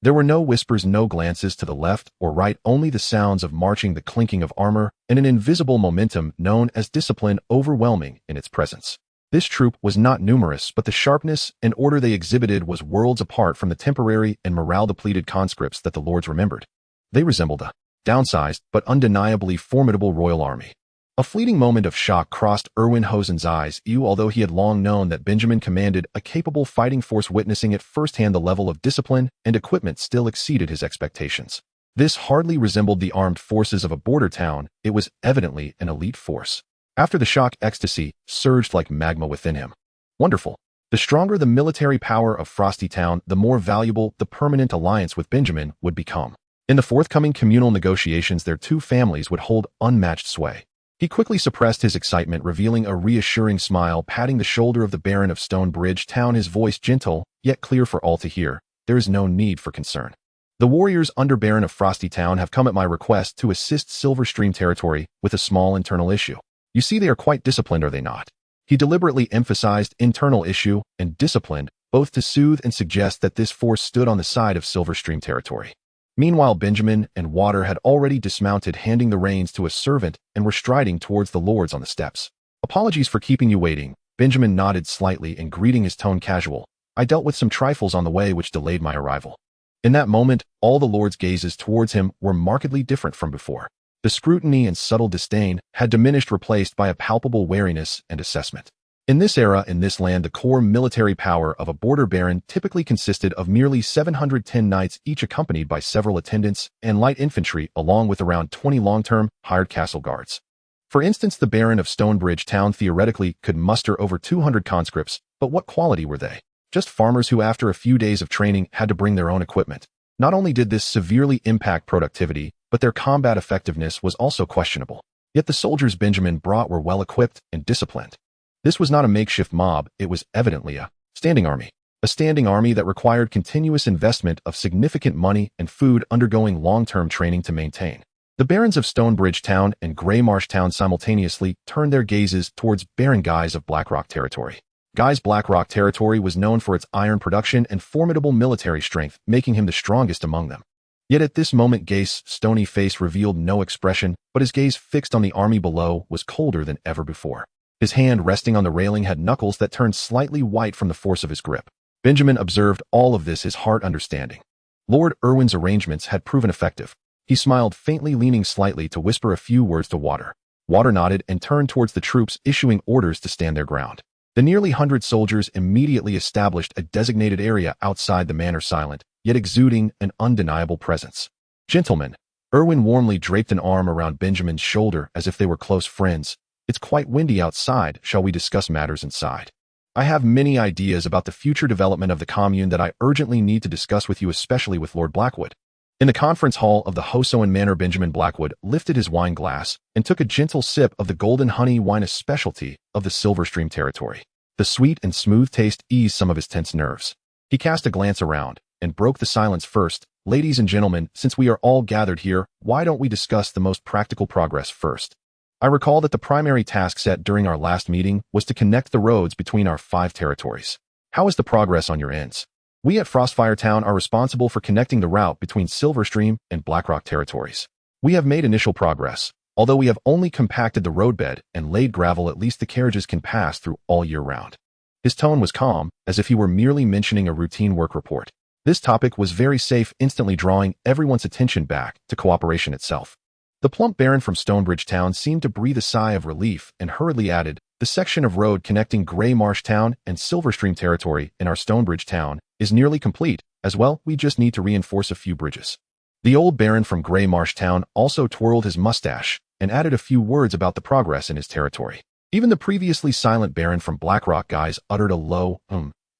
There were no whispers, no glances to the left or right, only the sounds of marching, the clinking of armor, and an invisible momentum known as discipline overwhelming in its presence. This troop was not numerous, but the sharpness and order they exhibited was worlds apart from the temporary and morale-depleted conscripts that the lords remembered. They resembled a downsized but undeniably formidable royal army. A fleeting moment of shock crossed Erwin Hosen's eyes, although he had long known that Benjamin commanded a capable fighting force. Witnessing it firsthand, the level of discipline and equipment still exceeded his expectations. This hardly resembled the armed forces of a border town. It was evidently an elite force. After the shock, ecstasy surged like magma within him. Wonderful. The stronger the military power of Frosty Town, the more valuable the permanent alliance with Benjamin would become. In the forthcoming communal negotiations, their 2 families would hold unmatched sway. He quickly suppressed his excitement, revealing a reassuring smile, patting the shoulder of the Baron of Stonebridge Town, his voice gentle, yet clear for all to hear. There is no need for concern. The warriors under Baron of Frosty Town have come at my request to assist Silverstream Territory with a small internal issue. You see, they are quite disciplined, are they not? He deliberately emphasized internal issue and disciplined, both to soothe and suggest that this force stood on the side of Silverstream Territory. Meanwhile, Benjamin and Water had already dismounted, handing the reins to a servant, and were striding towards the lords on the steps. "Apologies for keeping you waiting." Benjamin nodded slightly and, greeting, his tone casual. "I dealt with some trifles on the way which delayed my arrival." In that moment, all the lords' gazes towards him were markedly different from before. The scrutiny and subtle disdain had diminished, replaced by a palpable wariness and assessment. In this era, in this land, the core military power of a border baron typically consisted of merely 710 knights, each accompanied by several attendants and light infantry, along with around 20 long-term, hired castle guards. For instance, the Baron of Stonebridge Town theoretically could muster over 200 conscripts, but what quality were they? Just farmers who, after a few days of training, had to bring their own equipment. Not only did this severely impact productivity, but their combat effectiveness was also questionable. Yet the soldiers Benjamin brought were well-equipped and disciplined. This was not a makeshift mob, it was evidently a standing army. A standing army that required continuous investment of significant money and food, undergoing long-term training to maintain. The barons of Stonebridge Town and Greymarsh Town simultaneously turned their gazes towards Baron Guy's of Blackrock territory. Guy's Blackrock territory was known for its iron production and formidable military strength, making him the strongest among them. Yet at this moment Guy's stony face revealed no expression, but his gaze fixed on the army below was colder than ever before. His hand resting on the railing had knuckles that turned slightly white from the force of his grip. Benjamin observed all of this, his heart understanding. Lord Irwin's arrangements had proven effective. He smiled faintly, leaning slightly to whisper a few words to Water. Water nodded and turned towards the troops, issuing orders to stand their ground. The nearly 100 soldiers immediately established a designated area outside the manor, silent, yet exuding an undeniable presence. Gentlemen, Irwin warmly draped an arm around Benjamin's shoulder as if they were close friends. It's quite windy outside. Shall we discuss matters inside? I have many ideas about the future development of the commune that I urgently need to discuss with you, especially with Lord Blackwood. In the conference hall of the Hosoin Manor, Benjamin Blackwood lifted his wine glass and took a gentle sip of the golden honey wine, a specialty of the Silverstream territory. The sweet and smooth taste eased some of his tense nerves. He cast a glance around and broke the silence. First, ladies and gentlemen, since we are all gathered here, why don't we discuss the most practical progress first? I recall that the primary task set during our last meeting was to connect the roads between our 5 territories. How is the progress on your ends? We at Frostfire Town are responsible for connecting the route between Silverstream and Blackrock territories. We have made initial progress. Although we have only compacted the roadbed and laid gravel, at least the carriages can pass through all year round. His tone was calm, as if he were merely mentioning a routine work report. This topic was very safe, instantly drawing everyone's attention back to cooperation itself. The plump baron from Stonebridge Town seemed to breathe a sigh of relief and hurriedly added, "The section of road connecting Greymarsh Town and Silverstream territory in our Stonebridge Town is nearly complete. As well, we just need to reinforce a few bridges." The old baron from Greymarsh Town also twirled his mustache and added a few words about the progress in his territory. Even the previously silent baron from Blackrock Guys uttered a low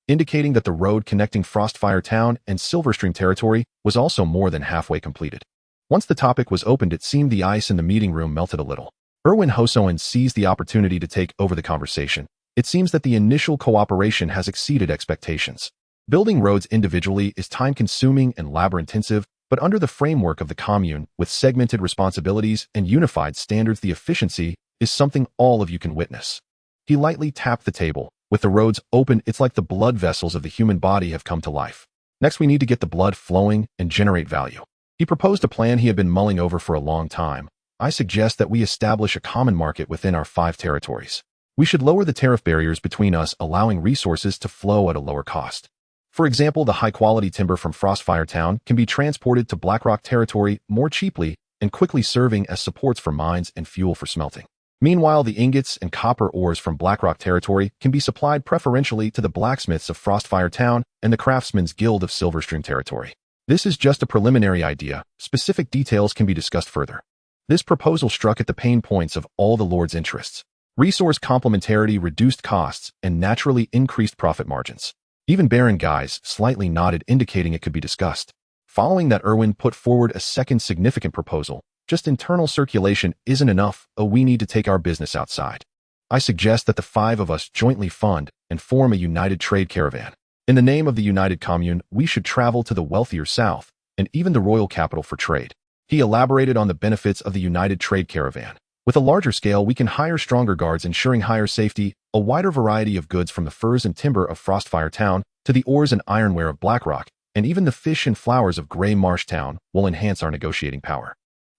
indicating that the road connecting Frostfire Town and Silverstream territory was also more than halfway completed. Once the topic was opened, it seemed the ice in the meeting room melted a little. Irwin Hosoin seized the opportunity to take over the conversation. It seems that the initial cooperation has exceeded expectations. Building roads individually is time-consuming and labor-intensive, but under the framework of the commune, with segmented responsibilities and unified standards, the efficiency is something all of you can witness. He lightly tapped the table. With the roads open, it's like the blood vessels of the human body have come to life. Next, we need to get the blood flowing and generate value. He proposed a plan he had been mulling over for a long time. I suggest that we establish a common market within our 5 territories. We should lower the tariff barriers between us, allowing resources to flow at a lower cost. For example, the high-quality timber from Frostfire Town can be transported to Blackrock territory more cheaply and quickly, serving as supports for mines and fuel for smelting. Meanwhile, the ingots and copper ores from Blackrock territory can be supplied preferentially to the blacksmiths of Frostfire Town and the Craftsmen's Guild of Silverstream territory. This is just a preliminary idea. Specific details can be discussed further. This proposal struck at the pain points of all the Lord's interests. Resource complementarity, reduced costs, and naturally increased profit margins. Even Baron Guys slightly nodded, indicating it could be discussed. Following that, Irwin put forward a second significant proposal. Just internal circulation isn't enough. We need to take our business outside. I suggest that the 5 of us jointly fund and form a united trade caravan. In the name of the United Commune, we should travel to the wealthier South and even the royal capital for trade. He elaborated on the benefits of the United Trade Caravan. With a larger scale, we can hire stronger guards, ensuring higher safety, a wider variety of goods from the furs and timber of Frostfire Town to the ores and ironware of Blackrock, and even the fish and flowers of Greymarsh Town will enhance our negotiating power.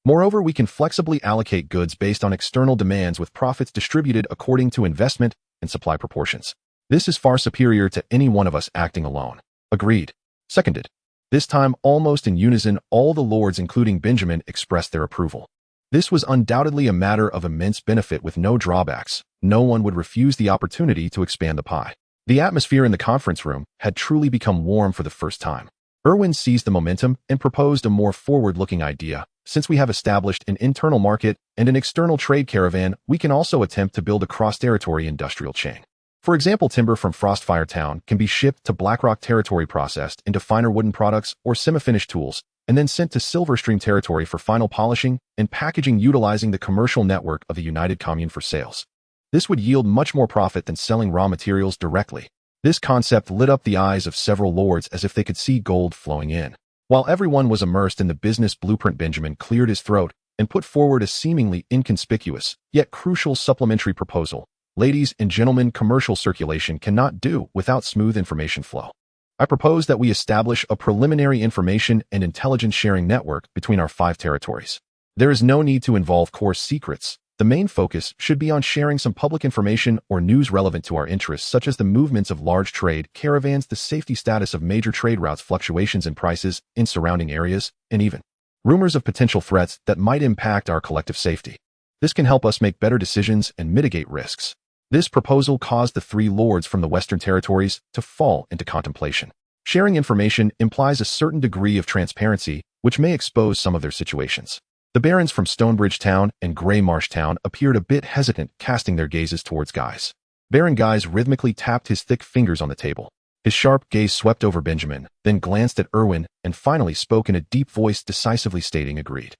Moreover, we can flexibly allocate goods based on external demands, with profits distributed according to investment and supply proportions. This is far superior to any one of us acting alone. Agreed. Seconded. This time, almost in unison, all the lords, including Benjamin, expressed their approval. This was undoubtedly a matter of immense benefit with no drawbacks. No one would refuse the opportunity to expand the pie. The atmosphere in the conference room had truly become warm for the first time. Irwin seized the momentum and proposed a more forward-looking idea. Since we have established an internal market and an external trade caravan, we can also attempt to build a cross-territory industrial chain. For example, timber from Frostfire Town can be shipped to Blackrock territory, processed into finer wooden products or semi-finished tools, and then sent to Silverstream territory for final polishing and packaging, utilizing the commercial network of the United Commune for sales. This would yield much more profit than selling raw materials directly. This concept lit up the eyes of several lords as if they could see gold flowing in. While everyone was immersed in the business blueprint, Benjamin cleared his throat and put forward a seemingly inconspicuous, yet crucial supplementary proposal. Ladies and gentlemen, commercial circulation cannot do without smooth information flow. I propose that we establish a preliminary information and intelligence sharing network between our 5 territories. There is no need to involve core secrets. The main focus should be on sharing some public information or news relevant to our interests, such as the movements of large trade caravans, the safety status of major trade routes, fluctuations in prices in surrounding areas, and even rumors of potential threats that might impact our collective safety. This can help us make better decisions and mitigate risks. This proposal caused the 3 lords from the Western Territories to fall into contemplation. Sharing information implies a certain degree of transparency, which may expose some of their situations. The barons from Stonebridge Town and Grey Marsh Town appeared a bit hesitant, casting their gazes towards Guise. Baron Guise rhythmically tapped his thick fingers on the table. His sharp gaze swept over Benjamin, then glanced at Erwin, and finally spoke in a deep voice, decisively stating, "Agreed.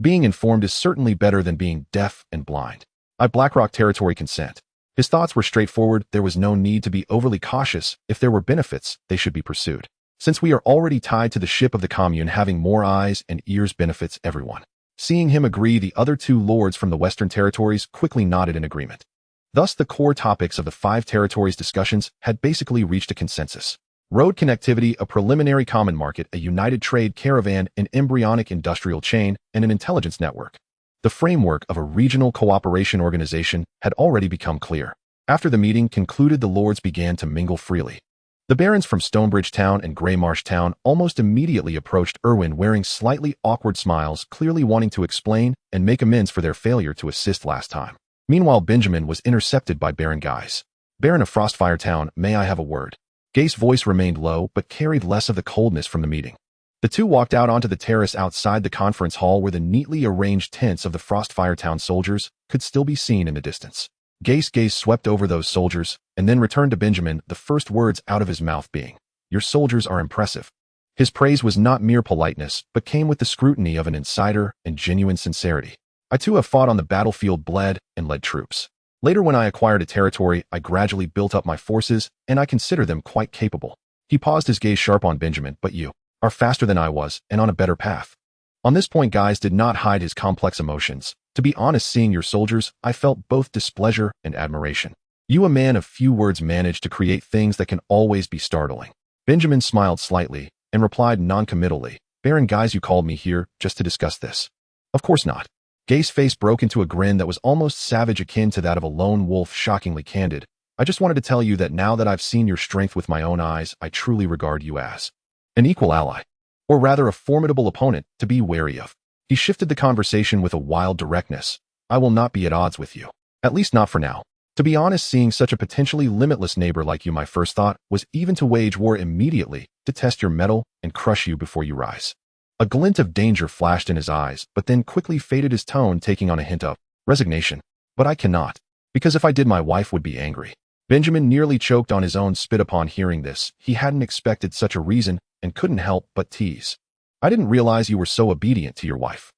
Being informed is certainly better than being deaf and blind. I Blackrock Territory consent." His thoughts were straightforward. There was no need to be overly cautious. If there were benefits, they should be pursued. Since we are already tied to the ship of the commune, having more eyes and ears benefits everyone. Seeing him agree, the other 2 lords from the Western Territories quickly nodded in agreement. Thus, the core topics of the 5 territories' discussions had basically reached a consensus. Road connectivity, a preliminary common market, a united trade caravan, an embryonic industrial chain, and an intelligence network. The framework of a regional cooperation organization had already become clear. After the meeting concluded, the lords began to mingle freely. The barons from Stonebridge Town and Grey Marsh Town almost immediately approached Erwin, wearing slightly awkward smiles, clearly wanting to explain and make amends for their failure to assist last time. Meanwhile, Benjamin was intercepted by Baron Guise. "Baron of Frostfire Town, may I have a word?" Gaise's voice remained low, but carried less of the coldness from the meeting. The 2 walked out onto the terrace outside the conference hall, where the neatly arranged tents of the Frostfire Town soldiers could still be seen in the distance. Gaise's gaze swept over those soldiers, and then returned to Benjamin, the first words out of his mouth being, "Your soldiers are impressive." His praise was not mere politeness, but came with the scrutiny of an insider and genuine sincerity. "I too have fought on the battlefield, bled, and led troops. Later, when I acquired a territory, I gradually built up my forces, and I consider them quite capable." He paused, his gaze sharp on Benjamin. "But you are faster than I was, and on a better path." On this point, Guise did not hide his complex emotions. "To be honest, seeing your soldiers, I felt both displeasure and admiration. You, a man of few words, managed to create things that can always be startling." Benjamin smiled slightly and replied noncommittally, "Baron Guise, you called me here just to discuss this?" "Of course not." Gaise's face broke into a grin that was almost savage, akin to that of a lone wolf, shockingly candid. "I just wanted to tell you that now that I've seen your strength with my own eyes, I truly regard you as an equal ally, or rather a formidable opponent to be wary of." He shifted the conversation with a wild directness. "I will not be at odds with you. At least not for now. To be honest, seeing such a potentially limitless neighbor like you, my first thought was even to wage war immediately, to test your mettle and crush you before you rise." A glint of danger flashed in his eyes, but then quickly faded, his tone taking on a hint of resignation. "But I cannot, because if I did, my wife would be angry." Benjamin nearly choked on his own spit upon hearing this. He hadn't expected such a reason and couldn't help but tease. "I didn't realize you were so obedient to your wife."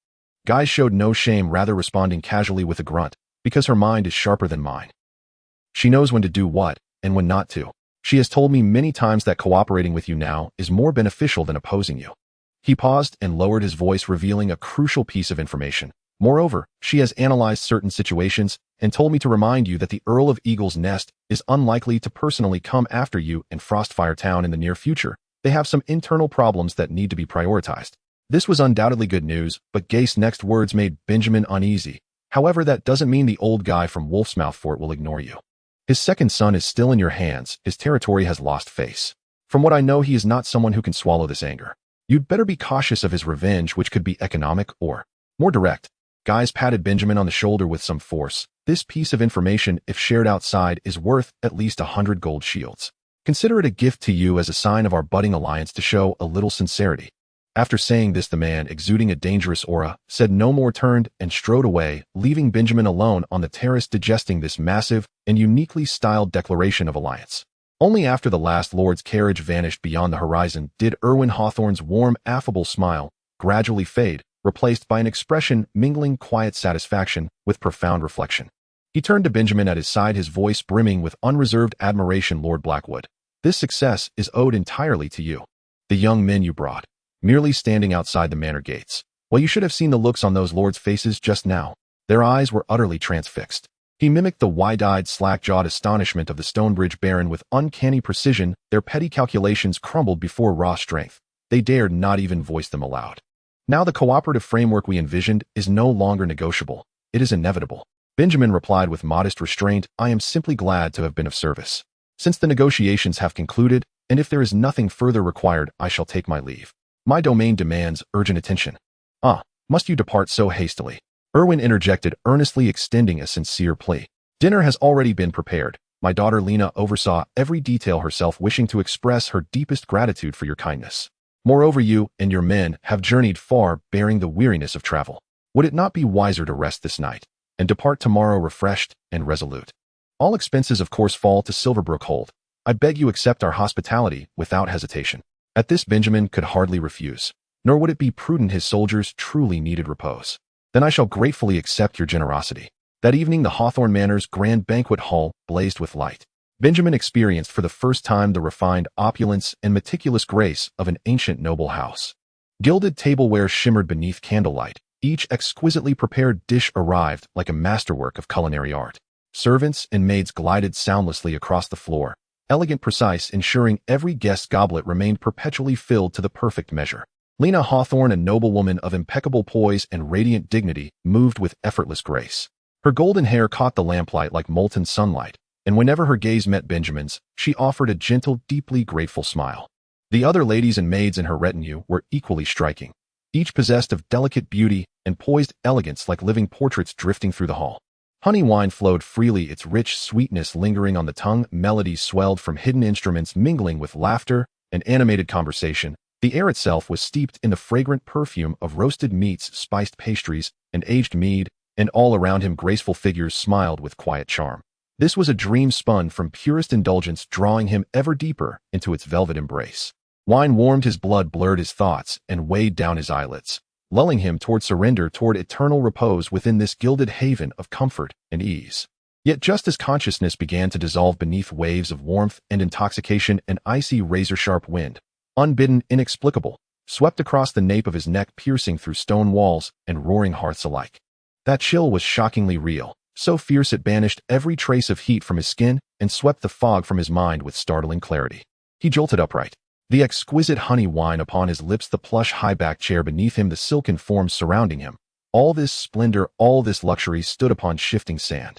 Guise showed no shame, rather responding casually with a grunt, "Because her mind is sharper than mine. She knows when to do what and when not to. She has told me many times that cooperating with you now is more beneficial than opposing you." He paused and lowered his voice, revealing a crucial piece of information. "Moreover, she has analyzed certain situations and told me to remind you that the Earl of Eagle's Nest is unlikely to personally come after you in Frostfire Town in the near future. They have some internal problems that need to be prioritized." This was undoubtedly good news, but Gaise's next words made Benjamin uneasy. "However, that doesn't mean the old guy from Wolfsmouth Fort will ignore you. His second son is still in your hands. His territory has lost face. From what I know, he is not someone who can swallow this anger. You'd better be cautious of his revenge, which could be economic or more direct." Guise patted Benjamin on the shoulder with some force. "This piece of information, if shared outside, is worth at least 100 gold shields. Consider it a gift to you as a sign of our budding alliance, to show a little sincerity." After saying this, the man, exuding a dangerous aura, said no more, turned and strode away, leaving Benjamin alone on the terrace digesting this massive and uniquely styled declaration of alliance. Only after the last lord's carriage vanished beyond the horizon did Erwin Hawthorne's warm, affable smile gradually fade, replaced by an expression mingling quiet satisfaction with profound reflection. He turned to Benjamin at his side, his voice brimming with unreserved admiration. "Lord Blackwood, this success is owed entirely to you. The young men you brought, merely standing outside the manor gates, Well, you should have seen the looks on those lords' faces just now. Their eyes were utterly transfixed. He mimicked the wide-eyed, slack-jawed astonishment of the Stonebridge Baron with uncanny precision. Their petty calculations crumbled before raw strength. They dared not even voice them aloud. Now the cooperative framework we envisioned is no longer negotiable. It is inevitable. Benjamin replied with modest restraint, I am simply glad to have been of service. Since the negotiations have concluded, and if there is nothing further required, I shall take my leave. My domain demands urgent attention. Ah, must you depart so hastily? Erwin interjected, earnestly extending a sincere plea. Dinner has already been prepared. My daughter Lena oversaw every detail herself, wishing to express her deepest gratitude for your kindness. Moreover, you and your men have journeyed far, bearing the weariness of travel. Would it not be wiser to rest this night, and depart tomorrow refreshed and resolute? All expenses of course fall to Silverbrook Hold. I beg you accept our hospitality without hesitation. At this Benjamin could hardly refuse, nor would it be prudent. His soldiers truly needed repose. Then I shall gratefully accept your generosity. That evening the Hawthorne Manor's grand banquet hall blazed with light. Benjamin experienced for the first time the refined opulence and meticulous grace of an ancient noble house. Gilded tableware shimmered beneath candlelight. Each exquisitely prepared dish arrived like a masterwork of culinary art. Servants and maids glided soundlessly across the floor, elegant, precise, ensuring every guest's goblet remained perpetually filled to the perfect measure. Lena Hawthorne, a noblewoman of impeccable poise and radiant dignity, moved with effortless grace. Her golden hair caught the lamplight like molten sunlight, and whenever her gaze met Benjamin's, she offered a gentle, deeply grateful smile. The other ladies and maids in her retinue were equally striking, each possessed of delicate beauty and poised elegance like living portraits drifting through the hall. Honey wine flowed freely, its rich sweetness lingering on the tongue. Melodies swelled from hidden instruments, mingling with laughter and animated conversation. The air itself was steeped in the fragrant perfume of roasted meats, spiced pastries, and aged mead, and all around him graceful figures smiled with quiet charm. This was a dream spun from purest indulgence, drawing him ever deeper into its velvet embrace. Wine warmed his blood, blurred his thoughts, and weighed down his eyelids, lulling him toward surrender, toward eternal repose within this gilded haven of comfort and ease. Yet just as consciousness began to dissolve beneath waves of warmth and intoxication, an icy razor-sharp wind, unbidden, inexplicable, swept across the nape of his neck, piercing through stone walls and roaring hearths alike. That chill was shockingly real, so fierce it banished every trace of heat from his skin and swept the fog from his mind with startling clarity. He jolted upright, the exquisite honey wine upon his lips, the plush high-backed chair beneath him, the silken forms surrounding him. All this splendor, all this luxury stood upon shifting sand.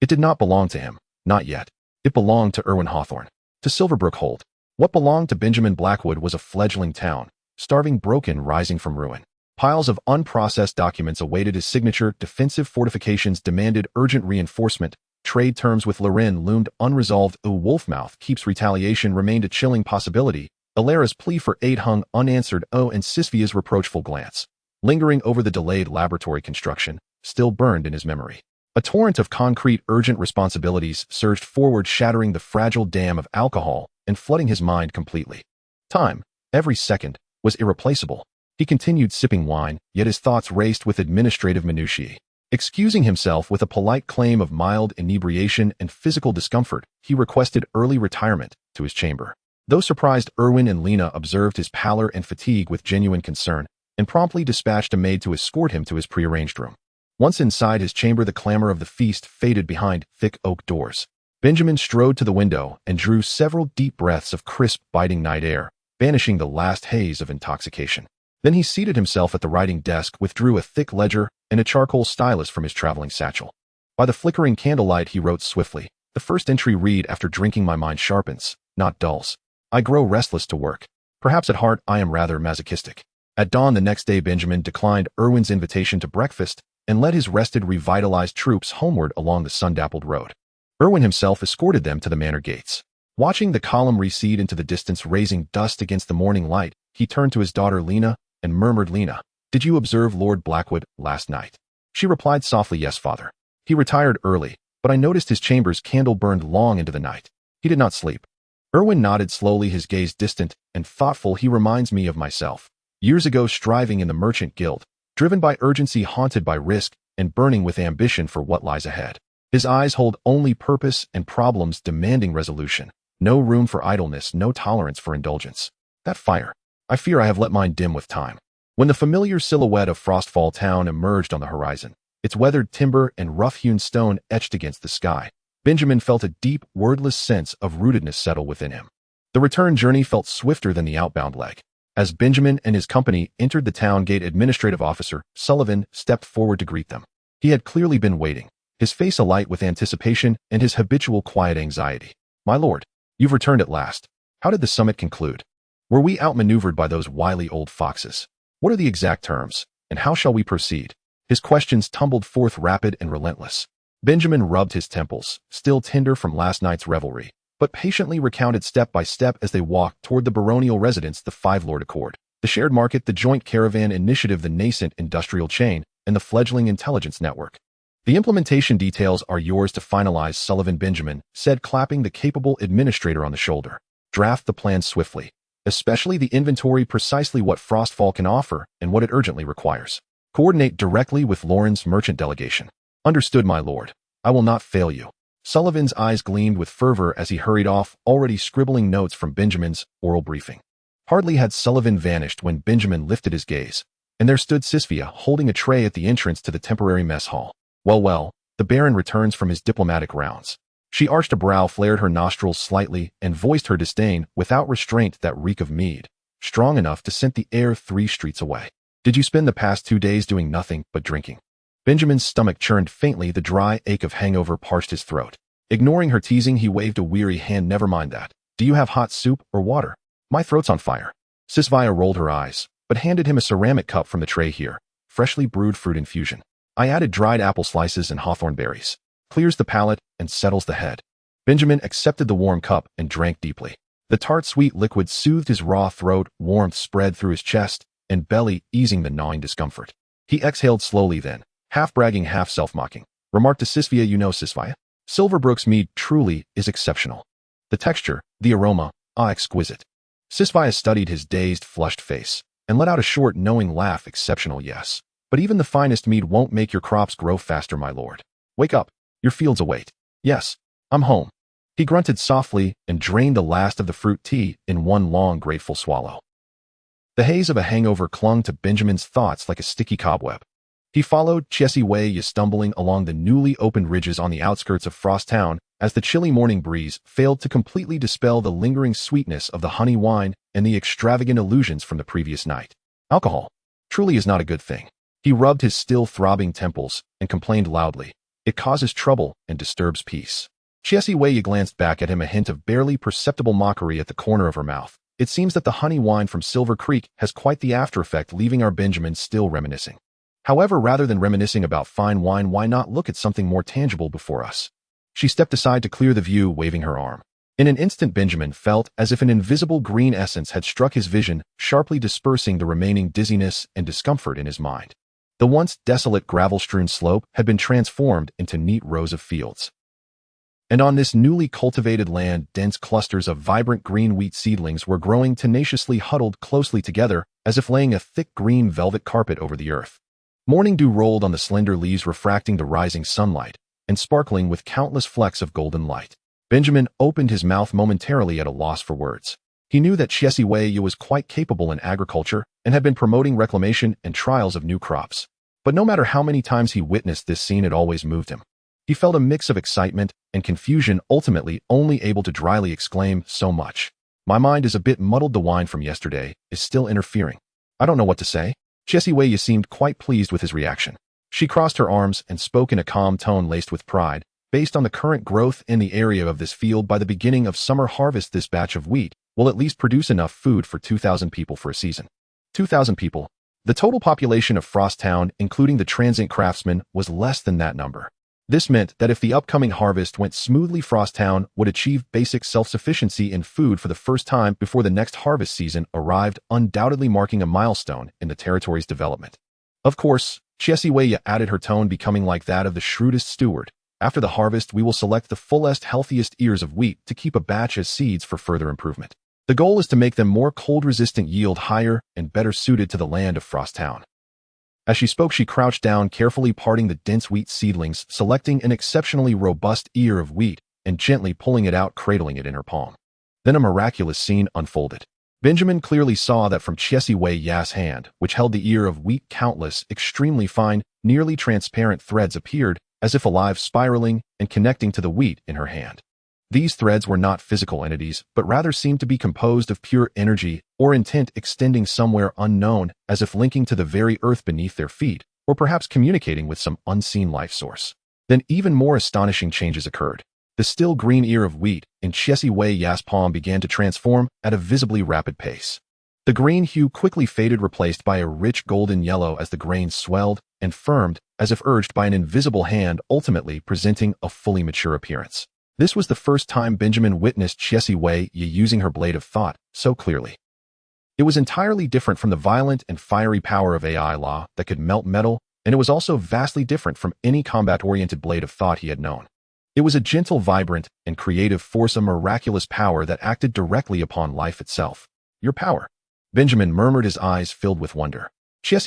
It did not belong to him, not yet. It belonged to Erwin Hawthorne, to Silverbrook Hold. What belonged to Benjamin Blackwood was a fledgling town, starving, broken, rising from ruin. Piles of unprocessed documents awaited his signature. Defensive fortifications demanded urgent reinforcement. Trade terms with Lorraine loomed unresolved. Wolfmouth Keep's retaliation remained a chilling possibility. Alara's plea for aid hung unanswered. And Sisvia's reproachful glance, lingering over the delayed laboratory construction, still burned in his memory. A torrent of concrete, urgent responsibilities surged forward, shattering the fragile dam of alcohol and flooding his mind completely. Time, every second, was irreplaceable. He continued sipping wine, yet his thoughts raced with administrative minutiae. Excusing himself with a polite claim of mild inebriation and physical discomfort, he requested early retirement to his chamber. Though surprised, Erwin and Lena observed his pallor and fatigue with genuine concern, and promptly dispatched a maid to escort him to his prearranged room. Once inside his chamber, the clamor of the feast faded behind thick oak doors. Benjamin strode to the window and drew several deep breaths of crisp, biting night air, banishing the last haze of intoxication. Then he seated himself at the writing desk, withdrew a thick ledger and a charcoal stylus from his traveling satchel. By the flickering candlelight he wrote swiftly. The first entry read, after drinking my mind sharpens, not dulls. I grow restless to work. Perhaps at heart I am rather masochistic. At dawn the next day Benjamin declined Erwin's invitation to breakfast and led his rested, revitalized troops homeward along the sun-dappled road. Erwin himself escorted them to the manor gates. Watching the column recede into the distance, raising dust against the morning light, he turned to his daughter Lena and murmured, Lena, did you observe Lord Blackwood last night? She replied softly, yes, father. He retired early, but I noticed his chamber's candle burned long into the night. He did not sleep. Erwin nodded slowly, his gaze distant and thoughtful. He reminds me of myself. Years ago, striving in the merchant guild, driven by urgency, haunted by risk, and burning with ambition for what lies ahead. His eyes hold only purpose and problems demanding resolution. No room for idleness, no tolerance for indulgence. That fire, I fear I have let mine dim with time. When the familiar silhouette of Frostfall Town emerged on the horizon, its weathered timber and rough-hewn stone etched against the sky, Benjamin felt a deep, wordless sense of rootedness settle within him. The return journey felt swifter than the outbound leg. As Benjamin and his company entered the town gate, administrative officer Sullivan stepped forward to greet them. He had clearly been waiting, his face alight with anticipation and his habitual quiet anxiety. "My lord, you've returned at last. How did the summit conclude? Were we outmaneuvered by those wily old foxes? What are the exact terms, and how shall we proceed?" His questions tumbled forth rapid and relentless. Benjamin rubbed his temples, still tender from last night's revelry, but patiently recounted step by step as they walked toward the baronial residence, the five-lord accord, the shared market, the joint caravan initiative, the nascent industrial chain, and the fledgling intelligence network. "The implementation details are yours to finalize," Sullivan Benjamin said, clapping the capable administrator on the shoulder. "Draft the plan swiftly, especially the inventory, precisely what Frostfall can offer and what it urgently requires. Coordinate directly with Lauren's merchant delegation." "Understood, my lord. I will not fail you." Sullivan's eyes gleamed with fervor as he hurried off, already scribbling notes from Benjamin's oral briefing. Hardly had Sullivan vanished when Benjamin lifted his gaze, and there stood Sisvia holding a tray at the entrance to the temporary mess hall. Well, the Baron returns from his diplomatic rounds." She arched a brow, flared her nostrils slightly, and voiced her disdain without restraint. "That reek of mead, strong enough to scent the air 3 streets away. Did you spend the past 2 days doing nothing but drinking?" Benjamin's stomach churned faintly, the dry ache of hangover parched his throat. Ignoring her teasing, he waved a weary hand. "Never mind that. Do you have hot soup or water? My throat's on fire." Sisvia rolled her eyes, but handed him a ceramic cup from the tray. "Here, freshly brewed fruit infusion. I added dried apple slices and hawthorn berries. Clears the palate and settles the head." Benjamin accepted the warm cup and drank deeply. The tart sweet liquid soothed his raw throat, warmth spread through his chest and belly, easing the gnawing discomfort. He exhaled slowly, then, half bragging, half self-mocking, remarked to Sisvia, "You know, Sisvia, Silverbrook's mead truly is exceptional. The texture, the aroma, exquisite." Sisvia studied his dazed, flushed face and let out a short, knowing laugh. "Exceptional, yes. But even the finest mead won't make your crops grow faster, my lord. Wake up, your fields await." "Yes, I'm home." He grunted softly and drained the last of the fruit tea in one long, grateful swallow. The haze of a hangover clung to Benjamin's thoughts like a sticky cobweb. He followed Chesiway stumbling along the newly opened ridges on the outskirts of Frost Town as the chilly morning breeze failed to completely dispel the lingering sweetness of the honey wine and the extravagant illusions from the previous night. Alcohol truly is not a good thing. He rubbed his still throbbing temples and complained loudly. "It causes trouble and disturbs peace." Chesiway glanced back at him, a hint of barely perceptible mockery at the corner of her mouth. "It seems that the honey wine from Silver Creek has quite the after effect, leaving our Benjamin still reminiscing. However, rather than reminiscing about fine wine, why not look at something more tangible before us?" She stepped aside to clear the view, waving her arm. In an instant, Benjamin felt as if an invisible green essence had struck his vision, sharply dispersing the remaining dizziness and discomfort in his mind. The once desolate gravel-strewn slope had been transformed into neat rows of fields. And on this newly cultivated land, dense clusters of vibrant green wheat seedlings were growing tenaciously, huddled closely together, as if laying a thick green velvet carpet over the earth. Morning dew rolled on the slender leaves, refracting the rising sunlight and sparkling with countless flecks of golden light. Benjamin opened his mouth momentarily at a loss for words. He knew that Chesiway was quite capable in agriculture and had been promoting reclamation and trials of new crops. But no matter how many times he witnessed this scene, it always moved him. He felt a mix of excitement and confusion, ultimately only able to dryly exclaim, "So much. My mind is a bit muddled. The wine from yesterday is still interfering. I don't know what to say." Chesiway seemed quite pleased with his reaction. She crossed her arms and spoke in a calm tone laced with pride. "Based on the current growth in the area of this field, by the beginning of summer harvest, this batch of wheat will at least produce enough food for 2,000 people for a season." 2,000 people. The total population of Frost Town, including the transient craftsmen, was less than that number. This meant that if the upcoming harvest went smoothly, Frost Town would achieve basic self-sufficiency in food for the first time before the next harvest season arrived, undoubtedly marking a milestone in the territory's development. Of course, Chesiway added, her tone becoming like that of the shrewdest steward. "After the harvest, we will select the fullest, healthiest ears of wheat to keep a batch as seeds for further improvement. The goal is to make them more cold-resistant, yield higher, and better suited to the land of Frost Town." As she spoke, she crouched down, carefully parting the dense wheat seedlings, selecting an exceptionally robust ear of wheat and gently pulling it out, cradling it in her palm. Then a miraculous scene unfolded. Benjamin clearly saw that from Wei Ya's hand, which held the ear of wheat, countless, extremely fine, nearly transparent threads appeared, as if alive, spiraling and connecting to the wheat in her hand. These threads were not physical entities, but rather seemed to be composed of pure energy or intent extending somewhere unknown, as if linking to the very earth beneath their feet, or perhaps communicating with some unseen life source. Then even more astonishing changes occurred. The still green ear of wheat in Wei Ya's palm began to transform at a visibly rapid pace. The green hue quickly faded, replaced by a rich golden yellow as the grain swelled and firmed, as if urged by an invisible hand, ultimately presenting a fully mature appearance. This was the first time Benjamin witnessed Wei Ya using her blade of thought so clearly. It was entirely different from the violent and fiery power of AI law that could melt metal, and it was also vastly different from any combat-oriented blade of thought he had known. It was a gentle, vibrant, and creative force, a miraculous power that acted directly upon life itself. Your power, Benjamin murmured, his eyes filled with wonder.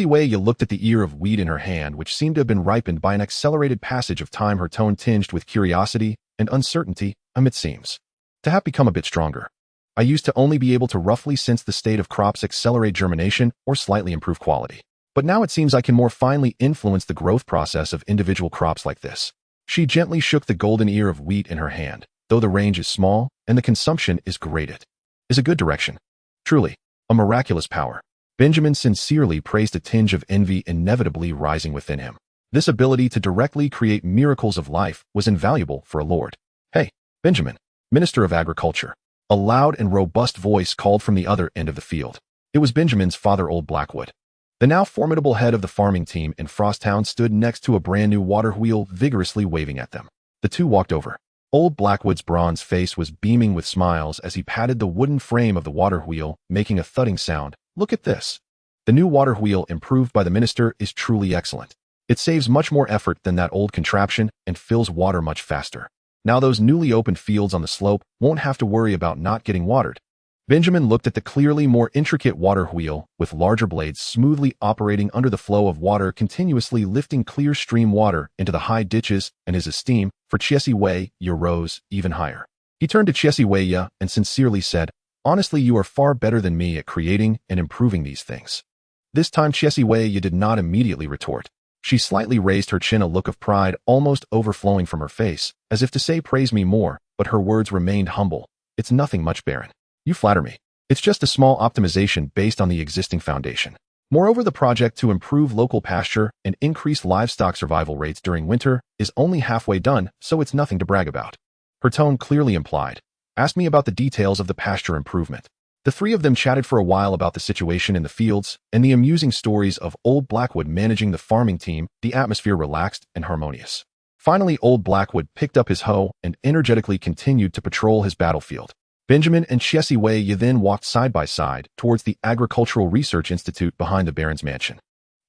Wei Ya looked at the ear of wheat in her hand, which seemed to have been ripened by an accelerated passage of time, her tone tinged with curiosity and uncertainty. It seems to have become a bit stronger. I used to only be able to roughly sense the state of crops, accelerate germination, or slightly improve quality. But now it seems I can more finely influence the growth process of individual crops like this. She gently shook the golden ear of wheat in her hand. Though the range is small and the consumption is great, it is a good direction. Truly, a miraculous power. Benjamin sincerely praised, a tinge of envy inevitably rising within him. This ability to directly create miracles of life was invaluable for a lord. Hey, Benjamin, Minister of Agriculture. A loud and robust voice called from the other end of the field. It was Benjamin's father, old Blackwood. The now formidable head of the farming team in Frosttown stood next to a brand new water wheel, vigorously waving at them. The two walked over. Old Blackwood's bronze face was beaming with smiles as he patted the wooden frame of the water wheel, making a thudding sound. Look at this. The new water wheel, improved by the minister, is truly excellent. It saves much more effort than that old contraption and fills water much faster. Now those newly opened fields on the slope won't have to worry about not getting watered. Benjamin looked at the clearly more intricate water wheel, with larger blades smoothly operating under the flow of water, continuously lifting clear stream water into the high ditches, and his esteem for Wei Ya rose even higher. He turned to Wei Ya and sincerely said, "Honestly, you are far better than me at creating and improving these things." This time Wei Ya did not immediately retort. She slightly raised her chin, a look of pride almost overflowing from her face, as if to say, "Praise me more," but her words remained humble. "It's nothing much, Baron. You flatter me. It's just a small optimization based on the existing foundation. Moreover, the project to improve local pasture and increase livestock survival rates during winter is only halfway done, so it's nothing to brag about." Her tone clearly implied, "Ask me about the details of the pasture improvement." The three of them chatted for a while about the situation in the fields and the amusing stories of old Blackwood managing the farming team, the atmosphere relaxed and harmonious. Finally, old Blackwood picked up his hoe and energetically continued to patrol his battlefield. Benjamin and Wei Ya then walked side by side towards the Agricultural Research Institute behind the Baron's mansion.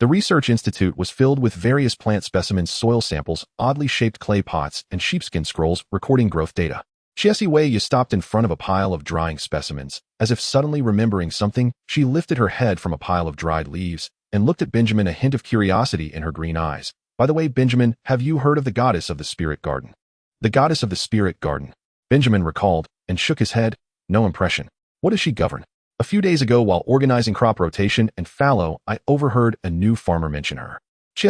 The Research Institute was filled with various plant specimens, soil samples, oddly shaped clay pots, and sheepskin scrolls recording growth data. Wei Ya stopped in front of a pile of drying specimens. As if suddenly remembering something, she lifted her head from a pile of dried leaves and looked at Benjamin, a hint of curiosity in her green eyes. "By the way, Benjamin, have you heard of the goddess of the spirit garden?" The goddess of the spirit garden, Benjamin recalled, and shook his head. "No impression. What does she govern?" "A few days ago, while organizing crop rotation and fallow, I overheard a new farmer mention her."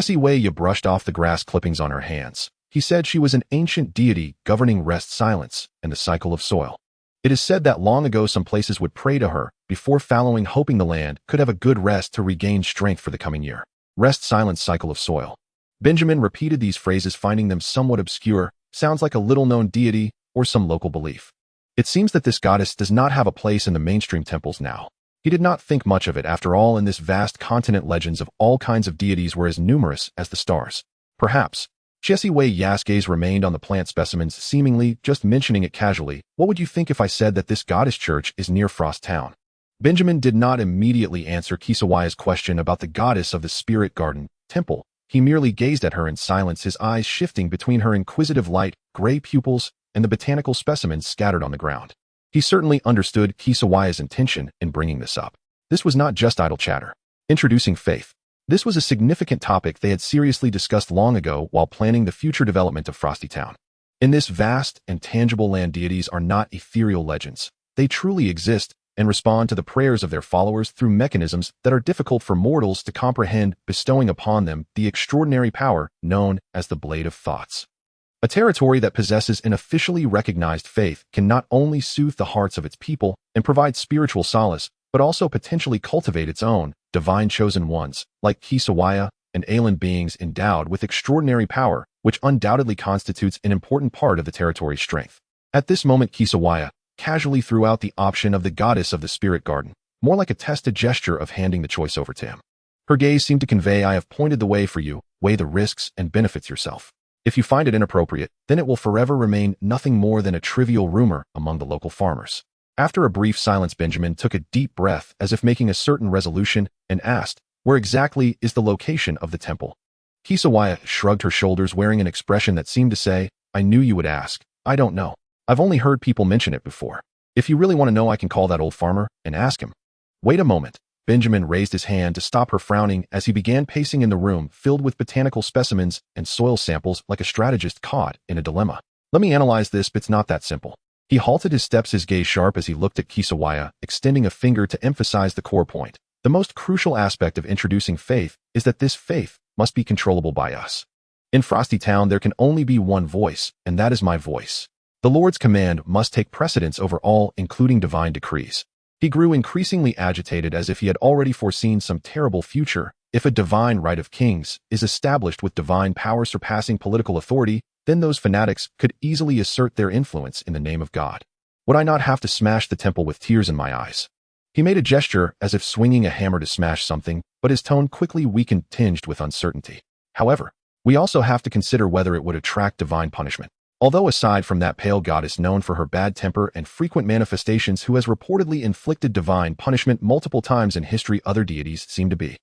Wei Ya brushed off the grass clippings on her hands. He said she was an ancient deity governing rest, silence, and the cycle of soil. It is said that long ago some places would pray to her before fallowing, hoping the land could have a good rest to regain strength for the coming year. Rest, silence, cycle of soil. Benjamin repeated these phrases, finding them somewhat obscure. Sounds like a little-known deity or some local belief. It seems that this goddess does not have a place in the mainstream temples now. He did not think much of it. After all, in this vast continent, legends of all kinds of deities were as numerous as the stars. Perhaps. Wei Ya's gaze remained on the plant specimens, seemingly just mentioning it casually. "What would you think if I said that this goddess church is near Frost Town?" Benjamin did not immediately answer Wei Ya's question about the goddess of the spirit garden temple. He merely gazed at her in silence, his eyes shifting between her inquisitive light gray pupils and the botanical specimens scattered on the ground. He certainly understood Wei Ya's intention in bringing this up. This was not just idle chatter. Introducing faith. This was a significant topic they had seriously discussed long ago while planning the future development of Frosty Town. In this vast and tangible land, deities are not ethereal legends. They truly exist, and respond to the prayers of their followers through mechanisms that are difficult for mortals to comprehend, bestowing upon them the extraordinary power known as the Blade of Thoughts. A territory that possesses an officially recognized faith can not only soothe the hearts of its people and provide spiritual solace, but also potentially cultivate its own divine chosen ones, like Kisawaya and alien beings endowed with extraordinary power, which undoubtedly constitutes an important part of the territory's strength. At this moment, Kisawaya casually threw out the option of the goddess of the spirit garden, more like a tested gesture of handing the choice over to him. Her gaze seemed to convey, "I have pointed the way for you, weigh the risks and benefits yourself. If you find it inappropriate, then it will forever remain nothing more than a trivial rumor among the local farmers." After a brief silence, Benjamin took a deep breath as if making a certain resolution and asked, "Where exactly is the location of the temple?" Kisawaya shrugged her shoulders, wearing an expression that seemed to say, "I knew you would ask. I don't know. I've only heard people mention it before. If you really want to know, I can call that old farmer and ask him." "Wait a moment." Benjamin raised his hand to stop her frowning as he began pacing in the room filled with botanical specimens and soil samples like a strategist caught in a dilemma. "Let me analyze this, but it's not that simple." He halted his steps, his gaze sharp as he looked at Kisawaya, extending a finger to emphasize the core point. "The most crucial aspect of introducing faith is that this faith must be controllable by us. In Frosty Town, there can only be one voice, and that is my voice. The Lord's command must take precedence over all, including divine decrees." He grew increasingly agitated, as if he had already foreseen some terrible future. If a divine right of kings is established with divine power surpassing political authority, then those fanatics could easily assert their influence in the name of God. Would I not have to smash the temple with tears in my eyes? He made a gesture as if swinging a hammer to smash something, but his tone quickly weakened, tinged with uncertainty. "However, we also have to consider whether it would attract divine punishment. Although aside from that pale goddess known for her bad temper and frequent manifestations who has reportedly inflicted divine punishment multiple times in history, other deities seem to be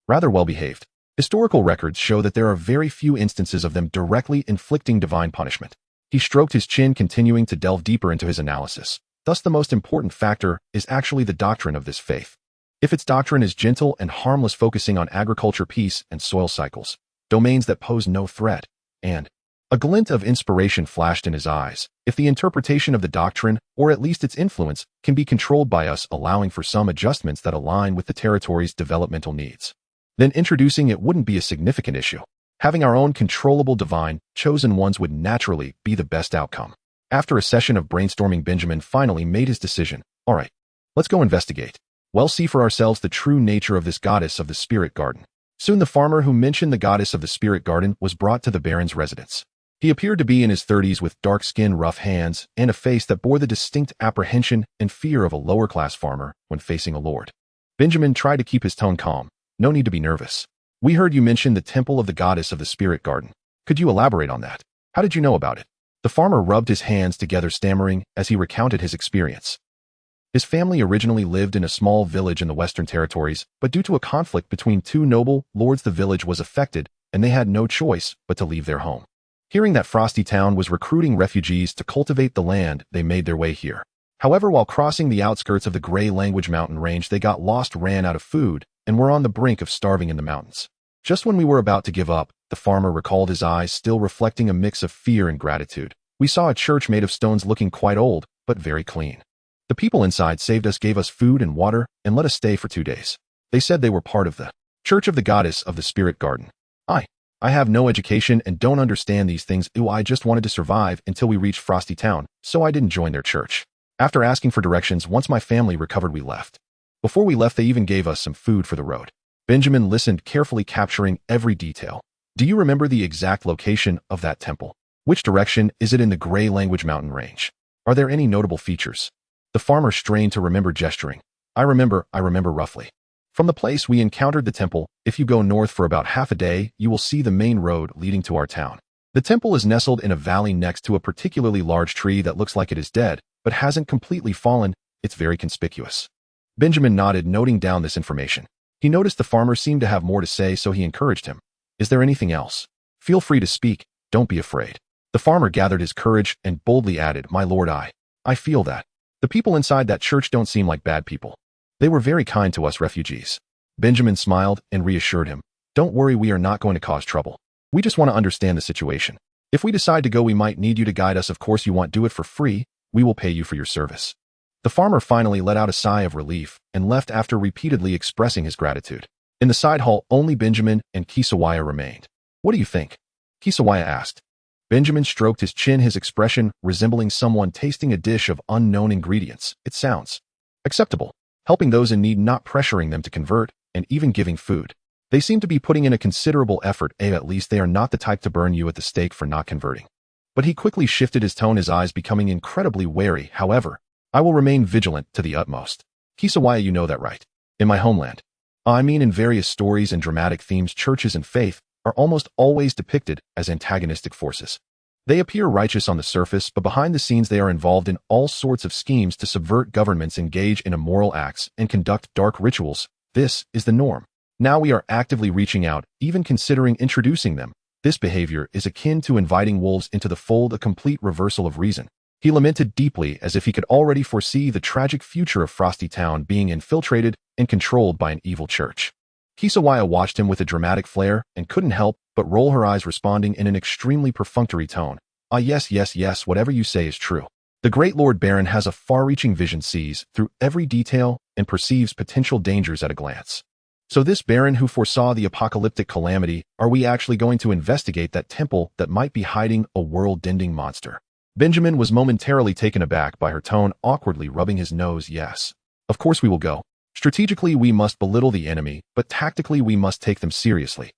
rather well behaved. Historical records show that there are very few instances of them directly inflicting divine punishment." He stroked his chin, continuing to delve deeper into his analysis. "Thus, the most important factor is actually the doctrine of this faith. If its doctrine is gentle and harmless, focusing on agriculture, peace, and soil cycles, domains that pose no threat, and a glint of inspiration flashed in his eyes. If the interpretation of the doctrine, or at least its influence, can be controlled by us, allowing for some adjustments that align with the territory's developmental needs, then introducing it wouldn't be a significant issue. Having our own controllable divine chosen ones would naturally be the best outcome." After a session of brainstorming, Benjamin finally made his decision. "All right, let's go investigate. We'll see for ourselves the true nature of this goddess of the spirit garden." Soon the farmer who mentioned the goddess of the spirit garden was brought to the Baron's residence. He appeared to be in his 30s with dark skin, rough hands, and a face that bore the distinct apprehension and fear of a lower-class farmer when facing a lord. Benjamin tried to keep his tone calm. "No need to be nervous. We heard you mention the temple of the goddess of the spirit garden. Could you elaborate on that? How did you know about it?" The farmer rubbed his hands together, stammering as he recounted his experience. His family originally lived in a small village in the Western Territories, but due to a conflict between two noble lords, the village was affected, and they had no choice but to leave their home. Hearing that Frosty Town was recruiting refugees to cultivate the land, they made their way here. However, while crossing the outskirts of the Gray Language mountain range, they got lost, ran out of food, and were on the brink of starving in the mountains. Just when we were about to give up, the farmer recalled, his eyes still reflecting a mix of fear and gratitude. "We saw a church made of stones, looking quite old, but very clean. The people inside saved us, gave us food and water, and let us stay for 2 days. They said they were part of the Church of the Goddess of the Spirit Garden. I have no education and don't understand these things. I just wanted to survive until we reached Frosty Town, so I didn't join their church. After asking for directions, once my family recovered, we left. Before we left, they even gave us some food for the road." Benjamin listened carefully, capturing every detail. "Do you remember the exact location of that temple? Which direction is it in the Gray Language mountain range? Are there any notable features?" The farmer strained to remember, gesturing. I remember roughly. From the place we encountered the temple, if you go north for about half a day, you will see the main road leading to our town. The temple is nestled in a valley next to a particularly large tree that looks like it is dead, but hasn't completely fallen. It's very conspicuous." Benjamin nodded, noting down this information. He noticed the farmer seemed to have more to say, so he encouraged him. "Is there anything else? Feel free to speak. Don't be afraid." The farmer gathered his courage and boldly added, "My lord, I feel that the people inside that church don't seem like bad people. They were very kind to us refugees." Benjamin smiled and reassured him. "Don't worry, we are not going to cause trouble. We just want to understand the situation. If we decide to go, we might need you to guide us. Of course, you want do it for free. We will pay you for your service." The farmer finally let out a sigh of relief and left after repeatedly expressing his gratitude. In the side hall, only Benjamin and Kisawaya remained. "What do you think?" Kisawaya asked. Benjamin stroked his chin, his expression resembling someone tasting a dish of unknown ingredients. "It sounds acceptable. Helping those in need, not pressuring them to convert, and even giving food. They seem to be putting in a considerable effort, at least they are not the type to burn you at the stake for not converting." But he quickly shifted his tone, his eyes becoming incredibly wary. "However, I will remain vigilant to the utmost. Kisawaya, you know that, right? In my homeland, I mean in various stories and dramatic themes, churches and faith are almost always depicted as antagonistic forces. They appear righteous on the surface, but behind the scenes they are involved in all sorts of schemes to subvert governments, engage in immoral acts, and conduct dark rituals. This is the norm. Now we are actively reaching out, even considering introducing them. This behavior is akin to inviting wolves into the fold, a complete reversal of reason." He lamented deeply, as if he could already foresee the tragic future of Frosty Town being infiltrated and controlled by an evil church. Kisawaya watched him with a dramatic flair and couldn't help but roll her eyes, responding in an extremely perfunctory tone. "Ah, yes, yes, yes, whatever you say is true. The great Lord Baron has a far-reaching vision, sees through every detail, and perceives potential dangers at a glance. So this Baron who foresaw the apocalyptic calamity, are we actually going to investigate that temple that might be hiding a world-ending monster?" Benjamin was momentarily taken aback by her tone, awkwardly rubbing his nose. "Yes. Of course we will go. Strategically we must belittle the enemy, but tactically we must take them seriously.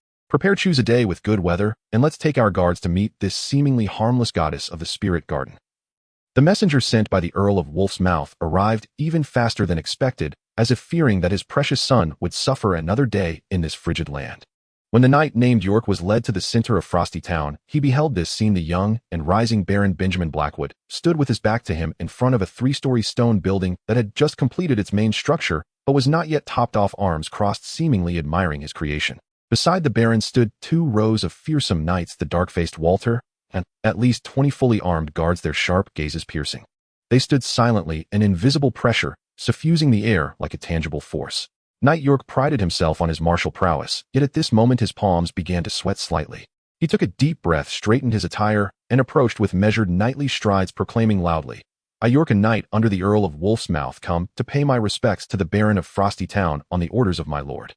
Choose a day with good weather, and let's take our guards to meet this seemingly harmless goddess of the spirit garden." The messenger sent by the Earl of Wolf's Mouth arrived even faster than expected, as if fearing that his precious son would suffer another day in this frigid land. When the knight named York was led to the center of Frosty Town, he beheld this scene. The young and rising Baron Benjamin Blackwood stood with his back to him in front of a 3-story stone building that had just completed its main structure, but was not yet topped off, arms crossed, seemingly admiring his creation. Beside the Baron stood 2 rows of fearsome knights, the dark-faced Walter, and at least 20 fully armed guards, their sharp gazes piercing. They stood silently, an invisible pressure suffusing the air like a tangible force. Knight York prided himself on his martial prowess, yet at this moment his palms began to sweat slightly. He took a deep breath, straightened his attire, and approached with measured knightly strides, proclaiming loudly, "I, York, a knight under the Earl of Wolf's Mouth, come to pay my respects to the Baron of Frosty Town on the orders of my lord."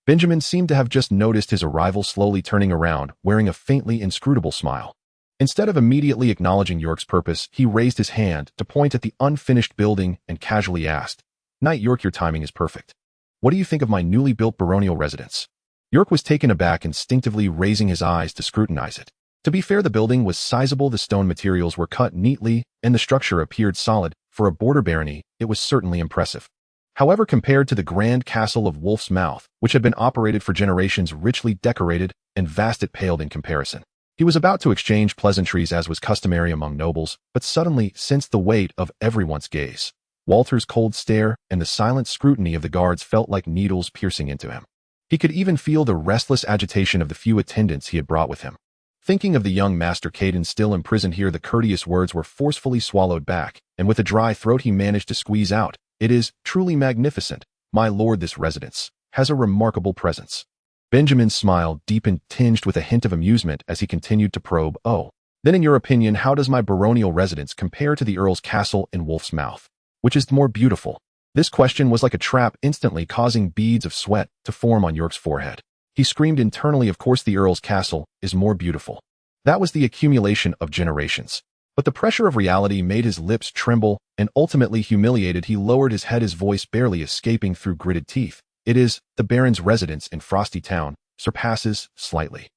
Benjamin seemed to have just noticed his arrival, slowly turning around, wearing a faintly inscrutable smile. Instead of immediately acknowledging York's purpose, he raised his hand to point at the unfinished building and casually asked, "Knight York, your timing is perfect. What do you think of my newly built baronial residence?" York was taken aback, instinctively raising his eyes to scrutinize it. To be fair, the building was sizable, the stone materials were cut neatly, and the structure appeared solid. For a border barony, it was certainly impressive. However, compared to the grand castle of Wolf's Mouth, which had been operated for generations, richly decorated and vast, it paled in comparison. He was about to exchange pleasantries as was customary among nobles, but suddenly sensed the weight of everyone's gaze. Walter's cold stare and the silent scrutiny of the guards felt like needles piercing into him. He could even feel the restless agitation of the few attendants he had brought with him. Thinking of the young Master Caden still imprisoned here, the courteous words were forcefully swallowed back, and with a dry throat he managed to squeeze out, "It is truly magnificent, my lord. This residence has a remarkable presence." Benjamin's smile deepened, tinged with a hint of amusement as he continued to probe. "Oh, then in your opinion, how does my baronial residence compare to the Earl's castle in Wolf's Mouth? Which is more beautiful?" This question was like a trap, instantly causing beads of sweat to form on York's forehead. He screamed internally, "Of course the Earl's castle is more beautiful. That was the accumulation of generations." But the pressure of reality made his lips tremble, and ultimately humiliated, he lowered his head, his voice barely escaping through gritted teeth. "It is, the Baron's residence in Frosty Town surpasses slightly."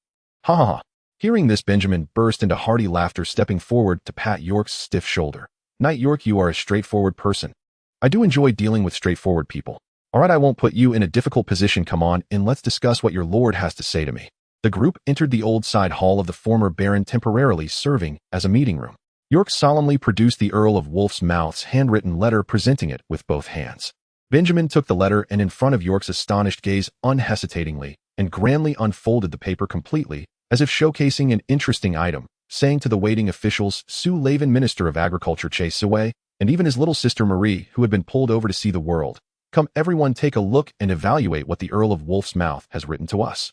"Ha ha ha." Hearing this, Benjamin burst into hearty laughter, stepping forward to pat York's stiff shoulder. "Knight York, you are a straightforward person. I do enjoy dealing with straightforward people. All right, I won't put you in a difficult position. Come on, and let's discuss what your lord has to say to me." The group entered the old side hall of the former Baron, temporarily serving as a meeting room. York solemnly produced the Earl of Wolf's Mouth's handwritten letter, presenting it with both hands. Benjamin took the letter and, in front of York's astonished gaze, unhesitatingly and grandly unfolded the paper completely, as if showcasing an interesting item, saying to the waiting officials, Sue Lavin, Minister of Agriculture Chase Sue, and even his little sister Marie, who had been pulled over to see the world, "Come everyone, take a look and evaluate what the Earl of Wolf's Mouth has written to us."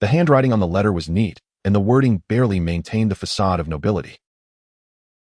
The handwriting on the letter was neat, and the wording barely maintained the facade of nobility.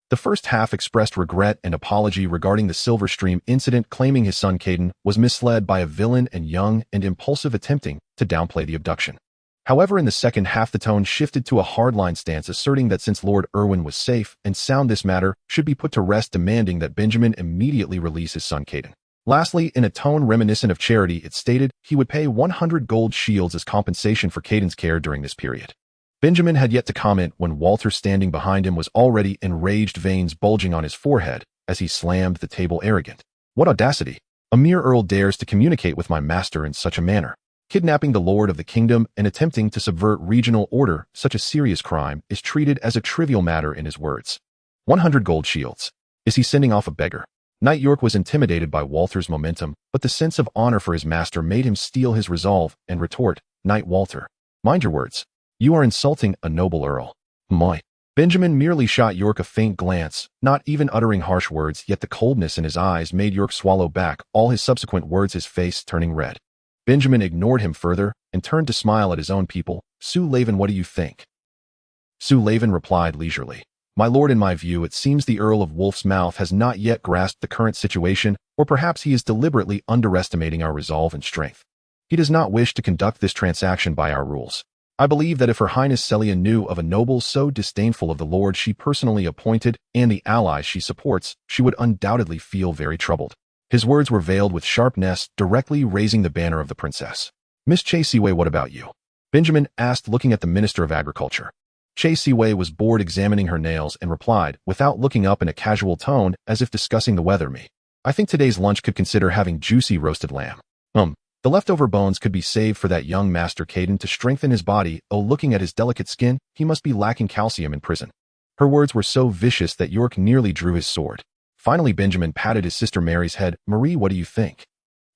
The first half expressed regret and apology regarding the Silver Stream incident, claiming his son Caden was misled by a villain and young and impulsive, attempting to downplay the abduction. However, in the second half, the tone shifted to a hardline stance, asserting that since Lord Irwin was safe and sound, this matter should be put to rest, demanding that Benjamin immediately release his son Caden. Lastly, in a tone reminiscent of charity, it stated he would pay 100 gold shields as compensation for Caden's care during this period. Benjamin had yet to comment when Walter, standing behind him, was already enraged, veins bulging on his forehead as he slammed the table, arrogant. What audacity! A mere earl dares to communicate with my master in such a manner. Kidnapping the lord of the kingdom and attempting to subvert regional order, such a serious crime, is treated as a trivial matter in his words. 100 gold shields. Is he sending off a beggar? Knight York was intimidated by Walter's momentum, but the sense of honor for his master made him steel his resolve and retort, Knight Walter, mind your words. You are insulting a noble earl. My. Benjamin merely shot York a faint glance, not even uttering harsh words, yet the coldness in his eyes made York swallow back all his subsequent words, his face turning red. Benjamin ignored him further and turned to smile at his own people. Sue Laven, what do you think? Sue Laven replied leisurely. My lord, in my view, it seems the Earl of Wolf's Mouth has not yet grasped the current situation, or perhaps he is deliberately underestimating our resolve and strength. He does not wish to conduct this transaction by our rules. I believe that if Her Highness Celia knew of a noble so disdainful of the lord she personally appointed and the allies she supports, she would undoubtedly feel very troubled. His words were veiled with sharpness, directly raising the banner of the princess. Miss Chasiway, what about you? Benjamin asked, looking at the Minister of Agriculture. Chasiway was bored examining her nails and replied, without looking up, in a casual tone, as if discussing the weather. Me. I think today's lunch could consider having juicy roasted lamb. The leftover bones could be saved for that young Master Caden to strengthen his body. Oh, looking at his delicate skin, he must be lacking calcium in prison. Her words were so vicious that York nearly drew his sword. Finally, Benjamin patted his sister Mary's head. Marie, what do you think?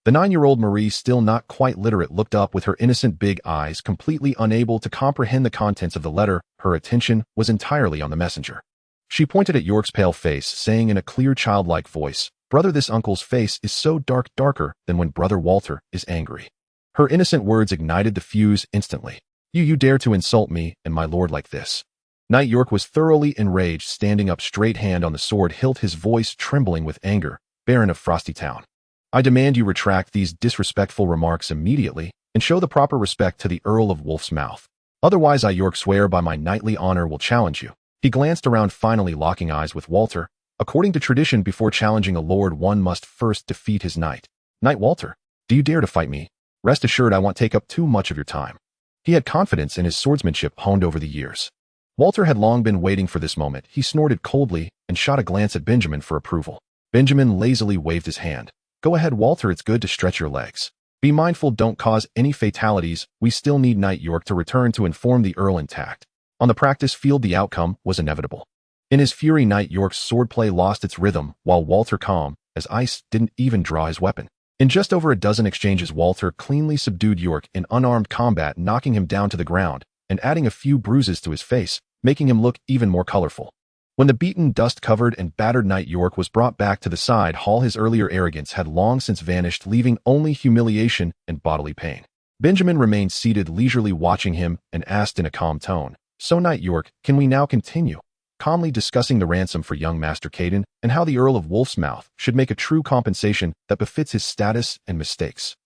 The 9-year-old Marie, still not quite literate, looked up with her innocent big eyes, completely unable to comprehend the contents of the letter. Her attention was entirely on the messenger. She pointed at York's pale face, saying in a clear, childlike voice, Brother, this uncle's face is so dark, darker than when Brother Walter is angry. Her innocent words ignited the fuse instantly. You dare to insult me and my lord like this? Knight York was thoroughly enraged, standing up straight, hand on the sword hilt, his voice trembling with anger. Baron of Frosty Town, I demand you retract these disrespectful remarks immediately and show the proper respect to the Earl of Wolf's Mouth. Otherwise, I, York, swear by my knightly honor, will challenge you. He glanced around, finally locking eyes with Walter. According to tradition, before challenging a lord, one must first defeat his knight. Knight Walter, do you dare to fight me? Rest assured I won't take up too much of your time. He had confidence in his swordsmanship honed over the years. Walter had long been waiting for this moment. He snorted coldly and shot a glance at Benjamin for approval. Benjamin lazily waved his hand. Go ahead, Walter, it's good to stretch your legs. Be mindful, don't cause any fatalities. We still need Knight York to return to inform the Earl intact. On the practice field, the outcome was inevitable. In his fury, Knight York's swordplay lost its rhythm, while Walter, calm as ice, didn't even draw his weapon. In just over a dozen exchanges, Walter cleanly subdued York in unarmed combat, knocking him down to the ground and adding a few bruises to his face, making him look even more colorful. When the beaten, dust-covered, and battered Knight York was brought back to the side hall, his earlier arrogance had long since vanished, leaving only humiliation and bodily pain. Benjamin remained seated, leisurely watching him, and asked in a calm tone, So, Knight York, can we now continue? Calmly discussing the ransom for young Master Caden and how the Earl of Wolf's Mouth should make a true compensation that befits his status and mistakes.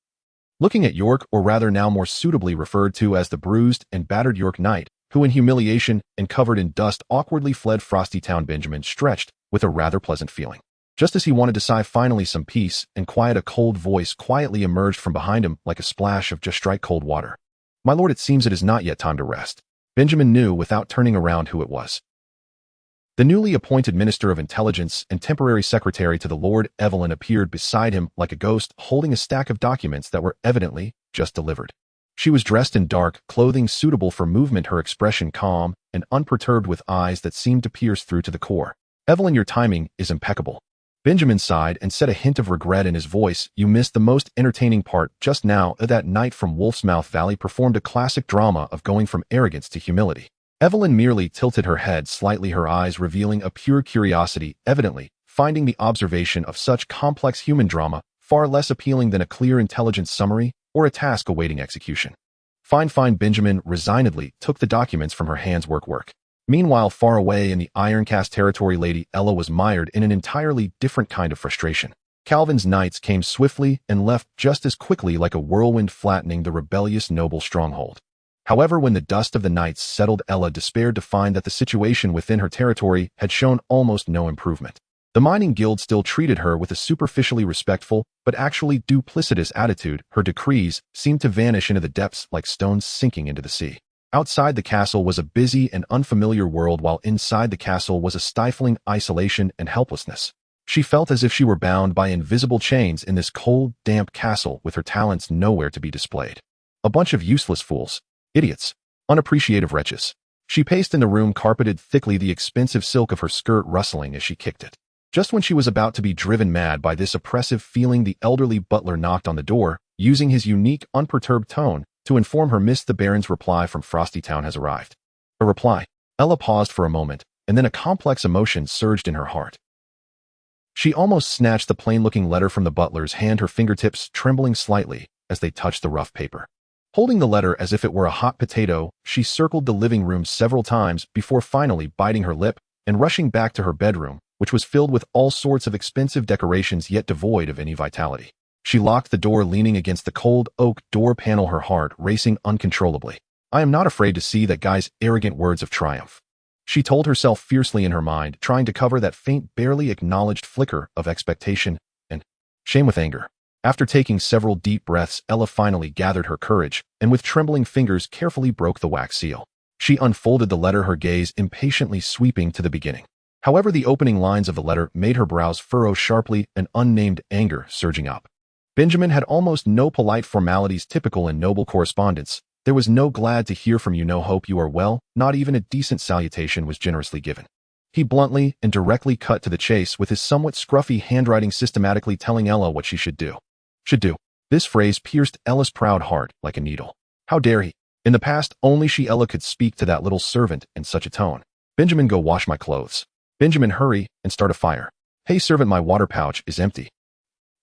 Looking at York, or rather now more suitably referred to as the bruised and battered York Knight, who in humiliation and covered in dust awkwardly fled Frosty Town, Benjamin stretched with a rather pleasant feeling. Just as he wanted to sigh finally some peace and quiet, a cold voice quietly emerged from behind him like a splash of just strike cold water. My lord, it seems it is not yet time to rest. Benjamin knew without turning around who it was. The newly appointed Minister of Intelligence and temporary secretary to the Lord, Evelyn, appeared beside him like a ghost, holding a stack of documents that were evidently just delivered. She was dressed in dark clothing suitable for movement, her expression calm and unperturbed, with eyes that seemed to pierce through to the core. Evelyn, your timing is impeccable. Benjamin sighed and said, a hint of regret in his voice, you missed the most entertaining part just now. That knight from Wolf's Mouth Valley performed a classic drama of going from arrogance to humility. Evelyn merely tilted her head slightly, her eyes revealing a pure curiosity, evidently finding the observation of such complex human drama far less appealing than a clear intelligence summary or a task awaiting execution. Fine, Benjamin resignedly took the documents from her hands. Work. Meanwhile, far away in the Ironcast territory, Lady Ella was mired in an entirely different kind of frustration. Calvin's knights came swiftly and left just as quickly, like a whirlwind flattening the rebellious noble stronghold. However, when the dust of the knights settled, Ella despaired to find that the situation within her territory had shown almost no improvement. The mining guild still treated her with a superficially respectful but actually duplicitous attitude. Her decrees seemed to vanish into the depths like stones sinking into the sea. Outside the castle was a busy and unfamiliar world, while inside the castle was a stifling isolation and helplessness. She felt as if she were bound by invisible chains in this cold, damp castle with her talents nowhere to be displayed. A bunch of useless fools. Idiots. Unappreciative wretches. She paced in the room, carpeted thickly, the expensive silk of her skirt rustling as she kicked it. Just when she was about to be driven mad by this oppressive feeling, the elderly butler knocked on the door, using his unique, unperturbed tone to inform her Miss the Baron's reply from Frosty Town has arrived. A reply. Ella paused for a moment, and then a complex emotion surged in her heart. She almost snatched the plain-looking letter from the butler's hand, her fingertips trembling slightly as they touched the rough paper. Holding the letter as if it were a hot potato, she circled the living room several times before finally biting her lip and rushing back to her bedroom, which was filled with all sorts of expensive decorations yet devoid of any vitality. She locked the door, leaning against the cold oak door panel, her heart racing uncontrollably. I am not afraid to see that guy's arrogant words of triumph, she told herself fiercely in her mind, trying to cover that faint, barely acknowledged flicker of expectation and shame with anger. After taking several deep breaths, Ella finally gathered her courage and with trembling fingers carefully broke the wax seal. She unfolded the letter, her gaze impatiently sweeping to the beginning. However, the opening lines of the letter made her brows furrow sharply, an unnamed anger surging up. Benjamin had almost no polite formalities typical in noble correspondence. There was no glad to hear from you, no hope you are well, not even a decent salutation was generously given. He bluntly and directly cut to the chase, with his somewhat scruffy handwriting systematically telling Ella what she should do. This phrase pierced Ella's proud heart like a needle. How dare he? In the past, only she, Ella, could speak to that little servant in such a tone. Benjamin, go wash my clothes. Benjamin, hurry and start a fire. Hey servant, my water pouch is empty.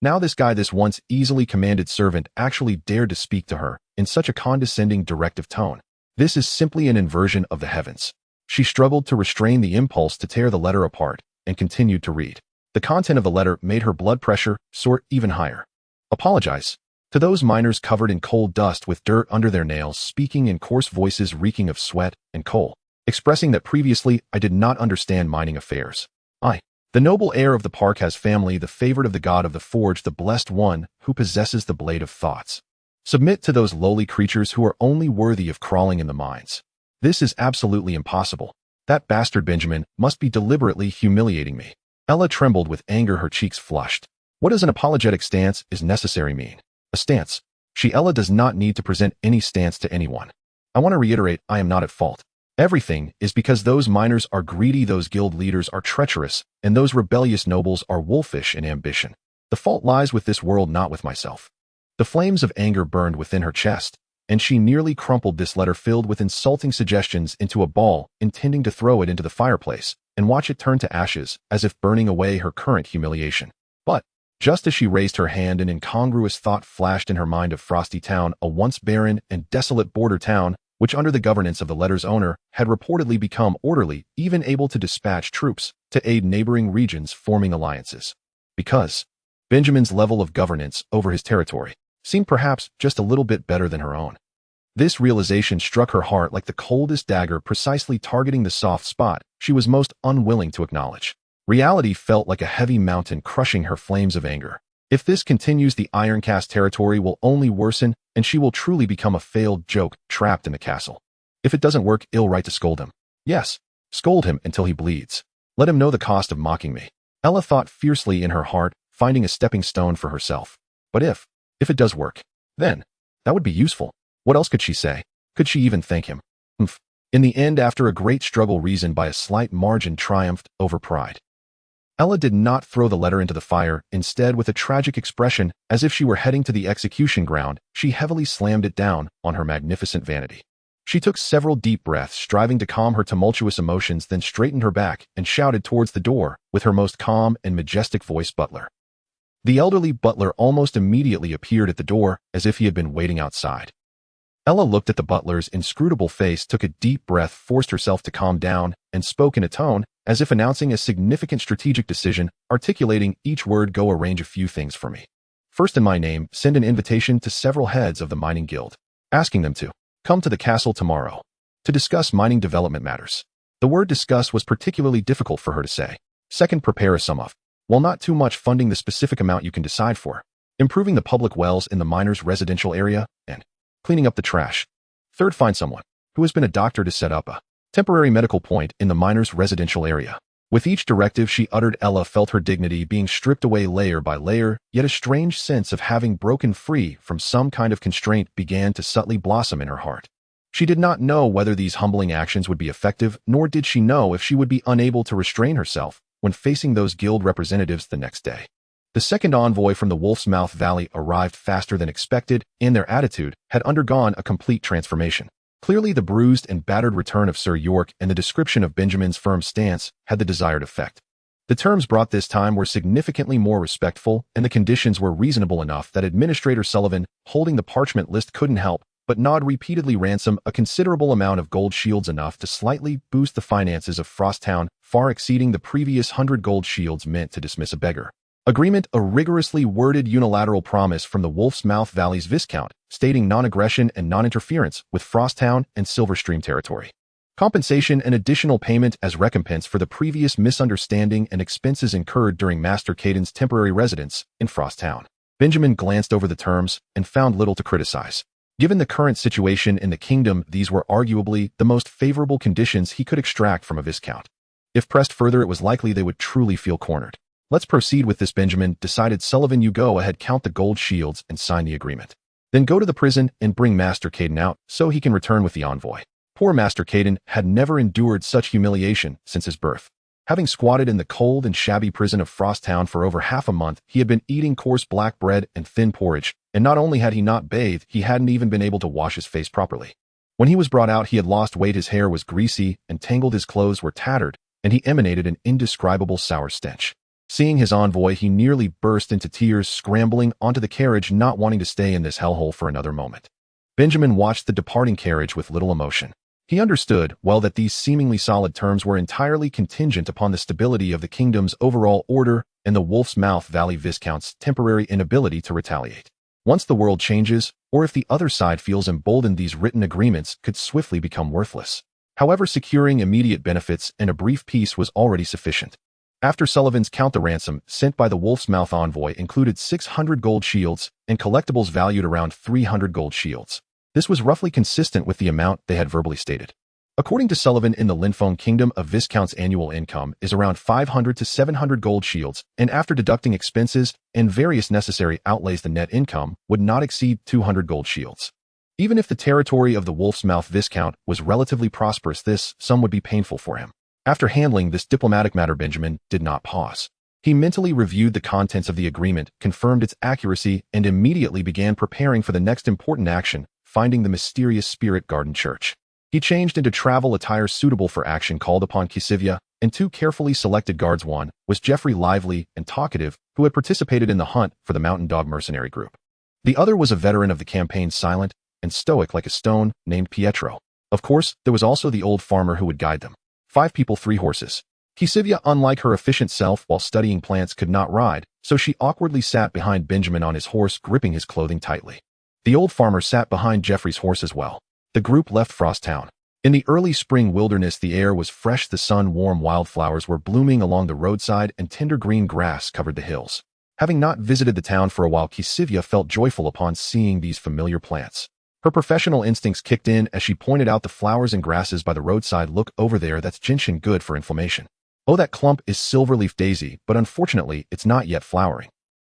Now this guy, this once easily commanded servant, actually dared to speak to her in such a condescending, directive tone. This is simply an inversion of the heavens. She struggled to restrain the impulse to tear the letter apart and continued to read. The content of the letter made her blood pressure soar even higher. Apologize to those miners covered in coal dust with dirt under their nails, speaking in coarse voices reeking of sweat and coal, expressing that previously I did not understand mining affairs. The noble heir of the park has family, the favorite of the god of the forge, the blessed one who possesses the blade of thoughts. Submit to those lowly creatures who are only worthy of crawling in the mines. This is absolutely impossible. That bastard Benjamin must be deliberately humiliating me. Ella trembled with anger, her cheeks flushed. What does an apologetic stance is necessary mean? A stance. Ella does not need to present any stance to anyone. I want to reiterate, I am not at fault. Everything is because those miners are greedy, those guild leaders are treacherous, and those rebellious nobles are wolfish in ambition. The fault lies with this world, not with myself. The flames of anger burned within her chest, and she nearly crumpled this letter filled with insulting suggestions into a ball, intending to throw it into the fireplace and watch it turn to ashes, as if burning away her current humiliation. But just as she raised her hand, an incongruous thought flashed in her mind of Frosty Town, a once barren and desolate border town, which under the governance of the letter's owner had reportedly become orderly, even able to dispatch troops to aid neighboring regions forming alliances. Because Benjamin's level of governance over his territory seemed perhaps just a little bit better than her own. This realization struck her heart like the coldest dagger, precisely targeting the soft spot she was most unwilling to acknowledge. Reality felt like a heavy mountain crushing her flames of anger. If this continues, the Ironcast territory will only worsen, and she will truly become a failed joke trapped in the castle. If it doesn't work, ill right to scold him. Yes, scold him until he bleeds. Let him know the cost of mocking me. Ella thought fiercely in her heart, finding a stepping stone for herself. But if it does work, then that would be useful. What else could she say? Could she even thank him? In the end, after a great struggle, reason by a slight margin triumphed over pride. Ella did not throw the letter into the fire. Instead, with a tragic expression, as if she were heading to the execution ground, she heavily slammed it down on her magnificent vanity. She took several deep breaths, striving to calm her tumultuous emotions, then straightened her back and shouted towards the door with her most calm and majestic voice, "Butler." The elderly butler almost immediately appeared at the door, as if he had been waiting outside. Ella looked at the butler's inscrutable face, took a deep breath, forced herself to calm down, and spoke in a tone as if announcing a significant strategic decision, articulating each word. Go arrange a few things for me. First, in my name, send an invitation to several heads of the mining guild, asking them to come to the castle tomorrow to discuss mining development matters. The word discuss was particularly difficult for her to say. Second, prepare a sum of, while not too much, funding the specific amount you can decide for, improving the public wells in the miners' residential area, and cleaning up the trash. Third, find someone who has been a doctor to set up a temporary medical point in the miners' residential area. With each directive she uttered, Ella felt her dignity being stripped away layer by layer, yet a strange sense of having broken free from some kind of constraint began to subtly blossom in her heart. She did not know whether these humbling actions would be effective, nor did she know if she would be unable to restrain herself when facing those guild representatives the next day. The second envoy from the Wolf's Mouth Valley arrived faster than expected, and their attitude had undergone a complete transformation. Clearly, the bruised and battered return of Sir York and the description of Benjamin's firm stance had the desired effect. The terms brought this time were significantly more respectful, and the conditions were reasonable enough that Administrator Sullivan, holding the parchment list, couldn't help but nod repeatedly. Ransom, a considerable amount of gold shields, enough to slightly boost the finances of Frosttown, far exceeding the previous 100 gold shields meant to dismiss a beggar. Agreement, a rigorously worded unilateral promise from the Wolf's Mouth Valley's Viscount, stating non-aggression and non-interference with Frosttown and Silverstream territory. Compensation and additional payment as recompense for the previous misunderstanding and expenses incurred during Master Caden's temporary residence in Frosttown. Benjamin glanced over the terms and found little to criticize. Given the current situation in the kingdom, these were arguably the most favorable conditions he could extract from a Viscount. If pressed further, it was likely they would truly feel cornered. Let's proceed with this, Benjamin decided. Sullivan, you go ahead, count the gold shields and sign the agreement. Then go to the prison and bring Master Caden out so he can return with the envoy. Poor Master Caden had never endured such humiliation since his birth. Having squatted in the cold and shabby prison of Frosttown for over half a month, he had been eating coarse black bread and thin porridge, and not only had he not bathed, he hadn't even been able to wash his face properly. When he was brought out, he had lost weight, his hair was greasy and tangled, his clothes were tattered, and he emanated an indescribable sour stench. Seeing his envoy, he nearly burst into tears, scrambling onto the carriage, not wanting to stay in this hellhole for another moment. Benjamin watched the departing carriage with little emotion. He understood well that these seemingly solid terms were entirely contingent upon the stability of the kingdom's overall order and the Wolf's Mouth Valley Viscount's temporary inability to retaliate. Once the world changes, or if the other side feels emboldened, these written agreements could swiftly become worthless. However, securing immediate benefits and a brief peace was already sufficient. After Sullivan's count, the ransom sent by the Wolf's Mouth envoy included 600 gold shields and collectibles valued around 300 gold shields. This was roughly consistent with the amount they had verbally stated. According to Sullivan, in the Linfone Kingdom, a Viscount's annual income is around 500 to 700 gold shields, and after deducting expenses and various necessary outlays, the net income would not exceed 200 gold shields. Even if the territory of the Wolf's Mouth Viscount was relatively prosperous, this sum would be painful for him. After handling this diplomatic matter, Benjamin did not pause. He mentally reviewed the contents of the agreement, confirmed its accuracy, and immediately began preparing for the next important action, finding the mysterious Spirit Garden Church. He changed into travel attire suitable for action, called upon Kisivya and two carefully selected guards. One was Geoffrey, lively and talkative, who had participated in the hunt for the Mountain Dog mercenary group. The other was a veteran of the campaign, silent and stoic like a stone, named Pietro. Of course, there was also the old farmer who would guide them. 5 people, 3 horses. Kisivya, unlike her efficient self while studying plants, could not ride, so she awkwardly sat behind Benjamin on his horse, gripping his clothing tightly. The old farmer sat behind Geoffrey's horse as well. The group left Frosttown. In the early spring wilderness, the air was fresh, the sun-warm wildflowers were blooming along the roadside, and tender green grass covered the hills. Having not visited the town for a while, Kisivya felt joyful upon seeing these familiar plants. Her professional instincts kicked in as she pointed out the flowers and grasses by the roadside. Look over there, that's gentian, good for inflammation. Oh, that clump is silverleaf daisy, but unfortunately it's not yet flowering.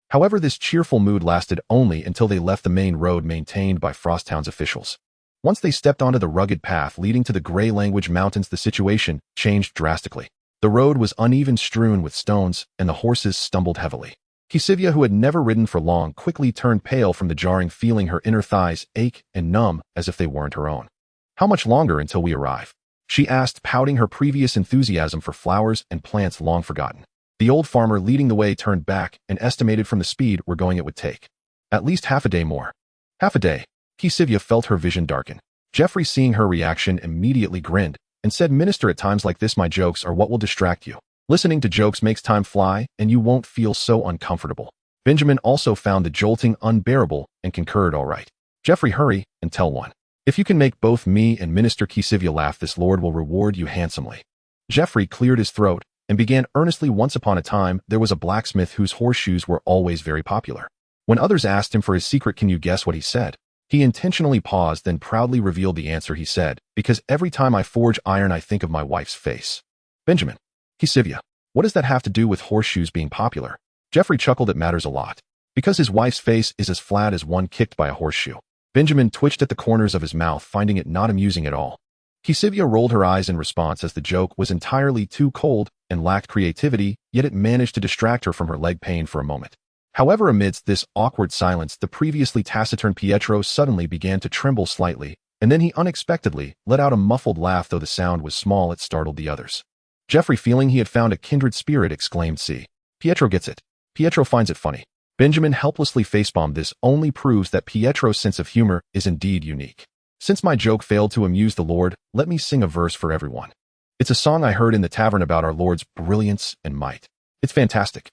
However, this cheerful mood lasted only until they left the main road maintained by Frosttown's officials. Once they stepped onto the rugged path leading to the Grey Language Mountains, the situation changed drastically. The road was uneven, strewn with stones, and the horses stumbled heavily. Kisivya, who had never ridden for long, quickly turned pale from the jarring feeling, her inner thighs ache and numb as if they weren't her own. How much longer until we arrive? She asked, pouting, her previous enthusiasm for flowers and plants long forgotten. The old farmer leading the way turned back and estimated from the speed we're going it would take at least half a day more. Half a day. Kisivya felt her vision darken. Jeffrey, seeing her reaction, immediately grinned and said, "Minister, at times like this, my jokes are what will distract you. Listening to jokes makes time fly, and you won't feel so uncomfortable." Benjamin also found the jolting unbearable and concurred, "All right. Jeffrey, hurry and tell one. If you can make both me and Minister Kisivya laugh, this Lord will reward you handsomely." Jeffrey cleared his throat and began earnestly, "Once upon a time, there was a blacksmith whose horseshoes were always very popular. When others asked him for his secret, can you guess what he said?" He intentionally paused, then proudly revealed the answer. He said, "Because every time I forge iron, I think of my wife's face." Benjamin: "Kisivya, what does that have to do with horseshoes being popular?" Jeffrey chuckled. "It matters a lot. Because his wife's face is as flat as one kicked by a horseshoe." Benjamin twitched at the corners of his mouth, finding it not amusing at all. Kisivya rolled her eyes in response, as the joke was entirely too cold and lacked creativity, yet it managed to distract her from her leg pain for a moment. However, amidst this awkward silence, the previously taciturn Pietro suddenly began to tremble slightly, and then he unexpectedly let out a muffled laugh. Though the sound was small, it startled the others. Jeffrey, feeling he had found a kindred spirit, exclaimed, "See, Pietro gets it. Pietro finds it funny." Benjamin helplessly facepalmed. This only proves that Pietro's sense of humor is indeed unique. "Since my joke failed to amuse the Lord, let me sing a verse for everyone. It's a song I heard in the tavern about our Lord's brilliance and might. It's fantastic."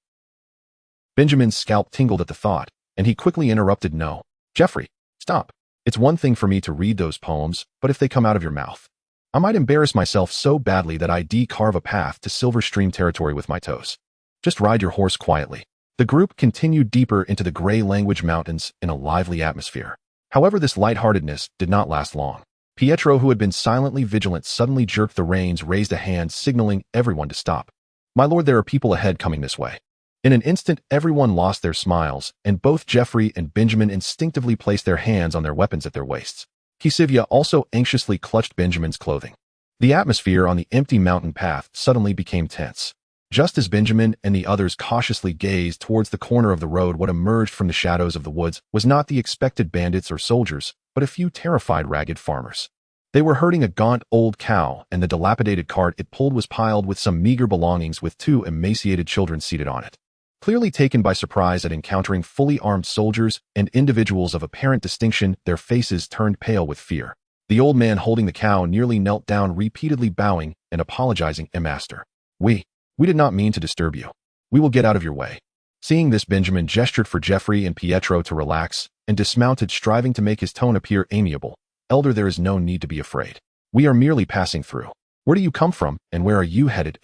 Benjamin's scalp tingled at the thought, and he quickly interrupted, "No, Jeffrey, stop. It's one thing for me to read those poems, but if they come out of your mouth, I might embarrass myself so badly that I carve a path to Silver Stream territory with my toes. Just ride your horse quietly." The group continued deeper into the gray language mountains in a lively atmosphere. However, this lightheartedness did not last long. Pietro, who had been silently vigilant, suddenly jerked the reins, raised a hand, signaling everyone to stop. "My lord, there are people ahead coming this way." In an instant, everyone lost their smiles, and both Jeffrey and Benjamin instinctively placed their hands on their weapons at their waists. Kisivya also anxiously clutched Benjamin's clothing. The atmosphere on the empty mountain path suddenly became tense. Just as Benjamin and the others cautiously gazed towards the corner of the road, what emerged from the shadows of the woods was not the expected bandits or soldiers, but a few terrified, ragged farmers. They were herding a gaunt old cow, and the dilapidated cart it pulled was piled with some meager belongings, with two emaciated children seated on it. Clearly taken by surprise at encountering fully armed soldiers and individuals of apparent distinction, their faces turned pale with fear. The old man holding the cow nearly knelt down, repeatedly bowing and apologizing. "Master, we did not mean to disturb you. We will get out of your way." Seeing this, Benjamin gestured for Jeffrey and Pietro to relax and dismounted, striving to make his tone appear amiable. "Elder, there is no need to be afraid. We are merely passing through. Where do you come from, and where are you headed?"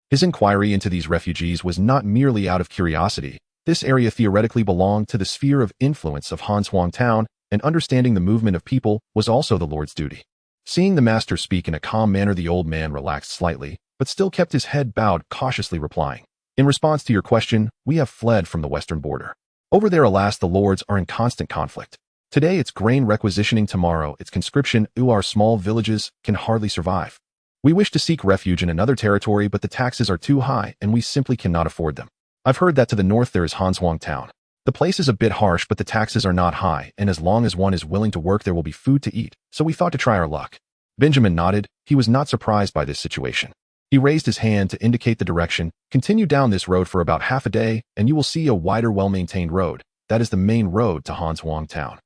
His inquiry into these refugees was not merely out of curiosity. This area theoretically belonged to the sphere of influence of Hanshuang Town, and understanding the movement of people was also the Lord's duty. Seeing the master speak in a calm manner, the old man relaxed slightly, but still kept his head bowed, cautiously replying, "In response to your question, we have fled from the western border. Over there, alas, the lords are in constant conflict. Today it's grain requisitioning, tomorrow it's conscription. Our small villages can hardly survive. We wish to seek refuge in another territory, but the taxes are too high and we simply cannot afford them. I've heard that to the north there is Hanshuang Town. The place is a bit harsh, but the taxes are not high, and as long as one is willing to work, there will be food to eat, so we thought to try our luck." Benjamin nodded. He was not surprised by this situation. He raised his hand to indicate the direction. "Continue down this road for about half a day, and you will see a wider, well-maintained road. That is the main road to Hanshuang Town.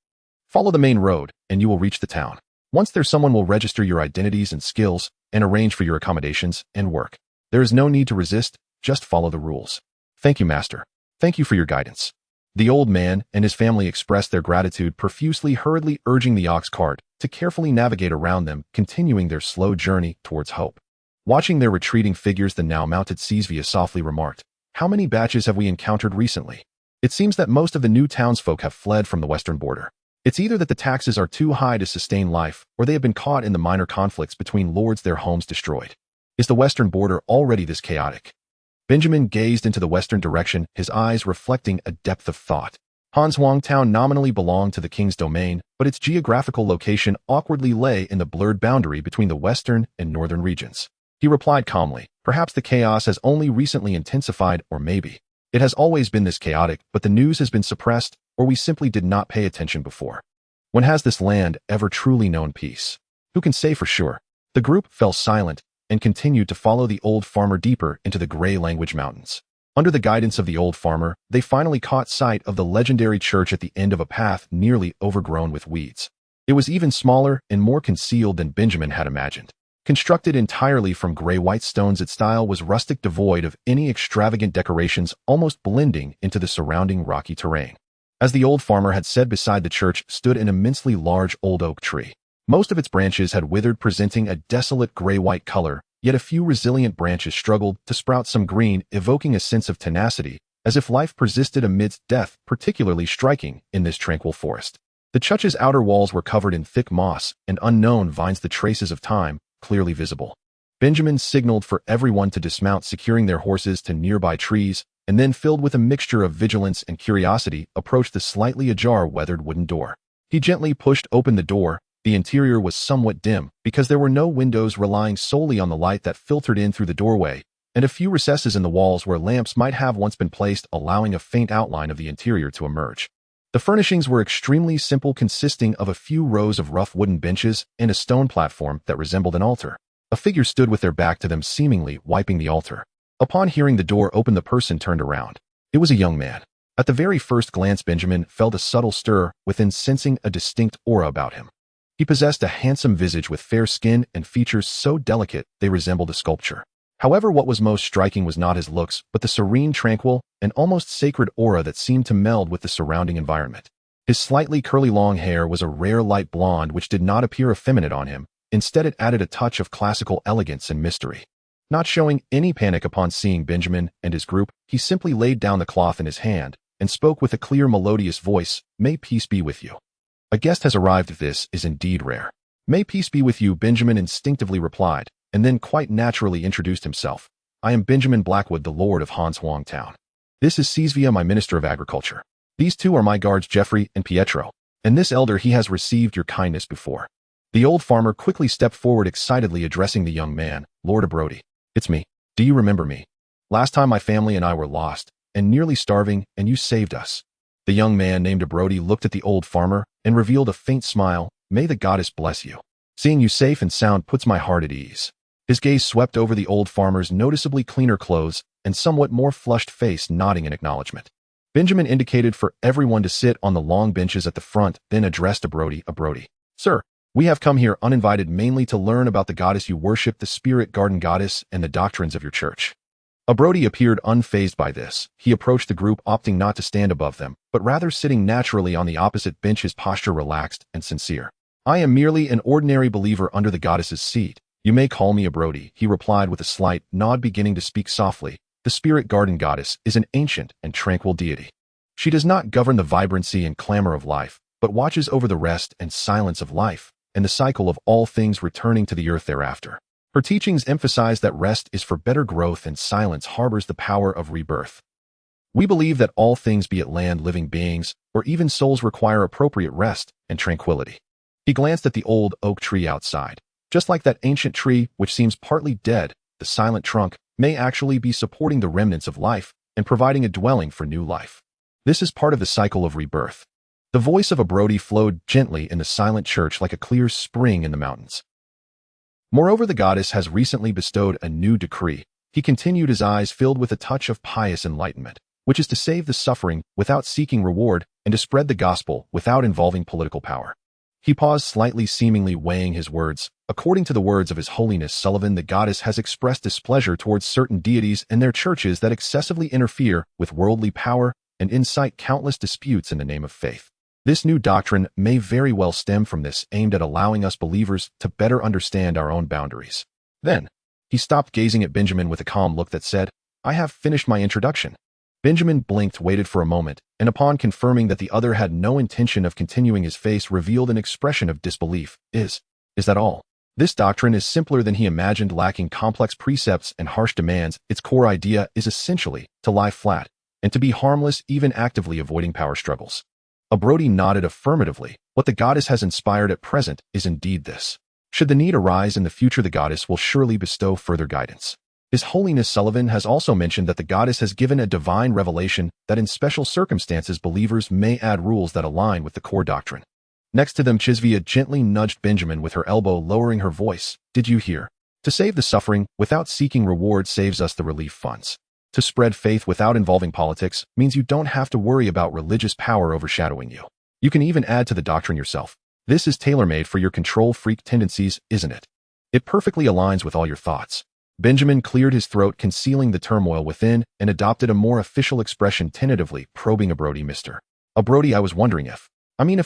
Follow the main road, and you will reach the town. Once there, someone will register your identities and skills and arrange for your accommodations and work. There is no need to resist, just follow the rules." "Thank you, master. Thank you for your guidance." The old man and his family expressed their gratitude profusely, hurriedly urging the ox cart to carefully navigate around them, continuing their slow journey towards hope. Watching their retreating figures, the now mounted Kisivya softly remarked, "How many batches have we encountered recently? It seems that most of the new townsfolk have fled from the western border. It's either that the taxes are too high to sustain life, or they have been caught in the minor conflicts between lords, their homes destroyed. Is the western border already this chaotic?" Benjamin gazed into the western direction, his eyes reflecting a depth of thought. Hanshuang Town nominally belonged to the king's domain, but its geographical location awkwardly lay in the blurred boundary between the western and northern regions. He replied calmly, "Perhaps the chaos has only recently intensified, or maybe it has always been this chaotic, but the news has been suppressed, or we simply did not pay attention before. When has this land ever truly known peace? Who can say for sure?" The group fell silent and continued to follow the old farmer deeper into the gray language mountains. Under the guidance of the old farmer, they finally caught sight of the legendary church at the end of a path nearly overgrown with weeds. It was even smaller and more concealed than Benjamin had imagined. Constructed entirely from gray-white stones, its style was rustic, devoid of any extravagant decorations, almost blending into the surrounding rocky terrain. As the old farmer had said, beside the church stood an immensely large old oak tree. Most of its branches had withered, presenting a desolate gray-white color, yet a few resilient branches struggled to sprout some green, evoking a sense of tenacity, as if life persisted amidst death, particularly striking in this tranquil forest. The church's outer walls were covered in thick moss and unknown vines, the traces of time clearly visible. Benjamin signaled for everyone to dismount, securing their horses to nearby trees, and then, filled with a mixture of vigilance and curiosity, approached the slightly ajar weathered wooden door. He gently pushed open the door. The interior was somewhat dim, because there were no windows, relying solely on the light that filtered in through the doorway, and a few recesses in the walls where lamps might have once been placed, allowing a faint outline of the interior to emerge. The furnishings were extremely simple, consisting of a few rows of rough wooden benches and a stone platform that resembled an altar. A figure stood with their back to them, seemingly wiping the altar. Upon hearing the door open, the person turned around. It was a young man. At the very first glance, Benjamin felt a subtle stir within, sensing a distinct aura about him. He possessed a handsome visage with fair skin and features so delicate they resembled a sculpture. However, what was most striking was not his looks, but the serene, tranquil, and almost sacred aura that seemed to meld with the surrounding environment. His slightly curly long hair was a rare light blonde, which did not appear effeminate on him. Instead, it added a touch of classical elegance and mystery. Not showing any panic upon seeing Benjamin and his group, he simply laid down the cloth in his hand and spoke with a clear, melodious voice. "May peace be with you. A guest has arrived. This is indeed rare." "May peace be with you," Benjamin instinctively replied, and then quite naturally introduced himself. "I am Benjamin Blackwood, the Lord of Hans Huang Town. This is Cesvia, my Minister of Agriculture. These two are my guards, Geoffrey and Pietro, and this elder, he has received your kindness before." The old farmer quickly stepped forward, excitedly addressing the young man. "Lord Abrodi, it's me. Do you remember me? Last time my family and I were lost and nearly starving, and you saved us." The young man named Abrodi looked at the old farmer and revealed a faint smile. "May the goddess bless you. Seeing you safe and sound puts my heart at ease." His gaze swept over the old farmer's noticeably cleaner clothes and somewhat more flushed face, nodding in acknowledgement. Benjamin indicated for everyone to sit on the long benches at the front, then addressed Abrodi. "Abrodi, sir, we have come here uninvited, mainly to learn about the goddess you worship, the spirit garden goddess, and the doctrines of your church." Abrodi appeared unfazed by this. He approached the group, opting not to stand above them, but rather sitting naturally on the opposite bench, his posture relaxed and sincere. "I am merely an ordinary believer under the goddess's seat. You may call me Abrodi," he replied with a slight nod, beginning to speak softly. "The spirit garden goddess is an ancient and tranquil deity. She does not govern the vibrancy and clamor of life, but watches over the rest and silence of life, and the cycle of all things returning to the earth thereafter. Her teachings emphasize that rest is for better growth and silence harbors the power of rebirth. We believe that all things, be it land, living beings, or even souls, require appropriate rest and tranquility." He glanced at the old oak tree outside. Just like that ancient tree, which seems partly dead, the silent trunk may actually be supporting the remnants of life and providing a dwelling for new life. This is part of the cycle of rebirth. The voice of Abrodi flowed gently in the silent church like a clear spring in the mountains. "Moreover, the goddess has recently bestowed a new decree," he continued, his eyes filled with a touch of pious enlightenment, "which is to save the suffering without seeking reward and to spread the gospel without involving political power." He paused slightly, seemingly weighing his words. "According to the words of His Holiness Sullivan, the goddess has expressed displeasure towards certain deities and their churches that excessively interfere with worldly power and incite countless disputes in the name of faith. This new doctrine may very well stem from this, aimed at allowing us believers to better understand our own boundaries." Then, he stopped, gazing at Benjamin with a calm look that said, "I have finished my introduction." Benjamin blinked, waited for a moment, and upon confirming that the other had no intention of continuing, his face revealed an expression of disbelief. Is that all? This doctrine is simpler than he imagined, lacking complex precepts and harsh demands. Its core idea is essentially to lie flat and to be harmless, even actively avoiding power struggles." Abrodi nodded affirmatively. "What the goddess has inspired at present is indeed this. Should the need arise in the future, the goddess will surely bestow further guidance. His Holiness Sullivan has also mentioned that the goddess has given a divine revelation that in special circumstances believers may add rules that align with the core doctrine." Next to them, Cesvia gently nudged Benjamin with her elbow, lowering her voice. "Did you hear? To save the suffering without seeking reward saves us the relief funds. To spread faith without involving politics means you don't have to worry about religious power overshadowing you. You can even add to the doctrine yourself. This is tailor-made for your control freak tendencies, isn't it? It perfectly aligns with all your thoughts. Benjamin cleared his throat, concealing the turmoil within, and adopted a more official expression, tentatively probing Brody. Mr. Brody, I was wondering if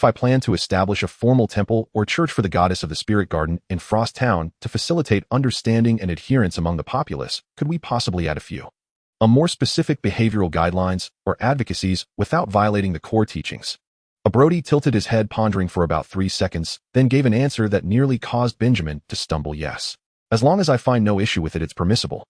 I plan to establish a formal temple or church for the goddess of the spirit garden in Frost Town to facilitate understanding and adherence among the populace, could we possibly add a more specific behavioral guidelines or advocacies without violating the core teachings? Brody tilted his head, pondering for about 3 seconds, then gave an answer that nearly caused Benjamin to stumble. Yes. As long as I find no issue with it, it's permissible.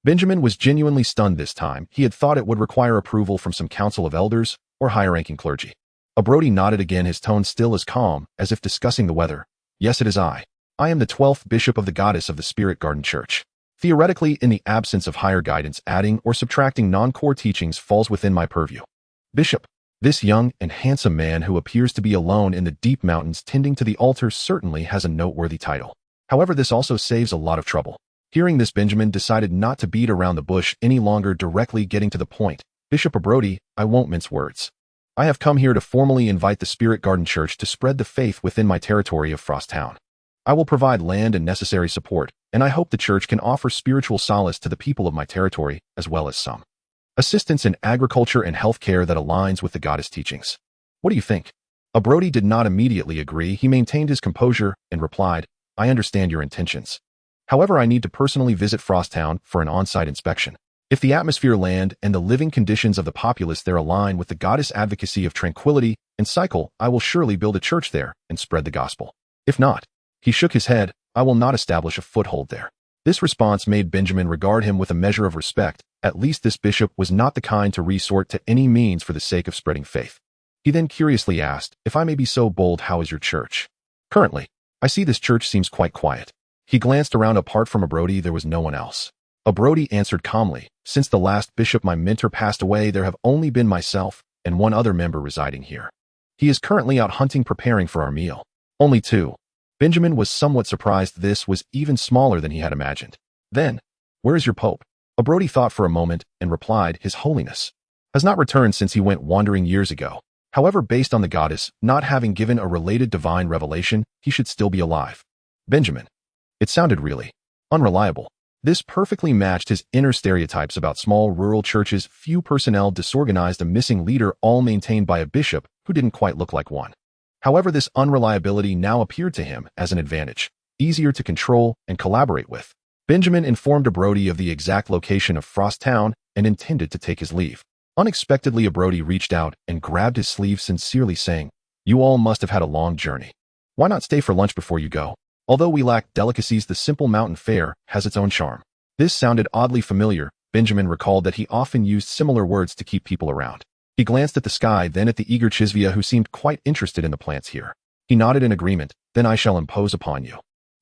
Benjamin was genuinely stunned this time. He had thought it would require approval from some council of elders or higher-ranking clergy. Brody nodded again, his tone still as calm as if discussing the weather. Yes, it is I. I am the 12th bishop of the goddess of the Spirit Garden Church. Theoretically, in the absence of higher guidance, adding or subtracting non-core teachings falls within my purview. Bishop. This young and handsome man who appears to be alone in the deep mountains tending to the altar certainly has a noteworthy title. However, this also saves a lot of trouble. Hearing this, Benjamin decided not to beat around the bush any longer, directly getting to the point. Bishop Brody, I won't mince words. I have come here to formally invite the Spirit Garden Church to spread the faith within my territory of Frost Town. I will provide land and necessary support, and I hope the church can offer spiritual solace to the people of my territory, as well as some assistance in agriculture and health care that aligns with the goddess teachings. What do you think? Brody did not immediately agree. He maintained his composure and replied, I understand your intentions. However, I need to personally visit Frost Town for an on-site inspection. If the atmosphere, land, and the living conditions of the populace there align with the goddess advocacy of tranquility and cycle, I will surely build a church there and spread the gospel. If not, he shook his head, I will not establish a foothold there. This response made Benjamin regard him with a measure of respect. At least this bishop was not the kind to resort to any means for the sake of spreading faith. He then curiously asked, if I may be so bold, how is your church? Currently, I see this church seems quite quiet. He glanced around. Apart from Brody, there was no one else. Brody answered calmly, since the last bishop, my mentor, passed away, there have only been myself and one other member residing here. He is currently out hunting, preparing for our meal. Only 2. Benjamin was somewhat surprised. This was even smaller than he had imagined. Then, where is your pope? Brody thought for a moment and replied, His Holiness has not returned since he went wandering years ago. However, based on the goddess not having given a related divine revelation, he should still be alive. Benjamin. It sounded really unreliable. This perfectly matched his inner stereotypes about small rural churches, few personnel, disorganized, a missing leader, all maintained by a bishop who didn't quite look like one. However, this unreliability now appeared to him as an advantage, easier to control and collaborate with. Benjamin informed Brody of the exact location of Frost Town and intended to take his leave. Unexpectedly, Brody reached out and grabbed his sleeve, sincerely saying, You all must have had a long journey. Why not stay for lunch before you go? Although we lack delicacies, the simple mountain fare has its own charm. This sounded oddly familiar. Benjamin recalled that he often used similar words to keep people around. He glanced at the sky, then at the eager Chisvia, who seemed quite interested in the plants here. He nodded in agreement. Then I shall impose upon you.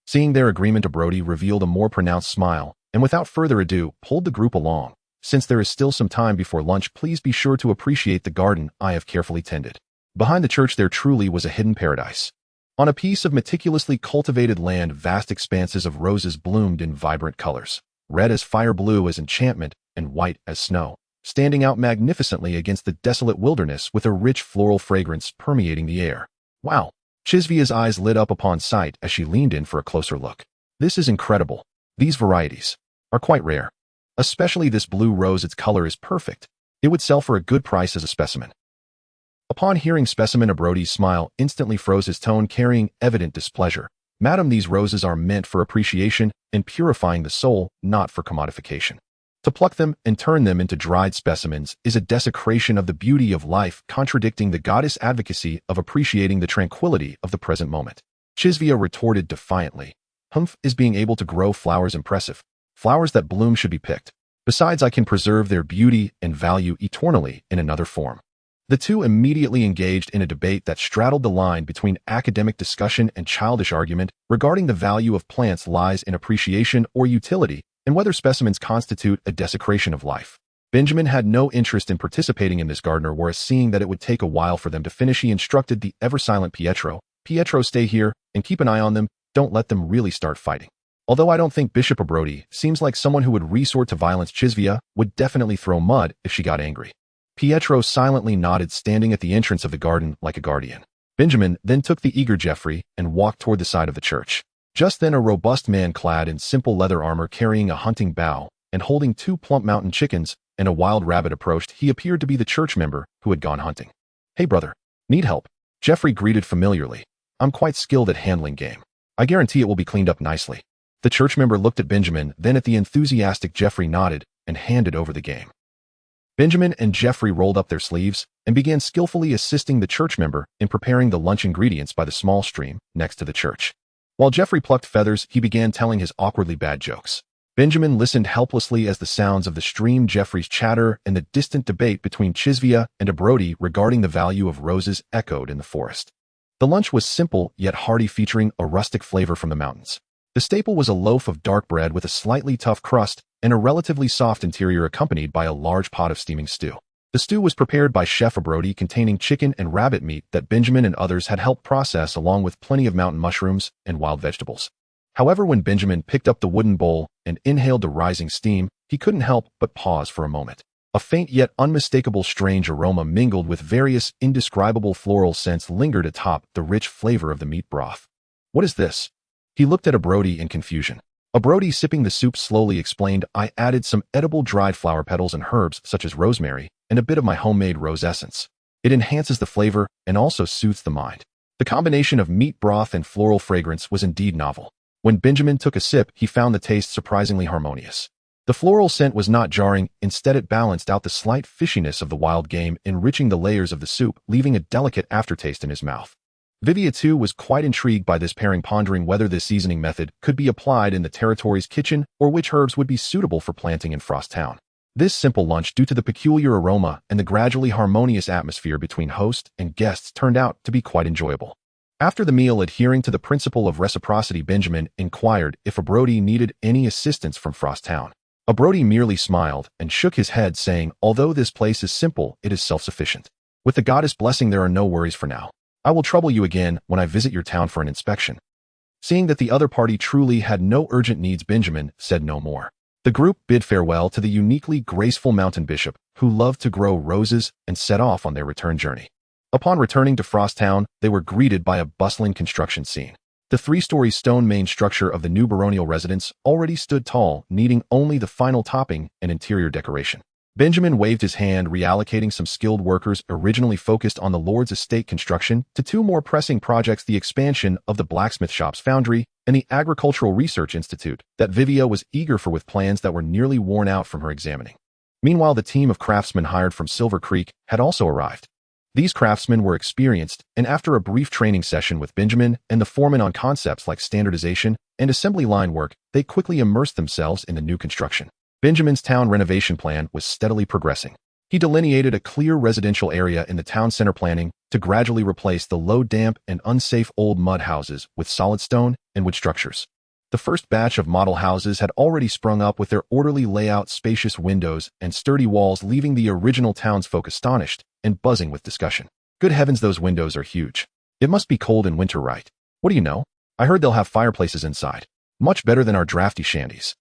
Seeing their agreement, Brody revealed a more pronounced smile, and without further ado, pulled the group along. Since there is still some time before lunch, please be sure to appreciate the garden I have carefully tended. Behind the church there truly was a hidden paradise. On a piece of meticulously cultivated land, vast expanses of roses bloomed in vibrant colors, red as fire, blue as enchantment, and white as snow, standing out magnificently against the desolate wilderness with a rich floral fragrance permeating the air. Wow! Chisvia's eyes lit up upon sight as she leaned in for a closer look. This is incredible. These varieties are quite rare. Especially this blue rose, its color is perfect. It would sell for a good price as a specimen. Upon hearing specimen, Brody's smile instantly froze, his tone carrying evident displeasure. Madam, these roses are meant for appreciation and purifying the soul, not for commodification. To pluck them and turn them into dried specimens is a desecration of the beauty of life, contradicting the goddess advocacy of appreciating the tranquility of the present moment. Chisvia retorted defiantly. Humph, is being able to grow flowers impressive? Flowers that bloom should be picked. Besides, I can preserve their beauty and value eternally in another form. The two immediately engaged in a debate that straddled the line between academic discussion and childish argument regarding the value of plants lies in appreciation or utility, and whether specimens constitute a desecration of life. Benjamin had no interest in participating in this gardener, whereas seeing that it would take a while for them to finish, he instructed the ever-silent Pietro, stay here and keep an eye on them, don't let them really start fighting. Although I don't think Bishop Brody seems like someone who would resort to violence, Chisvia would definitely throw mud if she got angry. Pietro silently nodded, standing at the entrance of the garden like a guardian. Benjamin then took the eager Geoffrey and walked toward the side of the church. Just then a robust man clad in simple leather armor carrying a hunting bow and holding 2 plump mountain chickens and a wild rabbit approached. He appeared to be the church member who had gone hunting. "Hey brother, need help?" Geoffrey greeted familiarly. "I'm quite skilled at handling game. I guarantee it will be cleaned up nicely." The church member looked at Benjamin, then at the enthusiastic Geoffrey, nodded and handed over the game. Benjamin and Geoffrey rolled up their sleeves and began skillfully assisting the church member in preparing the lunch ingredients by the small stream next to the church. While Geoffrey plucked feathers, he began telling his awkwardly bad jokes. Benjamin listened helplessly as the sounds of the stream, Geoffrey's chatter, and the distant debate between Chisvia and Abrodi regarding the value of roses echoed in the forest. The lunch was simple yet hearty, featuring a rustic flavor from the mountains. The staple was a loaf of dark bread with a slightly tough crust and a relatively soft interior, accompanied by a large pot of steaming stew. The stew was prepared by Chef Abrodi, containing chicken and rabbit meat that Benjamin and others had helped process, along with plenty of mountain mushrooms and wild vegetables. However, when Benjamin picked up the wooden bowl and inhaled the rising steam, he couldn't help but pause for a moment. A faint yet unmistakable strange aroma mingled with various indescribable floral scents lingered atop the rich flavor of the meat broth. "What is this?" He looked at Abrodi in confusion. Abrodi, sipping the soup, slowly explained, "I added some edible dried flower petals and herbs such as rosemary and a bit of my homemade rose essence. It enhances the flavor and also soothes the mind." The combination of meat broth and floral fragrance was indeed novel. When Benjamin took a sip, he found the taste surprisingly harmonious. The floral scent was not jarring, instead it balanced out the slight fishiness of the wild game, enriching the layers of the soup, leaving a delicate aftertaste in his mouth. Vivia too was quite intrigued by this pairing, pondering whether this seasoning method could be applied in the territory's kitchen or which herbs would be suitable for planting in Frost Town. This simple lunch, due to the peculiar aroma and the gradually harmonious atmosphere between host and guests, turned out to be quite enjoyable. After the meal, adhering to the principle of reciprocity, Benjamin inquired if Abrodi needed any assistance from Frost Town. Abrodi merely smiled and shook his head, saying, "Although this place is simple, it is self-sufficient. With the goddess' blessing, there are no worries for now. I will trouble you again when I visit your town for an inspection." Seeing that the other party truly had no urgent needs, Benjamin said no more. The group bid farewell to the uniquely graceful mountain bishop, who loved to grow roses, and set off on their return journey. Upon returning to Frost Town, they were greeted by a bustling construction scene. The 3-story stone main structure of the new baronial residence already stood tall, needing only the final topping and interior decoration. Benjamin waved his hand, reallocating some skilled workers originally focused on the Lord's estate construction to 2 more pressing projects: the expansion of the blacksmith shop's foundry and the Agricultural Research Institute that Vivia was eager for, with plans that were nearly worn out from her examining. Meanwhile, the team of craftsmen hired from Silver Creek had also arrived. These craftsmen were experienced, and after a brief training session with Benjamin and the foreman on concepts like standardization and assembly line work, they quickly immersed themselves in the new construction. Benjamin's town renovation plan was steadily progressing. He delineated a clear residential area in the town center, planning to gradually replace the low, damp, and unsafe old mud houses with solid stone and wood structures. The first batch of model houses had already sprung up, with their orderly layout, spacious windows, and sturdy walls, leaving the original townsfolk astonished and buzzing with discussion. "Good heavens, those windows are huge. It must be cold in winter, right? What do you know? I heard they'll have fireplaces inside. Much better than our drafty shanties.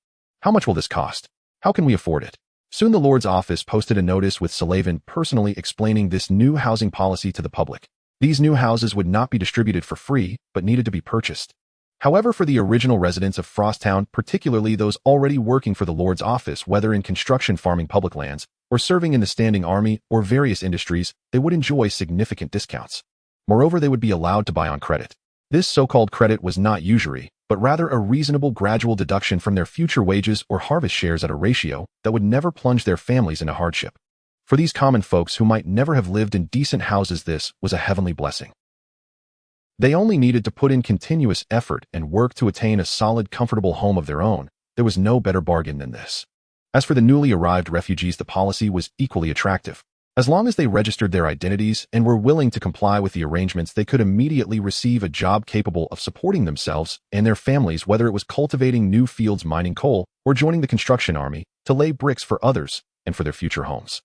How much will this cost? How can we afford it?" Soon the Lord's office posted a notice with Salavin personally explaining this new housing policy to the public. These new houses would not be distributed for free, but needed to be purchased. However, for the original residents of Frost Town, particularly those already working for the Lord's office, whether in construction, farming public lands, or serving in the standing army or various industries, they would enjoy significant discounts. Moreover, they would be allowed to buy on credit. This so-called credit was not usury, but rather a reasonable gradual deduction from their future wages or harvest shares at a ratio that would never plunge their families into hardship. For these common folks who might never have lived in decent houses, this was a heavenly blessing. They only needed to put in continuous effort and work to attain a solid, comfortable home of their own. There was no better bargain than this. As for the newly arrived refugees, the policy was equally attractive. As long as they registered their identities and were willing to comply with the arrangements, they could immediately receive a job capable of supporting themselves and their families, whether it was cultivating new fields, mining coal, or joining the construction army to lay bricks for others and for their future homes.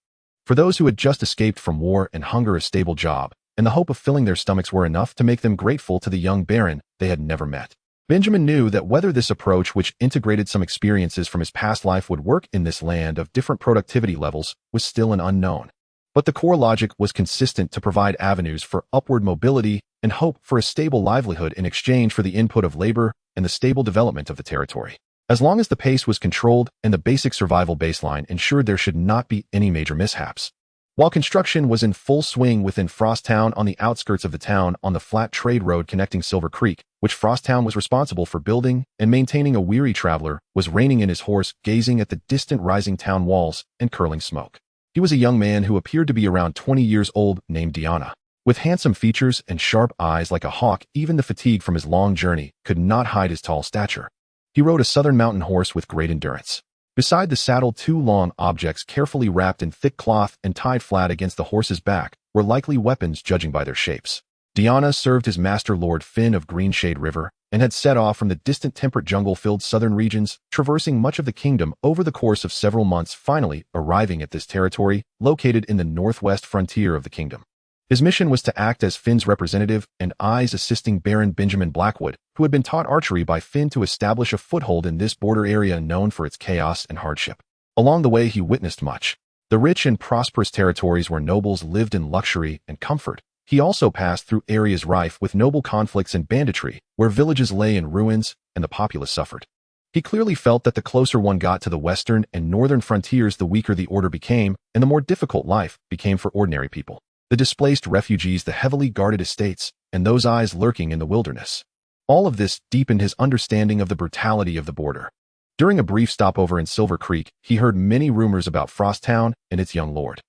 For those who had just escaped from war and hunger, a stable job and the hope of filling their stomachs were enough to make them grateful to the young baron they had never met. Benjamin knew that whether this approach, which integrated some experiences from his past life, would work in this land of different productivity levels was still an unknown. But the core logic was consistent: to provide avenues for upward mobility and hope for a stable livelihood in exchange for the input of labor and the stable development of the territory. As long as the pace was controlled and the basic survival baseline ensured there should not be any major mishaps. While construction was in full swing within Frosttown on the outskirts of the town on the flat trade road connecting Silver Creek, which Frosttown was responsible for building and maintaining, a weary traveler was reining in his horse, gazing at the distant rising town walls and curling smoke. He was a young man who appeared to be around 20 years old, named Diana. With handsome features and sharp eyes like a hawk, even the fatigue from his long journey could not hide his tall stature. He rode a southern mountain horse with great endurance. Beside the saddle, two long objects carefully wrapped in thick cloth and tied flat against the horse's back were likely weapons judging by their shapes. Diana served his master Lord Finn of Greenshade River and had set off from the distant temperate jungle-filled southern regions, traversing much of the kingdom over the course of several months, finally arriving at this territory located in the northwest frontier of the kingdom. His mission was to act as Finn's representative and eyes, assisting Baron Benjamin Blackwood, who had been taught archery by Finn, to establish a foothold in this border area known for its chaos and hardship. Along the way, he witnessed much. The rich and prosperous territories where nobles lived in luxury and comfort. He also passed through areas rife with noble conflicts and banditry, where villages lay in ruins and the populace suffered. He clearly felt that the closer one got to the western and northern frontiers, the weaker the order became, and the more difficult life became for ordinary people. The displaced refugees, the heavily guarded estates, and those eyes lurking in the wilderness. All of this deepened his understanding of the brutality of the border. During a brief stopover in Silver Creek, he heard many rumors about Frosttown and its young lord.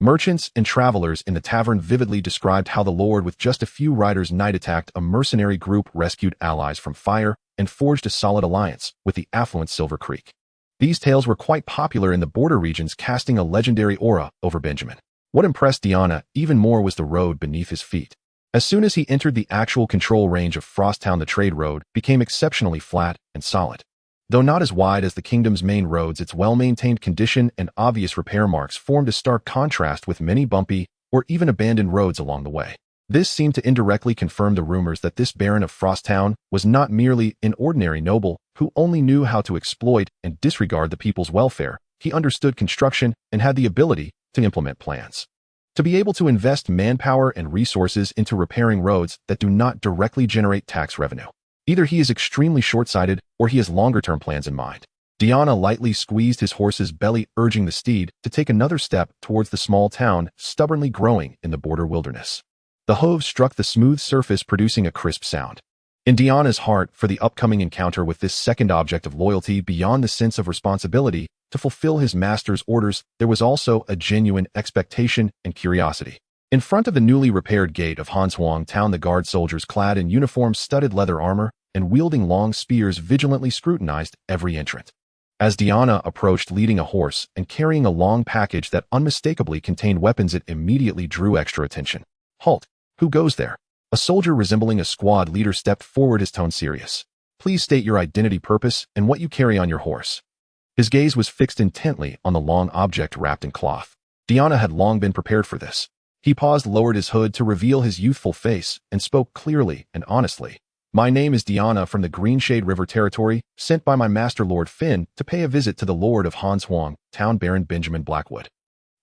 Merchants and travelers in the tavern vividly described how the lord, with just a few riders, night attacked a mercenary group, rescued allies from fire, and forged a solid alliance with the affluent Silver Creek. These tales were quite popular in the border regions, casting a legendary aura over Benjamin. What impressed Diana even more was the road beneath his feet. As soon as he entered the actual control range of Frosttown, the trade road became exceptionally flat and solid. Though not as wide as the kingdom's main roads, its well-maintained condition and obvious repair marks formed a stark contrast with many bumpy or even abandoned roads along the way. This seemed to indirectly confirm the rumors that this Baron of Frosttown was not merely an ordinary noble who only knew how to exploit and disregard the people's welfare. He understood construction and had the ability to implement plans. To be able to invest manpower and resources into repairing roads that do not directly generate tax revenue. Either he is extremely short-sighted or he has longer-term plans in mind. Diana lightly squeezed his horse's belly, urging the steed to take another step towards the small town stubbornly growing in the border wilderness. The hooves struck the smooth surface, producing a crisp sound. In Diana's heart, for the upcoming encounter with this second object of loyalty, beyond the sense of responsibility to fulfill his master's orders, there was also a genuine expectation and curiosity. In front of the newly repaired gate of Hanshuang Town, the guard soldiers, clad in uniform, studded leather armor, and wielding long spears, vigilantly scrutinized every entrant. As Diana approached, leading a horse and carrying a long package that unmistakably contained weapons, it immediately drew extra attention. "Halt! Who goes there?" A soldier resembling a squad leader stepped forward, his tone serious. "Please state your identity, purpose, and what you carry on your horse." His gaze was fixed intently on the long object wrapped in cloth. Diana had long been prepared for this. He paused, lowered his hood to reveal his youthful face, and spoke clearly and honestly. "My name is Diana, from the Greenshade River territory, sent by my master Lord Finn to pay a visit to the Lord of Hanshuang Town, Baron Benjamin Blackwood.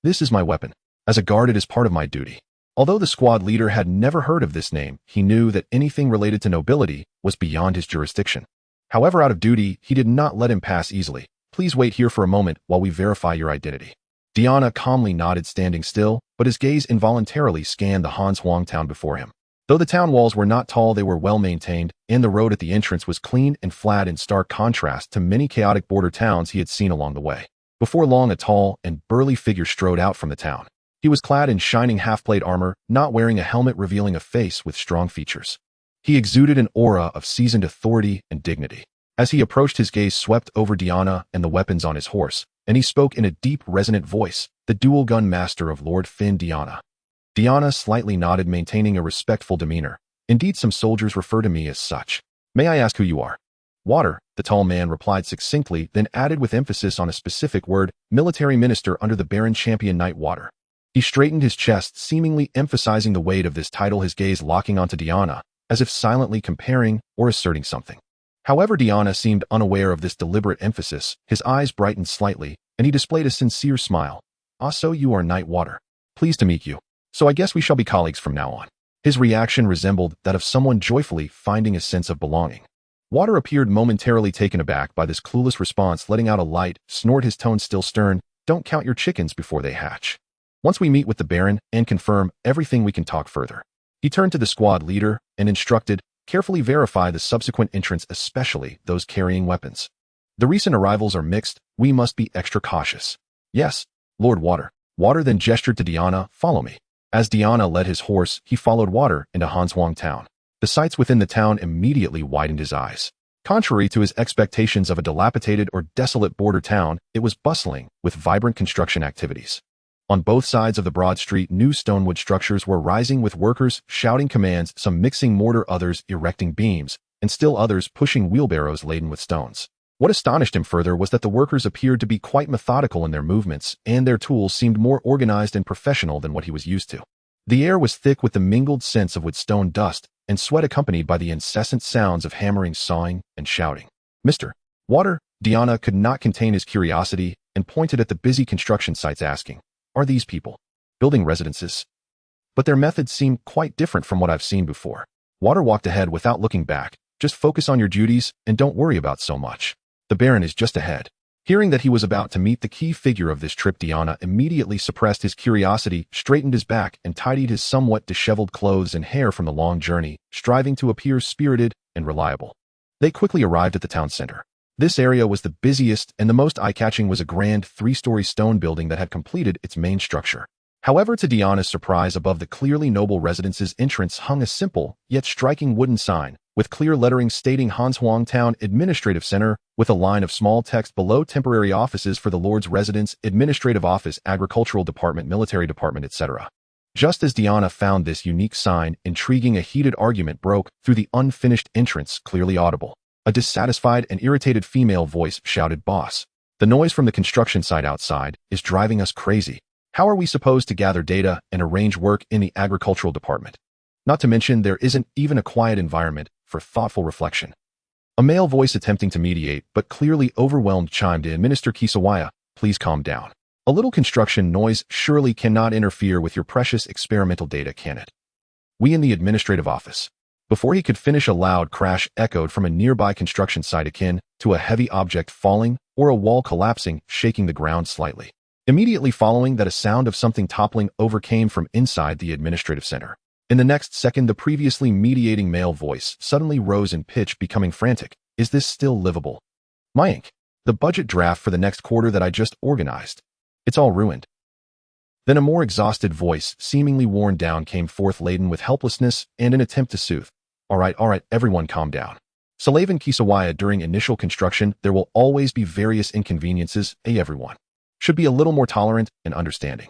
This is my weapon. As a guard, it is part of my duty." Although the squad leader had never heard of this name, he knew that anything related to nobility was beyond his jurisdiction. However, out of duty, he did not let him pass easily. "Please wait here for a moment while we verify your identity." Diana calmly nodded, standing still, but his gaze involuntarily scanned the Hanshuang Town before him. Though the town walls were not tall, they were well-maintained, and the road at the entrance was clean and flat, in stark contrast to many chaotic border towns he had seen along the way. Before long, a tall and burly figure strode out from the town. He was clad in shining half-plate armor, not wearing a helmet, revealing a face with strong features. He exuded an aura of seasoned authority and dignity. As he approached, his gaze swept over Diana and the weapons on his horse, and he spoke in a deep, resonant voice, "The dual-gun master of Lord Finn." Diana slightly nodded, maintaining a respectful demeanor. "Indeed, some soldiers refer to me as such. May I ask who you are?" "Water," the tall man replied succinctly, then added with emphasis on a specific word, "Military minister under the Baron Champion Knight Water." He straightened his chest, seemingly emphasizing the weight of this title, his gaze locking onto Diana, as if silently comparing or asserting something. However, Diana seemed unaware of this deliberate emphasis. His eyes brightened slightly, and he displayed a sincere smile. "Ah, so you are Knight Water. Pleased to meet you. So I guess we shall be colleagues from now on." His reaction resembled that of someone joyfully finding a sense of belonging. Water appeared momentarily taken aback by this clueless response, letting out a light snort, his tone still stern. Don't count your chickens before they hatch. Once we meet with the Baron and confirm everything, we can talk further. He turned to the squad leader and instructed, carefully verify the subsequent entrants, especially those carrying weapons. The recent arrivals are mixed. We must be extra cautious. Yes, Lord Water. Water then gestured to Diana, follow me. As Diana led his horse, he followed Water into Hanswang town. The sights within the town immediately widened his eyes. Contrary to his expectations of a dilapidated or desolate border town, it was bustling with vibrant construction activities. On both sides of the broad street, new stonewood structures were rising with workers shouting commands, some mixing mortar, others erecting beams, and still others pushing wheelbarrows laden with stones. What astonished him further was that the workers appeared to be quite methodical in their movements, and their tools seemed more organized and professional than what he was used to. The air was thick with the mingled scents of wood, stone, dust, and sweat, accompanied by the incessant sounds of hammering, sawing, and shouting. Mr. Water, Diana could not contain his curiosity and pointed at the busy construction sites, asking, are these people building residences? But their methods seem quite different from what I've seen before. Water walked ahead without looking back. Just focus on your duties and don't worry about so much. The Baron is just ahead. Hearing that he was about to meet the key figure of this trip, Diana immediately suppressed his curiosity, straightened his back, and tidied his somewhat disheveled clothes and hair from the long journey, striving to appear spirited and reliable. They quickly arrived at the town center. This area was the busiest, and the most eye-catching was a grand 3-story stone building that had completed its main structure. However, to Diana's surprise, above the clearly noble residence's entrance hung a simple, yet striking wooden sign, with clear lettering stating Hanswang Town Administrative Center, with a line of small text below: temporary offices for the Lord's residence, administrative office, agricultural department, military department, etc. Just as Diana found this unique sign intriguing, a heated argument broke through the unfinished entrance, clearly audible. A dissatisfied and irritated female voice shouted, "Boss, the noise from the construction site outside is driving us crazy. How are we supposed to gather data and arrange work in the agricultural department? Not to mention, there isn't even a quiet environment for thoughtful reflection." A male voice attempting to mediate, but clearly overwhelmed, chimed in, "Minister Kisawaya, please calm down. A little construction noise surely cannot interfere with your precious experimental data, can it? We in the administrative office." Before he could finish, a loud crash echoed from a nearby construction site, akin to a heavy object falling or a wall collapsing, shaking the ground slightly. Immediately following that, a sound of something toppling over came from inside the administrative center. In the next second, the previously mediating male voice suddenly rose in pitch, becoming frantic. "Is this still livable? My ink. The budget draft for the next quarter that I just organized. It's all ruined." Then a more exhausted voice, seemingly worn down, came forth, laden with helplessness and an attempt to soothe. All right, everyone calm down. Salavan Kisawaya, during initial construction, there will always be various inconveniences. Everyone should be a little more tolerant and understanding.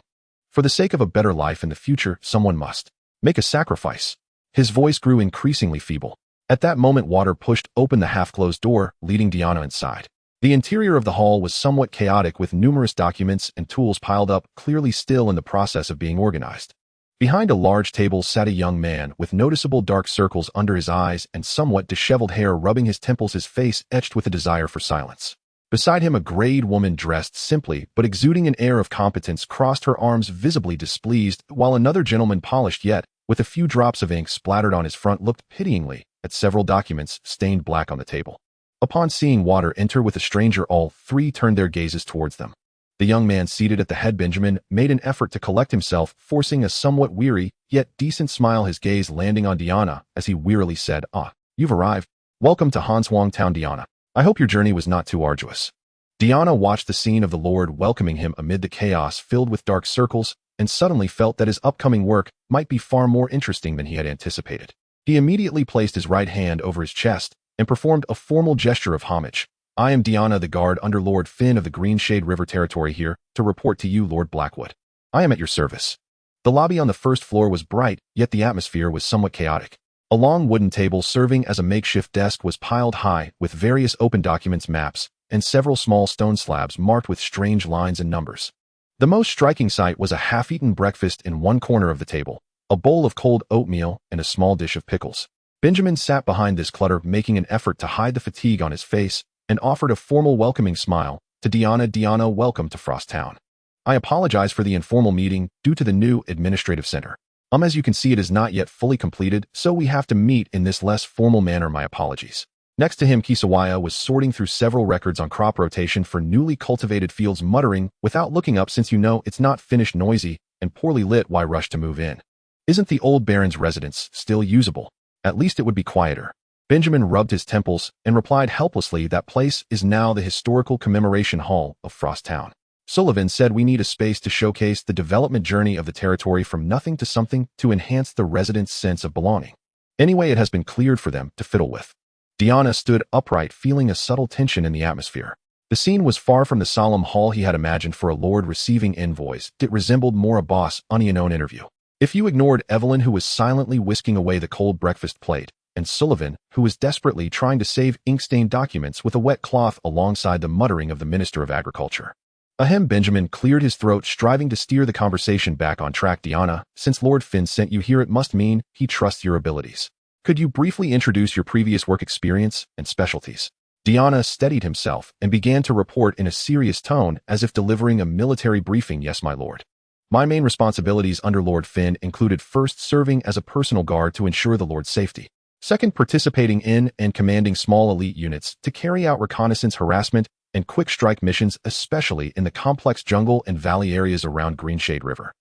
For the sake of a better life in the future, someone must make a sacrifice." His voice grew increasingly feeble. At that moment, Water pushed open the half-closed door, leading Diana inside. The interior of the hall was somewhat chaotic, with numerous documents and tools piled up, clearly still in the process of being organized. Behind a large table sat a young man with noticeable dark circles under his eyes and somewhat disheveled hair rubbing his temples, his face etched with a desire for silence. Beside him, a grayed woman dressed simply but exuding an air of competence crossed her arms, visibly displeased, while another gentleman, polished yet with a few drops of ink splattered on his front, looked pityingly at several documents stained black on the table. Upon seeing Water enter with a stranger, all three turned their gazes towards them. The young man seated at the head, Benjamin, made an effort to collect himself, forcing a somewhat weary yet decent smile, his gaze landing on Diana as he wearily said, "Ah, you've arrived. Welcome to Hanswang Town, Diana. I hope your journey was not too arduous." Diana watched the scene of the Lord welcoming him amid the chaos filled with dark circles, and suddenly felt that his upcoming work might be far more interesting than he had anticipated. He immediately placed his right hand over his chest and performed a formal gesture of homage. "I am Diana, the guard under Lord Finn of the Greenshade River territory, here to report to you, Lord Blackwood. I am at your service." The lobby on the first floor was bright, yet the atmosphere was somewhat chaotic. A long wooden table serving as a makeshift desk was piled high with various open documents, maps, and several small stone slabs marked with strange lines and numbers. The most striking sight was a half-eaten breakfast in one corner of the table, a bowl of cold oatmeal and a small dish of pickles. Benjamin sat behind this clutter, making an effort to hide the fatigue on his face, and offered a formal welcoming smile to Diana. "Diana, welcome to Frost Town. I apologize for the informal meeting due to the new administrative center. As you can see, it is not yet fully completed, so we have to meet in this less formal manner. My apologies. Next to him, Kisawaya was sorting through several records on crop rotation for newly cultivated fields, muttering, without looking up, since you know it's not finished, noisy, and poorly lit, why rush to move in? Isn't the old baron's residence still usable? At least it would be quieter. Benjamin rubbed his temples and replied helplessly, that place is now the historical commemoration hall of Frost Town. Sullivan said we need a space to showcase the development journey of the territory from nothing to something to enhance the residents' sense of belonging. Anyway, it has been cleared for them to fiddle with. Diana stood upright, feeling a subtle tension in the atmosphere. The scene was far from the solemn hall he had imagined for a lord receiving envoys. It resembled more a boss onion interview. If you ignored Evelyn, who was silently whisking away the cold breakfast plate, and Sullivan, who was desperately trying to save ink-stained documents with a wet cloth alongside the muttering of the Minister of Agriculture. Ahem. Benjamin cleared his throat, striving to steer the conversation back on track. Diana, since Lord Finn sent you here, it must mean he trusts your abilities. Could you briefly introduce your previous work experience and specialties? Diana steadied himself and began to report in a serious tone, as if delivering a military briefing. Yes, my lord. My main responsibilities under Lord Finn included first serving as a personal guard to ensure the lord's safety. Second, participating in and commanding small elite units to carry out reconnaissance, harassment, and quick strike missions, especially in the complex jungle and valley areas around Greenshade River.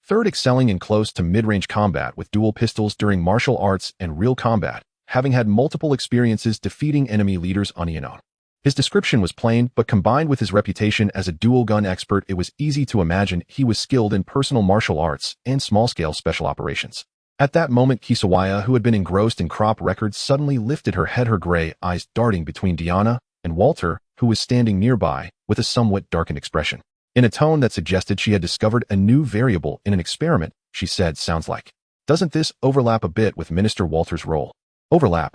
Third, excelling in close to mid-range combat with dual pistols during martial arts and real combat, having had multiple experiences defeating enemy leaders on Eonon. His description was plain, but combined with his reputation as a dual-gun expert, it was easy to imagine he was skilled in personal martial arts and small-scale special operations. At that moment, Kisawaya, who had been engrossed in crop records, suddenly lifted her head, her gray eyes darting between Diana and Walter, who was standing nearby, with a somewhat darkened expression. In a tone that suggested she had discovered a new variable in an experiment, she said, sounds like. Doesn't this overlap a bit with Minister Walter's role? Overlap?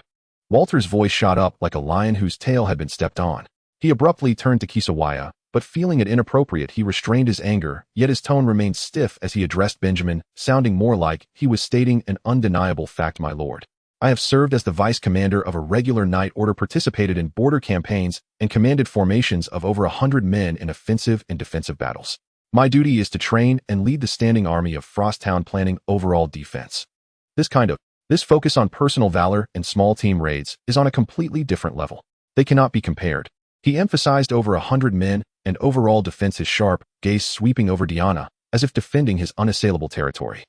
Walter's voice shot up like a lion whose tail had been stepped on. He abruptly turned to Kisawaya, but feeling it inappropriate, he restrained his anger, yet his tone remained stiff as he addressed Benjamin, sounding more like he was stating an undeniable fact. My lord, I have served as the vice commander of a regular night order, participated in border campaigns, and commanded formations of over 100 men in offensive and defensive battles. My duty is to train and lead the standing army of Frost Town, planning overall defense. This focus on personal valor and small team raids is on a completely different level. They cannot be compared. He emphasized over 100 men and overall defense, his sharp gaze sweeping over Diana, as if defending his unassailable territory.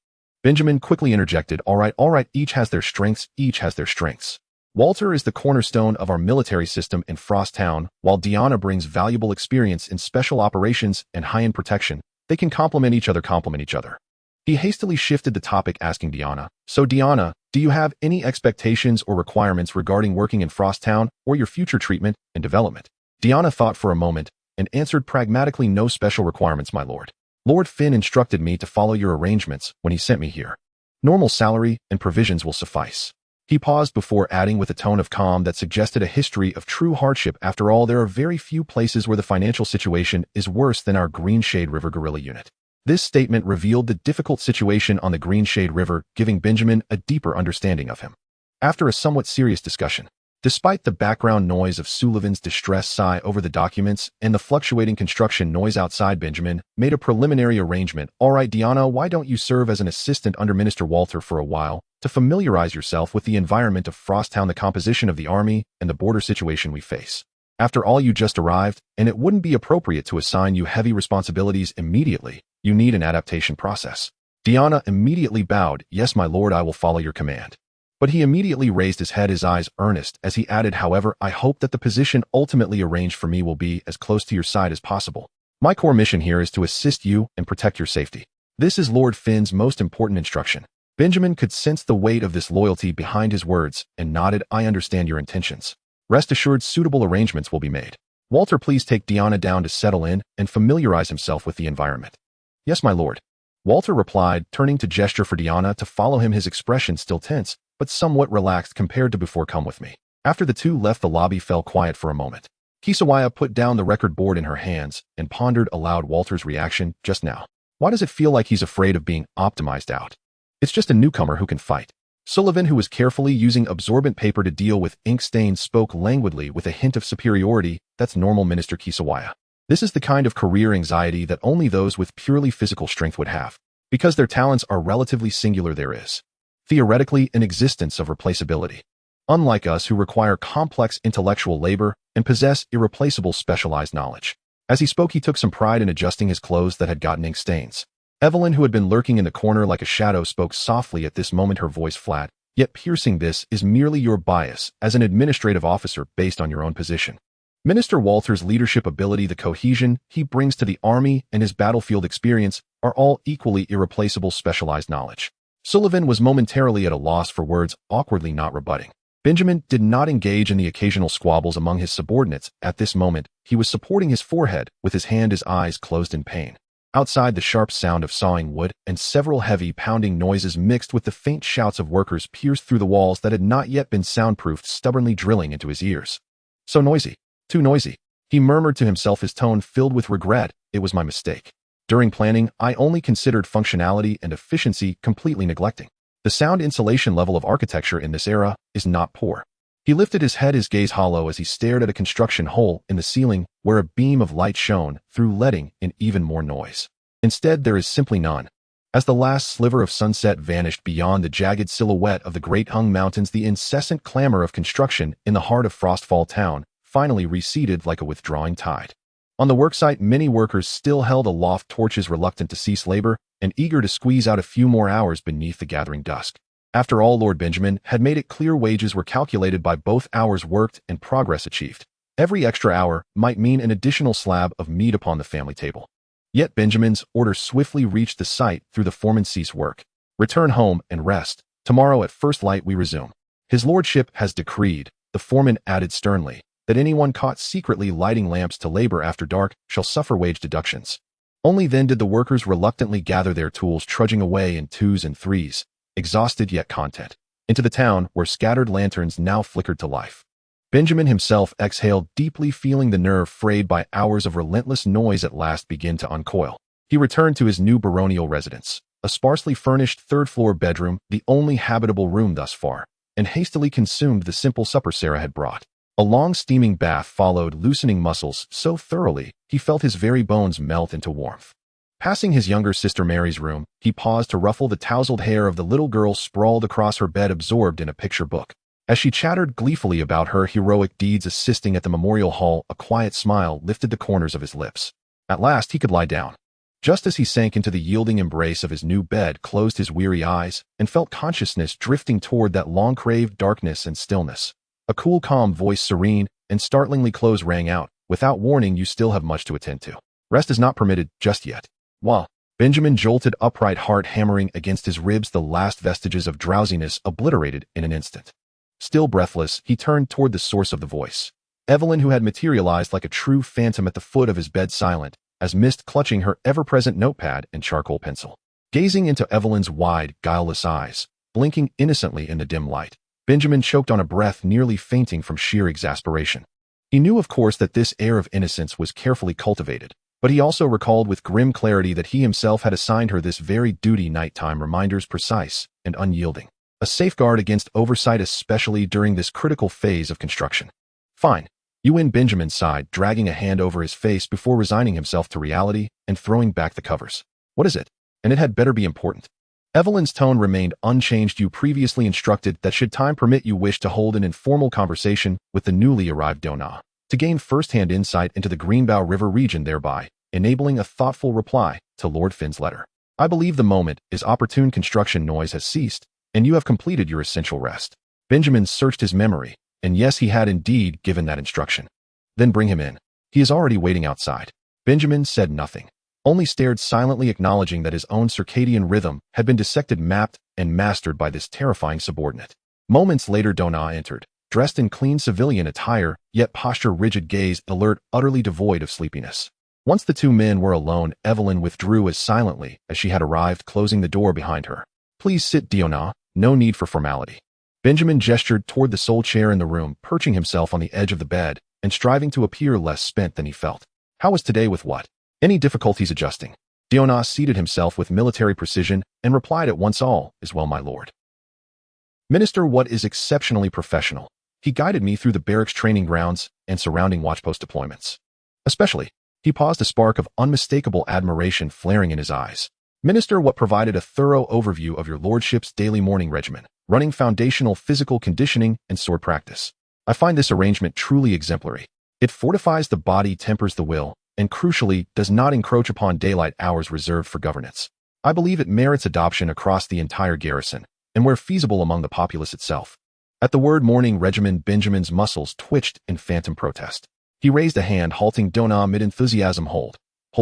Benjamin quickly interjected, all right, each has their strengths. Walter is the cornerstone of our military system in Frost Town, while Diana brings valuable experience in special operations and high-end protection. They can complement each other. He hastily shifted the topic, asking Diana, so Diana, do you have any expectations or requirements regarding working in Frost Town or your future treatment and development? Diana thought for a moment and answered pragmatically, no special requirements, my lord. Lord Finn instructed me to follow your arrangements when he sent me here. Normal salary and provisions will suffice. He paused before adding with a tone of calm that suggested a history of true hardship. After all, there are very few places where the financial situation is worse than our Greenshade River guerrilla unit. This statement revealed the difficult situation on the Greenshade River, giving Benjamin a deeper understanding of him. After a somewhat serious discussion, despite the background noise of Sullivan's distressed sigh over the documents and the fluctuating construction noise outside, Benjamin made a preliminary arrangement. All right, Diana, why don't you serve as an assistant under Minister Walter for a while to familiarize yourself with the environment of Frost Town, the composition of the army, and the border situation we face? After all, you just arrived, and it wouldn't be appropriate to assign you heavy responsibilities immediately. You need an adaptation process. Diana immediately bowed. Yes, my lord, I will follow your command. But he immediately raised his head, his eyes earnest, as he added, however, I hope that the position ultimately arranged for me will be as close to your side as possible. My core mission here is to assist you and protect your safety. This is Lord Finn's most important instruction. Benjamin could sense the weight of this loyalty behind his words and nodded. I understand your intentions. Rest assured, suitable arrangements will be made. Walter, please take Diana down to settle in and familiarize himself with the environment. Yes, my lord. Walter replied, turning to gesture for Diana to follow him, his expression still tense, but somewhat relaxed compared to before. Come with me. After the two left, the lobby fell quiet for a moment. Kisawaya put down the record board in her hands and pondered aloud Walter's reaction just now. Why does it feel like he's afraid of being optimized out? It's just a newcomer who can fight. Sullivan, who was carefully using absorbent paper to deal with ink stains, spoke languidly with a hint of superiority. That's normal, Minister Kisawaya. This is the kind of career anxiety that only those with purely physical strength would have. Because their talents are relatively singular, there is, theoretically, an existence of replaceability. Unlike us who require complex intellectual labor and possess irreplaceable specialized knowledge. As he spoke, he took some pride in adjusting his clothes that had gotten ink stains. Evelyn, who had been lurking in the corner like a shadow, spoke softly at this moment, her voice flat, yet piercing. This is merely your bias as an administrative officer based on your own position. Minister Walter's leadership ability, the cohesion he brings to the army, and his battlefield experience are all equally irreplaceable specialized knowledge. Sullivan was momentarily at a loss for words, awkwardly not rebutting. Benjamin did not engage in the occasional squabbles among his subordinates. At this moment, he was supporting his forehead with his hand, his eyes closed in pain. Outside, the sharp sound of sawing wood and several heavy pounding noises mixed with the faint shouts of workers pierced through the walls that had not yet been soundproofed, stubbornly drilling into his ears. So noisy. Too noisy. He murmured to himself, his tone filled with regret. It was my mistake. During planning, I only considered functionality and efficiency, completely neglecting. The sound insulation level of architecture in this era is not poor. He lifted his head, his gaze hollow as he stared at a construction hole in the ceiling where a beam of light shone through, letting in even more noise. Instead, there is simply none. As the last sliver of sunset vanished beyond the jagged silhouette of the great hung mountains, the incessant clamor of construction in the heart of Frostfall Town finally receded like a withdrawing tide. On the worksite, many workers still held aloft torches, reluctant to cease labor and eager to squeeze out a few more hours beneath the gathering dusk. After all, Lord Benjamin had made it clear wages were calculated by both hours worked and progress achieved. Every extra hour might mean an additional slab of meat upon the family table. Yet Benjamin's order swiftly reached the site through the foreman. Cease work. Return home and rest. Tomorrow at first light we resume. His lordship has decreed, the foreman added sternly, that anyone caught secretly lighting lamps to labor after dark shall suffer wage deductions. Only then did the workers reluctantly gather their tools, trudging away in twos and threes, exhausted yet content, into the town where scattered lanterns now flickered to life. Benjamin himself exhaled deeply, feeling the nerve frayed by hours of relentless noise at last begin to uncoil. He returned to his new baronial residence, a sparsely furnished third-floor bedroom, the only habitable room thus far, and hastily consumed the simple supper Sarah had brought. A long steaming bath followed, loosening muscles so thoroughly he felt his very bones melt into warmth. Passing his younger sister Mary's room, he paused to ruffle the tousled hair of the little girl sprawled across her bed, absorbed in a picture book. As she chattered gleefully about her heroic deeds assisting at the memorial hall, a quiet smile lifted the corners of his lips. At last he could lie down. Just as he sank into the yielding embrace of his new bed, closed his weary eyes, and felt consciousness drifting toward that long-craved darkness and stillness, a cool, calm voice, serene and startlingly close, rang out, "Without warning, you still have much to attend to. Rest is not permitted just yet." While Benjamin jolted upright, heart hammering against his ribs, the last vestiges of drowsiness obliterated in an instant. Still breathless, he turned toward the source of the voice. Evelyn, who had materialized like a true phantom at the foot of his bed, silent as mist, clutching her ever-present notepad and charcoal pencil. Gazing into Evelyn's wide, guileless eyes, blinking innocently in the dim light, Benjamin choked on a breath, nearly fainting from sheer exasperation. He knew, of course, that this air of innocence was carefully cultivated, but he also recalled with grim clarity that he himself had assigned her this very duty, nighttime reminders, precise and unyielding. A safeguard against oversight, especially during this critical phase of construction. "Fine. You win," Benjamin sighed, dragging a hand over his face before resigning himself to reality and throwing back the covers. "What is it? And it had better be important." Evelyn's tone remained unchanged. "You previously instructed that should time permit you wish to hold an informal conversation with the newly arrived Donna, to gain first-hand insight into the Greenbow River region, thereby enabling a thoughtful reply to Lord Finn's letter. I believe the moment is opportune. Construction noise has ceased, and you have completed your essential rest." Benjamin searched his memory, and yes, he had indeed given that instruction. "Then bring him in. He is already waiting outside." Benjamin said nothing, only stared silently, acknowledging that his own circadian rhythm had been dissected, mapped, and mastered by this terrifying subordinate. Moments later, Donna entered, dressed in clean civilian attire, yet posture rigid, gaze alert, utterly devoid of sleepiness. Once the two men were alone, Evelyn withdrew as silently as she had arrived, closing the door behind her. "Please sit, Donna. No need for formality." Benjamin gestured toward the sole chair in the room, perching himself on the edge of the bed and striving to appear less spent than he felt. "How was today with what? Any difficulties adjusting?" Dionne seated himself with military precision and replied at once, "All is well, my lord. Minister What is exceptionally professional. He guided me through the barracks training grounds and surrounding watchpost deployments. Especially," he paused, a spark of unmistakable admiration flaring in his eyes, Minister what provided a thorough overview of your lordship's daily morning regimen, running foundational physical conditioning and sword practice. I find this arrangement truly exemplary. It fortifies the body, tempers the will, and crucially, does not encroach upon daylight hours reserved for governance. I believe it merits adoption across the entire garrison, and where feasible among the populace itself. At the word morning regimen, Benjamin's muscles twitched in phantom protest. He raised a hand, halting Dona mid-enthusiasm. Hold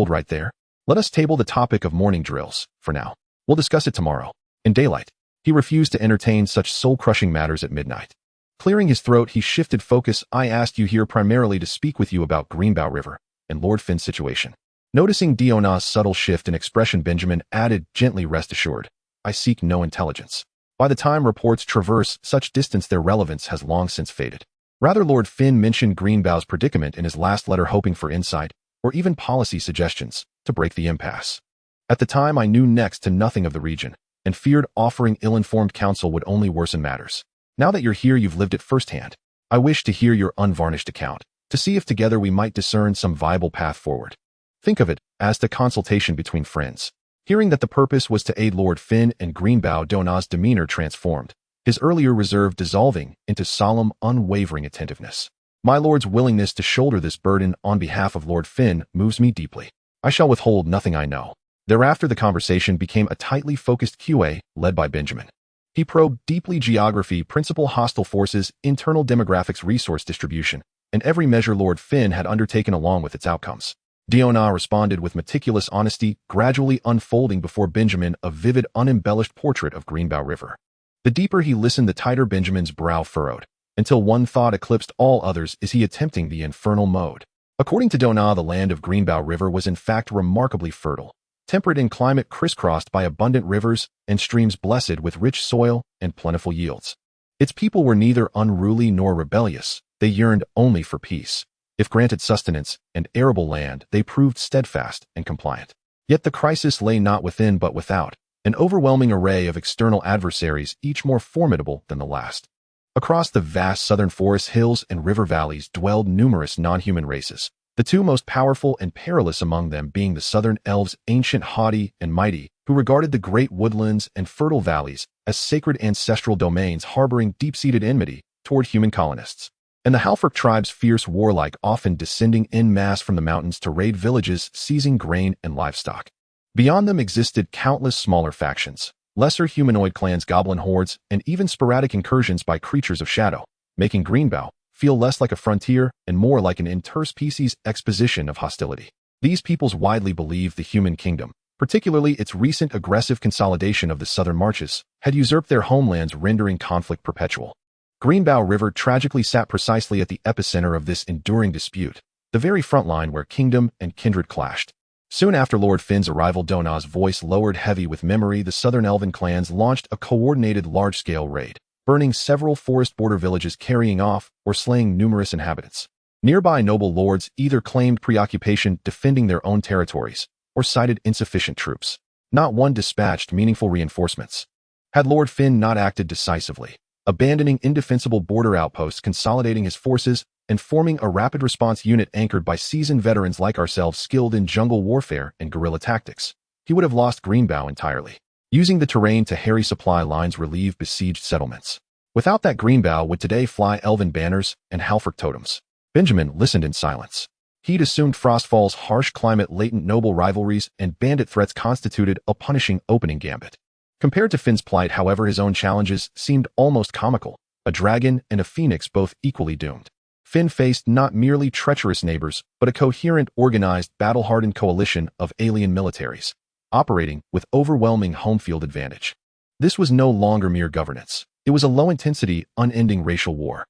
right there. Let us table the topic of morning drills, for now. We'll discuss it tomorrow, in daylight. He refused to entertain such soul-crushing matters at midnight. Clearing his throat, he shifted focus. I asked you here primarily to speak with you about Greenbow River and Lord Finn's situation. Noticing Diona's subtle shift in expression, Benjamin added gently, rest assured, I seek no intelligence. By the time reports traverse such distance, their relevance has long since faded. Rather, Lord Finn mentioned Greenbow's predicament in his last letter, hoping for insight, or even policy suggestions, to break the impasse. At the time, I knew next to nothing of the region, and feared offering ill-informed counsel would only worsen matters. Now that you're here, you've lived it firsthand. I wish to hear your unvarnished account, to see if together we might discern some viable path forward. Think of it as the consultation between friends. Hearing that the purpose was to aid Lord Finn and Greenbow, Dona's demeanor transformed, his earlier reserve dissolving into solemn, unwavering attentiveness. My lord's willingness to shoulder this burden on behalf of Lord Finn moves me deeply. I shall withhold nothing I know. Thereafter, the conversation became a tightly focused QA led by Benjamin. He probed deeply geography, principal hostile forces, internal demographics, resource distribution, and every measure Lord Finn had undertaken along with its outcomes. Diona responded with meticulous honesty, gradually unfolding before Benjamin a vivid, unembellished portrait of Greenbow River. The deeper he listened, the tighter Benjamin's brow furrowed, until one thought eclipsed all others: is he attempting the infernal mode? According to Dona, the land of Greenbow River was in fact remarkably fertile, temperate in climate, crisscrossed by abundant rivers and streams, blessed with rich soil and plentiful yields. Its people were neither unruly nor rebellious. They yearned only for peace. If granted sustenance and arable land, they proved steadfast and compliant. Yet the crisis lay not within but without, an overwhelming array of external adversaries, each more formidable than the last. Across the vast southern forest, hills, and river valleys dwelled numerous non-human races, the two most powerful and perilous among them being the southern elves, ancient, haughty, and mighty, who regarded the great woodlands and fertile valleys as sacred ancestral domains, harboring deep-seated enmity toward human colonists. And the Halford tribes, fierce, warlike, often descending en masse from the mountains to raid villages, seizing grain and livestock. Beyond them existed countless smaller factions, lesser humanoid clans, goblin hordes, and even sporadic incursions by creatures of shadow, making Greenbow feel less like a frontier and more like an interspecies exposition of hostility. These peoples widely believed the human kingdom, particularly its recent aggressive consolidation of the southern marches, had usurped their homelands, rendering conflict perpetual. Greenbow River tragically sat precisely at the epicenter of this enduring dispute, the very front line where kingdom and kindred clashed. Soon after Lord Finn's arrival, Dona's voice lowered heavy with memory. The southern elven clans launched a coordinated large-scale raid, burning several forest border villages, carrying off or slaying numerous inhabitants. Nearby noble lords either claimed preoccupation defending their own territories or cited insufficient troops. Not one dispatched meaningful reinforcements. Had Lord Finn not acted decisively, abandoning indefensible border outposts, consolidating his forces, and forming a rapid response unit anchored by seasoned veterans like ourselves skilled in jungle warfare and guerrilla tactics, he would have lost Greenbow entirely, using the terrain to harry supply lines, relieve besieged settlements. Without that, Greenbow would today fly elven banners and Halford totems. Benjamin listened in silence. He'd assumed Frostfall's harsh climate, latent noble rivalries, and bandit threats constituted a punishing opening gambit. Compared to Finn's plight, however, his own challenges seemed almost comical, a dragon and a phoenix both equally doomed. Finn faced not merely treacherous neighbors, but a coherent, organized, battle-hardened coalition of alien militaries, operating with overwhelming home field advantage. This was no longer mere governance. It was a low-intensity, unending racial war.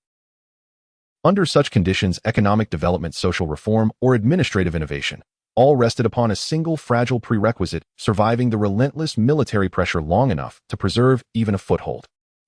Under such conditions, economic development, social reform, or administrative innovation all rested upon a single fragile prerequisite: surviving the relentless military pressure long enough to preserve even a foothold.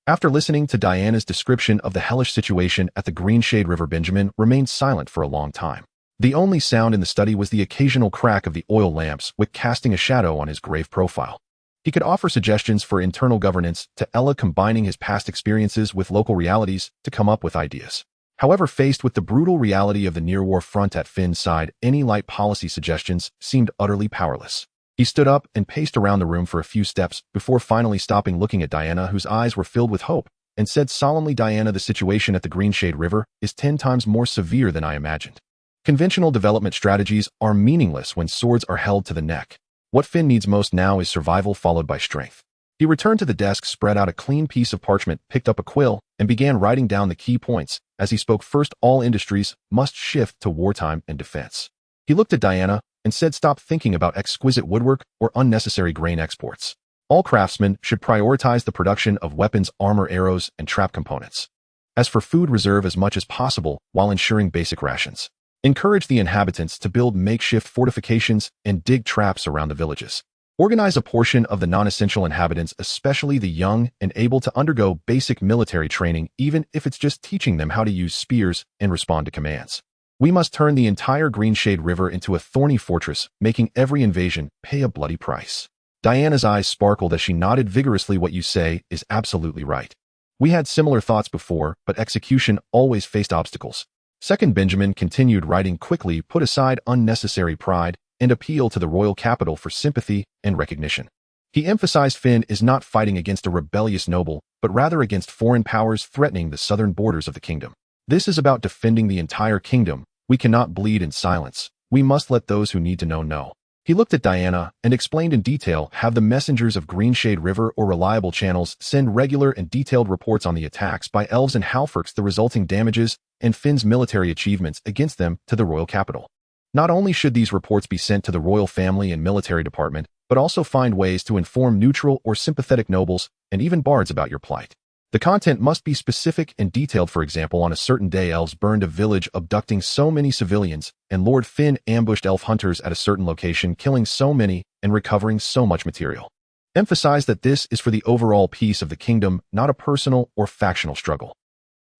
After listening to Diana's description of the hellish situation at the Greenshade River, Benjamin remained silent for a long time. The only sound in the study was the occasional crack of the oil lamps, with casting a shadow on his grave profile. He could offer suggestions for internal governance to Ella, combining his past experiences with local realities to come up with ideas. However, faced with the brutal reality of the near-war front at Finn's side, any light policy suggestions seemed utterly powerless. He stood up and paced around the room for a few steps before finally stopping, looking at Diana, whose eyes were filled with hope, and said solemnly, "Diana, the situation at the Greenshade River is 10 times more severe than I imagined. Conventional development strategies are meaningless when swords are held to the neck. What Finn needs most now is survival followed by strength." He returned to the desk, spread out a clean piece of parchment, picked up a quill, and began writing down the key points. As he spoke, first, all industries must shift to wartime and defense. He looked at Diana and said, "Stop thinking about exquisite woodwork or unnecessary grain exports. All craftsmen should prioritize the production of weapons, armor, arrows, and trap components. As for food, reserve as much as possible while ensuring basic rations. Encourage the inhabitants to build makeshift fortifications and dig traps around the villages. Organize a portion of the non-essential inhabitants, especially the young, and able to undergo basic military training, even if it's just teaching them how to use spears and respond to commands. We must turn the entire Greenshade River into a thorny fortress, making every invasion pay a bloody price." Diana's eyes sparkled as she nodded vigorously. "What you say is absolutely right. We had similar thoughts before, but execution always faced obstacles." Second, Benjamin continued writing quickly, "Put aside unnecessary pride and appeal to the royal capital for sympathy and recognition." He emphasized Finn is not fighting against a rebellious noble, but rather against foreign powers threatening the southern borders of the kingdom. This is about defending the entire kingdom. We cannot bleed in silence. We must let those who need to know. He looked at Diana and explained in detail, "Have the messengers of Greenshade River or reliable channels send regular and detailed reports on the attacks by elves and halforcs, the resulting damages, and Finn's military achievements against them to the royal capital. Not only should these reports be sent to the royal family and military department, but also find ways to inform neutral or sympathetic nobles and even bards about your plight. The content must be specific and detailed. For example, on a certain day, elves burned a village, abducting so many civilians, and Lord Finn ambushed elf hunters at a certain location, killing so many and recovering so much material. Emphasize that this is for the overall peace of the kingdom, not a personal or factional struggle.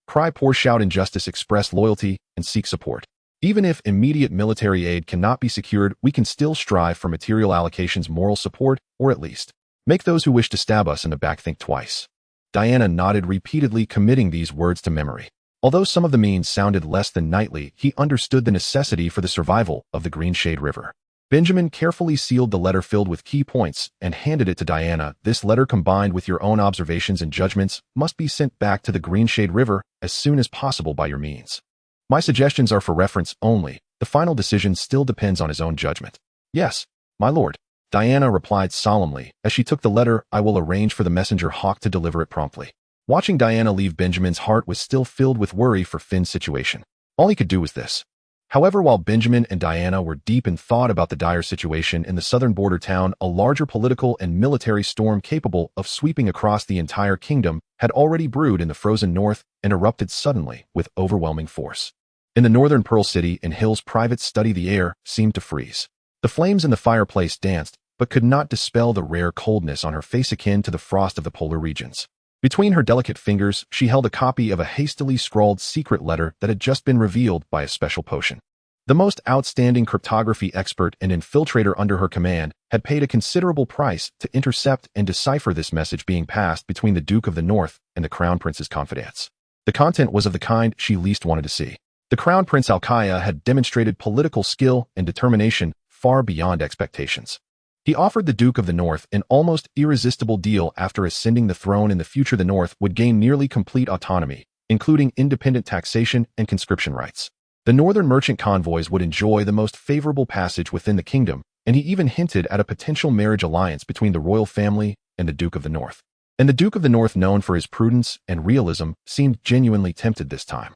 Cry, pour, shout injustice, express loyalty, and seek support. Even if immediate military aid cannot be secured, we can still strive for material allocations, moral support, or at least make those who wish to stab us in the back think twice." Diana nodded repeatedly, committing these words to memory. Although some of the means sounded less than knightly, he understood the necessity for the survival of the Greenshade River. Benjamin carefully sealed the letter filled with key points and handed it to Diana. "This letter, combined with your own observations and judgments, must be sent back to the Greenshade River as soon as possible by your means. My suggestions are for reference only. The final decision still depends on his own judgment." "Yes, my lord," Diana replied solemnly. As she took the letter, "I will arrange for the messenger hawk to deliver it promptly." Watching Diana leave, Benjamin's heart was still filled with worry for Finn's situation. All he could do was this. However, while Benjamin and Diana were deep in thought about the dire situation in the southern border town, a larger political and military storm capable of sweeping across the entire kingdom had already brewed in the frozen north and erupted suddenly with overwhelming force. In the northern Pearl City and Hill's private study, the air seemed to freeze. The flames in the fireplace danced, but could not dispel the rare coldness on her face, akin to the frost of the polar regions. Between her delicate fingers, she held a copy of a hastily scrawled secret letter that had just been revealed by a special potion. The most outstanding cryptography expert and infiltrator under her command had paid a considerable price to intercept and decipher this message being passed between the Duke of the North and the Crown Prince's confidants. The content was of the kind she least wanted to see. The Crown Prince Alkaya had demonstrated political skill and determination far beyond expectations. He offered the Duke of the North an almost irresistible deal. After ascending the throne in the future, the North would gain nearly complete autonomy, including independent taxation and conscription rights. The northern merchant convoys would enjoy the most favorable passage within the kingdom, and he even hinted at a potential marriage alliance between the royal family and the Duke of the North. And the Duke of the North, known for his prudence and realism, seemed genuinely tempted this time.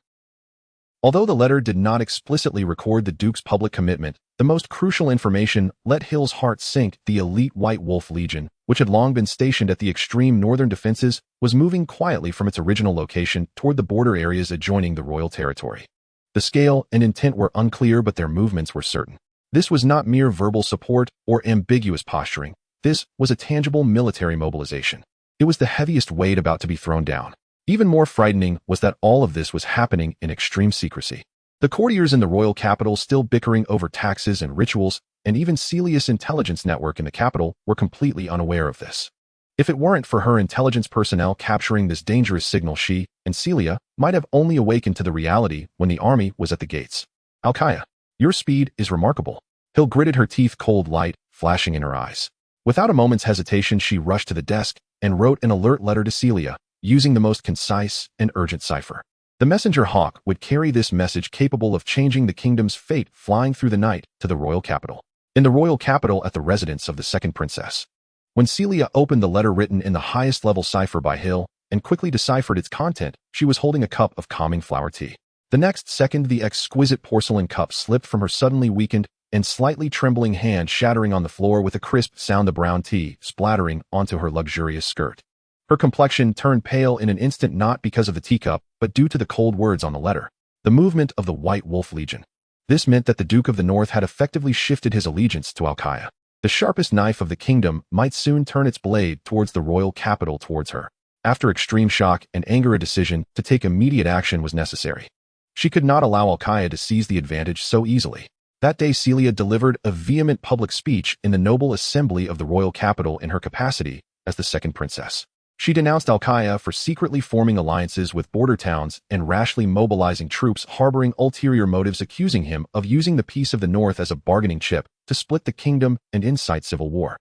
Although the letter did not explicitly record the Duke's public commitment, the most crucial information let Hill's heart sink. The elite White Wolf Legion, which had long been stationed at the extreme northern defenses, was moving quietly from its original location toward the border areas adjoining the royal territory. The scale and intent were unclear, but their movements were certain. This was not mere verbal support or ambiguous posturing. This was a tangible military mobilization. It was the heaviest weight about to be thrown down. Even more frightening was that all of this was happening in extreme secrecy. The courtiers in the royal capital, still bickering over taxes and rituals, and even Celia's intelligence network in the capital, were completely unaware of this. If it weren't for her intelligence personnel capturing this dangerous signal, she and Celia might have only awakened to the reality when the army was at the gates. "Alkaya, your speed is remarkable." Hill gritted her teeth. "Cold light flashing in her eyes. Without a moment's hesitation, she rushed to the desk and wrote an alert letter to Celia, using the most concise and urgent cipher. The messenger hawk would carry this message capable of changing the kingdom's fate, flying through the night to the royal capital. In the royal capital, at the residence of the second princess. When Celia opened the letter written in the highest level cipher by Hill and quickly deciphered its content, she was holding a cup of calming flower tea. The next second, the exquisite porcelain cup slipped from her suddenly weakened and slightly trembling hand, shattering on the floor with a crisp sound, the brown tea splattering onto her luxurious skirt. Her complexion turned pale in an instant, not because of the teacup, but due to the cold words on the letter. The movement of the White Wolf Legion. This meant that the Duke of the North had effectively shifted his allegiance to Alkaya. The sharpest knife of the kingdom might soon turn its blade towards the royal capital, towards her. After extreme shock and anger, a decision to take immediate action was necessary. She could not allow Alkaya to seize the advantage so easily. That day, Celia delivered a vehement public speech in the noble assembly of the royal capital in her capacity as the second princess. She denounced Alkaya for secretly forming alliances with border towns and rashly mobilizing troops harboring ulterior motives, accusing him of using the peace of the North as a bargaining chip to split the kingdom and incite civil war.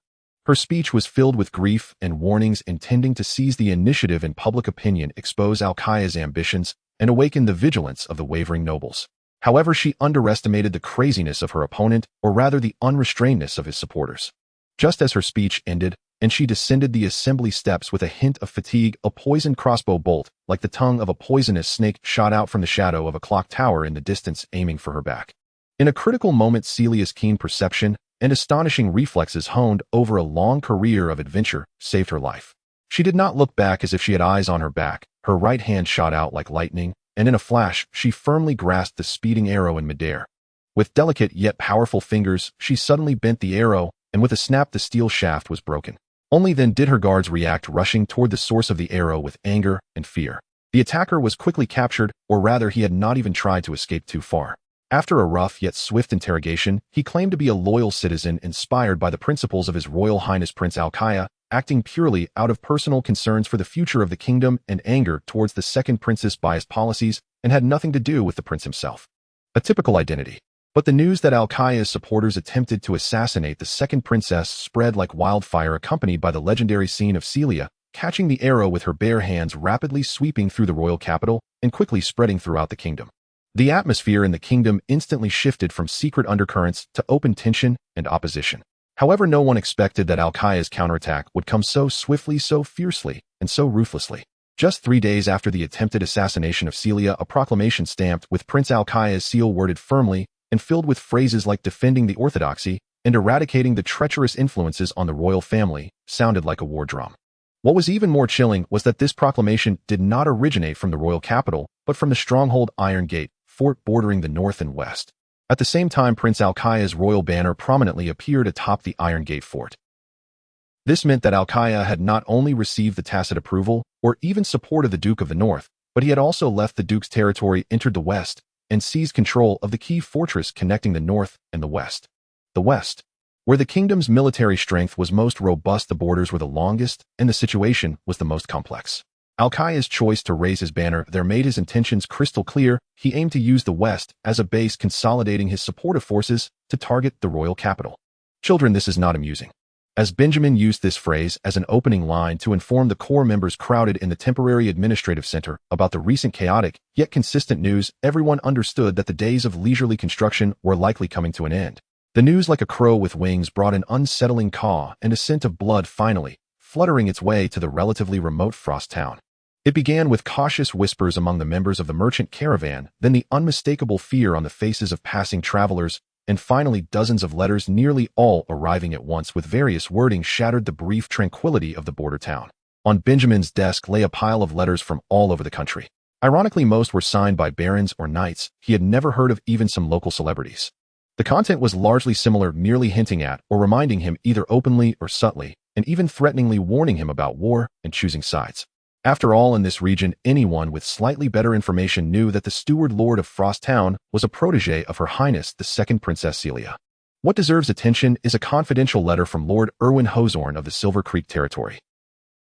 Her speech was filled with grief and warnings, intending to seize the initiative in public opinion, expose Alkaya's ambitions, and awaken the vigilance of the wavering nobles. However, she underestimated the craziness of her opponent, or rather the unrestrainedness of his supporters. Just as her speech ended, and she descended the assembly steps with a hint of fatigue, a poisoned crossbow bolt, like the tongue of a poisonous snake, shot out from the shadow of a clock tower in the distance, aiming for her back. In a critical moment, Celia's keen perception and astonishing reflexes, honed over a long career of adventure, saved her life. She did not look back as if she had eyes on her back. Her right hand shot out like lightning, and in a flash, she firmly grasped the speeding arrow in midair. With delicate yet powerful fingers, she suddenly bent the arrow, and with a snap, the steel shaft was broken. Only then did her guards react, rushing toward the source of the arrow with anger and fear. The attacker was quickly captured, or rather, he had not even tried to escape too far. After a rough yet swift interrogation, he claimed to be a loyal citizen inspired by the principles of His Royal Highness Prince Alkaya, acting purely out of personal concerns for the future of the kingdom and anger towards the second princess' biased policies, and had nothing to do with the prince himself. A typical identity. But the news that Alkaya's supporters attempted to assassinate the second princess spread like wildfire, accompanied by the legendary scene of Celia catching the arrow with her bare hands, rapidly sweeping through the royal capital and quickly spreading throughout the kingdom. The atmosphere in the kingdom instantly shifted from secret undercurrents to open tension and opposition. However, no one expected that Alkaya's counterattack would come so swiftly, so fiercely, and so ruthlessly. Just 3 days after the attempted assassination of Celia, a proclamation stamped with Prince Alkaya's seal, worded firmly and filled with phrases like defending the orthodoxy and eradicating the treacherous influences on the royal family, sounded like a war drum. What was even more chilling was that this proclamation did not originate from the royal capital, but from the stronghold Iron Gate, fort bordering the north and west. At the same time, Prince Alkaya's royal banner prominently appeared atop the Iron Gate fort. This meant that Alkaya had not only received the tacit approval or even support of the Duke of the North, but he had also left the Duke's territory, entered the west, and seized control of the key fortress connecting the north and the west. The west, where the kingdom's military strength was most robust, the borders were the longest, and the situation was the most complex. Alkaya's choice to raise his banner there made his intentions crystal clear. He aimed to use the west as a base, consolidating his supportive forces to target the royal capital. Children, this is not amusing. As Benjamin used this phrase as an opening line to inform the corps members crowded in the temporary administrative center about the recent chaotic yet consistent news, everyone understood that the days of leisurely construction were likely coming to an end. The news, like a crow with wings, brought an unsettling caw and a scent of blood, finally fluttering its way to the relatively remote Frost town. It began with cautious whispers among the members of the merchant caravan, then the unmistakable fear on the faces of passing travelers, and finally dozens of letters, nearly all arriving at once with various wording, shattered the brief tranquility of the border town. On Benjamin's desk lay a pile of letters from all over the country. Ironically, most were signed by barons or knights. He had never heard of even some local celebrities. The content was largely similar, merely hinting at or reminding him, either openly or subtly, and even threateningly warning him about war and choosing sides. After all, in this region, anyone with slightly better information knew that the steward lord of Frost Town was a protege of Her Highness the Second Princess Celia. What deserves attention is a confidential letter from Lord Erwin Hozorn of the Silver Creek territory.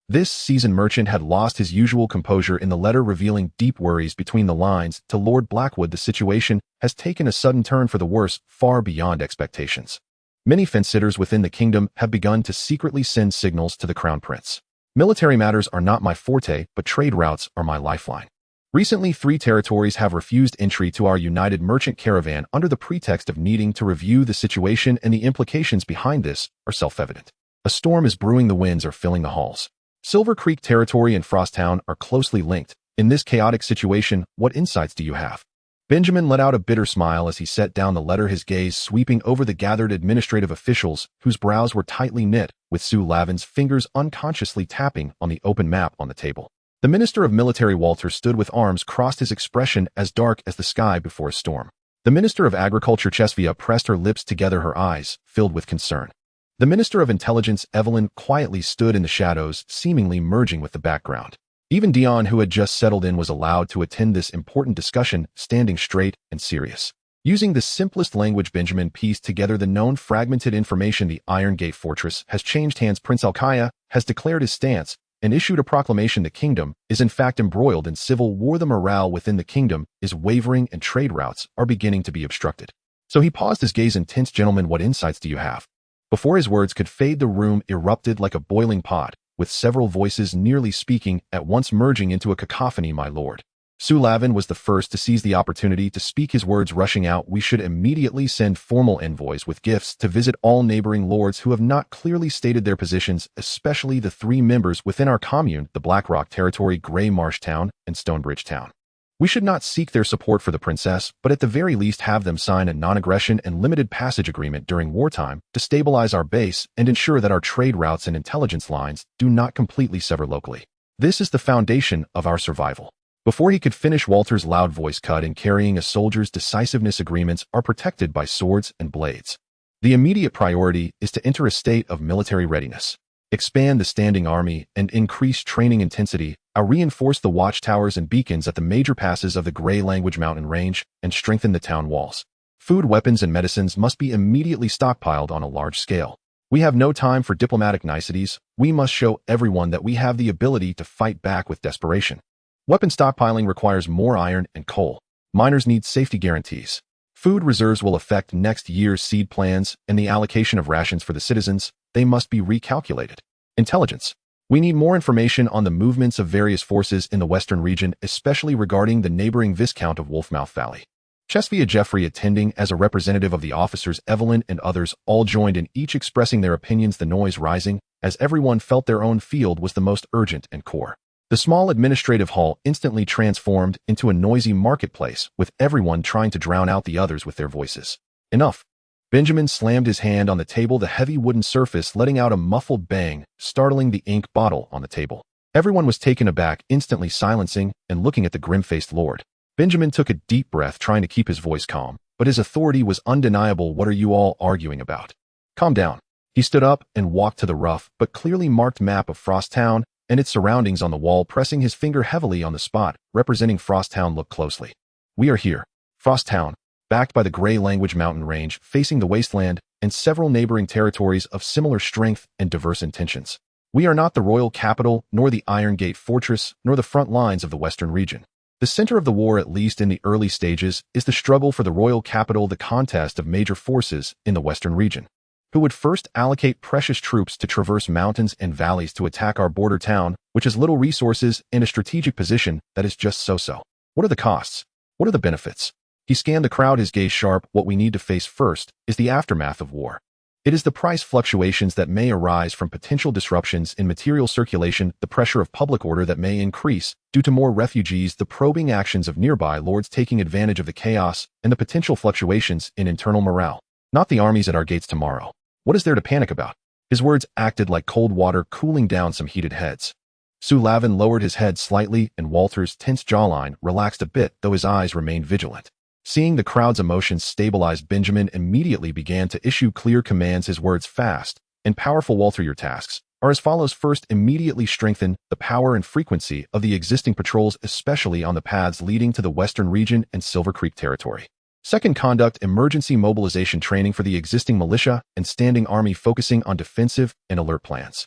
This seasoned merchant had lost his usual composure in the letter, revealing deep worries between the lines. To Lord Blackwood, the situation has taken a sudden turn for the worse, far beyond expectations. Many fence-sitters within the kingdom have begun to secretly send signals to the crown prince. Military matters are not my forte, but trade routes are my lifeline. Recently, 3 territories have refused entry to our united merchant caravan under the pretext of needing to review the situation, and the implications behind this are self-evident. A storm is brewing, the winds are filling the halls. Silver Creek Territory and Frosttown are closely linked. In this chaotic situation, what insights do you have? Benjamin let out a bitter smile as he set down the letter, his gaze sweeping over the gathered administrative officials whose brows were tightly knit, with Sue Lavin's fingers unconsciously tapping on the open map on the table. The Minister of Military Walter stood with arms crossed, his expression as dark as the sky before a storm. The Minister of Agriculture Chesvia pressed her lips together, her eyes filled with concern. The Minister of Intelligence Evelyn quietly stood in the shadows, seemingly merging with the background. Even Dion, who had just settled in, was allowed to attend this important discussion, standing straight and serious. Using the simplest language, Benjamin pieced together the known fragmented information. The Iron Gate Fortress has changed hands. Prince Alkaya has declared his stance and issued a proclamation. The kingdom is in fact embroiled in civil war. The morale within the kingdom is wavering and trade routes are beginning to be obstructed. So he paused, his gaze intense. Gentlemen, what insights do you have? Before his words could fade, the room erupted like a boiling pot, with several voices nearly speaking at once, merging into a cacophony. My lord. Sue Lavin was the first to seize the opportunity to speak, his words rushing out. We should immediately send formal envoys with gifts to visit all neighboring lords who have not clearly stated their positions, especially the 3 members within our commune, the Blackrock Territory, Grey Marsh Town, and Stonebridge Town. We should not seek their support for the princess, but at the very least have them sign a non-aggression and limited passage agreement during wartime to stabilize our base and ensure that our trade routes and intelligence lines do not completely sever locally. This is the foundation of our survival. Before he could finish, Walter's loud voice cut in, carrying a soldier's decisiveness. Agreements are protected by swords and blades. The immediate priority is to enter a state of military readiness, expand the standing army, and increase training intensity. Reinforce the watchtowers and beacons at the major passes of the Grey Language Mountain Range, and strengthen the town walls. Food, weapons, and medicines must be immediately stockpiled on a large scale. We have no time for diplomatic niceties. We must show everyone that we have the ability to fight back with desperation. Weapon stockpiling requires more iron and coal. Miners need safety guarantees. Food reserves will affect next year's seed plans and the allocation of rations for the citizens. They must be recalculated. Intelligence. We need more information on the movements of various forces in the western region, especially regarding the neighboring Viscount of Wolfmouth Valley. Chesvia Jeffrey, attending as a representative of the officers, Evelyn and others all joined in, each expressing their opinions, the noise rising as everyone felt their own field was the most urgent and core. The small administrative hall instantly transformed into a noisy marketplace, with everyone trying to drown out the others with their voices. Enough. Benjamin slammed his hand on the table, the heavy wooden surface letting out a muffled bang, startling the ink bottle on the table. Everyone was taken aback, instantly silencing and looking at the grim-faced lord. Benjamin took a deep breath, trying to keep his voice calm, but his authority was undeniable. What are you all arguing about? Calm down. He stood up and walked to the rough but clearly marked map of Frosttown and its surroundings on the wall, pressing his finger heavily on the spot representing Frosttown. Look closely. We are here. Frosttown, backed by the Grey Language Mountain Range, facing the wasteland and several neighboring territories of similar strength and diverse intentions. We are not the royal capital, nor the Iron Gate Fortress, nor the front lines of the western region. The center of the war, at least in the early stages, is the struggle for the royal capital, the contest of major forces in the western region. Who would first allocate precious troops to traverse mountains and valleys to attack our border town, which has little resources and a strategic position that is just so-so? What are the costs? What are the benefits? He scanned the crowd, his gaze sharp. What we need to face first is the aftermath of war. It is the price fluctuations that may arise from potential disruptions in material circulation, the pressure of public order that may increase due to more refugees, the probing actions of nearby lords taking advantage of the chaos, and the potential fluctuations in internal morale. Not the armies at our gates tomorrow. What is there to panic about? His words acted like cold water, cooling down some heated heads. Sue Lavin lowered his head slightly, and Walter's tense jawline relaxed a bit, though his eyes remained vigilant. Seeing the crowd's emotions stabilize, Benjamin immediately began to issue clear commands, his words fast and powerful. Walter, your tasks are as follows. First, immediately strengthen the power and frequency of the existing patrols, especially on the paths leading to the western region and Silver Creek territory. Second, conduct emergency mobilization training for the existing militia and standing army, focusing on defensive and alert plans.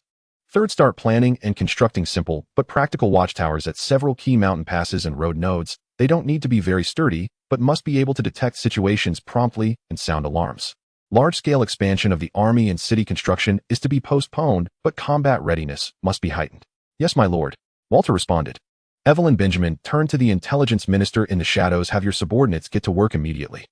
Third, start planning and constructing simple but practical watchtowers at several key mountain passes and road nodes. They don't need to be very sturdy, but must be able to detect situations promptly and sound alarms. Large-scale expansion of the army and city construction is to be postponed, but combat readiness must be heightened. Yes, my lord, Walter responded. Evelyn Benjamin turned to the intelligence minister in the shadows. Have your subordinates get to work immediately.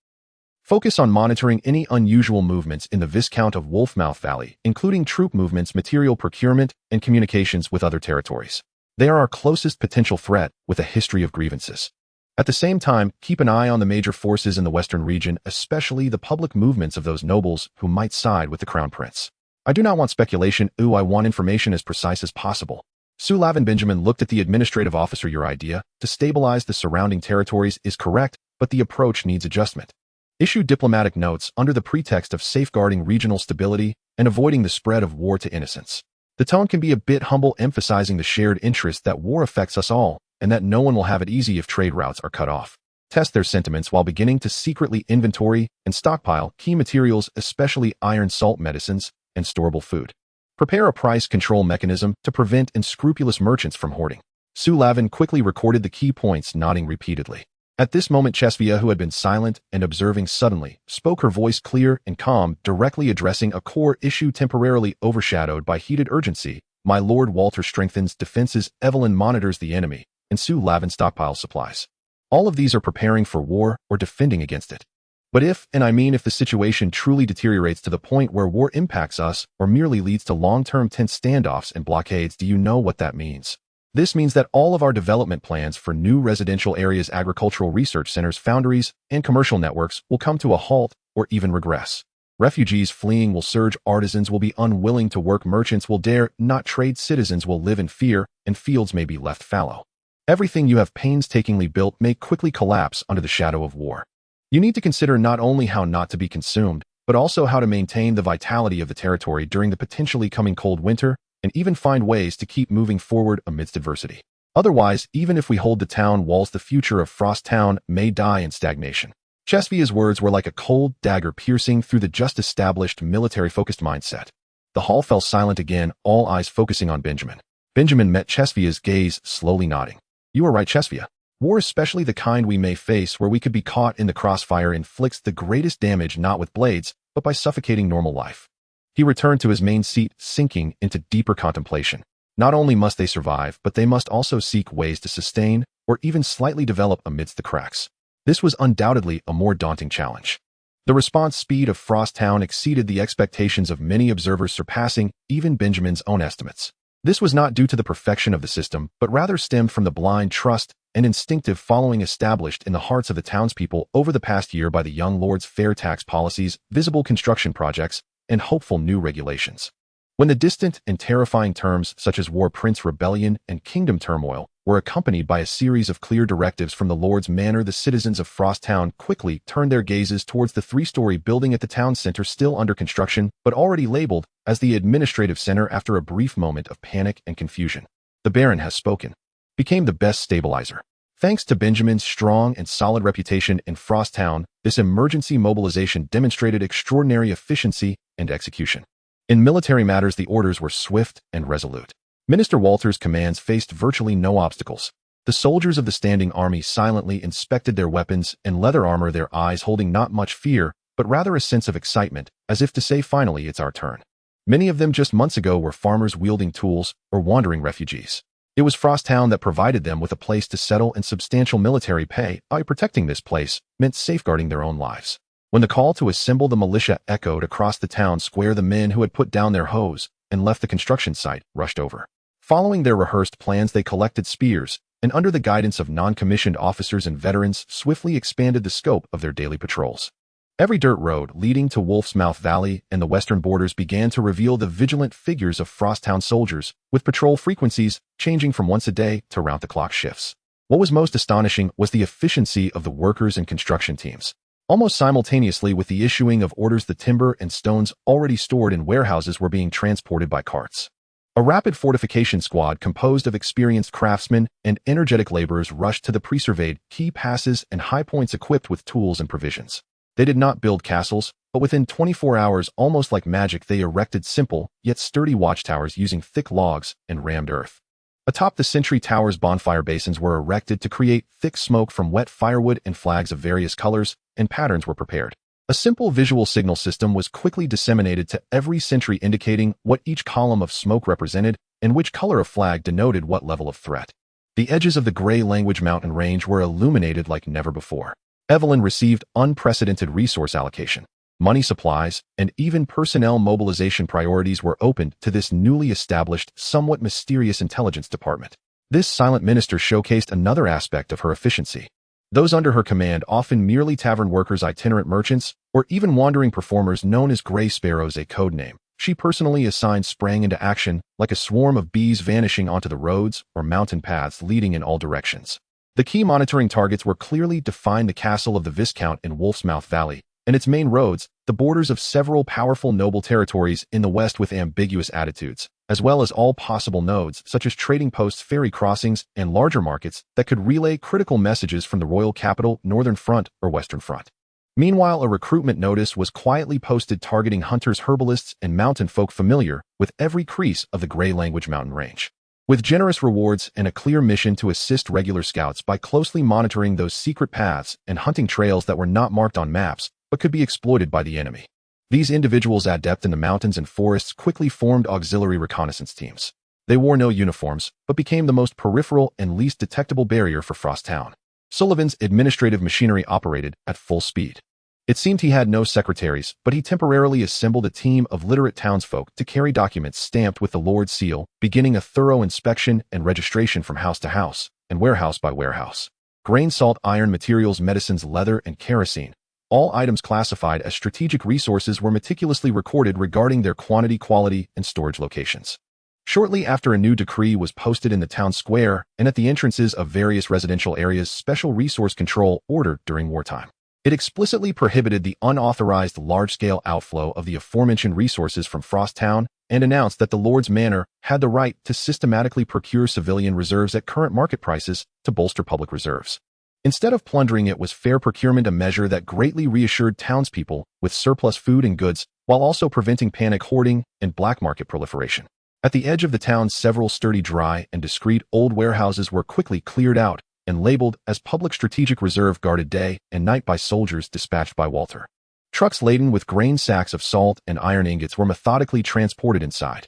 Focus on monitoring any unusual movements in the Viscount of Wolfmouth Valley, including troop movements, material procurement, and communications with other territories. They are our closest potential threat with a history of grievances. At the same time, keep an eye on the major forces in the western region, especially the public movements of those nobles who might side with the crown prince. I do not want speculation. I want information as precise as possible. Sue Lavin Benjamin looked at the administrative officer. Your idea to stabilize the surrounding territories is correct, but the approach needs adjustment. Issue diplomatic notes under the pretext of safeguarding regional stability and avoiding the spread of war to innocents. The tone can be a bit humble, emphasizing the shared interest that war affects us all, and that no one will have it easy if trade routes are cut off. Test their sentiments while beginning to secretly inventory and stockpile key materials, especially iron salt medicines and storable food. Prepare a price control mechanism to prevent unscrupulous merchants from hoarding. Sue Lavin quickly recorded the key points, nodding repeatedly. At this moment, Chesvia, who had been silent and observing, suddenly spoke, her voice clear and calm, directly addressing a core issue temporarily overshadowed by heated urgency. My lord, Walter strengthens defenses, Evelyn monitors the enemy, and Sue Lavin stockpiles supplies. All of these are preparing for war or defending against it. But if, and I mean if, the situation truly deteriorates to the point where war impacts us or merely leads to long-term tense standoffs and blockades, do you know what that means? This means that all of our development plans for new residential areas, agricultural research centers, foundries, and commercial networks will come to a halt or even regress. Refugees fleeing will surge, artisans will be unwilling to work, merchants will dare not trade, citizens will live in fear, and fields may be left fallow. Everything you have painstakingly built may quickly collapse under the shadow of war. You need to consider not only how not to be consumed, but also how to maintain the vitality of the territory during the potentially coming cold winter, and even find ways to keep moving forward amidst adversity. Otherwise, even if we hold the town walls, the future of Frost Town may die in stagnation. Chesvia's words were like a cold dagger piercing through the just-established military-focused mindset. The hall fell silent again, all eyes focusing on Benjamin. Benjamin met Chesvia's gaze, slowly nodding. You are right, Chesvia. War, especially the kind we may face where we could be caught in the crossfire, inflicts the greatest damage not with blades, but by suffocating normal life. He returned to his main seat, sinking into deeper contemplation. Not only must they survive, but they must also seek ways to sustain or even slightly develop amidst the cracks. This was undoubtedly a more daunting challenge. The response speed of Frost Town exceeded the expectations of many observers, surpassing even Benjamin's own estimates. This was not due to the perfection of the system, but rather stemmed from the blind trust and instinctive following established in the hearts of the townspeople over the past year by the young lord's fair tax policies, visible construction projects, and hopeful new regulations. When the distant and terrifying terms such as war, prince rebellion, and kingdom turmoil were accompanied by a series of clear directives from the Lord's manor, the citizens of Frost Town quickly turned their gazes towards the three-story building at the town center, still under construction, but already labeled as the administrative center. After a brief moment of panic and confusion, the Baron has spoken, became the best stabilizer. Thanks to Benjamin's strong and solid reputation in Frost Town, this emergency mobilization demonstrated extraordinary efficiency and execution. In military matters, the orders were swift and resolute. Minister Walter's commands faced virtually no obstacles. The soldiers of the standing army silently inspected their weapons and leather armor, their eyes holding not much fear, but rather a sense of excitement, as if to say, finally, it's our turn. Many of them just months ago were farmers wielding tools or wandering refugees. It was Frost Town that provided them with a place to settle and substantial military pay. By protecting this place meant safeguarding their own lives. When the call to assemble the militia echoed across the town square, the men who had put down their hoes and left the construction site rushed over. Following their rehearsed plans, they collected spears, and under the guidance of non-commissioned officers and veterans, swiftly expanded the scope of their daily patrols. Every dirt road leading to Wolf's Mouth Valley and the western borders began to reveal the vigilant figures of Frost Town soldiers, with patrol frequencies changing from once a day to round-the-clock shifts. What was most astonishing was the efficiency of the workers and construction teams. Almost simultaneously with the issuing of orders, the timber and stones already stored in warehouses were being transported by carts. A rapid fortification squad composed of experienced craftsmen and energetic laborers rushed to the pre-surveyed key passes and high points equipped with tools and provisions. They did not build castles, but within 24 hours, almost like magic, they erected simple yet sturdy watchtowers using thick logs and rammed earth. Atop the sentry towers, bonfire basins were erected to create thick smoke from wet firewood, and flags of various colors and patterns were prepared. A simple visual signal system was quickly disseminated to every sentry indicating what each column of smoke represented and which color of flag denoted what level of threat. The edges of the Gray Language mountain range were illuminated like never before. Evelyn received unprecedented resource allocation. Money supplies, and even personnel mobilization priorities were opened to this newly established, somewhat mysterious intelligence department. This silent minister showcased another aspect of her efficiency. Those under her command, often merely tavern workers, itinerant merchants, or even wandering performers known as Gray Sparrows, a code name, she personally assigned, sprang into action like a swarm of bees vanishing onto the roads or mountain paths leading in all directions. The key monitoring targets were clearly defined: the castle of the Viscount in Wolf's Mouth Valley, and its main roads, the borders of several powerful noble territories in the west with ambiguous attitudes, as well as all possible nodes such as trading posts, ferry crossings, and larger markets that could relay critical messages from the royal capital, Northern Front, or Western Front. Meanwhile, a recruitment notice was quietly posted targeting hunters, herbalists, and mountain folk familiar with every crease of the Gray Language mountain range, with generous rewards and a clear mission to assist regular scouts by closely monitoring those secret paths and hunting trails that were not marked on maps but could be exploited by the enemy. These individuals, adept in the mountains and forests, quickly formed auxiliary reconnaissance teams. They wore no uniforms, but became the most peripheral and least detectable barrier for Frost Town. Sullivan's administrative machinery operated at full speed. It seemed he had no secretaries, but he temporarily assembled a team of literate townsfolk to carry documents stamped with the Lord's seal, beginning a thorough inspection and registration from house to house and warehouse by warehouse. Grain, salt, iron, materials, medicines, leather, and kerosene. All items classified as strategic resources were meticulously recorded regarding their quantity, quality, and storage locations. Shortly after, a new decree was posted in the town square and at the entrances of various residential areas: special resource control ordered during wartime. It explicitly prohibited the unauthorized large-scale outflow of the aforementioned resources from Frost Town and announced that the Lord's Manor had the right to systematically procure civilian reserves at current market prices to bolster public reserves. Instead of plundering it was fair procurement, a measure that greatly reassured townspeople with surplus food and goods while also preventing panic hoarding and black market proliferation. At the edge of the town, several sturdy, dry, and discreet old warehouses were quickly cleared out and labeled as public strategic reserve, guarded day and night by soldiers dispatched by Walter. Trucks laden with grain, sacks of salt, and iron ingots were methodically transported inside.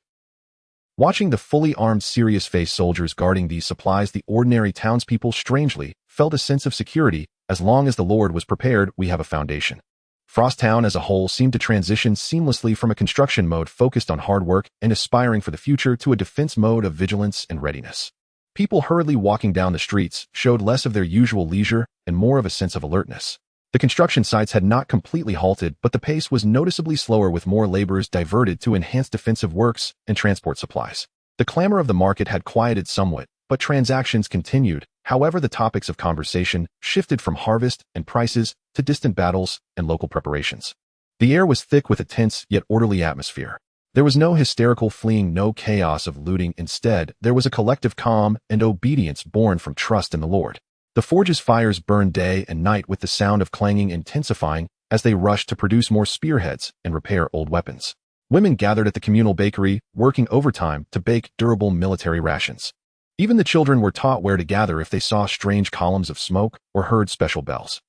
Watching the fully armed, serious-faced soldiers guarding these supplies, the ordinary townspeople strangely felt a sense of security. As long as the Lord was prepared, we have a foundation. Frost Town as a whole seemed to transition seamlessly from a construction mode focused on hard work and aspiring for the future to a defense mode of vigilance and readiness. People hurriedly walking down the streets showed less of their usual leisure and more of a sense of alertness. The construction sites had not completely halted, but the pace was noticeably slower, with more laborers diverted to enhance defensive works and transport supplies. The clamor of the market had quieted somewhat, but transactions continued. However, the topics of conversation shifted from harvest and prices to distant battles and local preparations. The air was thick with a tense yet orderly atmosphere. There was no hysterical fleeing, no chaos of looting. Instead, there was a collective calm and obedience born from trust in the Lord. The forge's fires burned day and night, with the sound of clanging intensifying as they rushed to produce more spearheads and repair old weapons. Women gathered at the communal bakery, working overtime to bake durable military rations. Even the children were taught where to gather if they saw strange columns of smoke or heard special bells.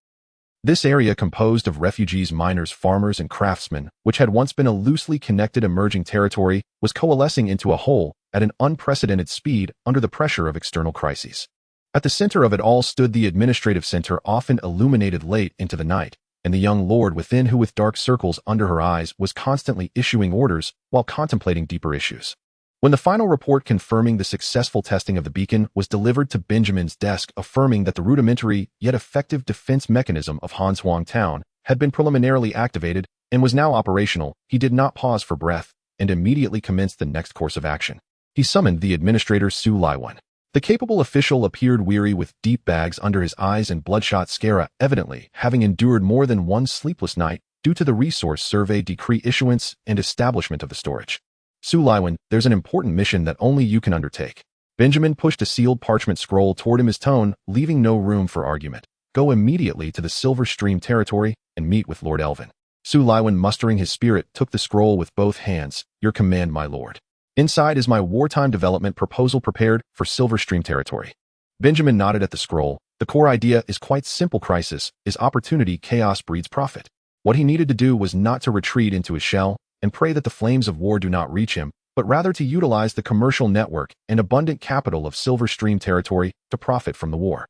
This area, composed of refugees, miners, farmers, and craftsmen, which had once been a loosely connected emerging territory, was coalescing into a whole at an unprecedented speed under the pressure of external crises. At the center of it all stood the administrative center, often illuminated late into the night, and the young lord within, who with dark circles under her eyes was constantly issuing orders while contemplating deeper issues. When the final report confirming the successful testing of the beacon was delivered to Benjamin's desk, affirming that the rudimentary yet effective defense mechanism of Hanshuang Town had been preliminarily activated and was now operational, he did not pause for breath and immediately commenced the next course of action. He summoned the administrator, Su Laiwan. The capable official appeared weary, with deep bags under his eyes and bloodshot sclera, evidently having endured more than one sleepless night due to the resource survey decree issuance and establishment of the storage. Su Laiwan, there's an important mission that only you can undertake. Benjamin pushed a sealed parchment scroll toward him, his tone leaving no room for argument. Go immediately to the Silver Stream territory and meet with Lord Elvin. Su Laiwan, mustering his spirit, took the scroll with both hands. Your command, my lord. Inside is my wartime development proposal prepared for Silver Stream territory. Benjamin nodded at the scroll. The core idea is quite simple. Crisis is opportunity, chaos breeds profit. What he needed to do was not to retreat into his shell and pray that the flames of war do not reach him, but rather to utilize the commercial network and abundant capital of Silver Stream territory to profit from the war.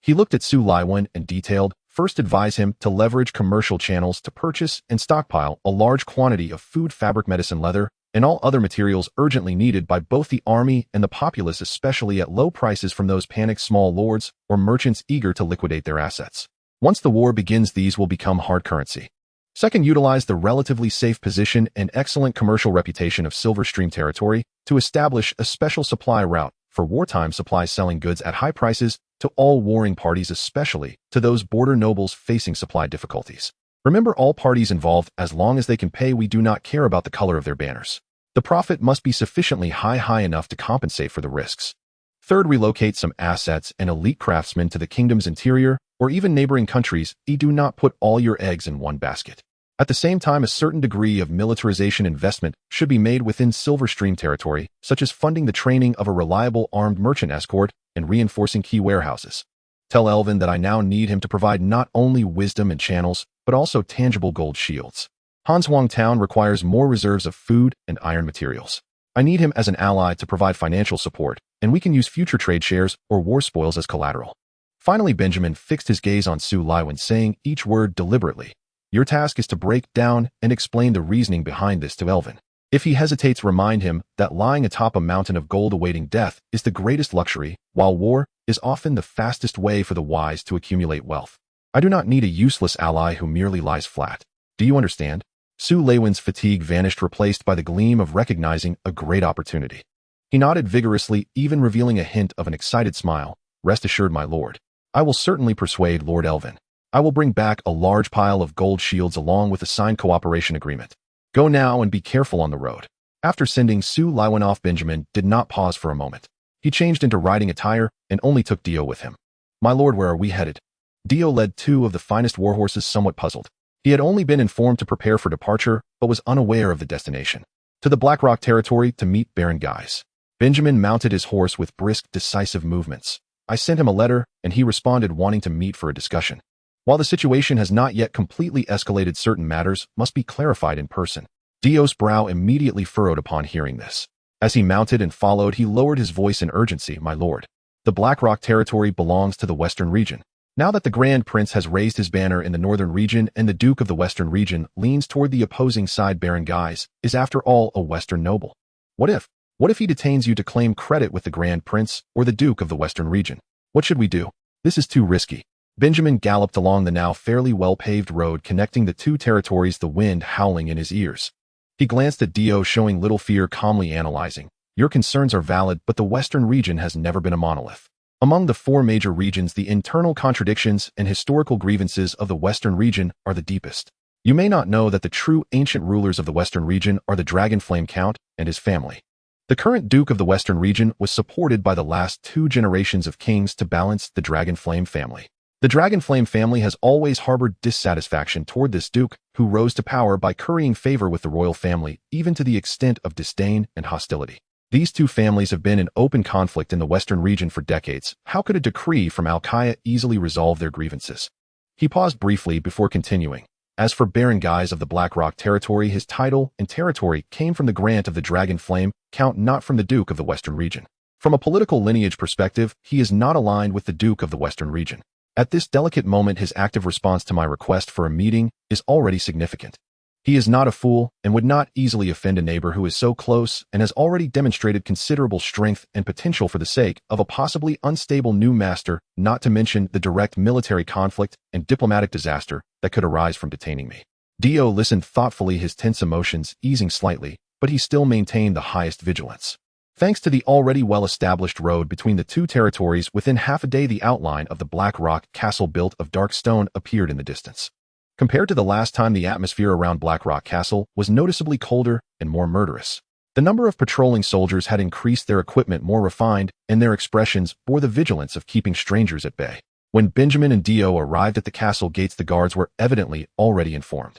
He looked at Su Laiwen and detailed, first advise him to leverage commercial channels to purchase and stockpile a large quantity of food, fabric, medicine, leather, and all other materials urgently needed by both the army and the populace, especially at low prices from those panicked small lords or merchants eager to liquidate their assets. Once the war begins, these will become hard currency. Second, utilize the relatively safe position and excellent commercial reputation of Silver Stream territory to establish a special supply route for wartime supplies, selling goods at high prices to all warring parties, especially to those border nobles facing supply difficulties. Remember, all parties involved, as long as they can pay, we do not care about the color of their banners. The profit must be sufficiently high enough to compensate for the risks. Third, relocate some assets and elite craftsmen to the kingdom's interior or even neighboring countries. Do not put all your eggs in one basket. At the same time, a certain degree of militarization investment should be made within Silver Stream territory, such as funding the training of a reliable armed merchant escort and reinforcing key warehouses. Tell Elvin that I now need him to provide not only wisdom and channels, but also tangible gold shields. Hanshuang Town requires more reserves of food and iron materials. I need him as an ally to provide financial support, and we can use future trade shares or war spoils as collateral. Finally, Benjamin fixed his gaze on Su Laiwen, saying each word deliberately. Your task is to break down and explain the reasoning behind this to Elvin. If he hesitates, remind him that lying atop a mountain of gold awaiting death is the greatest luxury, while war is often the fastest way for the wise to accumulate wealth. I do not need a useless ally who merely lies flat. Do you understand? Su Laiwen's fatigue vanished, replaced by the gleam of recognizing a great opportunity. He nodded vigorously, even revealing a hint of an excited smile. Rest assured, my lord. I will certainly persuade Lord Elvin. I will bring back a large pile of gold shields along with a signed cooperation agreement. Go now and be careful on the road. After sending Su Laiwen off, Benjamin did not pause for a moment. He changed into riding attire and only took Dio with him. My lord, where are we headed? Dio led two of the finest warhorses, somewhat puzzled. He had only been informed to prepare for departure, but was unaware of the destination. To the Blackrock territory to meet Baron Guise. Benjamin mounted his horse with brisk, decisive movements. I sent him a letter, and he responded wanting to meet for a discussion. While the situation has not yet completely escalated, certain matters must be clarified in person. Dio's brow immediately furrowed upon hearing this. As he mounted and followed, he lowered his voice in urgency. My lord, the Blackrock territory belongs to the Western region. Now that the Grand Prince has raised his banner in the Northern region and the Duke of the Western region leans toward the opposing side, Baron Guise is after all a Western noble. What if he detains you to claim credit with the Grand Prince or the Duke of the Western region? What should we do? This is too risky. Benjamin galloped along the now fairly well-paved road connecting the two territories, the wind howling in his ears. He glanced at Dio, showing little fear, calmly analyzing. Your concerns are valid, but the Western region has never been a monolith. Among the four major regions, the internal contradictions and historical grievances of the Western region are the deepest. You may not know that the true ancient rulers of the Western region are the Dragonflame Count and his family. The current Duke of the Western region was supported by the last two generations of kings to balance the Dragonflame family. The Dragonflame family has always harbored dissatisfaction toward this duke, who rose to power by currying favor with the royal family, even to the extent of disdain and hostility. These two families have been in open conflict in the Western region for decades. How could a decree from Al-Qa'ya easily resolve their grievances? He paused briefly before continuing. As for Baron Guise of the Blackrock territory, his title and territory came from the grant of the Dragonflame Count, not from the Duke of the Western region. From a political lineage perspective, he is not aligned with the Duke of the Western region. At this delicate moment, his active response to my request for a meeting is already significant. He is not a fool and would not easily offend a neighbor who is so close and has already demonstrated considerable strength and potential for the sake of a possibly unstable new master, not to mention the direct military conflict and diplomatic disaster that could arise from detaining me. Dio listened thoughtfully, his tense emotions easing slightly, but he still maintained the highest vigilance. Thanks to the already well-established road between the two territories, within half a day the outline of the Blackrock castle built of dark stone appeared in the distance. Compared to the last time, the atmosphere around Blackrock Castle was noticeably colder and more murderous. The number of patrolling soldiers had increased, their equipment more refined, and their expressions bore the vigilance of keeping strangers at bay. When Benjamin and Dio arrived at the castle gates, the guards were evidently already informed.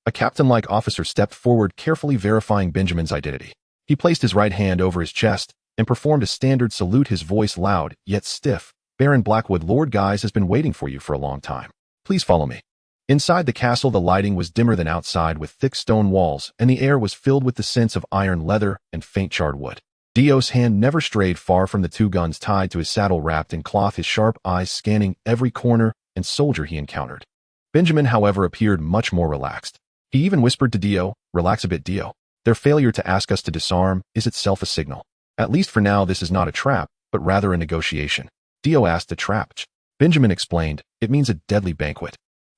A captain-like officer stepped forward, carefully verifying Benjamin's identity. He placed his right hand over his chest and performed a standard salute, his voice loud yet stiff. Baron Blackwood, Lord Guise has been waiting for you for a long time. Please follow me. Inside the castle, the lighting was dimmer than outside with thick stone walls, and the air was filled with the scents of iron leather and faint charred wood. Dio's hand never strayed far from the two guns tied to his saddle wrapped in cloth, his sharp eyes scanning every corner and soldier he encountered. Benjamin, however, appeared much more relaxed. He even whispered to Dio, "Relax a bit, Dio. Their failure to ask us to disarm is itself a signal. At least for now, this is not a trap, but rather a negotiation." Dio asked, "A trap?" Benjamin explained, "It means a deadly banquet."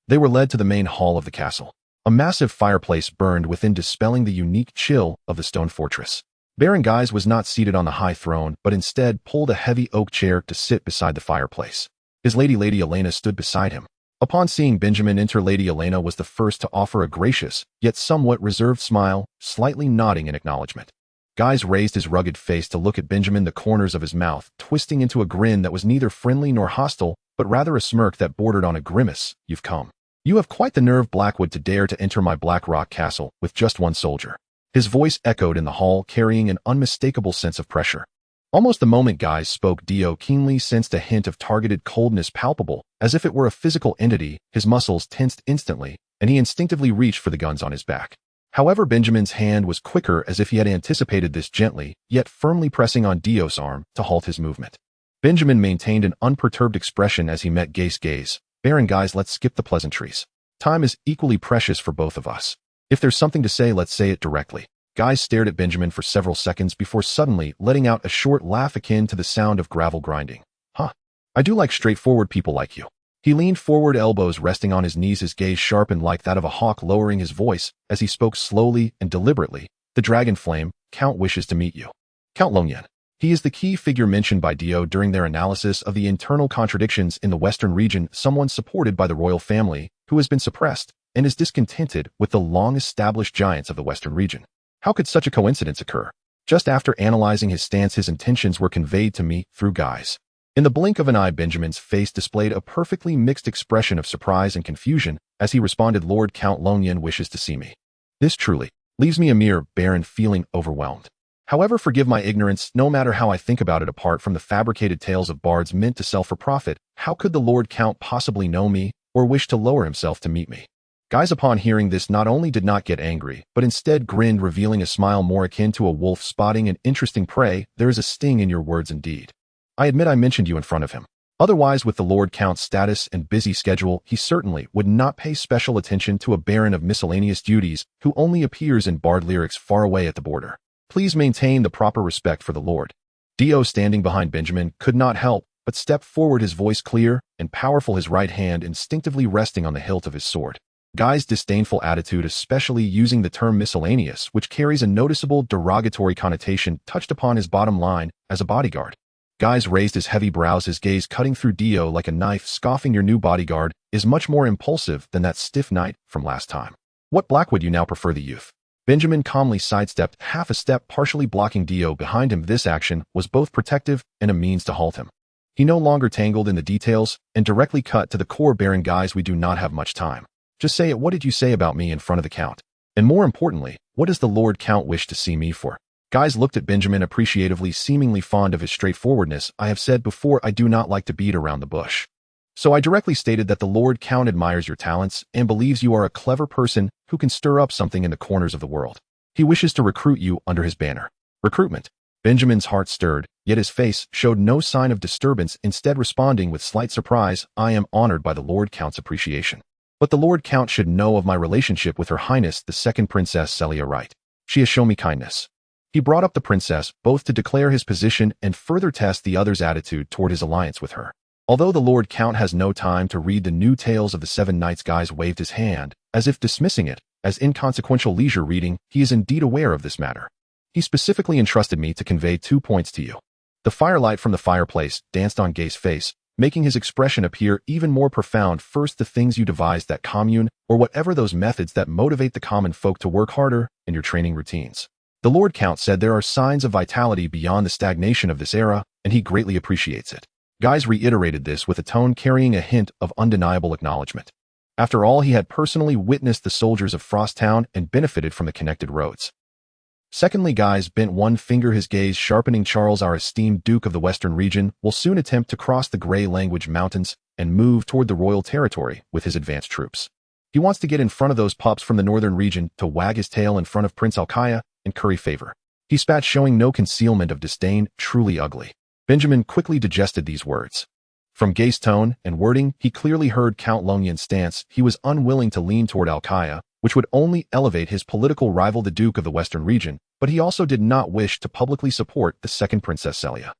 They were led to the main hall of the castle. A massive fireplace burned within, dispelling the unique chill of the stone fortress. Baron Guise was not seated on the high throne, but instead pulled a heavy oak chair to sit beside the fireplace. His Lady Elena stood beside him. Upon seeing Benjamin enter, Lady Elena was the first to offer a gracious, yet somewhat reserved smile, slightly nodding in acknowledgement. Guise raised his rugged face to look at Benjamin, the corners of his mouth twisting into a grin that was neither friendly nor hostile, but rather a smirk that bordered on a grimace. "You've come. You have quite the nerve, Blackwood, to dare to enter my Black Rock castle with just one soldier." His voice echoed in the hall, carrying an unmistakable sense of pressure. Almost the moment Guise spoke, Dio keenly sensed a hint of targeted coldness palpable, as if it were a physical entity. His muscles tensed instantly, and he instinctively reached for the guns on his back. However, Benjamin's hand was quicker, as if he had anticipated this, gently, yet firmly pressing on Dio's arm to halt his movement. Benjamin maintained an unperturbed expression as he met Gai's gaze. "Baron Guise, let's skip the pleasantries. Time is equally precious for both of us. If there's something to say, let's say it directly." Guise stared at Benjamin for several seconds before suddenly letting out a short laugh akin to the sound of gravel grinding. "Huh. I do like straightforward people like you." He leaned forward, elbows resting on his knees, his gaze sharpened like that of a hawk, lowering his voice as he spoke slowly and deliberately. "The Dragon Flame, Count, wishes to meet you. Count Longyan. He is the key figure mentioned by Dio during their analysis of the internal contradictions in the western region, someone supported by the royal family who has been suppressed and is discontented with the long-established giants of the western region. How could such a coincidence occur?" Just after analyzing his stance, his intentions were conveyed to me through Guise. In the blink of an eye, Benjamin's face displayed a perfectly mixed expression of surprise and confusion as he responded, "Lord Count Longyan wishes to see me. This truly leaves me a mere baron feeling overwhelmed. However, forgive my ignorance, no matter how I think about it, apart from the fabricated tales of bards meant to sell for profit, how could the Lord Count possibly know me or wish to lower himself to meet me?" Guise, upon hearing this, not only did not get angry, but instead grinned, revealing a smile more akin to a wolf spotting an interesting prey. "There is a sting in your words indeed. I admit I mentioned you in front of him. Otherwise, with the Lord Count's status and busy schedule, he certainly would not pay special attention to a baron of miscellaneous duties who only appears in bard lyrics far away at the border. Please maintain the proper respect for the Lord." Dio, standing behind Benjamin, could not help but step forward, his voice clear and powerful, his right hand instinctively resting on the hilt of his sword. Guy's disdainful attitude, especially using the term miscellaneous, which carries a noticeable derogatory connotation, touched upon his bottom line as a bodyguard. Guise raised his heavy brows, his gaze cutting through Dio like a knife, scoffing, "Your new bodyguard is much more impulsive than that stiff knight from last time. What, Blackwood, you now prefer the youth?" Benjamin calmly sidestepped half a step, partially blocking Dio behind him. This action was both protective and a means to halt him. He no longer tangled in the details and directly cut to the core. "Baron Guise, we do not have much time. Just say it. What did you say about me in front of the Count? And more importantly, what does the Lord Count wish to see me for?" Guise looked at Benjamin appreciatively, seemingly fond of his straightforwardness. "I have said before, I do not like to beat around the bush. So I directly stated that the Lord Count admires your talents and believes you are a clever person who can stir up something in the corners of the world. He wishes to recruit you under his banner." "Recruitment?" Benjamin's heart stirred, yet his face showed no sign of disturbance, instead responding with slight surprise, "I am honored by the Lord Count's appreciation. But the Lord Count should know of my relationship with Her Highness, the second Princess Celia Wright. She has shown me kindness." He brought up the princess, both to declare his position and further test the other's attitude toward his alliance with her. Although the Lord Count has no time to read the new tales of the Seven Knights, Guise waved his hand, as if dismissing it as inconsequential leisure reading. "He is indeed aware of this matter. He specifically entrusted me to convey 2 points to you." The firelight from the fireplace danced on Gai's face, making his expression appear even more profound. "First, the things you devised, that commune, or whatever those methods that motivate the common folk to work harder, and your training routines. The Lord Count said there are signs of vitality beyond the stagnation of this era, and he greatly appreciates it." Guise reiterated this with a tone carrying a hint of undeniable acknowledgement. After all, he had personally witnessed the soldiers of Frosttown and benefited from the connected roads. Secondly, Guise bent one finger, his gaze sharpening. "Charles, our esteemed Duke of the Western region, will soon attempt to cross the Grey Language Mountains and move toward the royal territory with his advanced troops. He wants to get in front of those pups from the northern region to wag his tail in front of Prince Alkaya and curry favor. He spat, showing no concealment of disdain, truly ugly. Benjamin quickly digested these words. From Gay's tone and wording, he clearly heard Count Longyan's stance. He was unwilling to lean toward Alkaya, which would only elevate his political rival, the Duke of the Western region, but he also did not wish to publicly support the second Princess Celia.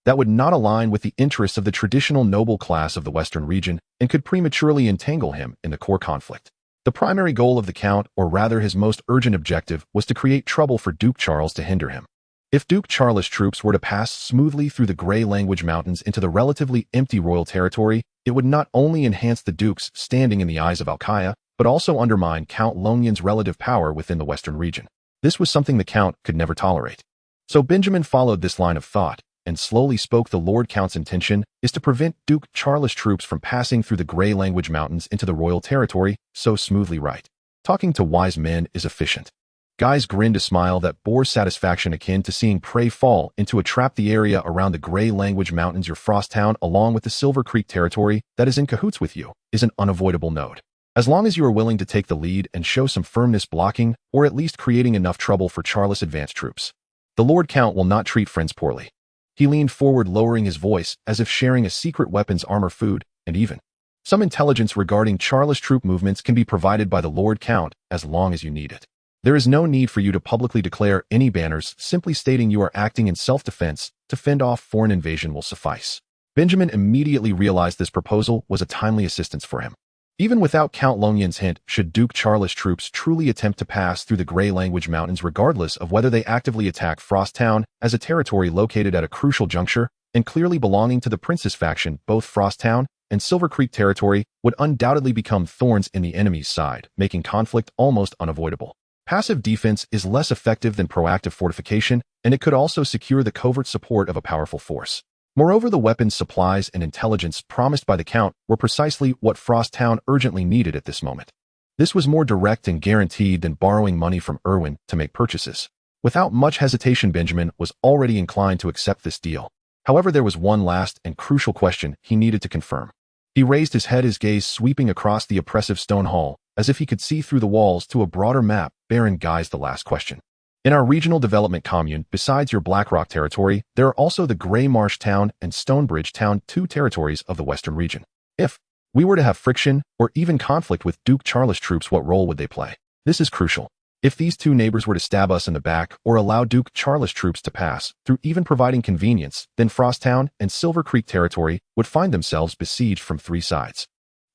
That would not align with the interests of the traditional noble class of the Western region and could prematurely entangle him in the core conflict. The primary goal of the Count, or rather his most urgent objective, was to create trouble for Duke Charles to hinder him. If Duke Charles' troops were to pass smoothly through the Grey Language Mountains into the relatively empty royal territory, it would not only enhance the Duke's standing in the eyes of Alkaya, but also undermine Count Longyan's relative power within the Western region. This was something the Count could never tolerate. So Benjamin followed this line of thought, and slowly spoke. The Lord Count's intention is to prevent Duke Charles' troops from passing through the Grey Language Mountains into the royal territory so smoothly, right? Talking to wise men is efficient. Guys grinned a smile that bore satisfaction akin to seeing prey fall into a trap. The area around the Grey Language Mountains, your Frost Town, along with the Silver Creek territory that is in cahoots with you, is an unavoidable node. As long as you are willing to take the lead and show some firmness, blocking, or at least creating enough trouble for Charles' advanced troops, the Lord Count will not treat friends poorly. He leaned forward, lowering his voice, as if sharing a secret. Weapons, armor, food, and even some intelligence regarding Charles' troop movements can be provided by the Lord Count as long as you need it. There is no need for you to publicly declare any banners. Simply stating you are acting in self-defense to fend off foreign invasion will suffice. Benjamin immediately realized this proposal was a timely assistance for him. Even without Count Longyan's hint, should Duke Charles' troops truly attempt to pass through the Grey Language Mountains, regardless of whether they actively attack Frost Town as a territory located at a crucial juncture and clearly belonging to the Prince's faction, both Frost Town and Silver Creek territory would undoubtedly become thorns in the enemy's side, making conflict almost unavoidable. Passive defense is less effective than proactive fortification, and it could also secure the covert support of a powerful force. Moreover, the weapons, supplies, and intelligence promised by the Count were precisely what Frost Town urgently needed at this moment. This was more direct and guaranteed than borrowing money from Irwin to make purchases. Without much hesitation, Benjamin was already inclined to accept this deal. However, there was one last and crucial question he needed to confirm. He raised his head, his gaze sweeping across the oppressive stone hall, as if he could see through the walls to a broader map. Baron Guise, the last question. In our regional development commune, besides your Blackrock territory, there are also the Grey Marsh Town and Stonebridge Town, two territories of the Western region. If we were to have friction or even conflict with Duke Charles' troops, what role would they play? This is crucial. If these two neighbors were to stab us in the back or allow Duke Charles' troops to pass through, even providing convenience, then Frost Town and Silver Creek territory would find themselves besieged from three sides.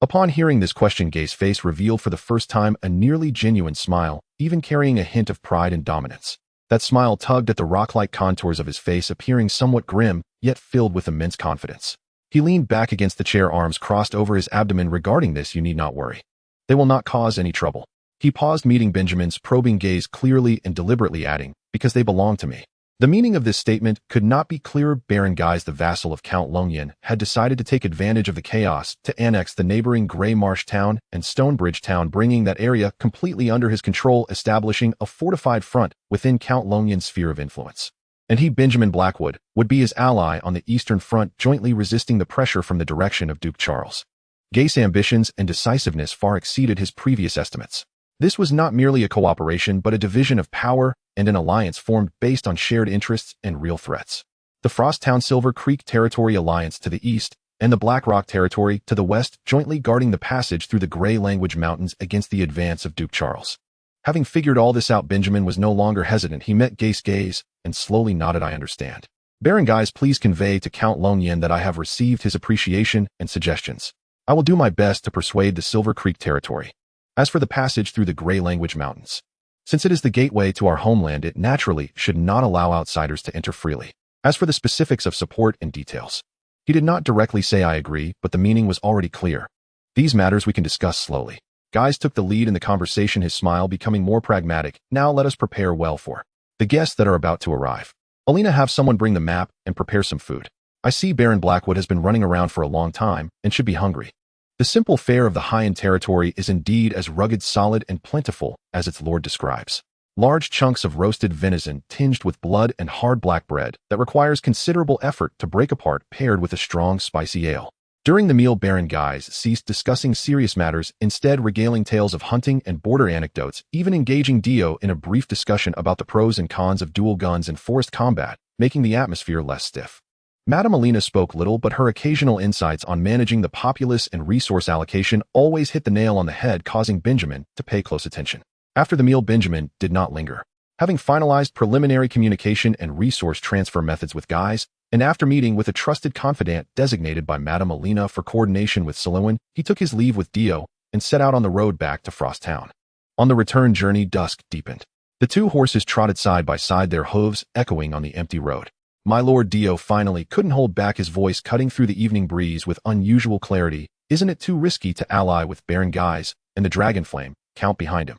Upon hearing this question, Gay's face revealed for the first time a nearly genuine smile, even carrying a hint of pride and dominance. That smile tugged at the rock-like contours of his face, appearing somewhat grim, yet filled with immense confidence. He leaned back against the chair, arms crossed over his abdomen. Regarding this, you need not worry. They will not cause any trouble. He paused, meeting Benjamin's probing gaze clearly and deliberately, adding, because they belong to me. The meaning of this statement could not be clearer. Baron Guise, the vassal of Count Longyan, had decided to take advantage of the chaos to annex the neighboring Grey Marsh Town and Stonebridge Town, bringing that area completely under his control, establishing a fortified front within Count Longyan's sphere of influence. And he, Benjamin Blackwood, would be his ally on the Eastern Front, jointly resisting the pressure from the direction of Duke Charles. Gay's ambitions and decisiveness far exceeded his previous estimates. This was not merely a cooperation but a division of power and an alliance formed based on shared interests and real threats. The Frost Town Silver Creek Territory Alliance to the east and the Blackrock Territory to the west, jointly guarding the passage through the Grey Language Mountains against the advance of Duke Charles. Having figured all this out, Benjamin was no longer hesitant. He met Gay's gaze and slowly nodded. I understand. Baron Guise, please convey to Count Longyan that I have received his appreciation and suggestions. I will do my best to persuade the Silver Creek Territory. As for the passage through the Grey Language Mountains, since it is the gateway to our homeland, it naturally should not allow outsiders to enter freely. As for the specifics of support and details, he did not directly say I agree, but the meaning was already clear. These matters we can discuss slowly. Guise took the lead in the conversation, his smile becoming more pragmatic. Now let us prepare well for the guests that are about to arrive. Alina, have someone bring the map and prepare some food. I see Baron Blackwood has been running around for a long time and should be hungry. The simple fare of the high-end territory is indeed as rugged, solid, and plentiful as its lord describes. Large chunks of roasted venison tinged with blood and hard black bread that requires considerable effort to break apart, paired with a strong, spicy ale. During the meal, Baron Guise ceased discussing serious matters, instead regaling tales of hunting and border anecdotes, even engaging Dio in a brief discussion about the pros and cons of dual guns and forest combat, making the atmosphere less stiff. Madame Alina spoke little, but her occasional insights on managing the populace and resource allocation always hit the nail on the head, causing Benjamin to pay close attention. After the meal, Benjamin did not linger. Having finalized preliminary communication and resource transfer methods with Guise, and after meeting with a trusted confidant designated by Madame Alina for coordination with Selwyn, he took his leave with Dio and set out on the road back to Frost Town. On the return journey, dusk deepened. The two horses trotted side by side, their hooves echoing on the empty road. My Lord Dio finally couldn't hold back his voice, cutting through the evening breeze with unusual clarity. Isn't it too risky to ally with Baron Guise and the Dragonflame Count behind him?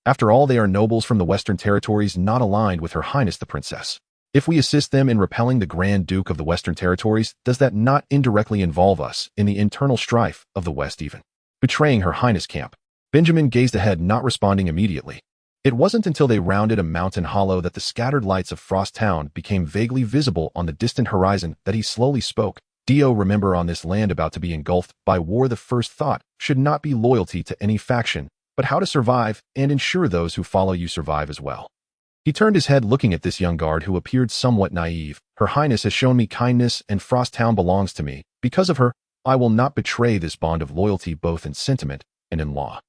After all, they are nobles from the Western Territories, not aligned with Her Highness the Princess. If we assist them in repelling the Grand Duke of the Western Territories, does that not indirectly involve us in the internal strife of the West, even betraying Her Highness camp? Benjamin gazed ahead, not responding immediately. It wasn't until they rounded a mountain hollow that the scattered lights of Frost Town became vaguely visible on the distant horizon that he slowly spoke. Dio, remember, on this land about to be engulfed by war, the first thought should not be loyalty to any faction, but how to survive and ensure those who follow you survive as well. He turned his head, looking at this young guard who appeared somewhat naive. Her Highness has shown me kindness, and Frost Town belongs to me. Because of her, I will not betray this bond of loyalty, both in sentiment and in law.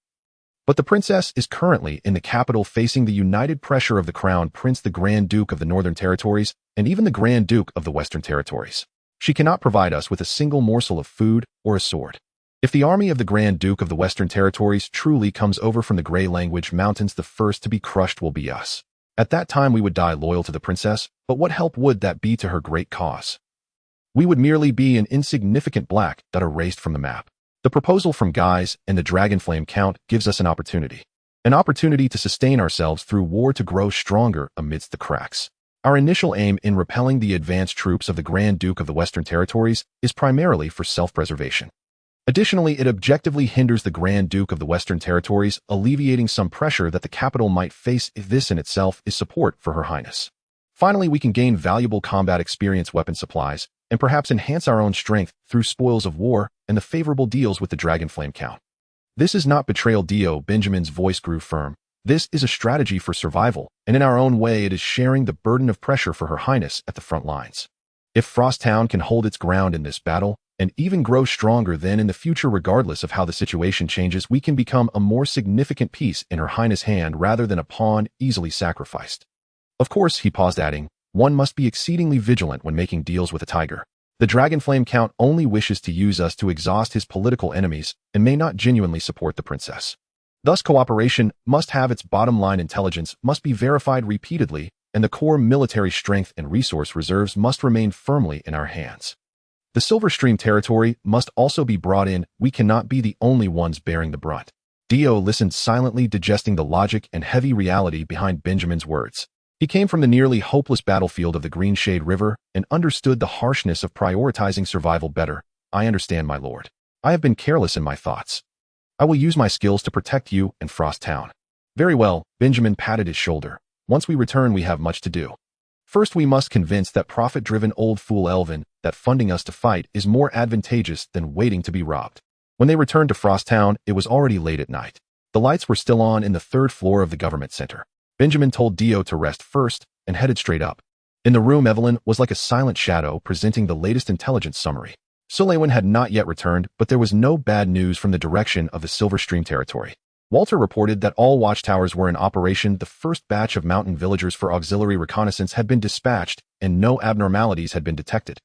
But the princess is currently in the capital, facing the united pressure of the Crown Prince, the Grand Duke of the Northern Territories, and even the Grand Duke of the Western Territories. She cannot provide us with a single morsel of food or a sword. If the army of the Grand Duke of the Western Territories truly comes over from the Grey Language Mountains, the first to be crushed will be us. At that time we would die loyal to the princess, but what help would that be to her great cause? We would merely be an insignificant black dot erased from the map. The proposal from Guise and the Dragonflame Count gives us an opportunity. An opportunity to sustain ourselves through war, to grow stronger amidst the cracks. Our initial aim in repelling the advanced troops of the Grand Duke of the Western Territories is primarily for self-preservation. Additionally, it objectively hinders the Grand Duke of the Western Territories, alleviating some pressure that the capital might face. If this in itself is support for Her Highness. Finally, we can gain valuable combat experience, weapon supplies, and perhaps enhance our own strength through spoils of war and the favorable deals with the Dragonflame Count. This is not betrayal, Dio. Benjamin's voice grew firm. This is a strategy for survival, and in our own way it is sharing the burden of pressure for Her Highness at the front lines. If Frost Town can hold its ground in this battle, and even grow stronger, then in the future, regardless of how the situation changes, we can become a more significant piece in Her Highness' hand rather than a pawn easily sacrificed. Of course, he paused, adding, one must be exceedingly vigilant when making deals with a tiger. The Dragonflame Count only wishes to use us to exhaust his political enemies and may not genuinely support the princess. Thus, cooperation must have its bottom line. Intelligence must be verified repeatedly, and the core military strength and resource reserves must remain firmly in our hands. The Silverstream territory must also be brought in. We cannot be the only ones bearing the brunt. Dio listened silently, digesting the logic and heavy reality behind Benjamin's words. He came from the nearly hopeless battlefield of the Green Shade River and understood the harshness of prioritizing survival better. I understand, my lord. I have been careless in my thoughts. I will use my skills to protect you and Frost Town. Very well, Benjamin patted his shoulder. Once we return, we have much to do. First, we must convince that profit-driven old fool Elvin that funding us to fight is more advantageous than waiting to be robbed. When they returned to Frost Town, it was already late at night. The lights were still on in the third floor of the government center. Benjamin told Dio to rest first and headed straight up. In the room, Evelyn was like a silent shadow, presenting the latest intelligence summary. Selwyn had not yet returned, but there was no bad news from the direction of the Silverstream territory. Walter reported that all watchtowers were in operation. The first batch of mountain villagers for auxiliary reconnaissance had been dispatched, and no abnormalities had been detected.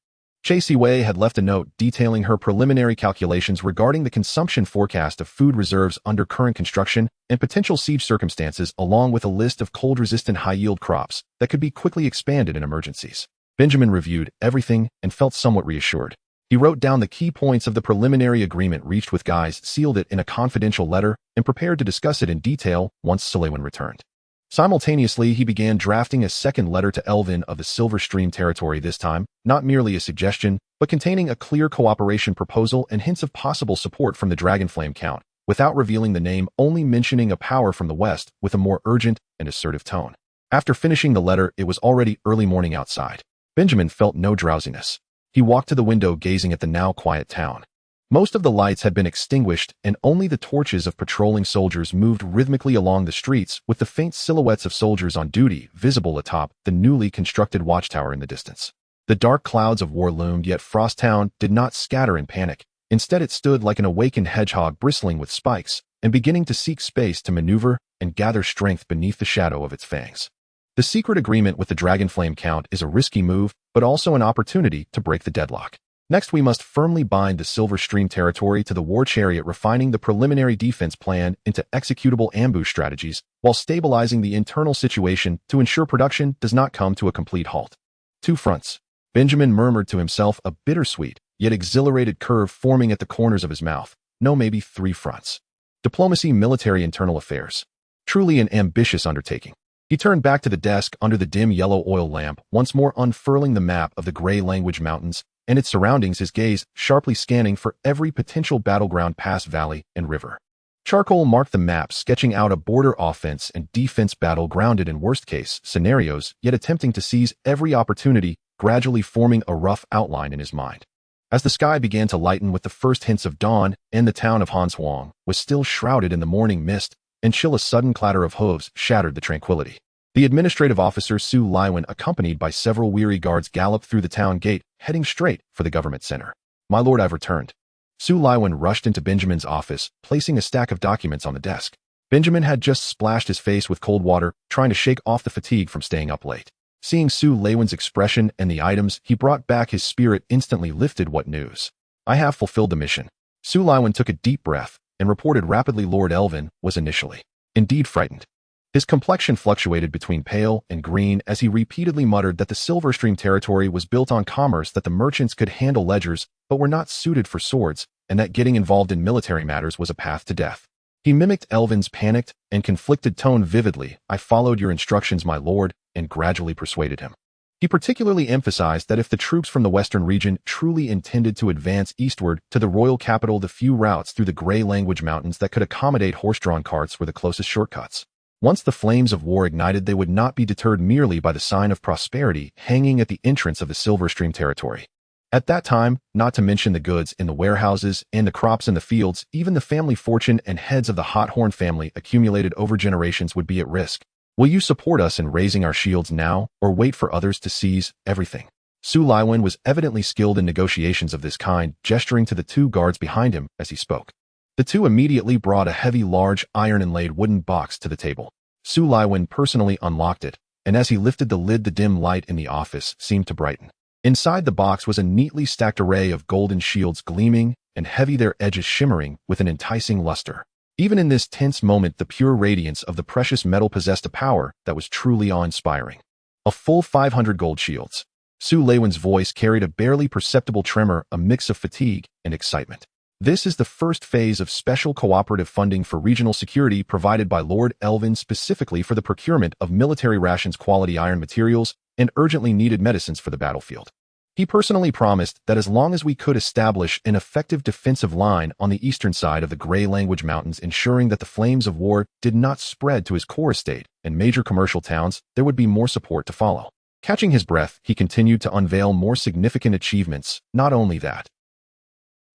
Chasey Wei had left a note detailing her preliminary calculations regarding the consumption forecast of food reserves under current construction and potential siege circumstances, along with a list of cold-resistant high-yield crops that could be quickly expanded in emergencies. Benjamin reviewed everything and felt somewhat reassured. He wrote down the key points of the preliminary agreement reached with Guise, sealed it in a confidential letter, and prepared to discuss it in detail once Selwyn returned. Simultaneously, he began drafting a second letter to Elvin of the Silverstream territory, this time not merely a suggestion, but containing a clear cooperation proposal and hints of possible support from the Dragonflame Count, without revealing the name, only mentioning a power from the west with a more urgent and assertive tone. After finishing the letter, it was already early morning outside. Benjamin felt no drowsiness. He walked to the window, gazing at the now quiet town. Most of the lights had been extinguished, and only the torches of patrolling soldiers moved rhythmically along the streets, with the faint silhouettes of soldiers on duty visible atop the newly constructed watchtower in the distance. The dark clouds of war loomed, yet Frosttown did not scatter in panic. Instead, it stood like an awakened hedgehog bristling with spikes and beginning to seek space to maneuver and gather strength beneath the shadow of its fangs. The secret agreement with the Dragonflame Count is a risky move, but also an opportunity to break the deadlock. Next, we must firmly bind the Silver Stream territory to the war chariot, refining the preliminary defense plan into executable ambush strategies while stabilizing the internal situation to ensure production does not come to a complete halt. 2 fronts. Benjamin murmured to himself, a bittersweet, yet exhilarated curve forming at the corners of his mouth. No, maybe 3 fronts. Diplomacy, military, internal affairs. Truly an ambitious undertaking. He turned back to the desk under the dim yellow oil lamp, once more unfurling the map of the Gray Language Mountains and its surroundings, his gaze sharply scanning for every potential battleground, pass, valley, and river. Charcoal marked the map, sketching out a border offense and defense battle grounded in worst-case scenarios, yet attempting to seize every opportunity, gradually forming a rough outline in his mind. As the sky began to lighten with the first hints of dawn, and the town of Hanshuang was still shrouded in the morning mist, and chill, a sudden clatter of hooves shattered the tranquility. The administrative officer Su Laiwen, accompanied by several weary guards, galloped through the town gate, heading straight for the government center. "My lord, I've returned." Su Laiwen rushed into Benjamin's office, placing a stack of documents on the desk. Benjamin had just splashed his face with cold water, trying to shake off the fatigue from staying up late. Seeing Su Laiwen's expression and the items he brought back, his spirit instantly lifted. "What news?" "I have fulfilled the mission." Su Laiwen took a deep breath and reported rapidly. Lord Elvin was initially indeed frightened. His complexion fluctuated between pale and green as he repeatedly muttered that the Silverstream territory was built on commerce, that the merchants could handle ledgers but were not suited for swords, and that getting involved in military matters was a path to death. He mimicked Elvin's panicked and conflicted tone vividly. "I followed your instructions, my lord," and gradually persuaded him. He particularly emphasized that if the troops from the western region truly intended to advance eastward to the royal capital, the few routes through the Gray Language Mountains that could accommodate horse-drawn carts were the closest shortcuts. Once the flames of war ignited, they would not be deterred merely by the sign of prosperity hanging at the entrance of the Silverstream territory. At that time, not to mention the goods in the warehouses and the crops in the fields, even the family fortune and heads of the Hothorn family accumulated over generations would be at risk. "Will you support us in raising our shields now, or wait for others to seize everything?" Su Laiwen was evidently skilled in negotiations of this kind, gesturing to the 2 guards behind him as he spoke. The 2 immediately brought a heavy, large, iron-inlaid wooden box to the table. Su Laiwen personally unlocked it, and as he lifted the lid, the dim light in the office seemed to brighten. Inside the box was a neatly stacked array of golden shields, gleaming and heavy, their edges shimmering with an enticing luster. Even in this tense moment, the pure radiance of the precious metal possessed a power that was truly awe-inspiring. A full 500 gold shields. Su Laiwen's voice carried a barely perceptible tremor, a mix of fatigue and excitement. "This is the first phase of special cooperative funding for regional security provided by Lord Elvin specifically for the procurement of military rations, quality iron materials, and urgently needed medicines for the battlefield. He personally promised that as long as we could establish an effective defensive line on the eastern side of the Gray Language Mountains, ensuring that the flames of war did not spread to his core estate and major commercial towns, there would be more support to follow." Catching his breath, he continued to unveil more significant achievements. Not only that,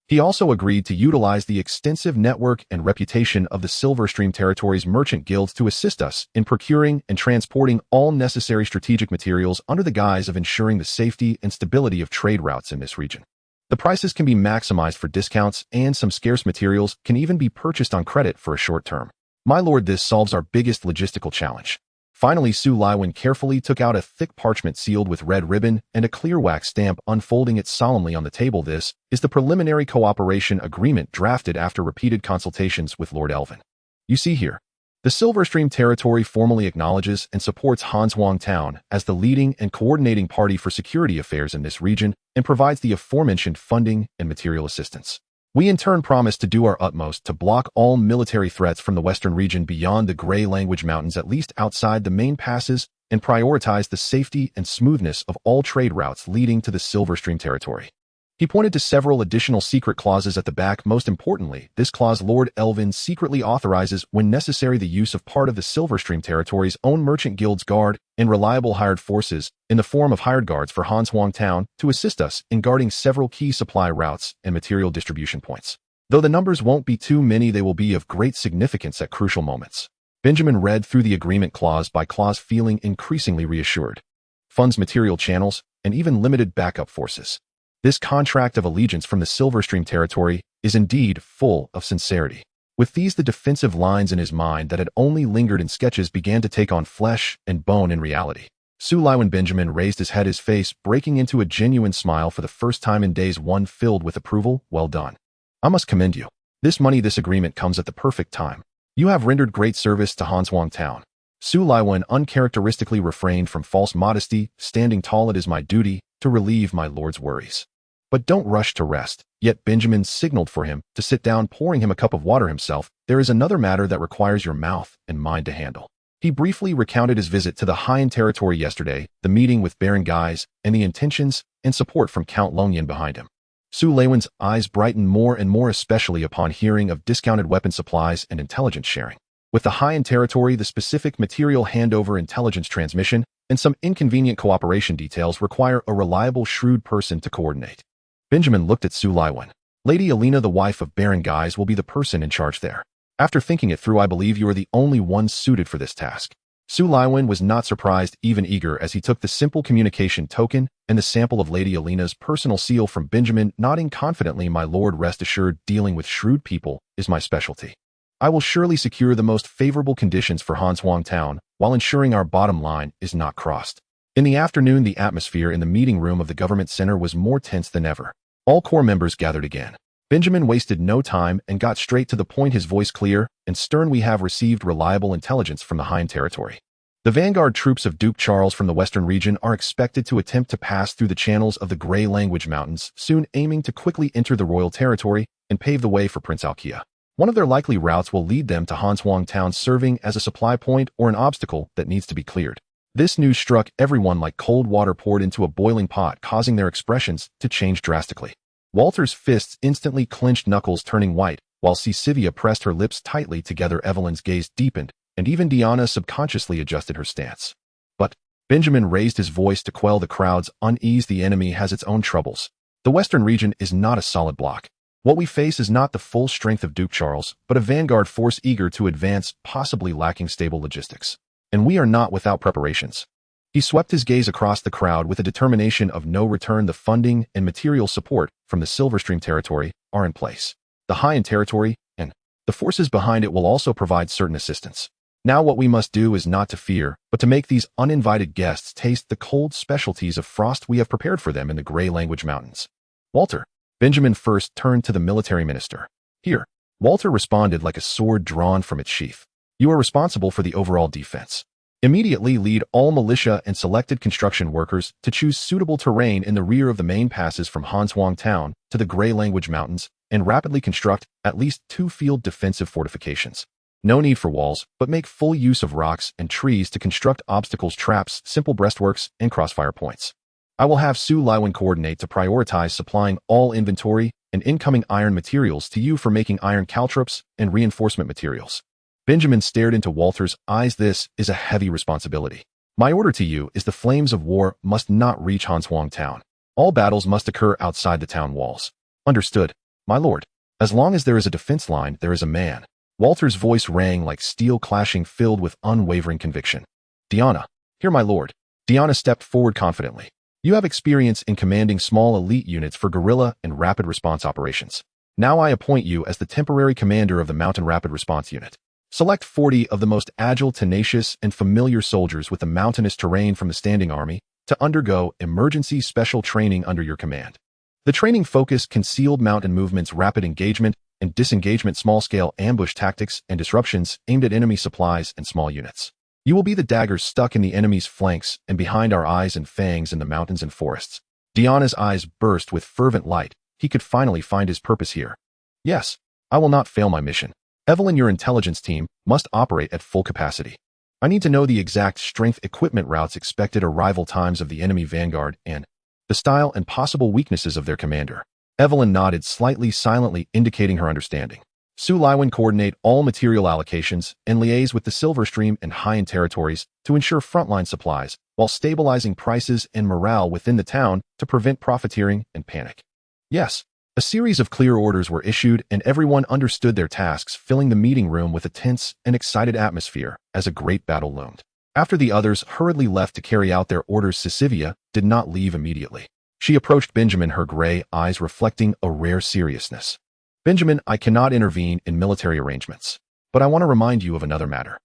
he also agreed to utilize the extensive network and reputation of the Silverstream territory's merchant guilds to assist us in procuring and transporting all necessary strategic materials under the guise of ensuring the safety and stability of trade routes in this region. The prices can be maximized for discounts, and some scarce materials can even be purchased on credit for a short term. "My lord, this solves our biggest logistical challenge." Finally, Su Laiwen carefully took out a thick parchment sealed with red ribbon and a clear wax stamp, unfolding it solemnly on the table. "This is the preliminary cooperation agreement drafted after repeated consultations with Lord Elvin. You see here, the Silverstream territory formally acknowledges and supports Hanshuang Town as the leading and coordinating party for security affairs in this region and provides the aforementioned funding and material assistance. We in turn promise to do our utmost to block all military threats from the western region beyond the Gray Language Mountains, at least outside the main passes, and prioritize the safety and smoothness of all trade routes leading to the Silverstream territory." He pointed to several additional secret clauses at the back. Most importantly, this clause Lord Elvin secretly authorizes, when necessary, the use of part of the Silverstream territory's own merchant guild's guard and reliable hired forces in the form of hired guards for Hanshuang Town to assist us in guarding several key supply routes and material distribution points. Though the numbers won't be too many, they will be of great significance at crucial moments. Benjamin read through the agreement clause by clause, feeling increasingly reassured. Funds, material channels, and even limited backup forces. This contract of allegiance from the Silverstream territory is indeed full of sincerity. With these, the defensive lines in his mind that had only lingered in sketches began to take on flesh and bone in reality. Su Lai, when Benjamin raised his head, his face breaking into a genuine smile for the first time in days, one filled with approval. Well done. I must commend you. This agreement comes at the perfect time. You have rendered great service to Hanshuang Town. Su Laiwen uncharacteristically refrained from false modesty, standing tall. It is my duty to relieve my lord's worries. But don't rush to rest. Yet Benjamin signaled for him to sit down, pouring him a cup of water himself. There is another matter that requires your mouth and mind to handle. He briefly recounted his visit to the Haiyan territory yesterday, the meeting with Baron Guise, and the intentions and support from Count Longyan behind him. Su Laiwen's eyes brightened more and more, especially upon hearing of discounted weapon supplies and intelligence sharing. With the Haiyan territory, the specific material handover, intelligence transmission, and some inconvenient cooperation details require a reliable, shrewd person to coordinate. Benjamin looked at Su Laiwen. Lady Alina, the wife of Baron Guise, will be the person in charge there. After thinking it through, I believe you are the only one suited for this task. Su Laiwen was not surprised, even eager, as he took the simple communication token and the sample of Lady Alina's personal seal from Benjamin, nodding confidently. My lord, rest assured, dealing with shrewd people is my specialty. I will surely secure the most favorable conditions for Hanshuang Town, while ensuring our bottom line is not crossed. In the afternoon, the atmosphere in the meeting room of the government center was more tense than ever. All corps members gathered again. Benjamin wasted no time and got straight to the point, his voice clear and stern. We have received reliable intelligence from the Haiyan territory. The vanguard troops of Duke Charles from the western region are expected to attempt to pass through the channels of the Grey Language Mountains, soon aiming to quickly enter the royal territory and pave the way for Prince Alkia. One of their likely routes will lead them to Hanshuang Town, serving as a supply point or an obstacle that needs to be cleared. This news struck everyone like cold water poured into a boiling pot, causing their expressions to change drastically. Walter's fists instantly clenched, knuckles turning white, while Cecivia pressed her lips tightly together. Evelyn's gaze deepened, and even Diana subconsciously adjusted her stance. But Benjamin raised his voice to quell the crowd's unease. The enemy has its own troubles. The western region is not a solid block. What we face is not the full strength of Duke Charles, but a vanguard force eager to advance, possibly lacking stable logistics. And we are not without preparations. He swept his gaze across the crowd with a determination of no return. The funding and material support from the Silverstream territory are in place. The Haiyan territory and the forces behind it will also provide certain assistance. Now what we must do is not to fear, but to make these uninvited guests taste the cold specialties of frost we have prepared for them in the Grey Language Mountains. Walter. Benjamin first turned to the military minister. Here. Walter responded like a sword drawn from its sheath. You are responsible for the overall defense. Immediately lead all militia and selected construction workers to choose suitable terrain in the rear of the main passes from Hanshuang Town to the Grey Language Mountains and rapidly construct at least 2 field defensive fortifications. No need for walls, but make full use of rocks and trees to construct obstacles, traps, simple breastworks, and crossfire points. I will have Su Laiwen coordinate to prioritize supplying all inventory and incoming iron materials to you for making iron caltrops and reinforcement materials. Benjamin stared into Walter's eyes. This is a heavy responsibility. My order to you is the flames of war must not reach Hanshuang Town. All battles must occur outside the town walls. Understood, my lord. As long as there is a defense line, there is a man. Walter's voice rang like steel clashing, filled with unwavering conviction. Diana. Here, my lord. Diana stepped forward confidently. You have experience in commanding small elite units for guerrilla and rapid response operations. Now I appoint you as the temporary commander of the Mountain Rapid Response Unit. Select 40 of the most agile, tenacious, and familiar soldiers with the mountainous terrain from the standing army to undergo emergency special training under your command. The training focus concealed mountain movements, rapid engagement and disengagement, small-scale ambush tactics, and disruptions aimed at enemy supplies and small units. You will be the daggers stuck in the enemy's flanks and behind our eyes and fangs in the mountains and forests. Diana's eyes burst with fervent light. He could finally find his purpose here. Yes, I will not fail my mission. Evelyn, your intelligence team must operate at full capacity. I need to know the exact strength, equipment routes, expected arrival times of the enemy vanguard, and the style and possible weaknesses of their commander. Evelyn nodded slightly silently, indicating her understanding. Su Laiwen coordinate all material allocations and liaise with the Silverstream and High-End territories to ensure frontline supplies, while stabilizing prices and morale within the town to prevent profiteering and panic. Yes, a series of clear orders were issued and everyone understood their tasks, filling the meeting room with a tense and excited atmosphere as a great battle loomed. After the others hurriedly left to carry out their orders, Sisivia did not leave immediately. She approached Benjamin, her gray eyes reflecting a rare seriousness. Benjamin, I cannot intervene in military arrangements, but I want to remind you of another matter.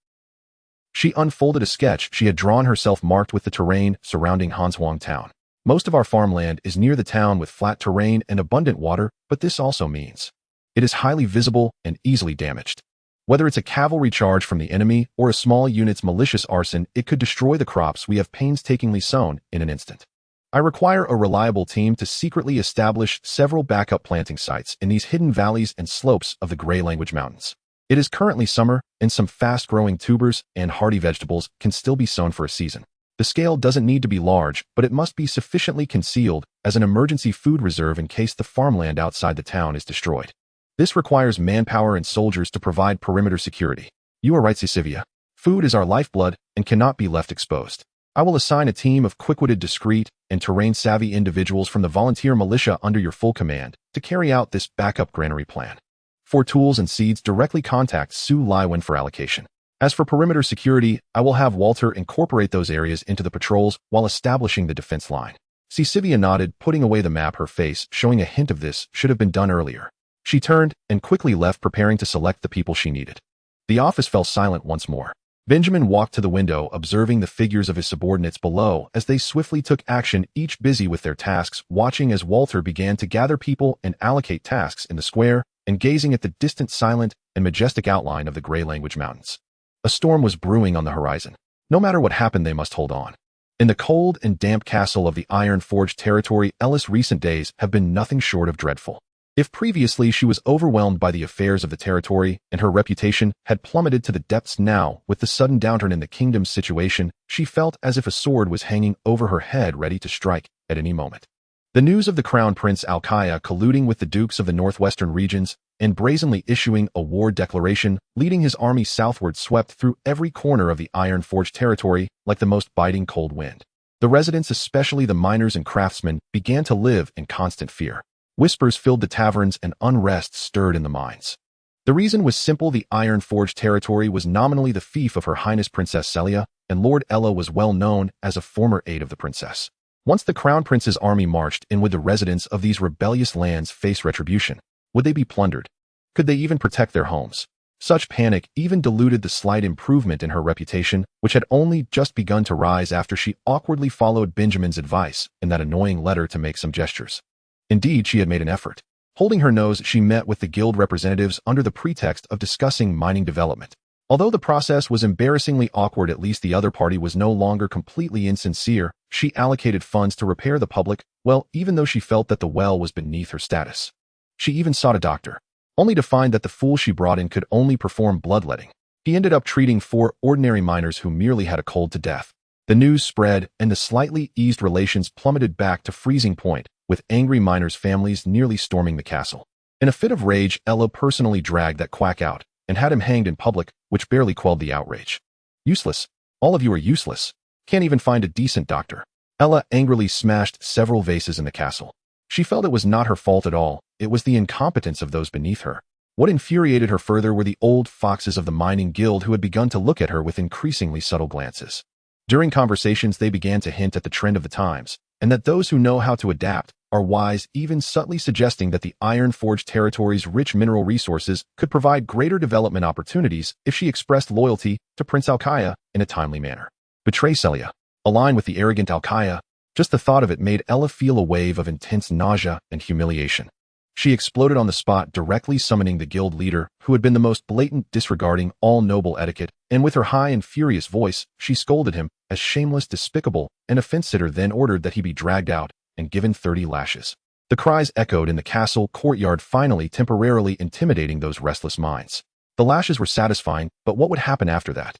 She unfolded a sketch she had drawn herself marked with the terrain surrounding Hanshuang town. Most of our farmland is near the town with flat terrain and abundant water, but this also means it is highly visible and easily damaged. Whether it's a cavalry charge from the enemy or a small unit's malicious arson, it could destroy the crops we have painstakingly sown in an instant. I require a reliable team to secretly establish several backup planting sites in these hidden valleys and slopes of the Gray Language Mountains. It is currently summer, and some fast-growing tubers and hardy vegetables can still be sown for a season. The scale doesn't need to be large, but it must be sufficiently concealed as an emergency food reserve in case the farmland outside the town is destroyed. This requires manpower and soldiers to provide perimeter security. You are right, Sisivia. Food is our lifeblood and cannot be left exposed. I will assign a team of quick-witted, discreet, and terrain-savvy individuals from the volunteer militia under your full command to carry out this backup granary plan. For tools and seeds, directly contact Su Laiwen for allocation. As for perimeter security, I will have Walter incorporate those areas into the patrols while establishing the defense line. Sisivia nodded, putting away the map, her face showing a hint of this should have been done earlier. She turned and quickly left, preparing to select the people she needed. The office fell silent once more. Benjamin walked to the window, observing the figures of his subordinates below as they swiftly took action, each busy with their tasks, watching as Walter began to gather people and allocate tasks in the square, and gazing at the distant, silent, and majestic outline of the Gray Language Mountains. A storm was brewing on the horizon. No matter what happened, they must hold on. In the cold and damp castle of the Iron Forged territory, Ella's recent days have been nothing short of dreadful. If previously she was overwhelmed by the affairs of the territory and her reputation had plummeted to the depths, now, with the sudden downturn in the kingdom's situation, she felt as if a sword was hanging over her head ready to strike at any moment. The news of the Crown Prince Alkaya colluding with the dukes of the northwestern regions and brazenly issuing a war declaration, leading his army southward, swept through every corner of the Iron Forged territory like the most biting cold wind. The residents, especially the miners and craftsmen, began to live in constant fear. Whispers filled the taverns and unrest stirred in the mines. The reason was simple: the Iron Forged territory was nominally the fief of Her Highness Princess Celia, and Lord Ella was well known as a former aide of the princess. Once the Crown Prince's army marched in, would the residents of these rebellious lands face retribution? Would they be plundered? Could they even protect their homes? Such panic even diluted the slight improvement in her reputation, which had only just begun to rise after she awkwardly followed Benjamin's advice in that annoying letter to make some gestures. Indeed, she had made an effort. Holding her nose, she met with the guild representatives under the pretext of discussing mining development. Although the process was embarrassingly awkward, at least the other party was no longer completely insincere. She allocated funds to repair the public well, even though she felt that the well was beneath her status. She even sought a doctor, only to find that the fool she brought in could only perform bloodletting. He ended up treating 4 ordinary miners who merely had a cold to death. The news spread, and the slightly eased relations plummeted back to freezing point, with angry miners' families nearly storming the castle. In a fit of rage, Ella personally dragged that quack out and had him hanged in public, which barely quelled the outrage. Useless. All of you are useless. Can't even find a decent doctor. Ella angrily smashed several vases in the castle. She felt it was not her fault at all. It was the incompetence of those beneath her. What infuriated her further were the old foxes of the mining guild who had begun to look at her with increasingly subtle glances. During conversations, they began to hint at the trend of the times, and that those who know how to adapt are wise, even subtly suggesting that the Iron Forged territory's rich mineral resources could provide greater development opportunities if she expressed loyalty to Prince Alkaya in a timely manner. Betray Celia, align with the arrogant Alkaya. Just the thought of it made Ella feel a wave of intense nausea and humiliation. She exploded on the spot, directly summoning the guild leader, who had been the most blatant, disregarding all noble etiquette, and with her high and furious voice, she scolded him as shameless, despicable, and a fence-sitter, then ordered that he be dragged out and given 30 lashes. The cries echoed in the castle courtyard, finally temporarily intimidating those restless minds. The lashes were satisfying, but what would happen after that?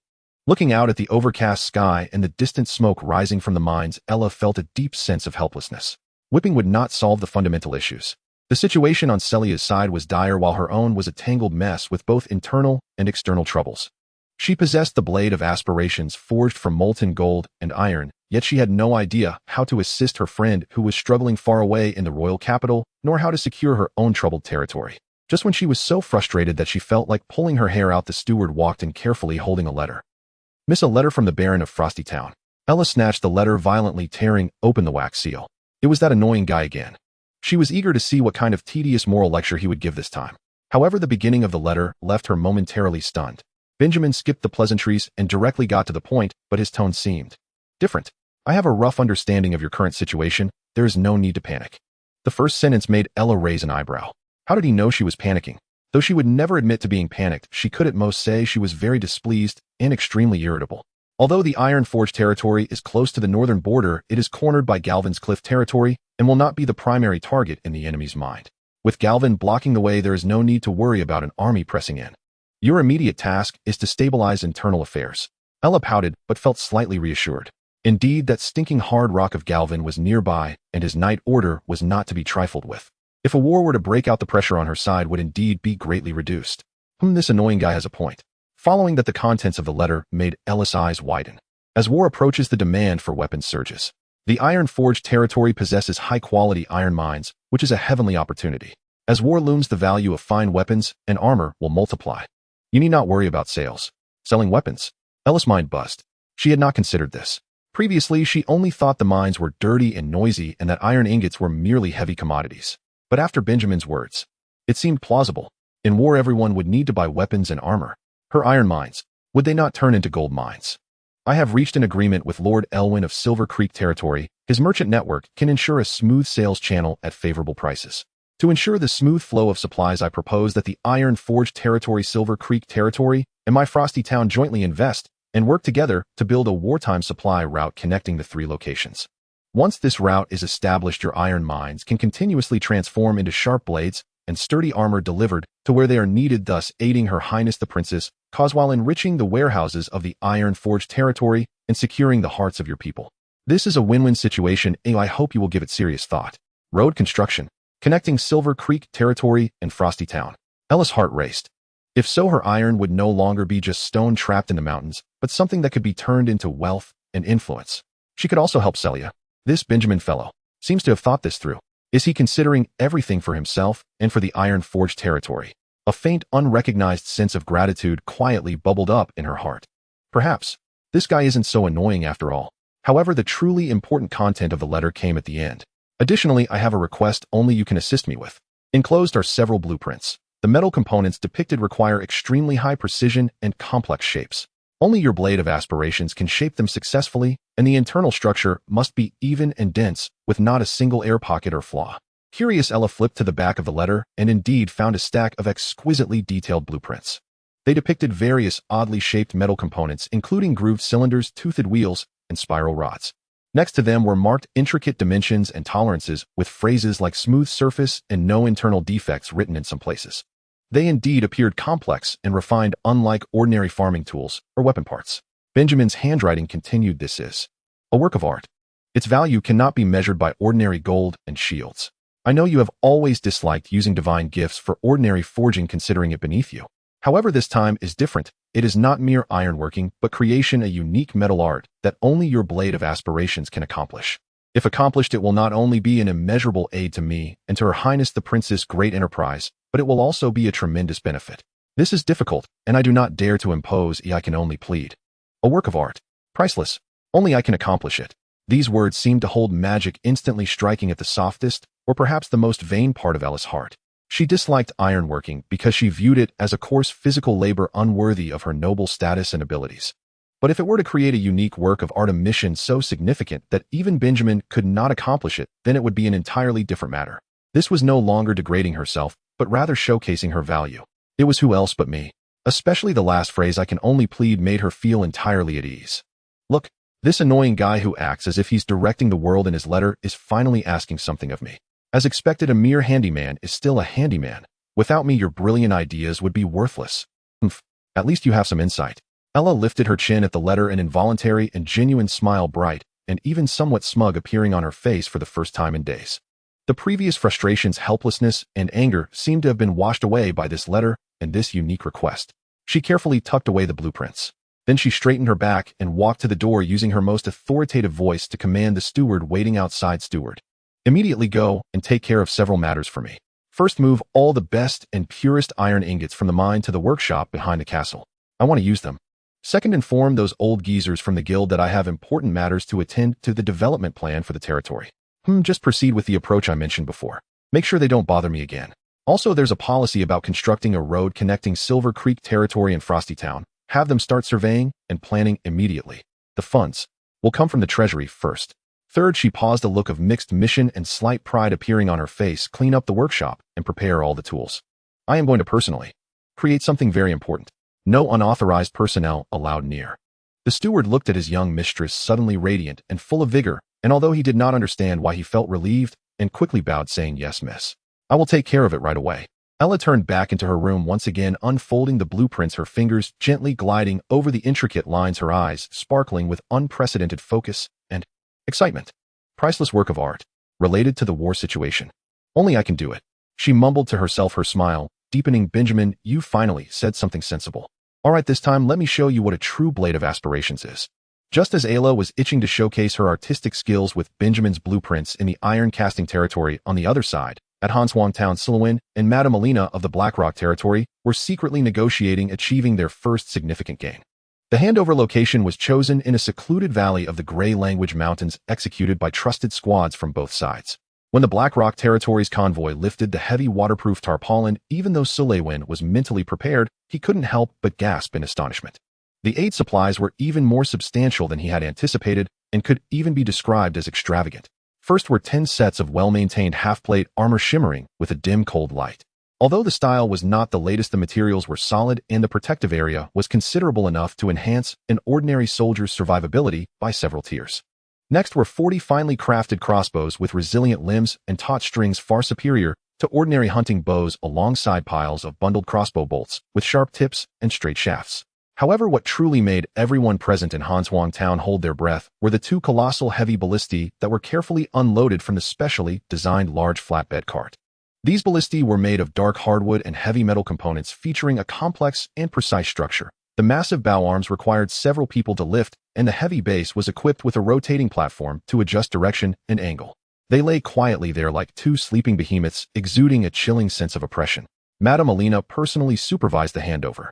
Looking out at the overcast sky and the distant smoke rising from the mines, Ella felt a deep sense of helplessness. Whipping would not solve the fundamental issues. The situation on Celia's side was dire while her own was a tangled mess with both internal and external troubles. She possessed the blade of aspirations forged from molten gold and iron, yet she had no idea how to assist her friend who was struggling far away in the royal capital, nor how to secure her own troubled territory. Just when she was so frustrated that she felt like pulling her hair out, the steward walked in carefully holding a letter. "Miss, a letter from the Baron of Frosty Town." Ella snatched the letter, violently tearing open the wax seal. It was that annoying guy again. She was eager to see what kind of tedious moral lecture he would give this time. However, the beginning of the letter left her momentarily stunned. Benjamin skipped the pleasantries and directly got to the point, but his tone seemed different. "I have a rough understanding of your current situation. There is no need to panic." The first sentence made Ella raise an eyebrow. How did he know she was panicking? Though she would never admit to being panicked, she could at most say she was very displeased and extremely irritable. Although the Iron Forge territory is close to the northern border, it is cornered by Galvin's Cliff territory and will not be the primary target in the enemy's mind. With Galvin blocking the way, there is no need to worry about an army pressing in. Your immediate task is to stabilize internal affairs. Ella pouted, but felt slightly reassured. Indeed, that stinking hard rock of Galvin was nearby, and his night order was not to be trifled with. If a war were to break out, the pressure on her side would indeed be greatly reduced. This annoying guy has a point. Following that, the contents of the letter made Ella's eyes widen. As war approaches, the demand for weapons surges. The Iron Forge territory possesses high-quality iron mines, which is a heavenly opportunity. As war looms, the value of fine weapons and armor will multiply. You need not worry about sales. Selling weapons? Ella's mind buzzed. She had not considered this. Previously, she only thought the mines were dirty and noisy and that iron ingots were merely heavy commodities. But after Benjamin's words, it seemed plausible. In war, everyone would need to buy weapons and armor. Her iron mines, would they not turn into gold mines? I have reached an agreement with Lord Elwyn of Silver Creek Territory. His merchant network can ensure a smooth sales channel at favorable prices. To ensure the smooth flow of supplies, I propose that the Iron Forge Territory, Silver Creek Territory, and my Frosty Town jointly invest and work together to build a wartime supply route connecting the three locations. Once this route is established, your iron mines can continuously transform into sharp blades and sturdy armor delivered to where they are needed, thus aiding Her Highness the Princess cause while enriching the warehouses of the Iron Forge Territory and securing the hearts of your people. This is a win-win situation, and I hope you will give it serious thought. Road construction, connecting Silver Creek Territory and Frosty Town. Ella's heart raced. If so, her iron would no longer be just stone trapped in the mountains, but something that could be turned into wealth and influence. She could also help Celia. This Benjamin fellow seems to have thought this through. Is he considering everything for himself and for the Iron Forge territory? A faint, unrecognized sense of gratitude quietly bubbled up in her heart. Perhaps this guy isn't so annoying after all. However, the truly important content of the letter came at the end. Additionally, I have a request only you can assist me with. Enclosed are several blueprints. The metal components depicted require extremely high precision and complex shapes. Only your blade of aspirations can shape them successfully, and the internal structure must be even and dense, with not a single air pocket or flaw. Curious, Ella flipped to the back of the letter and indeed found a stack of exquisitely detailed blueprints. They depicted various oddly shaped metal components, including grooved cylinders, toothed wheels, and spiral rods. Next to them were marked intricate dimensions and tolerances with phrases like smooth surface and no internal defects written in some places. They indeed appeared complex and refined, unlike ordinary farming tools or weapon parts. Benjamin's handwriting continued. This is a work of art. Its value cannot be measured by ordinary gold and shields. I know you have always disliked using divine gifts for ordinary forging, considering it beneath you. However, this time is different. It is not mere ironworking, but creation, a unique metal art that only your blade of aspirations can accomplish. If accomplished, it will not only be an immeasurable aid to me and to Her Highness the Princess' great enterprise, but it will also be a tremendous benefit. This is difficult, and I do not dare to impose. I can only plead. A work of art. Priceless. Only I can accomplish it. These words seemed to hold magic, instantly striking at the softest, or perhaps the most vain part of Ella's heart. She disliked ironworking because she viewed it as a coarse physical labor unworthy of her noble status and abilities. But if it were to create a unique work of art, a mission so significant that even Benjamin could not accomplish it, then it would be an entirely different matter. This was no longer degrading herself, but rather showcasing her value. It was who else but me. Especially the last phrase, I can only plead, made her feel entirely at ease. Look, this annoying guy who acts as if he's directing the world in his letter is finally asking something of me. As expected, a mere handyman is still a handyman. Without me, your brilliant ideas would be worthless. At least you have some insight. Ella lifted her chin at the letter, an involuntary and genuine smile, bright and even somewhat smug, appearing on her face for the first time in days. The previous frustrations, helplessness, and anger seemed to have been washed away by this letter and this unique request. She carefully tucked away the blueprints. Then she straightened her back and walked to the door using her most authoritative voice to command the steward waiting outside. "Steward, immediately go and take care of several matters for me. First, move all the best and purest iron ingots from the mine to the workshop behind the castle. I want to use them. Second, inform those old geezers from the guild that I have important matters to attend to the development plan for the territory. Just proceed with the approach I mentioned before. Make sure they don't bother me again. Also, there's a policy about constructing a road connecting Silver Creek territory and Frosty Town. Have them start surveying and planning immediately. The funds will come from the treasury first." Third, she paused, a look of mixed mission and slight pride appearing on her face. "Clean up the workshop and prepare all the tools. I am going to personally create something very important. No unauthorized personnel allowed near." The steward looked at his young mistress, suddenly radiant and full of vigor, and although he did not understand why, he felt relieved and quickly bowed, saying, "Yes, miss. I will take care of it right away." Ella turned back into her room, once again unfolding the blueprints, her fingers gently gliding over the intricate lines, her eyes sparkling with unprecedented focus and excitement. "Priceless work of art, related to the war situation. Only I can do it," she mumbled to herself, her smile deepening. "Benjamin, you finally said something sensible. All right, this time let me show you what a true blade of aspirations is." Just as Ayla was itching to showcase her artistic skills with Benjamin's blueprints in the iron casting territory on the other side, at Hanswang Town, Silhouin and Madame Alina of the Blackrock territory were secretly negotiating, achieving their first significant gain. The handover location was chosen in a secluded valley of the Grey Language Mountains, executed by trusted squads from both sides. When the Blackrock territory's convoy lifted the heavy waterproof tarpaulin, even though Silhouin was mentally prepared, he couldn't help but gasp in astonishment. The aid supplies were even more substantial than he had anticipated and could even be described as extravagant. First were 10 sets of well-maintained half-plate armor shimmering with a dim cold light. Although the style was not the latest, the materials were solid and the protective area was considerable enough to enhance an ordinary soldier's survivability by several tiers. Next were 40 finely crafted crossbows with resilient limbs and taut strings, far superior to ordinary hunting bows, alongside piles of bundled crossbow bolts with sharp tips and straight shafts. However, what truly made everyone present in Hanswang Town hold their breath were the 2 colossal heavy ballistae that were carefully unloaded from the specially designed large flatbed cart. These ballistae were made of dark hardwood and heavy metal components, featuring a complex and precise structure. The massive bow arms required several people to lift, and the heavy base was equipped with a rotating platform to adjust direction and angle. They lay quietly there like 2 sleeping behemoths, exuding a chilling sense of oppression. Madame Alina personally supervised the handover.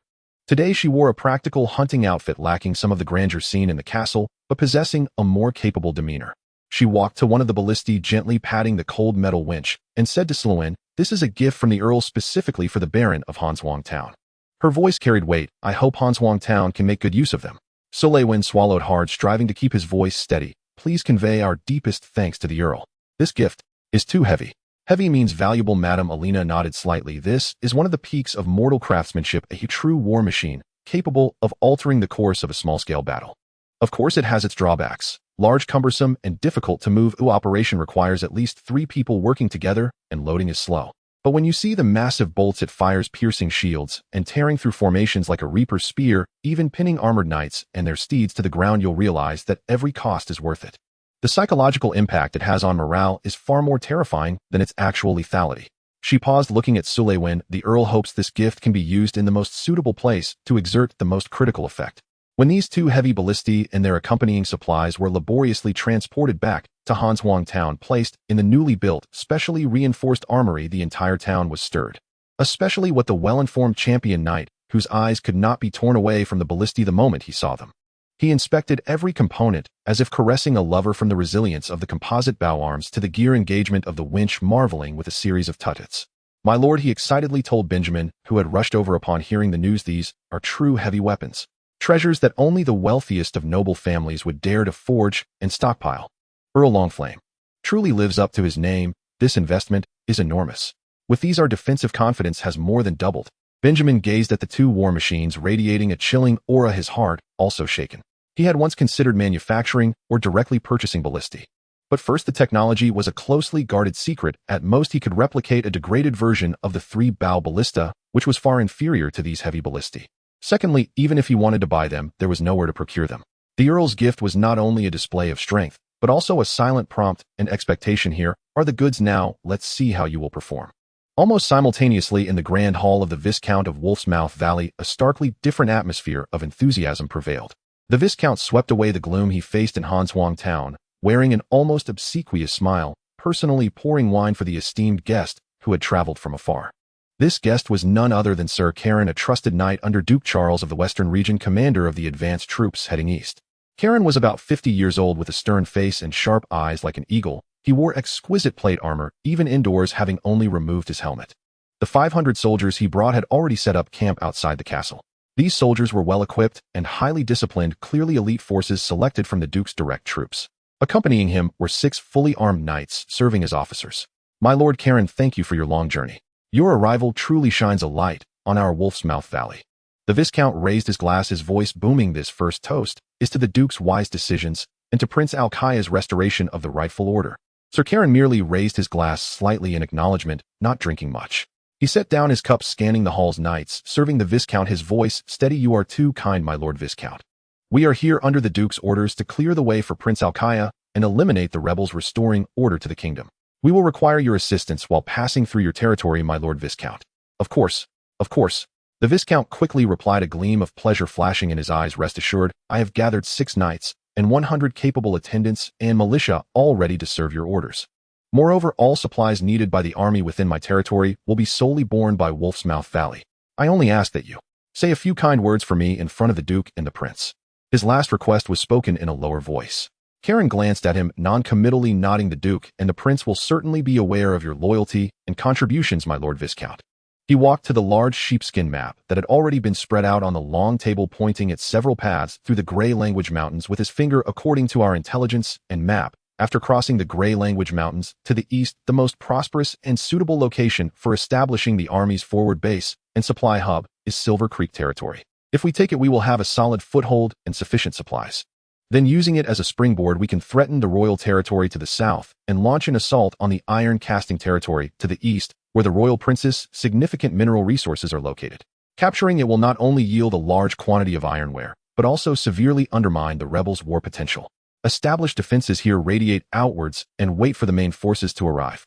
Today she wore a practical hunting outfit, lacking some of the grandeur seen in the castle, but possessing a more capable demeanor. She walked to one of the ballistae, gently patting the cold metal winch, and said to Silhouin, "This is a gift from the Earl specifically for the Baron of Hanswang Town." Her voice carried weight. "I hope Hanswang Town can make good use of them." Silhouin swallowed hard, striving to keep his voice steady. "Please convey our deepest thanks to the Earl. This gift is too heavy." "Heavy means valuable." Madame Alina nodded slightly. "This is one of the peaks of mortal craftsmanship, a true war machine, capable of altering the course of a small-scale battle. Of course, it has its drawbacks. Large, cumbersome, and difficult to move. Operation requires at least 3 people working together, and loading is slow. But when you see the massive bolts it fires, piercing shields and tearing through formations like a reaper's spear, even pinning armored knights and their steeds to the ground, you'll realize that every cost is worth it. The psychological impact it has on morale is far more terrifying than its actual lethality." She paused, looking at Silhouin. "The Earl hopes this gift can be used in the most suitable place to exert the most critical effect." When these 2 heavy ballistae and their accompanying supplies were laboriously transported back to Hanswang Town, placed in the newly built, specially reinforced armory, the entire town was stirred. Especially what the well-informed champion knight, whose eyes could not be torn away from the ballistae the moment he saw them. He inspected every component, as if caressing a lover, from the resilience of the composite bow arms to the gear engagement of the winch, marveling with a series of tuttets. "My lord," he excitedly told Benjamin, who had rushed over upon hearing the news, "these are true heavy weapons. Treasures that only the wealthiest of noble families would dare to forge and stockpile. Earl Longflame truly lives up to his name. This investment is enormous. With these, our defensive confidence has more than doubled." Benjamin gazed at the 2 war machines, radiating a chilling aura, his heart also shaken. He had once considered manufacturing or directly purchasing ballistae. But first, the technology was a closely guarded secret. At most, he could replicate a degraded version of the 3-bow ballista, which was far inferior to these heavy ballistae. Secondly, even if he wanted to buy them, there was nowhere to procure them. The Earl's gift was not only a display of strength, but also a silent prompt and expectation. Here are the goods now, let's see how you will perform. Almost simultaneously in the grand hall of the Viscount of Wolfsmouth Valley, a starkly different atmosphere of enthusiasm prevailed. The Viscount swept away the gloom he faced in Hanswang Town, wearing an almost obsequious smile, personally pouring wine for the esteemed guest who had traveled from afar. This guest was none other than Sir Karen, a trusted knight under Duke Charles of the Western Region, commander of the advanced troops heading east. Karen was about 50 years old with a stern face and sharp eyes like an eagle. He wore exquisite plate armor, even indoors, having only removed his helmet. The 500 soldiers he brought had already set up camp outside the castle. These soldiers were well-equipped and highly disciplined, clearly elite forces selected from the Duke's direct troops. Accompanying him were 6 fully armed knights serving as officers. My Lord Karen, thank you for your long journey. Your arrival truly shines a light on our Wolfsmouth Valley. The Viscount raised his glass, his voice booming. This first toast is to the Duke's wise decisions and to Prince Alkaya's restoration of the rightful order. Sir Karen merely raised his glass slightly in acknowledgement, not drinking much. He set down his cup, scanning the hall's knights, serving the Viscount, his voice steady. You are too kind, my Lord Viscount. We are here under the Duke's orders to clear the way for Prince Alkaya and eliminate the rebels, restoring order to the kingdom. We will require your assistance while passing through your territory, my Lord Viscount. Of course, of course. The Viscount quickly replied, a gleam of pleasure flashing in his eyes. Rest assured, I have gathered 6 knights and 100 capable attendants and militia, all ready to serve your orders. Moreover, all supplies needed by the army within my territory will be solely borne by Wolfsmouth Valley. I only ask that you say a few kind words for me in front of the Duke and the Prince. His last request was spoken in a lower voice. Karen glanced at him, non-committally nodding. The Duke and the Prince will certainly be aware of your loyalty and contributions, my Lord Viscount. He walked to the large sheepskin map that had already been spread out on the long table, pointing at several paths through the Grey Language Mountains with his finger. According to our intelligence and map, after crossing the Grey Language Mountains to the east, the most prosperous and suitable location for establishing the army's forward base and supply hub is Silver Creek territory. If we take it, we will have a solid foothold and sufficient supplies. Then, using it as a springboard, we can threaten the royal territory to the south and launch an assault on the iron casting territory to the east, where the royal prince's significant mineral resources are located. Capturing it will not only yield a large quantity of ironware, but also severely undermine the rebels' war potential. Established defenses here radiate outwards and wait for the main forces to arrive.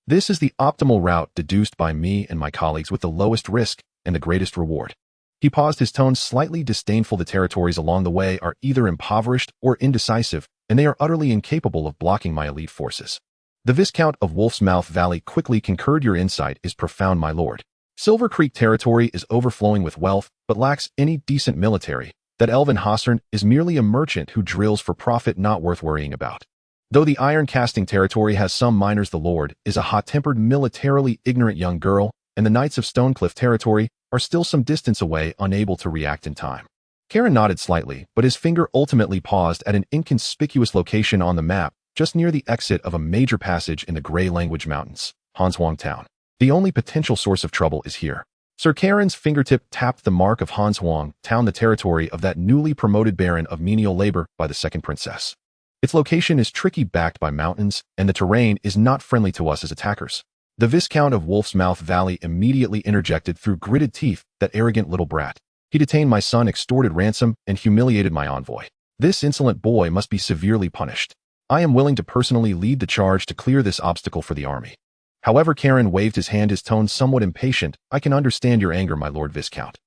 This is the optimal route deduced by me and my colleagues with the lowest risk and the greatest reward. He paused, his tone slightly disdainful. The territories along the way are either impoverished or indecisive, and they are utterly incapable of blocking my elite forces. The Viscount of Wolfsmouth Valley quickly concurred. Your insight is profound, my lord. Silver Creek territory is overflowing with wealth, but lacks any decent military. That Elvin Hossern is merely a merchant who drills for profit, not worth worrying about. Though the iron casting territory has some miners, the lord is a hot-tempered, militarily ignorant young girl, and the Knights of Stonecliff territory are still some distance away, unable to react in time. Karen nodded slightly, but his finger ultimately paused at an inconspicuous location on the map, just near the exit of a major passage in the Grey Language Mountains, Hanswang Town. The only potential source of trouble is here. Sir Karen's fingertip tapped the mark of Hanswang Town, the territory of that newly promoted baron of menial labor by the second princess. Its location is tricky, backed by mountains, and the terrain is not friendly to us as attackers. The Viscount of Wolfsmouth Valley immediately interjected through gritted teeth. That arrogant little brat. He detained my son, extorted ransom, and humiliated my envoy. This insolent boy must be severely punished. I am willing to personally lead the charge to clear this obstacle for the army. However, Karen waved his hand, his tone somewhat impatient. I can understand your anger, my Lord Viscount.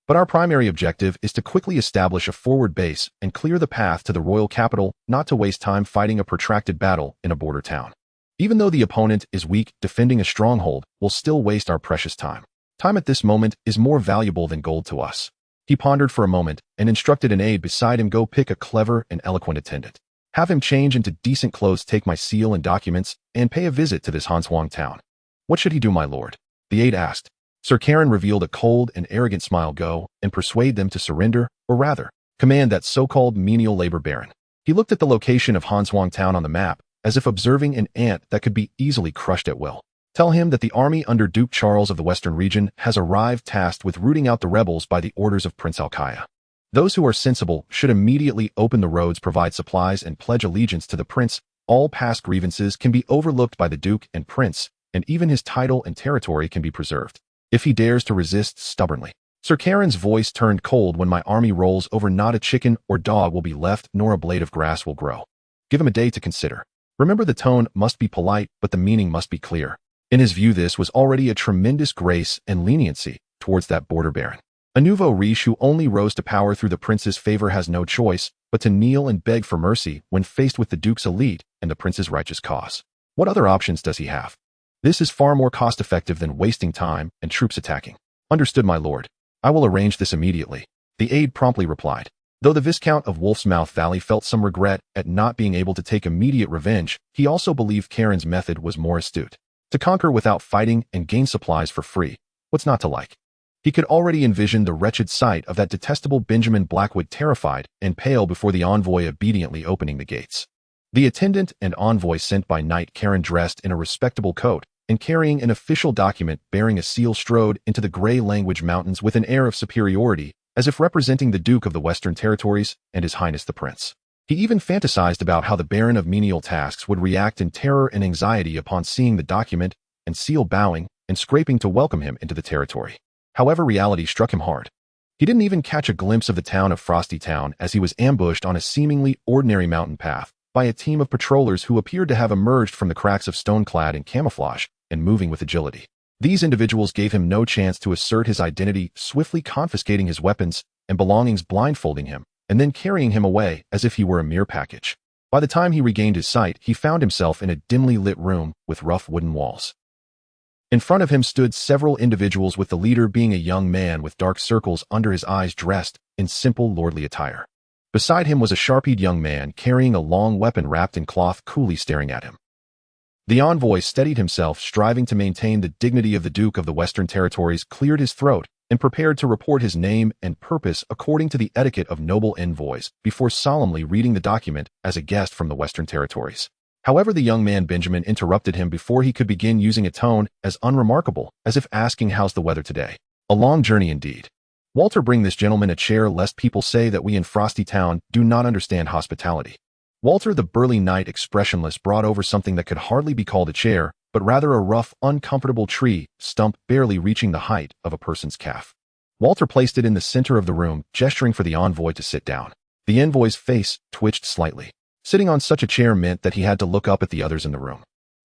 But our primary objective is to quickly establish a forward base and clear the path to the royal capital, not to waste time fighting a protracted battle in a border town. Even though the opponent is weak, defending a stronghold will still waste our precious time. Time at this moment is more valuable than gold to us. He pondered for a moment and instructed an aide beside him, go pick a clever and eloquent attendant. Have him change into decent clothes, take my seal and documents, and pay a visit to this Hanswang Town. What should he do, my lord? The aide asked. Sir Karen revealed a cold and arrogant smile. Go and persuade them to surrender, or rather, command that so-called menial labor baron. He looked at the location of Hanswang Town on the map, as if observing an ant that could be easily crushed at will. Tell him that the army under Duke Charles of the Western Region has arrived, tasked with rooting out the rebels by the orders of Prince Alkaya. Those who are sensible should immediately open the roads, provide supplies, and pledge allegiance to the prince. All past grievances can be overlooked by the Duke and Prince, and even his title and territory can be preserved. If he dares to resist stubbornly. Sir Karen's voice turned cold. When my army rolls over, not a chicken or dog will be left, nor a blade of grass will grow. Give him a day to consider. Remember, the tone must be polite, but the meaning must be clear. In his view, this was already a tremendous grace and leniency towards that border baron. A nouveau riche who only rose to power through the prince's favor has no choice but to kneel and beg for mercy when faced with the duke's elite and the prince's righteous cause. What other options does he have? This is far more cost-effective than wasting time and troops attacking. Understood, my lord. I will arrange this immediately. The aide promptly replied. Though the Viscount of Wolfsmouth Valley felt some regret at not being able to take immediate revenge, he also believed Karen's method was more astute. To conquer without fighting and gain supplies for free, what's not to like? He could already envision the wretched sight of that detestable Benjamin Blackwood terrified and pale before the envoy obediently opening the gates. The attendant and envoy sent by Knight Karen, dressed in a respectable coat and carrying an official document bearing a seal, strode into the Grey Language Mountains with an air of superiority, as if representing the Duke of the Western Territories and His Highness the Prince. He even fantasized about how the Baron of Menial Tasks would react in terror and anxiety upon seeing the document and seal, bowing and scraping to welcome him into the territory. However, reality struck him hard. He didn't even catch a glimpse of the town of Frosty Town as he was ambushed on a seemingly ordinary mountain path by a team of patrollers who appeared to have emerged from the cracks of stone clad in camouflage and moving with agility. These individuals gave him no chance to assert his identity, swiftly confiscating his weapons and belongings, blindfolding him, and then carrying him away as if he were a mere package. By the time he regained his sight, he found himself in a dimly lit room with rough wooden walls. In front of him stood several individuals, with the leader being a young man with dark circles under his eyes, dressed in simple lordly attire. Beside him was a sharp-eyed young man carrying a long weapon wrapped in cloth, coolly staring at him. The envoy steadied himself, striving to maintain the dignity of the Duke of the Western Territories, cleared his throat, and prepared to report his name and purpose according to the etiquette of noble envoys before solemnly reading the document as a guest from the Western Territories. However, the young man Benjamin interrupted him before he could begin, using a tone as unremarkable as if asking, "How's the weather today?" A long journey indeed. Walter, bring this gentleman a chair, lest people say that we in Frosty Town do not understand hospitality. Walter, the burly knight, expressionless, brought over something that could hardly be called a chair, but rather a rough, uncomfortable tree stump barely reaching the height of a person's calf. Walter placed it in the center of the room, gesturing for the envoy to sit down. The envoy's face twitched slightly. Sitting on such a chair meant that he had to look up at the others in the room.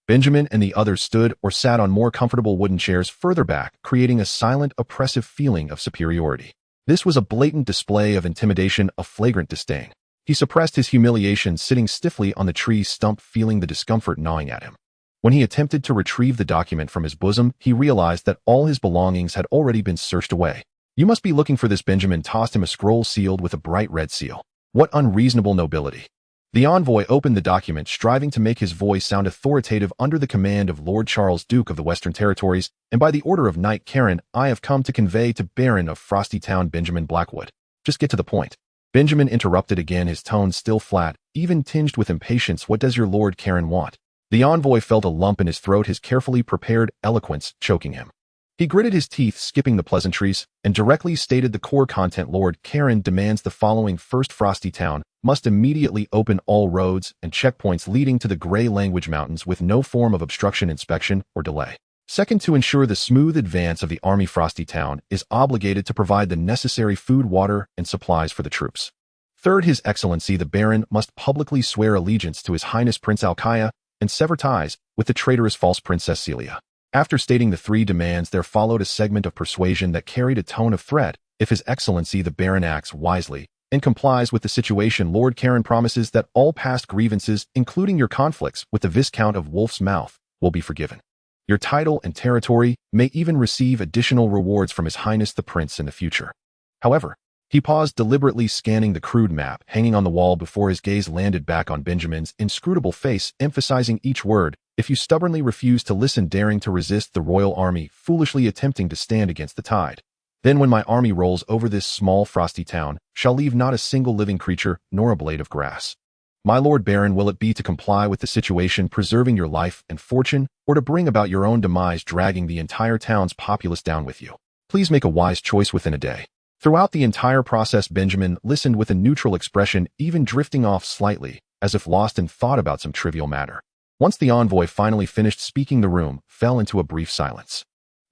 Benjamin and the others stood or sat on more comfortable wooden chairs further back, creating a silent, oppressive feeling of superiority. This was a blatant display of intimidation, a flagrant disdain. He suppressed his humiliation, sitting stiffly on the tree stump, feeling the discomfort gnawing at him. When he attempted to retrieve the document from his bosom, he realized that all his belongings had already been searched away. "You must be looking for this." Benjamin tossed him a scroll sealed with a bright red seal. What unreasonable nobility! The envoy opened the document, striving to make his voice sound authoritative. "Under the command of Lord Charles, Duke of the Western Territories, and by the order of Knight Karen, I have come to convey to Baron of Frosty Town Benjamin Blackwood." Just get to the point. Benjamin interrupted again, his tone still flat, even tinged with impatience. "What does your Lord Karen want?" The envoy felt a lump in his throat, his carefully prepared eloquence choking him. He gritted his teeth, skipping the pleasantries, and directly stated the core content. "Lord Karen demands the following. First, Frosty Town must immediately open all roads and checkpoints leading to the Grey Language Mountains with no form of obstruction, inspection, or delay. Second, to ensure the smooth advance of the army, Frosty Town is obligated to provide the necessary food, water, and supplies for the troops. Third, His Excellency the Baron must publicly swear allegiance to His Highness Prince Alkaya and sever ties with the traitorous false Princess Celia." After stating the three demands, there followed a segment of persuasion that carried a tone of threat. "If His Excellency the Baron acts wisely and complies with the situation, Lord Karen promises that all past grievances, including your conflicts with the Viscount of Wolf's Mouth, will be forgiven. Your title and territory may even receive additional rewards from His Highness the Prince in the future." However, he paused, deliberately scanning the crude map hanging on the wall before his gaze landed back on Benjamin's inscrutable face, emphasizing each word. "If you stubbornly refuse to listen, daring to resist the royal army, foolishly attempting to stand against the tide, then when my army rolls over this small Frosty Town, shall leave not a single living creature nor a blade of grass. My Lord Baron, will it be to comply with the situation, preserving your life and fortune, or to bring about your own demise, dragging the entire town's populace down with you? Please make a wise choice within a day." Throughout the entire process, Benjamin listened with a neutral expression, even drifting off slightly, as if lost in thought about some trivial matter. Once the envoy finally finished speaking, the room fell into a brief silence.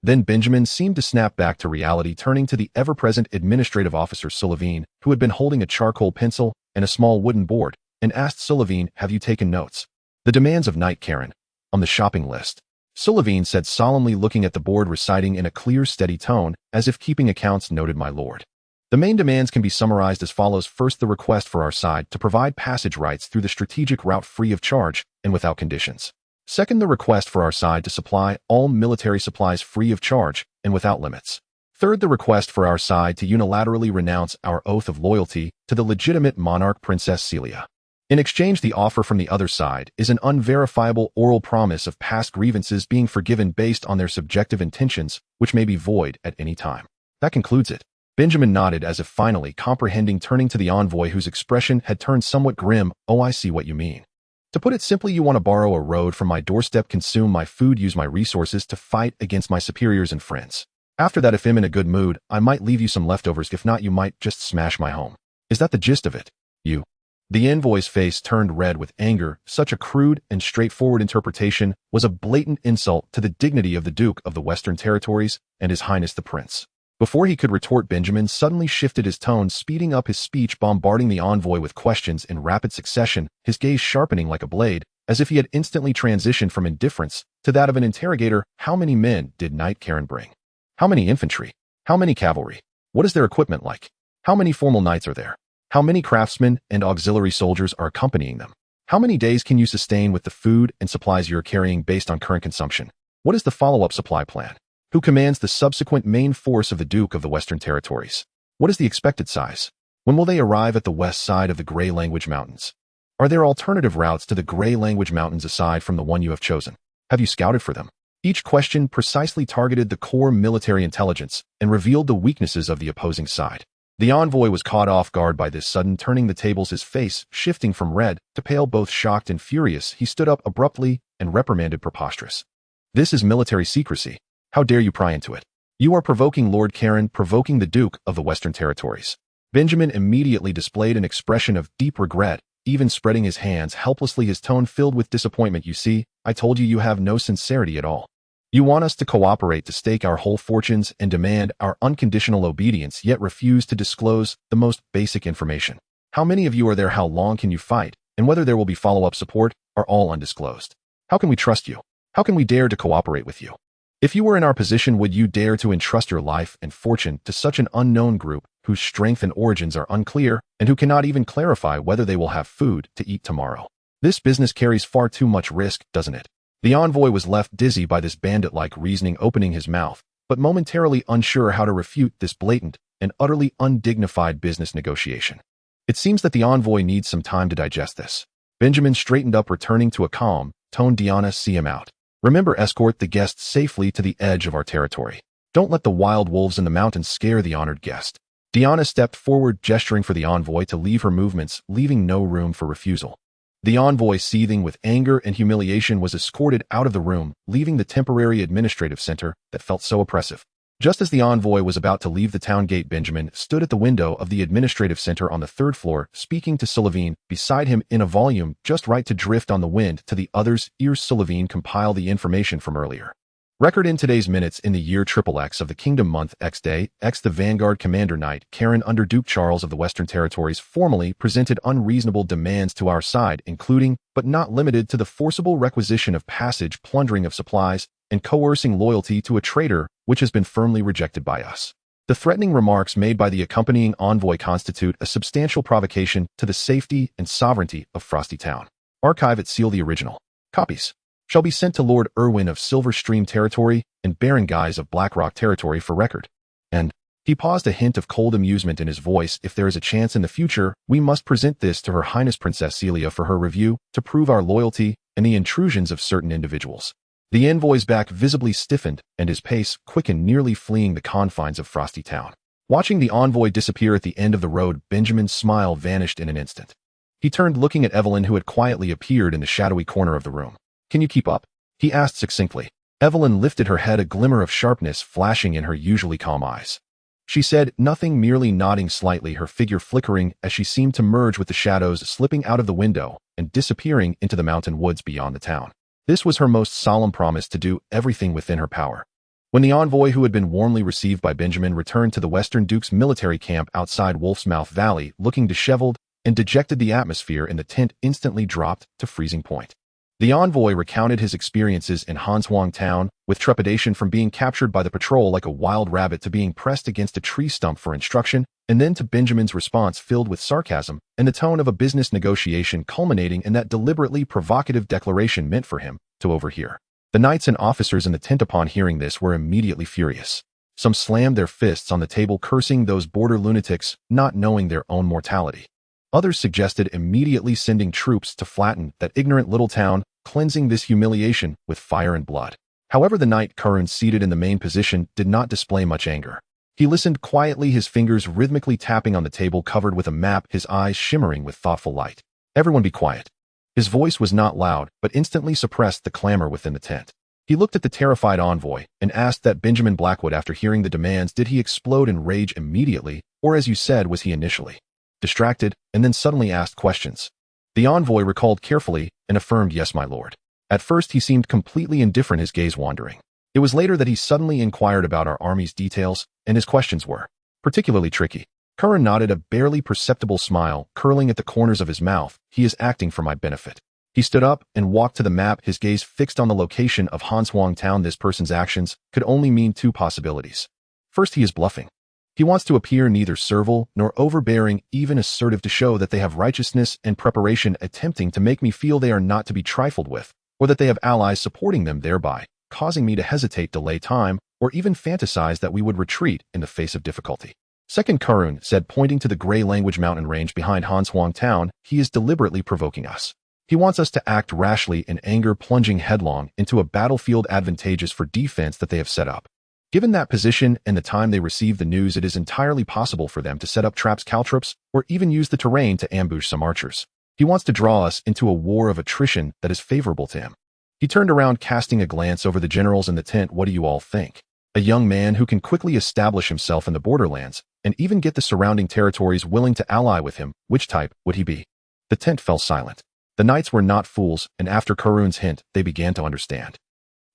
Then Benjamin seemed to snap back to reality, turning to the ever-present administrative officer Sullivan, who had been holding a charcoal pencil and a small wooden board, and asked Sulavine, "Have you taken notes?" "The demands of Knight Karen. On the shopping list." Sulavine said solemnly, looking at the board, reciting in a clear, steady tone, as if keeping accounts. "Noted, my lord." The main demands can be summarized as follows. First, the request for our side to provide passage rights through the strategic route free of charge and without conditions. Second, the request for our side to supply all military supplies free of charge and without limits. Third, the request for our side to unilaterally renounce our oath of loyalty to the legitimate monarch Princess Celia. In exchange, the offer from the other side is an unverifiable oral promise of past grievances being forgiven based on their subjective intentions, which may be void at any time. That concludes it. Benjamin nodded as if finally comprehending, turning to the envoy, whose expression had turned somewhat grim. "Oh, I see what you mean. To put it simply, you want to borrow a road from my doorstep, consume my food, use my resources to fight against my superiors and friends. After that, if I'm in a good mood, I might leave you some leftovers. If not, you might just smash my home. Is that the gist of it? You?" The envoy's face turned red with anger. Such a crude and straightforward interpretation was a blatant insult to the dignity of the Duke of the Western Territories and His Highness the Prince. Before he could retort, Benjamin suddenly shifted his tone, speeding up his speech, bombarding the envoy with questions in rapid succession, his gaze sharpening like a blade, as if he had instantly transitioned from indifference to that of an interrogator. "How many men did Knight Karen bring? How many infantry? How many cavalry? What is their equipment like? How many formal knights are there? How many craftsmen and auxiliary soldiers are accompanying them? How many days can you sustain with the food and supplies you're carrying based on current consumption? What is the follow-up supply plan? Who commands the subsequent main force of the Duke of the Western Territories? What is the expected size? When will they arrive at the west side of the Grey Language Mountains? Are there alternative routes to the Grey Language Mountains aside from the one you have chosen? Have you scouted for them?" Each question precisely targeted the core military intelligence and revealed the weaknesses of the opposing side. The envoy was caught off guard by this sudden turning the tables, his face shifting from red to pale. Both shocked and furious, he stood up abruptly and reprimanded, "Preposterous. This is military secrecy. How dare you pry into it? You are provoking Lord Karen, provoking the Duke of the Western Territories." Benjamin immediately displayed an expression of deep regret, even spreading his hands helplessly, his tone filled with disappointment. "You see, I told you have no sincerity at all. You want us to cooperate, to stake our whole fortunes and demand our unconditional obedience, yet refuse to disclose the most basic information. How many of you are there? How long can you fight? And whether there will be follow-up support are all undisclosed. How can we trust you? How can we dare to cooperate with you? If you were in our position, would you dare to entrust your life and fortune to such an unknown group whose strength and origins are unclear and who cannot even clarify whether they will have food to eat tomorrow? This business carries far too much risk, doesn't it?" The envoy was left dizzy by this bandit-like reasoning, opening his mouth, but momentarily unsure how to refute this blatant and utterly undignified business negotiation. It seems that the envoy needs some time to digest this. Benjamin straightened up, returning to a calm tone. "Diana, see him out. Remember, escort the guest safely to the edge of our territory. Don't let the wild wolves in the mountains scare the honored guest." Diana stepped forward, gesturing for the envoy to leave her movements, leaving no room for refusal. The envoy, seething with anger and humiliation, was escorted out of the room, leaving the temporary administrative center that felt so oppressive. Just as the envoy was about to leave the town gate, Benjamin stood at the window of the administrative center on the third floor, speaking to Sulavine beside him in a volume just right to drift on the wind to the other's ears. Sulavine compiled the information from earlier. Record in today's minutes in the year XXX of the Kingdom Month X Day X. The Vanguard Commander Knight Karen under Duke Charles of the Western Territories formally presented unreasonable demands to our side, including, but not limited to, the forcible requisition of passage, plundering of supplies, and coercing loyalty to a traitor, which has been firmly rejected by us. The threatening remarks made by the accompanying envoy constitute a substantial provocation to the safety and sovereignty of Frosty Town. Archive it. Seal the original copies. Shall be sent to Lord Irwin of Silver Stream Territory and Baron Guise of Blackrock Territory for record. And he paused, a hint of cold amusement in his voice. If there is a chance in the future, we must present this to Her Highness Princess Celia for her review to prove our loyalty and the intrusions of certain individuals. The envoy's back visibly stiffened and his pace quickened, nearly fleeing the confines of Frosty Town. Watching the envoy disappear at the end of the road, Benjamin's smile vanished in an instant. He turned, looking at Evelyn, who had quietly appeared in the shadowy corner of the room. "Can you keep up?" he asked succinctly. Evelyn lifted her head, a glimmer of sharpness flashing in her usually calm eyes. She said nothing, merely nodding slightly, her figure flickering as she seemed to merge with the shadows, slipping out of the window and disappearing into the mountain woods beyond the town. This was her most solemn promise to do everything within her power. When the envoy, who had been warmly received by Benjamin, returned to the Western Duke's military camp outside Wolf's Mouth Valley, looking disheveled and dejected the atmosphere in the tent instantly dropped to freezing point. The envoy recounted his experiences in Hanshuang town, with trepidation from being captured by the patrol like a wild rabbit to being pressed against a tree stump for instruction, and then to Benjamin's response filled with sarcasm and the tone of a business negotiation culminating in that deliberately provocative declaration meant for him to overhear. The knights and officers in the tent upon hearing this were immediately furious. Some slammed their fists on the table, cursing those border lunatics, not knowing their own mortality. Others suggested immediately sending troops to flatten that ignorant little town, cleansing this humiliation with fire and blood. However, the knight Karun seated in the main position did not display much anger. He listened quietly, his fingers rhythmically tapping on the table covered with a map, his eyes shimmering with thoughtful light. "Everyone be quiet." His voice was not loud, but instantly suppressed the clamor within the tent. He looked at the terrified envoy and asked that Benjamin Blackwood, after hearing the demands, did he explode in rage immediately, or as you said, was he initially distracted, and then suddenly asked questions? The envoy recalled carefully and affirmed, "Yes, my lord." At first he seemed completely indifferent, his gaze wandering. It was later that he suddenly inquired about our army's details, and his questions were particularly tricky. Karun nodded, a barely perceptible smile curling at the corners of his mouth. "He is acting for my benefit." He stood up and walked to the map, his gaze fixed on the location of Hanshuang town. This person's actions could only mean two possibilities. First, he is bluffing. He wants to appear neither servile nor overbearing, even assertive, to show that they have righteousness and preparation, attempting to make me feel they are not to be trifled with, or that they have allies supporting them, thereby causing me to hesitate, delay time, or even fantasize that we would retreat in the face of difficulty. Second, Karun said, pointing to the gray language mountain range behind Hanshuang town, he is deliberately provoking us. He wants us to act rashly in anger, plunging headlong into a battlefield advantageous for defense that they have set up. Given that position and the time they receive the news, it is entirely possible for them to set up traps, caltrops, or even use the terrain to ambush some archers. He wants to draw us into a war of attrition that is favorable to him. He turned around, casting a glance over the generals in the tent. "What do you all think? A young man who can quickly establish himself in the borderlands and even get the surrounding territories willing to ally with him, which type would he be?" The tent fell silent. The knights were not fools, and after Karun's hint, they began to understand.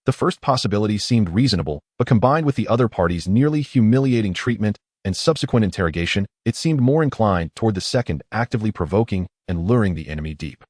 The first possibility seemed reasonable, but combined with the other party's nearly humiliating treatment and subsequent interrogation, it seemed more inclined toward the second, actively provoking and luring the enemy deep.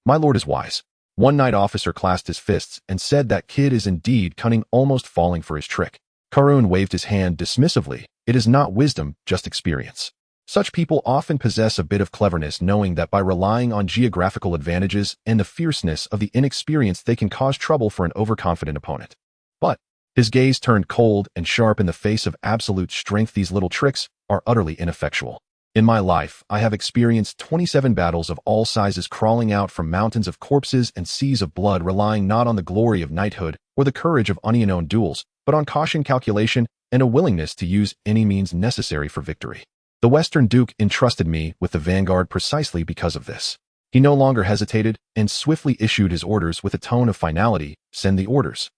"My lord is wise." One knight officer clasped his fists and said, "That kid is indeed cunning, almost falling for his trick." Karun waved his hand dismissively. "It is not wisdom, just experience. Such people often possess a bit of cleverness, knowing that by relying on geographical advantages and the fierceness of the inexperienced, they can cause trouble for an overconfident opponent." But his gaze turned cold and sharp in the face of absolute strength. "These little tricks are utterly ineffectual. In my life, I have experienced 27 battles of all sizes, crawling out from mountains of corpses and seas of blood, relying not on the glory of knighthood or the courage of unknown duels, but on caution, calculation, and a willingness to use any means necessary for victory. The Western Duke entrusted me with the vanguard precisely because of this." He no longer hesitated and swiftly issued his orders with a tone of finality. "Send the orders.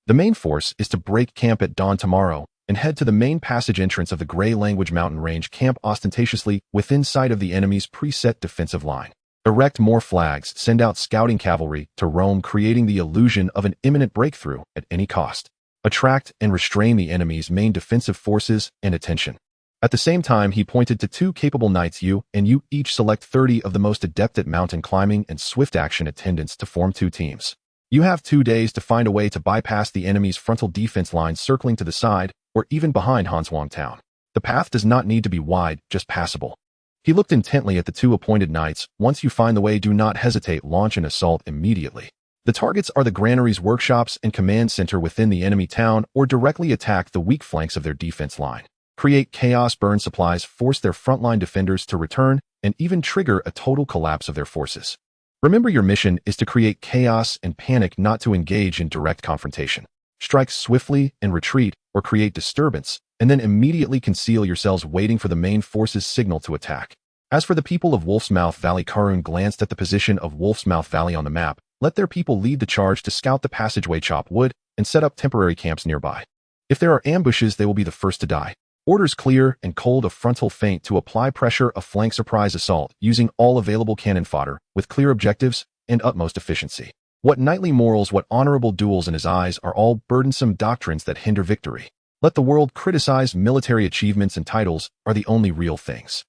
The main force is to break camp at dawn tomorrow and head to the main passage entrance of the Gray Language Mountain Range. Camp ostentatiously within sight of the enemy's preset defensive line. Erect more flags. Send out scouting cavalry to roam, creating the illusion of an imminent breakthrough at any cost. Attract and restrain the enemy's main defensive forces and attention." At the same time, he pointed to two capable knights. "You and you each select 30 of the most adept at mountain climbing and swift action attendants to form two teams. You have 2 days to find a way to bypass the enemy's frontal defense lines circling to the side or even behind Hanshuang town. The path does not need to be wide, just passable." He looked intently at the two appointed knights. "Once you find the way, do not hesitate. Launch an assault immediately. The targets are the granaries, workshops, and command center within the enemy town, or directly attack the weak flanks of their defense line. Create chaos, burn supplies, force their frontline defenders to return, and even trigger a total collapse of their forces. Remember, your mission is to create chaos and panic, not to engage in direct confrontation. Strike swiftly and retreat, or create disturbance, and then immediately conceal yourselves, waiting for the main force's signal to attack. As for the people of Wolf's Mouth Valley," Karun glanced at the position of Wolf's Mouth Valley on the map, "let their people lead the charge to scout the passageway, chop wood, and set up temporary camps nearby. If there are ambushes, they will be the first to die. Orders clear and cold, a frontal feint to apply pressure, a flank surprise assault, using all available cannon fodder, with clear objectives and utmost efficiency. What knightly morals, what honorable duels in his eyes, are all burdensome doctrines that hinder victory. Let the world criticize military achievements, and titles are the only real things.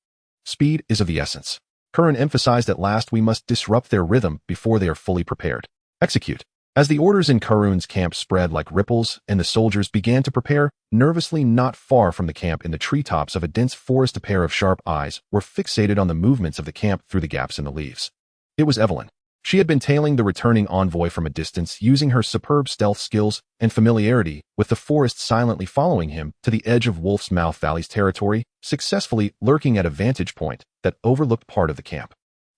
Speed is of the essence. Curran emphasized at last we must disrupt their rhythm before they are fully prepared. Execute. As the orders in Karun's camp spread like ripples and the soldiers began to prepare, nervously not far from the camp in the treetops of a dense forest, a pair of sharp eyes were fixated on the movements of the camp through the gaps in the leaves. It was Evelyn. She had been tailing the returning envoy from a distance, using her superb stealth skills and familiarity with the forest, silently following him to the edge of Wolf's Mouth Valley's territory, successfully lurking at a vantage point that overlooked part of the camp.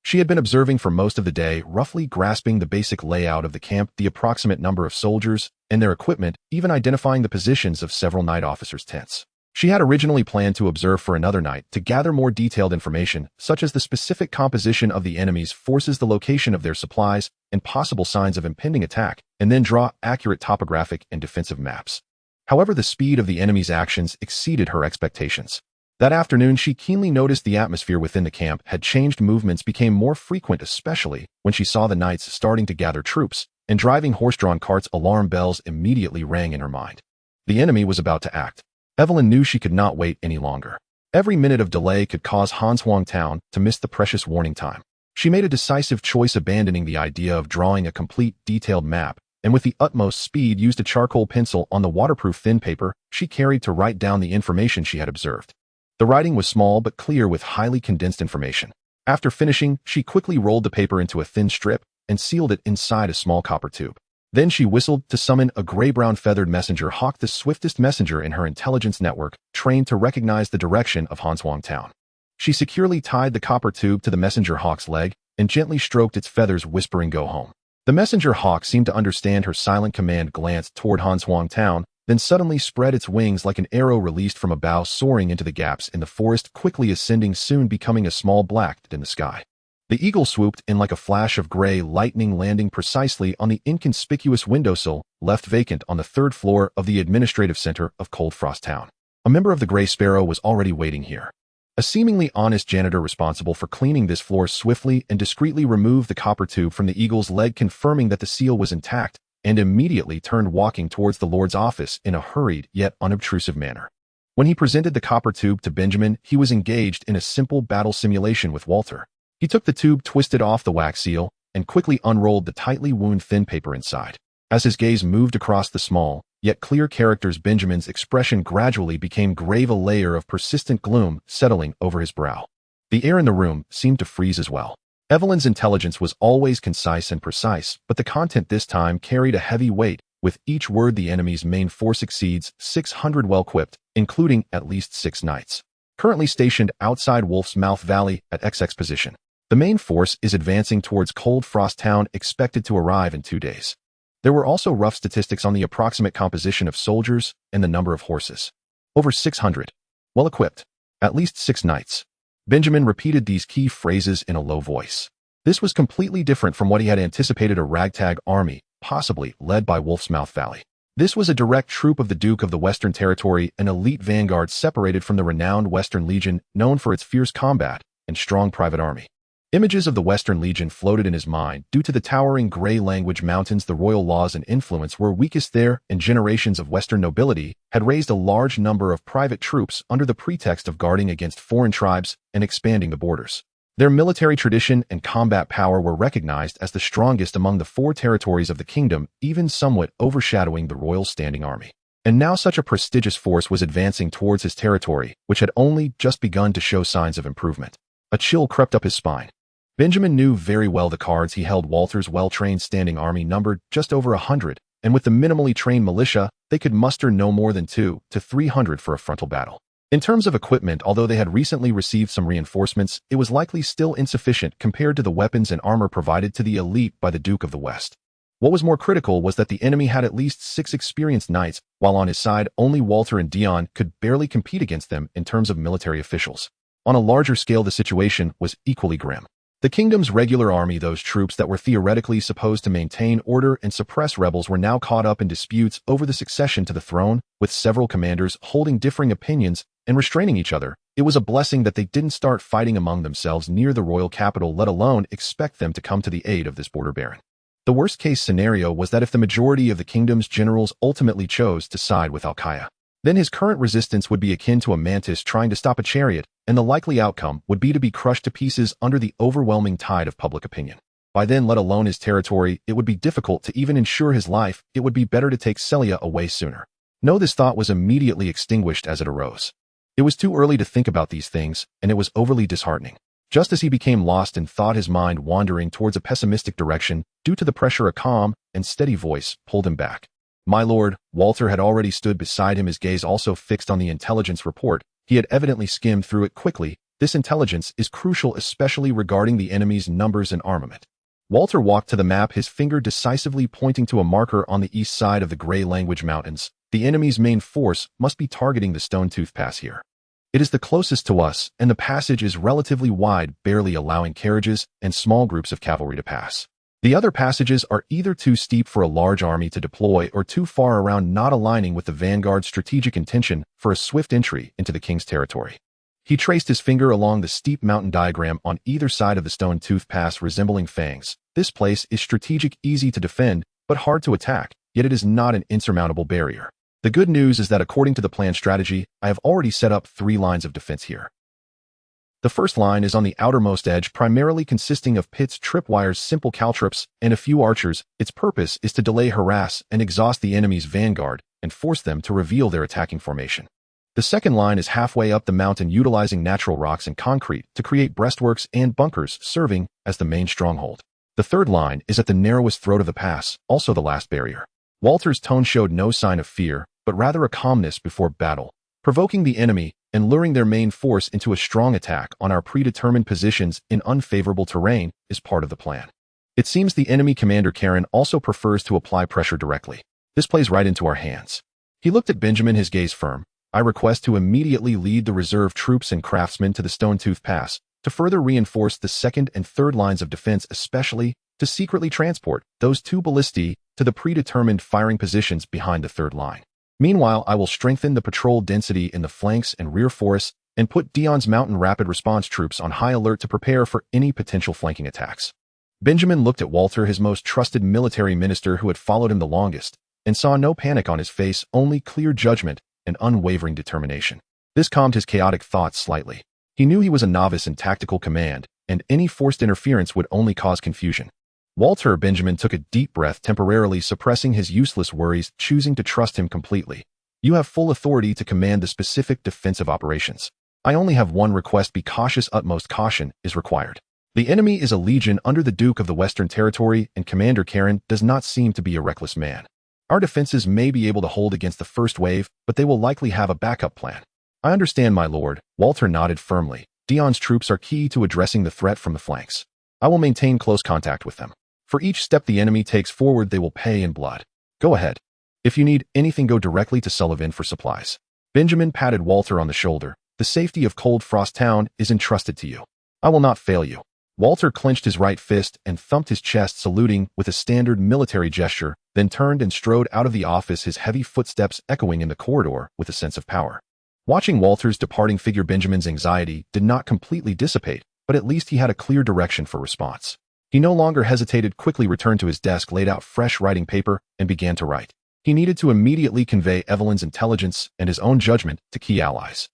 She had been observing for most of the day, roughly grasping the basic layout of the camp, the approximate number of soldiers, and their equipment, even identifying the positions of several night officers' tents. She had originally planned to observe for another night to gather more detailed information, such as the specific composition of the enemy's forces, the location of their supplies, and possible signs of impending attack, and then draw accurate topographic and defensive maps. However, the speed of the enemy's actions exceeded her expectations. That afternoon, she keenly noticed the atmosphere within the camp had changed. Movements became more frequent, especially when she saw the knights starting to gather troops and driving horse-drawn carts. Alarm bells immediately rang in her mind. The enemy was about to act. Evelyn knew she could not wait any longer. Every minute of delay could cause Hanshuang Town to miss the precious warning time. She made a decisive choice, abandoning the idea of drawing a complete, detailed map, and with the utmost speed used a charcoal pencil on the waterproof thin paper she carried to write down the information she had observed. The writing was small but clear, with highly condensed information. After finishing, she quickly rolled the paper into a thin strip and sealed it inside a small copper tube. Then she whistled to summon a gray-brown feathered messenger hawk, the swiftest messenger in her intelligence network, trained to recognize the direction of Hanshuang Town. She securely tied the copper tube to the messenger hawk's leg and gently stroked its feathers, whispering, "Go home." The messenger hawk seemed to understand her silent command, glanced toward Hanshuang Town, then suddenly spread its wings like an arrow released from a bow, soaring into the gaps in the forest, quickly ascending, soon becoming a small black dot in the sky. The eagle swooped in like a flash of gray lightning, landing precisely on the inconspicuous windowsill left vacant on the third floor of the administrative center of Cold Frost Town. A member of the Gray Sparrow was already waiting here. A seemingly honest janitor responsible for cleaning this floor swiftly and discreetly removed the copper tube from the eagle's leg, confirming that the seal was intact, and immediately turned, walking towards the Lord's office in a hurried yet unobtrusive manner. When he presented the copper tube to Benjamin, he was engaged in a simple battle simulation with Walter. He took the tube, twisted off the wax seal, and quickly unrolled the tightly wound thin paper inside. As his gaze moved across the small, yet clear characters, Benjamin's expression gradually became grave, a layer of persistent gloom settling over his brow. The air in the room seemed to freeze as well. Evelyn's intelligence was always concise and precise, but the content this time carried a heavy weight. With each word, the enemy's main force exceeds 600 well-equipped, including at least 6 knights. Currently stationed outside Wolf's Mouth Valley at XX position. The main force is advancing towards Cold Frost Town, expected to arrive in 2 days. There were also rough statistics on the approximate composition of soldiers and the number of horses. Over 600. Well-equipped. At least 6 knights. Benjamin repeated these key phrases in a low voice. This was completely different from what he had anticipated, a ragtag army, possibly led by Wolf's Mouth Valley. This was a direct troop of the Duke of the Western Territory, an elite vanguard separated from the renowned Western Legion, known for its fierce combat and strong private army. Images of the Western Legion floated in his mind. Due to the towering gray language mountains, the royal laws and influence were weakest there, and generations of Western nobility had raised a large number of private troops under the pretext of guarding against foreign tribes and expanding the borders. Their military tradition and combat power were recognized as the strongest among the 4 territories of the kingdom, even somewhat overshadowing the royal standing army. And now such a prestigious force was advancing towards his territory, which had only just begun to show signs of improvement. A chill crept up his spine. Benjamin knew very well the cards he held. Walter's well-trained standing army numbered just over 100, and with the minimally trained militia, they could muster no more than 200 to 300 for a frontal battle. In terms of equipment, although they had recently received some reinforcements, it was likely still insufficient compared to the weapons and armor provided to the elite by the Duke of the West. What was more critical was that the enemy had at least 6 experienced knights, while on his side only Walter and Dion could barely compete against them in terms of military officials. On a larger scale, the situation was equally grim. The kingdom's regular army, those troops that were theoretically supposed to maintain order and suppress rebels, were now caught up in disputes over the succession to the throne, with several commanders holding differing opinions and restraining each other. It was a blessing that they didn't start fighting among themselves near the royal capital, let alone expect them to come to the aid of this border baron. The worst-case scenario was that if the majority of the kingdom's generals ultimately chose to side with Al-Qaeda, Then his current resistance would be akin to a mantis trying to stop a chariot, and the likely outcome would be to be crushed to pieces under the overwhelming tide of public opinion. By then, let alone his territory, it would be difficult to even ensure his life. It would be better to take Celia away sooner. No, this thought was immediately extinguished as it arose. It was too early to think about these things, and it was overly disheartening. Just as he became lost in thought, his mind wandering towards a pessimistic direction, due to the pressure, a calm and steady voice pulled him back. My lord, Walter had already stood beside him, his gaze also fixed on the intelligence report. He had evidently skimmed through it quickly. This intelligence is crucial, especially regarding the enemy's numbers and armament. Walter walked to the map, his finger decisively pointing to a marker on the east side of the Grey Language Mountains. The enemy's main force must be targeting the Stone-Tooth Pass here. It is the closest to us, and the passage is relatively wide, barely allowing carriages and small groups of cavalry to pass. The other passages are either too steep for a large army to deploy or too far around, not aligning with the vanguard's strategic intention for a swift entry into the king's territory. He traced his finger along the steep mountain diagram on either side of the Stone-Tooth Pass, resembling fangs. This place is strategic, easy to defend, but hard to attack, yet it is not an insurmountable barrier. The good news is that according to the planned strategy, I have already set up 3 lines of defense here. The first line is on the outermost edge, primarily consisting of pits, tripwires, simple caltrops, and a few archers. Its purpose is to delay, harass, and exhaust the enemy's vanguard and force them to reveal their attacking formation. The second line is halfway up the mountain, utilizing natural rocks and concrete to create breastworks and bunkers, serving as the main stronghold. The third line is at the narrowest throat of the pass, also the last barrier. Walter's tone showed no sign of fear, but rather a calmness before battle. Provoking the enemy and luring their main force into a strong attack on our predetermined positions in unfavorable terrain is part of the plan. It seems the enemy commander Karen also prefers to apply pressure directly. This plays right into our hands. He looked at Benjamin, his gaze firm. I request to immediately lead the reserve troops and craftsmen to the Stone-Tooth Pass to further reinforce the second and third lines of defense, especially to secretly transport those 2 ballistae to the predetermined firing positions behind the third line. Meanwhile, I will strengthen the patrol density in the flanks and rear forests and put Dion's mountain rapid response troops on high alert to prepare for any potential flanking attacks. Benjamin looked at Walter, his most trusted military minister who had followed him the longest, and saw no panic on his face, only clear judgment and unwavering determination. This calmed his chaotic thoughts slightly. He knew he was a novice in tactical command, and any forced interference would only cause confusion. Walter, Benjamin took a deep breath, temporarily suppressing his useless worries, choosing to trust him completely. You have full authority to command the specific defensive operations. I only have one request: be cautious. Utmost caution is required. The enemy is a legion under the Duke of the Western Territory, and Commander Karen does not seem to be a reckless man. Our defenses may be able to hold against the first wave, but they will likely have a backup plan. I understand, my lord. Walter nodded firmly. Dion's troops are key to addressing the threat from the flanks. I will maintain close contact with them. For each step the enemy takes forward, they will pay in blood. Go ahead. If you need anything, go directly to Sullivan for supplies. Benjamin patted Walter on the shoulder. The safety of Cold Frost Town is entrusted to you. I will not fail you. Walter clenched his right fist and thumped his chest, saluting with a standard military gesture, then turned and strode out of the office, his heavy footsteps echoing in the corridor with a sense of power. Watching Walter's departing figure, Benjamin's anxiety did not completely dissipate, but at least he had a clear direction for response. He no longer hesitated, quickly returned to his desk, laid out fresh writing paper, and began to write. He needed to immediately convey Evelyn's intelligence and his own judgment to key allies.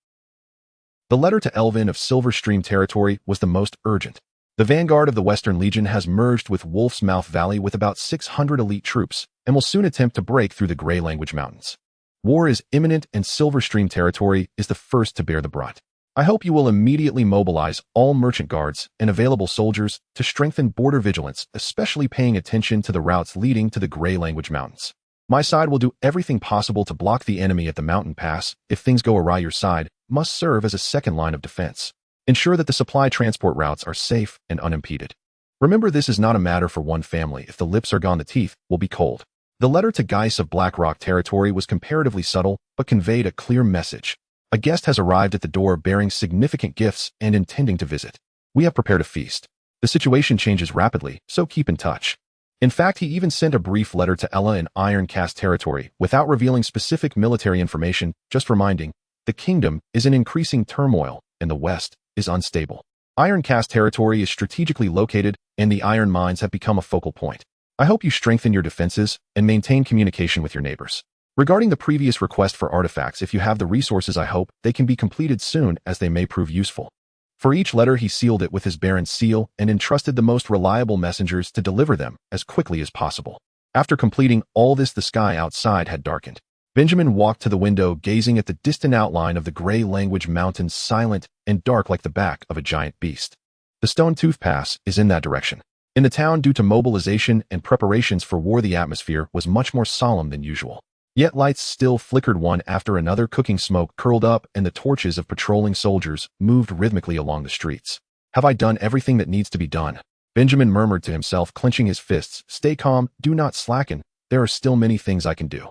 The letter to Elvin of Silverstream Territory was the most urgent. The vanguard of the Western Legion has merged with Wolf's Mouth Valley with about 600 elite troops and will soon attempt to break through the Grey Language Mountains. War is imminent, and Silverstream Territory is the first to bear the brunt. I hope you will immediately mobilize all merchant guards and available soldiers to strengthen border vigilance, especially paying attention to the routes leading to the Grey Language Mountains. My side will do everything possible to block the enemy at the mountain pass. If things go awry, your side must serve as a second line of defense. Ensure that the supply transport routes are safe and unimpeded. Remember, this is not a matter for one family. If the lips are gone, the teeth will be cold. The letter to Geiss of Blackrock Territory was comparatively subtle, but conveyed a clear message. A guest has arrived at the door bearing significant gifts and intending to visit. We have prepared a feast. The situation changes rapidly, so keep in touch. In fact, he even sent a brief letter to Ella in Ironcast Territory without revealing specific military information, just reminding, the kingdom is in increasing turmoil, and the West is unstable. Ironcast Territory is strategically located, and the iron mines have become a focal point. I hope you strengthen your defenses and maintain communication with your neighbors. Regarding the previous request for artifacts, if you have the resources, I hope they can be completed soon, as they may prove useful. For each letter he sealed it with his Baron's seal and entrusted the most reliable messengers to deliver them as quickly as possible. After completing all this, the sky outside had darkened. Benjamin walked to the window, gazing at the distant outline of the gray language mountains, silent and dark like the back of a giant beast. The Stone Tooth Pass is in that direction. In the town, due to mobilization and preparations for war, the atmosphere was much more solemn than usual. Yet lights still flickered one after another, cooking smoke curled up, and the torches of patrolling soldiers moved rhythmically along the streets. Have I done everything that needs to be done? Benjamin murmured to himself, clenching his fists. Stay calm, do not slacken. There are still many things I can do.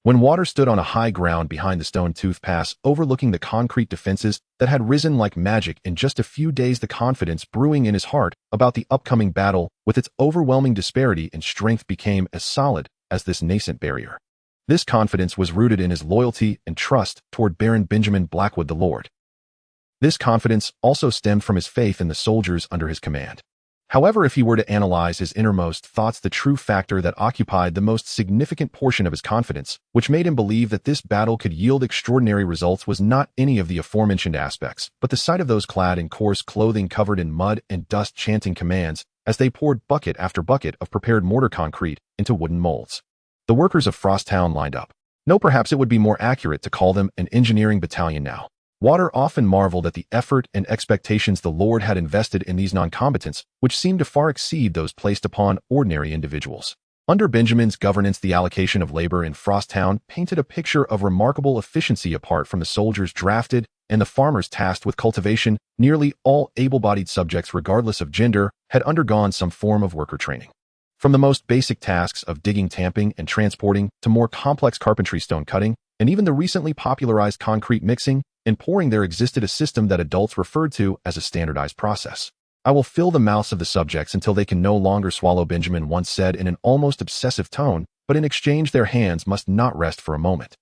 When Water stood on a high ground behind the Stone Tooth Pass, overlooking the concrete defenses that had risen like magic in just a few days, the confidence brewing in his heart about the upcoming battle with its overwhelming disparity in strength became as solid as this nascent barrier. This confidence was rooted in his loyalty and trust toward Baron Benjamin Blackwood the Lord. This confidence also stemmed from his faith in the soldiers under his command. However, if he were to analyze his innermost thoughts, the true factor that occupied the most significant portion of his confidence, which made him believe that this battle could yield extraordinary results, was not any of the aforementioned aspects, but the sight of those clad in coarse clothing, covered in mud and dust, chanting commands as they poured bucket after bucket of prepared mortar concrete into wooden molds. The workers of Frosttown lined up. No, perhaps it would be more accurate to call them an engineering battalion now. Water often marveled at the effort and expectations the Lord had invested in these non-combatants, which seemed to far exceed those placed upon ordinary individuals. Under Benjamin's governance, the allocation of labor in Frosttown painted a picture of remarkable efficiency. Apart from the soldiers drafted and the farmers tasked with cultivation, nearly all able-bodied subjects, regardless of gender, had undergone some form of worker training. From the most basic tasks of digging, tamping, and transporting to more complex carpentry, stone cutting, and even the recently popularized concrete mixing and pouring, there existed a system that adults referred to as a standardized process. I will fill the mouths of the subjects until they can no longer swallow, Benjamin once said in an almost obsessive tone, but in exchange their hands must not rest for a moment.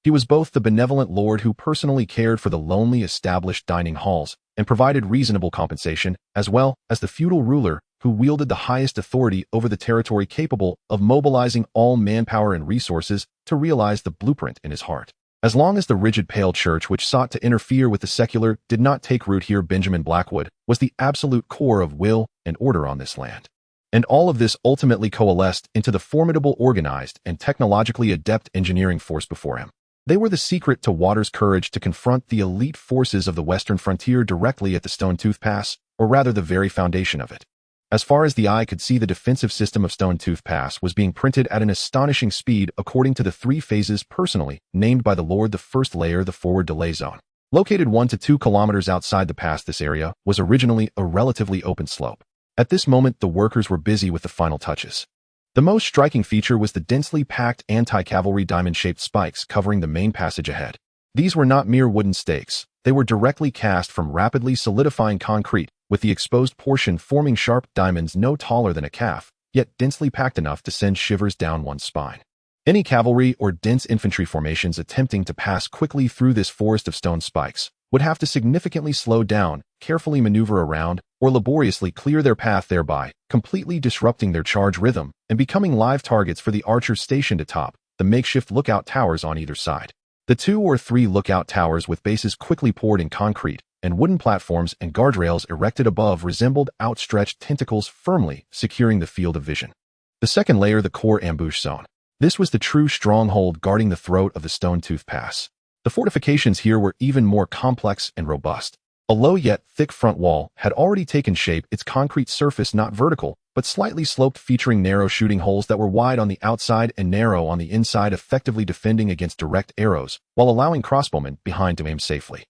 He was both the benevolent lord who personally cared for the lonely established dining halls and provided reasonable compensation, as well as the feudal ruler who wielded the highest authority over the territory, capable of mobilizing all manpower and resources to realize the blueprint in his heart. As long as the rigid pale church which sought to interfere with the secular did not take root here, Benjamin Blackwood was the absolute core of will and order on this land. And all of this ultimately coalesced into the formidable, organized, and technologically adept engineering force before him. They were the secret to Water's courage to confront the elite forces of the western frontier directly at the Stone Tooth Pass, or rather the very foundation of it. As far as the eye could see, the defensive system of Stone Tooth Pass was being printed at an astonishing speed according to the 3 phases personally named by the Lord. The first layer, the forward delay zone, located 1 to 2 kilometers outside the pass. This area was originally a relatively open slope. At this moment, the workers were busy with the final touches. The most striking feature was the densely packed anti-cavalry diamond-shaped spikes covering the main passage ahead. These were not mere wooden stakes. They were directly cast from rapidly solidifying concrete, with the exposed portion forming sharp diamonds no taller than a calf, yet densely packed enough to send shivers down one's spine. Any cavalry or dense infantry formations attempting to pass quickly through this forest of stone spikes would have to significantly slow down, carefully maneuver around, or laboriously clear their path, thereby completely disrupting their charge rhythm and becoming live targets for the archers stationed atop the makeshift lookout towers on either side. The 2 or 3 lookout towers with bases quickly poured in concrete and wooden platforms and guardrails erected above resembled outstretched tentacles, firmly securing the field of vision. The second layer, the core ambush zone. This was the true stronghold guarding the throat of the Stone Tooth Pass. The fortifications here were even more complex and robust. A low yet thick front wall had already taken shape, its concrete surface not vertical, but slightly sloped, featuring narrow shooting holes that were wide on the outside and narrow on the inside, effectively defending against direct arrows, while allowing crossbowmen behind to aim safely.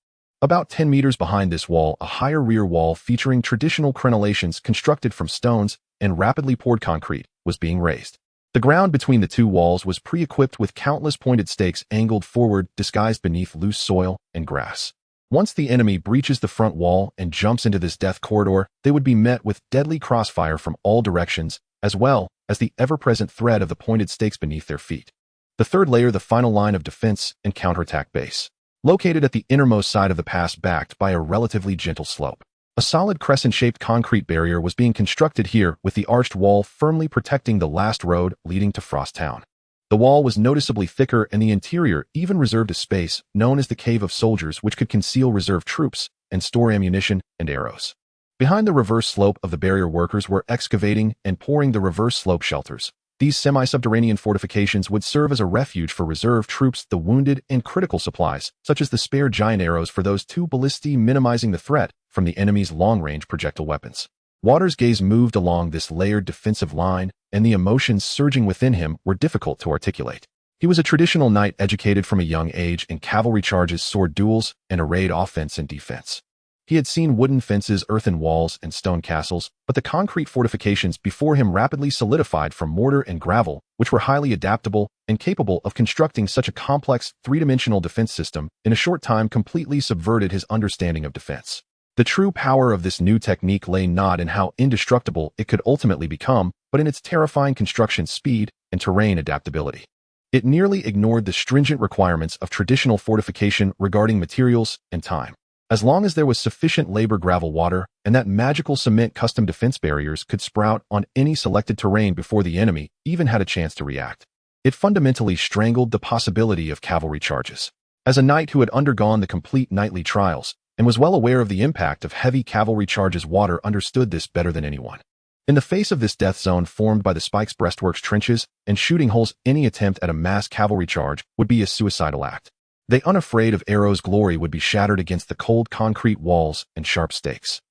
About 10 meters behind this wall, a higher rear wall featuring traditional crenellations constructed from stones and rapidly poured concrete was being raised. The ground between the 2 walls was pre-equipped with countless pointed stakes angled forward, disguised beneath loose soil and grass. Once the enemy breaches the front wall and jumps into this death corridor, they would be met with deadly crossfire from all directions, as well as the ever-present threat of the pointed stakes beneath their feet. The third layer, the final line of defense and counterattack base. Located at the innermost side of the pass, backed by a relatively gentle slope. A solid crescent-shaped concrete barrier was being constructed here, with the arched wall firmly protecting the last road leading to Frosttown. The wall was noticeably thicker and the interior even reserved a space known as the Cave of Soldiers which could conceal reserve troops and store ammunition and arrows. Behind the reverse slope of the barrier, workers were excavating and pouring the reverse slope shelters. These semi-subterranean fortifications would serve as a refuge for reserve troops, the wounded, and critical supplies, such as the spare giant arrows for those two ballistae, minimizing the threat from the enemy's long-range projectile weapons. Waters' gaze moved along this layered defensive line, and the emotions surging within him were difficult to articulate. He was a traditional knight educated from a young age in cavalry charges, sword duels, and arrayed offense and defense. He had seen wooden fences, earthen walls, and stone castles, but the concrete fortifications before him rapidly solidified from mortar and gravel, which were highly adaptable and capable of constructing such a complex, three-dimensional defense system in a short time completely subverted his understanding of defense. The true power of this new technique lay not in how indestructible it could ultimately become, but in its terrifying construction speed and terrain adaptability. It nearly ignored the stringent requirements of traditional fortification regarding materials and time. As long as there was sufficient labor, gravel, water, and that magical cement, custom defense barriers could sprout on any selected terrain before the enemy even had a chance to react. It fundamentally strangled the possibility of cavalry charges. As a knight who had undergone the complete knightly trials and was well aware of the impact of heavy cavalry charges, Water understood this better than anyone. In the face of this death zone formed by the spikes, breastworks, trenches, and shooting holes, any attempt at a mass cavalry charge would be a suicidal act. They, unafraid of arrows' glory, would be shattered against the cold concrete walls and sharp stakes.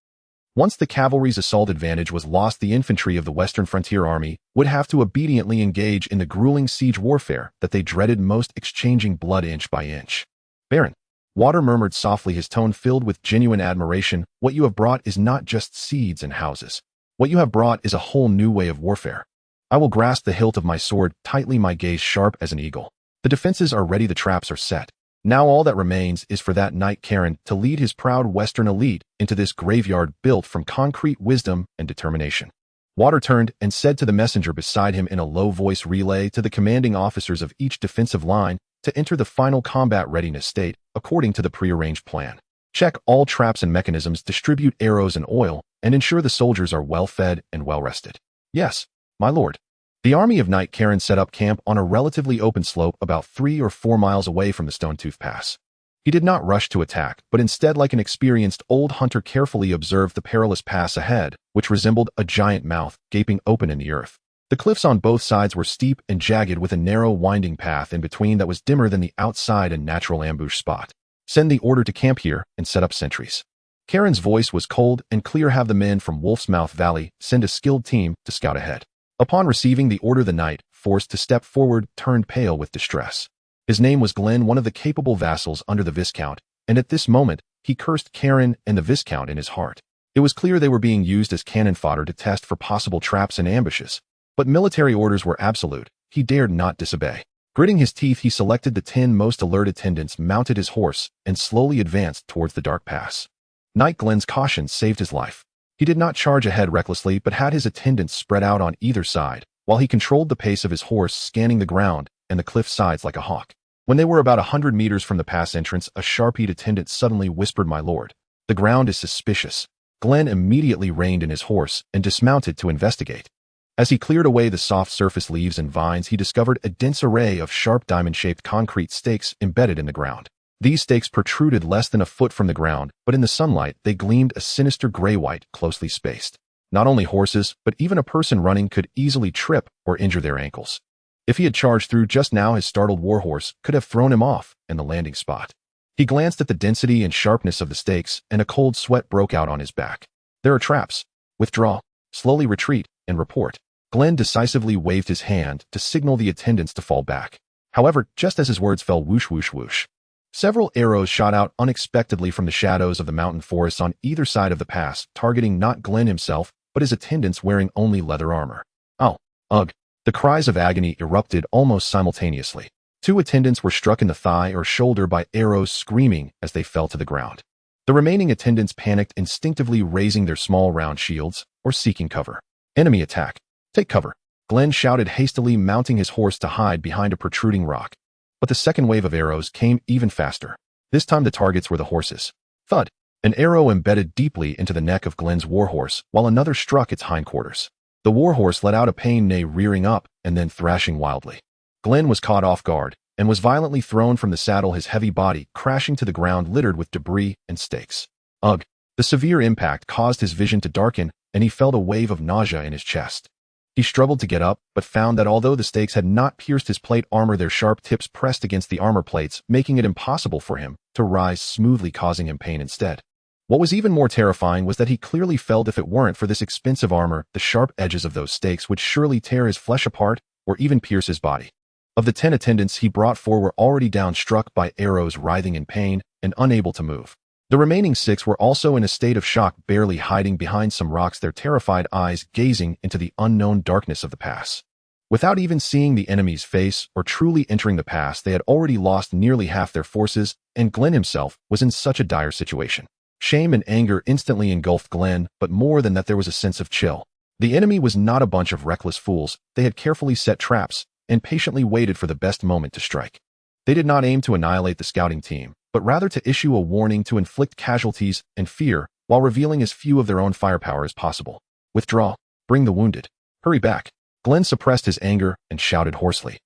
Once the cavalry's assault advantage was lost, the infantry of the Western Frontier Army would have to obediently engage in the grueling siege warfare that they dreaded most, exchanging blood inch by inch. "Baron," Water murmured softly, his tone filled with genuine admiration, "what you have brought is not just seeds and houses. What you have brought is a whole new way of warfare." I will grasp the hilt of my sword tightly, my gaze sharp as an eagle. "The defenses are ready, the traps are set. Now all that remains is for that knight Karen to lead his proud Western elite into this graveyard built from concrete wisdom and determination." Water turned and said to the messenger beside him in a low voice, "Relay to the commanding officers of each defensive line to enter the final combat readiness state according to the prearranged plan. Check all traps and mechanisms, distribute arrows and oil, and ensure the soldiers are well fed and well rested." "Yes, my lord." The army of Knight Karen set up camp on a relatively open slope about 3 or 4 miles away from the Stone-Tooth Pass. He did not rush to attack, but instead, like an experienced old hunter, carefully observed the perilous pass ahead, which resembled a giant mouth gaping open in the earth. The cliffs on both sides were steep and jagged, with a narrow, winding path in between that was dimmer than the outside and natural ambush spot. "Send the order to camp here and set up sentries." Karen's voice was cold and clear. "Have the men from Wolf's Mouth Valley send a skilled team to scout ahead." Upon receiving the order, the knight, forced to step forward, turned pale with distress. His name was Glenn, one of the capable vassals under the Viscount, and at this moment, he cursed Karen and the Viscount in his heart. It was clear they were being used as cannon fodder to test for possible traps and ambushes. But military orders were absolute. He dared not disobey. Gritting his teeth, he selected the 10 most alert attendants, mounted his horse, and slowly advanced towards the dark pass. Knight Glenn's caution saved his life. He did not charge ahead recklessly, but had his attendants spread out on either side, while he controlled the pace of his horse, scanning the ground and the cliff sides like a hawk. When they were about 100 meters from the pass entrance, a sharp-eyed attendant suddenly whispered, "My lord, the ground is suspicious." Glenn immediately reined in his horse and dismounted to investigate. As he cleared away the soft surface leaves and vines, he discovered a dense array of sharp diamond-shaped concrete stakes embedded in the ground. These stakes protruded less than a foot from the ground, but in the sunlight they gleamed a sinister gray-white, closely spaced. Not only horses, but even a person running could easily trip or injure their ankles. If he had charged through just now, his startled warhorse could have thrown him off in the landing spot. He glanced at the density and sharpness of the stakes, and a cold sweat broke out on his back. "There are traps. Withdraw. Slowly retreat and report." Glenn decisively waved his hand to signal the attendants to fall back. However, just as his words fell, whoosh, whoosh, whoosh, several arrows shot out unexpectedly from the shadows of the mountain forests on either side of the pass, targeting not Glenn himself, but his attendants wearing only leather armor. "Ow! Ugh!" The cries of agony erupted almost simultaneously. 2 attendants were struck in the thigh or shoulder by arrows, screaming as they fell to the ground. The remaining attendants panicked, instinctively raising their small round shields or seeking cover. "Enemy attack! Take cover!" Glenn shouted hastily, mounting his horse to hide behind a protruding rock. But the second wave of arrows came even faster. This time the targets were the horses. Thud! An arrow embedded deeply into the neck of Glenn's warhorse, while another struck its hindquarters. The warhorse let out a pain neigh, rearing up and then thrashing wildly. Glenn was caught off guard and was violently thrown from the saddle, his heavy body crashing to the ground littered with debris and stakes. Ugh! The severe impact caused his vision to darken, and he felt a wave of nausea in his chest. He struggled to get up, but found that although the stakes had not pierced his plate armor, their sharp tips pressed against the armor plates, making it impossible for him to rise smoothly, causing him pain instead. What was even more terrifying was that he clearly felt if it weren't for this expensive armor, the sharp edges of those stakes would surely tear his flesh apart or even pierce his body. Of the 10 attendants he brought 4 were already down, struck by arrows, writhing in pain, and unable to move. The remaining 6 were also in a state of shock, barely hiding behind some rocks, their terrified eyes gazing into the unknown darkness of the pass. Without even seeing the enemy's face or truly entering the pass, they had already lost nearly half their forces, and Glenn himself was in such a dire situation. Shame and anger instantly engulfed Glenn, but more than that, there was a sense of chill. The enemy was not a bunch of reckless fools. They had carefully set traps and patiently waited for the best moment to strike. They did not aim to annihilate the scouting team, but rather to issue a warning, to inflict casualties and fear while revealing as few of their own firepower as possible. Withdraw. Bring the wounded. Hurry back. Glenn suppressed his anger and shouted hoarsely.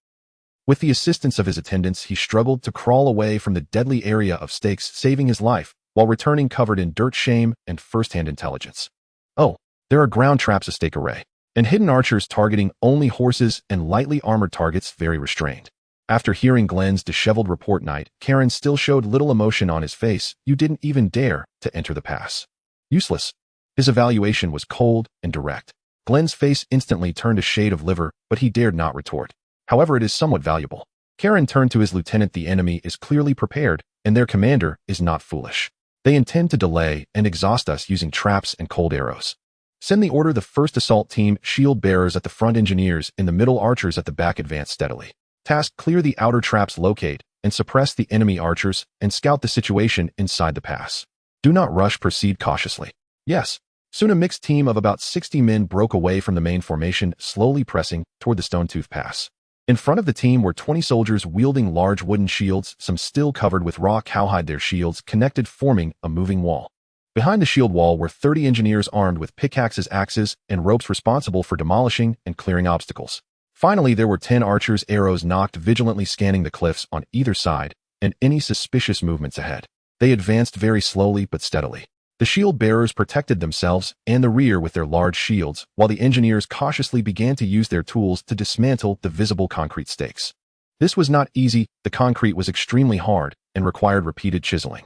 With the assistance of his attendants, he struggled to crawl away from the deadly area of stakes, saving his life while returning covered in dirt, shame, and first-hand intelligence. Oh, there are ground traps, a stake array, and hidden archers targeting only horses and lightly armored targets, very restrained. After hearing Glenn's disheveled report, Knight Karen still showed little emotion on his face. You didn't even dare to enter the pass. Useless. His evaluation was cold and direct. Glenn's face instantly turned a shade of liver, but he dared not retort. However, it is somewhat valuable. Karen turned to his lieutenant. The enemy is clearly prepared, and their commander is not foolish. They intend to delay and exhaust us using traps and cold arrows. Send the order: the first assault team, shield bearers at the front, engineers in the middle, archers at the back, advance steadily. Task: clear the outer traps, locate and suppress the enemy archers, and scout the situation inside the pass. Do not rush, proceed cautiously. Yes. Soon a mixed team of about 60 men broke away from the main formation, slowly pressing toward the Stone-Tooth Pass. In front of the team were 20 soldiers wielding large wooden shields, some still covered with raw cowhide, their shields connected, forming a moving wall. Behind the shield wall were 30 engineers armed with pickaxes, axes, and ropes, responsible for demolishing and clearing obstacles. Finally, there were 10 archers, arrows nocked, vigilantly scanning the cliffs on either side and any suspicious movements ahead. They advanced very slowly but steadily. The shield bearers protected themselves and the rear with their large shields, while the engineers cautiously began to use their tools to dismantle the visible concrete stakes. This was not easy. The concrete was extremely hard and required repeated chiseling.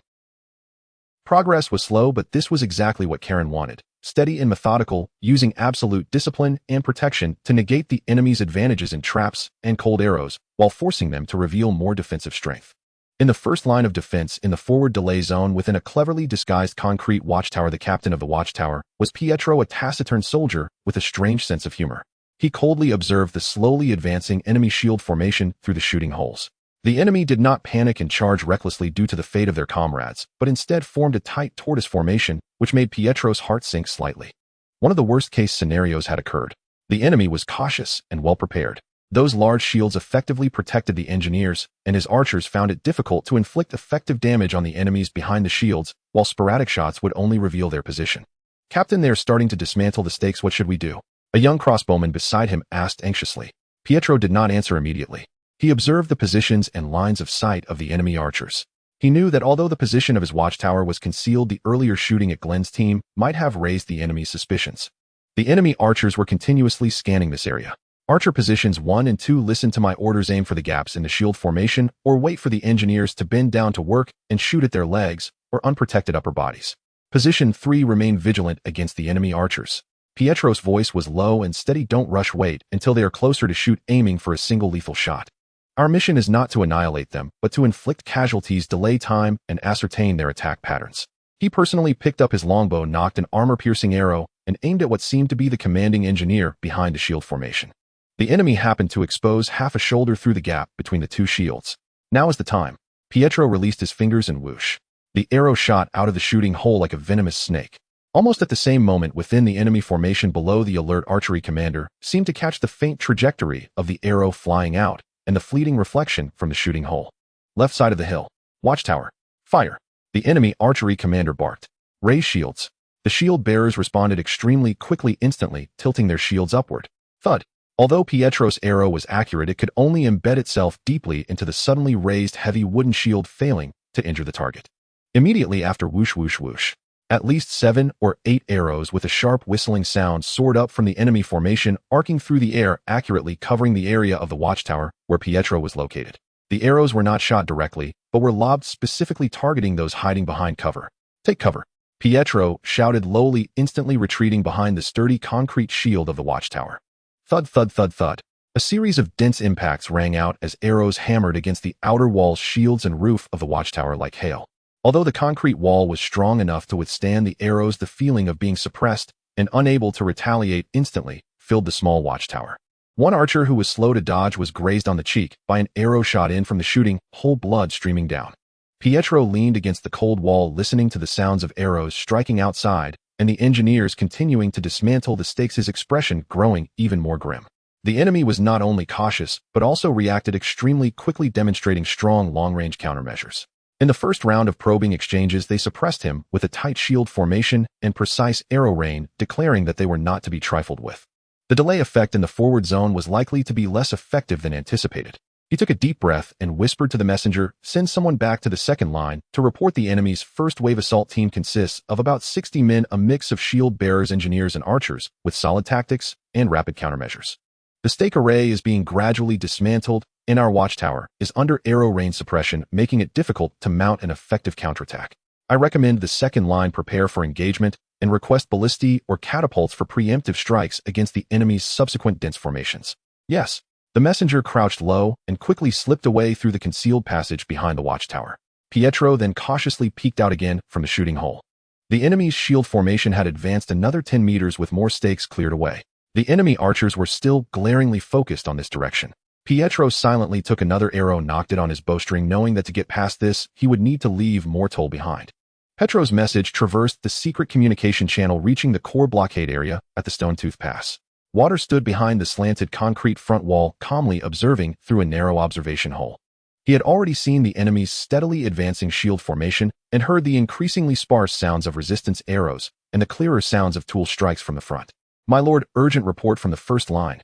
Progress was slow, but this was exactly what Karen wanted. Steady and methodical, using absolute discipline and protection to negate the enemy's advantages in traps and cold arrows, while forcing them to reveal more defensive strength. In the first line of defense, in the forward delay zone within a cleverly disguised concrete watchtower, the captain of the watchtower was Pietro, a taciturn soldier with a strange sense of humor. He coldly observed the slowly advancing enemy shield formation through the shooting holes. The enemy did not panic and charge recklessly due to the fate of their comrades, but instead formed a tight tortoise formation, which made Pietro's heart sink slightly. One of the worst-case scenarios had occurred. The enemy was cautious and well-prepared. Those large shields effectively protected the engineers, and his archers found it difficult to inflict effective damage on the enemies behind the shields, while sporadic shots would only reveal their position. Captain, they are starting to dismantle the stakes. What should we do? A young crossbowman beside him asked anxiously. Pietro did not answer immediately. He observed the positions and lines of sight of the enemy archers. He knew that although the position of his watchtower was concealed, the earlier shooting at Glenn's team might have raised the enemy's suspicions. The enemy archers were continuously scanning this area. Archer positions 1 and 2, listen to my orders, aim for the gaps in the shield formation, or wait for the engineers to bend down to work and shoot at their legs or unprotected upper bodies. Position 3, remain vigilant against the enemy archers. Pietro's voice was low and steady. Don't rush, wait until they are closer to shoot, aiming for a single lethal shot. Our mission is not to annihilate them, but to inflict casualties, delay time, and ascertain their attack patterns. He personally picked up his longbow, nocked an armor-piercing arrow, and aimed at what seemed to be the commanding engineer behind the shield formation. The enemy happened to expose half a shoulder through the gap between the two shields. Now is the time. Pietro released his fingers and whoosh. The arrow shot out of the shooting hole like a venomous snake. Almost at the same moment, within the enemy formation below, the alert archery commander seemed to catch the faint trajectory of the arrow flying out and the fleeting reflection from the shooting hole. Left side of the hill. Watchtower. Fire. The enemy archery commander barked. Raise shields. The shield bearers responded extremely quickly, instantly tilting their shields upward. Thud. Although Pietro's arrow was accurate, it could only embed itself deeply into the suddenly raised heavy wooden shield, failing to injure the target. Immediately after whoosh whoosh whoosh, at least 7 or 8 arrows with a sharp whistling sound soared up from the enemy formation, arcing through the air, accurately covering the area of the watchtower where Pietro was located. The arrows were not shot directly, but were lobbed specifically targeting those hiding behind cover. "Take cover," Pietro shouted lowly, instantly retreating behind the sturdy concrete shield of the watchtower. Thud, thud, thud, thud. A series of dense impacts rang out as arrows hammered against the outer walls, shields, and roof of the watchtower like hail. Although the concrete wall was strong enough to withstand the arrows, the feeling of being suppressed and unable to retaliate instantly filled the small watchtower. One archer who was slow to dodge was grazed on the cheek by an arrow shot in from the shooting, whole blood streaming down. Pietro leaned against the cold wall, listening to the sounds of arrows striking outside and the engineers continuing to dismantle the stakes, his expression growing even more grim. The enemy was not only cautious, but also reacted extremely quickly, demonstrating strong long-range countermeasures. In the first round of probing exchanges, they suppressed him with a tight shield formation and precise arrow rain, declaring that they were not to be trifled with. The delay effect in the forward zone was likely to be less effective than anticipated. He took a deep breath and whispered to the messenger, "Send someone back to the second line to report the enemy's first wave assault team consists of about 60 men, a mix of shield bearers, engineers, and archers, with solid tactics and rapid countermeasures. The stake array is being gradually dismantled, and our watchtower is under arrow rain suppression, making it difficult to mount an effective counterattack. I recommend the second line prepare for engagement and request ballistae or catapults for preemptive strikes against the enemy's subsequent dense formations." "Yes." The messenger crouched low and quickly slipped away through the concealed passage behind the watchtower. Pietro then cautiously peeked out again from the shooting hole. The enemy's shield formation had advanced another 10 meters with more stakes cleared away. The enemy archers were still glaringly focused on this direction. Pietro silently took another arrow, knocked it on his bowstring, knowing that to get past this, he would need to leave more toll behind. Pietro's message traversed the secret communication channel, reaching the core blockade area at the Stone Tooth Pass. Water stood behind the slanted concrete front wall, calmly observing through a narrow observation hole. He had already seen the enemy's steadily advancing shield formation and heard the increasingly sparse sounds of resistance arrows and the clearer sounds of tool strikes from the front. "My lord, urgent report from the first line."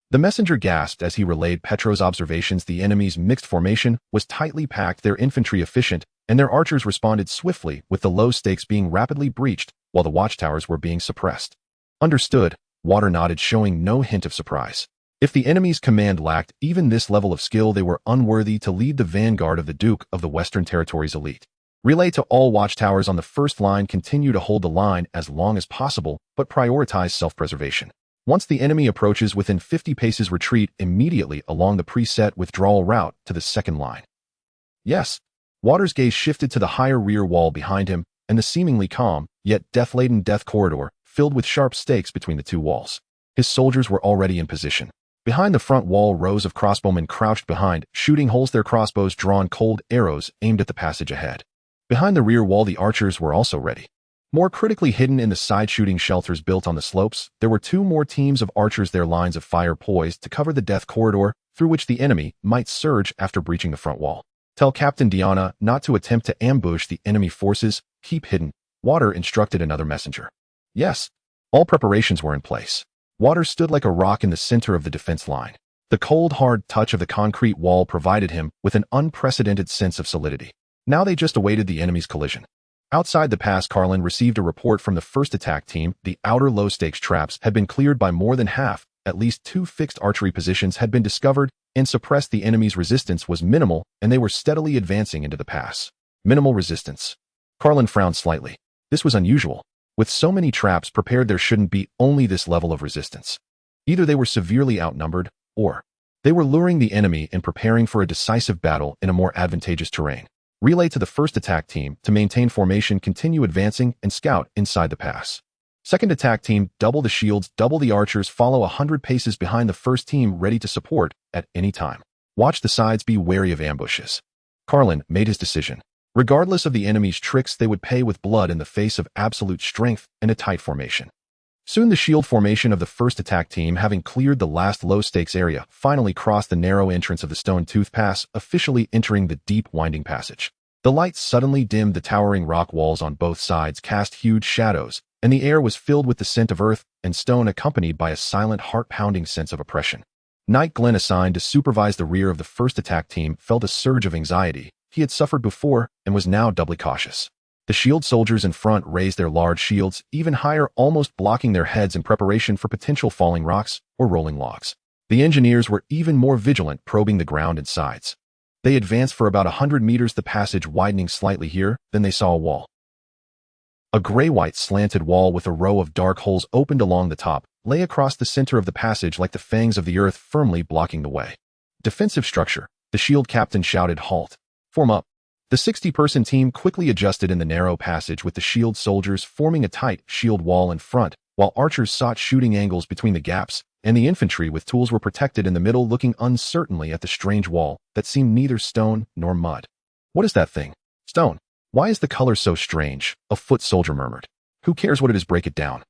The messenger gasped as he relayed Pietro's observations. The enemy's mixed formation was tightly packed, their infantry efficient, and their archers responded swiftly, with the low stakes being rapidly breached while the watchtowers were being suppressed. "Understood," Water nodded, showing no hint of surprise. If the enemy's command lacked even this level of skill, they were unworthy to lead the vanguard of the Duke of the Western Territories elite. "Relay to all watchtowers on the first line, continue to hold the line as long as possible, but prioritize self-preservation. Once the enemy approaches within 50 paces, retreat immediately along the preset withdrawal route to the second line." "Yes." Water's gaze shifted to the higher rear wall behind him and the seemingly calm, yet death-laden death corridor filled with sharp stakes between the two walls. His soldiers were already in position. Behind the front wall, rows of crossbowmen crouched behind, shooting holes, their crossbows drawn, cold arrows aimed at the passage ahead. Behind the rear wall, the archers were also ready. More critically hidden in the side shooting shelters built on the slopes, there were 2 more teams of archers, their lines of fire poised to cover the death corridor through which the enemy might surge after breaching the front wall. "Tell Captain Diana not to attempt to ambush the enemy forces. Keep hidden," Water instructed another messenger. "Yes." All preparations were in place. Water stood like a rock in the center of the defense line. The cold, hard touch of the concrete wall provided him with an unprecedented sense of solidity. Now they just awaited the enemy's collision. Outside the pass, Carlin received a report from the first attack team. The outer low-stakes traps had been cleared by more than half. At least 2 fixed archery positions had been discovered and suppressed. The enemy's resistance was minimal, and they were steadily advancing into the pass. Minimal resistance. Carlin frowned slightly. This was unusual. With so many traps prepared, there shouldn't be only this level of resistance. Either they were severely outnumbered, or they were luring the enemy and preparing for a decisive battle in a more advantageous terrain. "Relay to the first attack team to maintain formation, continue advancing, and scout inside the pass. Second attack team, double the shields, double the archers, follow 100 paces behind the first team, ready to support at any time. Watch the sides, be wary of ambushes." Carlin made his decision. Regardless of the enemy's tricks, they would pay with blood in the face of absolute strength and a tight formation. Soon the shield formation of the first attack team, having cleared the last low-stakes area, finally crossed the narrow entrance of the Stone Tooth Pass, officially entering the deep, winding passage. The lights suddenly dimmed. The towering rock walls on both sides cast huge shadows, and the air was filled with the scent of earth and stone accompanied by a silent, heart-pounding sense of oppression. Knight Glenn, assigned to supervise the rear of the first attack team, felt a surge of anxiety. He had suffered before and was now doubly cautious. The shield soldiers in front raised their large shields even higher, almost blocking their heads in preparation for potential falling rocks or rolling logs. The engineers were even more vigilant, probing the ground and sides. They advanced for about 100 meters, the passage widening slightly here, then they saw a wall. A gray-white slanted wall with a row of dark holes opened along the top, lay across the center of the passage like the fangs of the earth, firmly blocking the way. Defensive structure, the shield captain shouted. Halt. Form up. The 60-person team quickly adjusted in the narrow passage, with the shield soldiers forming a tight shield wall in front, while archers sought shooting angles between the gaps, and the infantry with tools were protected in the middle, looking uncertainly at the strange wall that seemed neither stone nor mud. What is that thing? Stone. Why is the color so strange? A foot soldier murmured. Who cares what it is, break it down.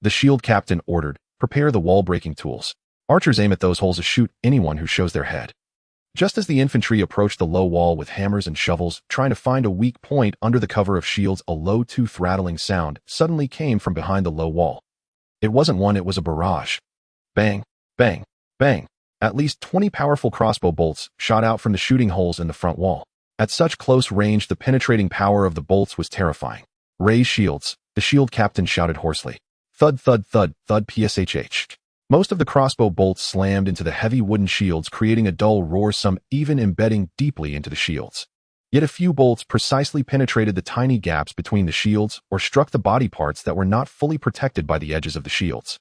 The shield captain ordered. Prepare the wall-breaking tools. Archers aim at those holes to shoot anyone who shows their head. Just as the infantry approached the low wall with hammers and shovels, trying to find a weak point under the cover of shields, a low, tooth-rattling sound suddenly came from behind the low wall. It wasn't one, it was a barrage. Bang, bang, bang. At least 20 powerful crossbow bolts shot out from the shooting holes in the front wall. At such close range, the penetrating power of the bolts was terrifying. Raise shields, the shield captain shouted hoarsely. Thud, thud, thud, thud, pshh. Most of the crossbow bolts slammed into the heavy wooden shields, creating a dull roar, some even embedding deeply into the shields. Yet a few bolts precisely penetrated the tiny gaps between the shields or struck the body parts that were not fully protected by the edges of the shields.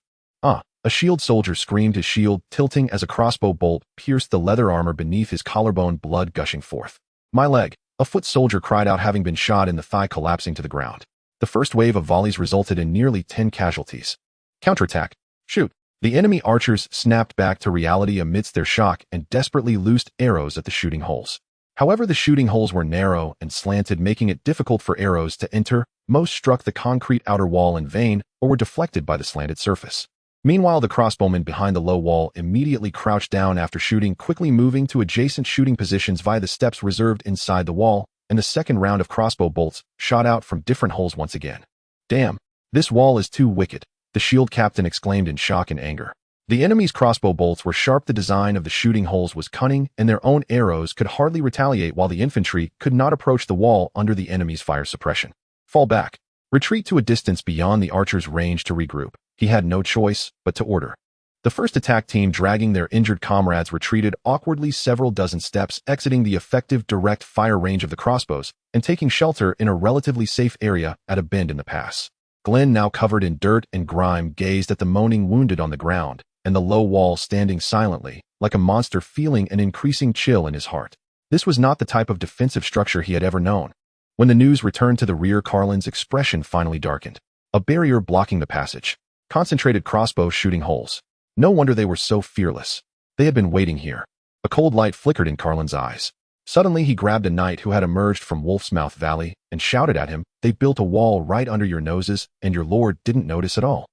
A shield soldier screamed, his shield tilting as a crossbow bolt pierced the leather armor beneath his collarbone, blood gushing forth. My leg, a foot soldier cried out, having been shot in the thigh, collapsing to the ground. The first wave of volleys resulted in nearly 10 casualties. Counterattack. Shoot. The enemy archers snapped back to reality amidst their shock and desperately loosed arrows at the shooting holes. However, the shooting holes were narrow and slanted, making it difficult for arrows to enter. Most struck the concrete outer wall in vain or were deflected by the slanted surface. Meanwhile, the crossbowmen behind the low wall immediately crouched down after shooting, quickly moving to adjacent shooting positions via the steps reserved inside the wall, and the second round of crossbow bolts shot out from different holes once again. Damn, this wall is too wicked, the shield captain exclaimed in shock and anger. The enemy's crossbow bolts were sharp, the design of the shooting holes was cunning, and their own arrows could hardly retaliate, while the infantry could not approach the wall under the enemy's fire suppression. Fall back. Retreat to a distance beyond the archers' range to regroup. He had no choice but to order. The first attack team, dragging their injured comrades, retreated awkwardly several dozen steps, exiting the effective direct fire range of the crossbows and taking shelter in a relatively safe area at a bend in the pass. Glenn, now covered in dirt and grime, gazed at the moaning wounded on the ground and the low wall standing silently, like a monster, feeling an increasing chill in his heart. This was not the type of defensive structure he had ever known. When the news returned to the rear, Carlin's expression finally darkened. A barrier blocking the passage. Concentrated crossbow shooting holes. No wonder they were so fearless. They had been waiting here. A cold light flickered in Carlin's eyes. Suddenly he grabbed a knight who had emerged from Wolf's Mouth Valley and shouted at him, "They built a wall right under your noses, and your lord didn't notice at all."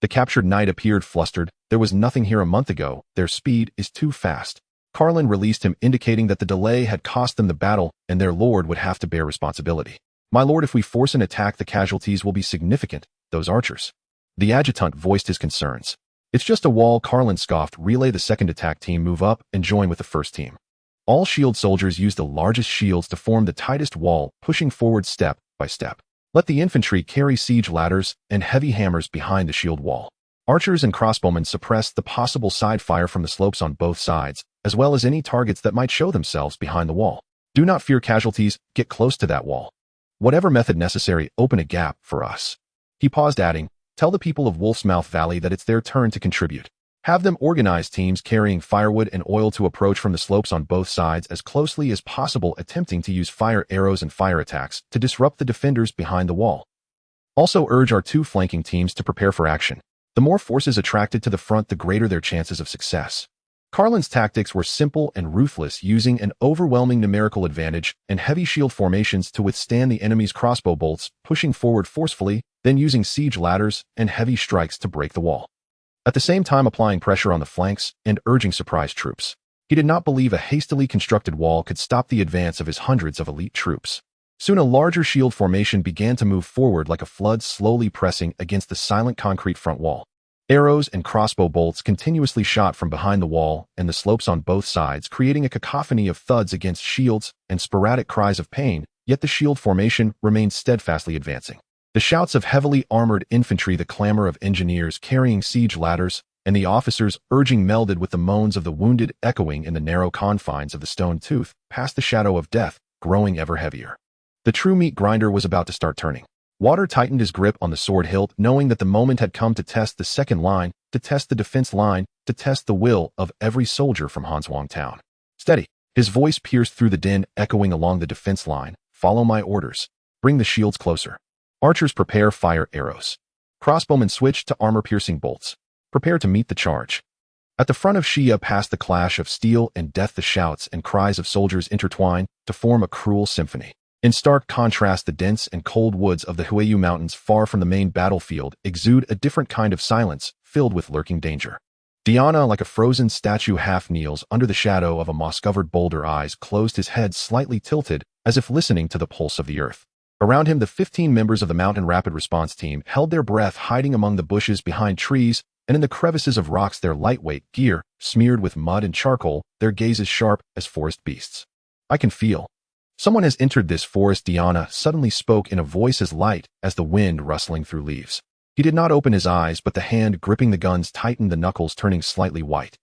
The captured knight appeared flustered. "There was nothing here a month ago. Their speed is too fast." Carlin released him, indicating that the delay had cost them the battle and their lord would have to bear responsibility. "My lord, if we force an attack, the casualties will be significant. Those archers." The adjutant voiced his concerns. "It's just a wall," Carlin scoffed. "Relay the second attack team, move up and join with the first team." All shield soldiers used the largest shields to form the tightest wall, pushing forward step by step. Let the infantry carry siege ladders and heavy hammers behind the shield wall. Archers and crossbowmen suppressed the possible side fire from the slopes on both sides, as well as any targets that might show themselves behind the wall. "Do not fear casualties, get close to that wall. Whatever method necessary, open a gap for us." He paused, adding, "Tell the people of Wolf's Mouth Valley that it's their turn to contribute. Have them organize teams carrying firewood and oil to approach from the slopes on both sides as closely as possible, attempting to use fire arrows and fire attacks to disrupt the defenders behind the wall. Also urge our two flanking teams to prepare for action. The more forces attracted to the front, the greater their chances of success." Carlin's tactics were simple and ruthless, using an overwhelming numerical advantage and heavy shield formations to withstand the enemy's crossbow bolts, pushing forward forcefully, then using siege ladders and heavy strikes to break the wall. At the same time applying pressure on the flanks and urging surprise troops. He did not believe a hastily constructed wall could stop the advance of his hundreds of elite troops. Soon a larger shield formation began to move forward like a flood slowly pressing against the silent concrete front wall. Arrows and crossbow bolts continuously shot from behind the wall and the slopes on both sides, creating a cacophony of thuds against shields and sporadic cries of pain, yet the shield formation remained steadfastly advancing. The shouts of heavily armored infantry, the clamor of engineers carrying siege ladders, and the officers urging melded with the moans of the wounded echoing in the narrow confines of the stone tooth, past the shadow of death, growing ever heavier. The true meat grinder was about to start turning. Water tightened his grip on the sword hilt, knowing that the moment had come to test the second line, to test the defense line, to test the will of every soldier from Hanswang Town. Steady. His voice pierced through the din, echoing along the defense line. Follow my orders. Bring the shields closer. Archers prepare fire arrows. Crossbowmen switch to armor-piercing bolts. Prepare to meet the charge. At the front of Shia, past the clash of steel and death, the shouts and cries of soldiers intertwine to form a cruel symphony. In stark contrast, the dense and cold woods of the Huayu Mountains far from the main battlefield exude a different kind of silence, filled with lurking danger. Diana, like a frozen statue, half kneels under the shadow of a moss-covered boulder, eyes closed, his head slightly tilted, as if listening to the pulse of the earth. Around him, the 15 members of the Mountain Rapid Response Team held their breath, hiding among the bushes behind trees and in the crevices of rocks, their lightweight gear smeared with mud and charcoal, their gazes sharp as forest beasts. I can feel. Someone has entered this forest, Diana suddenly spoke in a voice as light as the wind rustling through leaves. He did not open his eyes, but the hand gripping the guns tightened, the knuckles turning slightly white.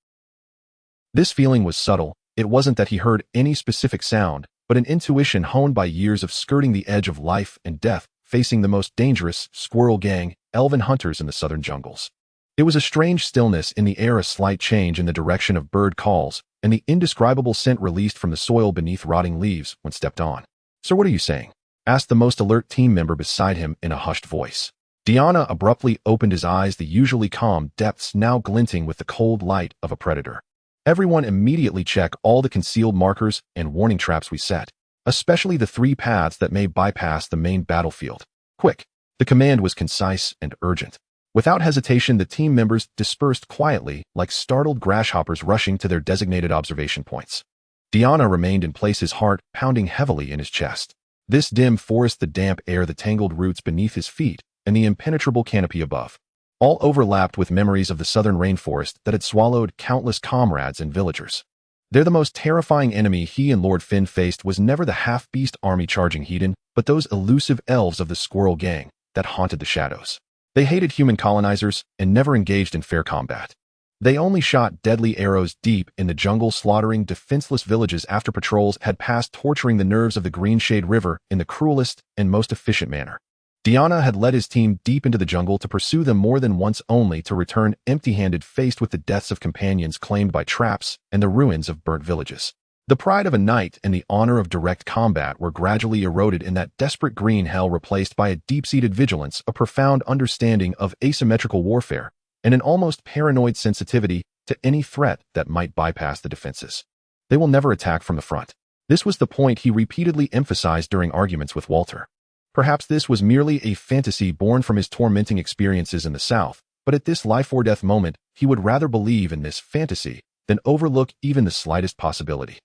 This feeling was subtle. It wasn't that he heard any specific sound, but an intuition honed by years of skirting the edge of life and death, facing the most dangerous squirrel gang, elven hunters in the southern jungles. It was a strange stillness in the air, a slight change in the direction of bird calls, and the indescribable scent released from the soil beneath rotting leaves when stepped on. "Sir, what are you saying?" asked the most alert team member beside him in a hushed voice. Diana abruptly opened his eyes, the usually calm depths now glinting with the cold light of a predator. "Everyone immediately check all the concealed markers and warning traps we set, especially the 3 paths that may bypass the main battlefield. Quick!" The command was concise and urgent. Without hesitation, the team members dispersed quietly, like startled grasshoppers rushing to their designated observation points. Diana remained in place, his heart pounding heavily in his chest. This dim forest, the damp air, the tangled roots beneath his feet, and the impenetrable canopy above, all overlapped with memories of the southern rainforest that had swallowed countless comrades and villagers. There, the most terrifying enemy he and Lord Finn faced was never the half-beast army charging Hedon, but those elusive elves of the Squirrel Gang that haunted the shadows. They hated human colonizers and never engaged in fair combat. They only shot deadly arrows deep in the jungle, slaughtering defenseless villages after patrols had passed, torturing the nerves of the Greenshade River in the cruelest and most efficient manner. Diana had led his team deep into the jungle to pursue them more than once, only to return empty-handed, faced with the deaths of companions claimed by traps and the ruins of burnt villages. The pride of a knight and the honor of direct combat were gradually eroded in that desperate green hell, replaced by a deep-seated vigilance, a profound understanding of asymmetrical warfare, and an almost paranoid sensitivity to any threat that might bypass the defenses. They will never attack from the front. This was the point he repeatedly emphasized during arguments with Walter. Perhaps this was merely a fantasy born from his tormenting experiences in the South, but at this life-or-death moment, he would rather believe in this fantasy than overlook even the slightest possibility.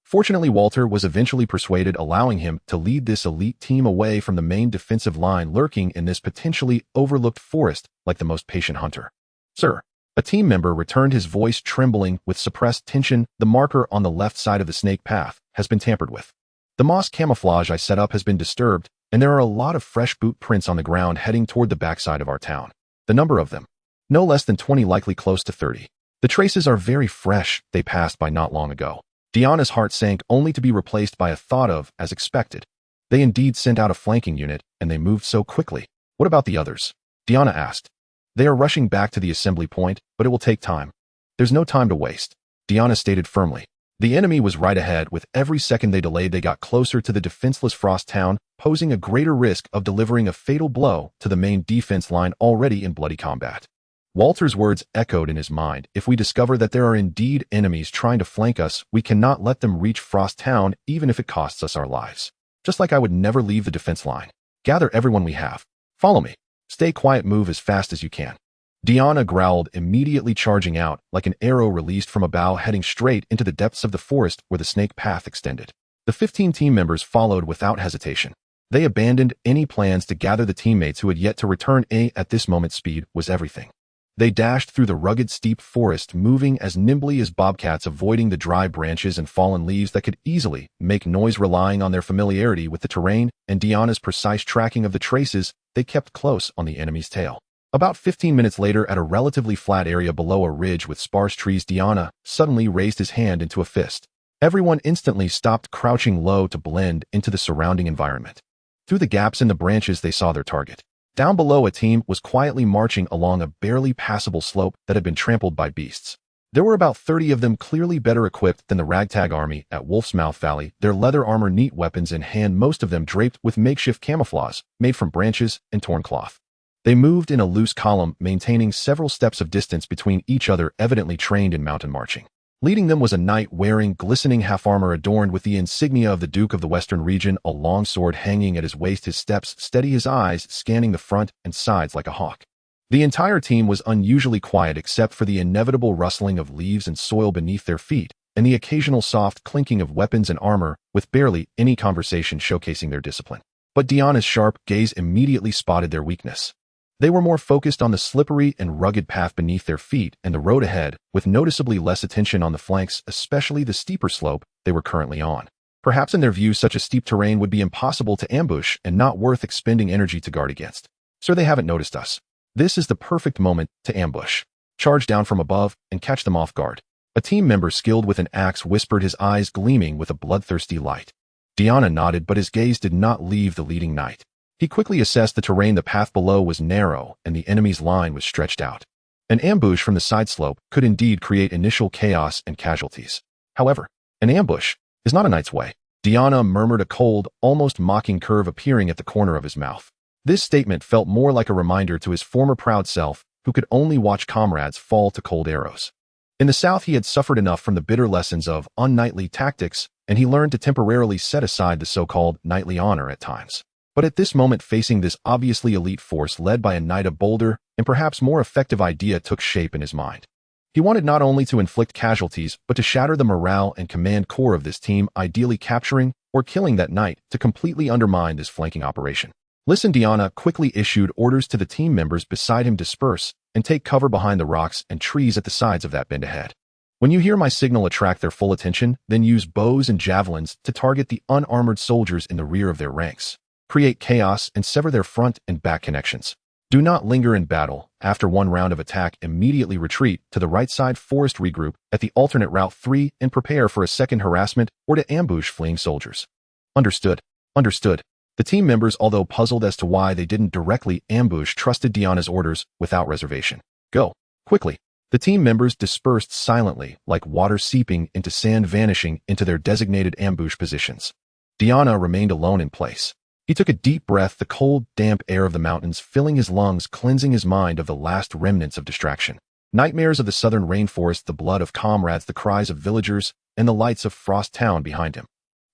Fortunately, Walter was eventually persuaded, allowing him to lead this elite team away from the main defensive line, lurking in this potentially overlooked forest like the most patient hunter. "Sir," a team member returned, his voice trembling with suppressed tension, "the marker on the left side of the snake path has been tampered with. The moss camouflage I set up has been disturbed, and there are a lot of fresh boot prints on the ground heading toward the backside of our town. The number of them, no less than 20, likely close to 30. The traces are very fresh, they passed by not long ago." Diana's heart sank, only to be replaced by a thought of, as expected. They indeed sent out a flanking unit, and they moved so quickly. "What about the others?" Diana asked. "They are rushing back to the assembly point, but it will take time." "There's no time to waste," Diana stated firmly. The enemy was right ahead. With every second they delayed, they got closer to the defenseless Frost Town, posing a greater risk of delivering a fatal blow to the main defense line already in bloody combat. Walter's words echoed in his mind. "If we discover that there are indeed enemies trying to flank us, we cannot let them reach Frost Town, even if it costs us our lives. Just like I would never leave the defense line. Gather everyone we have. Follow me. Stay quiet, move as fast as you can." Diana growled, immediately charging out like an arrow released from a bow, heading straight into the depths of the forest where the snake path extended. The 15 team members followed without hesitation. They abandoned any plans to gather the teammates who had yet to return. At this moment, speed was everything. They dashed through the rugged, steep forest, moving as nimbly as bobcats, avoiding the dry branches and fallen leaves that could easily make noise. Relying on their familiarity with the terrain and Diana's precise tracking of the traces, they kept close on the enemy's tail. About 15 minutes later, at a relatively flat area below a ridge with sparse trees, Diana suddenly raised his hand into a fist. Everyone instantly stopped, crouching low to blend into the surrounding environment. Through the gaps in the branches, they saw their target. Down below, a team was quietly marching along a barely passable slope that had been trampled by beasts. There were about 30 of them, clearly better equipped than the ragtag army at Wolf's Mouth Valley, their leather armor, neat weapons in hand, most of them draped with makeshift camouflage made from branches and torn cloth. They moved in a loose column, maintaining several steps of distance between each other, evidently trained in mountain marching. Leading them was a knight wearing glistening half-armor adorned with the insignia of the Duke of the Western Region, a long sword hanging at his waist. His steps steady, his eyes scanning the front and sides like a hawk. The entire team was unusually quiet except for the inevitable rustling of leaves and soil beneath their feet, and the occasional soft clinking of weapons and armor, with barely any conversation showcasing their discipline. But Diana's sharp gaze immediately spotted their weakness. They were more focused on the slippery and rugged path beneath their feet and the road ahead, with noticeably less attention on the flanks, especially the steeper slope they were currently on. Perhaps in their view, such a steep terrain would be impossible to ambush and not worth expending energy to guard against. "Sir, they haven't noticed us. This is the perfect moment to ambush. Charge down from above and catch them off guard." A team member skilled with an axe whispered, his eyes gleaming with a bloodthirsty light. Diana nodded, but his gaze did not leave the leading knight. He quickly assessed the terrain. The path below was narrow, and the enemy's line was stretched out. An ambush from the side slope could indeed create initial chaos and casualties. However, an ambush is not a knight's way. Diana murmured, a cold, almost mocking curve appearing at the corner of his mouth. This statement felt more like a reminder to his former proud self, who could only watch comrades fall to cold arrows. In the South, he had suffered enough from the bitter lessons of unknightly tactics, and he learned to temporarily set aside the so-called knightly honor at times. But at this moment, facing this obviously elite force led by a knight, a bolder and perhaps more effective idea took shape in his mind. He wanted not only to inflict casualties, but to shatter the morale and command core of this team, ideally capturing or killing that knight to completely undermine this flanking operation. "Listen," Diana quickly issued orders to the team members beside him. "Disperse and take cover behind the rocks and trees at the sides of that bend ahead. When you hear my signal, attract their full attention, then use bows and javelins to target the unarmored soldiers in the rear of their ranks. Create chaos and sever their front and back connections. Do not linger in battle. After one round of attack, immediately retreat to the right side forest, regroup at the alternate route 3, and prepare for a second harassment or to ambush fleeing soldiers." "Understood. Understood." The team members, although puzzled as to why they didn't directly ambush, trusted Diana's orders without reservation. "Go. Quickly." The team members dispersed silently, like water seeping into sand, vanishing into their designated ambush positions. Diana remained alone in place. He took a deep breath, the cold, damp air of the mountains filling his lungs, cleansing his mind of the last remnants of distraction. Nightmares of the southern rainforest, the blood of comrades, the cries of villagers, and the lights of Frost Town behind him.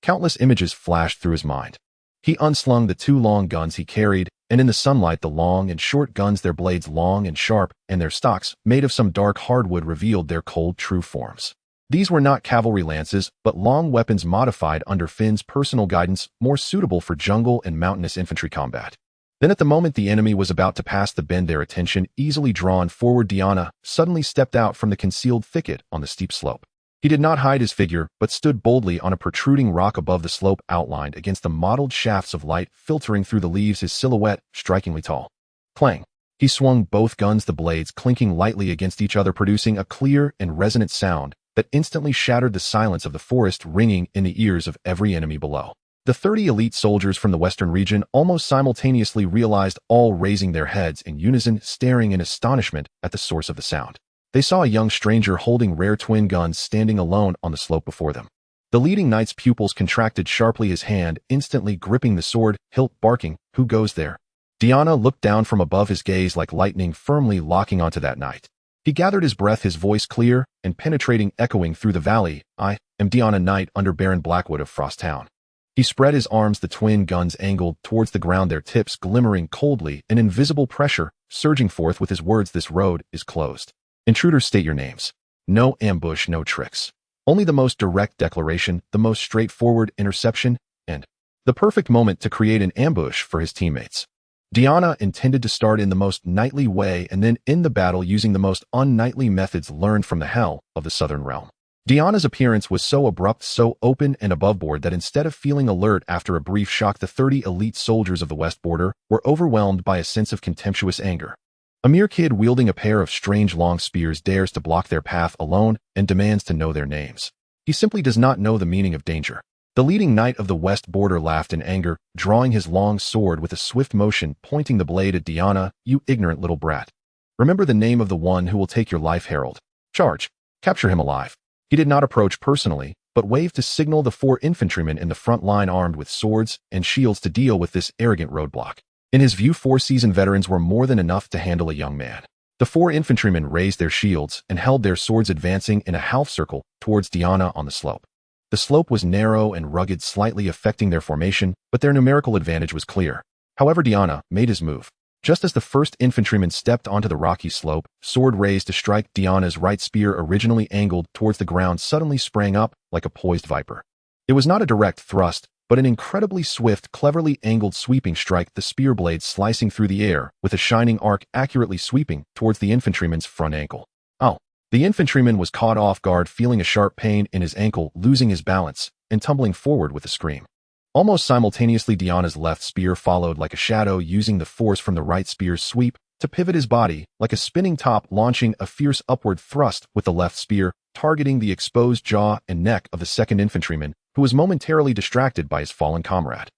Countless images flashed through his mind. He unslung the 2 long guns he carried, and in the sunlight the long and short guns, their blades long and sharp, and their stocks, made of some dark hardwood, revealed their cold, true forms. These were not cavalry lances, but long weapons modified under Finn's personal guidance, more suitable for jungle and mountainous infantry combat. Then at the moment the enemy was about to pass the bend, their attention easily drawn forward, Diana suddenly stepped out from the concealed thicket on the steep slope. He did not hide his figure, but stood boldly on a protruding rock above the slope, outlined against the mottled shafts of light filtering through the leaves, his silhouette strikingly tall. Clang! He swung both guns, the blades clinking lightly against each other, producing a clear and resonant sound that instantly shattered the silence of the forest, ringing in the ears of every enemy below. The 30 elite soldiers from the Western region almost simultaneously realized, all raising their heads in unison, staring in astonishment at the source of the sound. They saw a young stranger holding rare twin guns standing alone on the slope before them. The leading knight's pupils contracted sharply, his hand instantly gripping the sword hilt, barking, "Who goes there?" Diana looked down from above, his gaze like lightning firmly locking onto that knight. He gathered his breath, his voice clear and penetrating, echoing through the valley. "I am Diana, knight under Baron Blackwood of Frost Town." He spread his arms, the twin guns angled towards the ground, their tips glimmering coldly, an invisible pressure surging forth with his words, "This road is closed. Intruders, state your names. No ambush, no tricks. Only the most direct declaration, the most straightforward interception, and The perfect moment to create an ambush for his teammates. Diana intended to start in the most knightly way and then end the battle using the most unknightly methods learned from the hell of the Southern Realm. Diana's appearance was so abrupt, so open and aboveboard that instead of feeling alert after a brief shock, the 30 elite soldiers of the West Border were overwhelmed by a sense of contemptuous anger. A mere kid wielding a pair of strange long spears dares to block their path alone and demands to know their names. He simply does not know the meaning of danger. The leading knight of the West Border laughed in anger, drawing his long sword with a swift motion, pointing the blade at Diana. "You ignorant little brat. Remember the name of the one who will take your life, Herald. Charge. Capture him alive." He did not approach personally, but waved to signal the 4 infantrymen in the front line armed with swords and shields to deal with this arrogant roadblock. In his view, 4 seasoned veterans were more than enough to handle a young man. The 4 infantrymen raised their shields and held their swords, advancing in a half circle towards Diana on the slope. The slope was narrow and rugged, slightly affecting their formation, but their numerical advantage was clear. However, Diana made his move. Just as the first infantryman stepped onto the rocky slope, sword raised to strike, Diana's right spear, originally angled towards the ground, suddenly sprang up like a poised viper. It was not a direct thrust, but an incredibly swift, cleverly angled sweeping strike, the spear blade slicing through the air with a shining arc, accurately sweeping towards the infantryman's front ankle. Ow! The infantryman was caught off guard, feeling a sharp pain in his ankle, losing his balance, and tumbling forward with a scream. Almost simultaneously, Diana's left spear followed like a shadow, using the force from the right spear's sweep to pivot his body like a spinning top, launching a fierce upward thrust with the left spear, targeting the exposed jaw and neck of the second infantryman, who was momentarily distracted by his fallen comrade.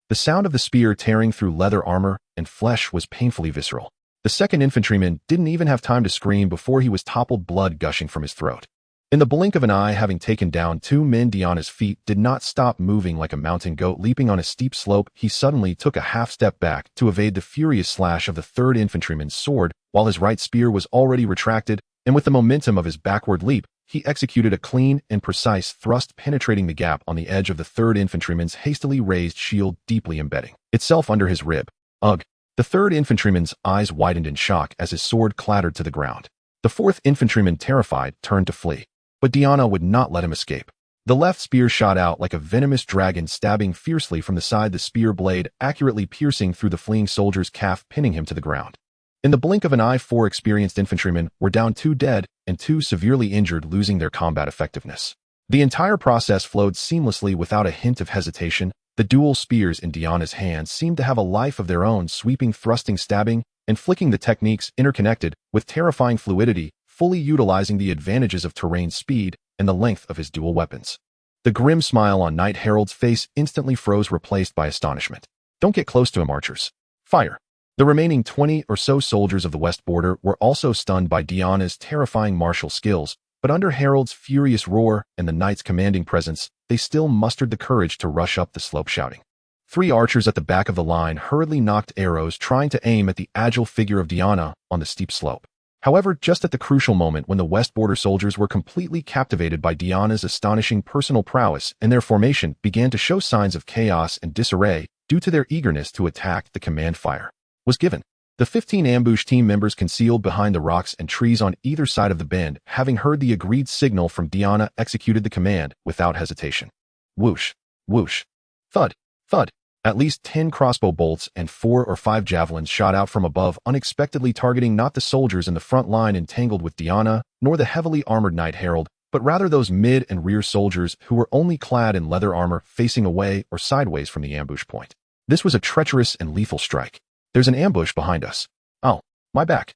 The sound of the spear tearing through leather armor and flesh was painfully visceral. The second infantryman didn't even have time to scream before he was toppled, blood gushing from his throat. In the blink of an eye, having taken down 2 men, Diana's feet did not stop moving like a mountain goat leaping on a steep slope. He suddenly took a half step back to evade the furious slash of the third infantryman's sword, while his right spear was already retracted, and with the momentum of his backward leap, he executed a clean and precise thrust, penetrating the gap on the edge of the third infantryman's hastily raised shield, deeply embedding itself under his rib. Ugh! The third infantryman's eyes widened in shock as his sword clattered to the ground. The fourth infantryman, terrified, turned to flee. But Diana would not let him escape. The left spear shot out like a venomous dragon, stabbing fiercely from the side, the spear blade accurately piercing through the fleeing soldier's calf, pinning him to the ground. In the blink of an eye, 4 experienced infantrymen were down, 2 dead and 2 severely injured, losing their combat effectiveness. The entire process flowed seamlessly without a hint of hesitation. The dual spears in Diana's hands seemed to have a life of their own, sweeping, thrusting, stabbing, and flicking, the techniques interconnected with terrifying fluidity, fully utilizing the advantages of terrain, speed, and the length of his dual weapons. The grim smile on Knight Harold's face instantly froze, replaced by astonishment. "Don't get close to him, archers. Fire!" The remaining 20 or so soldiers of the West Border were also stunned by Diana's terrifying martial skills, but under Harold's furious roar and the knight's commanding presence, they still mustered the courage to rush up the slope, shouting. 3 archers at the back of the line hurriedly nocked arrows, trying to aim at the agile figure of Diana on the steep slope. However, just at the crucial moment when the West Border soldiers were completely captivated by Diana's astonishing personal prowess and their formation began to show signs of chaos and disarray due to their eagerness to attack, the command fire was given. The 15 ambush team members, concealed behind the rocks and trees on either side of the bend, having heard the agreed signal from Diana, executed the command without hesitation. Whoosh, whoosh, thud, thud. At least 10 crossbow bolts and 4 or 5 javelins shot out from above, unexpectedly targeting not the soldiers in the front line entangled with Diana, nor the heavily armored Knight Harold, but rather those mid and rear soldiers who were only clad in leather armor, facing away or sideways from the ambush point. This was a treacherous and lethal strike. "There's an ambush behind us. Ow, my back."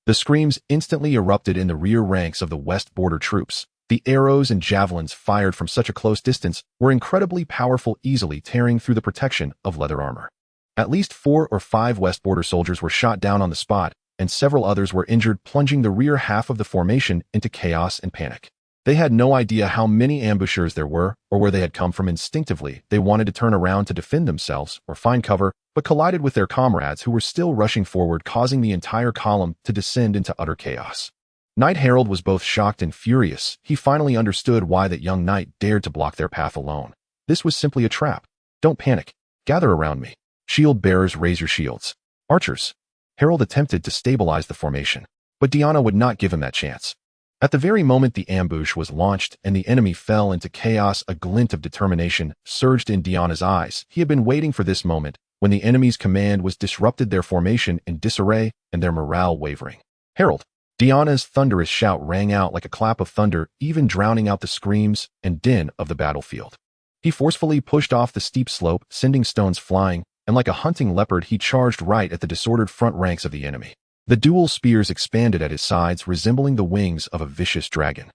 The screams instantly erupted in the rear ranks of the West Border troops. The arrows and javelins fired from such a close distance were incredibly powerful, easily tearing through the protection of leather armor. At least 4 or 5 West Border soldiers were shot down on the spot, and several others were injured, plunging the rear half of the formation into chaos and panic. They had no idea how many ambushers there were or where they had come from. Instinctively, they wanted to turn around to defend themselves or find cover, but collided with their comrades who were still rushing forward, causing the entire column to descend into utter chaos. Knight Harold was both shocked and furious. He finally understood why that young knight dared to block their path alone. This was simply a trap. "Don't panic. Gather around me. Shield bearers, raise your shields. Archers." Harold attempted to stabilize the formation, but Diana would not give him that chance. At the very moment the ambush was launched and the enemy fell into chaos, a glint of determination surged in Diana's eyes. He had been waiting for this moment, when the enemy's command was disrupted, their formation in disarray and their morale wavering. "Herald!" Diana's thunderous shout rang out like a clap of thunder, even drowning out the screams and din of the battlefield. He forcefully pushed off the steep slope, sending stones flying, and like a hunting leopard he charged right at the disordered front ranks of the enemy. The dual spears expanded at his sides, resembling the wings of a vicious dragon.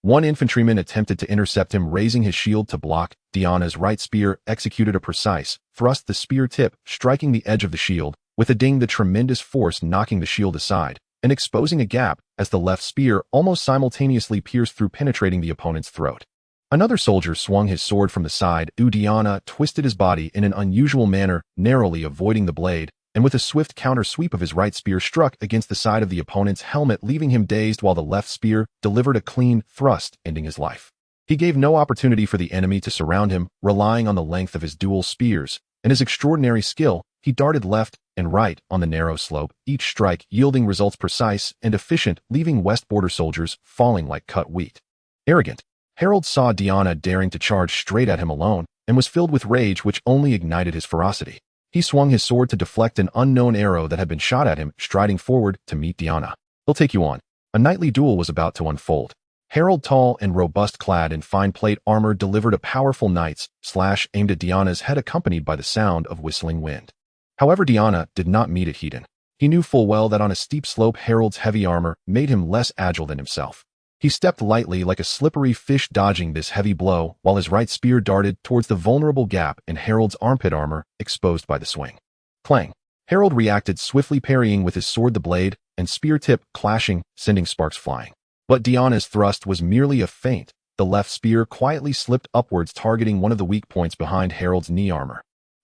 One infantryman attempted to intercept him, raising his shield to block. Diana's right spear executed a precise thrust, the spear tip striking the edge of the shield, with a ding, the tremendous force knocking the shield aside and exposing a gap as the left spear almost simultaneously pierced through, penetrating the opponent's throat. Another soldier swung his sword from the side. Diana twisted his body in an unusual manner, narrowly avoiding the blade, and with a swift counter-sweep of his right spear struck against the side of the opponent's helmet, leaving him dazed, while the left spear delivered a clean thrust, ending his life. He gave no opportunity for the enemy to surround him. Relying on the length of his dual spears and his extraordinary skill, he darted left and right on the narrow slope, each strike yielding results precise and efficient, leaving West Border soldiers falling like cut wheat. Arrogant, Harold saw Diana daring to charge straight at him alone and was filled with rage, which only ignited his ferocity. He swung his sword to deflect an unknown arrow that had been shot at him, striding forward to meet Diana. "He'll take you on." A knightly duel was about to unfold. Harold, tall and robust, clad in fine plate armor, delivered a powerful knight's slash aimed at Diana's head, accompanied by the sound of whistling wind. However, Diana did not meet it heed. He knew full well that on a steep slope Harold's heavy armor made him less agile than himself. He stepped lightly like a slippery fish, dodging this heavy blow, while his right spear darted towards the vulnerable gap in Harold's armpit armor, exposed by the swing. Clang! Harold reacted swiftly, parrying with his sword, the blade and spear tip clashing, sending sparks flying. But Diana's thrust was merely a feint. The left spear quietly slipped upwards, targeting one of the weak points behind Harold's knee armor.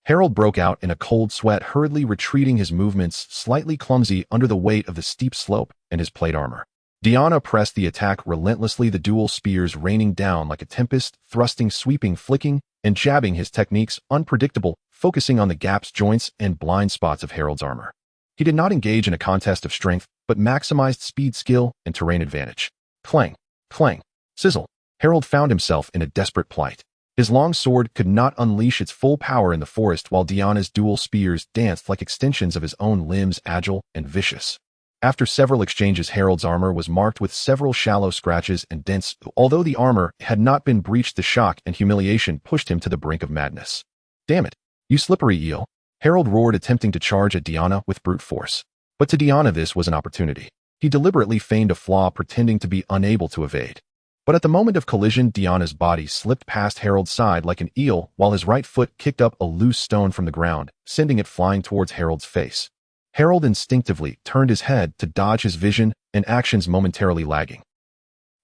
Harold broke out in a cold sweat, hurriedly retreating, his movements slightly clumsy under the weight of the steep slope and his plate armor. Diana pressed the attack relentlessly, the dual spears raining down like a tempest, thrusting, sweeping, flicking, and jabbing, his techniques unpredictable, focusing on the gaps, joints, and blind spots of Harold's armor. He did not engage in a contest of strength, but maximized speed, skill, and terrain advantage. Clang! Clang! Sizzle! Harold found himself in a desperate plight. His long sword could not unleash its full power in the forest, while Diana's dual spears danced like extensions of his own limbs, agile and vicious. After several exchanges, Harold's armor was marked with several shallow scratches and dents. Although the armor had not been breached, the shock and humiliation pushed him to the brink of madness. "Damn it, you slippery eel!" Harold roared, attempting to charge at Diana with brute force. But to Diana this was an opportunity. He deliberately feigned a flaw, pretending to be unable to evade. But at the moment of collision, Diana's body slipped past Harold's side like an eel, while his right foot kicked up a loose stone from the ground, sending it flying towards Harold's face. Harold instinctively turned his head to dodge, his vision and actions momentarily lagging.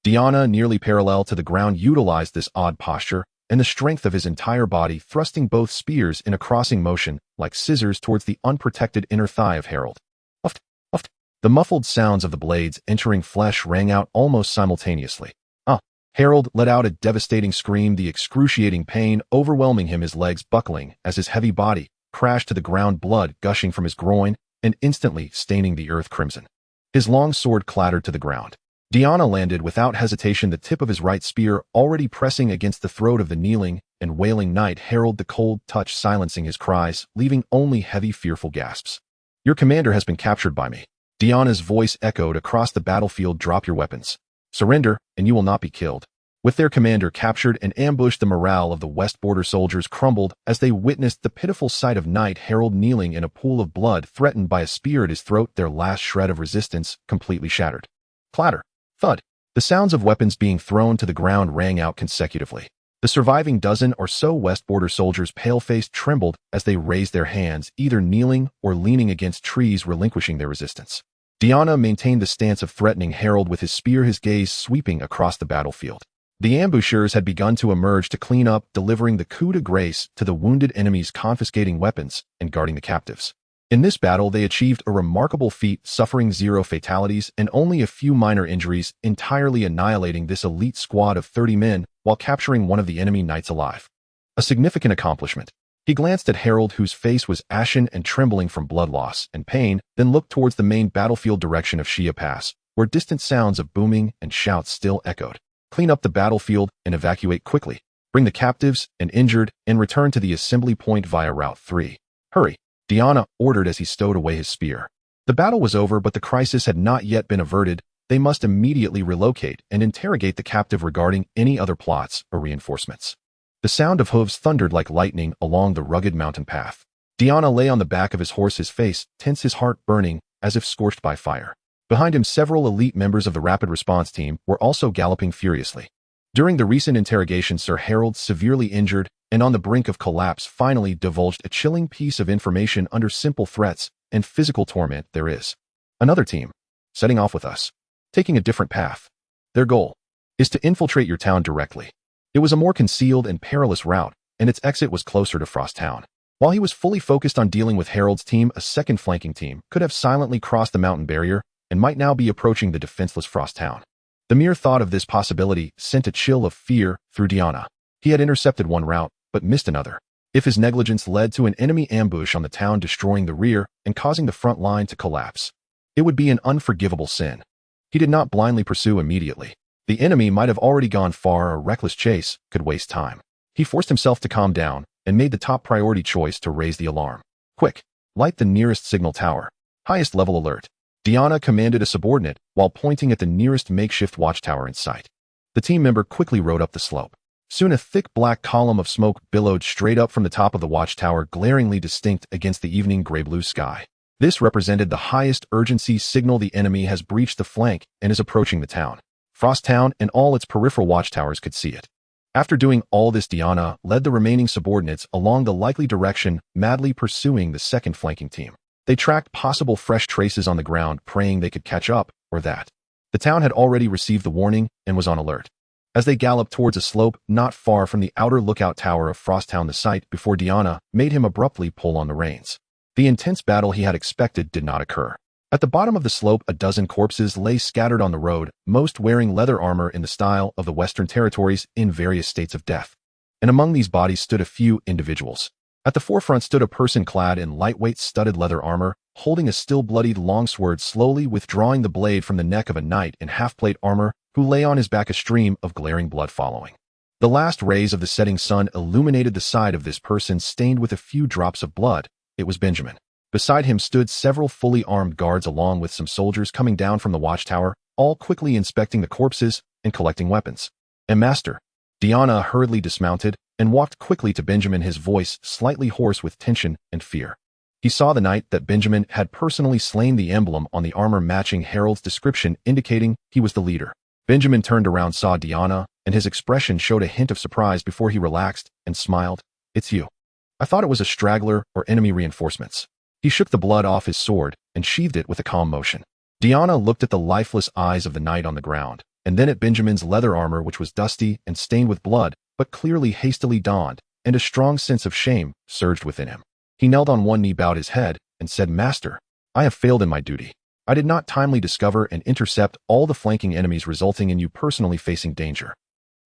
Diana, nearly parallel to the ground, utilized this odd posture and the strength of his entire body, thrusting both spears in a crossing motion like scissors towards the unprotected inner thigh of Harold. Uft, uft. The muffled sounds of the blades entering flesh rang out almost simultaneously. Harold let out a devastating scream, the excruciating pain overwhelming him, his legs buckling as his heavy body crashed to the ground, blood gushing from his groin and instantly staining the earth crimson. His long sword clattered to the ground. Diana landed without hesitation, the tip of his right spear already pressing against the throat of the kneeling and wailing knight. Harold, the cold touch silencing his cries, leaving only heavy, fearful gasps. "Your commander has been captured by me." Diana's voice echoed across the battlefield. "Drop your weapons. Surrender, and you will not be killed." With their commander captured and ambushed, the morale of the West Border soldiers crumbled as they witnessed the pitiful sight of Knight Harold kneeling in a pool of blood, threatened by a spear at his throat, their last shred of resistance completely shattered. Clatter, thud. The sounds of weapons being thrown to the ground rang out consecutively. The surviving dozen or so West Border soldiers, pale-faced, trembled as they raised their hands, either kneeling or leaning against trees, relinquishing their resistance. Diana maintained the stance of threatening Harold with his spear, his gaze sweeping across the battlefield. The ambushers had begun to emerge to clean up, delivering the coup de grace to the wounded enemies, confiscating weapons and guarding the captives. In this battle, they achieved a remarkable feat, suffering 0 fatalities and only a few minor injuries, entirely annihilating this elite squad of 30 men while capturing one of the enemy knights alive. A significant accomplishment. He glanced at Harold, whose face was ashen and trembling from blood loss and pain, then looked towards the main battlefield direction of Shia Pass, where distant sounds of booming and shouts still echoed. Clean up the battlefield and evacuate quickly. Bring the captives and injured and return to the assembly point via Route 3. Hurry, Diana ordered as he stowed away his spear. The battle was over, but the crisis had not yet been averted. They must immediately relocate and interrogate the captive regarding any other plots or reinforcements. The sound of hooves thundered like lightning along the rugged mountain path. Diana lay on the back of his horse, his face tense, his heart burning as if scorched by fire. Behind him, several elite members of the rapid response team were also galloping furiously. During the recent interrogation, Sir Harold, severely injured and on the brink of collapse, finally divulged a chilling piece of information. Under simple threats and physical torment, there is another team setting off with us, taking a different path. Their goal is to infiltrate your town directly. It was a more concealed and perilous route, and its exit was closer to Frost Town. While he was fully focused on dealing with Harold's team, a second flanking team could have silently crossed the mountain barrier and might now be approaching the defenseless Frost Town. The mere thought of this possibility sent a chill of fear through Diana. He had intercepted one route, but missed another. If his negligence led to an enemy ambush on the town, destroying the rear and causing the front line to collapse, it would be an unforgivable sin. He did not blindly pursue immediately. The enemy might have already gone far. A reckless chase could waste time. He forced himself to calm down and made the top priority choice to raise the alarm. Quick, light the nearest signal tower. Highest level alert. Diana commanded a subordinate while pointing at the nearest makeshift watchtower in sight. The team member quickly rode up the slope. Soon a thick black column of smoke billowed straight up from the top of the watchtower, glaringly distinct against the evening gray-blue sky. This represented the highest urgency signal. The enemy has breached the flank and is approaching the town. Frost Town and all its peripheral watchtowers could see it. After doing all this, Diana led the remaining subordinates along the likely direction, madly pursuing the second flanking team. They tracked possible fresh traces on the ground, praying they could catch up, or that the town had already received the warning and was on alert. As they galloped towards a slope not far from the outer lookout tower of Frost Town, the sight before Diana made him abruptly pull on the reins. The intense battle he had expected did not occur. At the bottom of the slope, a dozen corpses lay scattered on the road, most wearing leather armor in the style of the Western Territories, in various states of death. And among these bodies stood a few individuals. At the forefront stood a person clad in lightweight studded leather armor, holding a still bloodied longsword, slowly withdrawing the blade from the neck of a knight in half-plate armor who lay on his back, a stream of glaring blood following. The last rays of the setting sun illuminated the side of this person, stained with a few drops of blood. It was Benjamin. Beside him stood several fully armed guards along with some soldiers coming down from the watchtower, all quickly inspecting the corpses and collecting weapons. "And master." Diana hurriedly dismounted and walked quickly to Benjamin, his voice slightly hoarse with tension and fear. He saw the night that Benjamin had personally slain, the emblem on the armor matching Harold's description, indicating he was the leader. Benjamin turned around, saw Diana, and his expression showed a hint of surprise before he relaxed and smiled. "It's you. I thought it was a straggler or enemy reinforcements." He shook the blood off his sword and sheathed it with a calm motion. Diana looked at the lifeless eyes of the knight on the ground, and then at Benjamin's leather armor, which was dusty and stained with blood, but clearly hastily donned, and a strong sense of shame surged within him. He knelt on one knee, bowed his head, and said, "Master, I have failed in my duty. I did not timely discover and intercept all the flanking enemies, resulting in you personally facing danger.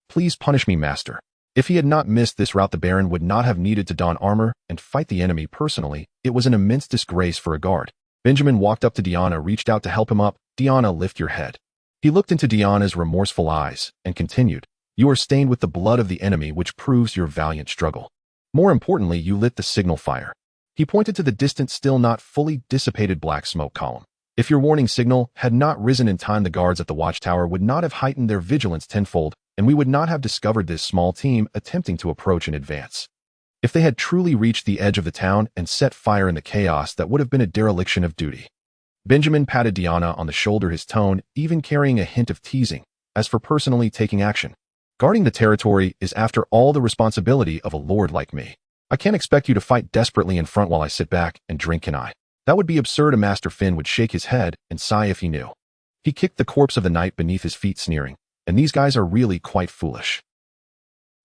Please punish me, master." If he had not missed this route, the Baron would not have needed to don armor and fight the enemy personally. It was an immense disgrace for a guard. Benjamin walked up to Diana, reached out to help him up. "Diana, lift your head." He looked into Diana's remorseful eyes and continued, "You are stained with the blood of the enemy, which proves your valiant struggle. More importantly, you lit the signal fire." He pointed to the distant, still not fully dissipated black smoke column. If your warning signal had not risen in time, the guards at the watchtower would not have heightened their vigilance tenfold, and we would not have discovered this small team attempting to approach in advance. If they had truly reached the edge of the town and set fire in the chaos, that would have been a dereliction of duty. Benjamin patted Diana on the shoulder, his tone even carrying a hint of teasing. "As for personally taking action, guarding the territory is after all the responsibility of a lord like me. I can't expect you to fight desperately in front while I sit back and drink, can I? That would be absurd." A Master Finn would shake his head and sigh if he knew. He kicked the corpse of the knight beneath his feet, sneering, "And these guys are really quite foolish."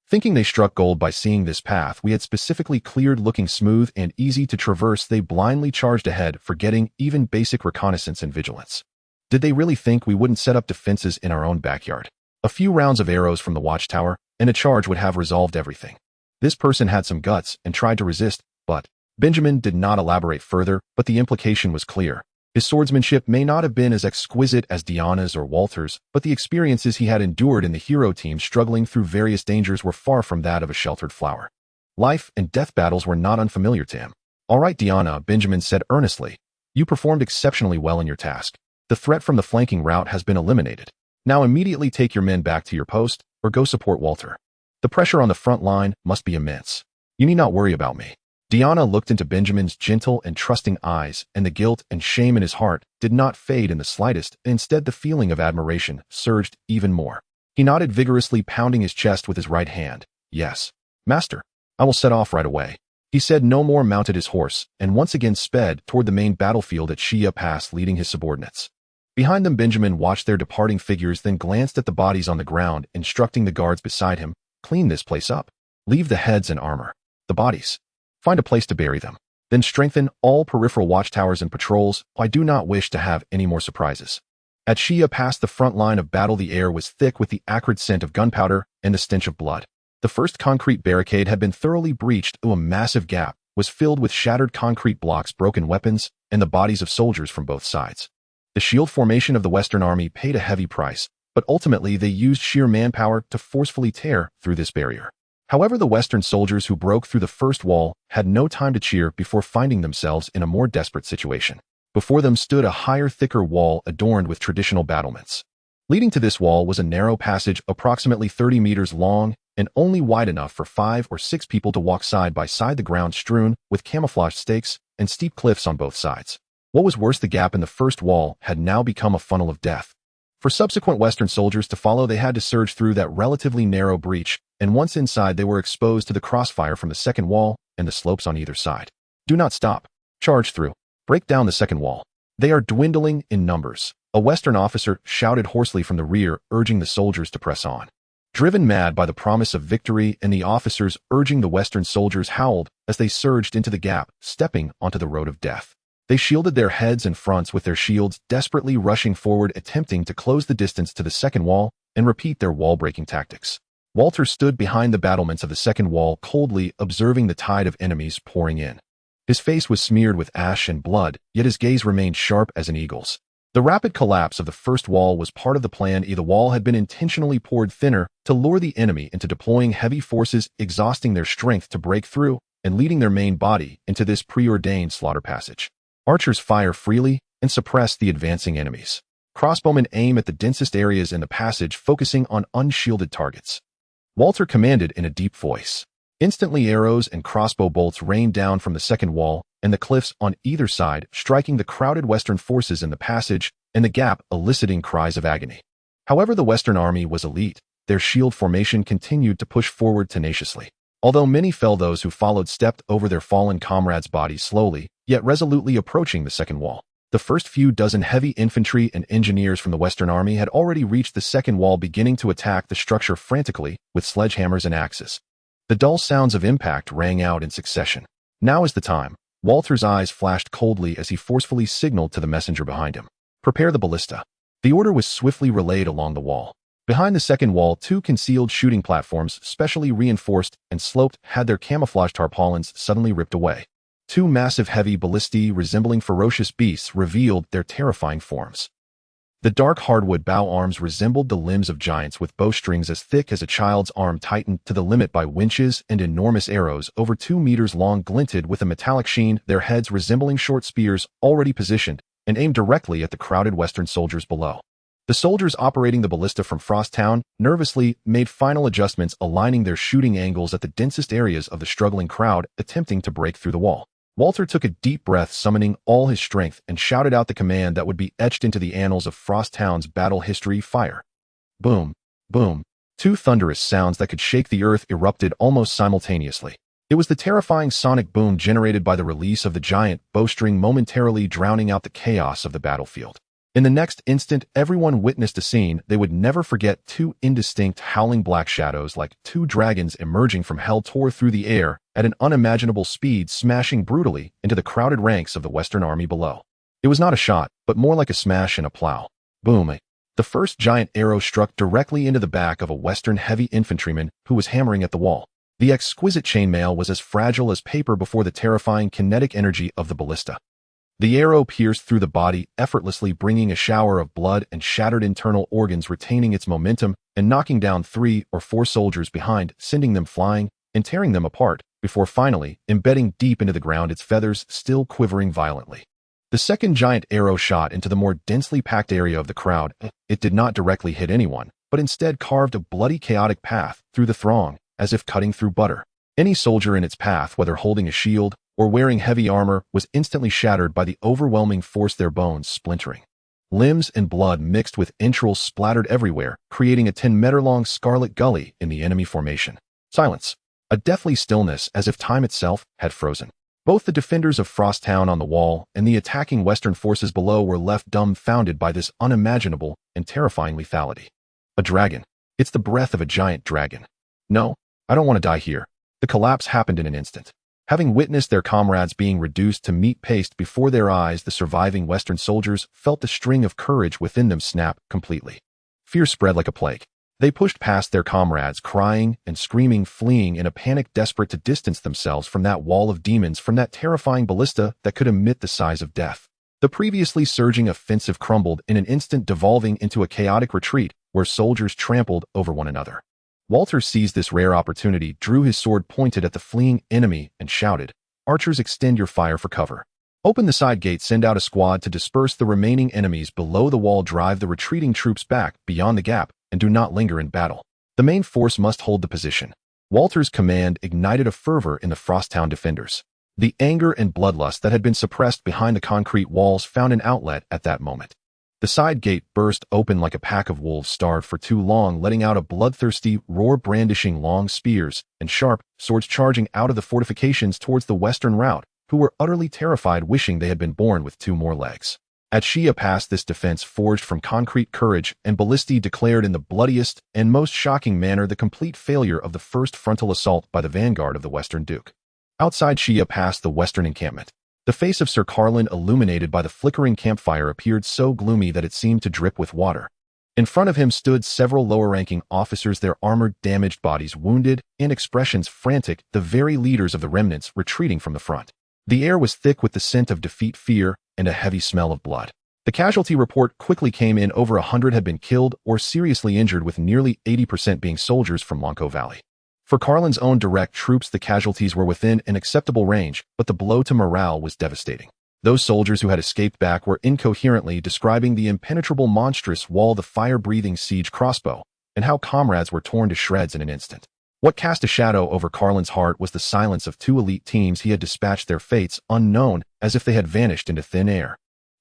Thinking they struck gold by seeing this path we had specifically cleared looking smooth and easy to traverse, they blindly charged ahead, forgetting even basic reconnaissance and vigilance. Did they really think we wouldn't set up defenses in our own backyard? A few rounds of arrows from the watchtower and a charge would have resolved everything. This person had some guts and tried to resist, but Benjamin did not elaborate further, but the implication was clear. His swordsmanship may not have been as exquisite as Diana's or Walter's, but the experiences he had endured in the hero team struggling through various dangers were far from that of a sheltered flower. Life and death battles were not unfamiliar to him. "All right, Diana," Benjamin said earnestly. "You performed exceptionally well in your task. The threat from the flanking route has been eliminated. Now immediately take your men back to your post, or go support Walter. The pressure on the front line must be immense. You need not worry about me." Diana looked into Benjamin's gentle and trusting eyes, and the guilt and shame in his heart did not fade in the slightest. Instead, the feeling of admiration surged even more. He nodded vigorously, pounding his chest with his right hand. "Yes, master. I will set off right away." He said no more, mounted his horse, and once again sped toward the main battlefield at Shia Pass, leading his subordinates. Behind them, Benjamin watched their departing figures, then glanced at the bodies on the ground, instructing the guards beside him, "Clean this place up. Leave the heads and armor. The bodies. Find a place to bury them. Then strengthen all peripheral watchtowers and patrols. I do not wish to have any more surprises." At Shia Pass, the front line of battle, the air was thick with the acrid scent of gunpowder and the stench of blood. The first concrete barricade had been thoroughly breached. A massive gap was filled with shattered concrete blocks, broken weapons, and the bodies of soldiers from both sides. The shield formation of the Western Army paid a heavy price, but ultimately they used sheer manpower to forcefully tear through this barrier. However, the Western soldiers who broke through the first wall had no time to cheer before finding themselves in a more desperate situation. Before them stood a higher, thicker wall adorned with traditional battlements. Leading to this wall was a narrow passage approximately 30 meters long and only wide enough for 5 or 6 people to walk side by side, the ground strewn with camouflaged stakes and steep cliffs on both sides. What was worse, the gap in the first wall had now become a funnel of death. For subsequent Western soldiers to follow, they had to surge through that relatively narrow breach, and once inside they were exposed to the crossfire from the second wall and the slopes on either side. "Do not stop. Charge through. Break down the second wall. They are dwindling in numbers," a Western officer shouted hoarsely from the rear, urging the soldiers to press on. Driven mad by the promise of victory and the officers urging, the Western soldiers howled as they surged into the gap, stepping onto the road of death. They shielded their heads and fronts with their shields, desperately rushing forward, attempting to close the distance to the second wall and repeat their wall-breaking tactics. Walter stood behind the battlements of the second wall, coldly observing the tide of enemies pouring in. His face was smeared with ash and blood, yet his gaze remained sharp as an eagle's. The rapid collapse of the first wall was part of the plan. The wall had been intentionally poured thinner to lure the enemy into deploying heavy forces, exhausting their strength to break through and leading their main body into this preordained slaughter passage. Archers fire freely and suppress the advancing enemies. Crossbowmen aim at the densest areas in the passage, focusing on unshielded targets. Walter commanded in a deep voice. Instantly, arrows and crossbow bolts rained down from the second wall and the cliffs on either side, striking the crowded Western forces in the passage and the gap, eliciting cries of agony. However, the Western Army was elite. Their shield formation continued to push forward tenaciously. Although many fell, those who followed stepped over their fallen comrades' bodies slowly, yet resolutely approaching the second wall. The first few dozen heavy infantry and engineers from the Western Army had already reached the second wall, beginning to attack the structure frantically with sledgehammers and axes. The dull sounds of impact rang out in succession. "Now is the time." Walter's eyes flashed coldly as he forcefully signaled to the messenger behind him. "Prepare the ballista." The order was swiftly relayed along the wall. Behind the second wall, 2 concealed shooting platforms, specially reinforced and sloped, had their camouflage tarpaulins suddenly ripped away. 2 massive heavy ballistae resembling ferocious beasts revealed their terrifying forms. The dark hardwood bow arms resembled the limbs of giants, with bowstrings as thick as a child's arm tightened to the limit by winches, and enormous arrows over 2 meters long glinted with a metallic sheen, their heads resembling short spears already positioned and aimed directly at the crowded Western soldiers below. The soldiers operating the ballista from Frosttown nervously made final adjustments, aligning their shooting angles at the densest areas of the struggling crowd attempting to break through the wall. Walter took a deep breath, summoning all his strength, and shouted out the command that would be etched into the annals of Frosttown's battle history: "Fire!" Boom! Boom! 2 thunderous sounds that could shake the earth erupted almost simultaneously. It was the terrifying sonic boom generated by the release of the giant bowstring, momentarily drowning out the chaos of the battlefield. In the next instant, everyone witnessed a scene they would never forget. 2 indistinct, howling black shadows like 2 dragons emerging from hell tore through the air at an unimaginable speed, smashing brutally into the crowded ranks of the Western Army below. It was not a shot, but more like a smash and a plow. Boom! The first giant arrow struck directly into the back of a Western heavy infantryman who was hammering at the wall. The exquisite chainmail was as fragile as paper before the terrifying kinetic energy of the ballista. The arrow pierced through the body, effortlessly bringing a shower of blood and shattered internal organs, retaining its momentum and knocking down 3 or 4 soldiers behind, sending them flying and tearing them apart, before finally embedding deep into the ground, its feathers still quivering violently. The second giant arrow shot into the more densely packed area of the crowd. It did not directly hit anyone, but instead carved a bloody, chaotic path through the throng, as if cutting through butter. Any soldier in its path, whether holding a shield or wearing heavy armor, was instantly shattered by the overwhelming force, their bones splintering. Limbs and blood mixed with entrails splattered everywhere, creating a 10-meter-long scarlet gully in the enemy formation. Silence. A deathly stillness, as if time itself had frozen. Both the defenders of Frosttown on the wall and the attacking Western forces below were left dumbfounded by this unimaginable and terrifying lethality. A dragon. It's the breath of a giant dragon. No, I don't want to die here. The collapse happened in an instant. Having witnessed their comrades being reduced to meat paste before their eyes, the surviving Western soldiers felt the string of courage within them snap completely. Fear spread like a plague. They pushed past their comrades, crying and screaming, fleeing in a panic, desperate to distance themselves from that wall of demons, from that terrifying ballista that could emit the sighs of death. The previously surging offensive crumbled in an instant, devolving into a chaotic retreat where soldiers trampled over one another. Walter seized this rare opportunity, drew his sword pointed at the fleeing enemy, and shouted, "Archers, extend your fire for cover. Open the side gate, send out a squad to disperse the remaining enemies below the wall, drive the retreating troops back beyond the gap, and do not linger in battle. The main force must hold the position." Walter's command ignited a fervor in the Frosttown defenders. The anger and bloodlust that had been suppressed behind the concrete walls found an outlet at that moment. The side gate burst open like a pack of wolves starved for too long, letting out a bloodthirsty roar, brandishing long spears and sharp swords, charging out of the fortifications towards the western route, who were utterly terrified, wishing they had been born with 2 more legs. At Shia Pass, this defense, forged from concrete courage and ballistae, declared in the bloodiest and most shocking manner the complete failure of the first frontal assault by the vanguard of the Western Duke. Outside Shia Pass, the western encampment, the face of Sir Carlin, illuminated by the flickering campfire, appeared so gloomy that it seemed to drip with water. In front of him stood several lower-ranking officers, their armored, damaged bodies wounded and expressions frantic, the very leaders of the remnants retreating from the front. The air was thick with the scent of defeat, fear, and a heavy smell of blood. The casualty report quickly came in. Over 100 had been killed or seriously injured, with nearly 80% being soldiers from Lonco Valley. For Carlin's own direct troops, the casualties were within an acceptable range, but the blow to morale was devastating. Those soldiers who had escaped back were incoherently describing the impenetrable, monstrous wall, the fire-breathing siege crossbow, and how comrades were torn to shreds in an instant. What cast a shadow over Carlin's heart was the silence of 2 elite teams he had dispatched, their fates unknown, as if they had vanished into thin air.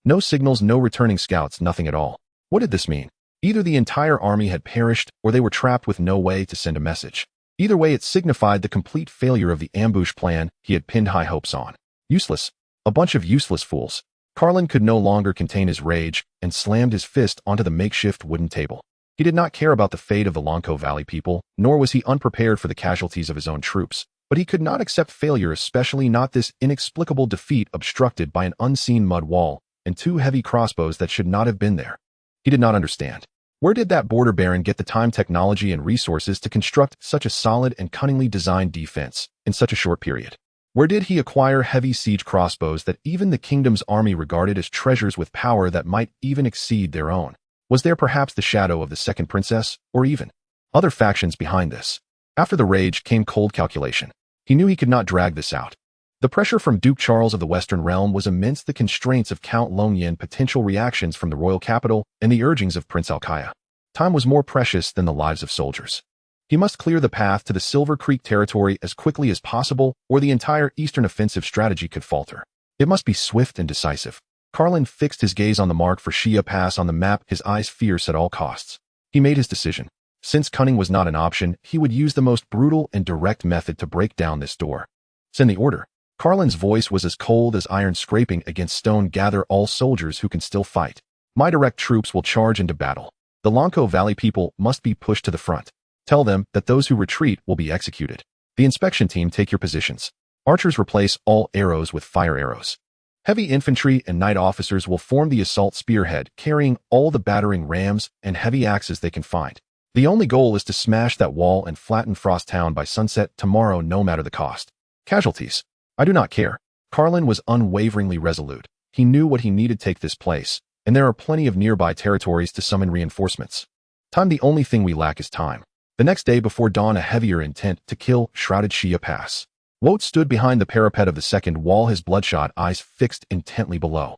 No signals, no returning scouts, nothing at all. What did this mean? Either the entire army had perished, or they were trapped with no way to send a message. Either way, it signified the complete failure of the ambush plan he had pinned high hopes on. Useless. A bunch of useless fools. Carlin could no longer contain his rage and slammed his fist onto the makeshift wooden table. He did not care about the fate of the Lonco Valley people, nor was he unprepared for the casualties of his own troops, but he could not accept failure, especially not this inexplicable defeat obstructed by an unseen mud wall and 2 heavy crossbows that should not have been there. He did not understand. Where did that border baron get the time, technology, and resources to construct such a solid and cunningly designed defense in such a short period? Where did he acquire heavy siege crossbows that even the kingdom's army regarded as treasures with power that might even exceed their own? Was there perhaps the shadow of the second princess, or even other factions behind this? After the rage came cold calculation. He knew he could not drag this out. The pressure from Duke Charles of the Western Realm was immense, the constraints of Count Longyen, potential reactions from the royal capital, and the urgings of Prince Alkaya. Time was more precious than the lives of soldiers. He must clear the path to the Silver Creek territory as quickly as possible, or the entire eastern offensive strategy could falter. It must be swift and decisive. Carlin fixed his gaze on the mark for Shia Pass on the map, his eyes fierce at all costs. He made his decision. Since cunning was not an option, he would use the most brutal and direct method to break down this door. Send the order. Carlin's voice was as cold as iron scraping against stone. Gather all soldiers who can still fight. My direct troops will charge into battle. The Lonco Valley people must be pushed to the front. Tell them that those who retreat will be executed. The inspection team, take your positions. Archers, replace all arrows with fire arrows. Heavy infantry and knight officers will form the assault spearhead, carrying all the battering rams and heavy axes they can find. The only goal is to smash that wall and flatten Frosttown by sunset tomorrow, no matter the cost. Casualties. I do not care. Carlin was unwaveringly resolute. He knew what he needed to take this place, and there are plenty of nearby territories to summon reinforcements. Time, the only thing we lack is time. The next day before dawn, a heavier intent to kill shrouded Shia Pass. Wout stood behind the parapet of the second wall, his bloodshot eyes fixed intently below.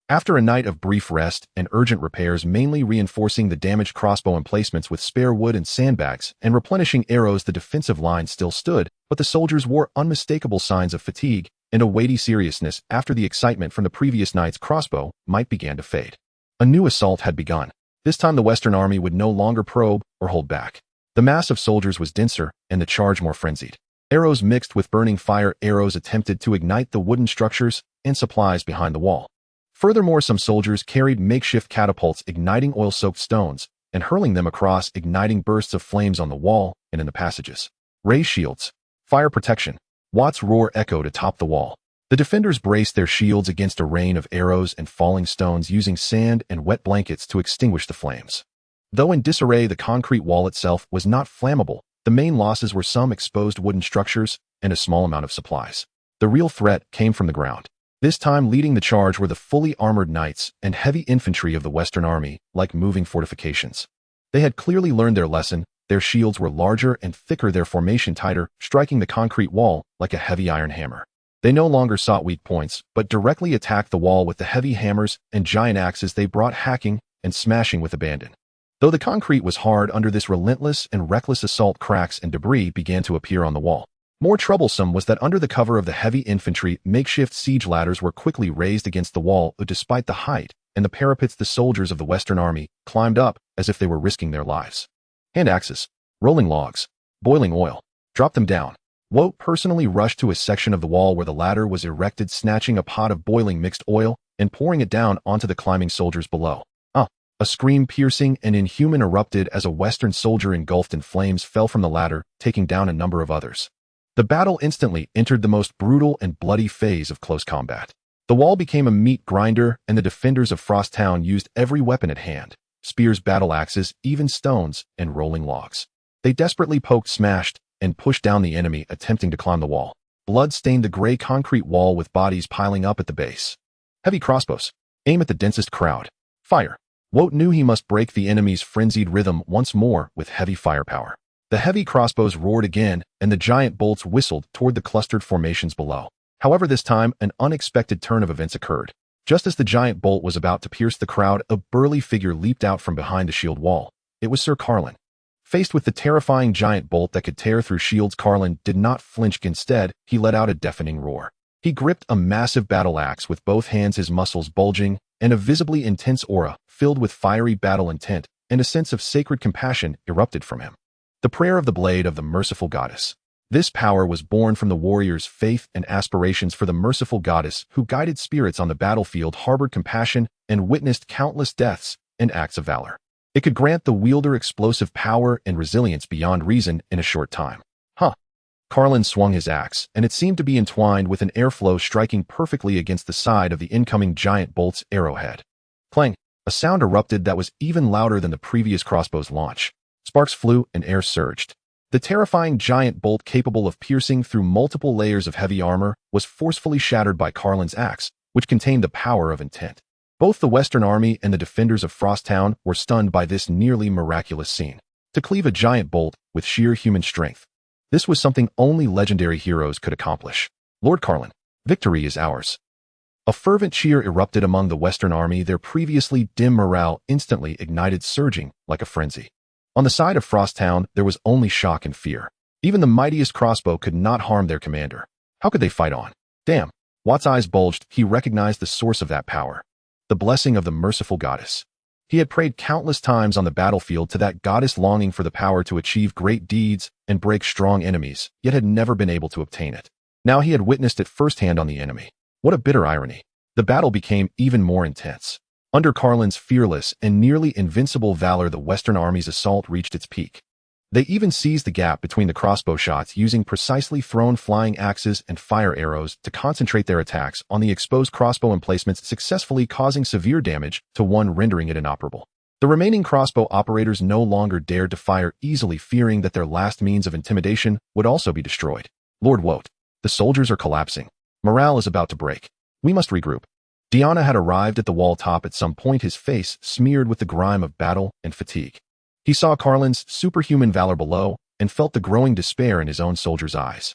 After a night of brief rest and urgent repairs, mainly reinforcing the damaged crossbow emplacements with spare wood and sandbags and replenishing arrows, the defensive line still stood, but the soldiers wore unmistakable signs of fatigue and a weighty seriousness after the excitement from the previous night's crossbow might began to fade. A new assault had begun. This time the Western Army would no longer probe or hold back. The mass of soldiers was denser and the charge more frenzied. Arrows mixed with burning fire arrows attempted to ignite the wooden structures and supplies behind the wall. Furthermore, some soldiers carried makeshift catapults igniting oil-soaked stones and hurling them across, igniting bursts of flames on the wall and in the passages. Raised shields. Fire protection. Watt's roar echoed atop the wall. The defenders braced their shields against a rain of arrows and falling stones, using sand and wet blankets to extinguish the flames. Though in disarray, the concrete wall itself was not flammable. The main losses were some exposed wooden structures and a small amount of supplies. The real threat came from the ground. This time leading the charge were the fully armored knights and heavy infantry of the Western Army, like moving fortifications. They had clearly learned their lesson. Their shields were larger and thicker, their formation tighter, striking the concrete wall like a heavy iron hammer. They no longer sought weak points, but directly attacked the wall with the heavy hammers and giant axes they brought, hacking and smashing with abandon. Though the concrete was hard under this relentless and reckless assault, cracks and debris began to appear on the wall. More troublesome was that under the cover of the heavy infantry, makeshift siege ladders were quickly raised against the wall. Despite the height and the parapets, the soldiers of the Western Army climbed up as if they were risking their lives. Hand axes, rolling logs, boiling oil. Drop them down. Wout personally rushed to a section of the wall where the ladder was erected, snatching a pot of boiling mixed oil and pouring it down onto the climbing soldiers below. A scream, piercing and inhuman, erupted as a Western soldier engulfed in flames fell from the ladder, taking down a number of others. The battle instantly entered the most brutal and bloody phase of close combat. The wall became a meat grinder, and the defenders of Frost Town used every weapon at hand: spears, battle axes, even stones, and rolling logs. They desperately poked, smashed, and pushed down the enemy attempting to climb the wall. Blood stained the gray concrete wall with bodies piling up at the base. Heavy crossbows. Aim at the densest crowd. Fire. Wout knew he must break the enemy's frenzied rhythm once more with heavy firepower. The heavy crossbows roared again, and the giant bolts whistled toward the clustered formations below. However, this time, an unexpected turn of events occurred. Just as the giant bolt was about to pierce the crowd, a burly figure leaped out from behind the shield wall. It was Sir Carlin. Faced with the terrifying giant bolt that could tear through shields, Carlin did not flinch. Instead, he let out a deafening roar. He gripped a massive battle axe with both hands, his muscles bulging, and a visibly intense aura, filled with fiery battle intent, and a sense of sacred compassion erupted from him. The prayer of the blade of the merciful goddess. This power was born from the warrior's faith and aspirations for the merciful goddess who guided spirits on the battlefield, harbored compassion, and witnessed countless deaths and acts of valor. It could grant the wielder explosive power and resilience beyond reason in a short time. Carlin swung his axe, and it seemed to be entwined with an airflow, striking perfectly against the side of the incoming giant bolt's arrowhead. Clang! A sound erupted that was even louder than the previous crossbow's launch. Sparks flew and air surged. The terrifying giant bolt, capable of piercing through multiple layers of heavy armor, was forcefully shattered by Carlin's axe, which contained the power of intent. Both the Western Army and the defenders of Frost Town were stunned by this nearly miraculous scene. To cleave a giant bolt with sheer human strength. This was something only legendary heroes could accomplish. Lord Carlin, victory is ours. A fervent cheer erupted among the Western Army, their previously dim morale instantly ignited, surging like a frenzy. On the side of Frost Town, there was only shock and fear. Even the mightiest crossbow could not harm their commander. How could they fight on? Damn! Watt's eyes bulged. He recognized the source of that power. The blessing of the merciful goddess. He had prayed countless times on the battlefield to that goddess, longing for the power to achieve great deeds and break strong enemies, yet had never been able to obtain it. Now he had witnessed it firsthand on the enemy. What a bitter irony. The battle became even more intense. Under Carlin's fearless and nearly invincible valor, the Western Army's assault reached its peak. They even seized the gap between the crossbow shots, using precisely thrown flying axes and fire arrows to concentrate their attacks on the exposed crossbow emplacements, successfully causing severe damage to one, rendering it inoperable. The remaining crossbow operators no longer dared to fire easily, fearing that their last means of intimidation would also be destroyed. Lord Wout, the soldiers are collapsing. Morale is about to break. We must regroup. Diana had arrived at the wall top at some point, his face smeared with the grime of battle and fatigue. He saw Carlin's superhuman valor below and felt the growing despair in his own soldier's eyes.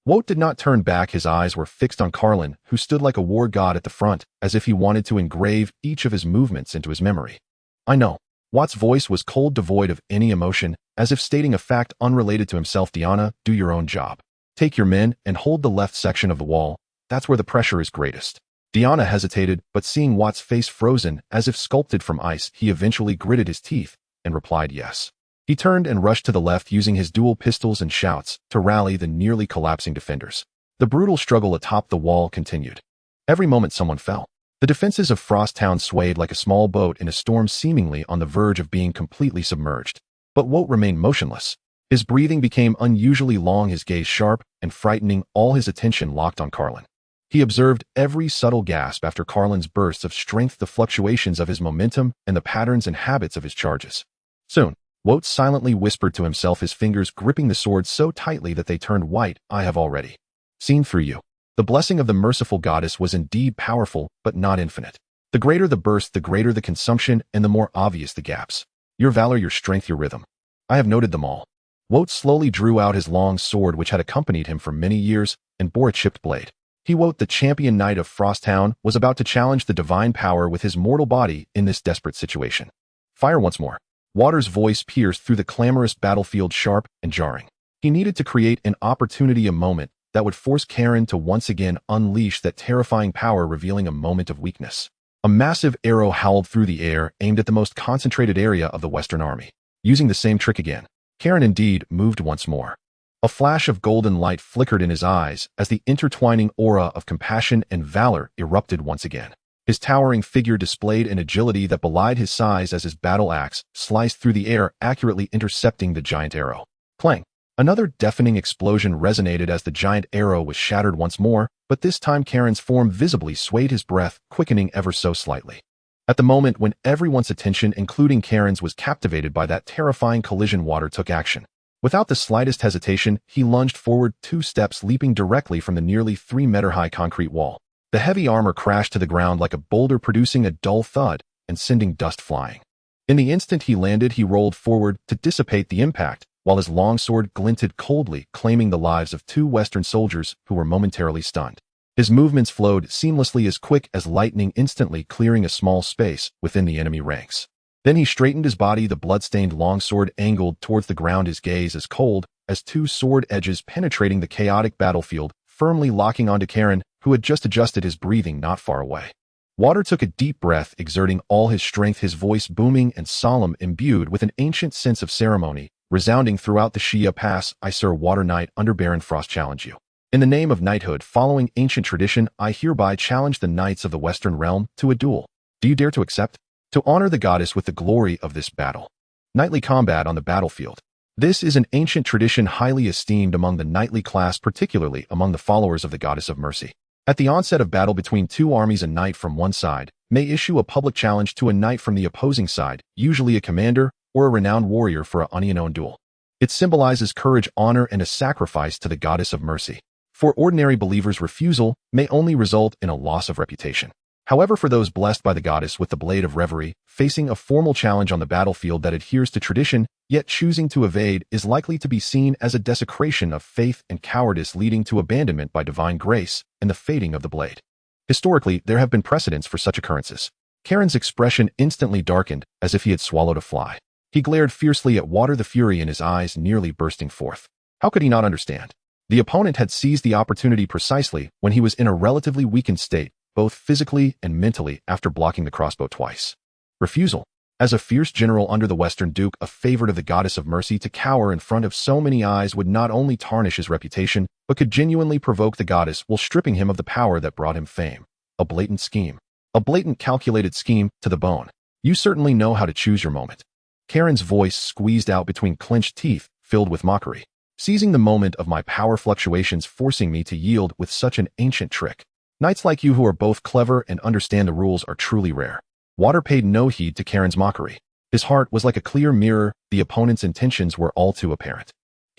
Wout did not turn back. His eyes were fixed on Carlin, who stood like a war god at the front, as if he wanted to engrave each of his movements into his memory. I know. Wout's voice was cold, devoid of any emotion, as if stating a fact unrelated to himself. Diana, do your own job. Take your men and hold the left section of the wall. That's where the pressure is greatest. Diana hesitated, but seeing Wout's face frozen, as if sculpted from ice, he eventually gritted his teeth and replied yes. He turned and rushed to the left, using his dual pistols and shouts to rally the nearly collapsing defenders. The brutal struggle atop the wall continued. Every moment someone fell. The defenses of Frost Town swayed like a small boat in a storm, seemingly on the verge of being completely submerged. But Wout remained motionless. His breathing became unusually long, his gaze sharp and frightening, all his attention locked on Carlin. He observed every subtle gasp after Carlin's bursts of strength, the fluctuations of his momentum, and the patterns and habits of his charges. Soon, Wout silently whispered to himself, his fingers gripping the sword so tightly that they turned white. I have already seen through you. The blessing of the merciful goddess was indeed powerful, but not infinite. The greater the burst, the greater the consumption, and the more obvious the gaps. Your valor, your strength, your rhythm. I have noted them all. Wout slowly drew out his long sword, which had accompanied him for many years, and bore a chipped blade. He, Wout, the champion knight of Frost Town, was about to challenge the divine power with his mortal body in this desperate situation. Fire once more. Water's voice pierced through the clamorous battlefield, sharp and jarring. He needed to create an opportunity, a moment that would force Karen to once again unleash that terrifying power, revealing a moment of weakness. A massive arrow howled through the air, aimed at the most concentrated area of the Western Army. Using the same trick again, Karen indeed moved once more. A flash of golden light flickered in his eyes as the intertwining aura of compassion and valor erupted once again. His towering figure displayed an agility that belied his size as his battle axe sliced through the air, accurately intercepting the giant arrow. Clang! Another deafening explosion resonated as the giant arrow was shattered once more, but this time Karen's form visibly swayed, his breath quickening ever so slightly. At the moment when everyone's attention, including Karen's, was captivated by that terrifying collision, Water took action. Without the slightest hesitation, he lunged forward 2 steps, leaping directly from the nearly 3-meter-high concrete wall. The heavy armor crashed to the ground like a boulder, producing a dull thud and sending dust flying. In the instant he landed, he rolled forward to dissipate the impact, while his long sword glinted coldly, claiming the lives of 2 Western soldiers who were momentarily stunned. His movements flowed seamlessly, as quick as lightning, instantly clearing a small space within the enemy ranks. Then he straightened his body, the blood-stained longsword angled towards the ground, his gaze as cold as 2 sword edges penetrating the chaotic battlefield, firmly locking onto Karen, who had just adjusted his breathing not far away. Water took a deep breath, exerting all his strength, his voice booming and solemn, imbued with an ancient sense of ceremony, resounding throughout the Shia Pass. I, Sir Water Knight under Baron Frost, challenge you. In the name of knighthood, following ancient tradition, I hereby challenge the knights of the Western Realm to a duel. Do you dare to accept? To honor the goddess with the glory of this battle. Knightly combat on the battlefield. This is an ancient tradition highly esteemed among the knightly class, particularly among the followers of the Goddess of Mercy. At the onset of battle between 2 armies, a knight from one side may issue a public challenge to a knight from the opposing side, usually a commander or a renowned warrior, for an unknown duel. It symbolizes courage, honor, and a sacrifice to the Goddess of Mercy. For ordinary believers, refusal may only result in a loss of reputation. However, for those blessed by the goddess with the blade of reverie, facing a formal challenge on the battlefield that adheres to tradition, yet choosing to evade, is likely to be seen as a desecration of faith and cowardice, leading to abandonment by divine grace and the fading of the blade. Historically, there have been precedents for such occurrences. Karen's expression instantly darkened, as if he had swallowed a fly. He glared fiercely at Water, the fury in his eyes nearly bursting forth. How could he not understand? The opponent had seized the opportunity precisely when he was in a relatively weakened state, both physically and mentally, after blocking the crossbow twice. Refusal. As a fierce general under the Western Duke, a favorite of the Goddess of Mercy, to cower in front of so many eyes would not only tarnish his reputation, but could genuinely provoke the goddess while stripping him of the power that brought him fame. A blatant scheme. A blatant, calculated scheme to the bone. You certainly know how to choose your moment. Karen's voice squeezed out between clenched teeth, filled with mockery. Seizing the moment of my power fluctuations, forcing me to yield with such an ancient trick. Knights like you who are both clever and understand the rules are truly rare. Water paid no heed to Karen's mockery. His heart was like a clear mirror, the opponent's intentions were all too apparent.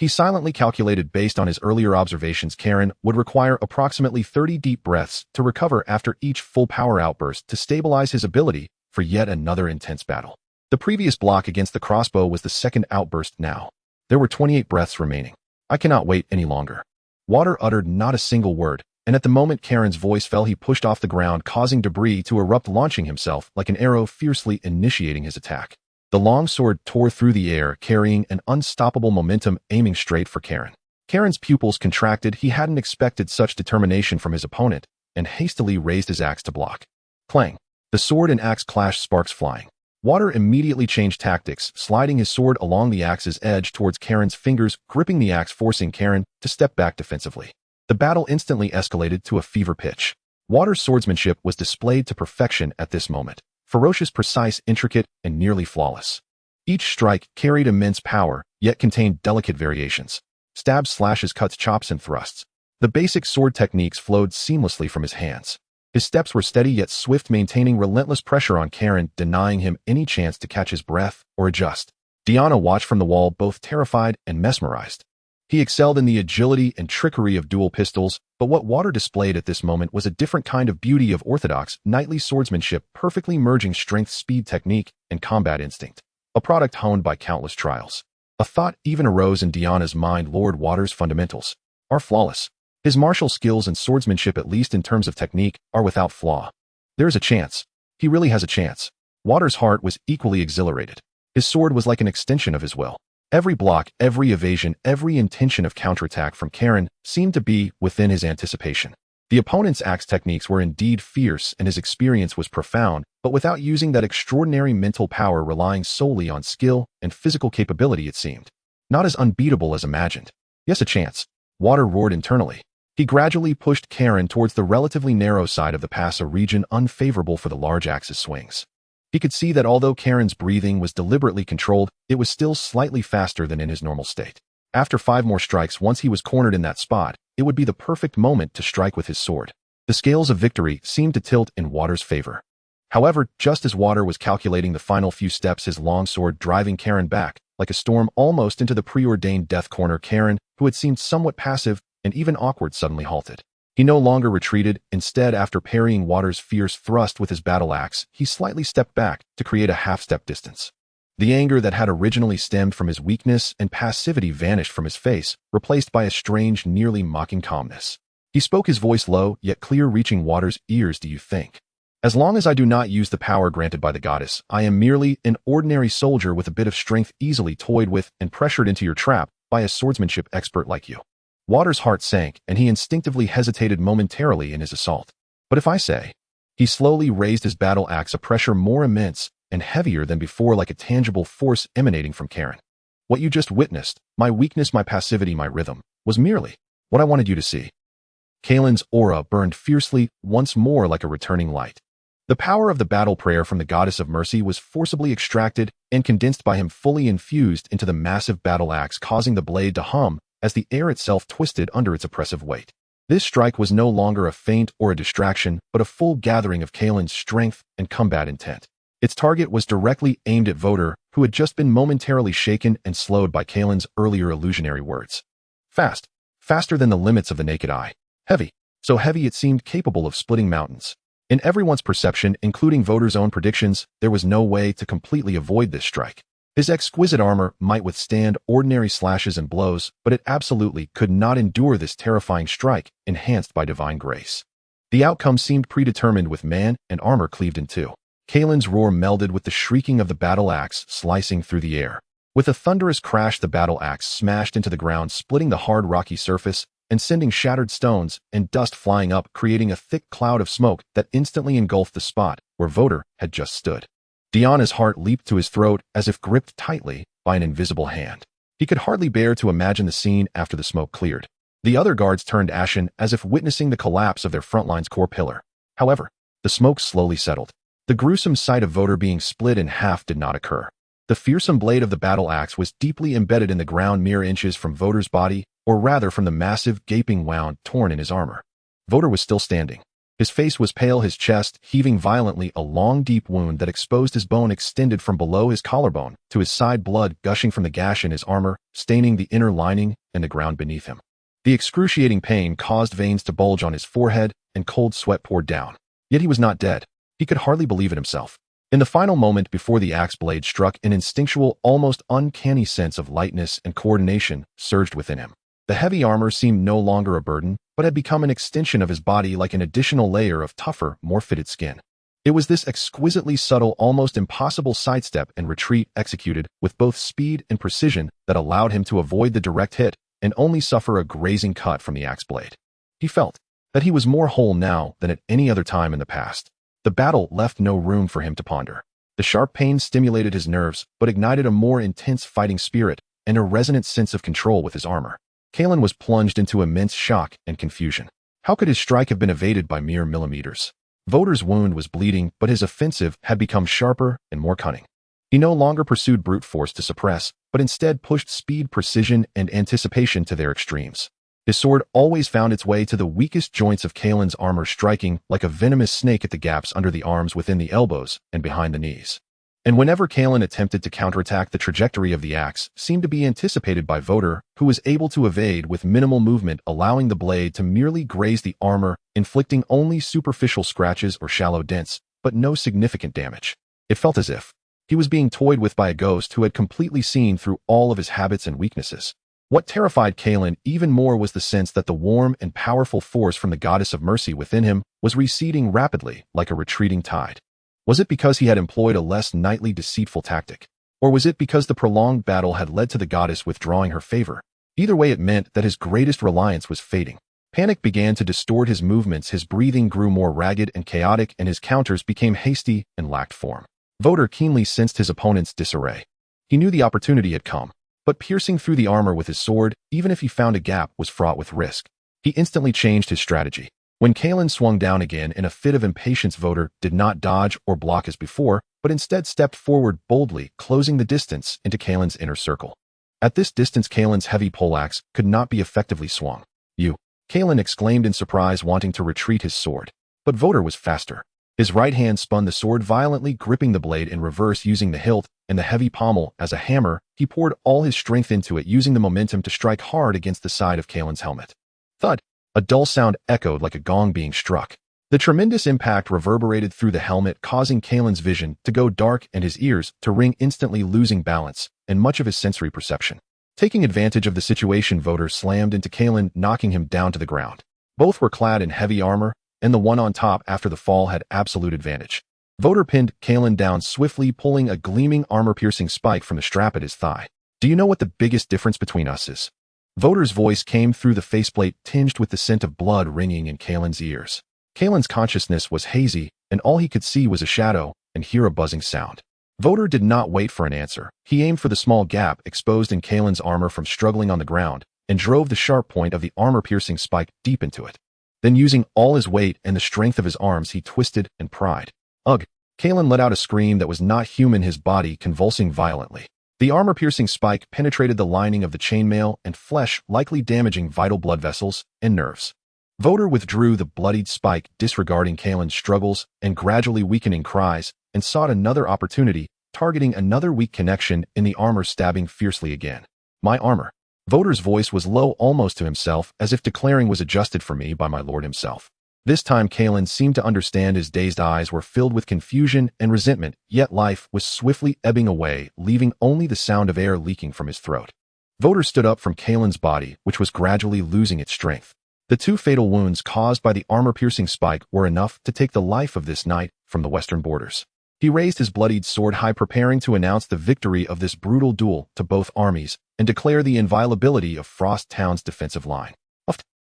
He silently calculated based on his earlier observations Karen would require approximately 30 deep breaths to recover after each full power outburst to stabilize his ability for yet another intense battle. The previous block against the crossbow was the second outburst now. There were 28 breaths remaining. I cannot wait any longer. Water uttered not a single word, and at the moment Karen's voice fell he pushed off the ground causing debris to erupt launching himself like an arrow fiercely initiating his attack. The long sword tore through the air carrying an unstoppable momentum aiming straight for Karen. Karen's pupils contracted he hadn't expected such determination from his opponent and hastily raised his axe to block. Clang! The sword and axe clashed sparks flying. Water immediately changed tactics, sliding his sword along the axe's edge towards Karen's fingers, gripping the axe forcing Karen to step back defensively. The battle instantly escalated to a fever pitch. Water's swordsmanship was displayed to perfection at this moment. Ferocious, precise, intricate, and nearly flawless. Each strike carried immense power, yet contained delicate variations. Stabs, slashes, cuts, chops, and thrusts. The basic sword techniques flowed seamlessly from his hands. His steps were steady yet swift, maintaining relentless pressure on Karen, denying him any chance to catch his breath or adjust. Diana watched from the wall, both terrified and mesmerized. He excelled in the agility and trickery of dual pistols, but what Water displayed at this moment was a different kind of beauty of orthodox, knightly swordsmanship, perfectly merging strength, speed, technique, and combat instinct. A product honed by countless trials. A thought even arose in Diana's mind: Lord Water's fundamentals are flawless. His martial skills and swordsmanship, at least in terms of technique, are without flaw. There is a chance. He really has a chance. Water's heart was equally exhilarated. His sword was like an extension of his will. Every block, every evasion, every intention of counterattack from Karen seemed to be within his anticipation. The opponent's axe techniques were indeed fierce and his experience was profound, but without using that extraordinary mental power, relying solely on skill and physical capability, it seemed. Not as unbeatable as imagined. Yes, a chance. Water roared internally. He gradually pushed Karen towards the relatively narrow side of the pass, a region unfavorable for the large axe's swings. He could see that although Karen's breathing was deliberately controlled, it was still slightly faster than in his normal state. After 5 more strikes, once he was cornered in that spot, it would be the perfect moment to strike with his sword. The scales of victory seemed to tilt in Water's favor. However, just as Water was calculating the final few steps, his long sword driving Karen back, like a storm, almost into the preordained death corner, Karen, who had seemed somewhat passive and even awkward, suddenly halted. He no longer retreated. Instead, after parrying Water's fierce thrust with his battle axe, he slightly stepped back to create a half-step distance. The anger that had originally stemmed from his weakness and passivity vanished from his face, replaced by a strange, nearly mocking calmness. He spoke, his voice low yet clear, reaching Water's ears. Do you think? As long as I do not use the power granted by the goddess, I am merely an ordinary soldier with a bit of strength, easily toyed with and pressured into your trap by a swordsmanship expert like you. Water's heart sank, and he instinctively hesitated momentarily in his assault. But if I say? He slowly raised his battle axe, a pressure more immense and heavier than before, like a tangible force emanating from Karen. What you just witnessed, my weakness, my passivity, my rhythm, was merely what I wanted you to see. Kalen's aura burned fiercely, once more like a returning light. The power of the battle prayer from the goddess of mercy was forcibly extracted and condensed by him, fully infused into the massive battle axe, causing the blade to hum as the air itself twisted under its oppressive weight. This strike was no longer a feint or a distraction, but a full gathering of Kalen's strength and combat intent. Its target was directly aimed at Voter, who had just been momentarily shaken and slowed by Kalen's earlier illusionary words. Fast. Faster than the limits of the naked eye. Heavy. So heavy it seemed capable of splitting mountains. In everyone's perception, including Voter's own predictions, there was no way to completely avoid this strike. His exquisite armor might withstand ordinary slashes and blows, but it absolutely could not endure this terrifying strike, enhanced by divine grace. The outcome seemed predetermined, with man and armor cleaved in two. Kalen's roar melded with the shrieking of the battle axe slicing through the air. With a thunderous crash, the battle axe smashed into the ground, splitting the hard rocky surface and sending shattered stones and dust flying up, creating a thick cloud of smoke that instantly engulfed the spot where Voter had just stood. Diana's heart leaped to his throat as if gripped tightly by an invisible hand. He could hardly bear to imagine the scene after the smoke cleared. The other guards turned ashen as if witnessing the collapse of their frontline's core pillar. However, the smoke slowly settled. The gruesome sight of Voter being split in half did not occur. The fearsome blade of the battle axe was deeply embedded in the ground, mere inches from Voter's body, or rather from the massive, gaping wound torn in his armor. Voter was still standing. His face was pale, his chest heaving violently, a long, deep wound that exposed his bone extended from below his collarbone to his side, blood gushing from the gash in his armor, staining the inner lining and the ground beneath him. The excruciating pain caused veins to bulge on his forehead, and cold sweat poured down. Yet he was not dead. He could hardly believe it himself. In the final moment before the axe blade struck, an instinctual, almost uncanny sense of lightness and coordination surged within him. The heavy armor seemed no longer a burden, but had become an extension of his body, like an additional layer of tougher, more fitted skin. It was this exquisitely subtle, almost impossible sidestep and retreat executed with both speed and precision that allowed him to avoid the direct hit and only suffer a grazing cut from the axe blade. He felt that he was more whole now than at any other time in the past. The battle left no room for him to ponder. The sharp pain stimulated his nerves, but ignited a more intense fighting spirit and a resonant sense of control with his armor. Kalen was plunged into immense shock and confusion. How could his strike have been evaded by mere millimeters? Voder's wound was bleeding, but his offensive had become sharper and more cunning. He no longer pursued brute force to suppress, but instead pushed speed, precision, and anticipation to their extremes. His sword always found its way to the weakest joints of Kalen's armor, striking like a venomous snake at the gaps under the arms, within the elbows, and behind the knees. And whenever Kalen attempted to counterattack, the trajectory of the axe seemed to be anticipated by Voder, who was able to evade with minimal movement, allowing the blade to merely graze the armor, inflicting only superficial scratches or shallow dents, but no significant damage. It felt as if he was being toyed with by a ghost who had completely seen through all of his habits and weaknesses. What terrified Kalen even more was the sense that the warm and powerful force from the goddess of mercy within him was receding rapidly, like a retreating tide. Was it because he had employed a less knightly, deceitful tactic? Or was it because the prolonged battle had led to the goddess withdrawing her favor? Either way, it meant that his greatest reliance was fading. Panic began to distort his movements, his breathing grew more ragged and chaotic, and his counters became hasty and lacked form. Voder keenly sensed his opponent's disarray. He knew the opportunity had come, but piercing through the armor with his sword, even if he found a gap, was fraught with risk. He instantly changed his strategy. When Kalen swung down again in a fit of impatience, Voder did not dodge or block as before, but instead stepped forward boldly, closing the distance into Kalen's inner circle. At this distance, Kalen's heavy poleaxe could not be effectively swung. Kalen exclaimed in surprise, wanting to retreat his sword. But Voder was faster. His right hand spun the sword violently, gripping the blade in reverse, using the hilt and the heavy pommel as a hammer. He poured all his strength into it, using the momentum to strike hard against the side of Kalen's helmet. Thud! A dull sound echoed like a gong being struck. The tremendous impact reverberated through the helmet, causing Kalen's vision to go dark and his ears to ring, instantly losing balance and much of his sensory perception. Taking advantage of the situation, Voder slammed into Kalen, knocking him down to the ground. Both were clad in heavy armor, and the one on top after the fall had absolute advantage. Voder pinned Kalen down swiftly, pulling a gleaming armor-piercing spike from the strap at his thigh. "Do you know what the biggest difference between us is?" Voder's voice came through the faceplate, tinged with the scent of blood, ringing in Kalen's ears. Kalen's consciousness was hazy, and all he could see was a shadow and hear a buzzing sound. Voder did not wait for an answer. He aimed for the small gap exposed in Kalen's armor from struggling on the ground, and drove the sharp point of the armor-piercing spike deep into it. Then, using all his weight and the strength of his arms, he twisted and pried. Ugh! Kalen let out a scream that was not human, his body convulsing violently. The armor-piercing spike penetrated the lining of the chainmail and flesh, likely damaging vital blood vessels and nerves. Voder withdrew the bloodied spike, disregarding Kalen's struggles and gradually weakening cries, and sought another opportunity, targeting another weak connection in the armor, stabbing fiercely again. "My armor." Voder's voice was low, almost to himself, as if declaring, "was adjusted for me by my lord himself." This time Kalen seemed to understand. His dazed eyes were filled with confusion and resentment, yet life was swiftly ebbing away, leaving only the sound of air leaking from his throat. Voder stood up from Kalen's body, which was gradually losing its strength. The two fatal wounds caused by the armor-piercing spike were enough to take the life of this knight from the western borders. He raised his bloodied sword high, preparing to announce the victory of this brutal duel to both armies and declare the inviolability of Frost Town's defensive line.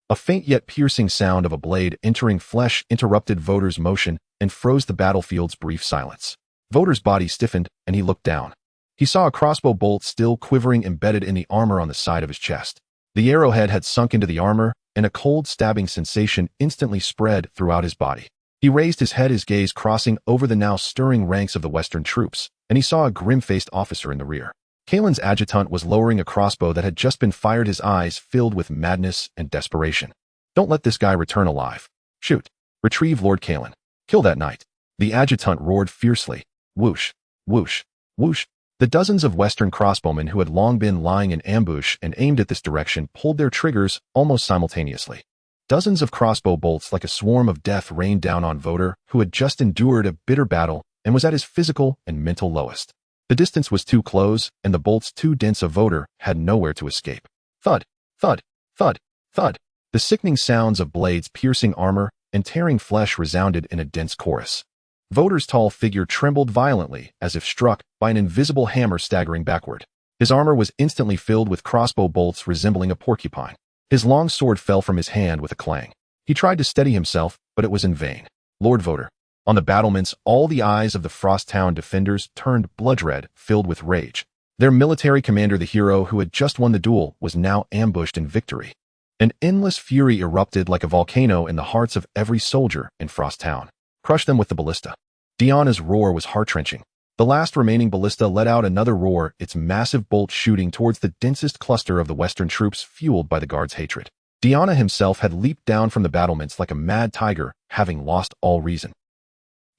A faint yet piercing sound of a blade entering flesh interrupted Voder's motion and froze the battlefield's brief silence. Voder's body stiffened, and he looked down. He saw a crossbow bolt still quivering, embedded in the armor on the side of his chest. The arrowhead had sunk into the armor, and a cold, stabbing sensation instantly spread throughout his body. He raised his head, his gaze crossing over the now stirring ranks of the Western troops, and he saw a grim-faced officer in the rear. Kalen's adjutant was lowering a crossbow that had just been fired, his eyes filled with madness and desperation. "Don't let this guy return alive. Shoot!" Retrieve Lord Kalen. Kill that knight. The adjutant roared fiercely. Whoosh, whoosh, whoosh. The dozens of Western crossbowmen who had long been lying in ambush and aimed at this direction pulled their triggers almost simultaneously. Dozens of crossbow bolts like a swarm of death rained down on Voter, who had just endured a bitter battle and was at his physical and mental lowest. The distance was too close, and the bolts too dense. A Voter had nowhere to escape. Thud, thud, thud, thud. The sickening sounds of blades piercing armor and tearing flesh resounded in a dense chorus. Voter's tall figure trembled violently, as if struck by an invisible hammer staggering backward. His armor was instantly filled with crossbow bolts resembling a porcupine. His long sword fell from his hand with a clang. He tried to steady himself, but it was in vain. Lord Voter. On the battlements, all the eyes of the Frosttown defenders turned blood-red, filled with rage. Their military commander, the hero who had just won the duel, was now ambushed in victory. An endless fury erupted like a volcano in the hearts of every soldier in Frosttown. Crush them with the ballista. Deanna's roar was heart-wrenching. The last remaining ballista let out another roar, its massive bolt shooting towards the densest cluster of the Western troops, fueled by the guards' hatred. Deanna himself had leaped down from the battlements like a mad tiger, having lost all reason.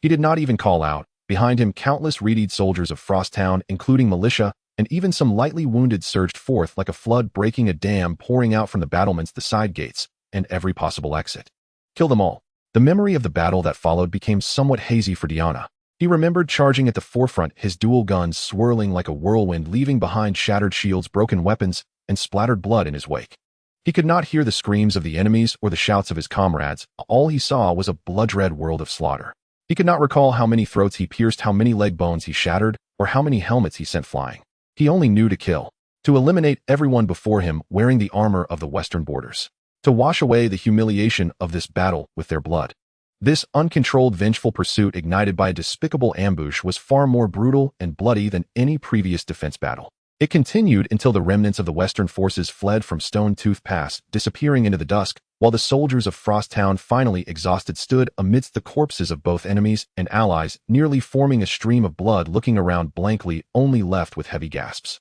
He did not even call out. Behind him, countless readied soldiers of Frosttown, including militia, and even some lightly wounded, surged forth like a flood breaking a dam, pouring out from the battlements, the side gates, and every possible exit. Kill them all. The memory of the battle that followed became somewhat hazy for Deanna. He remembered charging at the forefront, his dual guns swirling like a whirlwind, leaving behind shattered shields, broken weapons, and splattered blood in his wake. He could not hear the screams of the enemies or the shouts of his comrades. All he saw was a blood-red world of slaughter. He could not recall how many throats he pierced, how many leg bones he shattered, or how many helmets he sent flying. He only knew to kill, to eliminate everyone before him wearing the armor of the Western borders, to wash away the humiliation of this battle with their blood. This uncontrolled, vengeful pursuit, ignited by a despicable ambush, was far more brutal and bloody than any previous defense battle. It continued until the remnants of the Western forces fled from Stone Tooth Pass, disappearing into the dusk, while the soldiers of Frosttown, finally exhausted, stood amidst the corpses of both enemies and allies, nearly forming a stream of blood, looking around blankly, only left with heavy gasps.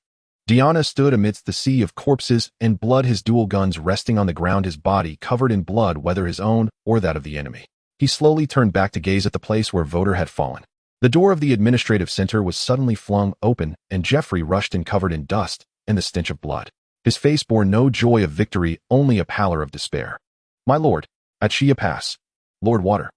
Deanna stood amidst the sea of corpses and blood, his dual guns resting on the ground, his body covered in blood, whether his own or that of the enemy. He slowly turned back to gaze at the place where Voter had fallen. The door of the administrative center was suddenly flung open, and Jeffrey rushed in, covered in dust and the stench of blood. His face bore no joy of victory, only a pallor of despair. My lord, at Shia Pass. Lord Water.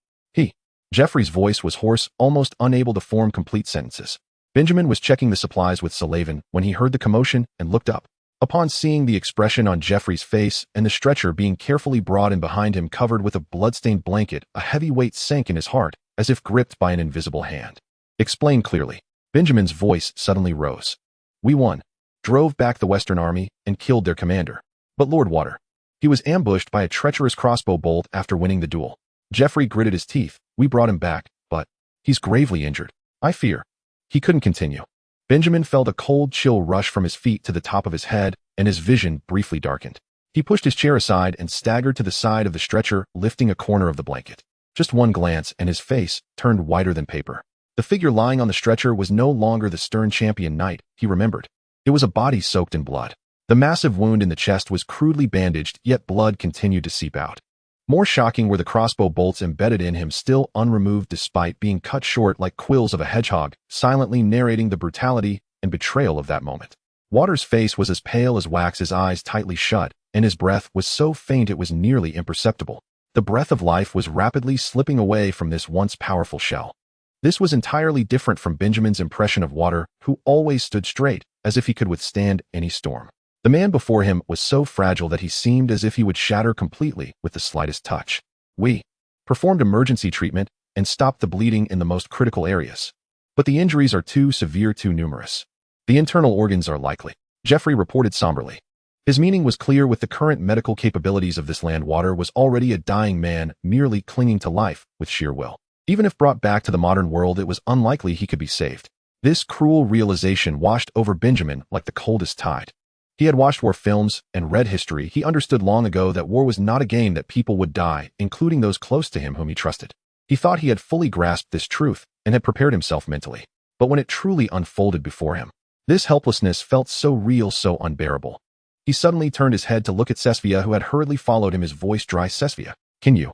Jeffrey's voice was hoarse, almost unable to form complete sentences. Benjamin was checking the supplies with Sullivan when he heard the commotion and looked up. Upon seeing the expression on Jeffrey's face and the stretcher being carefully brought in behind him, covered with a blood-stained blanket, a heavy weight sank in his heart, as if gripped by an invisible hand. Explain clearly. Benjamin's voice suddenly rose. We won, drove back the Western army, and killed their commander. But Lord Water. He was ambushed by a treacherous crossbow bolt after winning the duel. Jeffrey gritted his teeth. We brought him back, but he's gravely injured. I fear. He couldn't continue. Benjamin felt a cold chill rush from his feet to the top of his head, and his vision briefly darkened. He pushed his chair aside and staggered to the side of the stretcher, lifting a corner of the blanket. Just one glance, and his face turned whiter than paper. The figure lying on the stretcher was no longer the stern champion knight he remembered. It was a body soaked in blood. The massive wound in the chest was crudely bandaged, yet blood continued to seep out. More shocking were the crossbow bolts embedded in him, still unremoved despite being cut short like quills of a hedgehog, silently narrating the brutality and betrayal of that moment. Water's face was as pale as wax, his eyes tightly shut, and his breath was so faint it was nearly imperceptible. The breath of life was rapidly slipping away from this once powerful shell. This was entirely different from Benjamin's impression of Water, who always stood straight, as if he could withstand any storm. The man before him was so fragile that he seemed as if he would shatter completely with the slightest touch. We performed emergency treatment and stopped the bleeding in the most critical areas. But the injuries are too severe, too numerous. The internal organs are likely, Jeffrey reported somberly. His meaning was clear. With the current medical capabilities of this land, Water was already a dying man, merely clinging to life with sheer will. Even if brought back to the modern world, it was unlikely he could be saved. This cruel realization washed over Benjamin like the coldest tide. He had watched war films and read history. He understood long ago that war was not a game, that people would die, including those close to him whom he trusted. He thought he had fully grasped this truth and had prepared himself mentally. But when it truly unfolded before him, this helplessness felt so real, so unbearable. He suddenly turned his head to look at Sesvia, who had hurriedly followed him, his voice dry. Sesvia, can you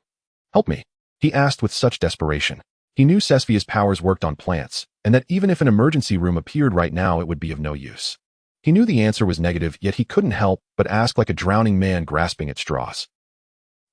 help me? he asked with such desperation. He knew Sesvia's powers worked on plants, and that even if an emergency room appeared right now, it would be of no use. He knew the answer was negative, yet he couldn't help but ask like a drowning man grasping at straws.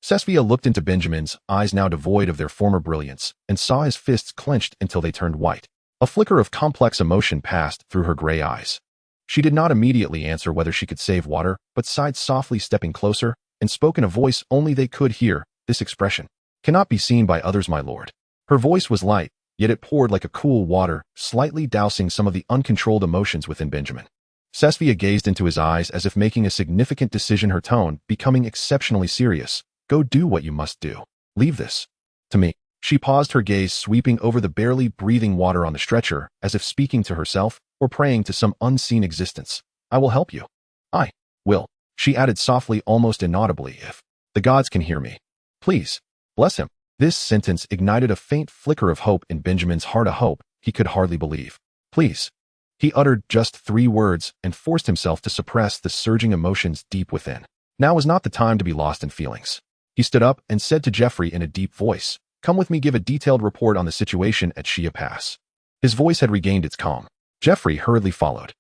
Sesvia looked into Benjamin's eyes, now devoid of their former brilliance, and saw his fists clenched until they turned white. A flicker of complex emotion passed through her gray eyes. She did not immediately answer whether she could save water, but sighed softly, stepping closer, and spoke in a voice only they could hear. This expression cannot be seen by others, my lord. Her voice was light, yet it poured like a cool water, slightly dousing some of the uncontrolled emotions within Benjamin. Sesvia gazed into his eyes as if making a significant decision, her tone becoming exceptionally serious. Go do what you must do. Leave this to me. She paused, her gaze sweeping over the barely breathing water on the stretcher, as if speaking to herself or praying to some unseen existence. I will help you. I will, she added softly, almost inaudibly, if the gods can hear me. Please, bless him. This sentence ignited a faint flicker of hope in Benjamin's heart, a hope he could hardly believe. Please. He uttered just 3 words and forced himself to suppress the surging emotions deep within. Now was not the time to be lost in feelings. He stood up and said to Jeffrey in a deep voice, Come with me, give a detailed report on the situation at Shia Pass. His voice had regained its calm. Jeffrey hurriedly followed.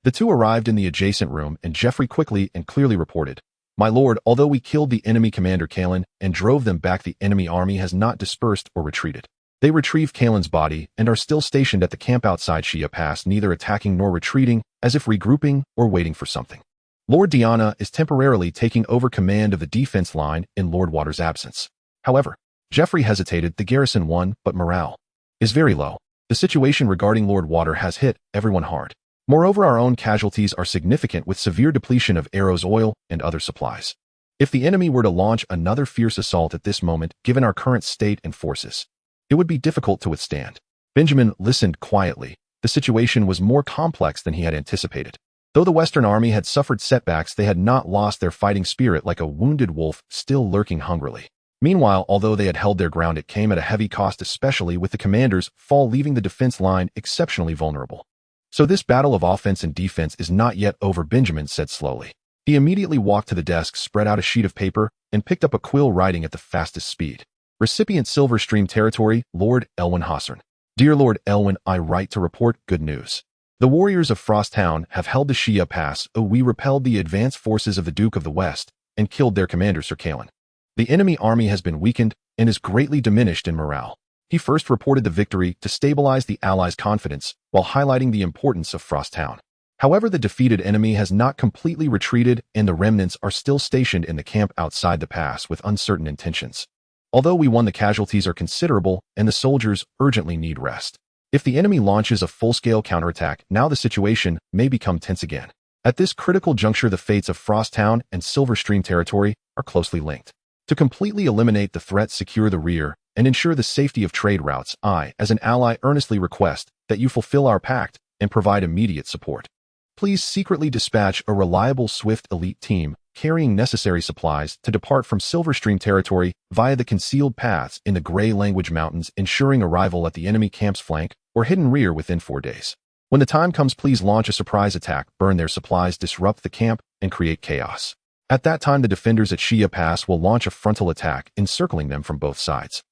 The two arrived in the adjacent room, and Jeffrey quickly and clearly reported, My lord, although we killed the enemy commander Kalen and drove them back, the enemy army has not dispersed or retreated. They retrieved Kalen's body and are still stationed at the camp outside Shia Pass, neither attacking nor retreating, as if regrouping or waiting for something. Lord Diana is temporarily taking over command of the defense line in Lord Water's absence. However, Jeffrey hesitated, the garrison won, but morale is very low. The situation regarding Lord Water has hit everyone hard. Moreover, our own casualties are significant, with severe depletion of arrows, oil, and other supplies. If the enemy were to launch another fierce assault at this moment, given our current state and forces, it would be difficult to withstand. Benjamin listened quietly. The situation was more complex than he had anticipated. Though the Western Army had suffered setbacks, they had not lost their fighting spirit, like a wounded wolf still lurking hungrily. Meanwhile, although they had held their ground, it came at a heavy cost, especially with the commander's fall, leaving the defense line exceptionally vulnerable. So this battle of offense and defense is not yet over, Benjamin said slowly. He immediately walked to the desk, spread out a sheet of paper, and picked up a quill, writing at the fastest speed. Recipient, Silver Stream Territory, Lord Elwyn Hossern. Dear Lord Elwyn, I write to report good news. The warriors of Frost Town have held the Shia Pass. We repelled the advance forces of the Duke of the West and killed their commander, Sir Kalen. The enemy army has been weakened and is greatly diminished in morale. He first reported the victory to stabilize the Allies' confidence while highlighting the importance of Frost Town. However, the defeated enemy has not completely retreated, and the remnants are still stationed in the camp outside the pass with uncertain intentions. Although we won, the casualties are considerable, and the soldiers urgently need rest. If the enemy launches a full-scale counterattack, now the situation may become tense again. At this critical juncture, the fates of Frost Town and Silver Stream Territory are closely linked. To completely eliminate the threat, secure the rear, and ensure the safety of trade routes, I, as an ally, earnestly request that you fulfill our pact and provide immediate support. Please secretly dispatch a reliable, swift elite team carrying necessary supplies to depart from Silver Stream Territory via the concealed paths in the Gray Language Mountains, ensuring arrival at the enemy camp's flank or hidden rear within 4 days. When the time comes, please launch a surprise attack, burn their supplies, disrupt the camp, and create chaos. At that time, the defenders at Shia Pass will launch a frontal attack, encircling them from both sides.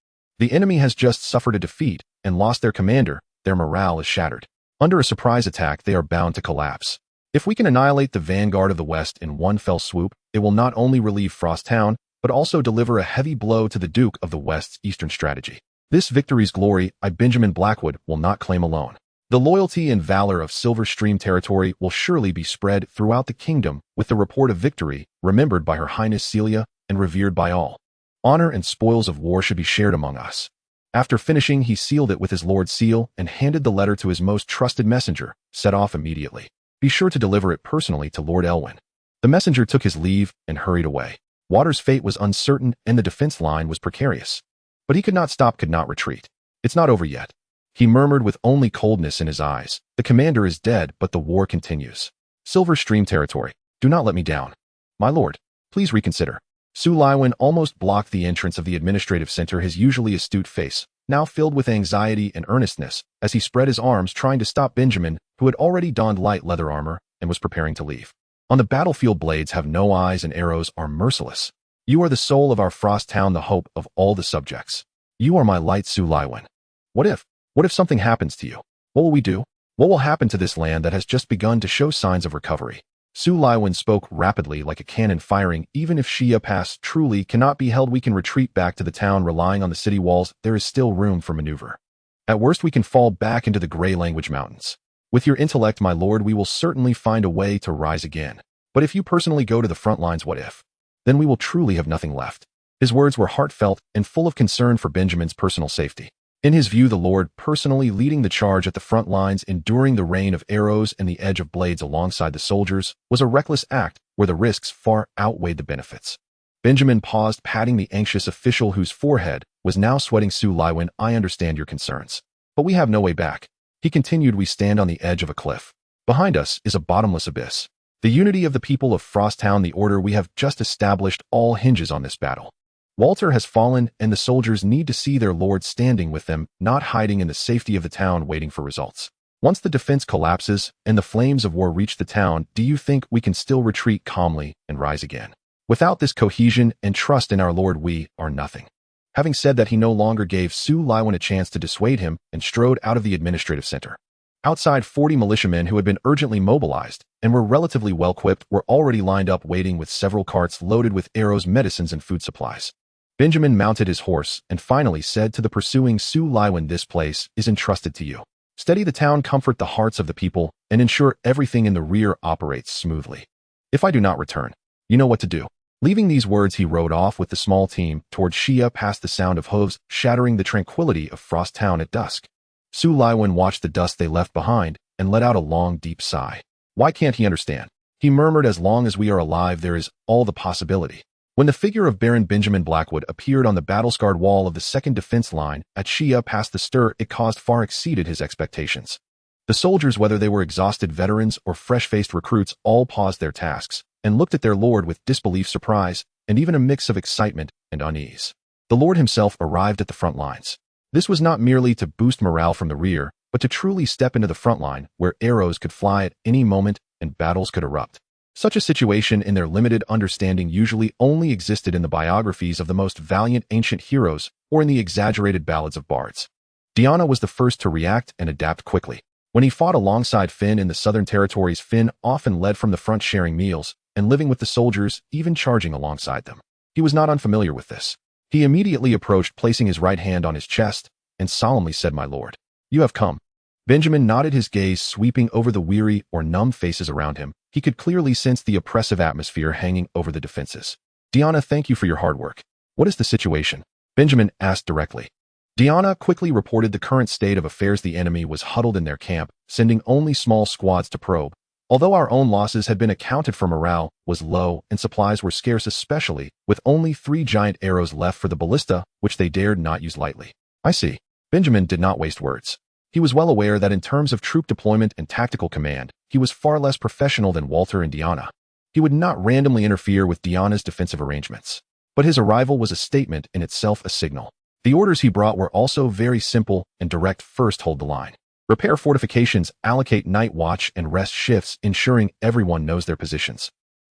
The enemy has just suffered a defeat and lost their commander. Their morale is shattered. Under a surprise attack, they are bound to collapse. If we can annihilate the vanguard of the West in one fell swoop, it will not only relieve Frost Town, but also deliver a heavy blow to the Duke of the West's eastern strategy. This victory's glory, I, Benjamin Blackwood, will not claim alone. The loyalty and valor of Silver Stream Territory will surely be spread throughout the kingdom, with the report of victory remembered by Her Highness Celia and revered by all. Honor and spoils of war should be shared among us. After finishing, he sealed it with his lord's seal and handed the letter to his most trusted messenger, set off immediately. Be sure to deliver it personally to Lord Elwyn. The messenger took his leave and hurried away. Water's fate was uncertain and the defense line was precarious. But he could not stop, could not retreat. It's not over yet. He murmured with only coldness in his eyes. The commander is dead, but the war continues. Silver Stream Territory, do not let me down. My lord, please reconsider. Su Laiwen almost blocked the entrance of the administrative center, his usually astute face now filled with anxiety and earnestness, as he spread his arms trying to stop Benjamin, who had already donned light leather armor and was preparing to leave. On the battlefield, blades have no eyes and arrows are merciless. You are the soul of our Frost Town, the hope of all the subjects. You are my light, Su Laiwen. What if? What if something happens to you? What will we do? What will happen to this land that has just begun to show signs of recovery? Su Laiwen spoke rapidly like a cannon firing. Even if Xia Pass truly cannot be held, we can retreat back to the town relying on the city walls. There is still room for maneuver. At worst, we can fall back into the Gray Language Mountains. With your intellect, my lord, we will certainly find a way to rise again. But if you personally go to the front lines, what if? Then we will truly have nothing left. His words were heartfelt and full of concern for Benjamin's personal safety. In his view, the Lord personally leading the charge at the front lines, enduring the rain of arrows and the edge of blades alongside the soldiers, was a reckless act where the risks far outweighed the benefits. Benjamin paused, patting the anxious official whose forehead was now sweating. Su Laiwen, I understand your concerns. But we have no way back. He continued, we stand on the edge of a cliff. Behind us is a bottomless abyss. The unity of the people of Frosttown, the order we have just established, all hinges on this battle. Walter has fallen, and the soldiers need to see their lord standing with them, not hiding in the safety of the town waiting for results. Once the defense collapses and the flames of war reach the town, do you think we can still retreat calmly and rise again? Without this cohesion and trust in our lord, we are nothing. Having said that, he no longer gave Su Laiwen a chance to dissuade him and strode out of the administrative center. Outside, 40 militiamen who had been urgently mobilized and were relatively well-equipped were already lined up, waiting with several carts loaded with arrows, medicines, and food supplies. Benjamin mounted his horse and finally said to the pursuing Su Laiwen, this place is entrusted to you. Steady the town, comfort the hearts of the people, and ensure everything in the rear operates smoothly. If I do not return, you know what to do. Leaving these words, he rode off with the small team toward Xia, past the sound of hooves shattering the tranquility of Frosttown at dusk. Su Laiwen watched the dust they left behind and let out a long, deep sigh. Why can't he understand? He murmured, as long as we are alive, there is all the possibility. When the figure of Baron Benjamin Blackwood appeared on the battle-scarred wall of the second defense line at Xia, past the stir it caused far exceeded his expectations. The soldiers, whether they were exhausted veterans or fresh-faced recruits, all paused their tasks and looked at their lord with disbelief, surprise, and even a mix of excitement and unease. The lord himself arrived at the front lines. This was not merely to boost morale from the rear, but to truly step into the front line where arrows could fly at any moment and battles could erupt. Such a situation, in their limited understanding, usually only existed in the biographies of the most valiant ancient heroes or in the exaggerated ballads of bards. Diana was the first to react and adapt quickly. When he fought alongside Finn in the Southern Territories, Finn often led from the front, sharing meals and living with the soldiers, even charging alongside them. He was not unfamiliar with this. He immediately approached, placing his right hand on his chest, and solemnly said, my lord, you have come. Benjamin nodded, his gaze sweeping over the weary or numb faces around him. He could clearly sense the oppressive atmosphere hanging over the defenses. Diana, thank you for your hard work. What is the situation? Benjamin asked directly. Diana quickly reported the current state of affairs. The enemy was huddled in their camp, sending only small squads to probe. Although our own losses had been accounted for, morale was low and supplies were scarce, especially with only 3 giant arrows left for the ballista, which they dared not use lightly. I see. Benjamin did not waste words. He was well aware that in terms of troop deployment and tactical command, he was far less professional than Walter and Diana. He would not randomly interfere with Diana's defensive arrangements. But his arrival was a statement in itself, a signal. The orders he brought were also very simple and direct. First, hold the line. Repair fortifications, allocate night watch and rest shifts, ensuring everyone knows their positions.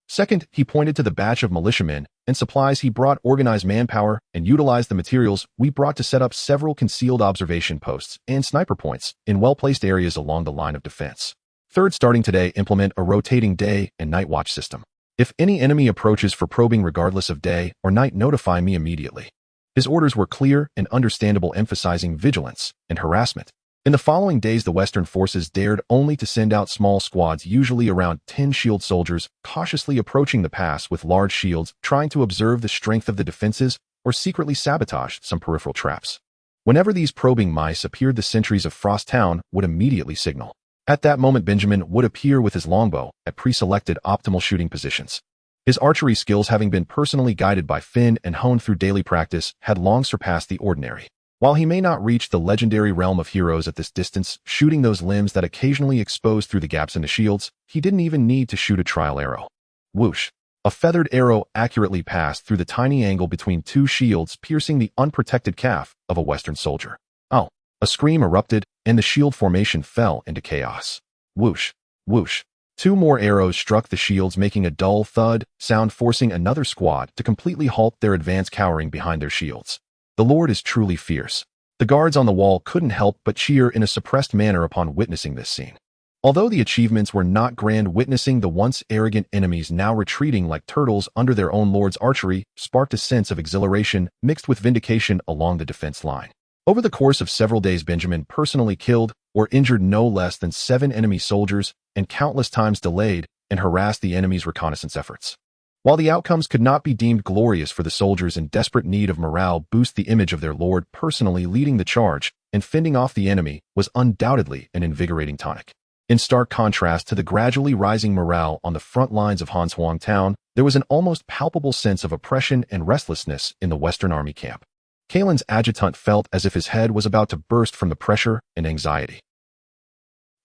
Second, he pointed to the batch of militiamen and supplies he brought, organize manpower, and utilize the materials we brought to set up several concealed observation posts and sniper points in well-placed areas along the line of defense. Third, starting today, implement a rotating day and night watch system. If any enemy approaches for probing regardless of day or night, notify me immediately. His orders were clear and understandable, emphasizing vigilance and harassment. In the following days, the Western forces dared only to send out small squads, usually around 10 shield soldiers, cautiously approaching the pass with large shields, trying to observe the strength of the defenses or secretly sabotage some peripheral traps. Whenever these probing mice appeared, the sentries of Frosttown would immediately signal. At that moment, Benjamin would appear with his longbow at pre-selected optimal shooting positions. His archery skills, having been personally guided by Finn and honed through daily practice, had long surpassed the ordinary. While he may not reach the legendary realm of heroes at this distance, shooting those limbs that occasionally exposed through the gaps in the shields, he didn't even need to shoot a trial arrow. Whoosh! A feathered arrow accurately passed through the tiny angle between 2 shields, piercing the unprotected calf of a Western soldier. Oh! A scream erupted, and the shield formation fell into chaos. Whoosh! Whoosh! 2 more arrows struck the shields, making a dull thud sound, forcing another squad to completely halt their advance, cowering behind their shields. The Lord is truly fierce. The guards on the wall couldn't help but cheer in a suppressed manner upon witnessing this scene. Although the achievements were not grand, witnessing the once arrogant enemies now retreating like turtles under their own lord's archery sparked a sense of exhilaration mixed with vindication along the defense line. Over the course of several days, Benjamin personally killed or injured no less than 7 enemy soldiers and countless times delayed and harassed the enemy's reconnaissance efforts. While the outcomes could not be deemed glorious for the soldiers in desperate need of morale boost, the image of their lord personally leading the charge and fending off the enemy was undoubtedly an invigorating tonic. In stark contrast to the gradually rising morale on the front lines of Han Huang Town, there was an almost palpable sense of oppression and restlessness in the Western Army camp. Kalen's adjutant felt as if his head was about to burst from the pressure and anxiety.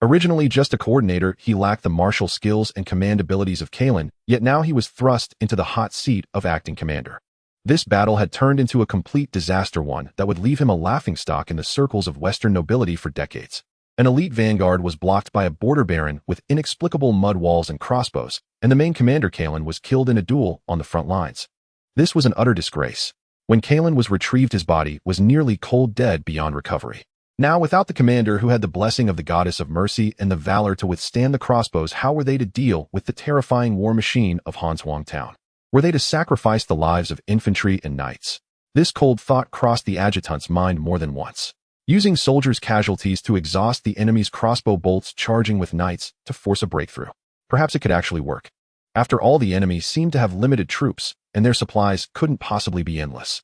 Originally just a coordinator, he lacked the martial skills and command abilities of Kalen, yet now he was thrust into the hot seat of acting commander. This battle had turned into a complete disaster, one that would leave him a laughingstock in the circles of Western nobility for decades. An elite vanguard was blocked by a border baron with inexplicable mud walls and crossbows, and the main commander Kalen was killed in a duel on the front lines. This was an utter disgrace. When Kalen was retrieved, his body was nearly cold dead beyond recovery. Now, without the commander who had the blessing of the goddess of mercy and the valor to withstand the crossbows, how were they to deal with the terrifying war machine of Han Huang Town? Were they to sacrifice the lives of infantry and knights? This cold thought crossed the adjutant's mind more than once. Using soldiers' casualties to exhaust the enemy's crossbow bolts, charging with knights to force a breakthrough. Perhaps it could actually work. After all, the enemy seemed to have limited troops, and their supplies couldn't possibly be endless.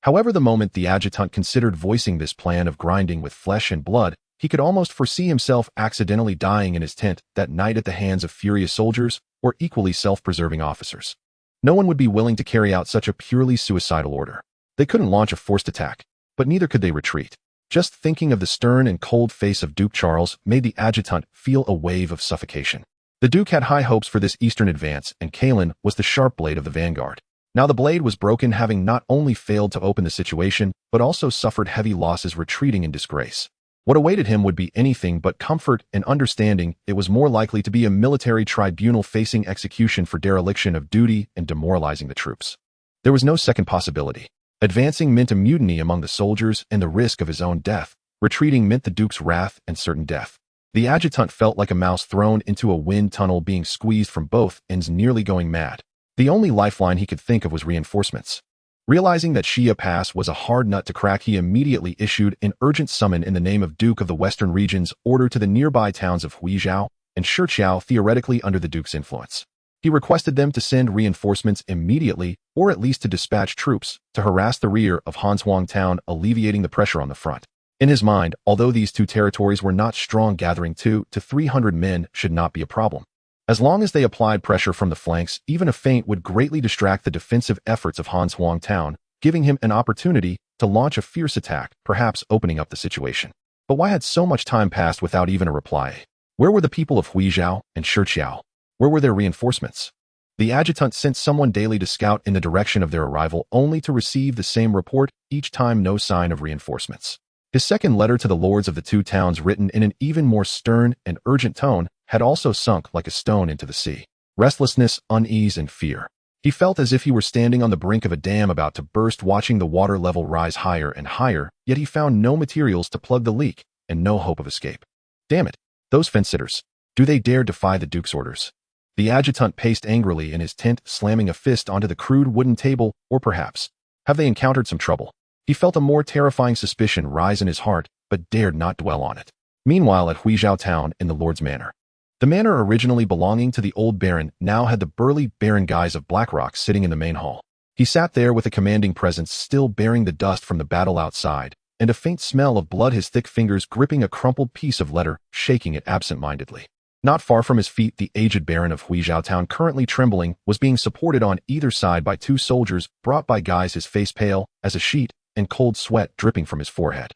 However, the moment the adjutant considered voicing this plan of grinding with flesh and blood, he could almost foresee himself accidentally dying in his tent that night at the hands of furious soldiers or equally self-preserving officers. No one would be willing to carry out such a purely suicidal order. They couldn't launch a forced attack, but neither could they retreat. Just thinking of the stern and cold face of Duke Charles made the adjutant feel a wave of suffocation. The Duke had high hopes for this eastern advance, and Kalen was the sharp blade of the vanguard. Now the blade was broken, having not only failed to open the situation, but also suffered heavy losses, retreating in disgrace. What awaited him would be anything but comfort and understanding. It was more likely to be a military tribunal facing execution for dereliction of duty and demoralizing the troops. There was no second possibility. Advancing meant a mutiny among the soldiers and the risk of his own death. Retreating meant the Duke's wrath and certain death. The adjutant felt like a mouse thrown into a wind tunnel, being squeezed from both ends, nearly going mad. The only lifeline he could think of was reinforcements. Realizing that Xia Pass was a hard nut to crack, he immediately issued an urgent summon in the name of Duke of the Western Regions order to the nearby towns of Huizhou and Shiqiao, theoretically under the Duke's influence. He requested them to send reinforcements immediately, or at least to dispatch troops to harass the rear of Han Huang Town, alleviating the pressure on the front. In his mind, although these two territories were not strong, gathering 200 to 300 men should not be a problem. As long as they applied pressure from the flanks, even a feint would greatly distract the defensive efforts of Han Huang Town, giving him an opportunity to launch a fierce attack, perhaps opening up the situation. But why had so much time passed without even a reply? Where were the people of Huizhou and Shiqiao? Where were their reinforcements? The adjutant sent someone daily to scout in the direction of their arrival, only to receive the same report, each time no sign of reinforcements. His second letter to the lords of the two towns, written in an even more stern and urgent tone, had also sunk like a stone into the sea. Restlessness, unease, and fear. He felt as if he were standing on the brink of a dam about to burst, watching the water level rise higher and higher, yet he found no materials to plug the leak and no hope of escape. Damn it, those fence-sitters. Do they dare defy the Duke's orders? The adjutant paced angrily in his tent, slamming a fist onto the crude wooden table, or perhaps, have they encountered some trouble? He felt a more terrifying suspicion rise in his heart, but dared not dwell on it. Meanwhile, at Huizhou Town in the Lord's Manor. The manor, originally belonging to the old baron, now had the burly Baron Guise of Blackrock sitting in the main hall. He sat there with a commanding presence, still bearing the dust from the battle outside, and a faint smell of blood, his thick fingers gripping a crumpled piece of letter, shaking it absent-mindedly. Not far from his feet, the aged Baron of Huizhou Town, currently trembling, was being supported on either side by 2 soldiers brought by Guise, his face pale as a sheet and cold sweat dripping from his forehead.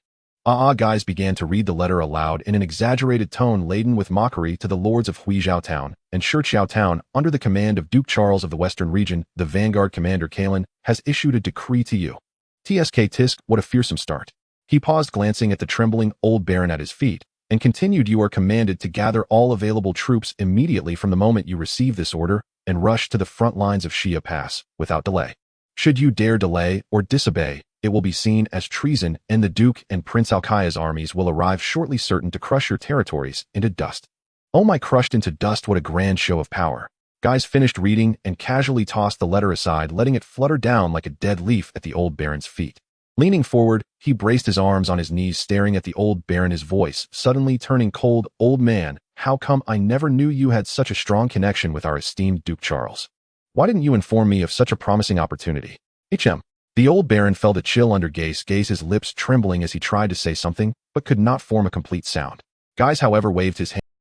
Guise began to read the letter aloud in an exaggerated tone laden with mockery to the lords of Huizhou Town and Shiqiao Town. Under the command of Duke Charles of the Western Region, the vanguard commander Kalen has issued a decree to you. Tsk tisk, what a fearsome start. He paused, glancing at the trembling old baron at his feet, and continued, you are commanded to gather all available troops immediately from the moment you receive this order and rush to the front lines of Xia Pass without delay. Should you dare delay or disobey, it will be seen as treason, and the Duke and Prince Alkaya's armies will arrive shortly, certain to crush your territories into dust. Oh my, crushed into dust, what a grand show of power. Guys finished reading and casually tossed the letter aside, letting it flutter down like a dead leaf at the old baron's feet. Leaning forward, he braced his arms on his knees, staring at the old baron, his voice suddenly turning cold. Old man, how come I never knew you had such a strong connection with our esteemed Duke Charles? Why didn't you inform me of such a promising opportunity? The old baron felt a chill under gaze, his lips trembling as he tried to say something, but could not form a complete sound. Guys, however, waved his hand